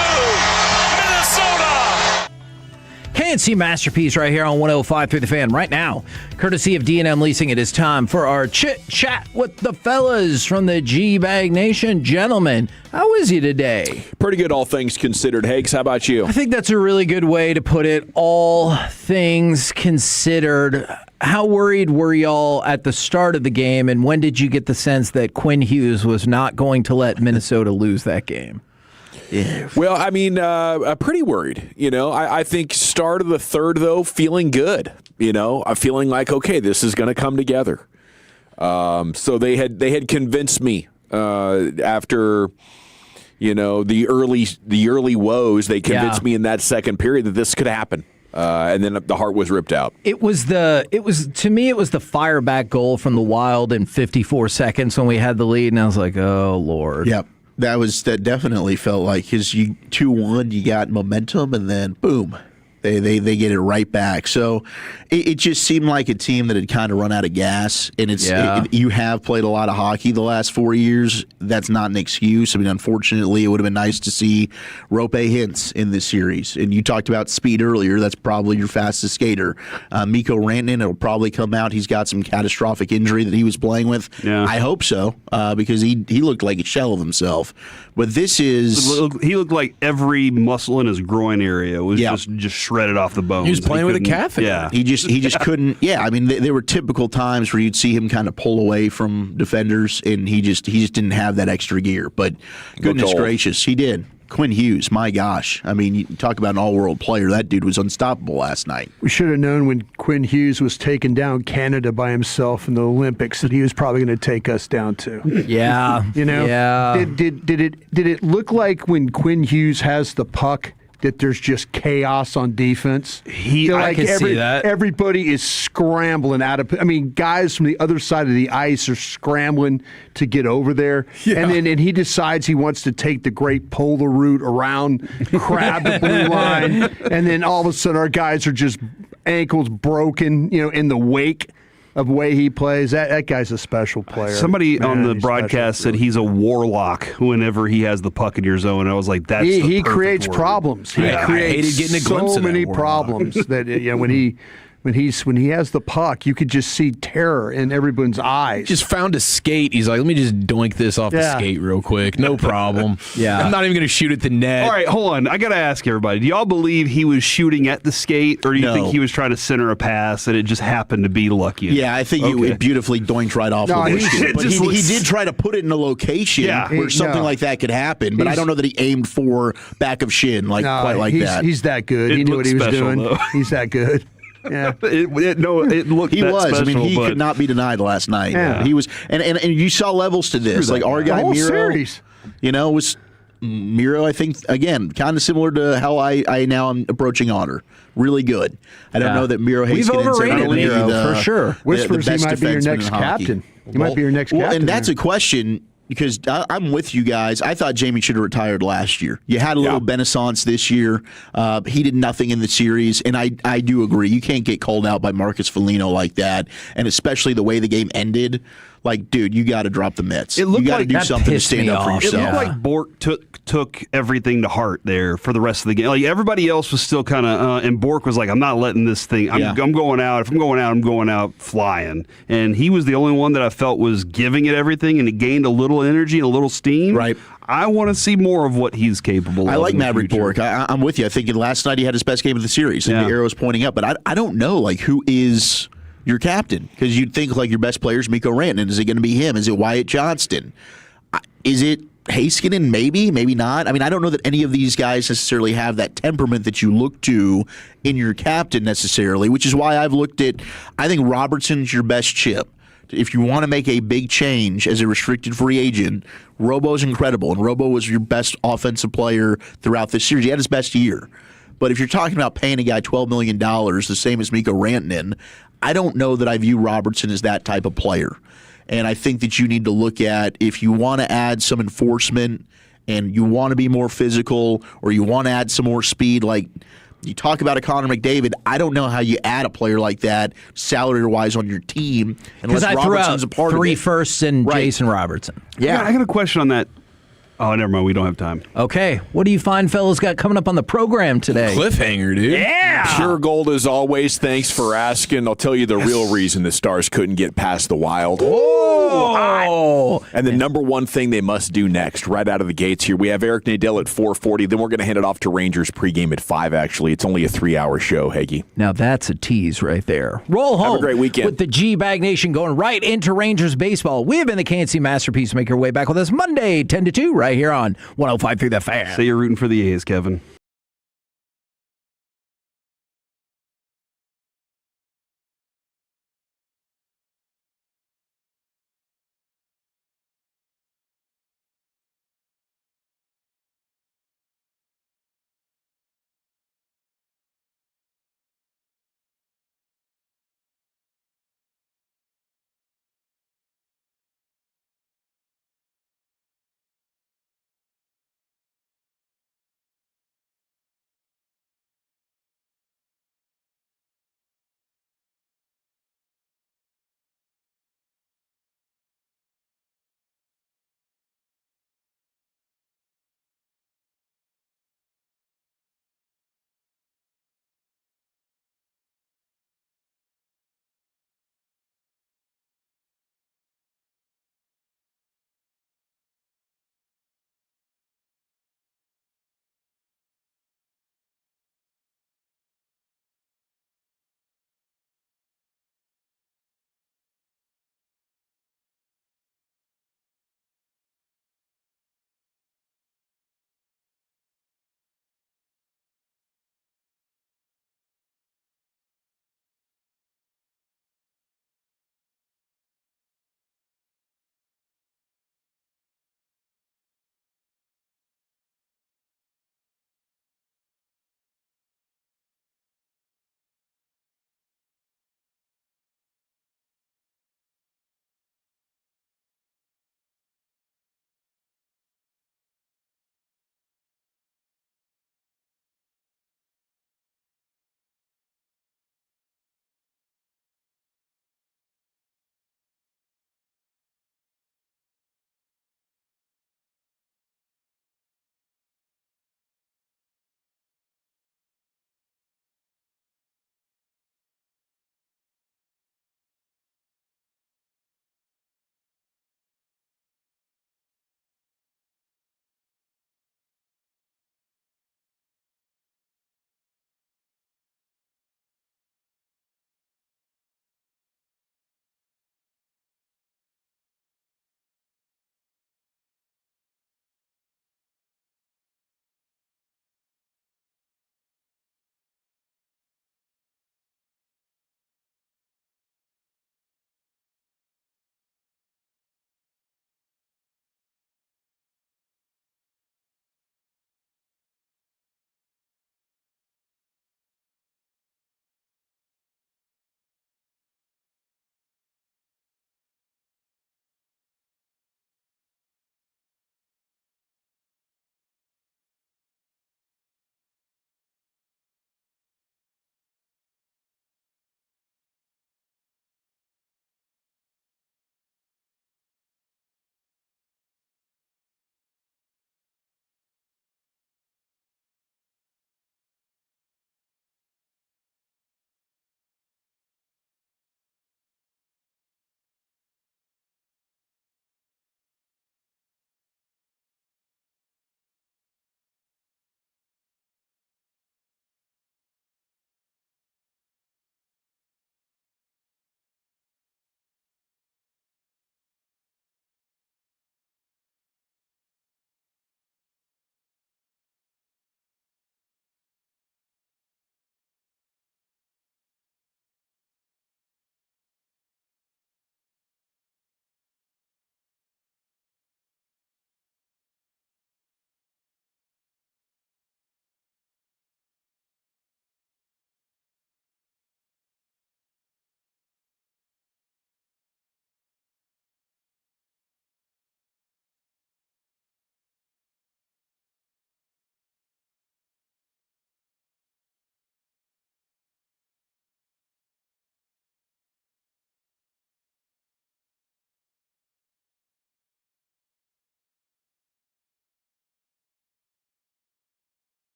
[SPEAKER 19] Minnesota.
[SPEAKER 11] KNC Masterpiece right here on 105 through the Fan right now. Courtesy of D&M Leasing, it is time for our chit-chat with the fellas from the G-Bag Nation. Gentlemen, how is you today?
[SPEAKER 3] Pretty good, all things considered. Hakes, how about you?
[SPEAKER 11] I think that's a really good way to put it, all things considered. How worried were y'all at the start of the game, and when did you get the sense that Quinn Hughes was not going to let Minnesota lose that game?
[SPEAKER 3] Yeah. Well, I mean, pretty worried. I think start of the third, though, feeling good. I'm feeling like, okay, this is going to come together. So they had convinced me after, the early woes. They convinced me in that second period that this could happen. And then the heart was ripped out.
[SPEAKER 11] It was to me, it was the fire back goal from the Wild in 54 seconds when we had the lead, and I was like, oh Lord.
[SPEAKER 8] Yep. That definitely felt like his 2-1, you got momentum, and then boom, they get it right back. So it just seemed like a team that had kind of run out of gas. And you have played a lot of hockey the last 4 years. That's not an excuse. I mean, unfortunately, it would have been nice to see Rope Hintz in this series. And you talked about speed earlier. That's probably your fastest skater. Mikko Rantanen, it'll probably come out. He's got some catastrophic injury that he was playing with. Yeah. I hope so, because he looked like a shell of himself. But this is...
[SPEAKER 12] He looked like every muscle in his groin area was just shredded off the bones.
[SPEAKER 3] He was playing with a calf.
[SPEAKER 12] Yeah.
[SPEAKER 8] He just couldn't. Yeah, I mean, there were typical times where you'd see him kind of pull away from defenders, and he just didn't have that extra gear. But goodness gracious, he did. Quinn Hughes, my gosh. I mean, you talk about an all-world player. That dude was unstoppable last night.
[SPEAKER 10] We should have known when Quinn Hughes was taking down Canada by himself in the Olympics that he was probably going to take us down too.
[SPEAKER 11] Yeah.
[SPEAKER 10] Yeah. Did it look like when Quinn Hughes has the puck that there's just chaos on defense?
[SPEAKER 11] I can see that.
[SPEAKER 10] Everybody is scrambling guys from the other side of the ice are scrambling to get over there. Yeah. And he decides he wants to take the great polar route around, crab the blue line, and then all of a sudden our guys are just ankles broken, in the wake of the way he plays. That guy's a special player.
[SPEAKER 12] Somebody on the broadcast said he's a warlock whenever he has the puck in your zone. And I was like, that's
[SPEAKER 10] he creates problems. He creates so many problems that when he has the puck, you could just see terror in everyone's eyes.
[SPEAKER 6] Just found a skate. He's like, let me just doink this off the skate real quick. No problem.
[SPEAKER 11] Yeah.
[SPEAKER 6] I'm not even going to shoot at the net.
[SPEAKER 12] All right, hold on. I got to ask everybody. Do y'all believe he was shooting at the skate, or do you think he was trying to center a pass and it just happened to be lucky?
[SPEAKER 8] Yeah, I think it beautifully doinked right off the skate. But he did try to put it in a location where something like that could happen, but I don't know that he aimed for back of shin quite like that.
[SPEAKER 10] He's that good. He knew what he was doing.
[SPEAKER 12] Though.
[SPEAKER 10] He's that good. Yeah,
[SPEAKER 12] it looked.
[SPEAKER 8] He was.
[SPEAKER 12] Special,
[SPEAKER 8] I mean, he could not be denied last night.
[SPEAKER 10] Yeah.
[SPEAKER 8] He was, and you saw levels to this. Like our guy Miro, was Miro. I think again, kind of similar to how I now am approaching Honor. Really good. I don't know that Miro.
[SPEAKER 11] We've overrated Miro for sure.
[SPEAKER 10] Whispers he might be your next captain. He might be your next captain.
[SPEAKER 8] And that's a question. Because I'm with you guys. I thought Jamie should have retired last year. You had a little Renaissance this year. He did nothing in the series, and I do agree. You can't get called out by Marcus Foligno like that, and especially the way the game ended. Like, dude, you got to drop the mitts. You got to do something to stand up for yourself.
[SPEAKER 12] It looked like Bork took everything to heart there for the rest of the game. Like everybody else was still kind of, and Bork was like, "I'm not letting this thing. I'm going out. If I'm going out flying." And he was the only one that I felt was giving it everything, and it gained a little energy and a little steam.
[SPEAKER 8] Right.
[SPEAKER 12] I want to see more of what he's capable of.
[SPEAKER 8] I like Maverick Bork. I'm with you. I think last night he had his best game of the series, and the arrow's pointing up. But I don't know, who is your captain? Because you'd think your best player is Mikko Rantanen. Is it going to be him? Is it Wyatt Johnston? Is it Heiskanen? Maybe not. I mean, I don't know that any of these guys necessarily have that temperament that you look to in your captain necessarily, which is why I've looked at, I think Robertson's your best chip. if you want to make a big change as a restricted free agent, Robo's incredible, and Robo was your best offensive player throughout this series. He had his best year. But if you're talking about paying a guy $12 million, the same as Mikko Rantanen, I don't know that I view Robertson as that type of player. And I think that you need to look at, if you want to add some enforcement and you want to be more physical or you want to add some more speed, like you talk about a Connor McDavid, I don't know how you add a player like that salary-wise on your team unless
[SPEAKER 11] I
[SPEAKER 8] Robertson's
[SPEAKER 11] threw
[SPEAKER 8] a part
[SPEAKER 11] out
[SPEAKER 8] of it.
[SPEAKER 11] 3 firsts and Jason Robertson.
[SPEAKER 8] Yeah.
[SPEAKER 12] I got a question on that. Oh, never mind. We don't have time.
[SPEAKER 11] Okay. What do you fine fellas got coming up on the program today?
[SPEAKER 6] Cliffhanger, dude.
[SPEAKER 11] Yeah.
[SPEAKER 3] Pure gold as always. Thanks for asking. I'll tell you the real reason the Stars couldn't get past the Wild.
[SPEAKER 11] Oh!
[SPEAKER 3] And the number one thing they must do next, right out of the gates here, we have Eric Nadell at 4:40. Then we're going to hand it off to Rangers pregame at 5, actually. It's only a 3-hour show, Heggie.
[SPEAKER 11] Now that's a tease right there. Roll home.
[SPEAKER 3] Have a great weekend.
[SPEAKER 11] With the G-Bag Nation going right into Rangers baseball. We have been the KNC Masterpiece. Make your way back with us Monday, 10 to 2, right here on 105.3 The Fan.
[SPEAKER 12] Say you're rooting for the A's, Kevin.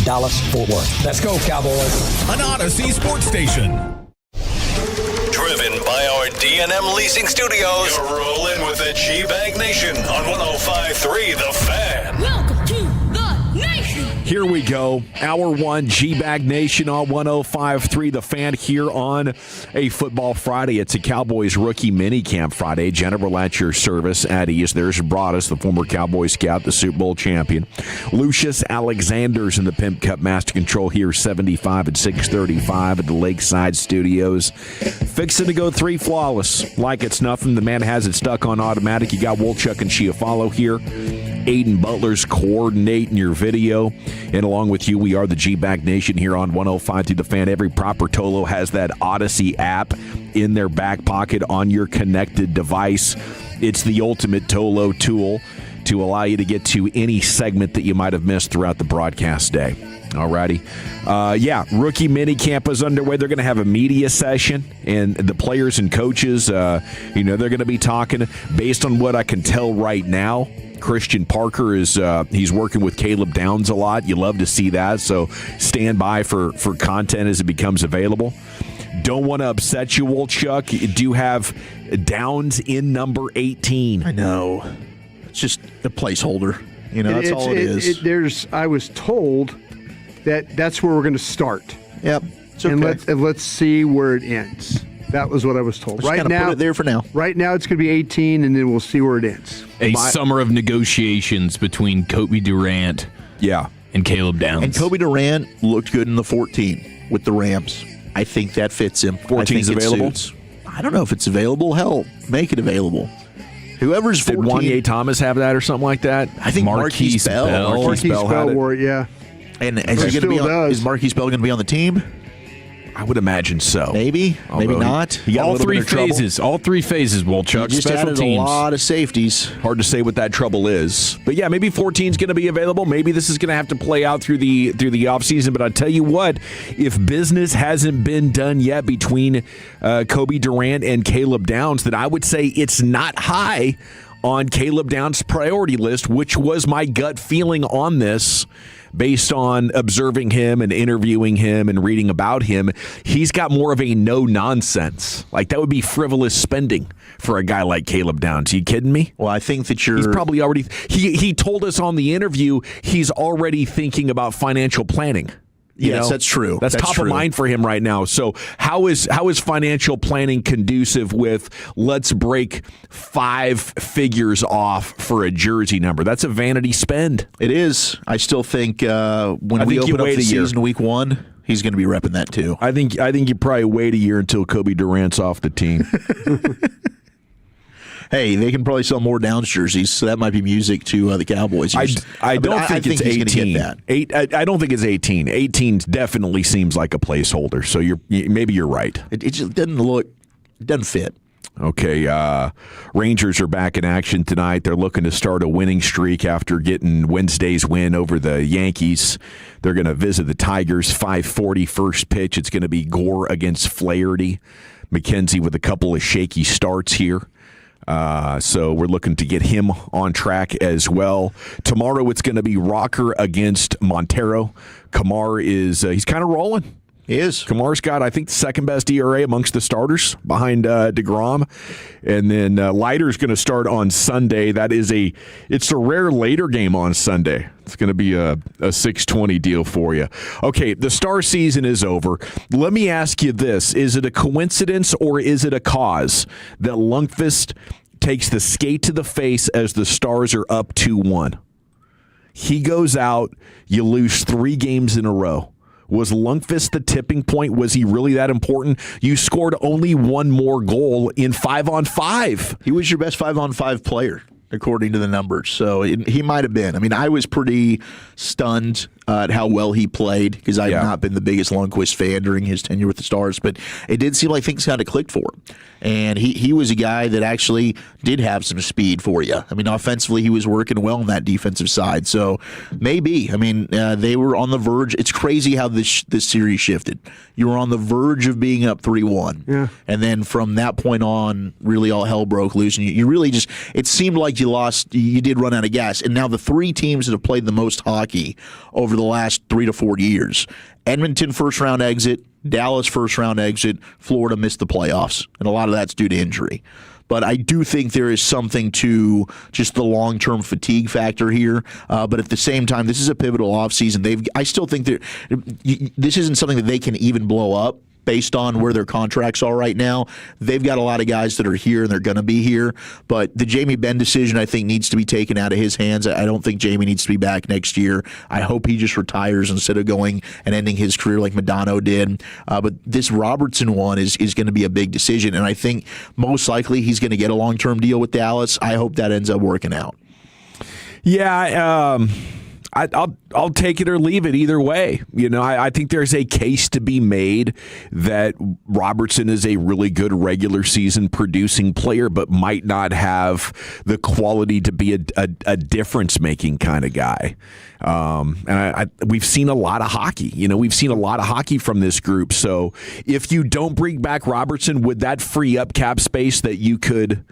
[SPEAKER 13] Dallas-Fort Worth. Let's go, Cowboys.
[SPEAKER 23] An Odyssey sports station. Driven by our D&M Leasing Studios. You're rolling with the G-Bag Nation on 105.3 The Fan.
[SPEAKER 18] Welcome to the nation.
[SPEAKER 3] Here we go. Hour 1, G-Bag Nation on 105.3 The Fan here on a Football Friday. It's a Cowboys rookie minicamp Friday. General at your service at ease. There's Broadus, the former Cowboy scout, the Super Bowl champion. Lucius Alexander's in the Pimp Cup Master Control here, 75 at 635 at the Lakeside Studios. Fixing to go 3 flawless like it's nothing. The man has it stuck on automatic. You got Wolchuk and Chiafalo here. Aiden Butler's coordinating your video. And along with you, we are the G-Bag Nation here on 105 The Fan. Every proper Tolo has that Odyssey app in their back pocket on your connected device. It's the ultimate Tolo tool to allow you to get to any segment that you might have missed throughout the broadcast day. Alrighty. Rookie minicamp is underway. They're going to have a media session, and the players and coaches, they're going to be talking. Based on what I can tell right now, Christian Parker is he's working with Caleb Downs a lot. You love to see that, so stand by for content as it becomes available. Don't want to upset you, Wolchuk. You do have Downs in number 18.
[SPEAKER 8] I know. It's just a placeholder. That's all it is.
[SPEAKER 10] I was told that's where we're going to start.
[SPEAKER 8] Yep. It's okay.
[SPEAKER 10] And let's see where it ends. That was what I was told.
[SPEAKER 8] Right now, put it there for now.
[SPEAKER 10] Right now, it's going to be 18, and then we'll see where it ends.
[SPEAKER 6] A summer of negotiations between Kobe Durant, and Caleb Downs.
[SPEAKER 8] And Kobe Durant looked good in the 14 with the Rams. I think that fits him.
[SPEAKER 3] 14 is available.
[SPEAKER 8] I don't know if it's available. Hell, make it available. Whoever's 14.
[SPEAKER 3] Did Wanye Thomas have that or something like that?
[SPEAKER 8] I think Marquise Bell.
[SPEAKER 10] Marquise Bell wore it, yeah.
[SPEAKER 8] And is Marquise Bell going to be on the team?
[SPEAKER 3] I would imagine so.
[SPEAKER 8] Maybe not.
[SPEAKER 6] All 3 phases. All 3 phases, Wolchuk.
[SPEAKER 8] Just
[SPEAKER 6] Special
[SPEAKER 8] added
[SPEAKER 6] teams.
[SPEAKER 8] A lot of safeties.
[SPEAKER 3] Hard to say what that trouble is. But yeah, maybe 14 is going to be available. Maybe this is going to have to play out through the offseason. But I tell you what, if business hasn't been done yet between Kobe Durant and Caleb Downs, then I would say it's not high on Caleb Downs' priority list, which was my gut feeling on this. Based on observing him and interviewing him and reading about him, he's got more of a no-nonsense. Like, that would be frivolous spending for a guy like Caleb Downs. Are you kidding me?
[SPEAKER 8] Well, I think that
[SPEAKER 3] he's probably already... He told us on the interview he's already thinking about financial planning.
[SPEAKER 8] Yes, that's true.
[SPEAKER 3] That's top of mind for him right now. So how is financial planning conducive with let's break 5 figures off for a jersey number? That's a vanity spend.
[SPEAKER 8] It is. I still think when we open up the season week 1, he's going to be repping that too.
[SPEAKER 3] I think you probably wait a year until Kobe Durant's off the team.
[SPEAKER 8] Hey, they can probably sell more Downs jerseys, so that might be music to the Cowboys.
[SPEAKER 3] I don't think it's 18. I don't think it's 18. 18 definitely seems like a placeholder. So maybe you're right.
[SPEAKER 8] It just doesn't fit.
[SPEAKER 3] Okay, Rangers are back in action tonight. They're looking to start a winning streak after getting Wednesday's win over the Yankees. They're going to visit the Tigers. 5:40 first pitch. It's going to be Gore against Flaherty. McKenzie with a couple of shaky starts here. So we're looking to get him on track as well. Tomorrow it's going to be Rocker against Montero. Kamar he's kind of rolling.
[SPEAKER 8] He is.
[SPEAKER 3] Kamar's got, I think, the second best ERA amongst the starters behind DeGrom. And then Leiter's going to start on Sunday. It's a rare later game on Sunday. It's going to be a 6:20 deal for you. Okay, the Star season is over. Let me ask you this. Is it a coincidence or is it a cause that Lundqvist takes the skate to the face as the Stars are up 2-1? He goes out, you lose 3 games in a row. Was Lundqvist the tipping point? Was he really that important? You scored only 1 more goal in 5-on-5.
[SPEAKER 8] He was your best 5-on-5 player, according to the numbers. So he might have been. I mean, I was pretty stunned at how well he played because I have not been the biggest Lundqvist fan during his tenure with the Stars, but it did seem like things kind of clicked for him. And he was a guy that actually did have some speed for you. I mean, offensively, he was working well on that defensive side. So maybe. I mean, they were on the verge. It's crazy how this series shifted. You were on the verge of being up 3-1.
[SPEAKER 10] Yeah.
[SPEAKER 8] And then from that point on, really all hell broke loose. And you really just, it seemed like you did run out of gas. And now the three teams that have played the most hockey over the last 3 to 4 years, Edmonton first-round exit, Dallas first-round exit, Florida missed the playoffs, and a lot of that's due to injury. But I do think there is something to just the long-term fatigue factor here. But at the same time, this is a pivotal offseason. I still think that this isn't something that they can even blow up based on where their contracts are right now. They've got a lot of guys that are here and they're going to be here. But the Jamie Benn decision, I think, needs to be taken out of his hands. I don't think Jamie needs to be back next year. I hope he just retires instead of going and ending his career like Modano did. But this Robertson one is going to be a big decision. And I think most likely he's going to get a long-term deal with Dallas. I hope that ends up working out.
[SPEAKER 3] Yeah, I'll take it or leave it either way. You know, I think there's a case to be made that Robertson is a really good regular season producing player, but might not have the quality to be a difference making kind of guy. And we've seen a lot of hockey. You know, we've seen a lot of hockey from this group. So if you don't bring back Robertson, would that free up cap space that you could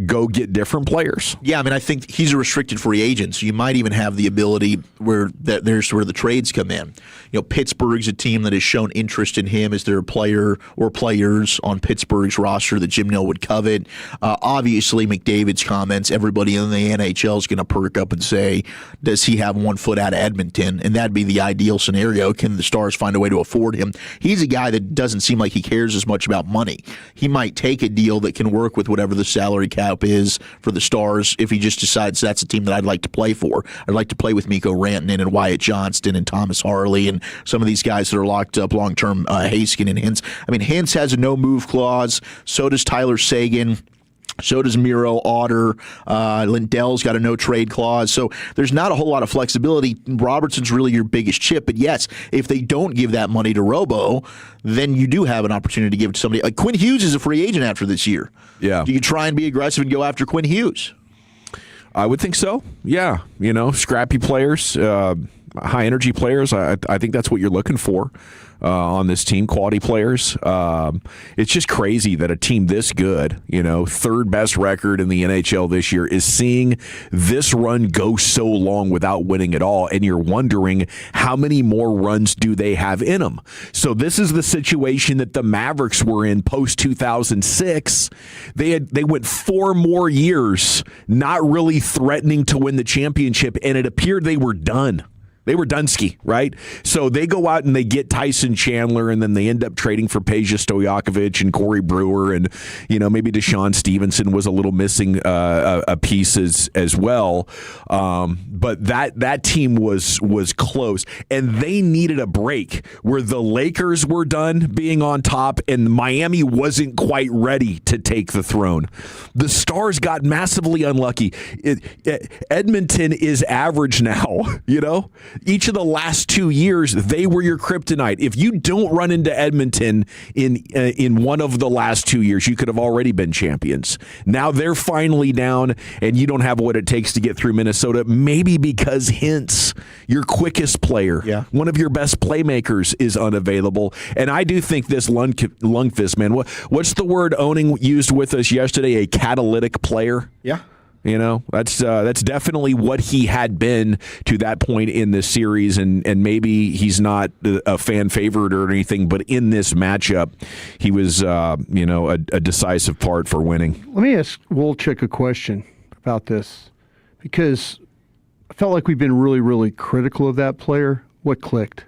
[SPEAKER 3] go get different players?
[SPEAKER 8] Yeah, I mean, I think he's a restricted free agent, so you might even have the ability there's where the trades come in. You know, Pittsburgh's a team that has shown interest in him. Is there a player or players on Pittsburgh's roster that Jim Nill would covet? Obviously, McDavid's comments, everybody in the NHL is going to perk up and say, does he have 1 foot out of Edmonton? And that'd be the ideal scenario. Can the Stars find a way to afford him? He's a guy that doesn't seem like he cares as much about money. He might take a deal that can work with whatever the salary cap is for the Stars if he just decides that's a team that I'd like to play for. I'd like to play with Mikko Rantanen and Wyatt Johnston and Thomas Harley and some of these guys that are locked up long-term, Haskin and Hintz. I mean, Hintz has a no-move clause. So does Tyler Seguin. So does Miro, Otter. Lindell's got a no-trade clause. So there's not a whole lot of flexibility. Robertson's really your biggest chip. But yes, if they don't give that money to Robo, then you do have an opportunity to give it to somebody. Like Quinn Hughes is a free agent after this year.
[SPEAKER 3] Yeah.
[SPEAKER 8] Do you try and be aggressive and go after Quinn Hughes?
[SPEAKER 3] I would think so. Yeah. You know, scrappy players, high-energy players. I think that's what you're looking for. On this team, quality players. It's just crazy that a team this good, you know, third best record in the NHL this year, is seeing this run go so long without winning at all. And you're wondering how many more runs do they have in them. So this is the situation that the Mavericks were in post 2006. They went 4 more years not really threatening to win the championship, and it appeared they were done. They were Dunsky, right? So they go out and they get Tyson Chandler, and then they end up trading for Peja Stojakovic and Corey Brewer, and maybe Deshaun Stevenson was a little missing a piece as well. But that team was close, and they needed a break where the Lakers were done being on top, and Miami wasn't quite ready to take the throne. The Stars got massively unlucky. Edmonton is average now, Each of the last 2 years, they were your kryptonite. If you don't run into Edmonton in one of the last 2 years, you could have already been champions. Now they're finally down, and you don't have what it takes to get through Minnesota, maybe because Hintz, your quickest player, one of your best playmakers, is unavailable. And I do think this Lundqvist, man, what's the word Owning used with us yesterday? A catalytic player?
[SPEAKER 8] Yeah.
[SPEAKER 3] That's definitely what he had been to that point in this series, and maybe he's not a fan favorite or anything, but in this matchup, he was a decisive part for winning.
[SPEAKER 10] Let me ask Wolchuk a question about this, because I felt like we've been really, really critical of that player. What clicked?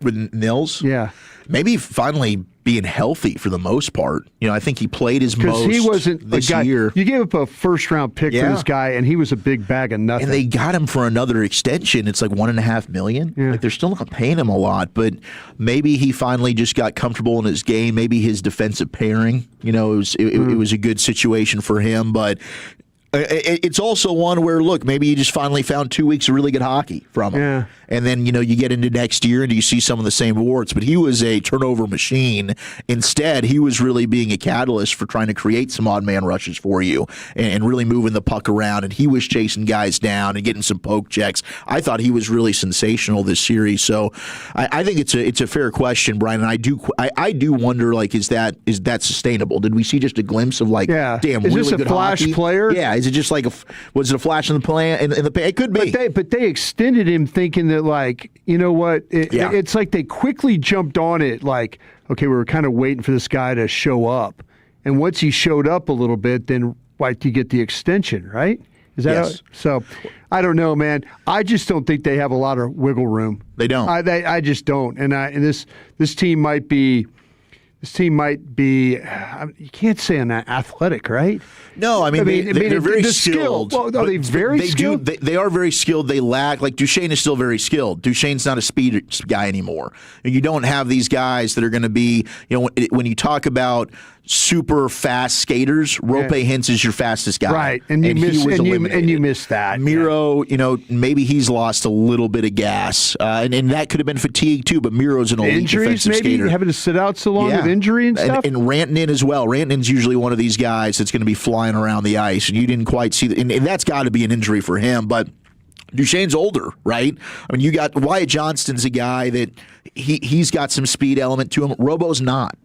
[SPEAKER 8] With Nils?
[SPEAKER 10] Yeah.
[SPEAKER 8] Maybe finally being healthy for the most part. I think he played his most
[SPEAKER 10] he wasn't
[SPEAKER 8] this
[SPEAKER 10] a guy,
[SPEAKER 8] year.
[SPEAKER 10] You gave up a first-round pick for this guy, and he was a big bag of nothing.
[SPEAKER 8] And they got him for another extension. It's like $1.5 million.
[SPEAKER 10] Yeah.
[SPEAKER 8] Like they're still not paying him a lot, but maybe he finally just got comfortable in his game. Maybe his defensive pairing, it was a good situation for him. But It's also one where, look, maybe you just finally found 2 weeks of really good hockey from him.
[SPEAKER 10] Yeah.
[SPEAKER 8] And then, you get into next year and you see some of the same awards. But he was a turnover machine. Instead, he was really being a catalyst for trying to create some odd man rushes for you and really moving the puck around. And he was chasing guys down and getting some poke checks. I thought he was really sensational this series. So I think it's a fair question, Brian. And I do wonder, like, is that sustainable? Did we see just a glimpse of, like, damn,
[SPEAKER 10] is
[SPEAKER 8] really
[SPEAKER 10] this a
[SPEAKER 8] good
[SPEAKER 10] flash
[SPEAKER 8] hockey?
[SPEAKER 10] player?
[SPEAKER 8] Yeah. Is it just like was it a flash in the plan? It could be.
[SPEAKER 10] But they extended him thinking that, like, you know what? It's like they quickly jumped on it. Like, okay, we were kind of waiting for this guy to show up, and once he showed up a little bit, then you get the extension, right? Is that
[SPEAKER 8] yes.
[SPEAKER 10] So? I don't know, man. I just don't think they have a lot of wiggle room.
[SPEAKER 8] They don't.
[SPEAKER 10] I just don't. And this team might be. You can't say an athletic, right?
[SPEAKER 8] No, I mean they're very skilled.
[SPEAKER 10] Well, are they very skilled?
[SPEAKER 8] They are very skilled. They lack, like, Duchesne is still very skilled. Duchesne's not a speed guy anymore. And you don't have these guys that are going to be, when you talk about super fast skaters, Rope Hintz is your fastest guy.
[SPEAKER 10] Right. And you missed that.
[SPEAKER 8] Miro, maybe he's lost a little bit of gas. And that could have been fatigue too, but Miro's an elite defensive skater.
[SPEAKER 10] Maybe having to sit out so long with injury and stuff.
[SPEAKER 8] And Rantanen as well. Rantanen's usually one of these guys that's going to be flying around the ice, and you didn't quite see that. And that's got to be an injury for him, but Duchesne's older, right? I mean, you got Wyatt Johnston's a guy that he's got some speed element to him. Robo's not.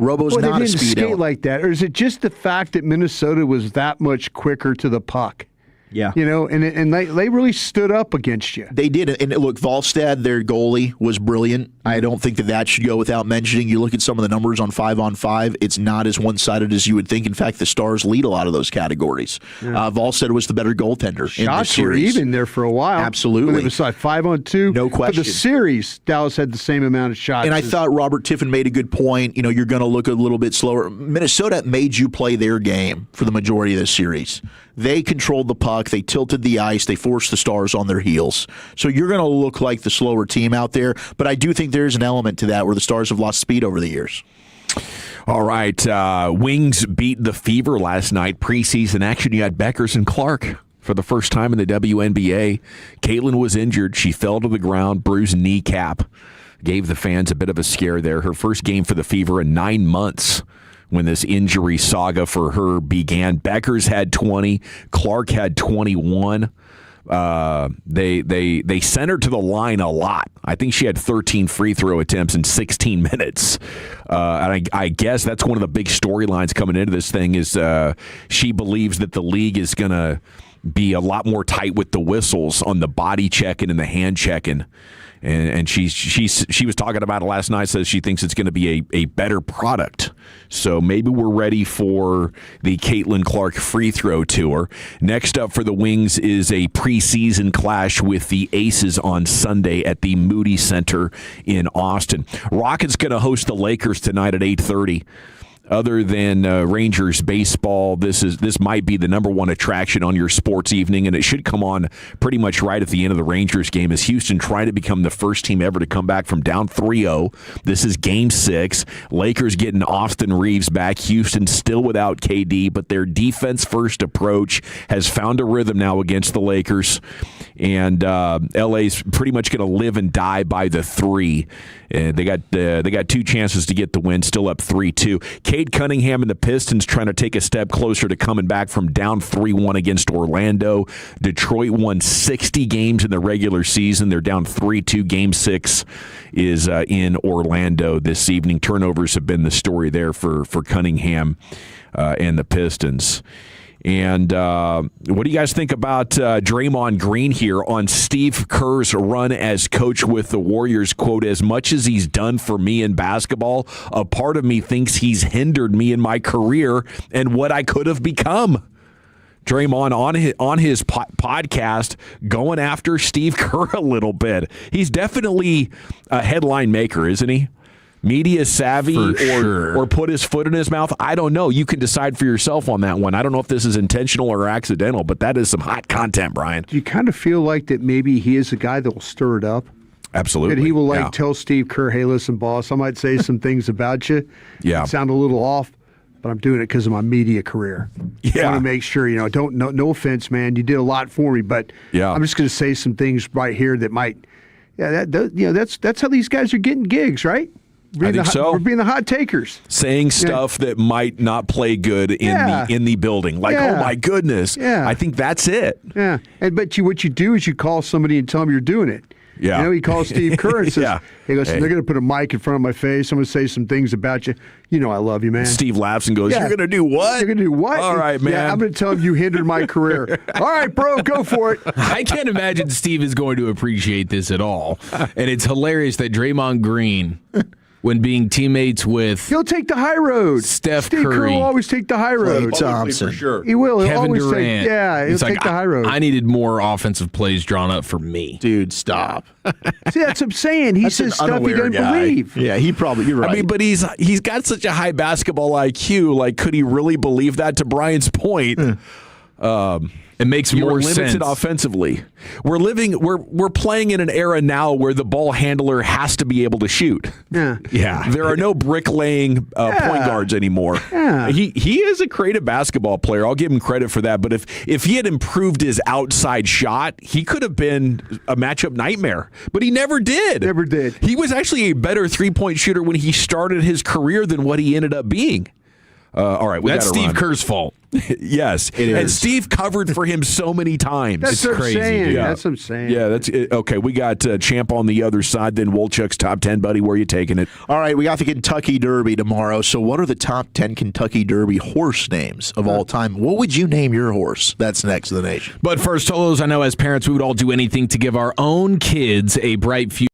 [SPEAKER 8] Robo's not a speed
[SPEAKER 10] skate
[SPEAKER 8] element
[SPEAKER 10] like that, or is it just the fact that Minnesota was that much quicker to the puck?
[SPEAKER 8] Yeah.
[SPEAKER 10] And they really stood up against you.
[SPEAKER 8] They did. And look, Valstad, their goalie, was brilliant. I don't think that should go without mentioning. You look at some of the numbers on 5-on-5, it's not as one-sided as you would think. In fact, the Stars lead a lot of those categories. Yeah. Valstad was the better goaltender in this series.
[SPEAKER 10] Shots were even there for a while.
[SPEAKER 8] Absolutely.
[SPEAKER 10] It was like 5-on-2.
[SPEAKER 8] No question.
[SPEAKER 10] For the series, Dallas had the same amount of shots.
[SPEAKER 8] And I thought Robert Tiffin made a good point. You're going to look a little bit slower. Minnesota made you play their game for the majority of this series. They controlled the puck. They tilted the ice. They forced the Stars on their heels. So you're going to look like the slower team out there. But I do think there's an element to that where the Stars have lost speed over the years.
[SPEAKER 17] All right. Wings beat the Fever last night. Preseason action. You had Beckers and Clark for the first time in the WNBA. Caitlin was injured. She fell to the ground, bruised kneecap. Gave the fans a bit of a scare there. Her first game for the Fever in 9 months. When this injury saga for her began. Beckers had 20. Clark had 21. They sent her to the line a lot. I think she had 13 free throw attempts in 16 minutes. And I guess that's one of the big storylines coming into this thing is she believes that the league is going to be a lot more tight with the whistles on the body checking and the hand checking. And she was talking about it last night, says she thinks it's going to be a better product. So maybe we're ready for the Caitlin Clark free throw tour. Next up for the Wings is a preseason clash with the Aces on Sunday at the Moody Center in Austin. Rockets going to host the Lakers tonight at 8:30. Other than Rangers baseball, this might be the number one attraction on your sports evening, and it should come on pretty much right at the end of the Rangers game as Houston trying to become the first team ever to come back from down 3-0. This is Game 6. Lakers getting Austin Reeves back. Houston still without KD, but their defense-first approach has found a rhythm now against the Lakers, and LA's pretty much going to live and die by the 3. They got 2 chances to get the win, still up 3-2. Cade Cunningham and the Pistons trying to take a step closer to coming back from down 3-1 against Orlando. Detroit won 60 games in the regular season. They're down 3-2. Game 6 is in Orlando this evening. Turnovers have been the story there for Cunningham and the Pistons. And what do you guys think about Draymond Green here on Steve Kerr's run as coach with the Warriors? Quote, as much as he's done for me in basketball, a part of me thinks he's hindered me in my career and what I could have become. Draymond on his podcast going after Steve Kerr a little bit. He's definitely a headline maker, isn't he? Media savvy or put his foot in his mouth. I don't know. You can decide for yourself on that one. I don't know if this is intentional or accidental, but that is some hot content, Brian.
[SPEAKER 10] Do you kind of feel like that maybe he is a guy that will stir it up?
[SPEAKER 17] Absolutely.
[SPEAKER 10] That he will tell Steve Kerr, hey, listen, boss, I might say some things about you.
[SPEAKER 17] Yeah.
[SPEAKER 10] Sound a little off. but I'm doing it because of my media career.
[SPEAKER 3] Yeah.
[SPEAKER 10] I want to make sure, no offense, man. You did a lot for me, but I'm just going to say some things right here that might, that's how these guys are getting gigs, right?
[SPEAKER 3] I think so.
[SPEAKER 10] We're being the hot takers.
[SPEAKER 3] Saying stuff that might not play good in the building. Like, oh my goodness.
[SPEAKER 10] Yeah.
[SPEAKER 3] I think that's it.
[SPEAKER 10] Yeah. But what you do is you call somebody and tell them you're doing it.
[SPEAKER 3] Yeah.
[SPEAKER 10] He calls Steve Kerr and says, he goes,
[SPEAKER 3] Hey.
[SPEAKER 10] they're going to put a mic in front of my face. I'm going to say some things about you. I love you, man.
[SPEAKER 3] Steve laughs and goes, you're going to do what?
[SPEAKER 10] You're going to do what?
[SPEAKER 3] All right, man.
[SPEAKER 10] Yeah, I'm going to tell him you hindered my career. All right, bro, go for it.
[SPEAKER 6] I can't imagine Steve is going to appreciate this at all. And it's hilarious that Draymond Green, when being teammates with
[SPEAKER 10] He'll take the high road.
[SPEAKER 6] Steve
[SPEAKER 10] Curry
[SPEAKER 6] Curry,
[SPEAKER 10] will always take the high road.
[SPEAKER 8] Klay Thompson.
[SPEAKER 3] For sure.
[SPEAKER 10] He will. He'll
[SPEAKER 6] Kevin
[SPEAKER 10] always
[SPEAKER 6] Durant.
[SPEAKER 10] he'll
[SPEAKER 6] It's
[SPEAKER 10] take
[SPEAKER 6] like,
[SPEAKER 10] the high road.
[SPEAKER 6] I needed more offensive plays drawn up for me.
[SPEAKER 8] Dude, stop.
[SPEAKER 10] See, that's what I'm saying. He
[SPEAKER 8] That's
[SPEAKER 10] says
[SPEAKER 8] an
[SPEAKER 10] stuff he
[SPEAKER 8] unaware
[SPEAKER 10] doesn't
[SPEAKER 8] guy.
[SPEAKER 10] believe.
[SPEAKER 8] Yeah, you're right.
[SPEAKER 3] I mean, but he's got such a high basketball IQ. Like, could he really believe that? To Brian's point,
[SPEAKER 6] it makes more
[SPEAKER 3] limited
[SPEAKER 6] sense
[SPEAKER 3] offensively. We're playing in an era now where the ball handler has to be able to shoot.
[SPEAKER 10] Yeah.
[SPEAKER 3] There are no bricklaying point guards anymore.
[SPEAKER 10] Yeah.
[SPEAKER 3] He is a creative basketball player. I'll give him credit for that. But if he had improved his outside shot, he could have been a matchup nightmare. But he never did.
[SPEAKER 10] Never did.
[SPEAKER 3] He was actually a better 3-point shooter when he started his career than what he ended up being. All right,
[SPEAKER 6] that's Steve Kerr's fault.
[SPEAKER 3] Yes, and Steve covered for him so many times.
[SPEAKER 10] That's what I'm
[SPEAKER 3] crazy.
[SPEAKER 10] saying.
[SPEAKER 3] Yeah.
[SPEAKER 10] That's what I'm saying.
[SPEAKER 3] Yeah, that's it. Okay. We got Champ on the other side. Then Wolchuk's top 10, buddy. Where are you taking it?
[SPEAKER 8] All right, we got the Kentucky Derby tomorrow. So, what are the top 10 Kentucky Derby horse names of all time? What would you name your horse? That's next to the nation.
[SPEAKER 6] But first, Tolos, I know as parents, we would all do anything to give our own kids a bright future.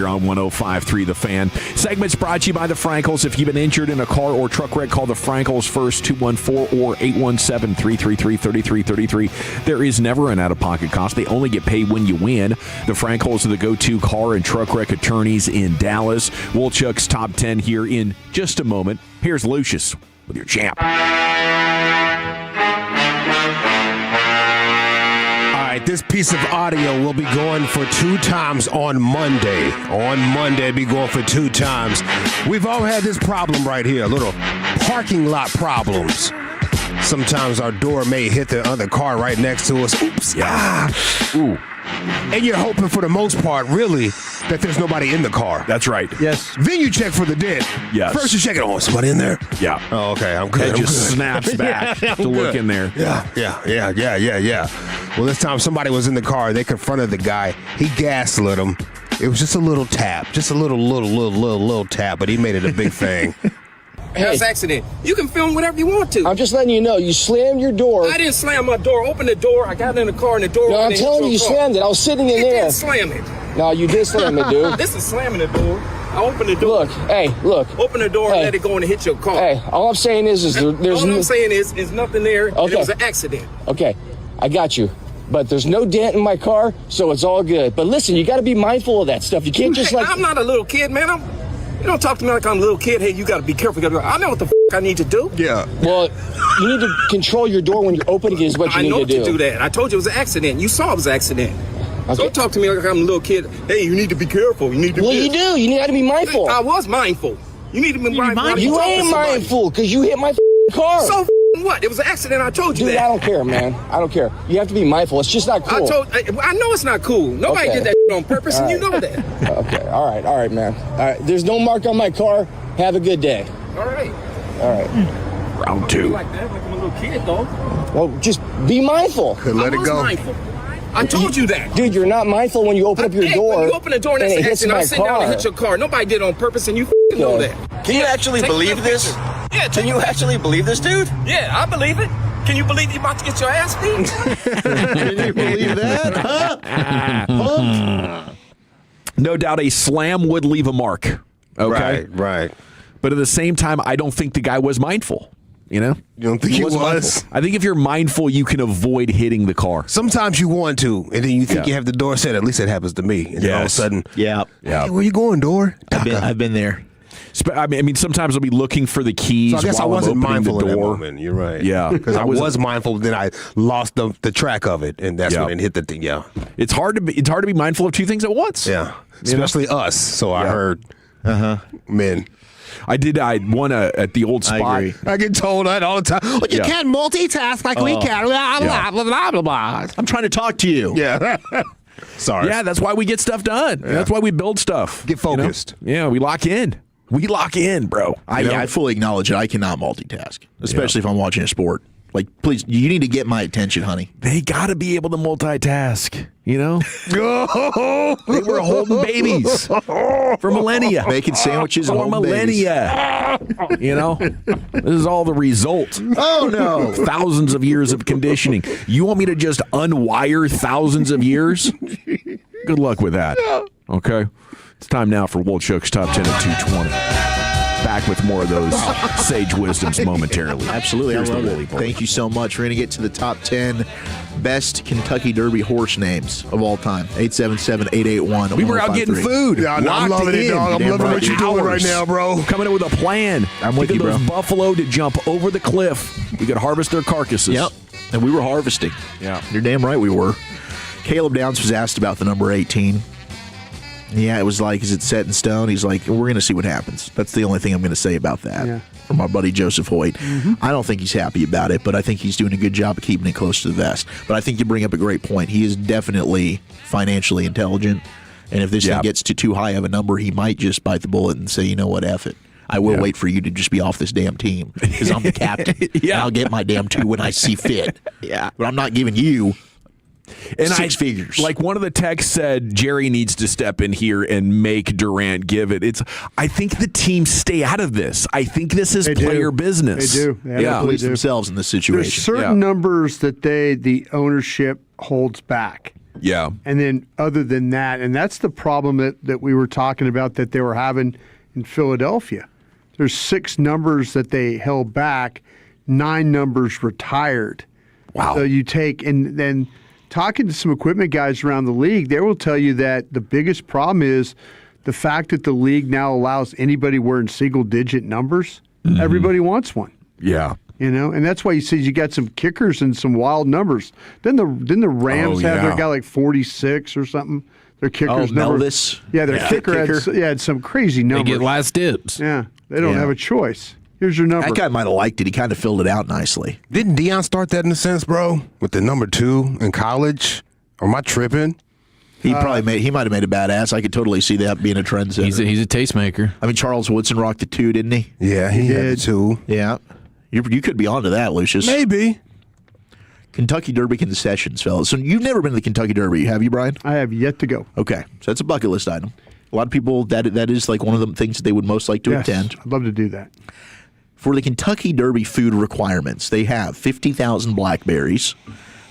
[SPEAKER 17] here on 105.3 The Fan. Segments brought to you by the Frankels. If you've been injured in a car or truck wreck, call the Frankels first, 214 or 817-333-3333. There is never an out-of-pocket cost. They only get paid when you win. The Frankels are the go-to car and truck wreck attorneys in Dallas. Wolchuk's Top 10 here in just a moment. Here's Lucius with your champ.
[SPEAKER 2] This piece of audio will be going for 2 times on Monday. On Monday, be going for 2 times. We've all had this problem right here, little parking lot problems. Sometimes our door may hit the other car right next to us. Oops. Yeah. Ooh. And you're hoping for the most part, really, that there's nobody in the car.
[SPEAKER 17] That's right.
[SPEAKER 10] Yes.
[SPEAKER 2] Then you check for the dent.
[SPEAKER 17] Yes.
[SPEAKER 2] First you check it. Oh, somebody in there?
[SPEAKER 17] Yeah.
[SPEAKER 2] Oh, okay. I'm good.
[SPEAKER 17] It just snaps back
[SPEAKER 2] Yeah,
[SPEAKER 17] to look in there.
[SPEAKER 2] Yeah. Well, this time somebody was in the car. They confronted the guy. He gaslit him. It was just a little tap. Just a little tap, but he made it a big thing.
[SPEAKER 21] House accident. You can film whatever you want to.
[SPEAKER 22] I'm just letting you know, you slammed your door.
[SPEAKER 21] I didn't slam my door. Open the door. I got in the car and the door.
[SPEAKER 22] No, I'm telling you, you slammed it. I was sitting in there.
[SPEAKER 21] You didn't slam it.
[SPEAKER 22] No, you did slam it, dude.
[SPEAKER 21] This is slamming the door. I opened the door.
[SPEAKER 22] Look.
[SPEAKER 21] Open the door and let it go and hit your car.
[SPEAKER 22] Hey, all I'm saying is there's
[SPEAKER 21] all I'm saying is nothing there.
[SPEAKER 22] Okay.
[SPEAKER 21] And it was an accident.
[SPEAKER 22] Okay, I got you. But there's no dent in my car, so it's all good. But listen, you got to be mindful of that stuff. You can't just
[SPEAKER 21] I'm not a little kid, man. You don't talk to me like I'm a little kid. Hey, you got to be careful. I know what the I need to do.
[SPEAKER 2] Yeah.
[SPEAKER 22] Well, you need to control your door when you're opening it is what you need to do.
[SPEAKER 21] I know to do that. I told you it was an accident. You saw it was an accident. Okay. Don't talk to me like I'm a little kid. Hey, you need to be careful. You need to.
[SPEAKER 22] Well, you do. You need to be mindful.
[SPEAKER 21] I was mindful. You need to be mindful.
[SPEAKER 22] You ain't mindful because you hit my car.
[SPEAKER 21] So what? It was an accident. I told you
[SPEAKER 22] Dude,
[SPEAKER 21] that.
[SPEAKER 22] I don't care, man. I don't care. You have to be mindful. It's just not cool.
[SPEAKER 21] I know it's not cool. Nobody did that on purpose, and you know that.
[SPEAKER 22] Okay. All right, man. All right. There's no mark on my car. Have a good day.
[SPEAKER 21] All right.
[SPEAKER 17] Round 2.
[SPEAKER 21] Like that, like I'm a little kid, though.
[SPEAKER 22] Well, just be mindful.
[SPEAKER 2] Let it go.
[SPEAKER 21] Mindful. I told you that.
[SPEAKER 22] Dude, you're not mindful when you open up your door.
[SPEAKER 21] When you open the door and
[SPEAKER 22] it
[SPEAKER 21] that's
[SPEAKER 22] hits
[SPEAKER 21] an accident,
[SPEAKER 22] my
[SPEAKER 21] I'm sitting down and hit your car. Nobody did it on purpose, and you know that.
[SPEAKER 4] Can you actually believe this?
[SPEAKER 21] Yeah.
[SPEAKER 4] Can you actually believe this, dude?
[SPEAKER 21] Yeah, I believe it. Can you believe you're about to get your ass beat?
[SPEAKER 8] Can you believe that? Huh?
[SPEAKER 17] No doubt a slam would leave a mark. Okay.
[SPEAKER 2] Right.
[SPEAKER 17] But at the same time, I don't think the guy was mindful. You know?
[SPEAKER 2] You don't think he was?
[SPEAKER 17] Mindful. I think if you're mindful, you can avoid hitting the car.
[SPEAKER 2] Sometimes you want to, and then you think you have the door set. At least that happens to me. And then all of a sudden,
[SPEAKER 8] yeah.
[SPEAKER 2] Hey, where you going, door?
[SPEAKER 8] I've been there.
[SPEAKER 17] I mean, sometimes I'll be looking for the keys.
[SPEAKER 2] So I guess I
[SPEAKER 17] while
[SPEAKER 2] wasn't
[SPEAKER 17] I'm opening
[SPEAKER 2] mindful
[SPEAKER 17] the
[SPEAKER 2] in that
[SPEAKER 17] door.
[SPEAKER 2] moment. You're right.
[SPEAKER 17] Yeah,
[SPEAKER 2] because I was mindful. Then I lost the track of it, and that's when it hit the thing. Yeah,
[SPEAKER 17] it's hard to be mindful of 2 things at once.
[SPEAKER 2] Yeah, especially us. So I heard, men.
[SPEAKER 17] I won at the old spot.
[SPEAKER 2] I get told that all the time. Well, you can't multitask like we can. Blah, blah, blah, blah, blah, blah.
[SPEAKER 8] I'm trying to talk to you.
[SPEAKER 2] Yeah. Sorry.
[SPEAKER 17] Yeah, that's why we get stuff done. Yeah. That's why we build stuff.
[SPEAKER 2] Get focused.
[SPEAKER 17] You know? Yeah, we lock in. Bro.
[SPEAKER 8] I fully acknowledge it. I cannot multitask, especially if I'm watching a sport. Like, please, you need to get my attention, honey.
[SPEAKER 17] They got to be able to multitask, you know? They were holding babies for millennia.
[SPEAKER 8] Making sandwiches
[SPEAKER 17] for millennia. You know? This is all the result.
[SPEAKER 8] Oh, no.
[SPEAKER 17] Thousands of years of conditioning. You want me to just unwire thousands of years? Good luck with that. Okay? It's time now for Wolchuk's Top 10 at 2:20. Back with more of those sage wisdoms momentarily.
[SPEAKER 8] Absolutely. I love it. Thank you so much. We're going to get to the top 10 best Kentucky Derby horse names of all time. 877-881.
[SPEAKER 17] We were out getting food.
[SPEAKER 2] Yeah, I'm loving it, dog. I'm loving what you're doing right now, bro.
[SPEAKER 17] Coming in with a plan.
[SPEAKER 8] I'm with you, bro.
[SPEAKER 17] Those buffalo to jump over the cliff. We could harvest their carcasses.
[SPEAKER 8] Yep. And we were harvesting.
[SPEAKER 17] Yeah.
[SPEAKER 8] You're damn right we were. Caleb Downs was asked about the number 18. Yeah, it was like, is it set in stone? He's like, we're going to see what happens. That's the only thing I'm going to say about that. From our buddy Joseph Hoyt. I don't think he's happy about it, but I think he's doing a good job of keeping it close to the vest. But I think you bring up a great point. He is definitely financially intelligent, and if this thing gets to too high of a number, he might just bite the bullet and say, you know what, F it. I will wait for you to just be off this damn team because I'm the captain. And I'll get my damn 2 when I see fit. But I'm not giving you
[SPEAKER 17] and
[SPEAKER 8] 6 figures.
[SPEAKER 17] Like one of the texts said, Jerry needs to step in here and make Durant give it. I think the teams stay out of this. I think this is player business.
[SPEAKER 10] They do.
[SPEAKER 8] They police themselves in this situation.
[SPEAKER 10] There's certain numbers that the ownership holds back.
[SPEAKER 17] Yeah.
[SPEAKER 10] And then other than that, and that's the problem that we were talking about that they were having in Philadelphia. There's 6 numbers that they held back, 9 numbers retired.
[SPEAKER 17] Wow.
[SPEAKER 10] So you take, and then talking to some equipment guys around the league, they will tell you that the biggest problem is the fact that the league now allows anybody wearing single-digit numbers. Mm-hmm. Everybody wants one.
[SPEAKER 17] Yeah.
[SPEAKER 10] And that's why you see you got some kickers and some wild numbers. Then the Rams have their guy like 46 or something. Their kicker's number.
[SPEAKER 8] Melvis.
[SPEAKER 10] Yeah, their kicker had some crazy numbers.
[SPEAKER 6] They get last dibs.
[SPEAKER 10] Yeah, they don't have a choice. Here's your number.
[SPEAKER 8] That guy might have liked it. He kind of filled it out nicely.
[SPEAKER 2] Didn't Deion start that in a sense, bro? With the number 2 in college? Or am I tripping?
[SPEAKER 8] He might have made a badass. I could totally see that being a trendsetter.
[SPEAKER 6] He's a tastemaker.
[SPEAKER 8] I mean, Charles Woodson rocked the 2, didn't he?
[SPEAKER 2] Yeah, he had the 2.
[SPEAKER 8] Yeah. You could be onto that, Lucius.
[SPEAKER 2] Maybe.
[SPEAKER 8] Kentucky Derby concessions, fellas. So you've never been to the Kentucky Derby, have you, Brian?
[SPEAKER 10] I have yet to go.
[SPEAKER 8] Okay. So that's a bucket list item. A lot of people, that is like one of the things that they would most like to attend.
[SPEAKER 10] I'd love to do that.
[SPEAKER 8] For the Kentucky Derby food requirements, they have 50,000 blackberries,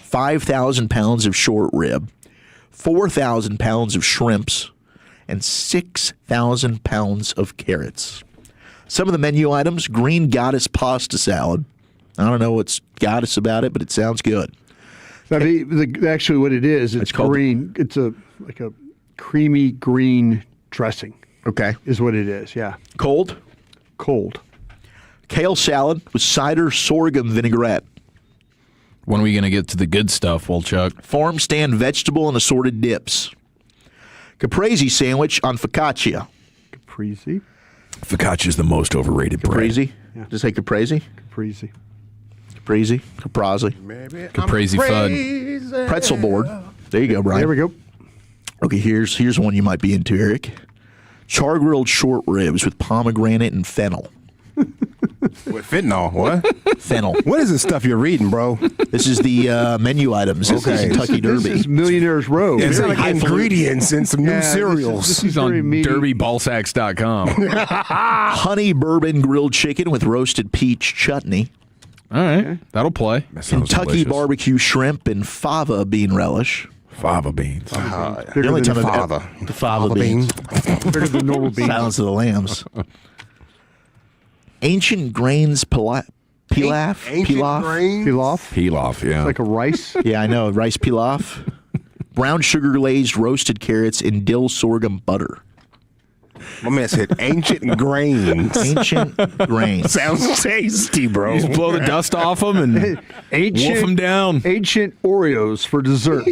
[SPEAKER 8] 5,000 pounds of short rib, 4,000 pounds of shrimps, and 6,000 pounds of carrots. Some of the menu items: green goddess pasta salad. I don't know what's goddess about it, but it sounds good.
[SPEAKER 10] Actually, what it is, it's green. It's like a creamy green dressing.
[SPEAKER 8] Okay.
[SPEAKER 10] Is what it is, yeah.
[SPEAKER 8] Cold?
[SPEAKER 10] Cold.
[SPEAKER 8] Kale salad with cider sorghum vinaigrette.
[SPEAKER 6] When are we going to get to the good stuff, Chuck?
[SPEAKER 8] Farm stand vegetable and assorted dips. Caprese sandwich on focaccia.
[SPEAKER 10] Caprese?
[SPEAKER 17] Focaccia is the most overrated bread.
[SPEAKER 8] Caprese? Yeah. Just say caprese?
[SPEAKER 10] Caprese.
[SPEAKER 8] Caprese? Caprese.
[SPEAKER 6] Caprese fud.
[SPEAKER 8] Pretzel board. There you go, Brian.
[SPEAKER 10] There we go.
[SPEAKER 8] Okay, here's one you might be into, Eric. Char-grilled short ribs with pomegranate and fennel.
[SPEAKER 2] With fentanyl, what?
[SPEAKER 8] Fennel.
[SPEAKER 2] What is this stuff you're reading, bro?
[SPEAKER 8] This is the menu items at the Kentucky Derby.
[SPEAKER 10] This is Millionaire's Row.
[SPEAKER 2] It's like ingredients in some new cereals.
[SPEAKER 6] This is on DerbyBallsacks.com.
[SPEAKER 8] Honey bourbon grilled chicken with roasted peach chutney.
[SPEAKER 6] All right, that'll play.
[SPEAKER 8] Kentucky barbecue shrimp and fava bean relish.
[SPEAKER 17] Fava beans.
[SPEAKER 8] The only time the fava beans.
[SPEAKER 10] Bigger than normal beans.
[SPEAKER 8] Silence of the Lambs. Ancient grains pilaf.
[SPEAKER 17] Pilaf, yeah.
[SPEAKER 10] It's like a rice.
[SPEAKER 8] Yeah, I know. Rice pilaf. Brown sugar glazed roasted carrots and dill sorghum butter.
[SPEAKER 2] My man said ancient grains.
[SPEAKER 8] Ancient grains.
[SPEAKER 2] Sounds tasty, bro.
[SPEAKER 6] You just blow the dust off them and wolf them down.
[SPEAKER 10] Ancient Oreos for dessert.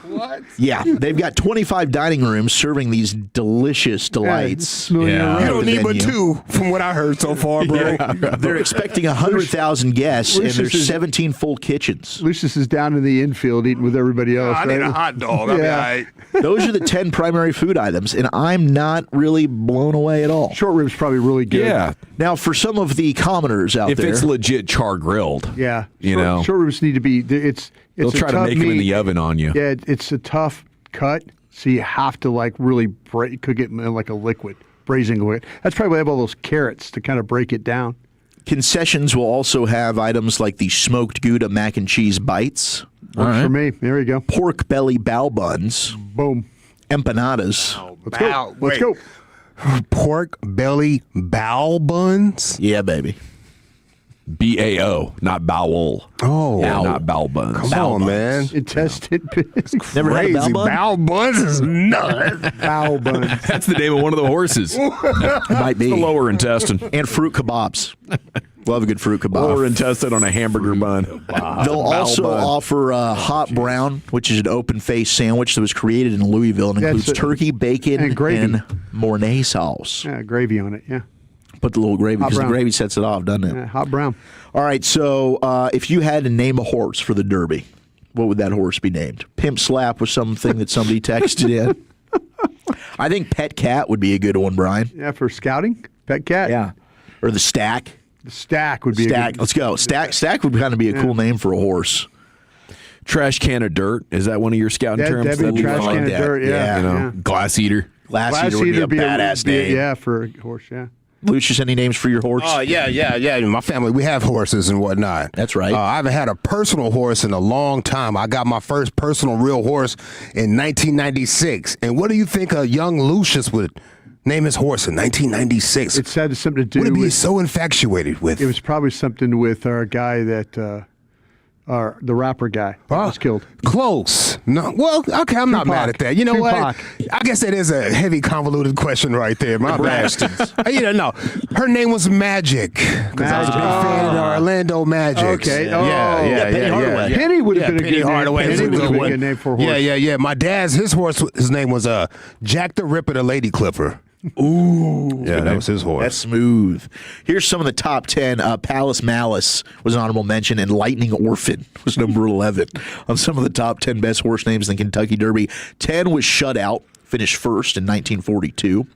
[SPEAKER 2] What?
[SPEAKER 8] Yeah, they've got 25 dining rooms serving these delicious delights.
[SPEAKER 2] You don't need but 2 from what I heard so far, bro.
[SPEAKER 8] They're expecting 100,000 guests, and there's 17 full kitchens.
[SPEAKER 10] Lucius is down in the infield eating with everybody else.
[SPEAKER 2] I need a hot dog. I'll be all right.
[SPEAKER 8] Those are the 10 primary food items, and I'm not really blown away at all.
[SPEAKER 10] Short rib's probably really good.
[SPEAKER 17] Yeah.
[SPEAKER 8] Now, for some of the commoners out
[SPEAKER 17] If
[SPEAKER 8] there,
[SPEAKER 17] it's legit char grilled,
[SPEAKER 10] Yeah.
[SPEAKER 17] know.
[SPEAKER 10] Short ribs need to be,
[SPEAKER 17] they'll try to make them in the oven on you.
[SPEAKER 10] Yeah, it's a tough cut, so you have to like really cook it in like a liquid, braising liquid. That's probably why they have all those carrots to kind of break it down.
[SPEAKER 8] concessions will also have items like the smoked Gouda mac and cheese bites.
[SPEAKER 10] Works for me. There you go.
[SPEAKER 8] Pork belly bao buns.
[SPEAKER 10] Boom.
[SPEAKER 8] Empanadas.
[SPEAKER 10] Let's go. Let's go.
[SPEAKER 2] Pork belly bao buns?
[SPEAKER 8] Yeah, baby.
[SPEAKER 17] B-A-O, not bowel.
[SPEAKER 2] Oh.
[SPEAKER 17] Yeah, not bow buns.
[SPEAKER 2] Come
[SPEAKER 17] bow
[SPEAKER 2] on,
[SPEAKER 17] buns.
[SPEAKER 2] man.
[SPEAKER 10] Intestine bits.
[SPEAKER 8] Never had a
[SPEAKER 2] Crazy.
[SPEAKER 8] bao bun?
[SPEAKER 2] Bao buns is nuts.
[SPEAKER 10] Bao buns.
[SPEAKER 17] That's the name of one of the horses.
[SPEAKER 8] It might be.
[SPEAKER 17] The lower intestine.
[SPEAKER 8] And fruit kebabs. Love a good fruit kebab.
[SPEAKER 17] Lower intestine on a hamburger bun.
[SPEAKER 8] They'll also offer hot brown, which is an open-faced sandwich that was created in Louisville and includes turkey, bacon,
[SPEAKER 10] and gravy.
[SPEAKER 8] and Mornay sauce.
[SPEAKER 10] Yeah, gravy on it, yeah.
[SPEAKER 8] Put the little gravy,
[SPEAKER 10] Hot
[SPEAKER 8] because the
[SPEAKER 10] brown.
[SPEAKER 8] gravy sets it off, doesn't it?
[SPEAKER 10] Yeah, hot brown.
[SPEAKER 8] All right, so if you had to name a horse for the Derby, what would that horse be named? Pimp Slap was something that somebody texted in. I think Pet Cat would be a good one, Brian.
[SPEAKER 10] Yeah, for scouting? Pet cat?
[SPEAKER 8] Yeah. Or the Stack.
[SPEAKER 10] The Stack would be
[SPEAKER 8] Stack.
[SPEAKER 10] a good
[SPEAKER 8] Let's go. Stack would kind of be a cool name for a horse.
[SPEAKER 17] Trash can of dirt. Is that one of your scouting terms?
[SPEAKER 10] That'd be trash can of dirt, yeah.
[SPEAKER 17] You know,
[SPEAKER 10] yeah.
[SPEAKER 17] Glass eater.
[SPEAKER 8] Glass eater would be a badass name.
[SPEAKER 10] Yeah, for a horse, yeah.
[SPEAKER 8] Lucius, any names for your horse?
[SPEAKER 2] Oh, yeah. My family, we have horses and whatnot.
[SPEAKER 8] That's right.
[SPEAKER 2] I haven't had a personal horse in a long time. I got my first personal real horse in 1996. And what do you think a young Lucius would name his horse in 1996?
[SPEAKER 10] It's had something to do
[SPEAKER 2] with. What would he be
[SPEAKER 10] with,
[SPEAKER 2] so infatuated with?
[SPEAKER 10] It was probably something with our guy that, the rapper guy that was killed.
[SPEAKER 2] Close. No. Well, okay, I'm not mad at that. You know
[SPEAKER 10] Tupac.
[SPEAKER 2] what? I guess that is a heavy, convoluted question right there. My bad. No. Her name was Magic. Because I was a big fan of the Orlando Magic.
[SPEAKER 10] Okay. Oh.
[SPEAKER 2] Yeah.
[SPEAKER 10] Penny Hardaway. Penny would have been a good name.
[SPEAKER 2] Hardaway
[SPEAKER 10] Penny
[SPEAKER 2] was a
[SPEAKER 10] would have
[SPEAKER 2] good
[SPEAKER 10] been a
[SPEAKER 2] one.
[SPEAKER 10] good name for a horse.
[SPEAKER 2] Yeah. My dad's, his horse, his name was Jack the Ripper, the Lady Clipper.
[SPEAKER 8] Ooh.
[SPEAKER 2] Yeah, that was his horse.
[SPEAKER 8] That's smooth. Here's some of the top 10. Palace Malice was an honorable mention, and Lightning Orphan was number 11 on some of the top 10 best horse names in the Kentucky Derby. 10 was Shutout, finished first in 1942.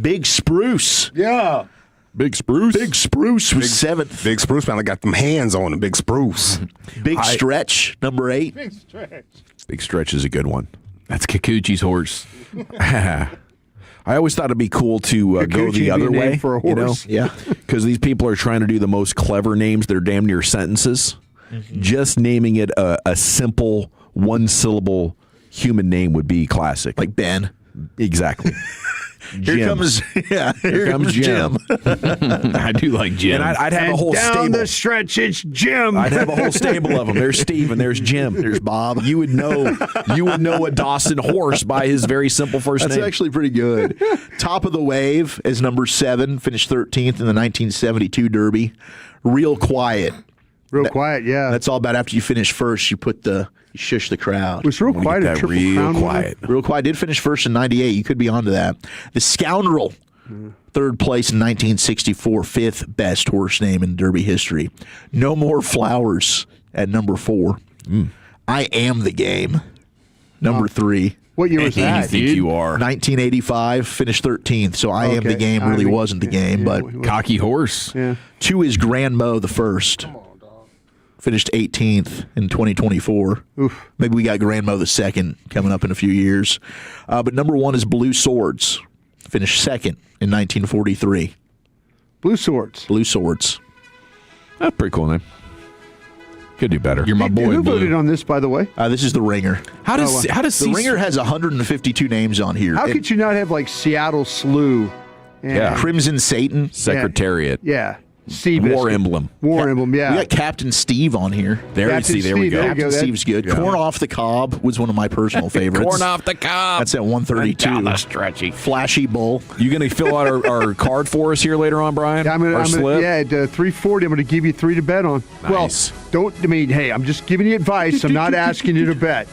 [SPEAKER 8] Big Spruce.
[SPEAKER 2] Yeah.
[SPEAKER 17] Big Spruce.
[SPEAKER 8] Big Spruce was 7th.
[SPEAKER 2] Big Spruce finally got them hands on him. Big Spruce.
[SPEAKER 8] Big Stretch, number 8.
[SPEAKER 17] Big Stretch is a good one.
[SPEAKER 6] That's Kikuchi's horse.
[SPEAKER 17] I always thought it'd be cool to go the other way
[SPEAKER 10] for a horse.
[SPEAKER 8] Yeah.
[SPEAKER 17] Because these people are trying to do the most clever names that are damn near sentences. Just naming it a simple one-syllable human name would be classic.
[SPEAKER 8] Like Ben.
[SPEAKER 17] Exactly.
[SPEAKER 8] Here comes Jim.
[SPEAKER 6] I do like Jim.
[SPEAKER 17] And I'd have a whole
[SPEAKER 10] down
[SPEAKER 17] stable.
[SPEAKER 10] the stretch, it's Jim.
[SPEAKER 17] I'd have a whole stable of them. There's Steve and there's Jim.
[SPEAKER 8] There's Bob.
[SPEAKER 17] You would know a Dawson horse by his very simple first
[SPEAKER 8] That's
[SPEAKER 17] name.
[SPEAKER 8] actually pretty good. Top of the Wave is number 7, finished 13th in the 1972 Derby. Real Quiet.
[SPEAKER 10] Real Quiet, yeah.
[SPEAKER 8] That's all about after you finish first, you shush the crowd.
[SPEAKER 10] Was Real Quiet a Triple Crown
[SPEAKER 17] quiet.
[SPEAKER 8] Real Quiet did finish first in 98. You could be onto that. The Scoundrel, third place in 1964, 5th best horse name in Derby history. No More Flowers at number 4. I Am the Game, number 3.
[SPEAKER 10] What year was that?
[SPEAKER 17] You think you are
[SPEAKER 8] 1985, finished 13th. So I Am the Game really wasn't the game, but
[SPEAKER 6] Cocky horse.
[SPEAKER 10] Yeah.
[SPEAKER 8] 2 is Grand Mo the first. Finished 18th in 2024.
[SPEAKER 10] Oof.
[SPEAKER 8] Maybe we got Grand Mo the second coming up in a few years. But number 1 is Blue Swords. Finished second in 1943.
[SPEAKER 10] Blue Swords.
[SPEAKER 8] Blue Swords.
[SPEAKER 17] That's a pretty cool name. Could do better.
[SPEAKER 6] You're my boy,
[SPEAKER 10] Who
[SPEAKER 6] Blue.
[SPEAKER 10] voted on this, by the way?
[SPEAKER 8] This is the Ringer.
[SPEAKER 17] How does
[SPEAKER 8] The Ringer has 152 names on here.
[SPEAKER 10] How could you not have like Seattle Slew?
[SPEAKER 17] Yeah.
[SPEAKER 8] Crimson Satan.
[SPEAKER 17] Secretariat.
[SPEAKER 10] Yeah. Sea
[SPEAKER 17] War
[SPEAKER 10] Biscuit.
[SPEAKER 17] Emblem.
[SPEAKER 10] War Emblem, yeah.
[SPEAKER 8] We got Captain Steve on here.
[SPEAKER 17] There
[SPEAKER 10] Captain
[SPEAKER 17] you see. There we
[SPEAKER 10] Steve,
[SPEAKER 17] go.
[SPEAKER 10] there you
[SPEAKER 8] Captain
[SPEAKER 10] go.
[SPEAKER 8] Steve's good. Corn Off the Cob was one of my personal favorites.
[SPEAKER 17] Corn off the cob.
[SPEAKER 8] That's at 132.
[SPEAKER 17] Down the stretchy.
[SPEAKER 8] Flashy Bull.
[SPEAKER 17] You going to fill out our card for us here later on, Brian?
[SPEAKER 10] Yeah,
[SPEAKER 17] our slip?
[SPEAKER 10] at 340, I'm going to give you 3 to bet on.
[SPEAKER 17] Nice.
[SPEAKER 10] Well, hey, I'm just giving you advice. I'm not asking you to bet.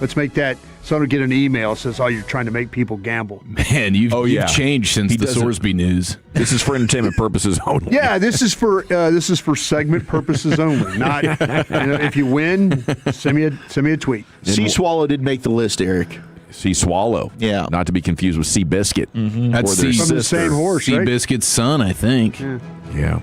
[SPEAKER 10] Let's make that. So I don't get an email that says, you're trying to make people gamble.
[SPEAKER 6] Man, you've changed since the Sorsby news.
[SPEAKER 17] This is for entertainment purposes only.
[SPEAKER 10] Yeah, this is for segment purposes only. Not if you win, send me a tweet.
[SPEAKER 8] Sea Swallow did make the list, Eric.
[SPEAKER 17] Sea Swallow.
[SPEAKER 8] Yeah.
[SPEAKER 17] Not to be confused with Sea Biscuit.
[SPEAKER 6] That's
[SPEAKER 17] Or their
[SPEAKER 6] Sea-
[SPEAKER 10] From the
[SPEAKER 17] sister.
[SPEAKER 10] same horse,
[SPEAKER 6] Sea
[SPEAKER 10] right?
[SPEAKER 6] Biscuit's son, I think.
[SPEAKER 17] Yeah.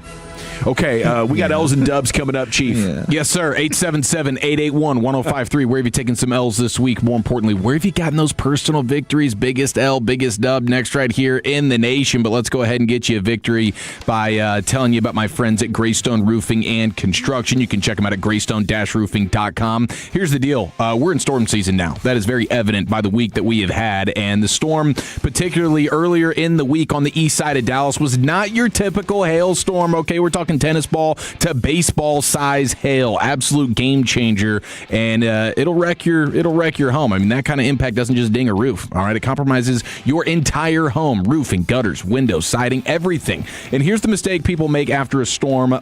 [SPEAKER 17] Okay, we got L's and Dubs coming up, Chief.
[SPEAKER 6] Yes, sir. 877-881-1053. Where have you taken some L's this week? More importantly, where have you gotten those personal victories? Biggest L, biggest dub, next right here in the nation. But let's go ahead and get you a victory by telling you about my friends at Greystone Roofing and Construction. You can check them out at greystone-roofing.com. Here's the deal. We're in storm season now. That is very evident by the week that we have had. And the storm, particularly earlier in the week on the east side of Dallas, was not your typical hailstorm. Okay, we're talking tennis ball to baseball size hail. Absolute game changer, and it'll wreck your home. I mean, that kind of impact doesn't just ding a roof. All right, it compromises your entire home: roofing, gutters, windows, siding, everything. And here's the mistake people make after a storm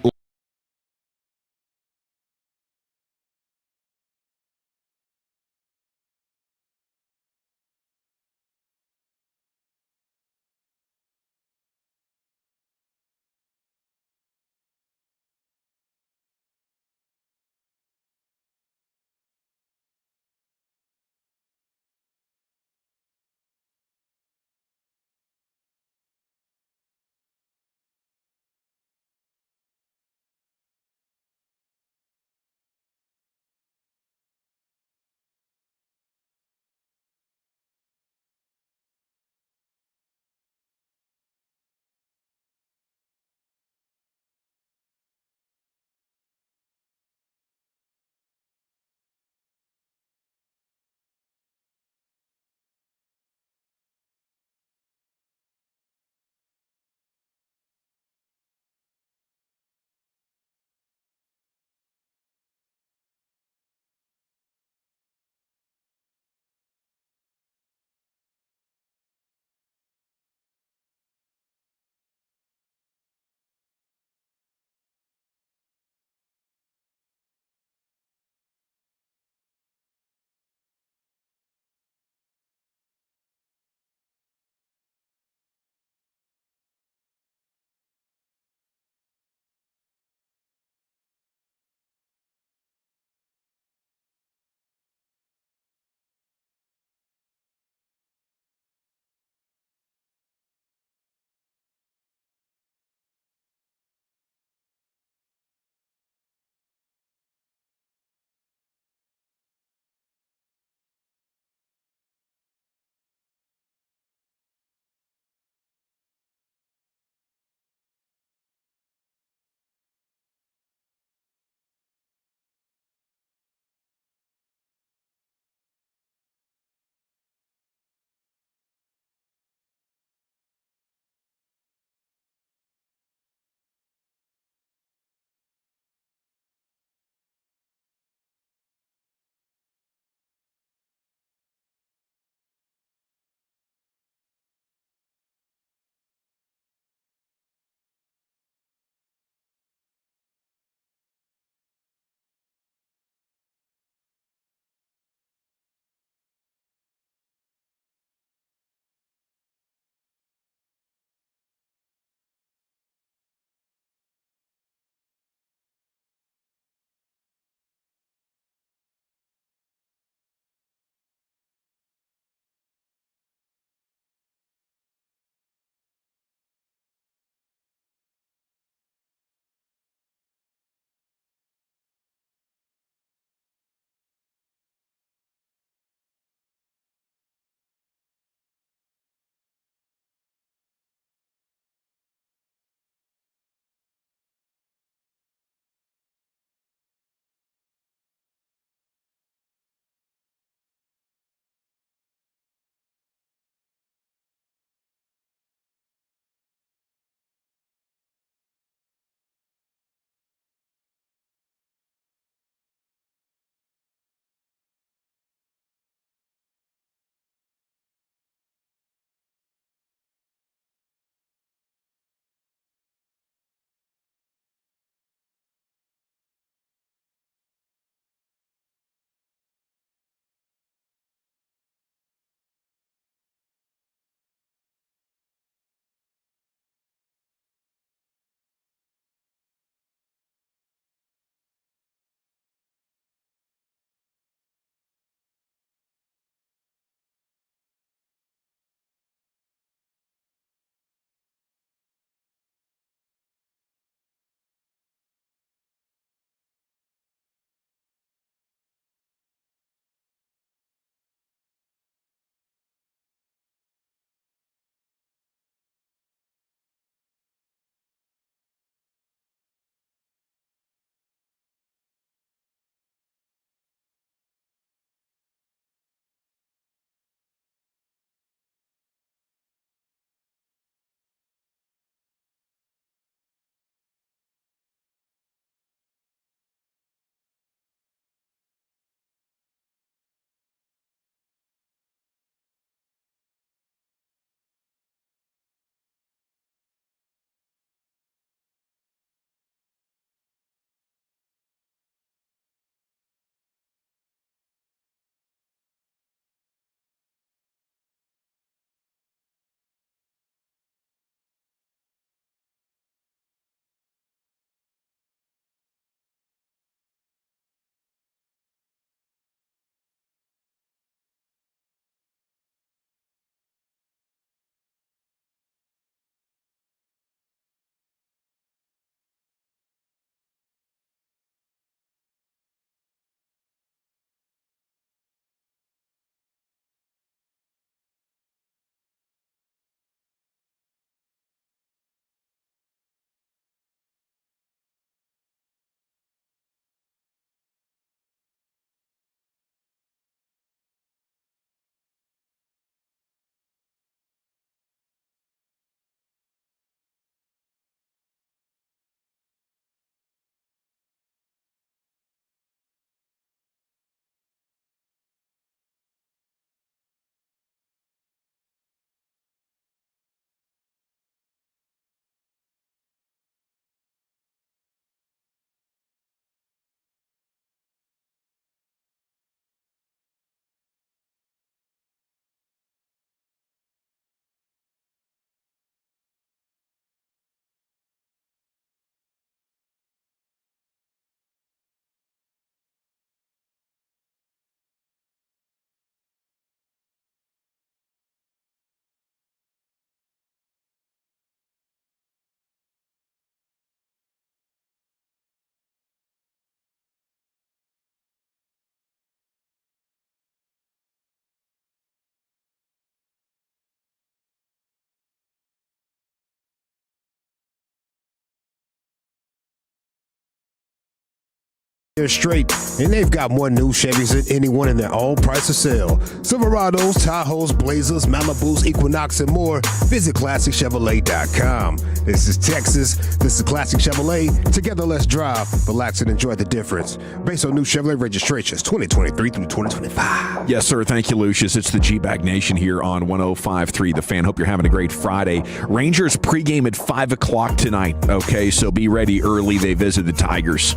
[SPEAKER 2] They're straight, and they've got more new Chevys than anyone in their all price of sale. Silverados, Tahoes, Blazers, Malibus, Equinox, and more. Visit ClassicChevrolet.com. This is Texas. This is Classic Chevrolet. Together, let's drive, relax, and enjoy the difference. Based on new Chevrolet registrations, 2023 through 2025.
[SPEAKER 17] Yes, sir. Thank you, Lucius. It's the G-Bag Nation here on 105.3 The Fan. Hope you're having a great Friday. Rangers pregame at 5 o'clock tonight. Okay, so be ready early. They visit the Tigers.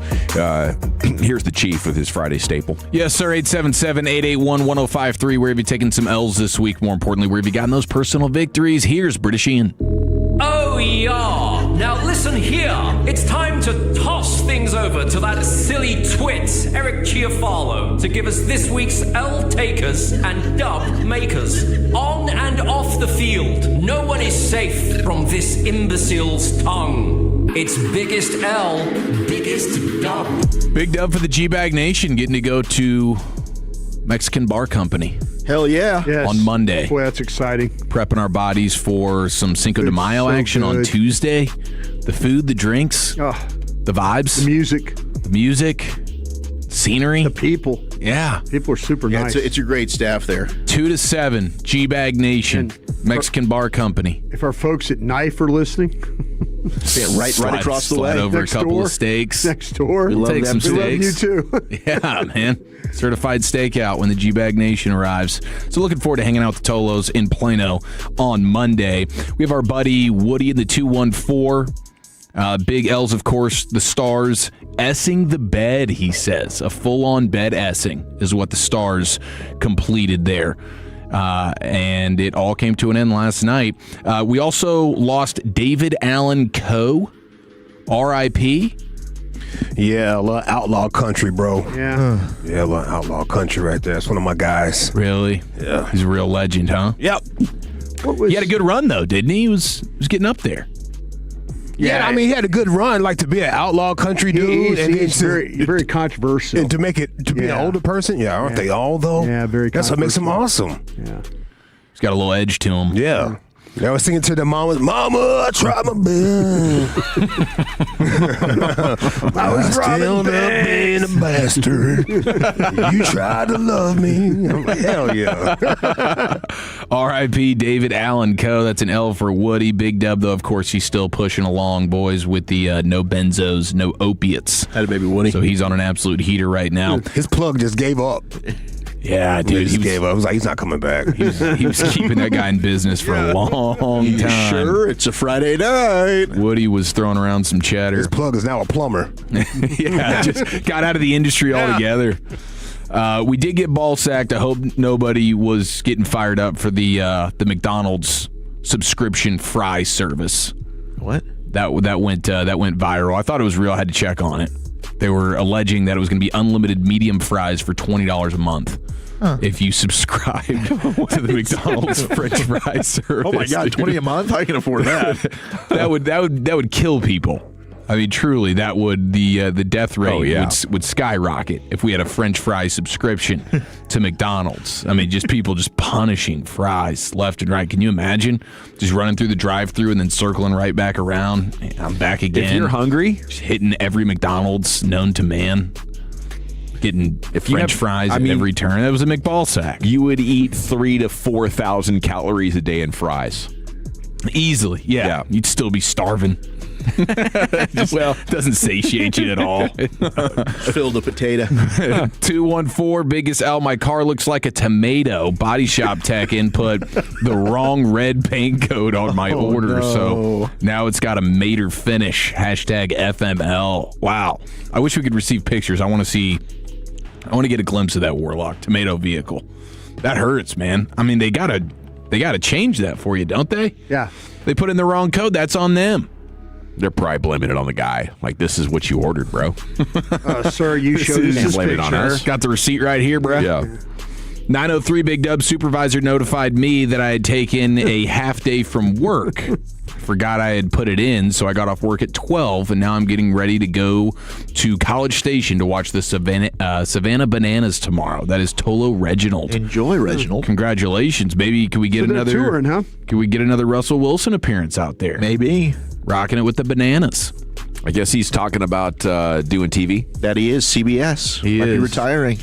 [SPEAKER 17] Here's the Chief with his Friday staple.
[SPEAKER 6] Yes, sir. 877-881-1053. Where have you taken some L's this week? More importantly, where have you gotten those personal victories? Here's British Ian.
[SPEAKER 5] Oh, yeah. Now listen here. It's time to toss things over to that silly twit, Eric Chiafalo, to give us this week's L takers and dub makers. On and off the field, no one is safe from this imbecile's tongue. It's biggest L, biggest dub.
[SPEAKER 6] Big dub for the G-Bag Nation, getting to go to Mexican Bar Company.
[SPEAKER 8] Hell yeah.
[SPEAKER 10] Yes.
[SPEAKER 6] On Monday.
[SPEAKER 10] Boy, that's exciting.
[SPEAKER 6] Prepping our bodies for some Cinco de Mayo action on Tuesday. The food, the drinks, the vibes.
[SPEAKER 10] The music.
[SPEAKER 6] Scenery.
[SPEAKER 10] The people.
[SPEAKER 6] Yeah.
[SPEAKER 10] People are super nice.
[SPEAKER 8] It's a great staff there.
[SPEAKER 6] 2 to 7, G-Bag Nation, Mexican Bar Company.
[SPEAKER 10] If our folks at Knife are listening.
[SPEAKER 8] right across the way.
[SPEAKER 6] Slide over
[SPEAKER 10] Next
[SPEAKER 6] a couple
[SPEAKER 10] door.
[SPEAKER 6] of steaks.
[SPEAKER 10] Next door.
[SPEAKER 6] We'll take some steaks.
[SPEAKER 10] We love you too.
[SPEAKER 6] Yeah, man. Certified stakeout when the G-Bag Nation arrives. So looking forward to hanging out with the Tolos in Plano on Monday. We have our buddy Woody in the 214. Big L's, of course, the Stars. Essing the bed, he says. A full-on bed essing is what the Stars completed there. And it all came to an end last night. We also lost David Allen Coe, R.I.P.
[SPEAKER 2] Yeah, a little outlaw country, bro.
[SPEAKER 10] Yeah.
[SPEAKER 2] Yeah, a little outlaw country right there. That's one of my guys.
[SPEAKER 6] Really?
[SPEAKER 2] Yeah.
[SPEAKER 6] He's a real legend, huh?
[SPEAKER 2] Yep.
[SPEAKER 6] He had a good run, though, didn't he? He was getting up there.
[SPEAKER 2] Yeah, I mean, he had a good run, like to be an outlaw country dude.
[SPEAKER 10] He's very controversial.
[SPEAKER 2] And to make it, to be an older person, aren't they all, though?
[SPEAKER 10] Yeah, very
[SPEAKER 2] That's what makes him awesome.
[SPEAKER 10] Yeah.
[SPEAKER 6] He's got a little edge to him.
[SPEAKER 2] Yeah. I was singing to the mamas, Mama, I tried my best. I was still up being a bastard. You tried to love me. I'm like, hell yeah.
[SPEAKER 6] R.I.P. David Allen Coe. That's an L for Woody. Big dub, though, of course, he's still pushing along, boys, with the no benzos, no opiates.
[SPEAKER 8] Had a baby Woody.
[SPEAKER 6] So he's on an absolute heater right now.
[SPEAKER 2] His plug just gave up.
[SPEAKER 6] Yeah, dude.
[SPEAKER 2] He gave up. I was like, he's not coming back.
[SPEAKER 6] He was keeping that guy in business for a long time.
[SPEAKER 8] Sure, it's a Friday night.
[SPEAKER 6] Woody was throwing around some chatter.
[SPEAKER 2] His plug is now a plumber.
[SPEAKER 6] Yeah, just got out of the industry altogether. We did get ball sacked. I hope nobody was getting fired up for the McDonald's subscription fry service.
[SPEAKER 8] What?
[SPEAKER 6] That went viral. I thought it was real. I had to check on it. They were alleging that it was going to be unlimited medium fries for $20 a month. If you subscribe to the McDonald's French fry service.
[SPEAKER 8] Oh my God, $20 a month? I can afford that.
[SPEAKER 6] that would kill people. I mean, truly, that would the death rate would skyrocket if we had a French fry subscription to McDonald's. I mean, just people just punishing fries left and right. Can you imagine just running through the drive-thru and then circling right back around? I'm back again.
[SPEAKER 17] If you're hungry,
[SPEAKER 6] just hitting every McDonald's known to man. Getting French fries at every turn. That was a McBall sack.
[SPEAKER 17] You would eat 3,000 to 4,000 calories a day in fries.
[SPEAKER 6] Easily, yeah. You'd still be starving. Well, doesn't satiate you at all.
[SPEAKER 8] Fill the potato.
[SPEAKER 6] 214, biggest L. My car looks like a tomato. Body shop tech input the wrong red paint coat on my order.
[SPEAKER 8] No.
[SPEAKER 6] So now it's got a Mater finish. #FML. Wow. I wish we could receive pictures. I want to get a glimpse of that Warlock tomato vehicle. That hurts, man. I mean, they gotta change that for you, don't they?
[SPEAKER 10] Yeah.
[SPEAKER 6] They put in the wrong code. That's on them.
[SPEAKER 17] They're probably blaming it on the guy. Like, this is what you ordered, bro.
[SPEAKER 10] Sir, you showed us this
[SPEAKER 17] blame it on us.
[SPEAKER 6] Got the receipt right here, bro.
[SPEAKER 17] Yeah.
[SPEAKER 6] 903 Big Dub supervisor notified me that I had taken a half day from work. Forgot I had put it in, so I got off work at 12, and now I'm getting ready to go to College Station to watch the Savannah Bananas tomorrow. That is Tolo Reginald.
[SPEAKER 8] Enjoy, Reginald.
[SPEAKER 6] Congratulations, baby. Can we get another
[SPEAKER 10] touring, huh?
[SPEAKER 6] Can we get another Russell Wilson appearance out there?
[SPEAKER 8] Maybe.
[SPEAKER 6] Rocking it with the Bananas.
[SPEAKER 17] I guess he's talking about doing TV.
[SPEAKER 8] That he is. CBS.
[SPEAKER 6] He
[SPEAKER 8] Might be
[SPEAKER 6] is.
[SPEAKER 8] retiring.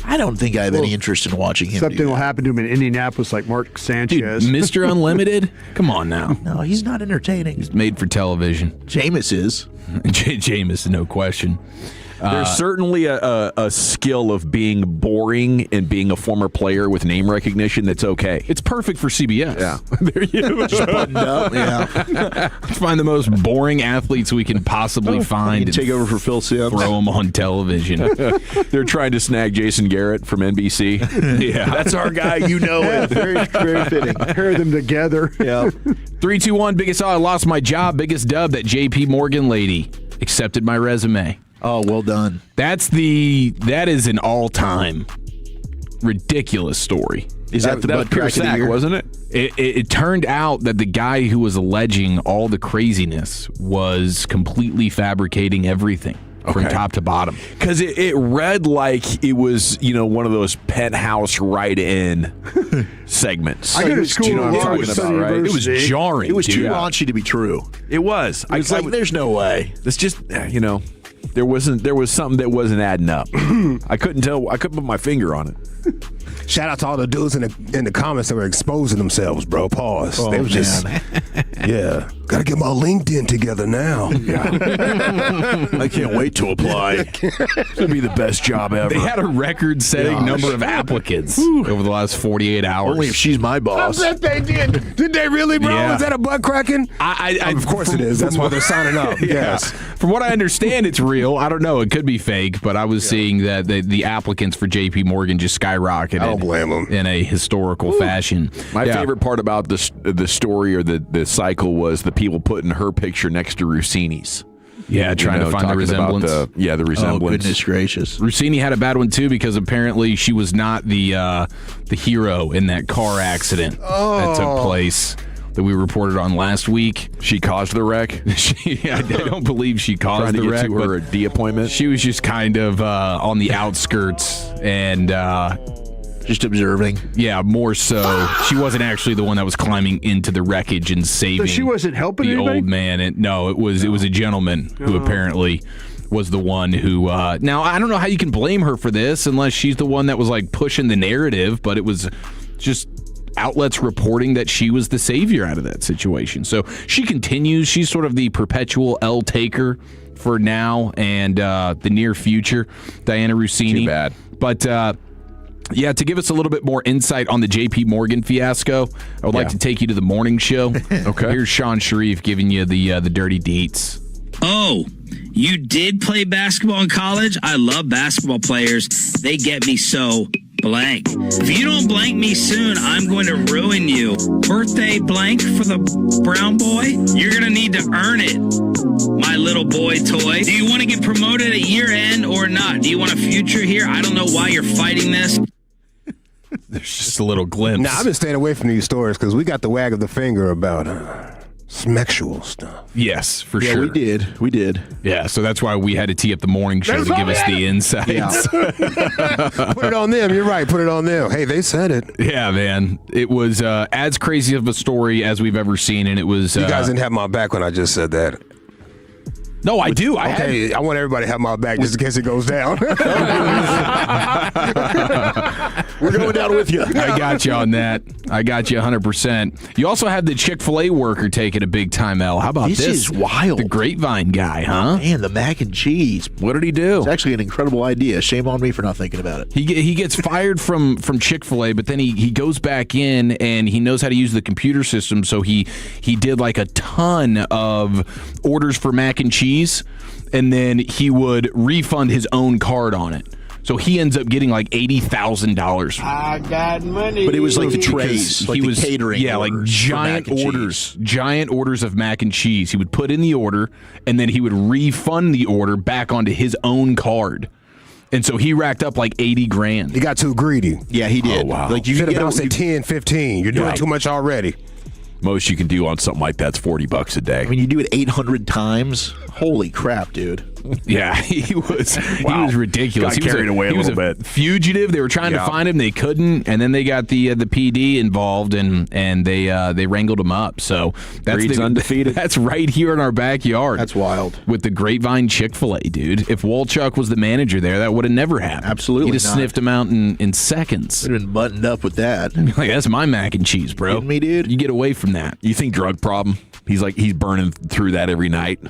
[SPEAKER 8] I don't think I have any interest in watching him.
[SPEAKER 10] Something will happen to him in Indianapolis like Mark Sanchez.
[SPEAKER 6] Dude, Mr. Unlimited? Come on now.
[SPEAKER 8] No, he's not entertaining.
[SPEAKER 6] He's made for television.
[SPEAKER 8] Jameis is.
[SPEAKER 6] Jameis, no question.
[SPEAKER 17] There's certainly a skill of being boring and being a former player with name recognition that's okay.
[SPEAKER 6] It's perfect for CBS.
[SPEAKER 17] Yeah. There you go.
[SPEAKER 8] Just buttoned up. Yeah.
[SPEAKER 6] Let's find the most boring athletes we can possibly find.
[SPEAKER 8] And take over for Phil Simms.
[SPEAKER 6] Throw them on television.
[SPEAKER 17] They're trying to snag Jason Garrett from NBC.
[SPEAKER 6] Yeah.
[SPEAKER 17] That's our guy. You know it.
[SPEAKER 8] Very, very fitting.
[SPEAKER 10] Pair them together.
[SPEAKER 8] Yeah.
[SPEAKER 6] 3-2-1, biggest I lost my job, biggest dub, that JP Morgan lady accepted my resume.
[SPEAKER 8] Oh, well done.
[SPEAKER 6] That is an all-time ridiculous story.
[SPEAKER 8] Is that the
[SPEAKER 17] that was
[SPEAKER 8] butt
[SPEAKER 17] pure
[SPEAKER 8] crack of the
[SPEAKER 17] sack,
[SPEAKER 8] year?
[SPEAKER 17] wasn't it?
[SPEAKER 6] It turned out that the guy who was alleging all the craziness was completely fabricating everything from top to bottom.
[SPEAKER 17] Because it read like it was, one of those penthouse write-in segments.
[SPEAKER 10] I go to school
[SPEAKER 17] you know what I'm
[SPEAKER 10] along
[SPEAKER 17] talking
[SPEAKER 10] with
[SPEAKER 17] about, right?
[SPEAKER 6] It was jarring.
[SPEAKER 8] It was too
[SPEAKER 6] dude.
[SPEAKER 8] raunchy to be true.
[SPEAKER 17] It was.
[SPEAKER 8] It was like, there's no way.
[SPEAKER 17] It's just, there was something that wasn't adding up. I couldn't put my finger on it.
[SPEAKER 2] Shout out to all the dudes in the comments that were exposing themselves, bro. Pause.
[SPEAKER 8] Oh,
[SPEAKER 2] they was just,
[SPEAKER 8] yeah.
[SPEAKER 2] Gotta get my LinkedIn together now.
[SPEAKER 8] I can't wait to apply.
[SPEAKER 17] It's gonna be the best job ever.
[SPEAKER 6] They had a record-setting number of applicants over the last 48 hours.
[SPEAKER 8] Only if she's my boss.
[SPEAKER 2] I bet they did. Did they really, bro?
[SPEAKER 6] Yeah.
[SPEAKER 2] Is that a butt cracking? Of course it is. That's why they're signing up. Yes.
[SPEAKER 6] From what I understand, it's real. I don't know. It could be fake, but I was seeing that the applicants for JP Morgan just skyrocketed.
[SPEAKER 2] I don't blame them.
[SPEAKER 6] In a historical fashion.
[SPEAKER 17] My favorite part about the story or the cycle was the people putting her picture next to Rossini's.
[SPEAKER 6] Yeah, trying to find the resemblance.
[SPEAKER 17] The resemblance.
[SPEAKER 8] Oh, goodness gracious.
[SPEAKER 6] Rossini had a bad one, too, because apparently she was not the hero in that car accident that took place that we reported on last week.
[SPEAKER 17] She caused the wreck?
[SPEAKER 6] I don't believe she caused the wreck.
[SPEAKER 17] Trying to get to her D appointment?
[SPEAKER 6] She was just kind of on the outskirts and...
[SPEAKER 8] just observing.
[SPEAKER 6] Yeah, more so. She wasn't actually the one that was climbing into the wreckage and saving.
[SPEAKER 10] So she wasn't helping
[SPEAKER 6] the
[SPEAKER 10] anybody?
[SPEAKER 6] old man. It was a gentleman who apparently was the one who. Now I don't know how you can blame her for this unless she's the one that was like pushing the narrative, but it was just outlets reporting that she was the savior out of that situation. So she continues. She's sort of the perpetual L taker for now and the near future. Diana Rossini.
[SPEAKER 17] Too bad,
[SPEAKER 6] but. Yeah, to give us a little bit more insight on the JP Morgan fiasco, I would like to take you to the morning show. Okay. Here's Sean Sharif giving you the dirty deets.
[SPEAKER 1] Oh, you did play basketball in college? I love basketball players. They get me so blank. If you don't blank me soon, I'm going to ruin you. Birthday blank for the brown boy? You're going to need to earn it, my little boy toy. Do you want to get promoted at year end or not? Do you want a future here? I don't know why you're fighting this.
[SPEAKER 6] There's just a little glimpse.
[SPEAKER 2] Nah, I've been staying away from these stories because we got the wag of the finger about sexual stuff.
[SPEAKER 6] Yes, for sure.
[SPEAKER 8] We did.
[SPEAKER 6] Yeah, so that's why we had to tee up the morning show to give us the insights.
[SPEAKER 2] Put it on them. You're right. Put it on them. Hey, they said it.
[SPEAKER 6] Yeah, man. It was as crazy of a story as we've ever seen, and it was...
[SPEAKER 2] You guys didn't have my back when I just said that.
[SPEAKER 6] No, I do.
[SPEAKER 2] I want everybody to have my back just in case it goes down.
[SPEAKER 8] We're going down with you.
[SPEAKER 6] I got you on that. I got you 100%. You also had the Chick-fil-A worker taking a big time L. How about this?
[SPEAKER 8] This is wild.
[SPEAKER 6] The Grapevine guy, huh?
[SPEAKER 8] Man, the mac and cheese.
[SPEAKER 6] What did he do?
[SPEAKER 8] It's actually an incredible idea. Shame on me for not thinking about it.
[SPEAKER 6] He gets fired from Chick-fil-A, but then he goes back in and he knows how to use the computer system, so he did like a ton of orders for mac and cheese, and then he would refund his own card on it. So he ends up getting like $80,000.
[SPEAKER 7] I got money.
[SPEAKER 8] But it was like the trays, like the catering.
[SPEAKER 6] Yeah, like giant orders of mac and cheese. He would put in the order, and then he would refund the order back onto his own card. And so he racked up like $80,000.
[SPEAKER 2] He got too greedy.
[SPEAKER 8] Yeah, he did.
[SPEAKER 6] Oh, wow.
[SPEAKER 2] Like you should have been say 10, 15. You're doing too much already.
[SPEAKER 17] Most you can do on something like that's $40 a day.
[SPEAKER 8] I mean, you do it 800 times. Holy crap, dude.
[SPEAKER 6] Yeah, he was ridiculous.
[SPEAKER 17] Got carried away a little bit.
[SPEAKER 6] Fugitive. They were trying to find him. They couldn't, and then they got the PD involved, and they wrangled him up. So that's
[SPEAKER 17] undefeated.
[SPEAKER 6] That's right here in our backyard.
[SPEAKER 8] That's wild.
[SPEAKER 6] With the Grapevine Chick-fil-A, dude. If Wolchuk was the manager there, that would have never happened.
[SPEAKER 8] Absolutely
[SPEAKER 6] He'd have
[SPEAKER 8] not.
[SPEAKER 6] sniffed him out in seconds.
[SPEAKER 8] Would have been buttoned up with that.
[SPEAKER 6] Like, that's my mac and cheese, bro.
[SPEAKER 8] Kidding me, dude?
[SPEAKER 6] You get away from that.
[SPEAKER 17] You think drug problem? He's burning through that every night.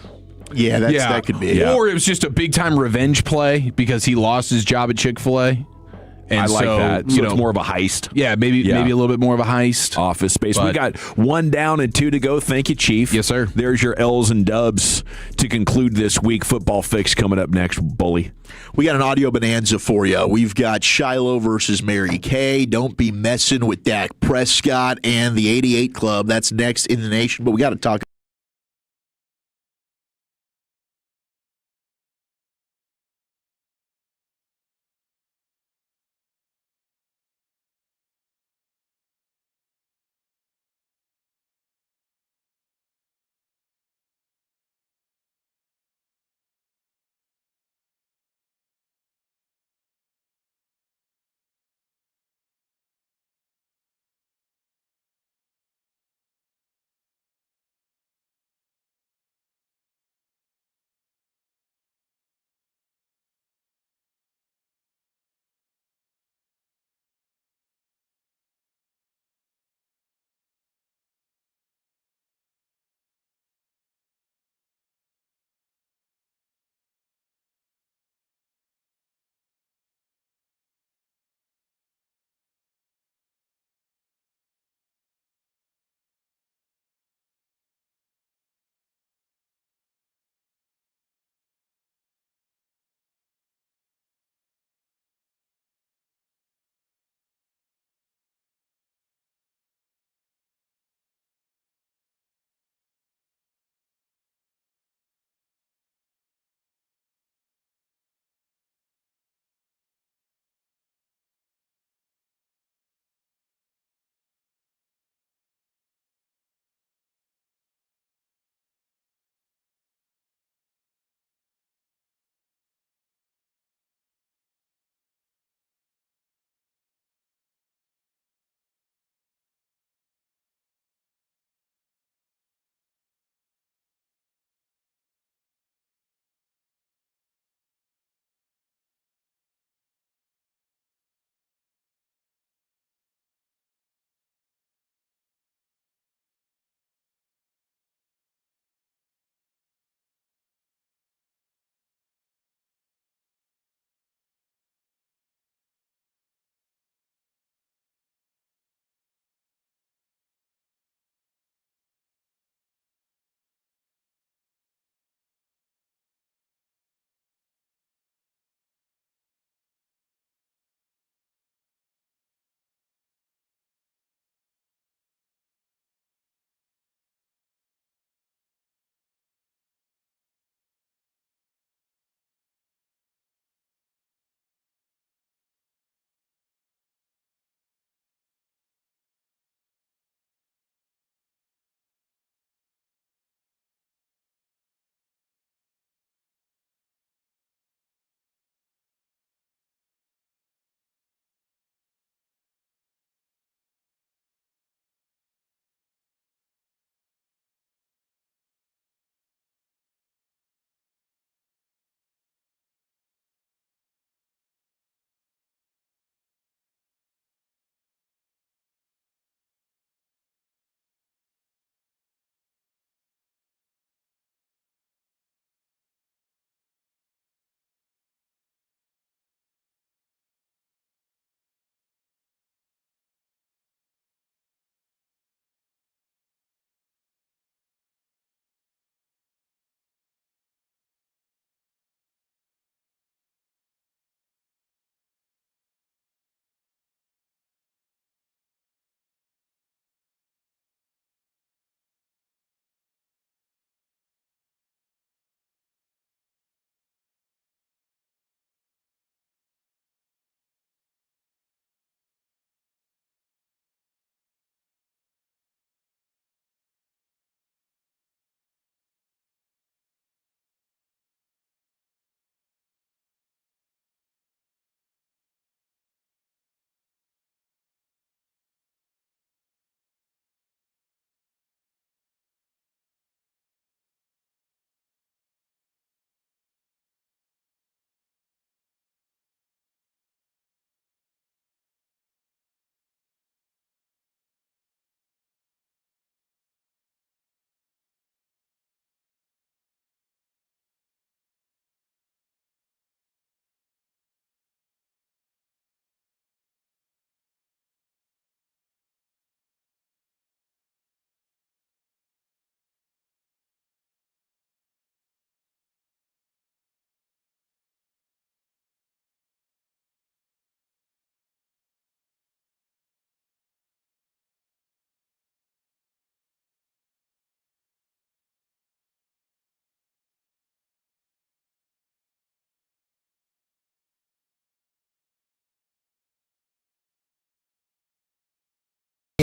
[SPEAKER 8] Yeah, that could be.
[SPEAKER 6] Or it was just a big time revenge play because he lost his job at Chick-fil-A. And
[SPEAKER 17] I like that. So it's more of a heist.
[SPEAKER 6] Yeah, maybe a little bit more of a heist.
[SPEAKER 17] Office Space. We got 1 down and 2 to go. Thank you, Chief.
[SPEAKER 6] Yes, sir.
[SPEAKER 17] There's your L's and dubs to conclude this week. Football Fix coming up next, Bully.
[SPEAKER 8] We got an audio bonanza for you. We've got Shiloh versus Mary Kay. Don't be messing with Dak Prescott and the 88 Club. That's next in the nation. But we got to talk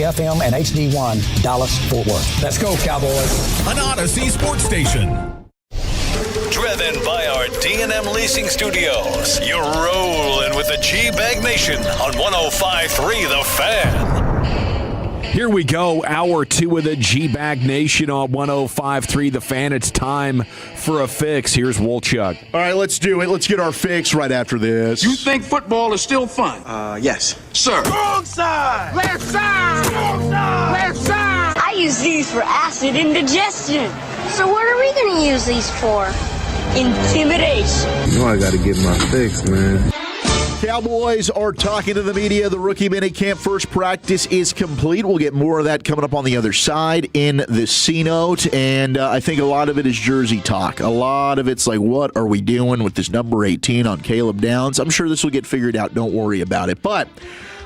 [SPEAKER 13] FM and HD1 Dallas-Fort Worth. Let's go, Cowboys.
[SPEAKER 23] An Odyssey sports station. Driven by our D&M Leasing Studios. You're rolling with the G-Bag Nation on 105.3 The Fan.
[SPEAKER 17] Here we go, hour 2 of the G-Bag Nation on 105.3 The Fan. It's time for a fix. Here's Wolchuk.
[SPEAKER 8] All right, let's do it. Let's get our fix right after this.
[SPEAKER 7] You think football is still fun?
[SPEAKER 21] Yes.
[SPEAKER 7] Sir.
[SPEAKER 18] Wrong side! Left side! Wrong side! Left side! I use these for acid indigestion. So what are we going to use these for? Intimidation.
[SPEAKER 14] You know I got to get my fix, man.
[SPEAKER 8] Cowboys are talking to the media. The rookie minicamp first practice is complete. We'll get more of that coming up on the other side in the C-Note. And I think a lot of it is jersey talk. A lot of it's like, what are we doing with this number 18 on Caleb Downs? I'm sure this will get figured out. Don't worry about it. But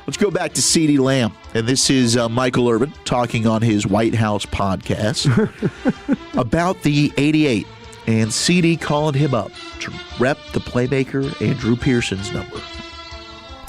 [SPEAKER 8] let's go back to CeeDee Lamb. And this is Michael Irvin talking on his White House podcast about the 88. And CeeDee calling him up to rep the playmaker Andrew Pearson's number.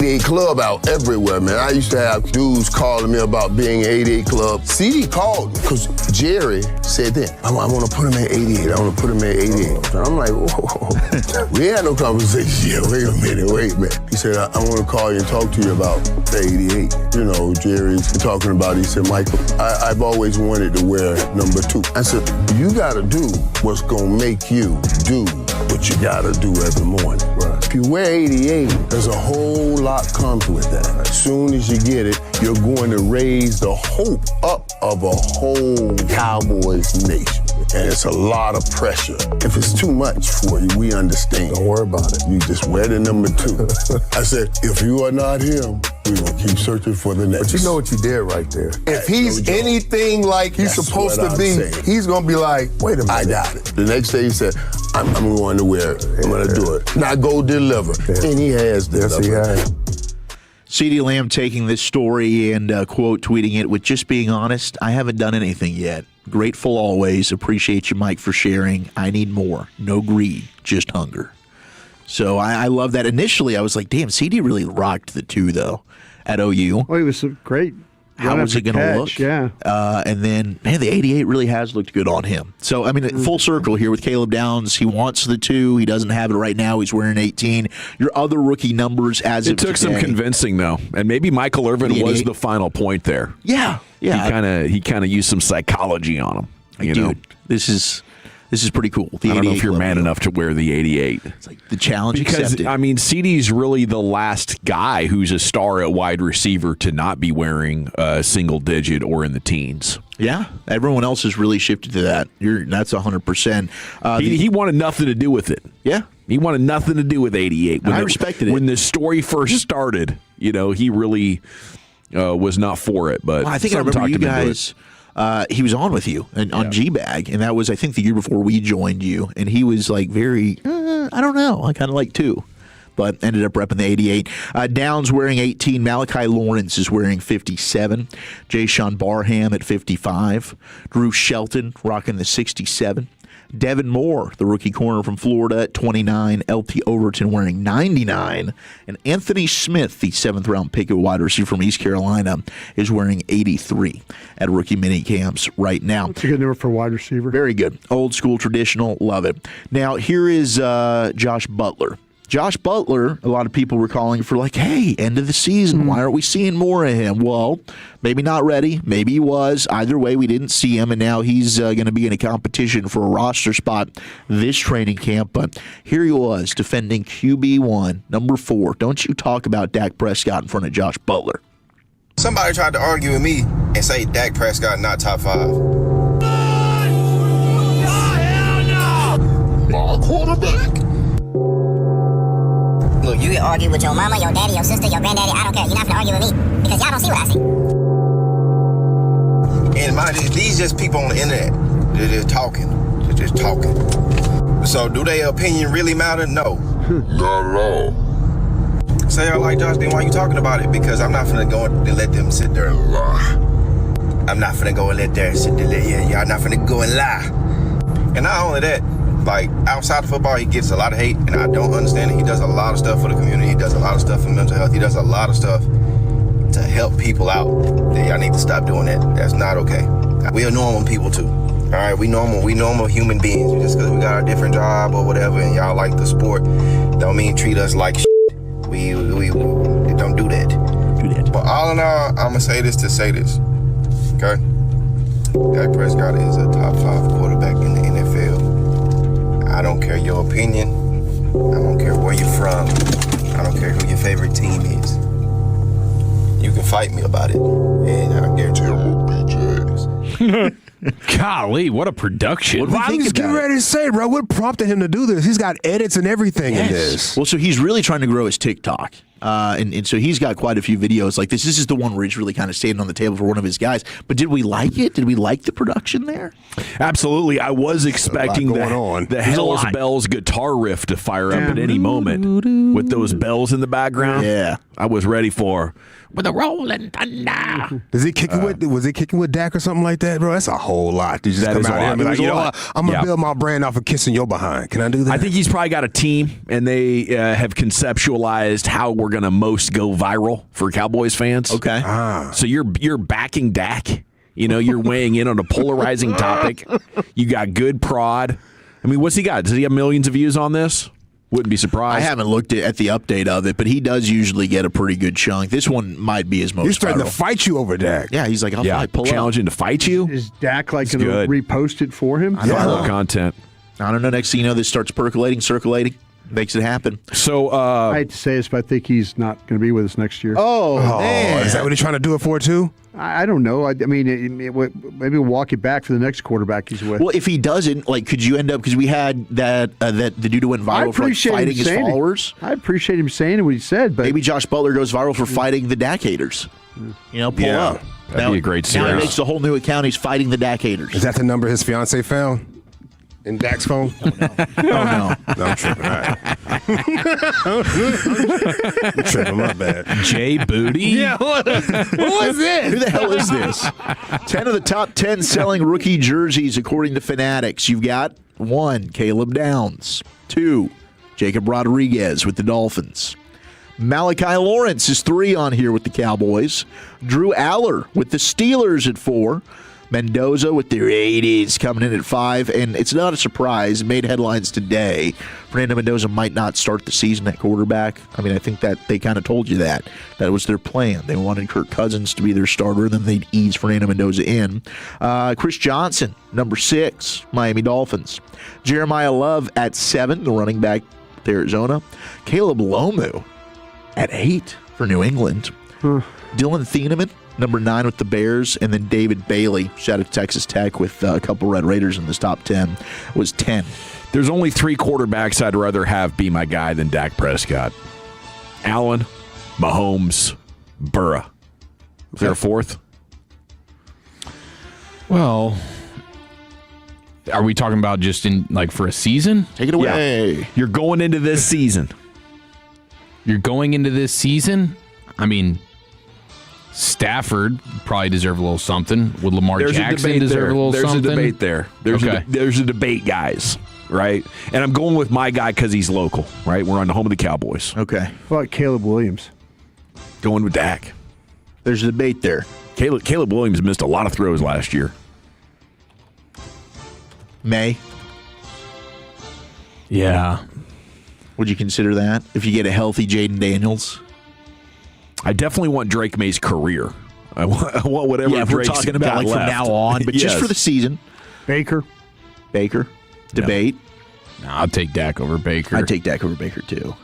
[SPEAKER 16] The club out everywhere, man. I used to have dudes calling me about being 88 club. CeeDee called me because Jerry said that, I want to put him at 88. I want to put him at 88. And I'm like, whoa. We had no conversation yet. Wait a minute. He said, I want to call you and talk to you about the 88. You know, Jerry's talking about it. He said, Michael, I've always wanted to wear number 2. I said, you got to do what's going to make you do what you got to do every morning. Right. If you wear 88, there's a whole lot comes with that. As soon as you get it, you're going to raise the hope up of a whole Cowboys nation. And it's a lot of pressure. If it's too much for you, we understand. Don't worry about it. You just wear the number 2. I said, if you are not him, we're going to keep searching for the next. But you know what you did right there. If he's anything like he's supposed to be, he's going to be like, wait a minute. I got it. The next day he said, I'm going to wear it. I'm going to do it. Now go deliver. Yeah. And he has this. Yes, he has.
[SPEAKER 8] CeeDee Lamb taking this story and quote tweeting it with, just being honest, I haven't done anything yet. Grateful always. Appreciate you, Mike, for sharing. I need more. No greed, just hunger. So I love that. Initially, I was like, damn, CeeDee really rocked the 2, though, at OU.
[SPEAKER 10] Oh, he was great.
[SPEAKER 8] How was it going to look?
[SPEAKER 10] Yeah.
[SPEAKER 8] And then, man, the 88 really has looked good on him. So, I mean, full circle here with Caleb Downs. He wants the 2. He doesn't have it right now. He's wearing 18. Your other rookie numbers as
[SPEAKER 17] it took some convincing, though. And maybe Michael Irvin was the final point there.
[SPEAKER 8] Yeah.
[SPEAKER 17] He kind of used some psychology on him. You know?
[SPEAKER 8] This is pretty cool.
[SPEAKER 17] I don't know if you're man enough to wear the 88.
[SPEAKER 8] It's like the challenge
[SPEAKER 17] because,
[SPEAKER 8] accepted.
[SPEAKER 17] I mean, CeeDee's really the last guy who's a star at wide receiver to not be wearing a single digit or in the teens.
[SPEAKER 8] Yeah, everyone else has really shifted to that. That's 100%.
[SPEAKER 17] He wanted nothing to do with it.
[SPEAKER 8] Yeah.
[SPEAKER 17] He wanted nothing to do with 88.
[SPEAKER 8] I respected it.
[SPEAKER 17] When the story first started, he really was not for it. But
[SPEAKER 8] I think I remember you guys. He was on with you on G-Bag, and that was, I think, the year before we joined you, and he was like very, I don't know, I kind of like 2, but ended up repping the 88. Downs wearing 18. Malachi Lawrence is wearing 57. Jayshawn Barham at 55. Drew Shelton rocking the 67. Devin Moore, the rookie corner from Florida, at 29. LT Overton wearing 99. And Anthony Smith, the 7th-round pick of wide receiver from East Carolina, is wearing 83 at rookie mini camps right now.
[SPEAKER 10] That's a good number for wide receiver.
[SPEAKER 8] Very good. Old school, traditional, love it. Now, here is Josh Butler. Josh Butler, a lot of people were calling for like, hey, end of the season. Why aren't we seeing more of him? Well, maybe not ready. Maybe he was. Either way, we didn't see him, and now he's going to be in a competition for a roster spot this training camp. But here he was defending QB1, number 4. Don't you talk about Dak Prescott in front of Josh Butler.
[SPEAKER 21] Somebody tried to argue with me and say Dak Prescott not top 5.
[SPEAKER 16] My quarterback.
[SPEAKER 18] Look, you can argue with your mama, your daddy, your sister, your granddaddy. I don't care. You're not going to argue with me because y'all don't see what I see.
[SPEAKER 21] And mind you, these just people on the internet. They're just talking. They're just talking. So do their opinion really matter? No.
[SPEAKER 16] Not at all.
[SPEAKER 21] Say I like Josh, then why you talking about it? Because I'm not finna go and let them sit there and lie. I'm not finna go and let them sit there. Y'all not finna go and lie. And not only that, like, outside of football, he gets a lot of hate, and I don't understand it. He does a lot of stuff for the community. He does a lot of stuff for mental health. He does a lot of stuff. to help people out, then y'all need to stop doing that. That's not okay. We are normal people too. All right, we normal human beings. Just because we got our different job or whatever, and y'all like the sport, don't mean treat us like shit. We don't do that. But all in all, I'm gonna say this to say this. Okay, Dak Prescott is a top 5 quarterback in the NFL. I don't care your opinion. I don't care where you're from. I don't care who your favorite team is. You can fight me about it, and I guarantee you will beat your ass.
[SPEAKER 17] Golly, what a production.
[SPEAKER 2] Well, I was getting ready to say, bro, what prompted him to do this? He's got edits and everything in this.
[SPEAKER 8] Well, so he's really trying to grow his TikTok. And so he's got quite a few videos like this. This is the one where he's really kind of standing on the table for one of his guys. But did we like it? Did we like the production there?
[SPEAKER 17] Absolutely. I was expecting the Hell's Bells guitar riff to fire up at any moment with those bells in the background.
[SPEAKER 8] Yeah.
[SPEAKER 17] I was ready for with a rolling thunder.
[SPEAKER 2] Was he kicking with Dak or something like that, bro? That's a whole lot. To just come out here and be like, you know what? I'm going to build my brand off of kissing your behind. Can I do that?
[SPEAKER 17] I think he's probably got a team, and they have conceptualized how we're going to most go viral for Cowboys fans.
[SPEAKER 8] Okay.
[SPEAKER 17] So you're backing Dak. You know, you're weighing in on a polarizing topic. You got good prod. I mean, what's he got? Does he have millions of views on this? Wouldn't be surprised.
[SPEAKER 8] I haven't looked at the update of it, but he does usually get a pretty good chunk. This one might be his most
[SPEAKER 2] He's starting
[SPEAKER 8] viral.
[SPEAKER 2] to fight you over Dak.
[SPEAKER 8] Yeah, he's like, I'll fight, pull
[SPEAKER 17] challenging
[SPEAKER 8] up.
[SPEAKER 17] to fight you.
[SPEAKER 10] Is Dak like going to repost it for him?
[SPEAKER 17] I love content.
[SPEAKER 8] I don't know. Next thing you know, this starts circulating, makes it happen.
[SPEAKER 17] So
[SPEAKER 10] I hate to say this, but I think he's not going to be with us next year.
[SPEAKER 8] Oh, man.
[SPEAKER 2] Is that what he's trying to do it for, too?
[SPEAKER 10] I don't know. I mean, maybe we'll walk it back for the next quarterback he's with.
[SPEAKER 8] Well, if he doesn't, like, could you end up, because we had that the dude who went viral for fighting his followers.
[SPEAKER 10] I appreciate him saying what he said, but
[SPEAKER 8] maybe Josh Butler goes viral for fighting the Dak haters. You know, pull up.
[SPEAKER 17] That'd be a great series.
[SPEAKER 8] Now he makes a whole new account. He's fighting the Dak haters.
[SPEAKER 2] Is that the number his fiance found in Dak's phone?
[SPEAKER 8] Oh, no.
[SPEAKER 2] No, I'm tripping. All right. I'm tripping, my bad.
[SPEAKER 17] Jay Booty?
[SPEAKER 2] Yeah, who is this?
[SPEAKER 8] Who the hell is this? 10 of the top 10 selling rookie jerseys, according to Fanatics. You've got 1, Caleb Downs. 2, Jacob Rodriguez with the Dolphins. Malachi Lawrence is 3 on here with the Cowboys. Drew Aller with the Steelers at 4. Mendoza with their 80s coming in at 5, and it's not a surprise. It made headlines today. Fernando Mendoza might not start the season at quarterback. I mean, I think that they kind of told you that. That was their plan. They wanted Kirk Cousins to be their starter, and then they'd ease Fernando Mendoza in. Chris Johnson, number 6, Miami Dolphins. Jeremiah Love at 7, the running back with Arizona. Caleb Lomu at 8 for New England. Dylan Thieneman, number 9 with the Bears, and then David Bailey, shout out to Texas Tech with a couple Red Raiders in this top 10, was 10.
[SPEAKER 17] There's only 3 quarterbacks I'd rather have be my guy than Dak Prescott. Allen, Mahomes, Burrow. Is there a 4th?
[SPEAKER 6] Well, are we talking about just in like for a season?
[SPEAKER 8] Take it away.
[SPEAKER 17] Yeah. You're going into this season.
[SPEAKER 6] I mean, Stafford probably deserve a little something. Would Lamar Jackson deserve a little something?
[SPEAKER 17] There's a debate there. There's a debate, guys. Right? And I'm going with my guy because he's local. Right? We're on the home of the Cowboys.
[SPEAKER 8] Okay.
[SPEAKER 10] What about Caleb Williams?
[SPEAKER 17] Going with Dak.
[SPEAKER 8] There's a debate there.
[SPEAKER 17] Caleb Williams missed a lot of throws last year.
[SPEAKER 8] May.
[SPEAKER 6] Yeah.
[SPEAKER 8] Would you consider that if you get a healthy Jaden Daniels?
[SPEAKER 17] I definitely want Drake May's career. I want whatever.
[SPEAKER 8] Yeah, if we're
[SPEAKER 17] Drake's
[SPEAKER 8] talking about like
[SPEAKER 17] left.
[SPEAKER 8] from now on, but just for the season.
[SPEAKER 10] Baker.
[SPEAKER 8] Debate.
[SPEAKER 6] No, I'll take Dak over Baker.
[SPEAKER 8] I'd take Dak over Baker too.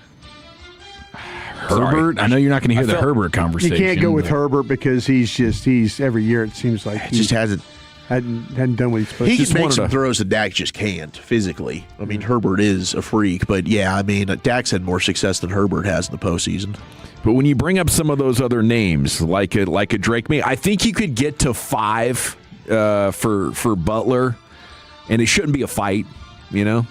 [SPEAKER 6] Herbert. I know you're not going to hear the Herbert conversation.
[SPEAKER 10] You can't go with Herbert because he's every year it seems like he
[SPEAKER 8] just hadn't
[SPEAKER 10] done what he's supposed to.
[SPEAKER 8] He can make some throws that Dak just can't physically. I mean, Herbert is a freak, but yeah, I mean, Dak's had more success than Herbert has in the postseason.
[SPEAKER 17] But when you bring up some of those other names, like a Drake May, I think you could get to 5 for Butler, and it shouldn't be a fight. You know,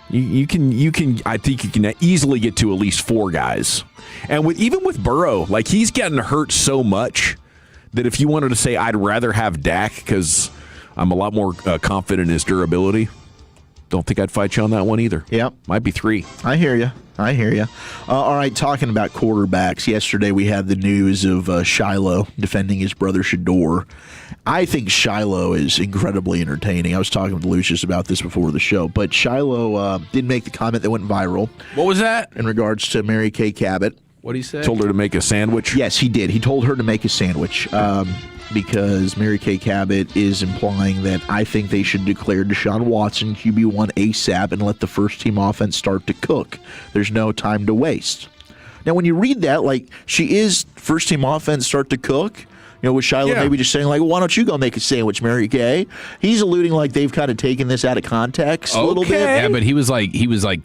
[SPEAKER 17] you can. I think you can easily get to at least 4 guys, and even with Burrow, like he's getting hurt so much that if you wanted to say I'd rather have Dak because I'm a lot more confident in his durability, Don't think I'd fight you on that one either.
[SPEAKER 8] Yep.
[SPEAKER 17] Might be 3.
[SPEAKER 8] I hear you. All right, talking about quarterbacks, yesterday we had the news of Shiloh defending his brother Shador. I think Shiloh is incredibly entertaining. I was talking with Lucius about this before the show, but Shiloh did make the comment that went viral.
[SPEAKER 6] What was that?
[SPEAKER 8] In regards to Mary Kay Cabot.
[SPEAKER 6] What did he say?
[SPEAKER 17] Told her to make a sandwich?
[SPEAKER 8] Yes, he did. He told her to make a sandwich because Mary Kay Cabot is implying that I think they should declare Deshaun Watson QB1 ASAP and let the first-team offense start to cook. There's no time to waste. Now, when you read that, like, she is first-team offense start to cook. You know, with Shiloh maybe just saying, like, well, why don't you go make a sandwich, Mary Kay? He's alluding like they've kind of taken this out of context a little bit.
[SPEAKER 6] Yeah, but he was like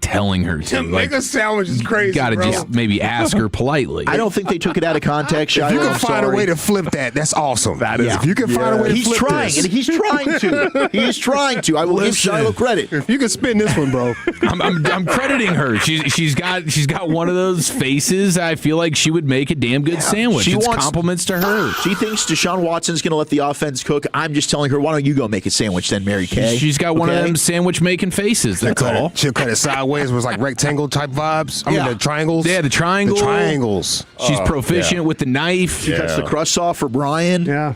[SPEAKER 6] telling her to.
[SPEAKER 2] Make a sandwich is crazy,
[SPEAKER 6] Got to
[SPEAKER 2] bro.
[SPEAKER 6] just maybe ask her politely.
[SPEAKER 8] I don't think they took it out of context, Shiloh.
[SPEAKER 2] If you can
[SPEAKER 8] I'm
[SPEAKER 2] find
[SPEAKER 8] sorry.
[SPEAKER 2] a way to flip that, that's awesome. That is. If you can find a way to flip this.
[SPEAKER 8] And he's trying to. He's trying to. I will give Shiloh credit.
[SPEAKER 2] If you can spin this one, bro.
[SPEAKER 6] I'm crediting her. She's got one of those faces. I feel like she would make a damn good sandwich. It's compliments to her.
[SPEAKER 8] She thinks Deshaun Watson's going to let the offense cook. I'm just telling her, why don't you go make a sandwich then, Mary Kay?
[SPEAKER 6] She's got one of them sandwich-making faces. That's all.
[SPEAKER 2] She'll cut it sideways. It was like rectangle type vibes. I mean, the triangles.
[SPEAKER 6] Yeah, the triangle.
[SPEAKER 2] The triangles.
[SPEAKER 6] She's proficient with the knife.
[SPEAKER 8] She cuts the crust off for Brian.
[SPEAKER 10] Yeah.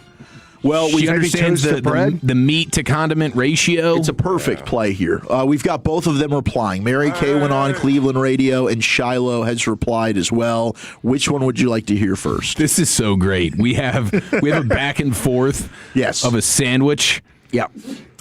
[SPEAKER 8] Well,
[SPEAKER 6] she understands the meat to condiment ratio.
[SPEAKER 8] It's a perfect play here. We've got both of them replying. Mary Kay went on Cleveland radio, and Shiloh has replied as well. Which one would you like to hear first?
[SPEAKER 6] This is so great. We have a back and forth of a sandwich.
[SPEAKER 8] Yeah,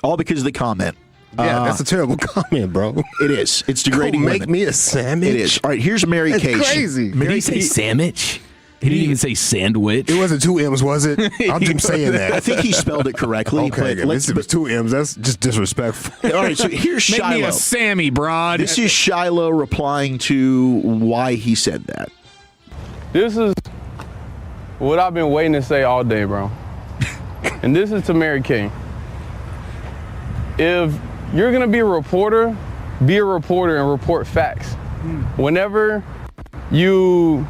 [SPEAKER 8] all because of the comment.
[SPEAKER 2] Yeah, that's a terrible comment, bro.
[SPEAKER 8] It is. It's degrading.
[SPEAKER 2] Make me a sandwich.
[SPEAKER 8] It is. All right, here's Mary Kay.
[SPEAKER 2] It's crazy.
[SPEAKER 6] Did he say sandwich? He didn't even say sandwich.
[SPEAKER 2] It wasn't 2 M's, was it? I'm just saying that.
[SPEAKER 8] I think he spelled it correctly.
[SPEAKER 2] Okay,
[SPEAKER 8] but
[SPEAKER 2] it was 2 M's. That's just disrespectful.
[SPEAKER 8] All right, so here's Shiloh.
[SPEAKER 6] Make me a Sammy, broad.
[SPEAKER 8] This is Shiloh replying to why he said that.
[SPEAKER 9] This is what I've been waiting to say all day, bro. And this is to Mary Kay. If you're going to be a reporter and report facts. Whenever you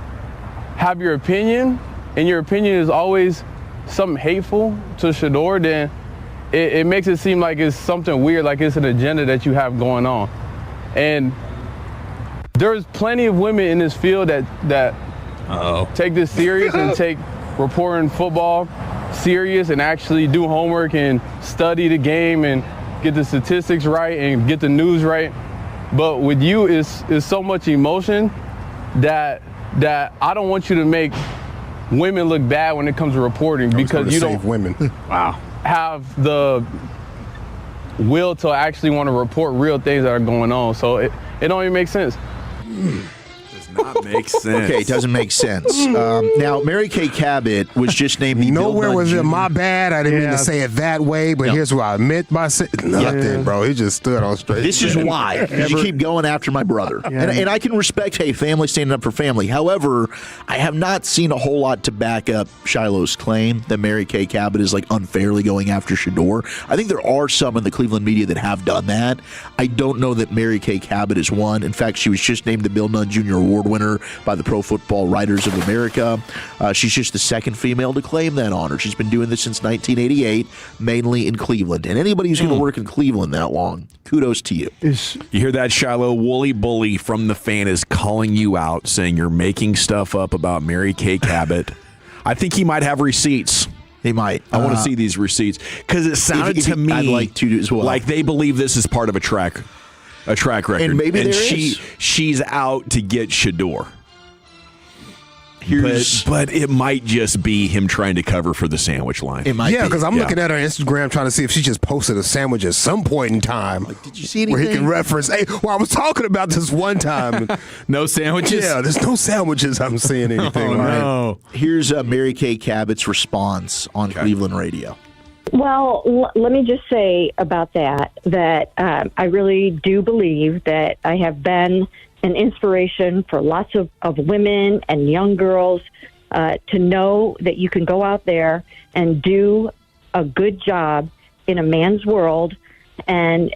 [SPEAKER 9] have your opinion, and your opinion is always something hateful to Shador, then it makes it seem like it's something weird, like it's an agenda that you have going on. And there's plenty of women in this field that take this serious and take reporting football serious and actually do homework and study the game and get the statistics right and get the news right. But with you, is so much emotion that I don't want you to make women look bad when it comes to reporting, because you don't have the will to actually want to report real things that are going on. So it don't even make sense.
[SPEAKER 17] Not make sense.
[SPEAKER 8] Okay, it doesn't make sense. Now, Mary Kay Cabot was just named the
[SPEAKER 2] Nowhere
[SPEAKER 8] Bill
[SPEAKER 2] was
[SPEAKER 8] Nunn
[SPEAKER 2] it my bad. I didn't mean to say it that way, but here's what I meant by saying nothing, bro. He just stood on straight.
[SPEAKER 8] This is why. Because you keep going after my brother. And I can respect, hey, family standing up for family. However, I have not seen a whole lot to back up Shiloh's claim that Mary Kay Cabot is like unfairly going after Shador. I think there are some in the Cleveland media that have done that. I don't know that Mary Kay Cabot is one. In fact, she was just named the Bill Nunn Jr. Award winner by the Pro Football Writers of America. She's just the second female to claim that honor. She's been doing this since 1988, mainly in Cleveland. And anybody who's going to work in Cleveland that long, kudos to you.
[SPEAKER 17] You hear that, Shiloh? Wooly Bully from the fan is calling you out, saying you're making stuff up about Mary Kay Cabot. I think he might have receipts.
[SPEAKER 8] He might.
[SPEAKER 17] I want to see these receipts, because it sounded to me
[SPEAKER 8] I'd like to as well.
[SPEAKER 17] like they believe this is part of a track record.
[SPEAKER 8] And maybe there is.
[SPEAKER 17] She's out to get Shador. But it might just be him trying to cover for the sandwich line.
[SPEAKER 8] It might
[SPEAKER 2] Yeah, because I'm looking at her Instagram trying to see if she just posted a sandwich at some point in time.
[SPEAKER 8] Did you see anything?
[SPEAKER 2] Where he can reference, hey, well, I was talking about this one time.
[SPEAKER 6] No sandwiches?
[SPEAKER 2] Yeah, there's no sandwiches I'm seeing anything.
[SPEAKER 8] No. Here's Mary Kay Cabot's response on Cleveland radio.
[SPEAKER 15] Well, let me just say about that I really do believe that I have been an inspiration for lots of women and young girls to know that you can go out there and do a good job in a man's world, and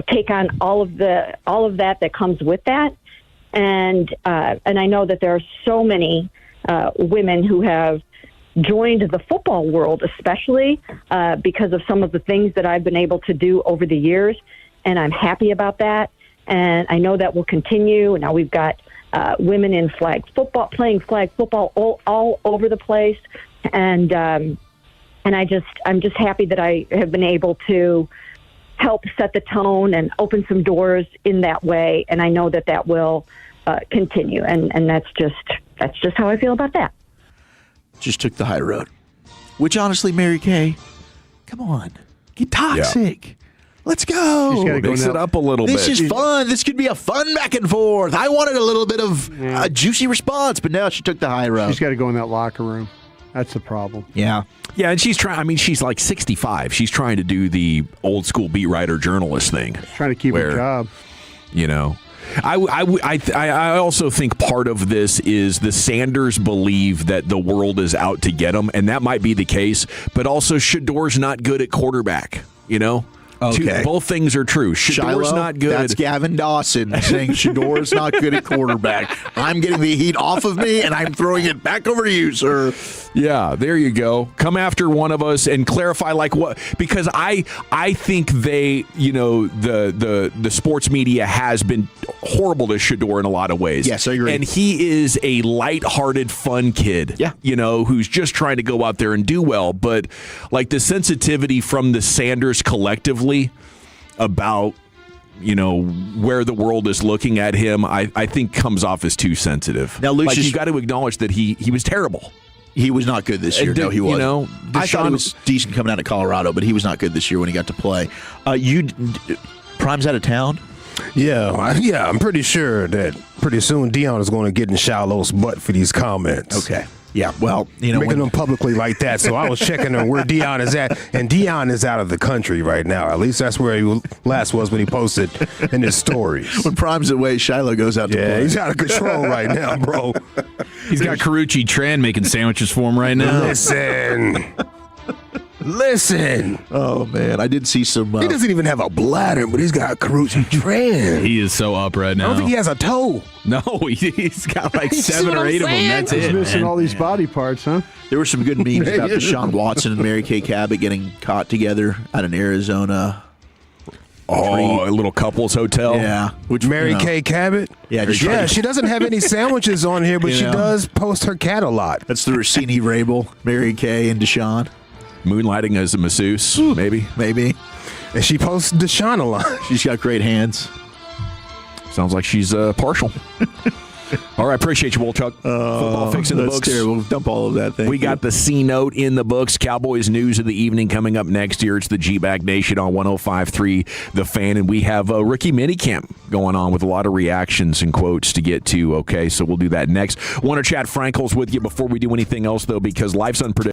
[SPEAKER 15] take on all of that comes with that. And I know that there are so many women who have joined the football world, especially because of some of the things that I've been able to do over the years. and I'm happy about that. And I know that will continue. Now we've got women in flag football, playing flag football all over the place. And I'm just happy that I have been able to help set the tone and open some doors in that way. And I know that will continue. And that's just how I feel about that.
[SPEAKER 8] Just took the high road, which honestly, Mary Kay, come on, get toxic. Yeah. Let's go.
[SPEAKER 17] Mix it up a little bit.
[SPEAKER 8] This is fun. This could be a fun back and forth. I wanted a little bit of a juicy response, but now she took the high road.
[SPEAKER 10] She's got to go in that locker room. That's the problem.
[SPEAKER 17] Yeah. Yeah, and she's trying. I mean, she's like 65. She's trying to do the old school beat writer journalist thing.
[SPEAKER 10] Trying to keep her job.
[SPEAKER 17] You know, I also think part of this is the Sanders believe that the world is out to get them, and that might be the case. But also, Shador's not good at quarterback. You know.
[SPEAKER 8] Okay.
[SPEAKER 17] Both things are true. Shador's not good.
[SPEAKER 8] That's Gavin Dawson saying Shador's not good at quarterback. I'm getting the heat off of me, and I'm throwing it back over to you, sir.
[SPEAKER 17] Yeah, there you go. Come after one of us and clarify like what, because I think they, you know, the sports media has been horrible to Shador in a lot of ways.
[SPEAKER 8] Yes, I agree.
[SPEAKER 17] And he is a lighthearted, fun kid.
[SPEAKER 8] Yeah.
[SPEAKER 17] You know, who's just trying to go out there and do well. But like the sensitivity from the Sanders collectively about, you know, where the world is looking at him, I think comes off as too sensitive.
[SPEAKER 8] Now, Lucius,
[SPEAKER 17] like, you got to acknowledge that he was terrible.
[SPEAKER 8] He was not good this year. No, he wasn't.
[SPEAKER 17] You know,
[SPEAKER 8] I thought he was decent coming out of Colorado, but he was not good this year when he got to play. Prime's out of town?
[SPEAKER 2] Yeah, I'm pretty sure that pretty soon Deion is going to get in Shiloh's butt for these comments.
[SPEAKER 8] Okay. Yeah, well, you know,
[SPEAKER 2] making them publicly like that. So I was checking on where Deion is at, and Deion is out of the country right now. At least that's where he last was when he posted in his stories.
[SPEAKER 8] When Prime's away, Shiloh goes out to play.
[SPEAKER 2] He's out of control right now, bro.
[SPEAKER 6] He's got Karuchi Tran making sandwiches for him right now.
[SPEAKER 2] Listen.
[SPEAKER 8] Oh, man. I did see some.
[SPEAKER 2] He doesn't even have a bladder, but he's got Karuchi Tran.
[SPEAKER 6] He is so up right now.
[SPEAKER 2] I don't think he has a toe.
[SPEAKER 6] No, he's got like 7 or 8 of them. That's
[SPEAKER 10] He's
[SPEAKER 6] it.
[SPEAKER 10] missing all these body parts, huh?
[SPEAKER 8] There were some good memes about Deshaun Watson and Mary Kay Cabot getting caught together at an Arizona.
[SPEAKER 17] Oh, a little couples hotel.
[SPEAKER 8] Yeah.
[SPEAKER 2] Which Mary Kay Cabot?
[SPEAKER 8] Yeah,
[SPEAKER 2] she doesn't have any sandwiches on here, but she does post her cat a lot.
[SPEAKER 8] That's the Rossini Rabel, Mary Kay and Deshaun.
[SPEAKER 17] Moonlighting as a masseuse, maybe.
[SPEAKER 2] And she posts Deshaun a lot.
[SPEAKER 8] She's got great hands.
[SPEAKER 17] Sounds like she's partial. All right, appreciate you, Wolchuk. Football fix in the books.
[SPEAKER 8] Terrible. Dump all of that thing.
[SPEAKER 17] We got the C note in the books. Cowboys news of the evening coming up next year. It's the G-Bag Nation on 105.3 The Fan, and we have a rookie minicamp going on with a lot of reactions and quotes to get to. Okay, so we'll do that next. Want to chat Frankels with you before we do anything else, though, because life's unpredictable.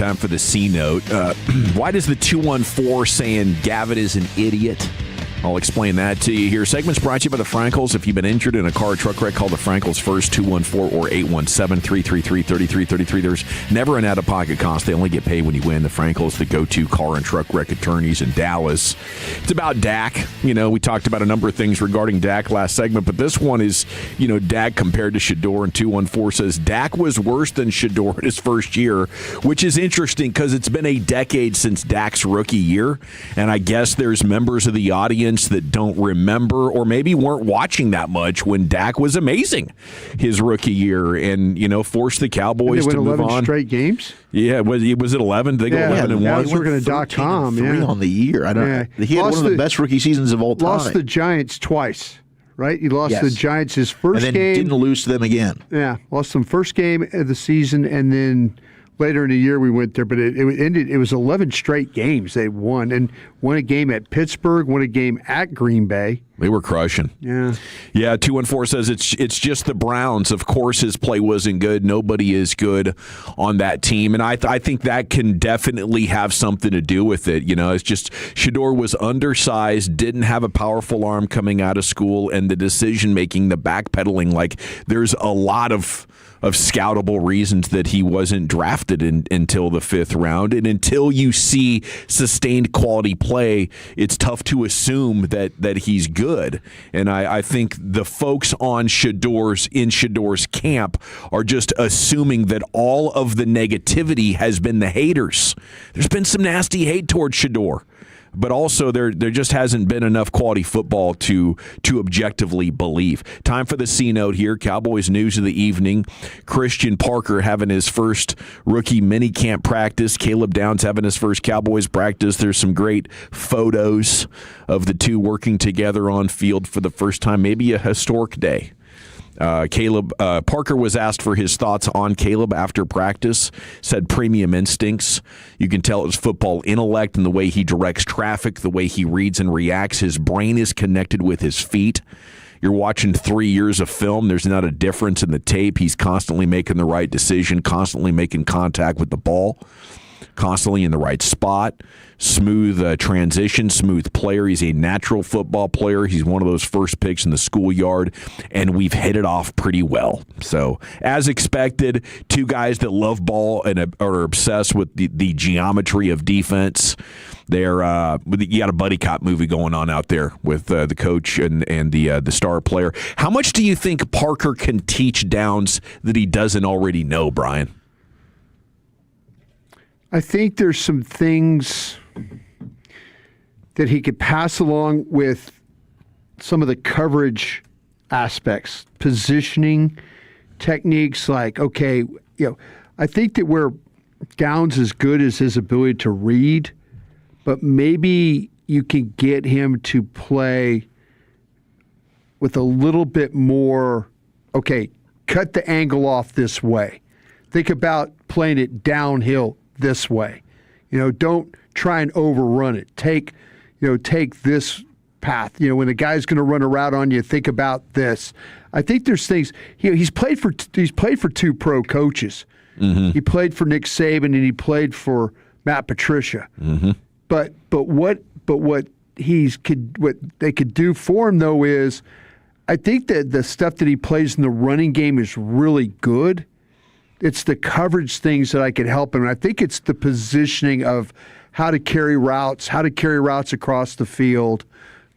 [SPEAKER 17] time for the C note. Why does the 214 saying Gavin is an idiot? I'll explain that to you here. Segment's brought to you by the Frankels. If you've been injured in a car or truck wreck, call the Frankels first, 214 or 817-333-3333. There's never an out-of-pocket cost. They only get paid when you win. The Frankels, the go-to car and truck wreck attorneys in Dallas. It's about Dak. You know, we talked about a number of things regarding Dak last segment, but this one is, you know, Dak compared to Shedeur, and 214 says Dak was worse than Shedeur in his first year, which is interesting because it's been a decade since Dak's rookie year, and I guess there's members of the audience that don't remember or maybe weren't watching that much when Dak was amazing his rookie year and, you know, forced the Cowboys to move on.
[SPEAKER 10] 11 straight games?
[SPEAKER 17] Yeah, was it 11? They go 11 and 1.
[SPEAKER 10] I was working at .com.
[SPEAKER 8] Three on the year. I don't know. He had one of the best rookie seasons of all time.
[SPEAKER 10] Lost the Giants twice, right? He lost the Giants his first game.
[SPEAKER 8] And then didn't lose to them again.
[SPEAKER 10] Yeah, lost them first game of the season, and then later in the year we went there, but it ended. It was 11 straight games they won, and won a game at Pittsburgh, won a game at Green Bay.
[SPEAKER 17] They were crushing.
[SPEAKER 10] Yeah.
[SPEAKER 17] 214 says it's just the Browns. Of course, his play wasn't good. Nobody is good on that team, and I think that can definitely have something to do with it. You know, it's just Shedeur was undersized, didn't have a powerful arm coming out of school, and the decision making, the backpedaling. Like there's a lot of scoutable reasons that he wasn't drafted until the 5th round. And until you see sustained quality play, it's tough to assume that he's good. And I think the folks in Shedeur's camp are just assuming that all of the negativity has been the haters. There's been some nasty hate towards Shedeur. But also, there just hasn't been enough quality football to objectively believe. Time for the C note here. Cowboys news of the evening. Christian Parker having his first rookie minicamp practice. Caleb Downs having his first Cowboys practice. There's some great photos of the two working together on field for the first time. Maybe a historic day. Parker was asked for his thoughts on Caleb after practice, said premium instincts. You can tell it's football intellect and the way he directs traffic, the way he reads and reacts. His brain is connected with his feet. You're watching 3 years of film. There's not a difference in the tape. He's constantly making the right decision, constantly making contact with the ball, constantly in the right spot. Smooth transition, smooth player. He's a natural football player. He's one of those first picks in the schoolyard, and we've hit it off pretty well. So, as expected, two guys that love ball and are obsessed with the geometry of defense. You got a buddy cop movie going on out there with the coach and the star player. How much do you think Parker can teach Downs that he doesn't already know, Brian?
[SPEAKER 10] I think there's some things that he could pass along with some of the coverage aspects, positioning techniques. Like, okay, I think that where Downs is good is his ability to read, but maybe you can get him to play with a little bit more, okay, cut the angle off this way. Think about playing it downhill this way. Don't try and overrun it. Take this path. When a guy's going to run a route on you, think about this. I think there's things. He's played for two pro coaches. Mm-hmm. He played for Nick Saban and he played for Matt Patricia. Mm-hmm. But what they could do for him though is, I think that the stuff that he plays in the running game is really good. It's the coverage things that I could help him. And I think it's the positioning of how to carry routes across the field,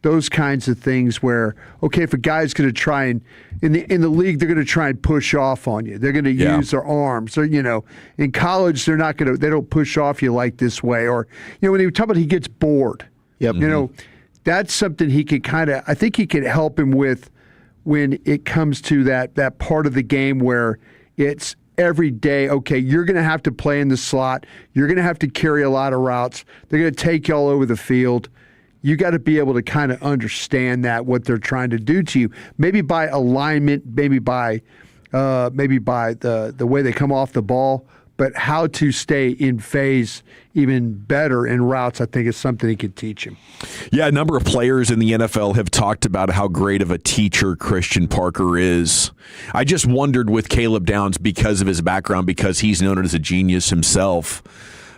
[SPEAKER 10] those kinds of things where, okay, if a guy's going to try and, in the league, they're going to try and push off on you. They're going to use their arms. Or, in college, they don't push off you like this way. Or, when he talk about he gets bored. Yep. That's something he could I think he could help him with when it comes to that part of the game where it's every day, okay, you're going to have to play in the slot. You're going to have to carry a lot of routes. They're going to take you all over the field. You got to be able to kind of understand what they're trying to do to you. Maybe by alignment, maybe by the way they come off the ball. but how to stay in phase even better in routes, I think is something he could teach him.
[SPEAKER 17] Yeah, a number of players in the NFL have talked about how great of a teacher Christian Parker is. I just wondered with Caleb Downs, because of his background, because he's known as a genius himself,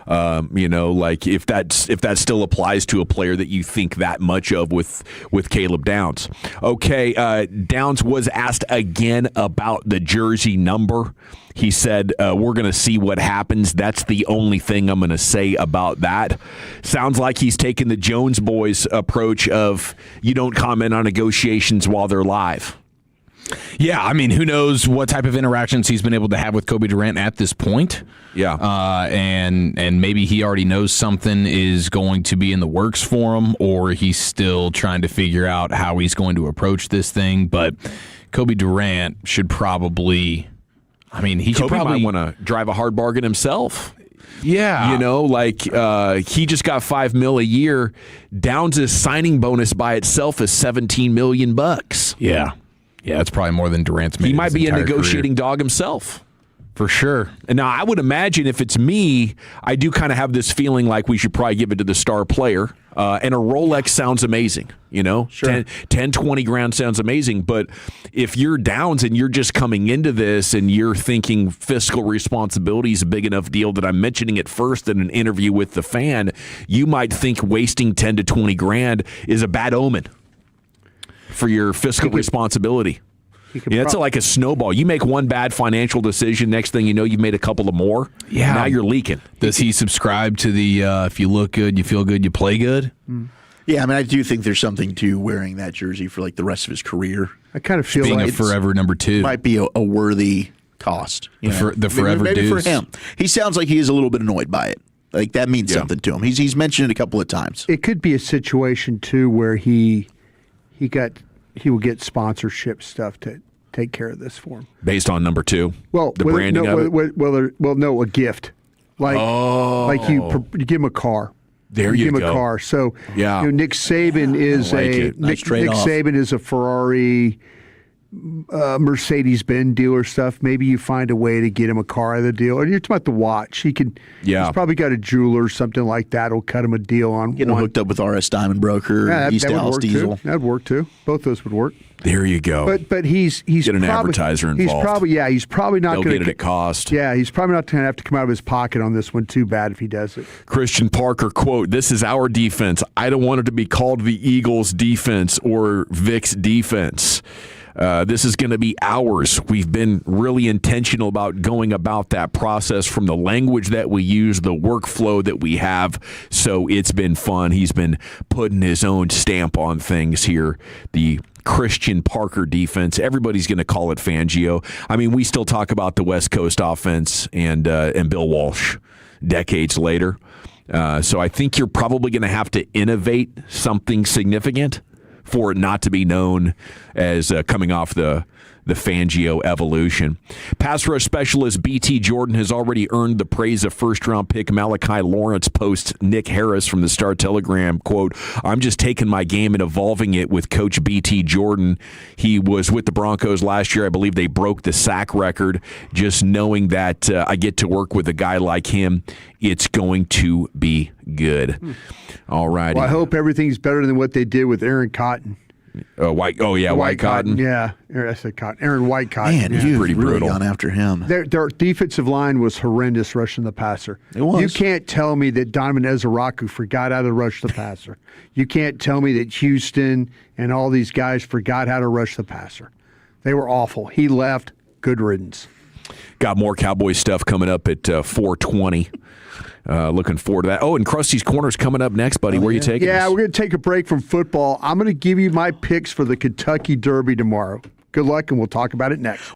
[SPEAKER 17] like if that still applies to a player that you think that much of with Caleb Downs. Okay, Downs was asked again about the jersey number. He said, we're going to see what happens. That's the only thing I'm going to say about that. Sounds like he's taken the Jones boys approach of you don't comment on negotiations while they're live.
[SPEAKER 6] Yeah, I mean, who knows what type of interactions he's been able to have with Kobe Durant at this point.
[SPEAKER 17] Yeah.
[SPEAKER 6] And maybe he already knows something is going to be in the works for him, or he's still trying to figure out how he's going to approach this thing. But Kobe Durant should probably, he should probably
[SPEAKER 17] might want to drive a hard bargain himself.
[SPEAKER 6] Yeah.
[SPEAKER 17] He just got $5 million a year. Downs' signing bonus by itself is $17 million.
[SPEAKER 6] Yeah. Yeah, it's probably more than Durant's made.
[SPEAKER 17] He might be a negotiating
[SPEAKER 6] career.
[SPEAKER 17] dog himself.
[SPEAKER 6] For sure.
[SPEAKER 17] And now I would imagine if it's me, I do kind of have this feeling like we should probably give it to the star player. And a Rolex sounds amazing,
[SPEAKER 6] Sure.
[SPEAKER 17] 10, 20 grand sounds amazing. But if you're Downs and you're just coming into this and you're thinking fiscal responsibility is a big enough deal that I'm mentioning it first in an interview with the fan, you might think wasting 10 to 20 grand is a bad omen for your fiscal responsibility. It's like a snowball. You make one bad financial decision, next thing you know, you've made a couple of more.
[SPEAKER 6] Yeah.
[SPEAKER 17] Now you're leaking.
[SPEAKER 6] Does he subscribe to the if you look good, you feel good, you play good?
[SPEAKER 8] Yeah, I do think there's something to wearing that jersey for like the rest of his career.
[SPEAKER 10] I kind of feel
[SPEAKER 6] being
[SPEAKER 10] like
[SPEAKER 6] a forever number 2.
[SPEAKER 8] Might be a worthy cost.
[SPEAKER 6] The forever
[SPEAKER 8] maybe
[SPEAKER 6] dues.
[SPEAKER 8] for him. Will sounds like he is a little bit annoyed by it. Like that means something to him. He's mentioned it a couple of times.
[SPEAKER 10] It could be a situation too where he will get sponsorship stuff to take care of this for him.
[SPEAKER 17] Based on number 2?
[SPEAKER 10] Well,
[SPEAKER 17] the branding of it?
[SPEAKER 10] A gift. Like you give him a car.
[SPEAKER 17] There you
[SPEAKER 10] give him
[SPEAKER 17] go.
[SPEAKER 10] a car. So
[SPEAKER 17] yeah.
[SPEAKER 10] Nick Saban is Nick Saban is a Ferrari, Mercedes-Benz dealer stuff. Maybe you find a way to get him a car out of the deal. Or you're talking about the watch. He's probably got a jeweler or something like that. Will cut him a deal on.
[SPEAKER 8] Get him hooked up with RS Diamond Broker, East Dallas Diesel.
[SPEAKER 10] That'd work too. Both those would work.
[SPEAKER 17] There you go.
[SPEAKER 10] But he's
[SPEAKER 17] get an advertiser involved.
[SPEAKER 10] He's probably not going to
[SPEAKER 17] get it at cost.
[SPEAKER 10] Yeah, he's probably not going to have to come out of his pocket on this one too bad if he does it.
[SPEAKER 17] Christian Parker, quote, "This is our defense. I don't want it to be called the Eagles defense or Vic's defense. This is going to be ours. We've been really intentional about going about that process from the language that we use, the workflow that we have. So it's been fun. He's been putting his own stamp on things here. The Christian Parker defense. Everybody's going to call it Fangio. We still talk about the West Coast offense and Bill Walsh decades later. So I think you're probably going to have to innovate something significant for it not to be known as coming off the Fangio evolution. Pass rush specialist BT Jordan has already earned the praise of first-round pick Malachi Lawrence post Nick Harris from the Star-Telegram, quote, "I'm just taking my game and evolving it with Coach BT Jordan. He was with the Broncos last year. I believe they broke the sack record. Just knowing that I get to work with a guy like him, it's going to be good." All right.
[SPEAKER 10] Well, I hope everything's better than what they did with Aaron Cotton.
[SPEAKER 17] White Cotton.
[SPEAKER 10] Yeah, I said Cotton. Aaron White Cotton.
[SPEAKER 8] Man,
[SPEAKER 10] yeah.
[SPEAKER 8] you've
[SPEAKER 17] pretty
[SPEAKER 8] really
[SPEAKER 17] brutal.
[SPEAKER 8] gone after him.
[SPEAKER 10] Their defensive line was horrendous rushing the passer.
[SPEAKER 8] It was.
[SPEAKER 10] You can't tell me that Donovan Ezeraku forgot how to rush the passer. You can't tell me that Houston and all these guys forgot how to rush the passer. They were awful. He left. Good riddance.
[SPEAKER 17] Got more Cowboys stuff coming up at 4:20. Looking forward to that. Oh, and Krusty's Corner's coming up next, buddy. Where are you taking us?
[SPEAKER 10] Yeah, we're going to take a break from football. I'm going to give you my picks for the Kentucky Derby tomorrow. Good luck, and we'll talk about it next.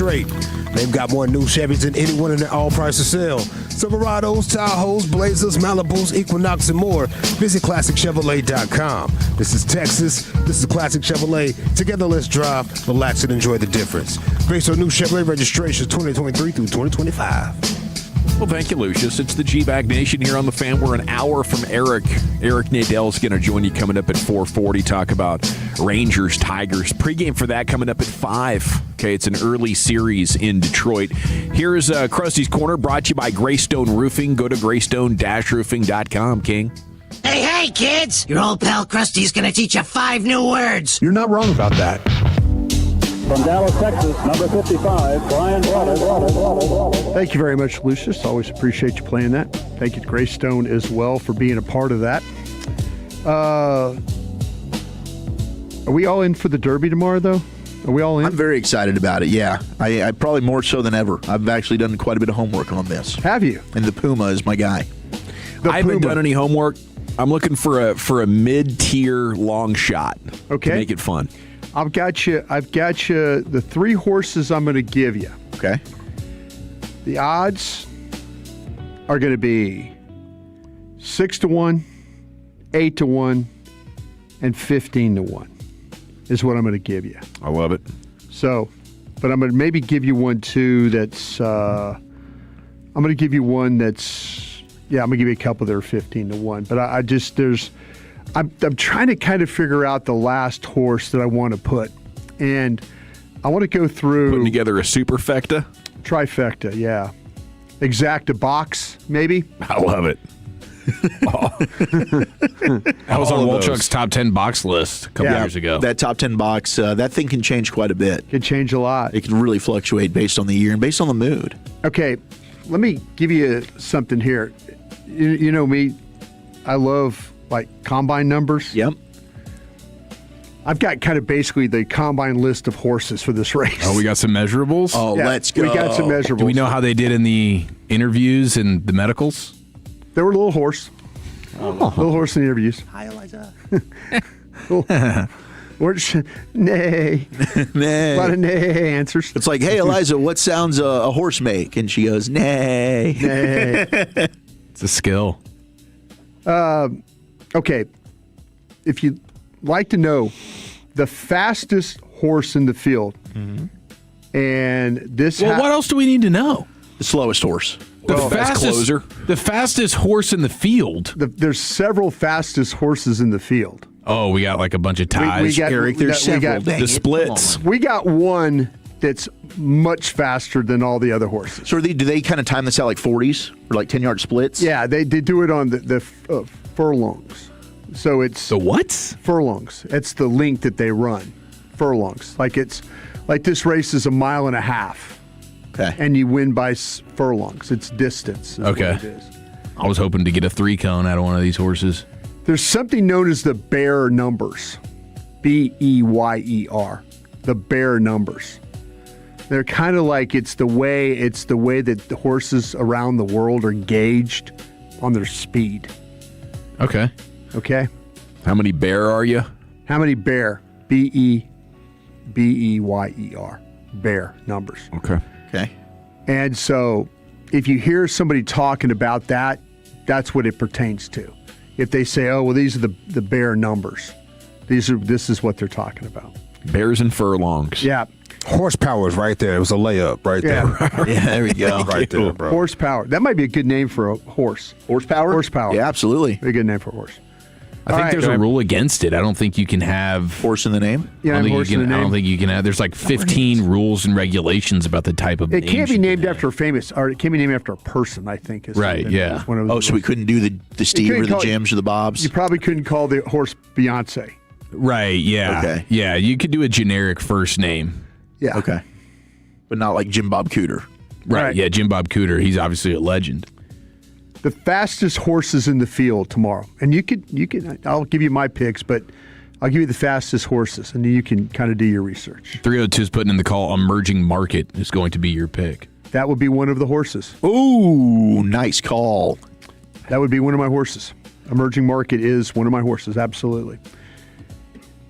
[SPEAKER 2] straight. They've got more new Chevys than anyone in their all-prices sale. Silverados, Tahoes, Blazers, Malibus, Equinox, and more. Visit ClassicChevrolet.com. This is Texas. This is Classic Chevrolet. Together, let's drive, relax, and enjoy the difference. Based on new Chevrolet registrations 2023 through 2025.
[SPEAKER 17] Well, thank you, Lucius. It's the G-Bag Nation here on the Fan. We're an hour from Eric. Eric Nadell's going to join you coming up at 4:40. Talk about Rangers, Tigers. Pregame for that coming up at 5. Okay, it's an early series in Detroit. Here's Krusty's Corner, brought to you by Greystone Roofing. Go to greystone-roofing.com, King.
[SPEAKER 11] Hey, kids! Your old pal Krusty's gonna teach you 5 new words.
[SPEAKER 10] You're not wrong about that.
[SPEAKER 19] From Dallas, Texas, number 55, Brian Waters.
[SPEAKER 10] Thank you very much, Lucius. Always appreciate you playing that. Thank you to Greystone as well for being a part of that. Are we all in for the Derby tomorrow, though? Are we all in?
[SPEAKER 8] I'm very excited about it, yeah. I probably more so than ever. I've actually done quite a bit of homework on this.
[SPEAKER 10] Have you?
[SPEAKER 8] And the Puma is my guy.
[SPEAKER 17] I haven't done any homework. I'm looking for a mid-tier long shot to make it fun.
[SPEAKER 10] I've got you the 3 horses I'm going to give you.
[SPEAKER 8] Okay.
[SPEAKER 10] The odds are going to be 6-1, 8-1, and 15-1 is what I'm going to give you.
[SPEAKER 17] I love it.
[SPEAKER 10] So, but I'm going to maybe give you one too that's I'm going to give you one that's I'm going to give you a couple that are 15-1. But I just I'm trying to kind of figure out the last horse that I want to put. And I want to go through...
[SPEAKER 17] Putting together a superfecta?
[SPEAKER 10] Trifecta, yeah. Exacta box, maybe?
[SPEAKER 17] I love it.
[SPEAKER 6] That was on Wolchuk's top 10 box list a couple years ago.
[SPEAKER 8] That top 10 box, that thing can change quite a bit.
[SPEAKER 10] Can change a lot.
[SPEAKER 8] It can really fluctuate based on the year and based on the mood.
[SPEAKER 10] Okay, let me give you something here. You know me, I love... like combine numbers.
[SPEAKER 8] Yep.
[SPEAKER 10] I've got kind of basically the combine list of horses for this race.
[SPEAKER 6] Oh, we got some measurables?
[SPEAKER 8] Oh, let's go.
[SPEAKER 10] We got some measurables.
[SPEAKER 6] Do we know how they did in the interviews and the medicals?
[SPEAKER 10] They were a little horse. Little horse in the interviews.
[SPEAKER 8] Hi, Eliza.
[SPEAKER 10] Nay.
[SPEAKER 8] Nay.
[SPEAKER 10] A lot of nay answers.
[SPEAKER 8] It's like, hey, Eliza, what sounds a horse make? And she goes, nay.
[SPEAKER 10] Nay.
[SPEAKER 6] It's a skill.
[SPEAKER 10] Okay. If you'd like to know the fastest horse in the field, and this...
[SPEAKER 6] Well, what else do we need to know?
[SPEAKER 8] The slowest horse.
[SPEAKER 6] The fastest horse in the field.
[SPEAKER 10] There's several fastest horses in the field.
[SPEAKER 6] Oh, we got like a bunch of ties.
[SPEAKER 8] Eric, there's several. The splits.
[SPEAKER 10] We got one that's much faster than all the other horses.
[SPEAKER 8] So do they kind of time this out like 40s or like 10-yard splits?
[SPEAKER 10] Yeah, they do it on the furlongs. So it's
[SPEAKER 6] the what?
[SPEAKER 10] Furlongs. It's the length that they run. Furlongs. Like this race is 1.5 miles.
[SPEAKER 8] Okay.
[SPEAKER 10] And you win by furlongs. It's distance.
[SPEAKER 6] Okay.
[SPEAKER 10] What it is.
[SPEAKER 6] I was hoping to get a 3-cone out of one of these horses.
[SPEAKER 10] There's something known as the Beyer numbers. Beyer. The Beyer numbers. They're kind of like it's the way that the horses around the world are gauged on their speed.
[SPEAKER 6] Okay.
[SPEAKER 17] How many bear are you?
[SPEAKER 10] How many Beyer? Beyer. Beyer numbers.
[SPEAKER 17] Okay.
[SPEAKER 10] And so if you hear somebody talking about that, that's what it pertains to. If they say, oh, well, these are the Beyer numbers. This is what they're talking about.
[SPEAKER 17] Bears and furlongs.
[SPEAKER 10] Yeah.
[SPEAKER 2] Horsepower is right there. It was a layup right there.
[SPEAKER 8] Yeah, there we go.
[SPEAKER 2] Right there, bro.
[SPEAKER 10] Horsepower. That might be a good name for a horse.
[SPEAKER 8] Horsepower?
[SPEAKER 10] Horsepower.
[SPEAKER 8] Yeah, absolutely.
[SPEAKER 10] A good name for a horse.
[SPEAKER 6] I think there's a rule against it. I don't think you can have
[SPEAKER 8] horse in the name.
[SPEAKER 10] Yeah,
[SPEAKER 6] I
[SPEAKER 10] horse in the name.
[SPEAKER 6] don't think you can have. There's like 15 rules and regulations about the type of.
[SPEAKER 10] It can't be named after a famous, or it can't be named after a person. I think.
[SPEAKER 6] Right. Yeah.
[SPEAKER 8] So we couldn't do the Steve or the Jims or the Bobs.
[SPEAKER 10] You probably couldn't call the horse Beyonce.
[SPEAKER 6] Right. Yeah.
[SPEAKER 8] Okay.
[SPEAKER 6] Yeah. You could do a generic first name.
[SPEAKER 10] Yeah.
[SPEAKER 8] Okay. But not like Jim Bob Cooter.
[SPEAKER 6] Right. Yeah. Jim Bob Cooter. He's obviously a legend.
[SPEAKER 10] The fastest horses in the field tomorrow, and you can. I'll give you my picks, but I'll give you the fastest horses, and you can kind of do your research.
[SPEAKER 6] 302 is putting in the call. Emerging Market is going to be your pick.
[SPEAKER 10] That would be one of the horses.
[SPEAKER 8] Ooh, nice call.
[SPEAKER 10] That would be one of my horses. Emerging Market is one of my horses. Absolutely.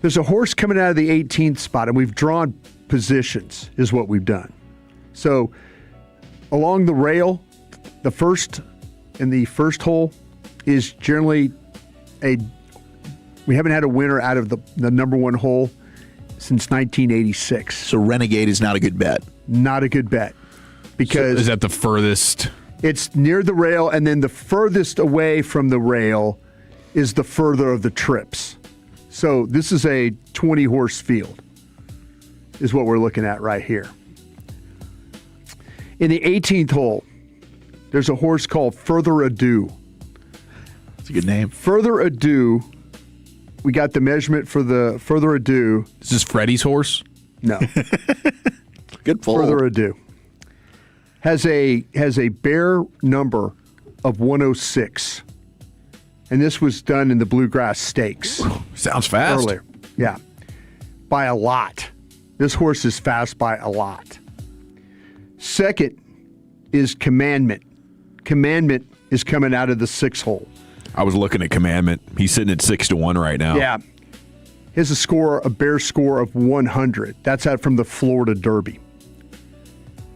[SPEAKER 10] There's a horse coming out of the 18th spot, and we've drawn positions. Is what we've done. So along the rail, the first hole is generally we haven't had a winner out of the number one hole since 1986.
[SPEAKER 8] So Renegade is not a good bet.
[SPEAKER 10] Not a good bet. Because
[SPEAKER 6] is that the furthest?
[SPEAKER 10] It's near the rail, and then the furthest away from the rail is the further of the trips. So this is a 20-horse field, is what we're looking at right here. In the 18th hole, there's a horse called Further Ado.
[SPEAKER 8] That's a good name.
[SPEAKER 10] Further Ado, we got the measurement for the Further Ado.
[SPEAKER 6] Is this Freddie's horse?
[SPEAKER 10] No.
[SPEAKER 8] Good fold.
[SPEAKER 10] Further Ado. Has a bare number of 106. And this was done in the Bluegrass Stakes.
[SPEAKER 17] Sounds fast.
[SPEAKER 10] Earlier. Yeah. By a lot. This horse is fast by a lot. Second is Commandment. Commandment is coming out of the 6th hole.
[SPEAKER 17] I was looking at Commandment. He's sitting at 6-1 right now.
[SPEAKER 10] Yeah. He has a bare score of 100. That's out from the Florida Derby.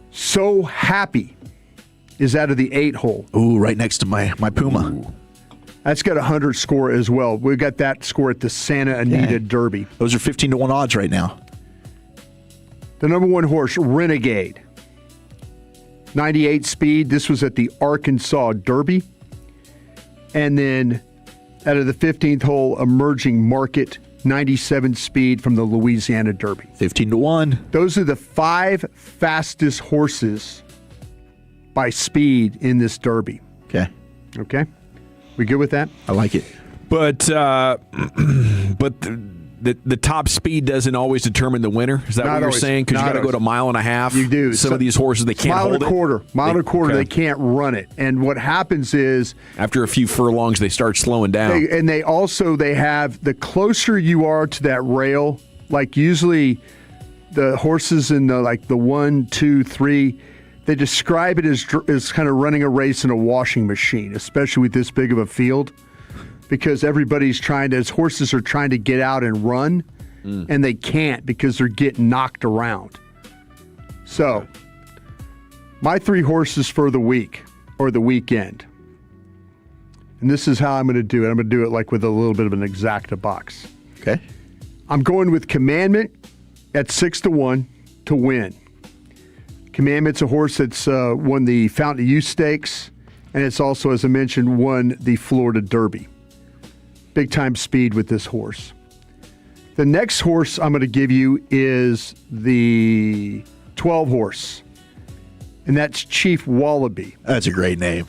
[SPEAKER 10] So Happy is out of the 8 hole.
[SPEAKER 8] Ooh, right next to my Puma.
[SPEAKER 10] Ooh. That's got a 100 score as well. We got that score at the Santa Anita Derby.
[SPEAKER 8] Those are 15-1 odds right now.
[SPEAKER 10] The number one horse, Renegade. 98 speed. This was at the Arkansas Derby. And then out of the 15th hole, Emerging Market, 97 speed from the Louisiana Derby.
[SPEAKER 8] 15-1.
[SPEAKER 10] Those are the 5 fastest horses by speed in this Derby.
[SPEAKER 8] Okay.
[SPEAKER 10] Okay. We good with that?
[SPEAKER 8] I like it.
[SPEAKER 17] But the top speed doesn't always determine the winner. Is that what you're saying? Because you got to go to 1.5 miles.
[SPEAKER 10] You do.
[SPEAKER 17] Some of these horses, they can't hold it.
[SPEAKER 10] Mile and a quarter, they can't run it. And what happens is
[SPEAKER 17] after a few furlongs, they start slowing down.
[SPEAKER 10] They have the closer you are to that rail, like usually the horses in the 1, 2, 3. They describe it as kind of running a race in a washing machine, especially with this big of a field, because horses are trying to get out and run, and they can't because they're getting knocked around. So, my 3 horses for the week or the weekend, and this is how I'm going to do it. I'm going to do it like with a little bit of an exacta box.
[SPEAKER 8] Okay.
[SPEAKER 10] I'm going with Commandment at 6-1 to win. Commandment's a horse that's won the Fountain of Youth Stakes, and it's also, as I mentioned, won the Florida Derby. Big time speed with this horse. The next horse I'm going to give you is the 12 horse, and that's Chief Wallaby.
[SPEAKER 8] That's a great name.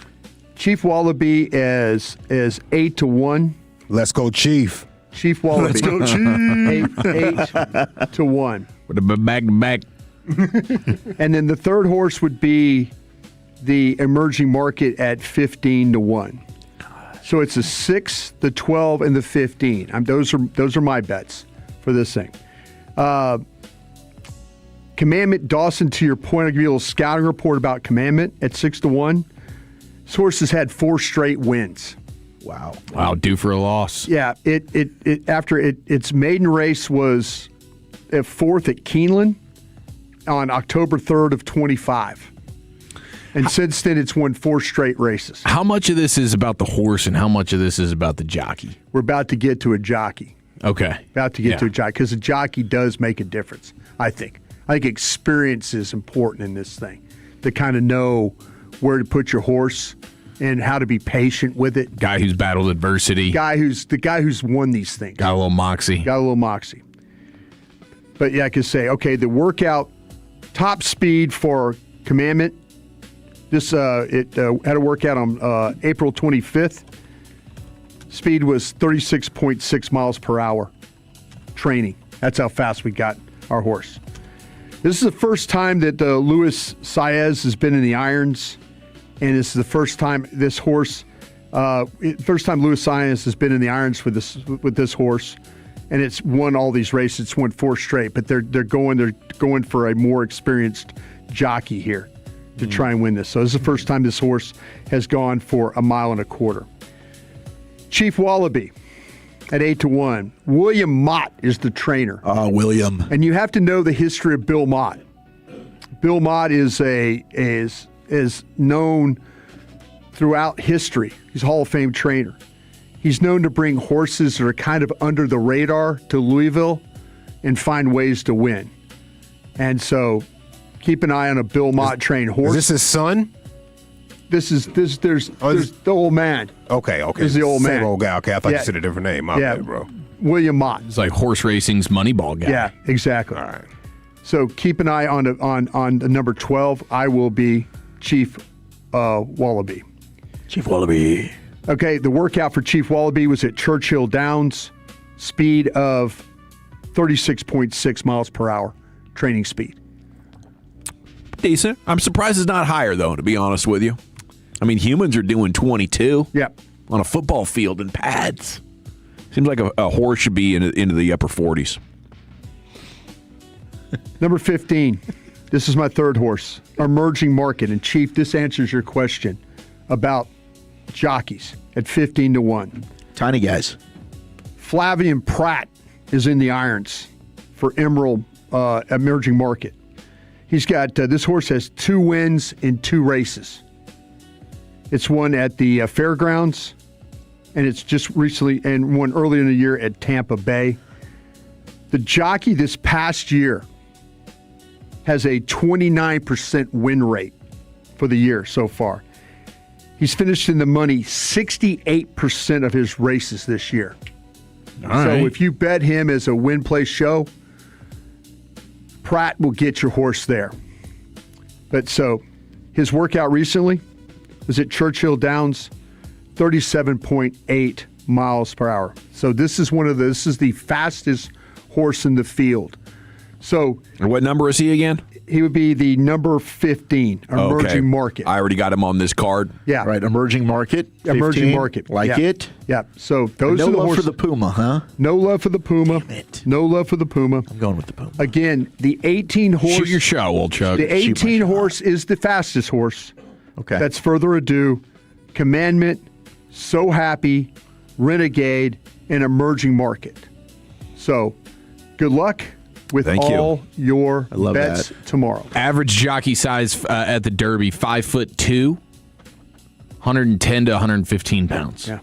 [SPEAKER 10] Chief Wallaby is 8-1.
[SPEAKER 2] Let's go, Chief.
[SPEAKER 10] Chief Wallaby.
[SPEAKER 8] Let's go, Chief.
[SPEAKER 10] 8-1.
[SPEAKER 6] With a back.
[SPEAKER 10] And then the third horse would be the Emerging Market at 15-1. So it's the 6, the 12, and the 15. Those are my bets for this thing. Commandment, Dawson, to your point, I'll give you a little scouting report about Commandment at 6-1. This horse has had 4 straight wins.
[SPEAKER 6] Wow, due for a loss.
[SPEAKER 10] Yeah, its maiden race was at 4th at Keeneland on October 3rd of 25. And since then, it's won 4 straight races.
[SPEAKER 6] How much of this is about the horse and how much of this is about the jockey?
[SPEAKER 10] We're about to get to a jockey.
[SPEAKER 6] Okay.
[SPEAKER 10] About to get to a jockey, because a jockey does make a difference, I think. I think experience is important in this thing, to kind of know where to put your horse and how to be patient with it.
[SPEAKER 6] Guy who's battled adversity.
[SPEAKER 10] The guy who's won these things.
[SPEAKER 6] Got a little moxie.
[SPEAKER 10] But yeah, I could say, okay, the workout, top speed for Commandment, it had a workout on April 25th. Speed was 36.6 miles per hour. Training. That's how fast we got our horse. This is the first time that Luis Saez has been in the irons, and this is the first time this horse, first time Luis Saez has been in the irons with this horse, and it's won all these races. It's won 4 straight, but they're going for a more experienced jockey here to try and win this. So this is the first time this horse has gone for 1.25 miles. Chief Wallaby at 8-1. William Mott is the trainer.
[SPEAKER 8] William.
[SPEAKER 10] And you have to know the history of Bill Mott. Bill Mott is known throughout history. He's a Hall of Fame trainer. He's known to bring horses that are kind of under the radar to Louisville and find ways to win. And so keep an eye on a Bill Mott trained horse.
[SPEAKER 2] Is this his son?
[SPEAKER 10] There's the old man.
[SPEAKER 2] Okay.
[SPEAKER 10] There's the old man.
[SPEAKER 2] Same old guy. Okay, I thought you said a different name. My bad, bro.
[SPEAKER 10] William Mott.
[SPEAKER 6] It's like horse racing's Moneyball guy.
[SPEAKER 10] Yeah, exactly.
[SPEAKER 2] All right.
[SPEAKER 10] So keep an eye on the number 12. I will be Chief Wallaby.
[SPEAKER 8] Chief Wallaby.
[SPEAKER 10] Okay, the workout for Chief Wallaby was at Churchill Downs, speed of 36.6 miles per hour, training speed.
[SPEAKER 17] Decent. I'm surprised it's not higher, though, to be honest with you. I mean, humans are doing 22 on a football field in pads. Seems like a horse should be into the upper 40s.
[SPEAKER 10] Number 15. This is my third horse, Emerging Market. And, Chief, this answers your question about jockeys at 15-1.
[SPEAKER 8] Tiny guys.
[SPEAKER 10] Flavian Pratt is in the irons for Emerging Market. He's got, this horse has 2 wins in 2 races. It's won at the Fairgrounds, and it's just recently, and won earlier in the year at Tampa Bay. The jockey this past year has a 29% win rate for the year so far. He's finished in the money 68% of his races this year. So if you bet him as a win-play show, Pratt will get your horse there. But so his workout recently was at Churchill Downs, 37.8 miles per hour. So this is the fastest horse in the field. So,
[SPEAKER 17] and what number is he again?
[SPEAKER 10] He would be the number 15, Emerging Market.
[SPEAKER 17] I already got him on this card.
[SPEAKER 10] Yeah.
[SPEAKER 8] Right, Emerging Market. 15.
[SPEAKER 10] Emerging Market.
[SPEAKER 8] Like it?
[SPEAKER 10] Yeah. So those are the
[SPEAKER 8] love
[SPEAKER 10] horses.
[SPEAKER 8] for the Puma, huh?
[SPEAKER 10] No love for the Puma.
[SPEAKER 8] Damn it.
[SPEAKER 10] No love for the Puma.
[SPEAKER 8] I'm going with the Puma.
[SPEAKER 10] Again, the 18 horse.
[SPEAKER 6] Shoot your shot, old Chuck.
[SPEAKER 10] The 18 horse is the fastest horse.
[SPEAKER 8] Okay.
[SPEAKER 10] That's Further Ado, Commandment, So Happy, Renegade, and Emerging Market. So, good luck with all your bets tomorrow.
[SPEAKER 6] Average jockey size at the Derby, 5'2", 110 to 115 pounds.
[SPEAKER 10] Yeah.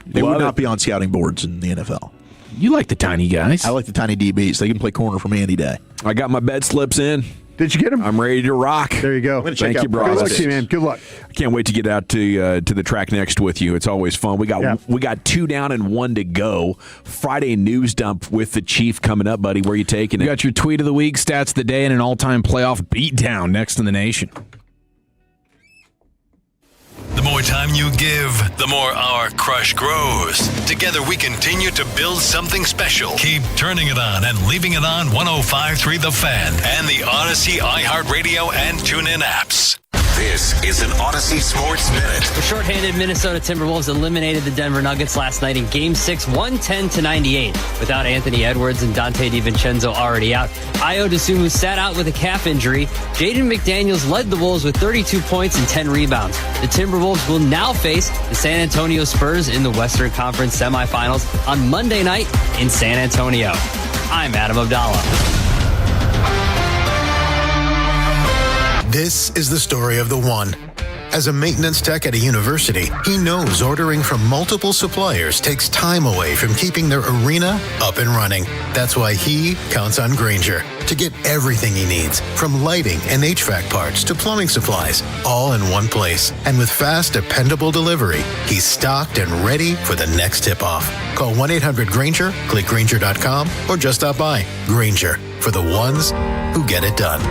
[SPEAKER 8] They would not be on scouting boards in the NFL.
[SPEAKER 6] You like the tiny guys.
[SPEAKER 8] I like the tiny DBs. They can play corner for me any day.
[SPEAKER 17] I got my bet slips in.
[SPEAKER 10] Did you get them?
[SPEAKER 17] I'm ready to rock.
[SPEAKER 10] There you go.
[SPEAKER 17] Thank you, bro.
[SPEAKER 10] Good luck to you, man. Good luck.
[SPEAKER 17] I can't wait to get out to the track next with you. It's always fun. We got 2 down and 1 to go. Friday news dump with the Chief coming up, buddy. Where are you taking it?
[SPEAKER 6] You got your tweet of the week, stats of the day, and an all-time playoff beatdown next in the nation.
[SPEAKER 23] The more time you give, the more our crush grows. Together we continue to build something special. Keep turning it on and leaving it on 105.3 The Fan and the Odyssey, iHeartRadio, and TuneIn apps. This is an Odyssey Sports Minute.
[SPEAKER 3] The shorthanded Minnesota Timberwolves eliminated the Denver Nuggets last night in Game 6, 110-98. Without Anthony Edwards and Dante DiVincenzo already out, Ayo Dosunmu sat out with a calf injury. Jaden McDaniels led the Wolves with 32 points and 10 rebounds. The Timberwolves will now face the San Antonio Spurs in the Western Conference semifinals on Monday night in San Antonio. I'm Adam Abdallah.
[SPEAKER 12] This is the story of the one. As a maintenance tech at a university, he knows ordering from multiple suppliers takes time away from keeping their arena up and running. That's why he counts on Grainger to get everything he needs, from lighting and HVAC parts to plumbing supplies, all in one place. And with fast, dependable delivery, he's stocked and ready for the next tip-off. Call 1-800-GRAINGER, click Grainger.com, or just stop by. Grainger, for the ones who get it done.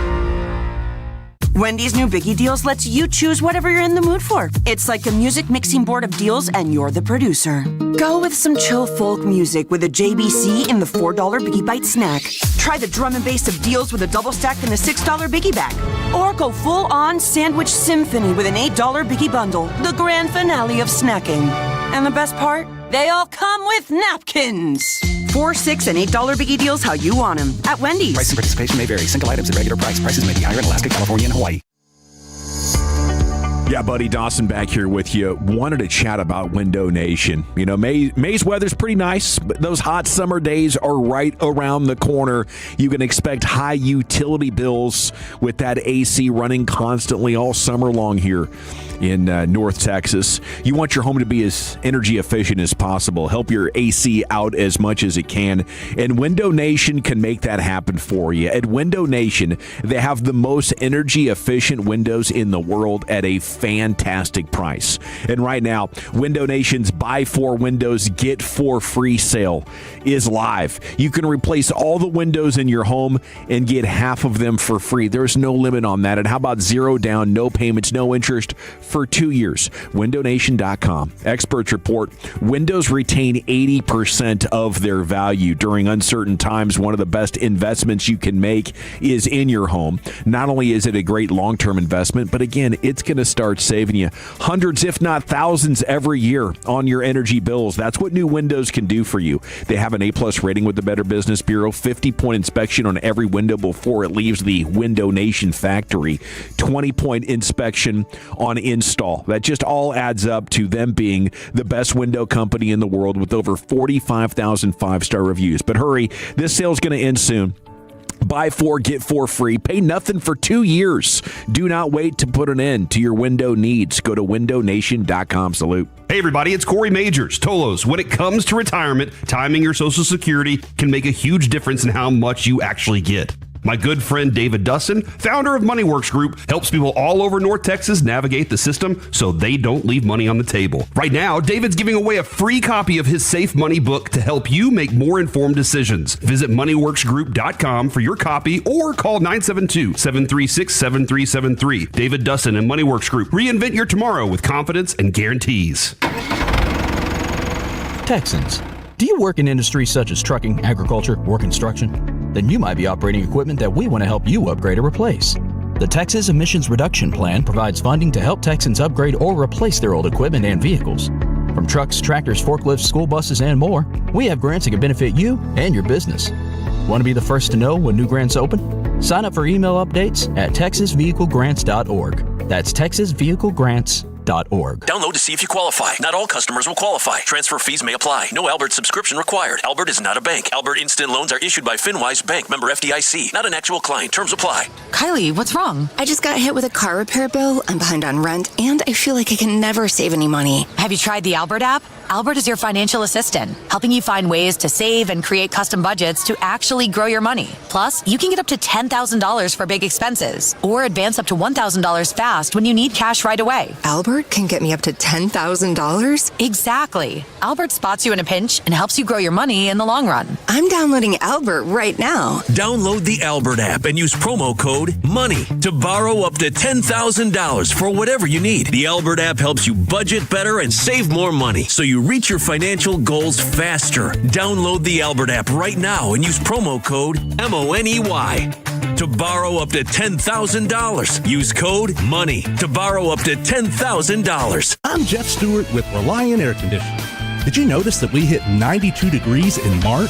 [SPEAKER 20] Wendy's new Biggie Deals lets you choose whatever you're in the mood for. It's like a music mixing board of deals, and you're the producer. Go with some chill folk music with a JBC in the $4 Biggie Bite snack. Try the drum and bass of deals with a double stack in the $6 Biggie Bag. Or go full-on sandwich symphony with an $8 Biggie Bundle, the grand finale of snacking. And the best part? They all come with napkins. $4, $6, and $8 Biggie Deals how you want them at Wendy's.
[SPEAKER 13] Price and participation may vary. Single items at regular price. Prices may be higher in Alaska, California, and Hawaii.
[SPEAKER 17] Yeah, buddy, Dawson back here with you. Wanted to chat about Window Nation. You know, May's weather's pretty nice, but those hot summer days are right around the corner. You can expect high utility bills with that AC running constantly all summer long here in North Texas. You want your home to be as energy efficient as possible. Help your AC out as much as it can. And Window Nation can make that happen for you. At Window Nation, they have the most energy efficient windows in the world at a fantastic price. And right now, Window Nation's Buy 4 Windows, Get 4 free sale is live. You can replace all the windows in your home and get half of them for free. There's no limit on that. And how about zero down, no payments, no interest for 2 years? WindowNation.com. Experts report windows retain 80% of their value during uncertain times. One of the best investments you can make is in your home. Not only is it a great long-term investment, but again, it's going to start saving you hundreds, if not thousands, every year on your energy bills. That's what new windows can do for you. They have an A+ rating with the Better Business Bureau, 50-point inspection on every window before it leaves the Window Nation factory, 20-point inspection on install. That just all adds up to them being the best window company in the world with over 45,000 5-star reviews. But hurry, this sale's going to end soon. Buy 4, get 4 free. Pay nothing for 2 years. Do not wait to put an end to your window needs. Go to windownation.com. Salute.
[SPEAKER 4] Hey everybody, it's Corey Majors, Tolos. When it comes to retirement, timing your Social Security can make a huge difference in how much you actually get. My good friend David Dustin, founder of MoneyWorks Group, helps people all over North Texas navigate the system so they don't leave money on the table. Right now, David's giving away a free copy of his Safe Money book to help you make more informed decisions. Visit moneyworksgroup.com for your copy or call 972-736-7373. David Dustin and MoneyWorks Group. Reinvent your tomorrow with confidence and guarantees.
[SPEAKER 5] Texans, do you work in industries such as trucking, agriculture, or construction? Then you might be operating equipment that we want to help you upgrade or replace. The Texas Emissions Reduction Plan provides funding to help Texans upgrade or replace their old equipment and vehicles. From trucks, tractors, forklifts, school buses, and more, we have grants that can benefit you and your business. Want to be the first to know when new grants open? Sign up for email updates at texasvehiclegrants.org. That's texasvehiclegrants.org.
[SPEAKER 22] Download to see if you qualify. Not all customers will qualify. Transfer fees may apply. No Albert subscription required. Albert is not a bank. Albert Instant Loans are issued by FinWise Bank, member FDIC. Not an actual client. Terms apply.
[SPEAKER 24] Kylie, what's wrong? I just got hit with a car repair bill. I'm behind on rent, and I feel like I can never save any money.
[SPEAKER 25] Have you tried the Albert app? Albert is your financial assistant, helping you find ways to save and create custom budgets to actually grow your money. Plus, you can get up to $10,000 for big expenses, or advance up to $1,000 fast when you need cash right away.
[SPEAKER 24] Albert can get me up to $10,000?
[SPEAKER 25] Exactly. Albert spots you in a pinch and helps you grow your money in the long run.
[SPEAKER 24] I'm downloading Albert right now.
[SPEAKER 22] Download the Albert app and use promo code MONEY to borrow up to $10,000 for whatever you need. The Albert app helps you budget better and save more money, so you reach your financial goals faster. Download the Albert app right now and use promo code MONEY to borrow up to $10,000. Use code MONEY to borrow up to $10,000.
[SPEAKER 26] I'm Jeff Stewart with Reliant Air Conditioning. Did you notice that we hit 92 degrees in March?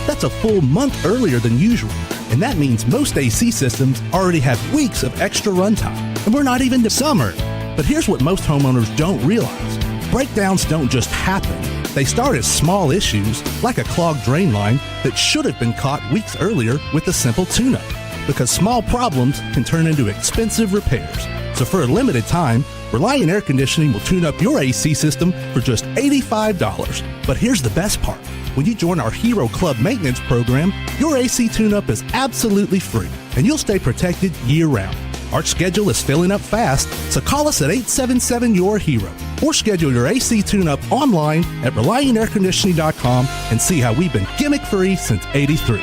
[SPEAKER 26] That's a full month earlier than usual. And that means most AC systems already have weeks of extra runtime. And we're not even to summer. But here's what most homeowners don't realize. Breakdowns don't just happen. They start as small issues, like a clogged drain line that should have been caught weeks earlier with a simple tune-up. Because small problems can turn into expensive repairs. So for a limited time, Reliant Air Conditioning will tune up your AC system for just $85. But here's the best part. When you join our Hero Club maintenance program, your AC tune-up is absolutely free, and you'll stay protected year-round. Our schedule is filling up fast, so call us at 877-YOUR-HERO or schedule your AC tune-up online at ReliantAirConditioning.com and see how we've been gimmick-free since '83.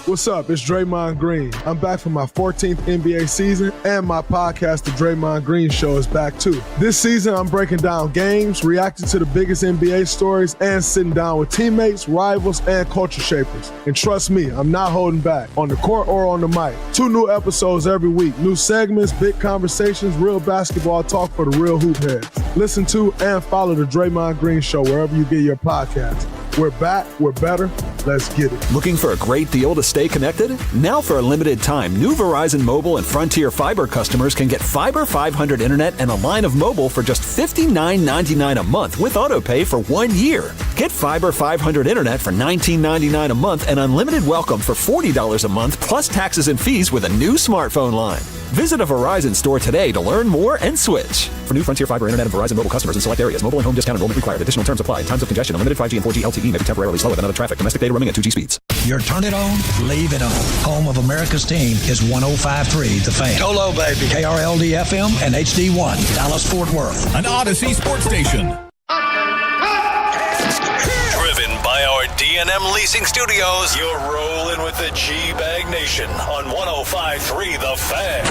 [SPEAKER 27] What's up? It's Draymond Green. I'm back for my 14th NBA season, and my podcast, The Draymond Green Show, is back too. This season, I'm breaking down games, reacting to the biggest NBA stories, and sitting down with teammates, rivals, and culture shapers. And trust me, I'm not holding back, on the court or on the mic. 2 new episodes every week, new segments, big conversations, real basketball talk for the real hoop heads. Listen to and follow The Draymond Green Show wherever you get your podcasts. We're back. We're better. Let's get it.
[SPEAKER 1] Looking for a great deal to stay connected? Now for a limited time, new Verizon Mobile and Frontier Fiber customers can get Fiber 500 internet and a line of mobile for just $59.99 a month with autopay for 1 year. Get Fiber 500 internet for $19.99 a month and unlimited welcome for $40 a month plus taxes and fees with a new smartphone line. Visit a Verizon store today to learn more and switch. For new Frontier Fiber internet and Verizon Mobile customers in select areas, mobile and home discount enrollment required. Additional terms apply. Times of congestion. Unlimited 5G and 4G LTE may be temporarily slower than other traffic. Domestic data roaming at 2G speeds.
[SPEAKER 13] Your turn it on, leave it on. Home of America's team is 105.3 The Fan.
[SPEAKER 7] Dolo, baby.
[SPEAKER 13] KRLD-FM and HD1, Dallas-Fort Worth.
[SPEAKER 7] An Odyssey sports station.
[SPEAKER 23] Driven by our D&M Leasing Studios, you're rolling with the G-Bag Nation on 105.3 The Fan.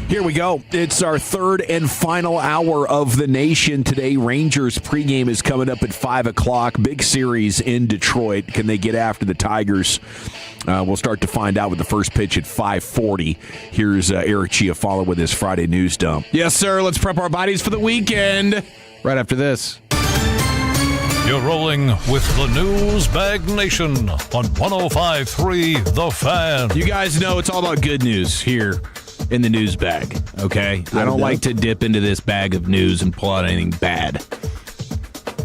[SPEAKER 17] Here we go. It's our third and final hour of the nation today. Rangers pregame is coming up at 5 o'clock. Big series in Detroit. Can they get after the Tigers? We'll start to find out with the first pitch at 5:40. Here's Eric Chiafalo with his Friday news dump.
[SPEAKER 6] Yes, sir. Let's prep our bodies for the weekend. Right after this.
[SPEAKER 23] You're rolling with the News Bag Nation on 105.3 The Fan.
[SPEAKER 6] You guys know it's all about good news here in the news bag, okay? I don't like to dip into this bag of news and pull out anything bad.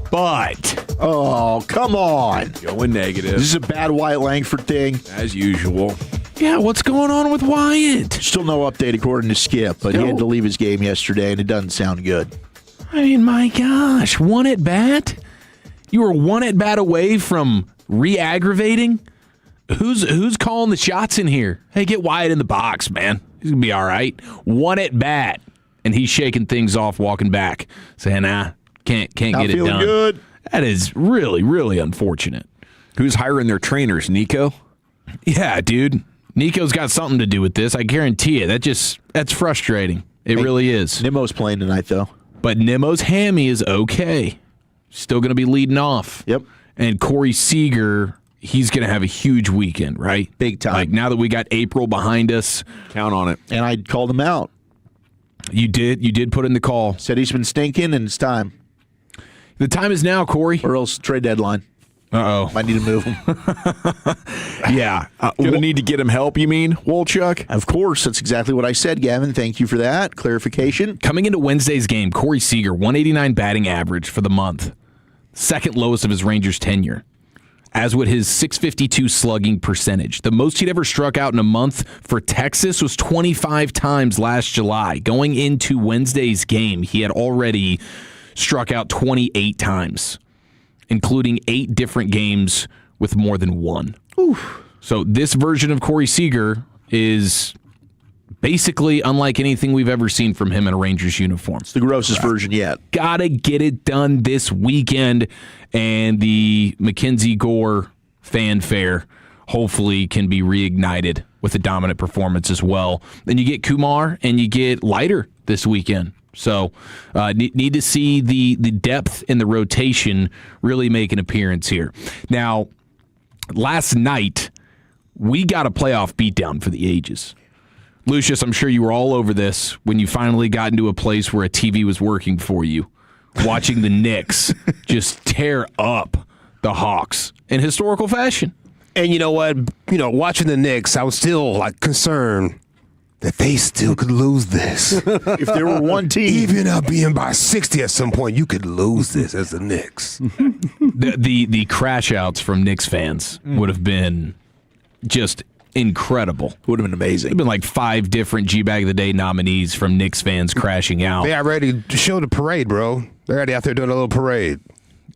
[SPEAKER 6] But...
[SPEAKER 8] oh, come on.
[SPEAKER 17] Going negative.
[SPEAKER 8] This is a bad Wyatt Langford thing.
[SPEAKER 17] As usual.
[SPEAKER 6] Yeah, what's going on with Wyatt?
[SPEAKER 8] Still no update according to Skip, but he had to leave his game yesterday, and it doesn't sound good.
[SPEAKER 6] I mean, my gosh, one at bat? You were one at bat away from re-aggravating? Who's calling the shots in here? Hey, get Wyatt in the box, man. He's going to be all right. One at bat. And he's shaking things off, walking back, saying, can't get it done.
[SPEAKER 8] Good.
[SPEAKER 6] That is really, really unfortunate.
[SPEAKER 17] Who's hiring their trainers, Nico?
[SPEAKER 6] Yeah, dude. Nico's got something to do with this. I guarantee you. That's frustrating. It really is.
[SPEAKER 8] Nimmo's playing tonight, though.
[SPEAKER 6] But Nimmo's hammy is okay. Still going to be leading off.
[SPEAKER 8] Yep.
[SPEAKER 6] And Corey Seager, he's going to have a huge weekend, right?
[SPEAKER 8] Big time.
[SPEAKER 6] Like, now that we got April behind us.
[SPEAKER 17] Count on it.
[SPEAKER 8] And I called him out.
[SPEAKER 6] You did put in the call.
[SPEAKER 8] Said he's been stinking, and it's time.
[SPEAKER 6] The time is now, Corey.
[SPEAKER 8] Or else trade deadline.
[SPEAKER 6] Uh-oh.
[SPEAKER 8] Might need to move him.
[SPEAKER 6] Yeah.
[SPEAKER 17] Gonna need to get him help, you mean, Wolchuk?
[SPEAKER 8] Of course. That's exactly what I said, Gavin. Thank you for that clarification.
[SPEAKER 6] Coming into Wednesday's game, Corey Seager, 189 batting average for the month. Second lowest of his Rangers tenure. As would his .652 slugging percentage. The most he'd ever struck out in a month for Texas was 25 times last July. Going into Wednesday's game, he had already struck out 28 times, including 8 different games with more than 1.
[SPEAKER 8] Oof.
[SPEAKER 6] So this version of Corey Seager is basically unlike anything we've ever seen from him in a Rangers uniform.
[SPEAKER 8] It's the grossest version yet.
[SPEAKER 6] Gotta get it done this weekend, and the Mackenzie Gore fanfare hopefully can be reignited with a dominant performance as well. Then you get Kumar and you get Leiter this weekend. So need to see the depth in the rotation really make an appearance here. Now, last night, we got a playoff beatdown for the ages. Lucius, I'm sure you were all over this when you finally got into a place where a TV was working for you, watching the Knicks just tear up the Hawks in historical fashion.
[SPEAKER 2] And you know what? Watching the Knicks, I was still concerned that they still could lose this.
[SPEAKER 8] If there were one team.
[SPEAKER 2] Even up being by 60 at some point, you could lose this as the Knicks.
[SPEAKER 6] The crash outs from Knicks fans would have been just incredible.
[SPEAKER 8] Would have been amazing.
[SPEAKER 6] There have been like 5 different G-Bag of the Day nominees from Knicks fans crashing out.
[SPEAKER 2] They already showed the parade, bro. They're already out there doing a little parade.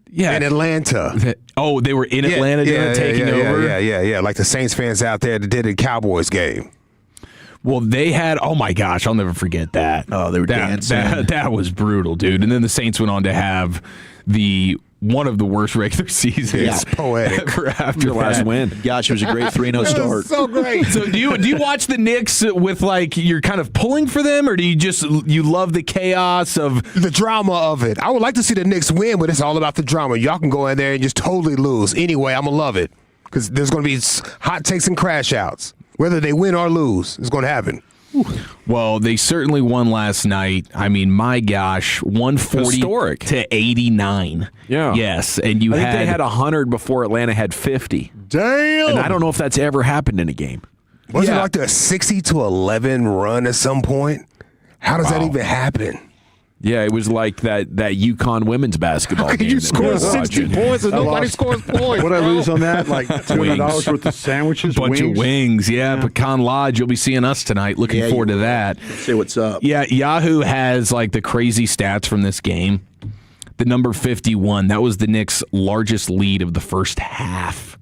[SPEAKER 6] Yeah.
[SPEAKER 2] In Atlanta.
[SPEAKER 6] They were in Atlanta taking over?
[SPEAKER 2] Yeah. Like the Saints fans out there that did a Cowboys game.
[SPEAKER 6] Well, they had, oh my gosh, I'll never forget that.
[SPEAKER 8] Oh, they were dancing.
[SPEAKER 6] That was brutal, dude. And then the Saints went on to have one of the worst regular seasons
[SPEAKER 2] poetic
[SPEAKER 6] ever after
[SPEAKER 17] your last win.
[SPEAKER 8] Gosh, it was a great 3-0 start.
[SPEAKER 2] So great.
[SPEAKER 6] So do you watch the Knicks with you're kind of pulling for them, or do you love the chaos of
[SPEAKER 2] the drama of it? I would like to see the Knicks win, but it's all about the drama. Y'all can go in there and just totally lose. Anyway, I'm going to love it because there's going to be hot takes and crash outs. Whether they win or lose, it's going to happen.
[SPEAKER 6] Well, they certainly won last night. I mean, my gosh, 140 to 89.
[SPEAKER 17] Yeah.
[SPEAKER 6] Yes, and I
[SPEAKER 17] think they had 100 before Atlanta had 50.
[SPEAKER 2] Damn.
[SPEAKER 17] And I don't know if that's ever happened in a game.
[SPEAKER 2] Wasn't it like a 60-11 run at some point? How does that even happen?
[SPEAKER 17] Yeah, it was like that UConn women's basketball game.
[SPEAKER 2] You scored 60 points and nobody scores points.
[SPEAKER 10] What I lose on that? Like $200 worth of sandwiches,
[SPEAKER 6] bunch of wings. Yeah, Pecan Lodge. You'll be seeing us tonight. Looking forward to that.
[SPEAKER 8] Let's see what's up.
[SPEAKER 6] Yeah, Yahoo has like the crazy stats from this game. The number 51, that was the Knicks' largest lead of the first half.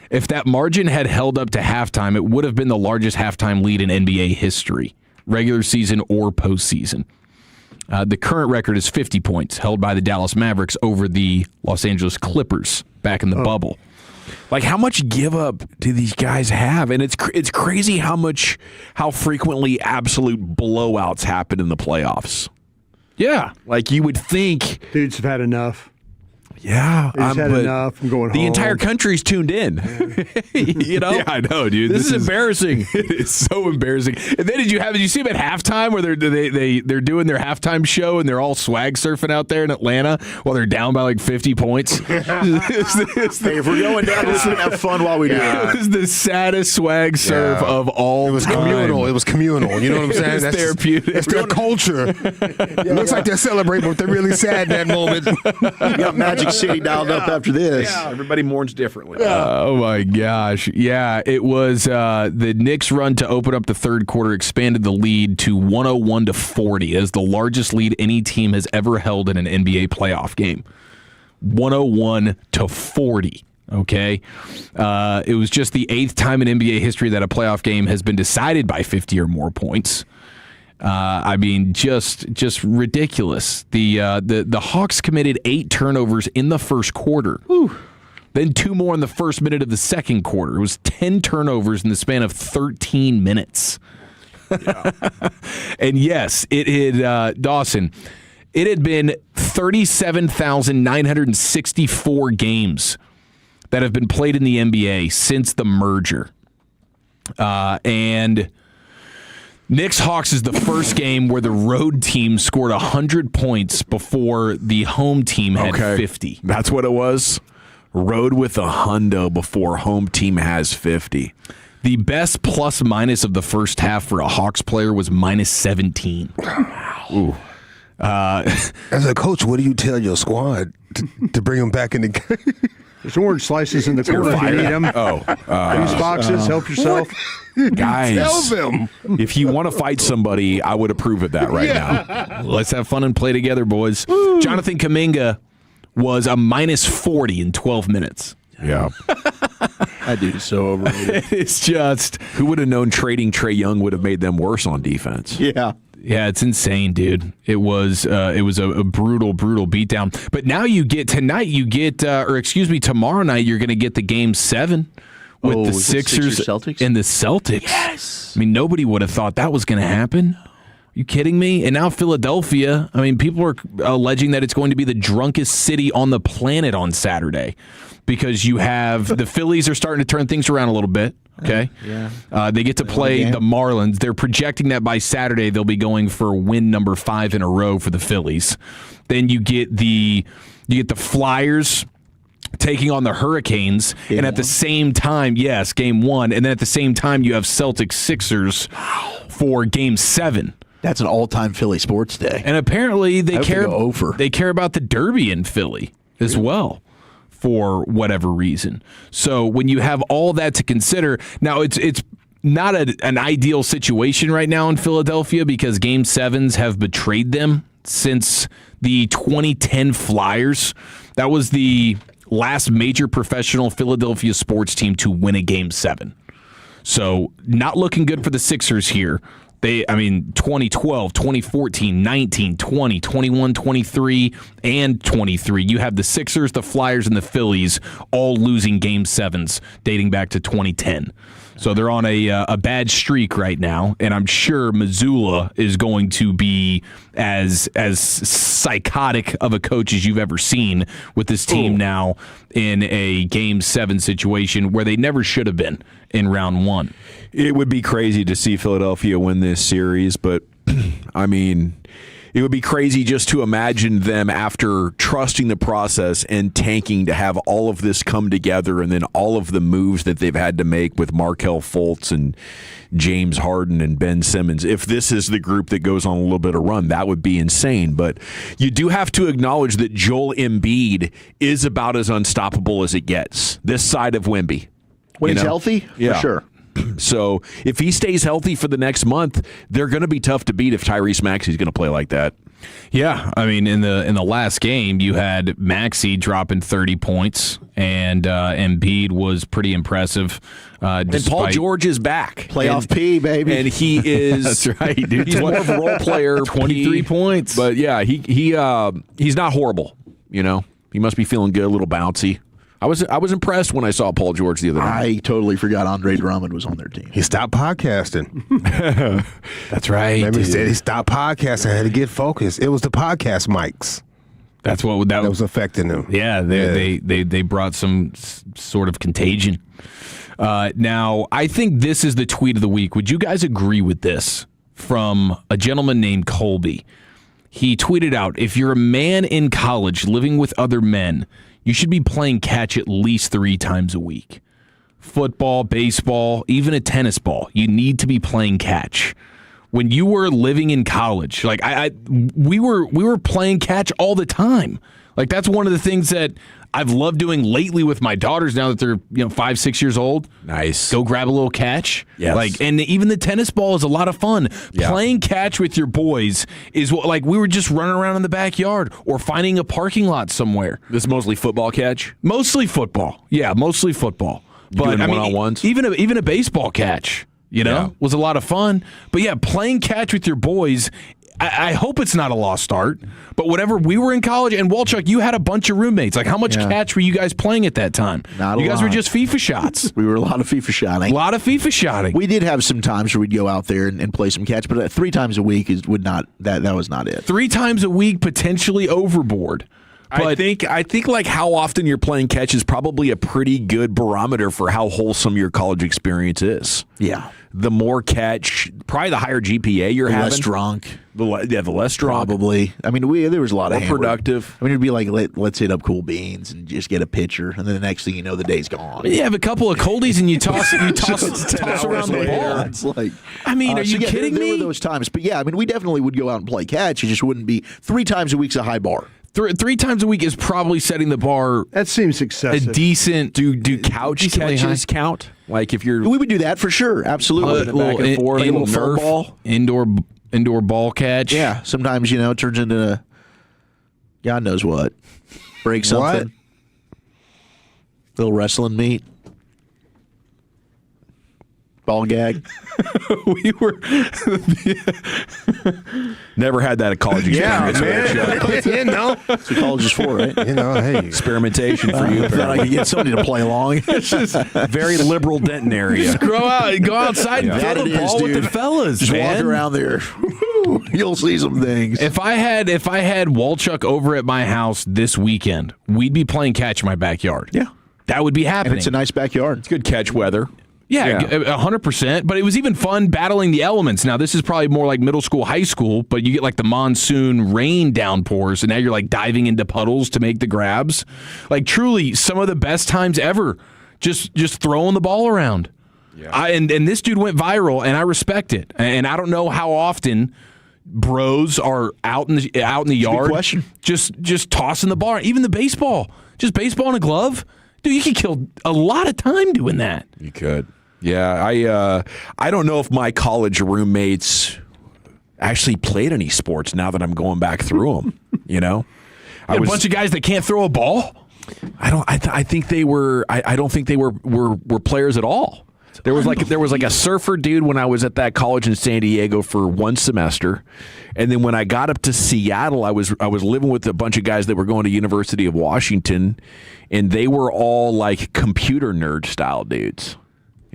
[SPEAKER 6] If that margin had held up to halftime, it would have been the largest halftime lead in NBA history, regular season or postseason. The current record is 50 points, held by the Dallas Mavericks over the Los Angeles Clippers back in the bubble.
[SPEAKER 17] Like, how much give up do these guys have? And it's crazy how frequently absolute blowouts happen in the playoffs.
[SPEAKER 6] Yeah,
[SPEAKER 17] like you would think
[SPEAKER 10] dudes have had enough.
[SPEAKER 17] Yeah,
[SPEAKER 10] They've had enough. I'm going home.
[SPEAKER 17] The entire country's tuned in. You know?
[SPEAKER 6] Yeah, I know, dude.
[SPEAKER 17] This is embarrassing.
[SPEAKER 6] It's so embarrassing. And then did you see them at halftime where they're doing their halftime show and they're all swag surfing out there in Atlanta while they're down by like 50 points?
[SPEAKER 8] Hey, if we're going down, let's have fun while we do it.
[SPEAKER 6] It was the saddest swag surf of all time.
[SPEAKER 2] Communal. It was communal. You know what I'm saying?
[SPEAKER 6] That's therapeutic.
[SPEAKER 2] That's their culture. It looks like they're celebrating, but they're really sad in that moment.
[SPEAKER 8] You got Magic City dialed up after this.
[SPEAKER 17] Yeah, everybody mourns differently.
[SPEAKER 6] Oh my gosh. Yeah, it was the Knicks' run to open up the third quarter expanded the lead to 101 to 40 as the largest lead any team has ever held in an NBA playoff game. 101 to 40. Okay. It was just the 8th time in NBA history that a playoff game has been decided by 50 or more points. I mean, just ridiculous. The Hawks committed 8 turnovers in the first quarter. Whew. Then 2 more in the first minute of the second quarter. It was 10 turnovers in the span of 13 minutes. Yeah. And yes, it had Dawson. It had been 37,964 games that have been played in the NBA since the merger, and Knicks Hawks is the first game where the road team scored 100 points before the home team had 50.
[SPEAKER 17] That's what it was. Road with a hundo before home team has 50.
[SPEAKER 6] The best plus minus of the first half for a Hawks player was minus 17.
[SPEAKER 17] Ooh.
[SPEAKER 2] As a coach, what do you tell your squad to bring them back in the game?
[SPEAKER 10] There's orange slices in the corner if you need them. These boxes, help yourself.
[SPEAKER 17] Guys,
[SPEAKER 2] tell them.
[SPEAKER 17] If you want to fight somebody, I would approve of that right now.
[SPEAKER 6] Let's have fun and play together, boys. Woo. Jonathan Kuminga was a minus 40 in 12 minutes.
[SPEAKER 17] Yeah.
[SPEAKER 8] That dude is so overrated.
[SPEAKER 6] It's just...
[SPEAKER 17] Who would have known trading Trae Young would have made them worse on defense?
[SPEAKER 8] Yeah.
[SPEAKER 6] Yeah, it's insane, dude. It was a brutal beatdown. But now tomorrow night you're going to get the game 7 with the Sixers
[SPEAKER 8] Celtics?
[SPEAKER 6] and the Celtics.
[SPEAKER 8] Yes.
[SPEAKER 6] I mean, nobody would have thought that was going to happen. Are you kidding me? And now Philadelphia, I mean, people are alleging that it's going to be the drunkest city on the planet on Saturday because you have the Phillies are starting to turn things around a little bit. Okay.
[SPEAKER 8] Yeah.
[SPEAKER 6] They get to play the Marlins. They're projecting that by Saturday they'll be going for win number 5 in a row for the Phillies. Then you get the Flyers taking on the Hurricanes, and at the same time, yes, game 1, and then at the same time you have Celtics Sixers for game 7.
[SPEAKER 8] That's an all-time Philly sports day.
[SPEAKER 6] And apparently they care about the Derby in Philly as well. For whatever reason. So when you have all that to consider, now it's not an ideal situation right now in Philadelphia because Game 7s have betrayed them since the 2010 Flyers. That was the last major professional Philadelphia sports team to win a Game 7. So not looking good for the Sixers here. 2012, 2014, 19, 20, 21, 23, and 23. You have the Sixers, the Flyers, and the Phillies all losing Game 7s dating back to 2010. So they're on a bad streak right now, and I'm sure Missoula is going to be as psychotic of a coach as you've ever seen with this team now in a Game 7 situation where they never should have been in round 1.
[SPEAKER 17] It would be crazy to see Philadelphia win this series, but I mean, it would be crazy just to imagine them after trusting the process and tanking to have all of this come together and then all of the moves that they've had to make with Markelle Fultz and James Harden and Ben Simmons. If this is the group that goes on a little bit of run, that would be insane. But you do have to acknowledge that Joel Embiid is about as unstoppable as it gets this side of Wemby.
[SPEAKER 8] When he's healthy, for sure.
[SPEAKER 17] So if he stays healthy for the next month, they're going to be tough to beat if Tyrese Maxey's going to play like that.
[SPEAKER 6] Yeah, I mean, in the last game, you had Maxey dropping 30 points, and Embiid was pretty impressive.
[SPEAKER 17] And Paul George is back.
[SPEAKER 8] Playoff P, baby.
[SPEAKER 17] And he is.
[SPEAKER 6] That's right, dude.
[SPEAKER 17] He's more of a role player.
[SPEAKER 6] 23 points.
[SPEAKER 17] But yeah, he's not horrible. You know, he must be feeling good, a little bouncy. I was impressed when I saw Paul George the other night.
[SPEAKER 8] I totally forgot Andre Drummond was on their team.
[SPEAKER 2] He stopped podcasting.
[SPEAKER 6] That's right.
[SPEAKER 2] Remember, he said he stopped podcasting. Had to get focused. It was the podcast mics.
[SPEAKER 6] That's what that
[SPEAKER 2] was affecting him.
[SPEAKER 6] Yeah, they brought some sort of contagion. Now, I think this is the tweet of the week. Would you guys agree with this from a gentleman named Colby? He tweeted out, "If you're a man in college living with other men, you should be playing catch at least 3 times a week. Football, baseball, even a tennis ball. You need to be playing catch." When you were living in college, like we were playing catch all the time. Like that's one of the things that I've loved doing lately with my daughters now that they're 5, 6 years old.
[SPEAKER 17] Nice.
[SPEAKER 6] Go grab a little catch.
[SPEAKER 17] Yes.
[SPEAKER 6] And even the tennis ball is a lot of fun. Yeah. Playing catch with your boys is what we were just running around in the backyard or finding a parking lot somewhere.
[SPEAKER 17] This is mostly football catch?
[SPEAKER 6] Mostly football. Yeah, mostly football.
[SPEAKER 17] But one-on-ones?
[SPEAKER 6] Even a baseball catch, was a lot of fun. But yeah, playing catch with your boys, I hope it's not a lost art, but whatever, we were in college, and Walchuk, you had a bunch of roommates. Like, how much catch were you guys playing at that time?
[SPEAKER 8] Not a
[SPEAKER 6] You guys
[SPEAKER 8] lot.
[SPEAKER 6] were just FIFA shots.
[SPEAKER 8] We were a lot of FIFA shotting.
[SPEAKER 6] A lot of FIFA shotting.
[SPEAKER 8] We did have some times where we'd go out there and play some catch, but 3 times a week that was not it.
[SPEAKER 6] 3 times a week, potentially overboard.
[SPEAKER 17] But I think like how often you're playing catch is probably a pretty good barometer for how wholesome your college experience is.
[SPEAKER 8] Yeah.
[SPEAKER 17] The more catch, probably the higher GPA you're having.
[SPEAKER 8] Less drunk.
[SPEAKER 17] The less drunk.
[SPEAKER 8] Probably. I mean, there was a lot of
[SPEAKER 17] more productive.
[SPEAKER 8] I mean, it'd be like, let's hit up Cool Beans and just get a pitcher, and then the next thing you know, the day's gone.
[SPEAKER 6] You have a couple of coldies and you toss around the ball.
[SPEAKER 8] It's like,
[SPEAKER 6] I mean, are you kidding me?
[SPEAKER 8] There were those times, but yeah, I mean, we definitely would go out and play catch. It just wouldn't be 3 times a week's a high bar.
[SPEAKER 6] 3 times a week is probably setting the bar.
[SPEAKER 10] That seems excessive.
[SPEAKER 6] A decent.
[SPEAKER 17] Do couch catches count? Like if you're,
[SPEAKER 8] we would do that for sure. Absolutely.
[SPEAKER 17] Back and forth,
[SPEAKER 6] a little Nerf ball, indoor ball catch.
[SPEAKER 8] Yeah. Sometimes it turns into God knows what. Break something. Little wrestling meet. Ball gag.
[SPEAKER 6] We were
[SPEAKER 17] never had that at college experience.
[SPEAKER 8] That's what college is for, right?
[SPEAKER 2] Hey,
[SPEAKER 17] experimentation for you.
[SPEAKER 8] Thought I could get somebody to play along.
[SPEAKER 17] It's just very liberal Denton area.
[SPEAKER 6] Just go outside and throw the ball with the fellas.
[SPEAKER 8] Just walk around there. You'll see some things.
[SPEAKER 6] If I had Walchuk over at my house this weekend, we'd be playing catch in my backyard.
[SPEAKER 8] Yeah,
[SPEAKER 6] that would be happening.
[SPEAKER 8] And it's a nice backyard.
[SPEAKER 17] It's good catch weather.
[SPEAKER 6] Yeah, 100%. But it was even fun battling the elements. Now, this is probably more like middle school, high school, but you get like the monsoon rain downpours, and now you're like diving into puddles to make the grabs. Like truly, some of the best times ever, just throwing the ball around. Yeah. And this dude went viral, and I respect it. And I don't know how often bros are out in the yard,
[SPEAKER 8] good question.
[SPEAKER 6] just tossing the ball. Even the baseball, just baseball in a glove. Dude, you could kill a lot of time doing that.
[SPEAKER 17] You could. Yeah, I don't know if my college roommates actually played any sports now that I'm going back through them.
[SPEAKER 6] A bunch of guys that can't throw a ball.
[SPEAKER 17] I think they were. I don't think they were players at all. There was like a surfer dude when I was at that college in San Diego for 1 semester, and then when I got up to Seattle, I was living with a bunch of guys that were going to University of Washington, and they were all like computer nerd style dudes.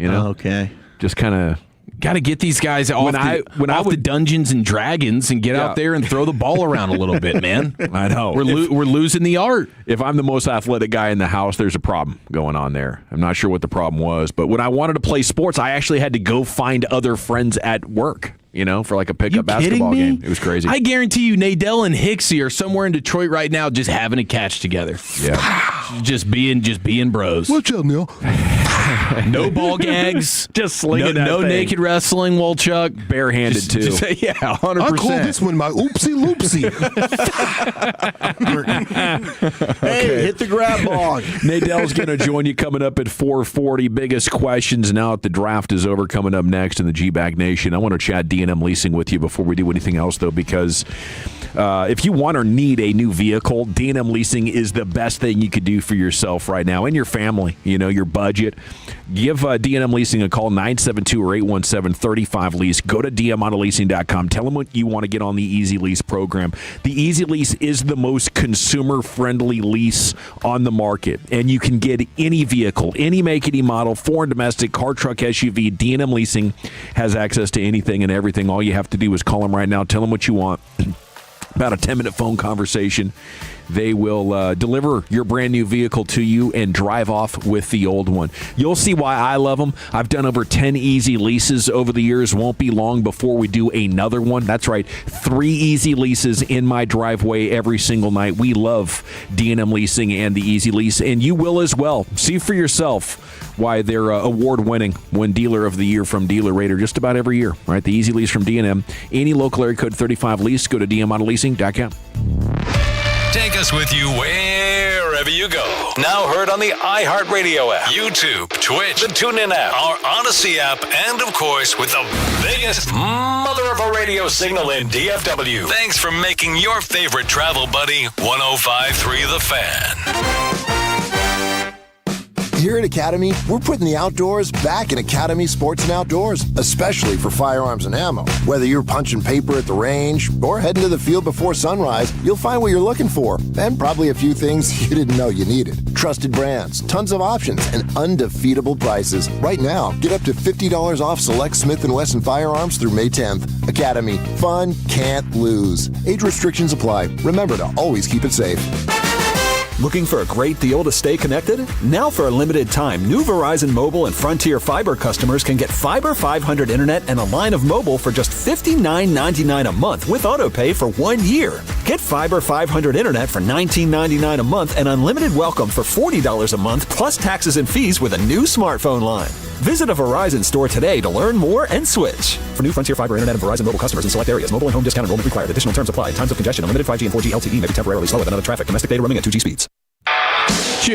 [SPEAKER 17] You know,
[SPEAKER 8] okay,
[SPEAKER 17] just kind of.
[SPEAKER 6] Got to get these guys off the Dungeons and Dragons and get out there and throw the ball around a little bit, man.
[SPEAKER 17] I know.
[SPEAKER 6] We're losing the art.
[SPEAKER 17] If I'm the most athletic guy in the house, there's a problem going on there. I'm not sure what the problem was, but when I wanted to play sports, I actually had to go find other friends at work, for like a pickup basketball game. It was crazy.
[SPEAKER 6] I guarantee you Nadell and Hixie are somewhere in Detroit right now just having a catch together.
[SPEAKER 17] Yeah.
[SPEAKER 6] just being bros.
[SPEAKER 2] What's up, Neil?
[SPEAKER 6] No ball gags.
[SPEAKER 17] Just slinging that
[SPEAKER 6] No
[SPEAKER 17] thing.
[SPEAKER 6] naked wrestling, Wolchuk.
[SPEAKER 17] Barehanded, too.
[SPEAKER 6] Yeah, 100%.
[SPEAKER 2] I call this one my oopsie loopsie.
[SPEAKER 8] Hey, hit the grab log.
[SPEAKER 17] Nadell's going to join you coming up at 4:40. Biggest questions now that the draft is over coming up next in the G-Bag Nation. I want to chat D&M leasing with you before we do anything else, though, because if you want or need a new vehicle, D&M leasing is the best thing you could do for yourself right now and your family, your budget. Give D&M Leasing a call, 972 or 817-35-LEASE. Go to dmautoleasing.com. Tell them what you want to get on the Easy Lease program. The Easy Lease is the most consumer-friendly lease on the market, and you can get any vehicle, any make, any model, foreign, domestic, car, truck, SUV. D&M Leasing has access to anything and everything. All you have to do is call them right now. Tell them what you want. About a 10-minute phone conversation. They will deliver your brand new vehicle to you and drive off with the old one. You'll see why I love them. I've done over 10 easy leases over the years. Won't be long before we do another one. That's right, 3 easy leases in my driveway every single night. We love D&M Leasing and the Easy Lease, and you will as well. See for yourself why they're award-winning, win Dealer of the Year from Dealer Rater just about every year. Right, the Easy Lease from D&M. Any local area code 35-LEASE. Go to dmautoleasing.com.
[SPEAKER 23] Take us with you wherever you go. Now heard on the iHeartRadio app, YouTube, Twitch, the TuneIn app, our Odyssey app, and of course with the biggest mother of a radio signal in DFW. Thanks for making your favorite travel buddy 105.3 The Fan.
[SPEAKER 7] Here at Academy, we're putting the outdoors back in Academy Sports and Outdoors, especially for firearms and ammo. Whether you're punching paper at the range or heading to the field before sunrise, you'll find what you're looking for, and probably a few things you didn't know you needed. Trusted brands, tons of options, and undefeatable prices. Right now, get up to $50 off select Smith & Wesson firearms through May 10th. Academy, fun can't lose. Age restrictions apply. Remember to always keep it safe.
[SPEAKER 1] Looking for a great deal to stay connected? Now for a limited time, new Verizon Mobile and Frontier Fiber customers can get Fiber 500 internet and a line of mobile for just $59.99 a month with autopay for 1 year. Get Fiber 500 internet for $19.99 a month and unlimited welcome for $40 a month plus taxes and fees with a new smartphone line. Visit a Verizon store today to learn more and switch. For new Frontier Fiber internet and Verizon Mobile customers in select areas, mobile and home discount enrollment required. Additional terms apply. Times of congestion. Unlimited 5G and 4G LTE may be temporarily slower than other traffic. Domestic data roaming at 2G speeds.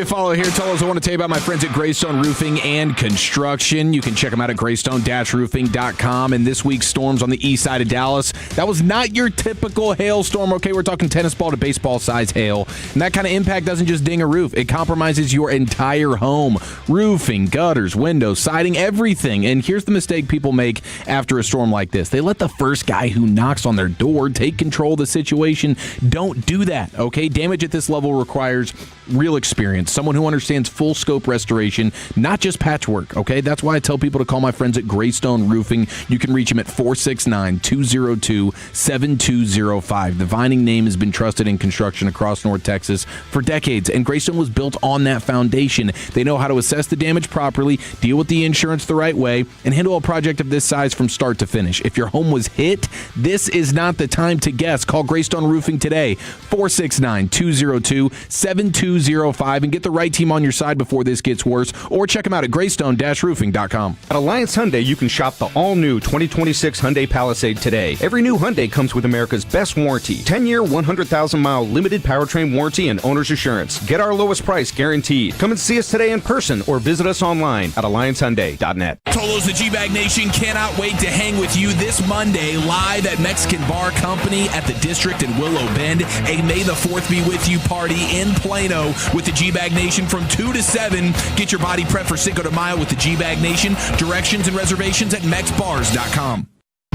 [SPEAKER 6] Follow here. Tolos, I want to tell you about my friends at Greystone Roofing and Construction. You can check them out at greystone-roofing.com. And this week's storms on the east side of Dallas, that was not your typical hailstorm, okay? We're talking tennis ball to baseball size hail. And that kind of impact doesn't just ding a roof. It compromises your entire home. Roofing, gutters, windows, siding, everything. And here's the mistake people make after a storm like this. They let the first guy who knocks on their door take control of the situation. Don't do that, okay? Damage at this level requires real experience, someone who understands full scope restoration, not just patchwork, okay? That's why I tell people to call my friends at Greystone Roofing. You can reach them at 469-202-7205. The Vining name has been trusted in construction across North Texas for decades, and Greystone was built on that foundation. They know how to assess the damage properly, deal with the insurance the right way, and handle a project of this size from start to finish. If your home was hit, this is not the time to guess. Call Greystone Roofing today, 469-202-7205, and get the right team on your side before this gets worse, or check them out at greystone-roofing.com.
[SPEAKER 9] At Alliance Hyundai, you can shop the all-new 2026 Hyundai Palisade today. Every new Hyundai comes with America's best warranty, 10-year, 100,000-mile limited powertrain warranty and owner's assurance. Get our lowest price guaranteed. Come and see us today in person or visit us online at alliancehyundai.net.
[SPEAKER 6] Tolos, the G-Bag Nation cannot wait to hang with you this Monday live at Mexican Bar Company at the District in Willow Bend. A May the 4th be with you party in Plano with the G-Bag Nation from 2 to 7. Get your body prep for Cinco de Mayo with the G-Bag Nation. Directions and reservations at mexbars.com.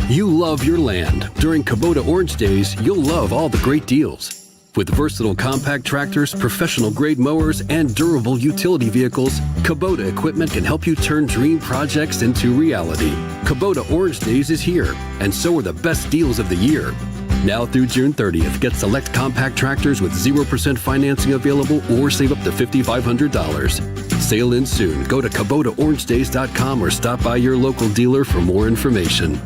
[SPEAKER 14] You love your land. During Kubota Orange Days, you'll love all the great deals.
[SPEAKER 11] With versatile compact tractors, professional-grade mowers, and durable utility vehicles, Kubota equipment can help you turn dream projects into reality. Kubota Orange Days is here, and so are the best deals of the year. Now through June 30th, get select compact tractors with 0% financing available or save up to $5,500. Sale ends soon. Go to KubotaOrangeDays.com or stop by your local dealer for more information.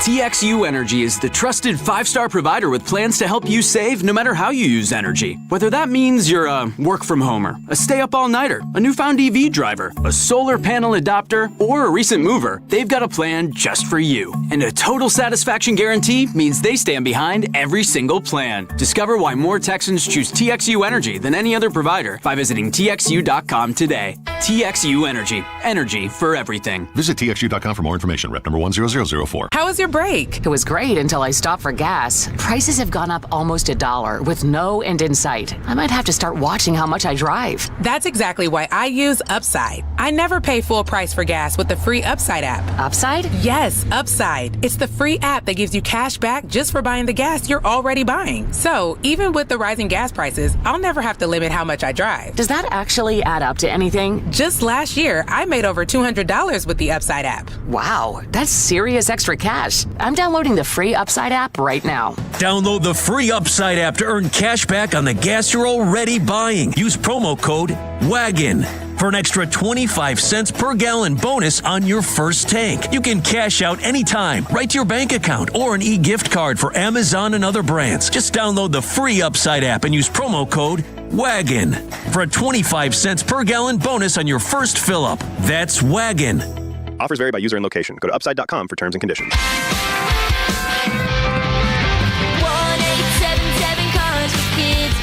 [SPEAKER 14] TXU Energy is the trusted 5-star provider with plans to help you save no matter how you use energy. Whether that means you're a work-from-homer, a stay-up-all-nighter, a newfound EV driver, a solar panel adopter, or a recent mover, they've got a plan just for you. And a total satisfaction guarantee means they stand behind every single plan. Discover why more Texans choose TXU Energy than any other provider by visiting TXU.com today. TXU Energy. Energy for everything.
[SPEAKER 15] Visit TXU.com for more information. Rep number 10004.
[SPEAKER 16] How was your break? It was great until I stopped for gas. Prices have gone up almost $1 with no end in sight. I might have to start watching how much I drive.
[SPEAKER 18] That's exactly why I use Upside. I never pay full price for gas with the free Upside app.
[SPEAKER 16] Upside?
[SPEAKER 18] Yes, Upside. It's the free app that gives you cash back just for buying the gas you're already buying. So even with the rising gas prices, I'll never have to limit how much I drive.
[SPEAKER 16] Does that actually add up to anything?
[SPEAKER 18] Just last year, I made over $200 with the Upside app.
[SPEAKER 16] Wow, that's serious extra cash. I'm downloading the free Upside app right now.
[SPEAKER 22] Download the free Upside app to earn cash back on the gas you're already buying. Use promo code WAGON for an extra 25 cents per gallon bonus on your first tank. You can cash out anytime, right to your bank account, or an e-gift card for Amazon and other brands. Just download the free Upside app and use promo code WAGON for a 25 cents per gallon bonus on your first fill-up. That's WAGON.
[SPEAKER 19] Offers vary by user and location. Go to upside.com for terms and conditions.
[SPEAKER 21] 1-877-CARS for kids.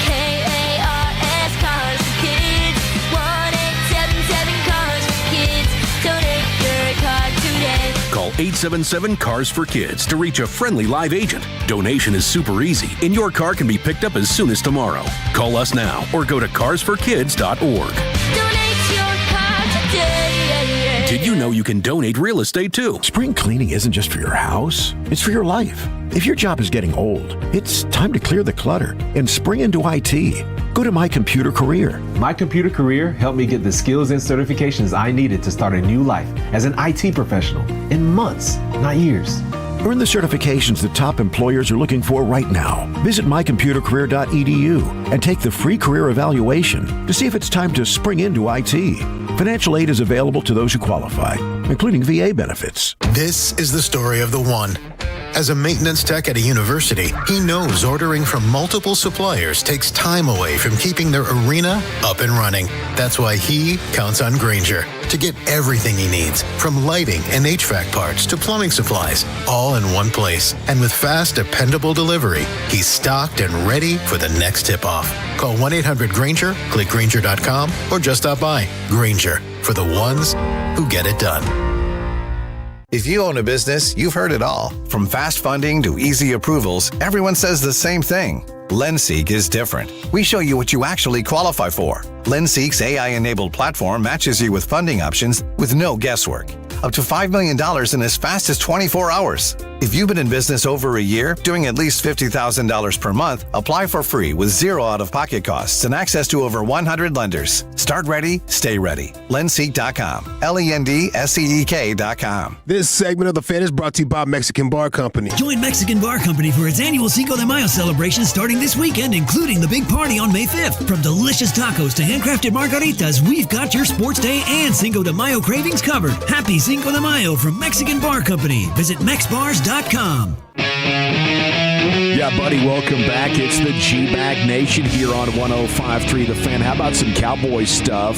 [SPEAKER 21] K-A-R-S, Cars for kids. 1-877-CARS for kids. Donate your car today.
[SPEAKER 28] Call 877-CARS for Kids to reach a friendly live agent. Donation is super easy, and your car can be picked up as soon as tomorrow. Call us now or go to carsforkids.org.
[SPEAKER 21] Donate your car today.
[SPEAKER 28] Did you know you can donate real estate too?
[SPEAKER 29] Spring cleaning isn't just for your house, it's for your life. If your job is getting old, it's time to clear the clutter and spring into IT. Go to My Computer Career.
[SPEAKER 30] My Computer Career helped me get the skills and certifications I needed to start a new life as an IT professional in months, not years.
[SPEAKER 29] Earn the certifications that top employers are looking for right now. Visit mycomputercareer.edu and take the free career evaluation to see if it's time to spring into IT. Financial aid is available to those who qualify, including VA benefits.
[SPEAKER 12] This is the story of the one. As a maintenance tech at a university, he knows ordering from multiple suppliers takes time away from keeping their arena up and running. That's why he counts on Grainger to get everything he needs, from lighting and HVAC parts to plumbing supplies, all in one place. And with fast, dependable delivery, he's stocked and ready for the next tip-off. Call 1-800-GRAINGER, click Grainger.com, or just stop by. Grainger, for the ones who get it done.
[SPEAKER 31] If you own a business, you've heard it all. From fast funding to easy approvals, everyone says the same thing. LendSeek is different. We show you what you actually qualify for. LendSeek's AI-enabled platform matches you with funding options with no guesswork. Up to $5 million in as fast as 24 hours. If you've been in business over a year, doing at least $50,000 per month, apply for free with zero out-of-pocket costs and access to over 100 lenders. Start ready, stay ready. LendSeek.com. LendSeek.com.
[SPEAKER 2] This segment of The Fan is brought to you by Mexican Bar Company.
[SPEAKER 32] Join Mexican Bar Company for its annual Cinco de Mayo celebration starting this weekend, including the big party on May 5th. From delicious tacos to handcrafted margaritas, we've got your sports day and Cinco de Mayo cravings covered. Happy Cinco de Mayo from Mexican Bar Company. Visit MexBars.com.
[SPEAKER 17] Yeah, buddy, welcome back. It's the G-Bag Nation here on 105.3 The Fan. How about some Cowboys stuff?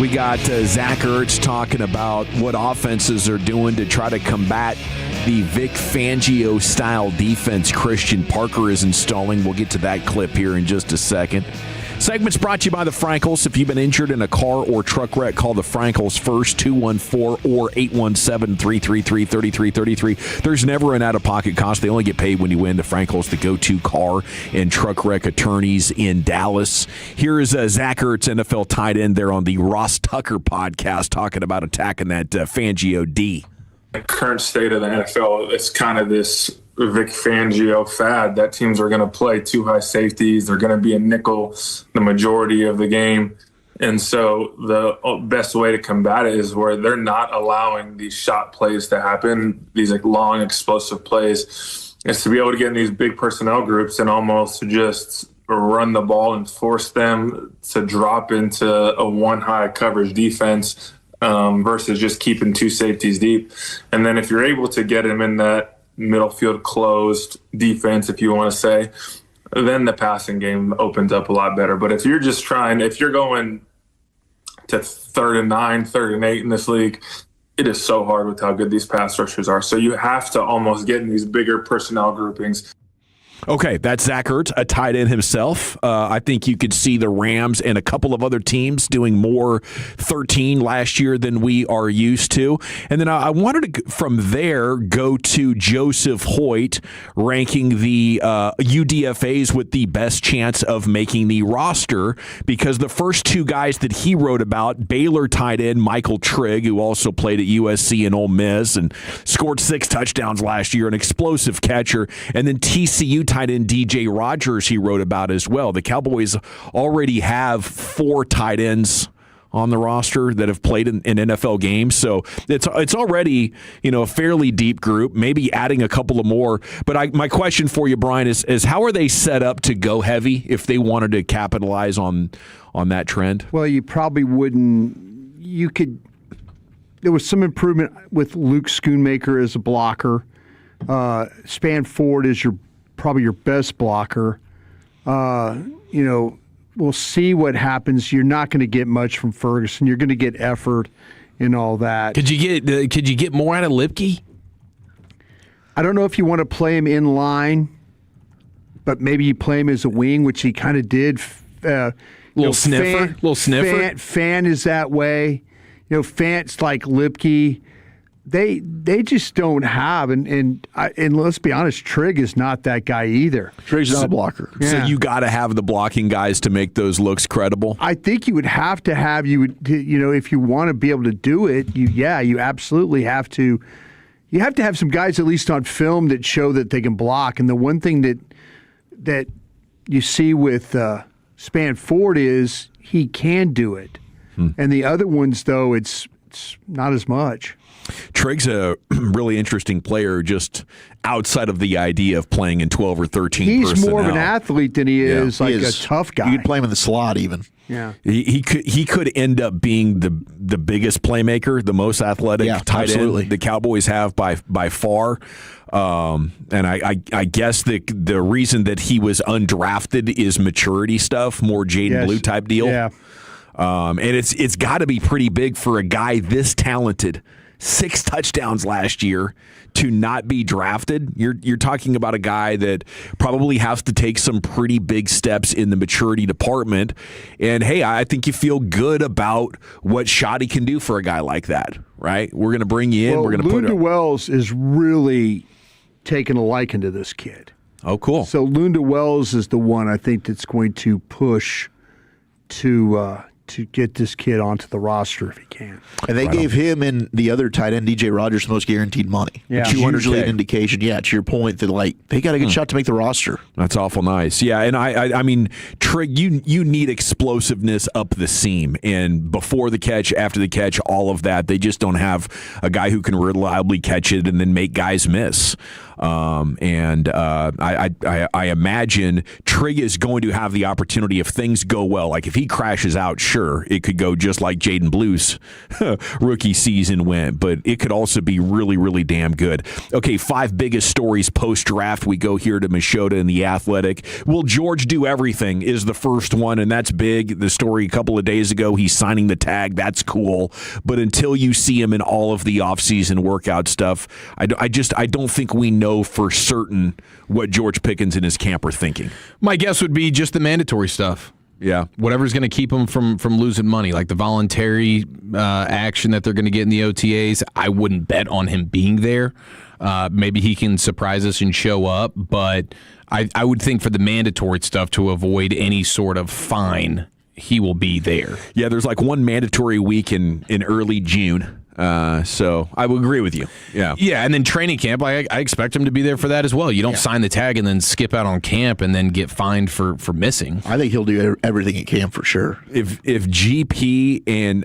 [SPEAKER 17] We got Zach Ertz talking about what offenses are doing to try to combat the Vic Fangio-style defense Christian Parker is installing. We'll get to that clip here in just a second. Segment's brought to you by the Frankels. If you've been injured in a car or truck wreck, call the Frankels first, 214 or 817-333-3333. There's never an out-of-pocket cost. They only get paid when you win. The Frankels, the go-to car and truck wreck attorneys in Dallas. Here is Zach Ertz, NFL tight end, there on the Ross Tucker podcast, talking about attacking that Fangio D.
[SPEAKER 33] The current state of the NFL, it's kind of this
[SPEAKER 3] Vic Fangio fad that teams are going to play two high safeties. They're going to be a nickel the majority of the game. And so the best way to combat it is where they're not allowing these shot plays to happen, these like long explosive plays, is to be able to get in these big personnel groups and almost just run the ball and force them to drop into a one high coverage defense versus just keeping two safeties deep. And then if you're able to get them in that middle field closed defense, if you want to say, then the passing game opens up a lot better. But if you're just if you're going to 3rd and 9, 3rd and 8 in this league, it is so hard with how good these pass rushers are. So you have to almost get in these bigger personnel groupings.
[SPEAKER 17] Okay, that's Zach Ertz, a tight end himself. I think you could see the Rams and a couple of other teams doing more 13 last year than we are used to. And then I wanted to, from there, go to Joseph Hoyt, ranking the UDFAs with the best chance of making the roster, because the first two guys that he wrote about, Baylor tight end Michael Trigg, who also played at USC and Ole Miss and scored 6 touchdowns last year, an explosive catcher, and then TCU tight end DJ Rogers he wrote about as well. The Cowboys already have 4 tight ends on the roster that have played in NFL games, so it's already a fairly deep group. Maybe adding a couple of more. But my question for you, Brian, is how are they set up to go heavy if they wanted to capitalize on that trend?
[SPEAKER 4] Well, you probably wouldn't. You could. There was some improvement with Luke Schoonmaker as a blocker. Span Ford is probably your best blocker. We'll see what happens. You're not going to get much from Ferguson. You're going to get effort and all that.
[SPEAKER 6] Could you get more out of Lipke?
[SPEAKER 4] I don't know if you want to play him in line, but maybe you play him as a wing, which he kind of did.
[SPEAKER 6] Little sniffer.
[SPEAKER 4] Fan is that way. Fant's like Lipke. They just don't have, and let's be honest, Trigg is not that guy either.
[SPEAKER 5] Trigg's not a blocker.
[SPEAKER 4] Yeah.
[SPEAKER 17] So you got to have the blocking guys to make those looks credible?
[SPEAKER 4] I think you would have to have, if you want to be able to do it, you absolutely have to. You have to have some guys at least on film that show that they can block. And the one thing that you see with Span Ford is he can do it. And the other ones, though, it's not as much.
[SPEAKER 17] Trigg's a really interesting player just outside of the idea of playing in 12 or 13
[SPEAKER 4] He's
[SPEAKER 17] personnel.
[SPEAKER 4] more of an athlete than he is a tough guy.
[SPEAKER 5] You could play him in the slot even.
[SPEAKER 4] Yeah.
[SPEAKER 17] He could end up being the biggest playmaker, the most athletic tight end the Cowboys have by far. And I guess the reason that he was undrafted is maturity stuff, more Jaden Blue type deal.
[SPEAKER 4] Yeah.
[SPEAKER 17] And it's got to be pretty big for a guy this talented. 6 touchdowns last year to not be drafted. You're talking about a guy that probably has to take some pretty big steps in the maturity department. And hey, I think you feel good about what Shoddy can do for a guy like that, right? We're going to bring you in.
[SPEAKER 4] Well,
[SPEAKER 17] we're going to put
[SPEAKER 4] Lunda Wells is really taking a liking to this kid.
[SPEAKER 17] Oh, cool.
[SPEAKER 4] So Lunda Wells is the one I think that's going to push to get this kid onto the roster if he can.
[SPEAKER 5] And they gave him and the other tight end, DJ Rogers, the most guaranteed money.
[SPEAKER 4] Yeah.
[SPEAKER 5] Which is usually an indication, to your point, that they got a good shot to make the roster.
[SPEAKER 17] That's awful nice. Yeah, and I mean, Trigg, you need explosiveness up the seam. And before the catch, after the catch, all of that, they just don't have a guy who can reliably catch it and then make guys miss. I imagine Trigg is going to have the opportunity if things go well. Like if he crashes out, sure, it could go just like Jaden Blue's rookie season went, but it could also be really, really damn good. Okay, 5 biggest stories post-draft. We go here to Machota and The Athletic. Will George do everything is the first one, and that's big. The story a couple of days ago, he's signing the tag. That's cool. But until you see him in all of the offseason workout stuff, I don't think we know for certain what George Pickens and his camp are thinking.
[SPEAKER 6] My guess would be just the mandatory stuff.
[SPEAKER 17] Yeah.
[SPEAKER 6] Whatever's going to keep them from losing money, like the voluntary action that they're going to get in the OTAs. I wouldn't bet on him being there. Maybe he can surprise us and show up, but I would think for the mandatory stuff to avoid any sort of fine, he will be there.
[SPEAKER 17] Yeah, there's like one mandatory week in early June. So I would agree with you. Yeah.
[SPEAKER 6] Yeah, and then training camp, I expect him to be there for that as well. You don't sign the tag and then skip out on camp and then get fined for missing.
[SPEAKER 5] I think he'll do everything at camp for sure.
[SPEAKER 17] If GP and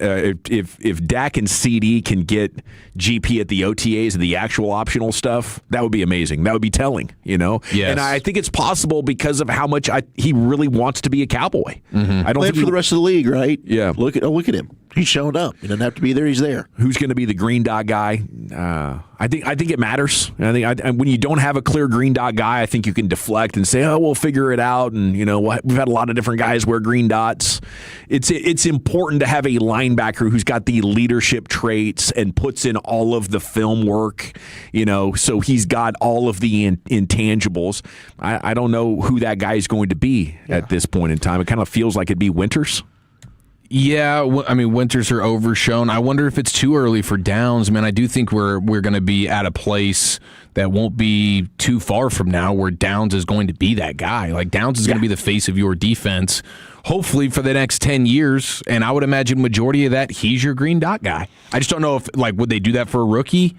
[SPEAKER 17] if Dak and CD can get GP at the OTAs and the actual optional stuff, that would be amazing. That would be telling, Yes. And I think it's possible because of how much he really wants to be a Cowboy.
[SPEAKER 5] I don't think for the rest of the league, right?
[SPEAKER 17] Yeah.
[SPEAKER 5] Look at him. He's showing up. He doesn't have to be there. He's there.
[SPEAKER 17] Who's going to be the green dot guy? I think it matters. I think when you don't have a clear green dot guy, I think you can deflect and say, "Oh, we'll figure it out." And we've had a lot of different guys wear green dots. It's important to have a linebacker who's got the leadership traits and puts in all of the film work. So he's got all of the intangibles. I don't know who that guy is going to be at this point in time. It kind of feels like it'd be Winters.
[SPEAKER 6] Yeah, Winters are overshown. I wonder if it's too early for Downs. Man, I do think we're going to be at a place that won't be too far from now where Downs is going to be that guy. Like, Downs is going to be the face of your defense, hopefully for the next 10 years. And I would imagine majority of that, he's your green dot guy. I just don't know if, would they do that for a rookie?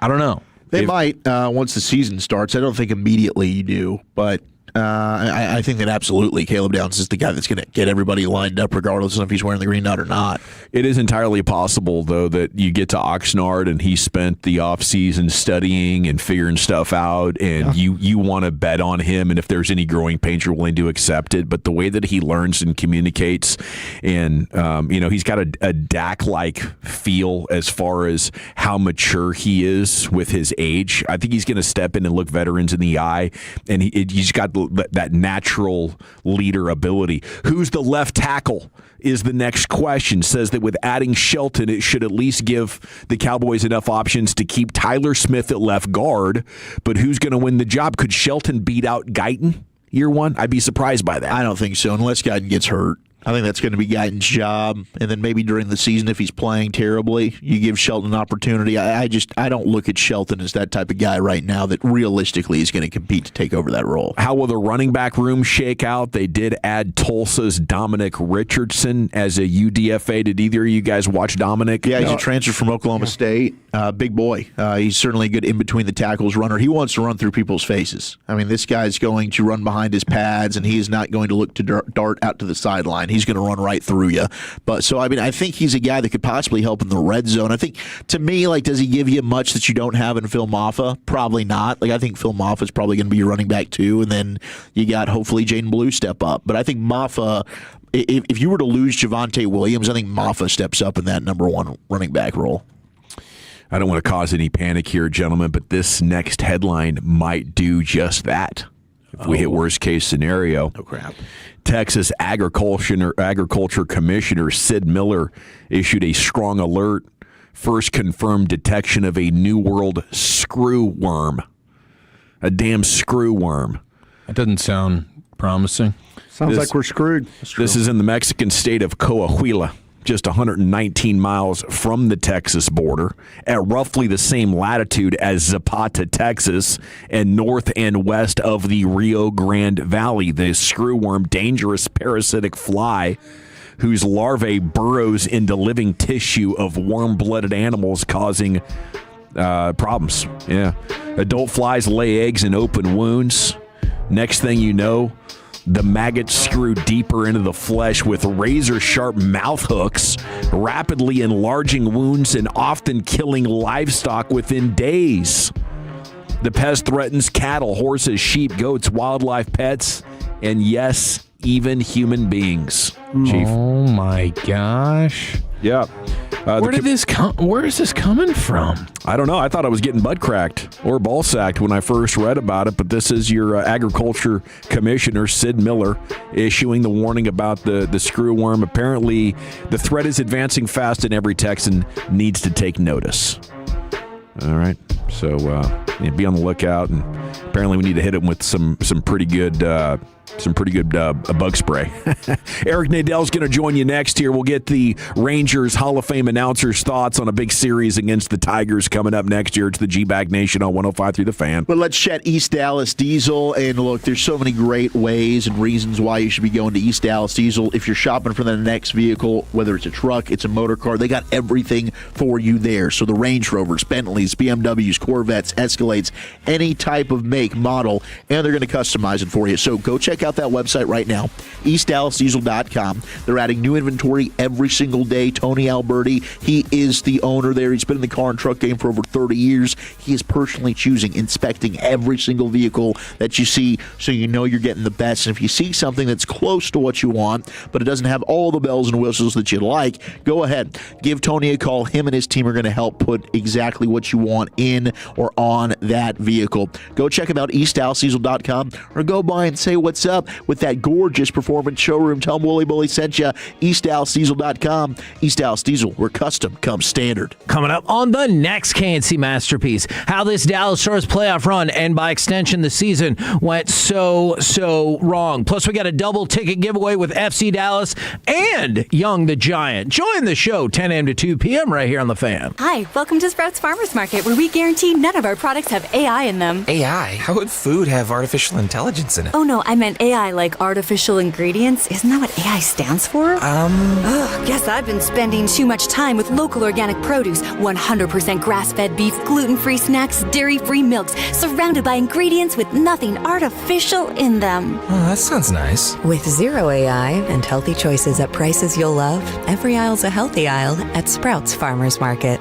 [SPEAKER 6] I don't know.
[SPEAKER 5] They might once the season starts. I don't think immediately you do, but I think that absolutely Caleb Downs is the guy that's going to get everybody lined up regardless of if he's wearing the green dot or not.
[SPEAKER 17] It is entirely possible, though, that you get to Oxnard and he spent the offseason studying and figuring stuff out, and you want to bet on him, and if there's any growing pains, you're willing to accept it. But the way that he learns and communicates, and he's got a Dak-like feel as far as how mature he is with his age. I think he's going to step in and look veterans in the eye, and he's got that natural leader ability. Who's the left tackle is the next question. Says that with adding Shelton, it should at least give the Cowboys enough options to keep Tyler Smith at left guard. But who's going to win the job? Could Shelton beat out Guyton year one? I'd be surprised by that.
[SPEAKER 5] I don't think so, unless Guyton gets hurt. I think that's going to be Guyton's job. And then maybe during the season, if he's playing terribly, you give Shelton an opportunity. I don't look at Shelton as that type of guy right now that realistically is going to compete to take over that role.
[SPEAKER 17] How will the running back room shake out? They did add Tulsa's Dominic Richardson as a UDFA. Did either of you guys watch Dominic?
[SPEAKER 5] Yeah, he's a transfer from Oklahoma State. Big boy. He's certainly a good in-between-the-tackles runner. He wants to run through people's faces. I mean, this guy's going to run behind his pads, and he is not going to look to dart out to the sideline. He's going to run right through you. But so, I think he's a guy that could possibly help in the red zone. I think, to me, does he give you much that you don't have in Phil Maffa? Probably not. I think Phil Maffa is probably going to be your running back too, and then you got hopefully Jaden Blue step up. But I think Maffa, if you were to lose Javonte Williams, I think Maffa steps up in that number one running back role.
[SPEAKER 17] I don't want to cause any panic here, gentlemen, but this next headline might do just that. If we hit worst case scenario.
[SPEAKER 5] Oh, crap.
[SPEAKER 17] Texas Agriculture Commissioner Sid Miller issued a strong alert. First confirmed detection of a New World screw worm. A damn screw worm.
[SPEAKER 6] That doesn't sound promising.
[SPEAKER 4] Sounds like we're screwed.
[SPEAKER 17] This is in the Mexican state of Coahuila, just 119 miles from the Texas border, at roughly the same latitude as Zapata, Texas, and north and west of the Rio Grande Valley. The screwworm, dangerous parasitic fly whose larvae burrows into living tissue of warm-blooded animals, causing problems. Yeah. Adult flies lay eggs in open wounds. Next thing you know, the maggots screw deeper into the flesh with razor-sharp mouth hooks, rapidly enlarging wounds and often killing livestock within days. The pest threatens cattle, horses, sheep, goats, wildlife, pets, and yes, even human beings. Chief.
[SPEAKER 6] Oh my gosh.
[SPEAKER 17] Yeah.
[SPEAKER 6] Where is this coming from?
[SPEAKER 17] I don't know. I thought I was getting butt cracked or ball sacked when I first read about it, but this is your Agriculture Commissioner, Sid Miller, issuing the warning about the screwworm. Apparently, the threat is advancing fast and every Texan needs to take notice. All right. So be on the lookout, and apparently we need to hit him with some pretty good some pretty good bug spray. Eric Nadell's going to join you next here. We'll get the Rangers Hall of Fame announcers' thoughts on a big series against the Tigers coming up next year. It's the G-Bag Nation on 105 through the Fan.
[SPEAKER 5] But let's chat East Dallas Diesel. And look, there's so many great ways and reasons why you should be going to East Dallas Diesel. If you're shopping for the next vehicle, whether it's a truck, it's a motor car, they got everything for you there. So the Range Rovers, Bentleys, BMWs, Corvettes, Escalades, any type of make, model, and they're going to customize it for you. So go check out that website right now, eastdallasdiesel.com. They're adding new inventory every single day. Tony Alberti, he is the owner there. He's been in the car and truck game for over 30 years. He is personally inspecting every single vehicle that you see, so you know you're getting the best. And if you see something that's close to what you want, but it doesn't have all the bells and whistles that you like, go ahead, give Tony a call. Him and his team are going to help put exactly what you want in or on that vehicle. Go check them out, eastdallasdiesel.com, or go by and say what's up with that gorgeous performance showroom. Tell them Wooly Bully sent you. eastdallasdiesel.com. East Dallas Diesel, where custom comes standard.
[SPEAKER 1] Coming up on the next KNC Masterpiece, how this Dallas Stars playoff run, and by extension the season, went so wrong. Plus, we got a double ticket giveaway with FC Dallas and Young the Giant. Join the show 10 a.m. to 2 p.m. right here on The Fan.
[SPEAKER 7] Hi, welcome to Sprouts Farmers Market, where we guarantee none of our products have AI in them.
[SPEAKER 8] AI? How would food have artificial intelligence in it?
[SPEAKER 7] Oh no, I meant AI like artificial ingredients. Isn't that what AI stands for? Guess I've been spending too much time with local organic produce, 100% grass-fed beef, gluten-free snacks, dairy-free milks, surrounded by ingredients with nothing artificial in them.
[SPEAKER 8] Oh, that sounds nice.
[SPEAKER 9] With zero AI and healthy choices at prices you'll love, every aisle's a healthy aisle at Sprouts Farmers Market.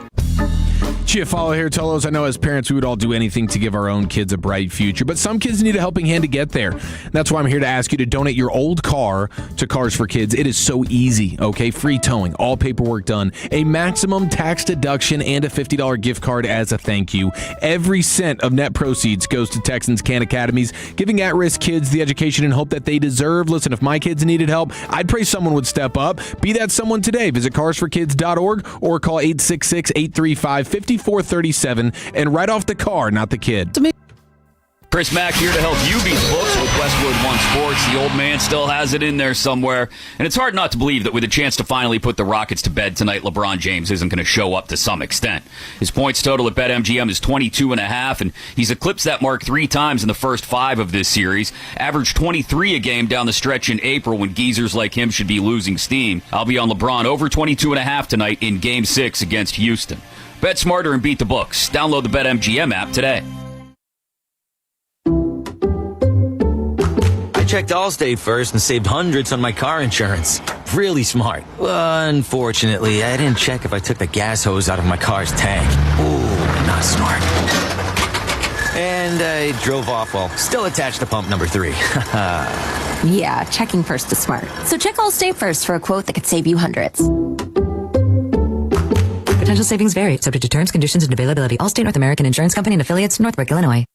[SPEAKER 6] Follow here, Tolos. I know as parents we would all do anything to give our own kids a bright future, but some kids need a helping hand to get there. That's why I'm here to ask you to donate your old car to Cars for Kids. It is so easy, okay? Free towing, all paperwork done, a maximum tax deduction, and a $50 gift card as a thank you. Every cent of net proceeds goes to Texans Can Academies, giving at-risk kids the education and hope that they deserve. Listen, if my kids needed help, I'd pray someone would step up. Be that someone today. Visit carsforkids.org or call 866-835-5437 and write off the car, not the kid.
[SPEAKER 10] Chris Mack here to help you beat the books with Westwood One Sports. The old man still has it in there somewhere. And it's hard not to believe that with a chance to finally put the Rockets to bed tonight, LeBron James isn't going to show up to some extent. His points total at BetMGM is 22.5, and he's eclipsed that mark 3 times in the first 5 of this series. Averaged 23 a game down the stretch in April when geezers like him should be losing steam. I'll be on LeBron over 22.5 tonight in Game 6 against Houston. Bet smarter and beat the books. Download the BetMGM app today.
[SPEAKER 13] I checked Allstate first and saved hundreds on my car insurance. Really smart. Unfortunately, I didn't check if I took the gas hose out of my car's tank. Ooh, not smart. And I drove off while still attached to pump number 3.
[SPEAKER 20] Yeah, checking first is smart. So check Allstate first for a quote that could save you hundreds.
[SPEAKER 9] Potential savings vary, subject to terms, conditions, and availability. Allstate North American Insurance Company and affiliates, Northbrook, Illinois.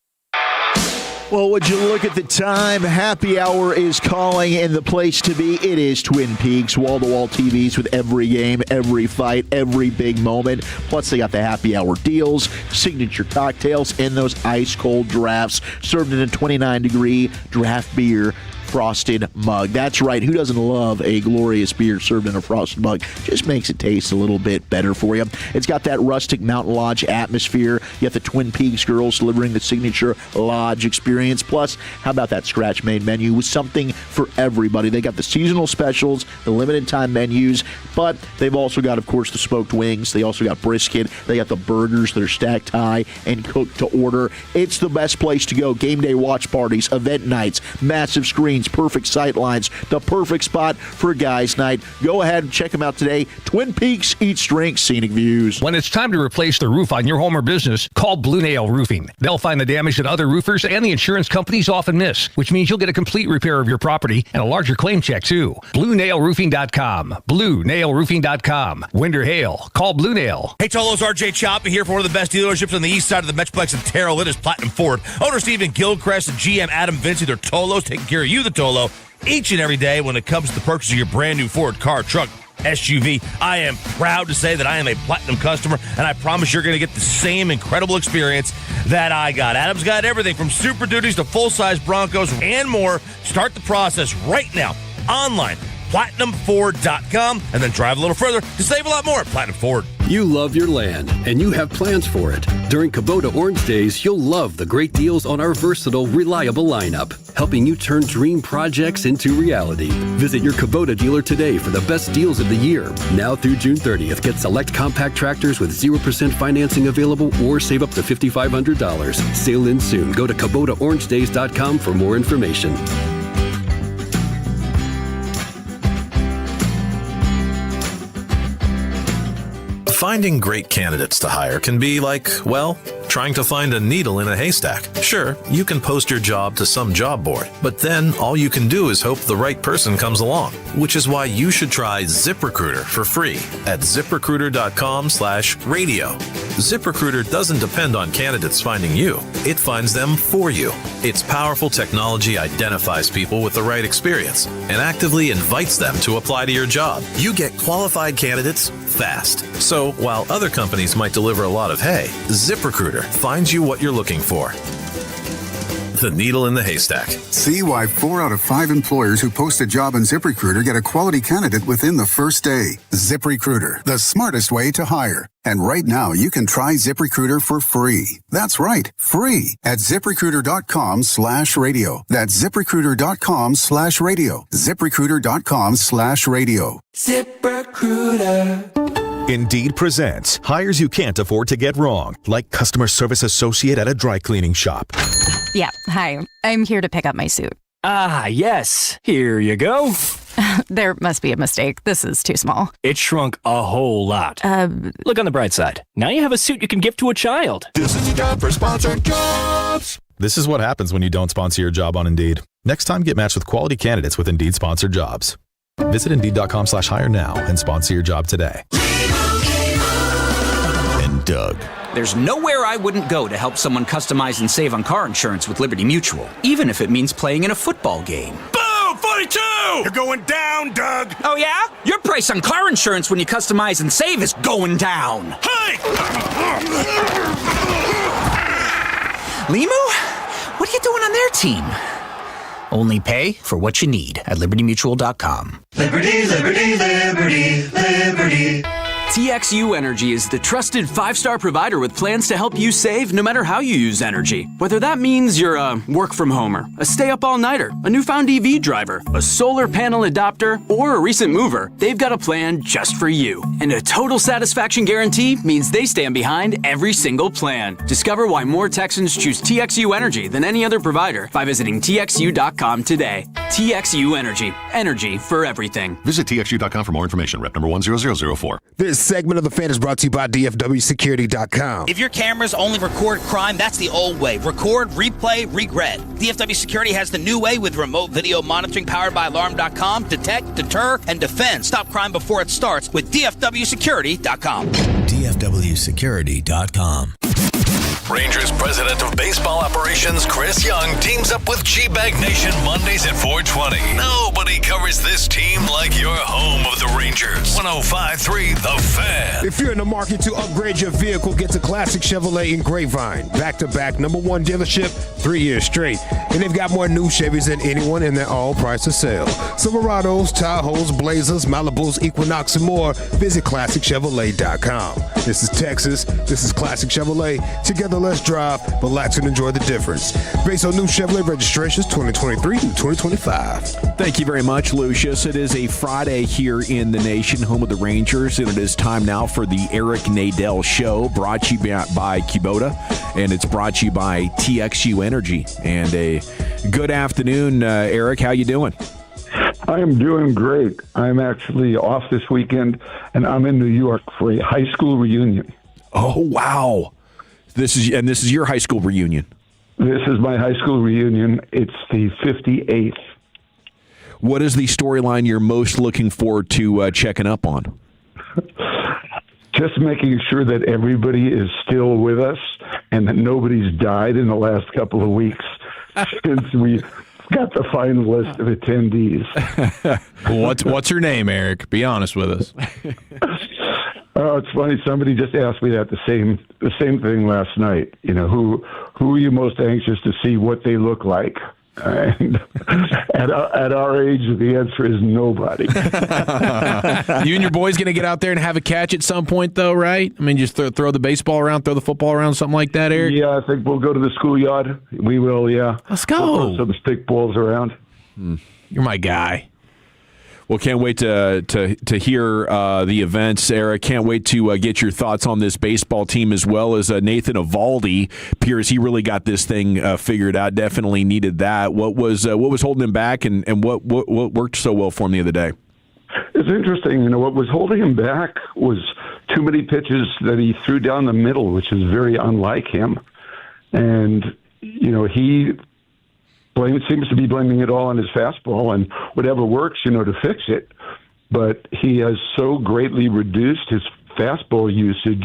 [SPEAKER 5] Well, would you look at the time? Happy hour is calling, and the place to be, it is Twin Peaks. Wall-to-wall TVs with every game, every fight, every big moment. Plus, they got the happy hour deals, signature cocktails, and those ice-cold drafts served in a 29-degree draft beer frosted mug. That's right. Who doesn't love a glorious beer served in a frosted mug? Just makes it taste a little bit better for you. It's got that rustic mountain lodge atmosphere. You have the Twin Peaks girls delivering the signature lodge experience. Plus, how about that scratch-made menu with something for everybody? They got the seasonal specials, the limited time menus, but they've also got, of course, the smoked wings. They also got brisket. They got the burgers that are stacked high and cooked to order. It's the best place to go. Game day watch parties, event nights, massive screens, perfect sight lines, the perfect spot for guys' night. Go ahead and check them out today. Twin Peaks Eats, Drinks, Scenic Views.
[SPEAKER 23] When it's time to replace the roof on your home or business, call Blue Nail Roofing. They'll find the damage that other roofers and the insurance companies often miss, which means you'll get a complete repair of your property and a larger claim check, too. BlueNailRoofing.com. BlueNailRoofing.com. Wind or hail, call Blue Nail.
[SPEAKER 24] Hey, Tolos, RJ Choppy here for one of the best dealerships on the east side of the Metroplex in Terrell. It is Platinum Ford. Owner Stephen Gilchrist and GM Adam Vinci, they're Tolos, taking care of you, the Tolo, each and every day when it comes to the purchase of your brand new Ford car, truck, SUV. I am proud to say that I am a Platinum customer, and I promise you're going to get the same incredible experience that I got. Adam's got everything from Super Duties to full-size Broncos and more. Start the process right now online, PlatinumFord.com, and then drive a little further to save a lot more at Platinum Ford.
[SPEAKER 11] You love your land, and you have plans for it. During Kubota Orange Days, you'll love the great deals on our versatile, reliable lineup, helping you turn dream projects into reality. Visit your Kubota dealer today for the best deals of the year. Now through June 30th, get select compact tractors with 0% financing available or save up to $5,500. Sale ends soon. Go to KubotaOrangeDays.com for more information.
[SPEAKER 14] Finding great candidates to hire can be like, well, trying to find a needle in a haystack. Sure, you can post your job to some job board, but then all you can do is hope the right person comes along, which is why you should try ZipRecruiter for free at ZipRecruiter.com/radio. ZipRecruiter doesn't depend on candidates finding you. It finds them for you. Its powerful technology identifies people with the right experience and actively invites them to apply to your job. You get qualified candidates fast. So while other companies might deliver a lot of hay, ZipRecruiter finds you what you're looking for. The needle in the haystack.
[SPEAKER 15] See why 4 out of 5 employers who post a job on ZipRecruiter get a quality candidate within the first day. ZipRecruiter, the smartest way to hire. And right now, you can try ZipRecruiter for free. That's right, free at ZipRecruiter.com/radio. That's ZipRecruiter.com/radio. ZipRecruiter.com/radio.
[SPEAKER 16] ZipRecruiter. Indeed presents hires you can't afford to get wrong, like customer service associate at a dry cleaning shop.
[SPEAKER 18] Yeah, hi. I'm here to pick up my suit.
[SPEAKER 19] Ah, yes. Here you go.
[SPEAKER 18] There must be a mistake. This is too small.
[SPEAKER 19] It shrunk a whole lot. Look on the bright side. Now you have a suit you can gift to a child.
[SPEAKER 21] This is a job for sponsored jobs.
[SPEAKER 22] This is what happens when you don't sponsor your job on Indeed. Next time, get matched with quality candidates with Indeed sponsored jobs. Visit Indeed.com/hire now and sponsor your job today. And Doug.
[SPEAKER 25] There's nowhere I wouldn't go to help someone customize and save on car insurance with Liberty Mutual, even if it means playing in a football game.
[SPEAKER 14] Boom! 42! You're going down, Doug!
[SPEAKER 25] Oh, yeah? Your price on car insurance when you customize and save is going down.
[SPEAKER 14] Hey!
[SPEAKER 25] Limu? What are you doing on their team? Only pay for what you need at LibertyMutual.com.
[SPEAKER 16] Liberty, liberty, liberty, liberty.
[SPEAKER 26] TXU Energy is the trusted 5-star provider with plans to help you save no matter how you use energy. Whether that means you're a work-from-homer, a stay-up-all-nighter, a newfound EV driver, a solar panel adopter, or a recent mover, they've got a plan just for you. And a total satisfaction guarantee means they stand behind every single plan. Discover why more Texans choose TXU Energy than any other provider by visiting TXU.com today. TXU Energy. Energy for everything.
[SPEAKER 27] Visit TXU.com for more information. Rep number 10004.
[SPEAKER 2] This segment of the fan is brought to you by DFWSecurity.com.
[SPEAKER 28] If your cameras only record crime, that's the old way. Record, replay, regret. DFW Security has the new way with remote video monitoring powered by Alarm.com. Detect, deter, and defend. Stop crime before it starts with DFWSecurity.com.
[SPEAKER 21] DFWSecurity.com.
[SPEAKER 14] Rangers President of Baseball Operations Chris Young teams up with G-Bag Nation Mondays at 4:20. Nobody covers this team like your home of the Rangers. 105.3 The Fan.
[SPEAKER 2] If you're in the market to upgrade your vehicle, get to Classic Chevrolet in Grapevine. Back-to-back #1 dealership, 3 years straight. And they've got more new Chevys than anyone in their all-price of sale. Silverados, Tahoes, Blazers, Malibus, Equinox, and more. Visit ClassicChevrolet.com. This is Texas. This is Classic Chevrolet. Together, let's drive, relax, and enjoy the difference. Based on new Chevrolet registrations 2023 through 2025.
[SPEAKER 17] Thank you very much, Lucius. It is a Friday here in the nation, home of the Rangers, and it is time now for the Eric Nadel Show, brought to you by Kubota, and it's brought to you by TXU Energy. And a good afternoon, Eric. How you doing?
[SPEAKER 33] I am doing great. I'm actually off this weekend, and I'm in New York for a high school reunion.
[SPEAKER 17] Oh, wow. This is your high school reunion.
[SPEAKER 33] This is my high school reunion. It's the 58th.
[SPEAKER 17] What is the storyline you're most looking forward to checking up on?
[SPEAKER 33] Just making sure that everybody is still with us and that nobody's died in the last couple of weeks since we got the fine list of attendees.
[SPEAKER 1] What's her name, Eric? Be honest with us.
[SPEAKER 33] Oh, it's funny. Somebody just asked me that the same thing last night. You know, who are you most anxious to see what they look like? And at our age, the answer is nobody.
[SPEAKER 1] You and your boys going to get out there and have a catch at some point, though, right? I mean, just throw the baseball around, throw the football around, something like that, Eric?
[SPEAKER 33] Yeah, I think we'll go to the schoolyard. We will, yeah.
[SPEAKER 1] Let's go.
[SPEAKER 33] We'll throw some stick balls around.
[SPEAKER 1] You're my guy.
[SPEAKER 17] Well, can't wait to hear the events, Eric. Can't wait to get your thoughts on this baseball team, as well as Nathan Eovaldi. Appears he really got this thing figured out. Definitely needed that. What was holding him back, and what worked so well for him the other day?
[SPEAKER 33] It's interesting. You know, what was holding him back was too many pitches that he threw down the middle, which is very unlike him. And, you know, he seems to be blaming it all on his fastball and whatever works, you know, to fix it. But he has so greatly reduced his fastball usage,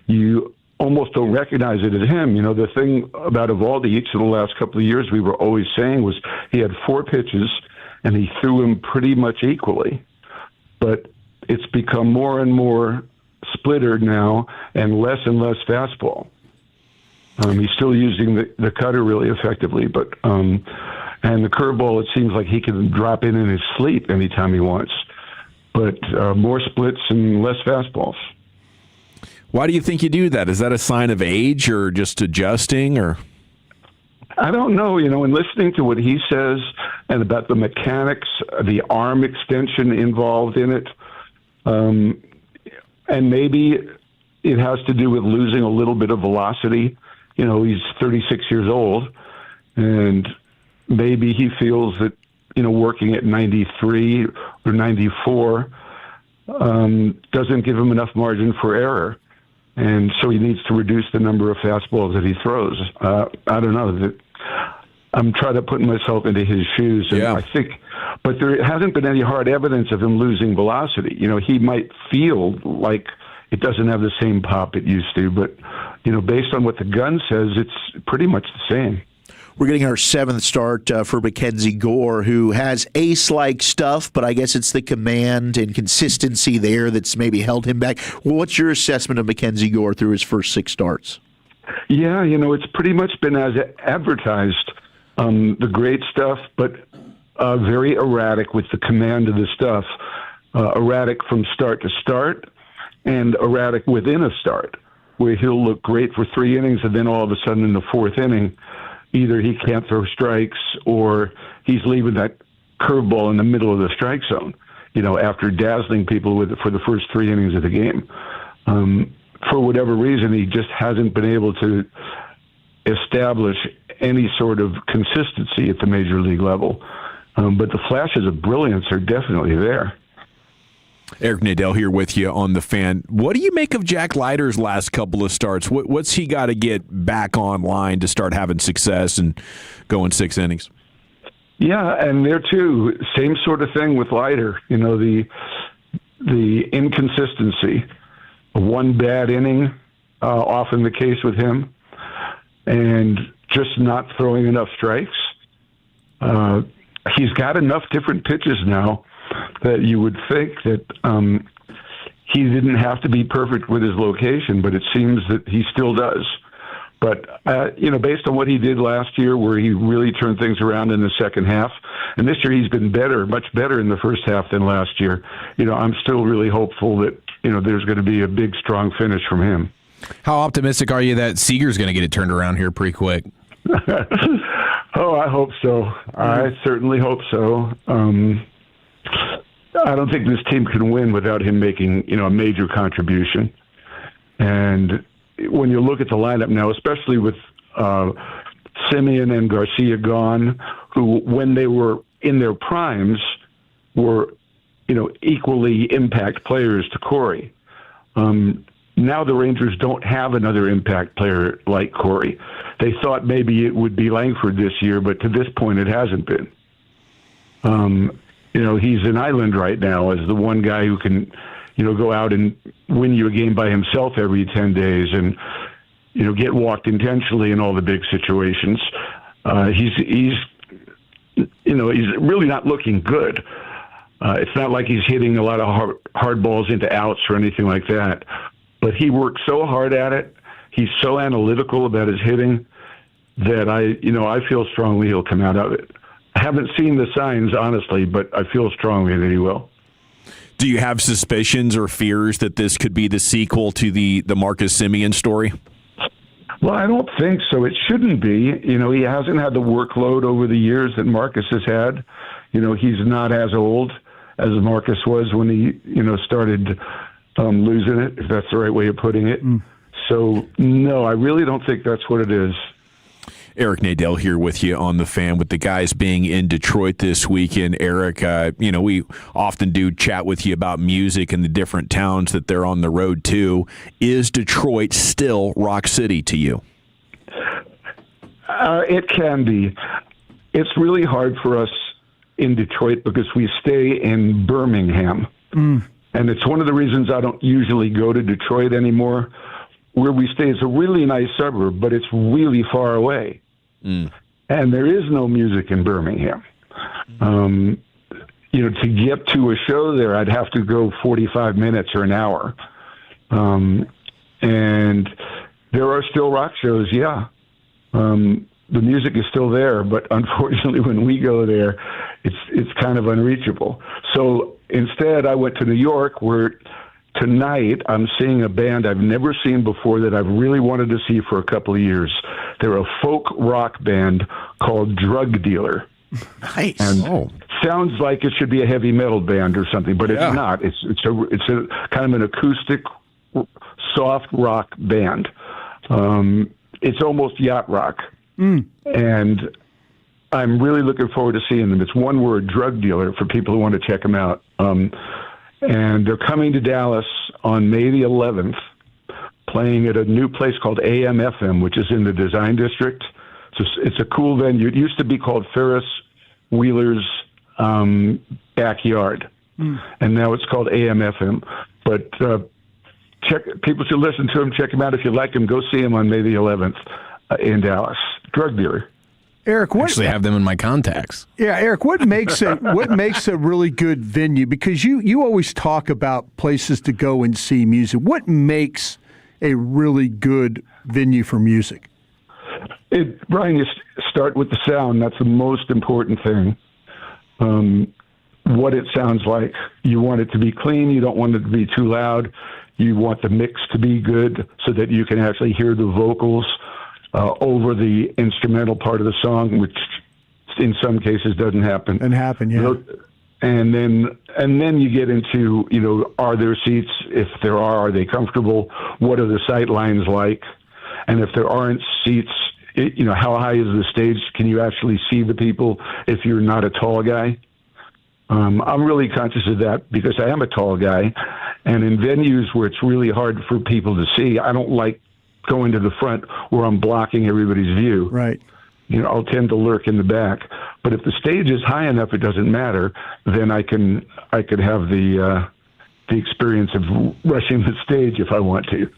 [SPEAKER 33] you almost don't recognize it as him. You know, the thing about Eovaldi each of the last couple of years we were always saying was he had 4 pitches and he threw them pretty much equally. But it's become more and more splittered now and less fastball. He's still using the cutter really effectively, but and the curveball, it seems like he can drop in his sleep anytime he wants. But more splits and less fastballs.
[SPEAKER 17] Why do you think you do that? Is that a sign of age or just adjusting? Or
[SPEAKER 33] I don't know. You know, in listening to what he says and about the mechanics, the arm extension involved in it, and maybe it has to do with losing a little bit of velocity. You know, he's 36 years old, and maybe he feels that, you know, working at 93 or 94 doesn't give him enough margin for error. And so he needs to reduce the number of fastballs that he throws. I don't know. I'm trying to put myself into his shoes. And I think, but there hasn't been any hard evidence of him losing velocity. You know, he might feel like it doesn't have the same pop it used to, but, you know, based on what the gun says, it's pretty much the same.
[SPEAKER 5] We're getting our 7th start for Mackenzie Gore, who has ace-like stuff, but I guess it's the command and consistency there that's maybe held him back. Well, what's your assessment of Mackenzie Gore through his first 6 starts?
[SPEAKER 33] Yeah, you know, it's pretty much been as advertised, the great stuff, but very erratic with the command of the stuff, erratic from start to start, and erratic within a start, where he'll look great for 3 innings, and then all of a sudden in the 4th inning, either he can't throw strikes or he's leaving that curveball in the middle of the strike zone, you know, after dazzling people with it for the first 3 innings of the game. For whatever reason, he just hasn't been able to establish any sort of consistency at the major league level. But the flashes of brilliance are definitely there.
[SPEAKER 17] Eric Nadel here with you on The Fan. What do you make of Jack Leiter's last couple of starts? What's he got to get back online to start having success and going 6 innings?
[SPEAKER 33] Yeah, and there too, same sort of thing with Leiter. You know, the inconsistency. One bad inning, often the case with him, and just not throwing enough strikes. He's got enough different pitches now that you would think that he didn't have to be perfect with his location, but it seems that he still does. But, you know, based on what he did last year, where he really turned things around in the second half, and this year he's been better, much better in the first half than last year, you know, I'm still really hopeful that, you know, there's going to be a big, strong finish from him.
[SPEAKER 1] How optimistic are you that Seager's going to get it turned around here pretty quick?
[SPEAKER 33] Oh, I hope so. I certainly hope so. I don't think this team can win without him making, you know, a major contribution. And when you look at the lineup now, especially with Simeon and Garcia gone, who, when they were in their primes, were, you know, equally impact players to Corey. Now the Rangers don't have another impact player like Corey. They thought maybe it would be Langford this year, but to this point it hasn't been. You know, he's an island right now as the one guy who can, you know, go out and win you a game by himself every 10 days and, you know, get walked intentionally in all the big situations. He's he's really not looking good. It's not like he's hitting a lot of hard balls into outs or anything like that. But he worked so hard at it. He's so analytical about his hitting that I feel strongly he'll come out of it. I haven't seen the signs, honestly, but I feel strongly that he will.
[SPEAKER 17] Do you have suspicions or fears that this could be the sequel to the Marcus Semien story?
[SPEAKER 33] Well, I don't think so. It shouldn't be. He hasn't had the workload over the years that Marcus has had. He's not as old as Marcus was when he, started losing it, if that's the right way of putting it. So, no, I really don't think that's what it is.
[SPEAKER 17] Eric Nadel here with you on The Fan, with the guys being in Detroit this weekend. Eric, we often do chat with you about music and the different towns that they're on the road to. Is Detroit still Rock City to you?
[SPEAKER 33] It can be. It's really hard for us in Detroit because we stay in Birmingham. And it's one of the reasons I don't usually go to Detroit anymore. Where we stay is a really nice suburb, but it's really far away. And there is no music in Birmingham. To get to a show there, I'd have to go 45 minutes or an hour. And there are still rock shows, yeah. The music is still there, but unfortunately when we go there, it's kind of unreachable. So instead, I went to New York, where tonight I'm seeing a band I've never seen before that I've really wanted to see for a couple of years. They're a folk rock band called Drug Dealer.
[SPEAKER 5] Nice.
[SPEAKER 33] And sounds like it should be a heavy metal band or something, but it's not. It's a kind of an acoustic, soft rock band. It's almost yacht rock. And I'm really looking forward to seeing them. It's one word, Drug Dealer, for people who want to check them out. And they're coming to Dallas on May the 11th, playing at a new place called AM/FM, which is in the Design District. It's a cool venue. It used to be called Ferris Wheeler's Backyard, and now it's called AM/FM. But people should listen to them, check them out. If you like them, go see them on May the 11th in Dallas. Drug Dealer.
[SPEAKER 3] Eric, what
[SPEAKER 1] actually have them in my contacts?
[SPEAKER 3] Yeah, Eric, what makes a really good venue? Because you always talk about places to go and see music. What makes a really good venue for music?
[SPEAKER 33] Brian, you start with the sound. That's the most important thing. What it sounds like. You want it to be clean. You don't want it to be too loud. You want the mix to be good so that you can actually hear the vocals over the instrumental part of the song, which in some cases doesn't happen.
[SPEAKER 3] Yeah.
[SPEAKER 33] And then you get into, are there seats? If there are they comfortable? What are the sight lines like? And if there aren't seats, how high is the stage? Can you actually see the people if you're not a tall guy? I'm really conscious of that because I am a tall guy. And in venues where it's really hard for people to see, I don't like going to the front where I'm blocking everybody's view.
[SPEAKER 3] Right.
[SPEAKER 33] I'll tend to lurk in the back. But if the stage is high enough, it doesn't matter. Then I could have the experience of rushing the stage if I want to.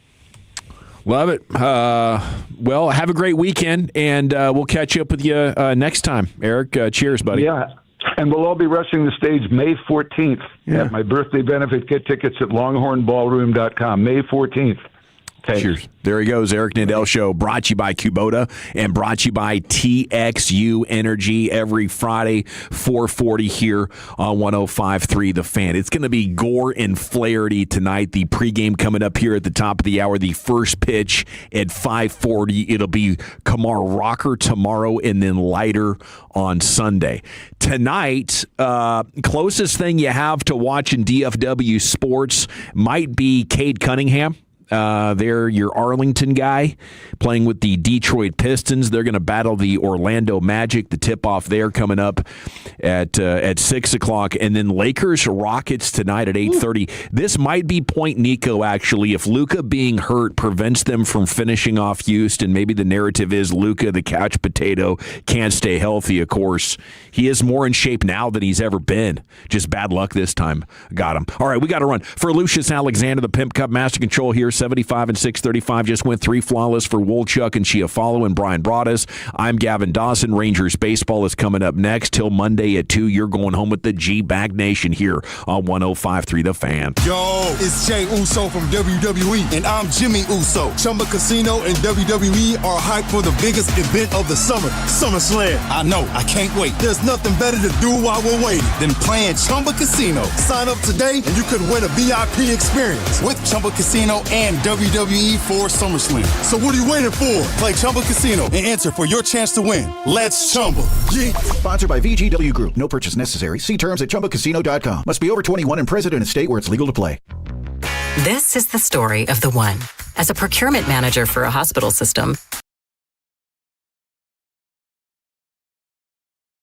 [SPEAKER 17] Love it. Well, have a great weekend, and we'll catch up with you next time. Eric, cheers, buddy.
[SPEAKER 33] Yeah. And we'll all be rushing the stage May 14th at my birthday benefit. Get tickets at longhornballroom.com. May 14th. Thanks.
[SPEAKER 17] Cheers. There he goes. Eric Nadel Show, brought to you by Kubota and brought to you by TXU Energy every Friday, 4:40 here on 105.3 The Fan. It's going to be Gore and Flaherty tonight. The pregame coming up here at the top of the hour. The first pitch at 5:40. It'll be Kamar Rocker tomorrow and then Leiter on Sunday. Tonight, closest thing you have to watching DFW sports might be Cade Cunningham. They're your Arlington guy playing with the Detroit Pistons. They're going to battle the Orlando Magic. The tip-off there coming up at 6 o'clock. And then Lakers Rockets tonight at 8:30. This might be Point Nico, actually. If Luka being hurt prevents them from finishing off Houston, maybe the narrative is Luka, the couch potato, can't stay healthy, of course. He is more in shape now than he's ever been. Just bad luck this time. Got him. All right, we got to run. For Lucius Alexander, the Pimp Cup Master Control here, 75 and 635 just went 3 flawless for Wolchuk and Chiafalo and Brian Broaddus. I'm Gavin Dawson. Rangers baseball is coming up next. Till Monday at 2, you're going home with the G-Bag Nation here on 105.3 The Fan.
[SPEAKER 4] Yo, it's Jay Uso from WWE, and I'm Jimmy Uso. Chumba Casino and WWE are hyped for the biggest event of the summer, SummerSlam. I know, I can't wait. There's nothing better to do while we're waiting than playing Chumba Casino. Sign up today and you could win a VIP experience with Chumba Casino and WWE for SummerSlam. So what are you waiting for? Play Chumba Casino and enter for your chance to win. Let's Chumba. Yeah.
[SPEAKER 6] Sponsored by VGW Group. No purchase necessary. See terms at ChumbaCasino.com. Must be over 21 and present in a state where it's legal to play.
[SPEAKER 7] This is the story of the one. As a procurement manager for a hospital system,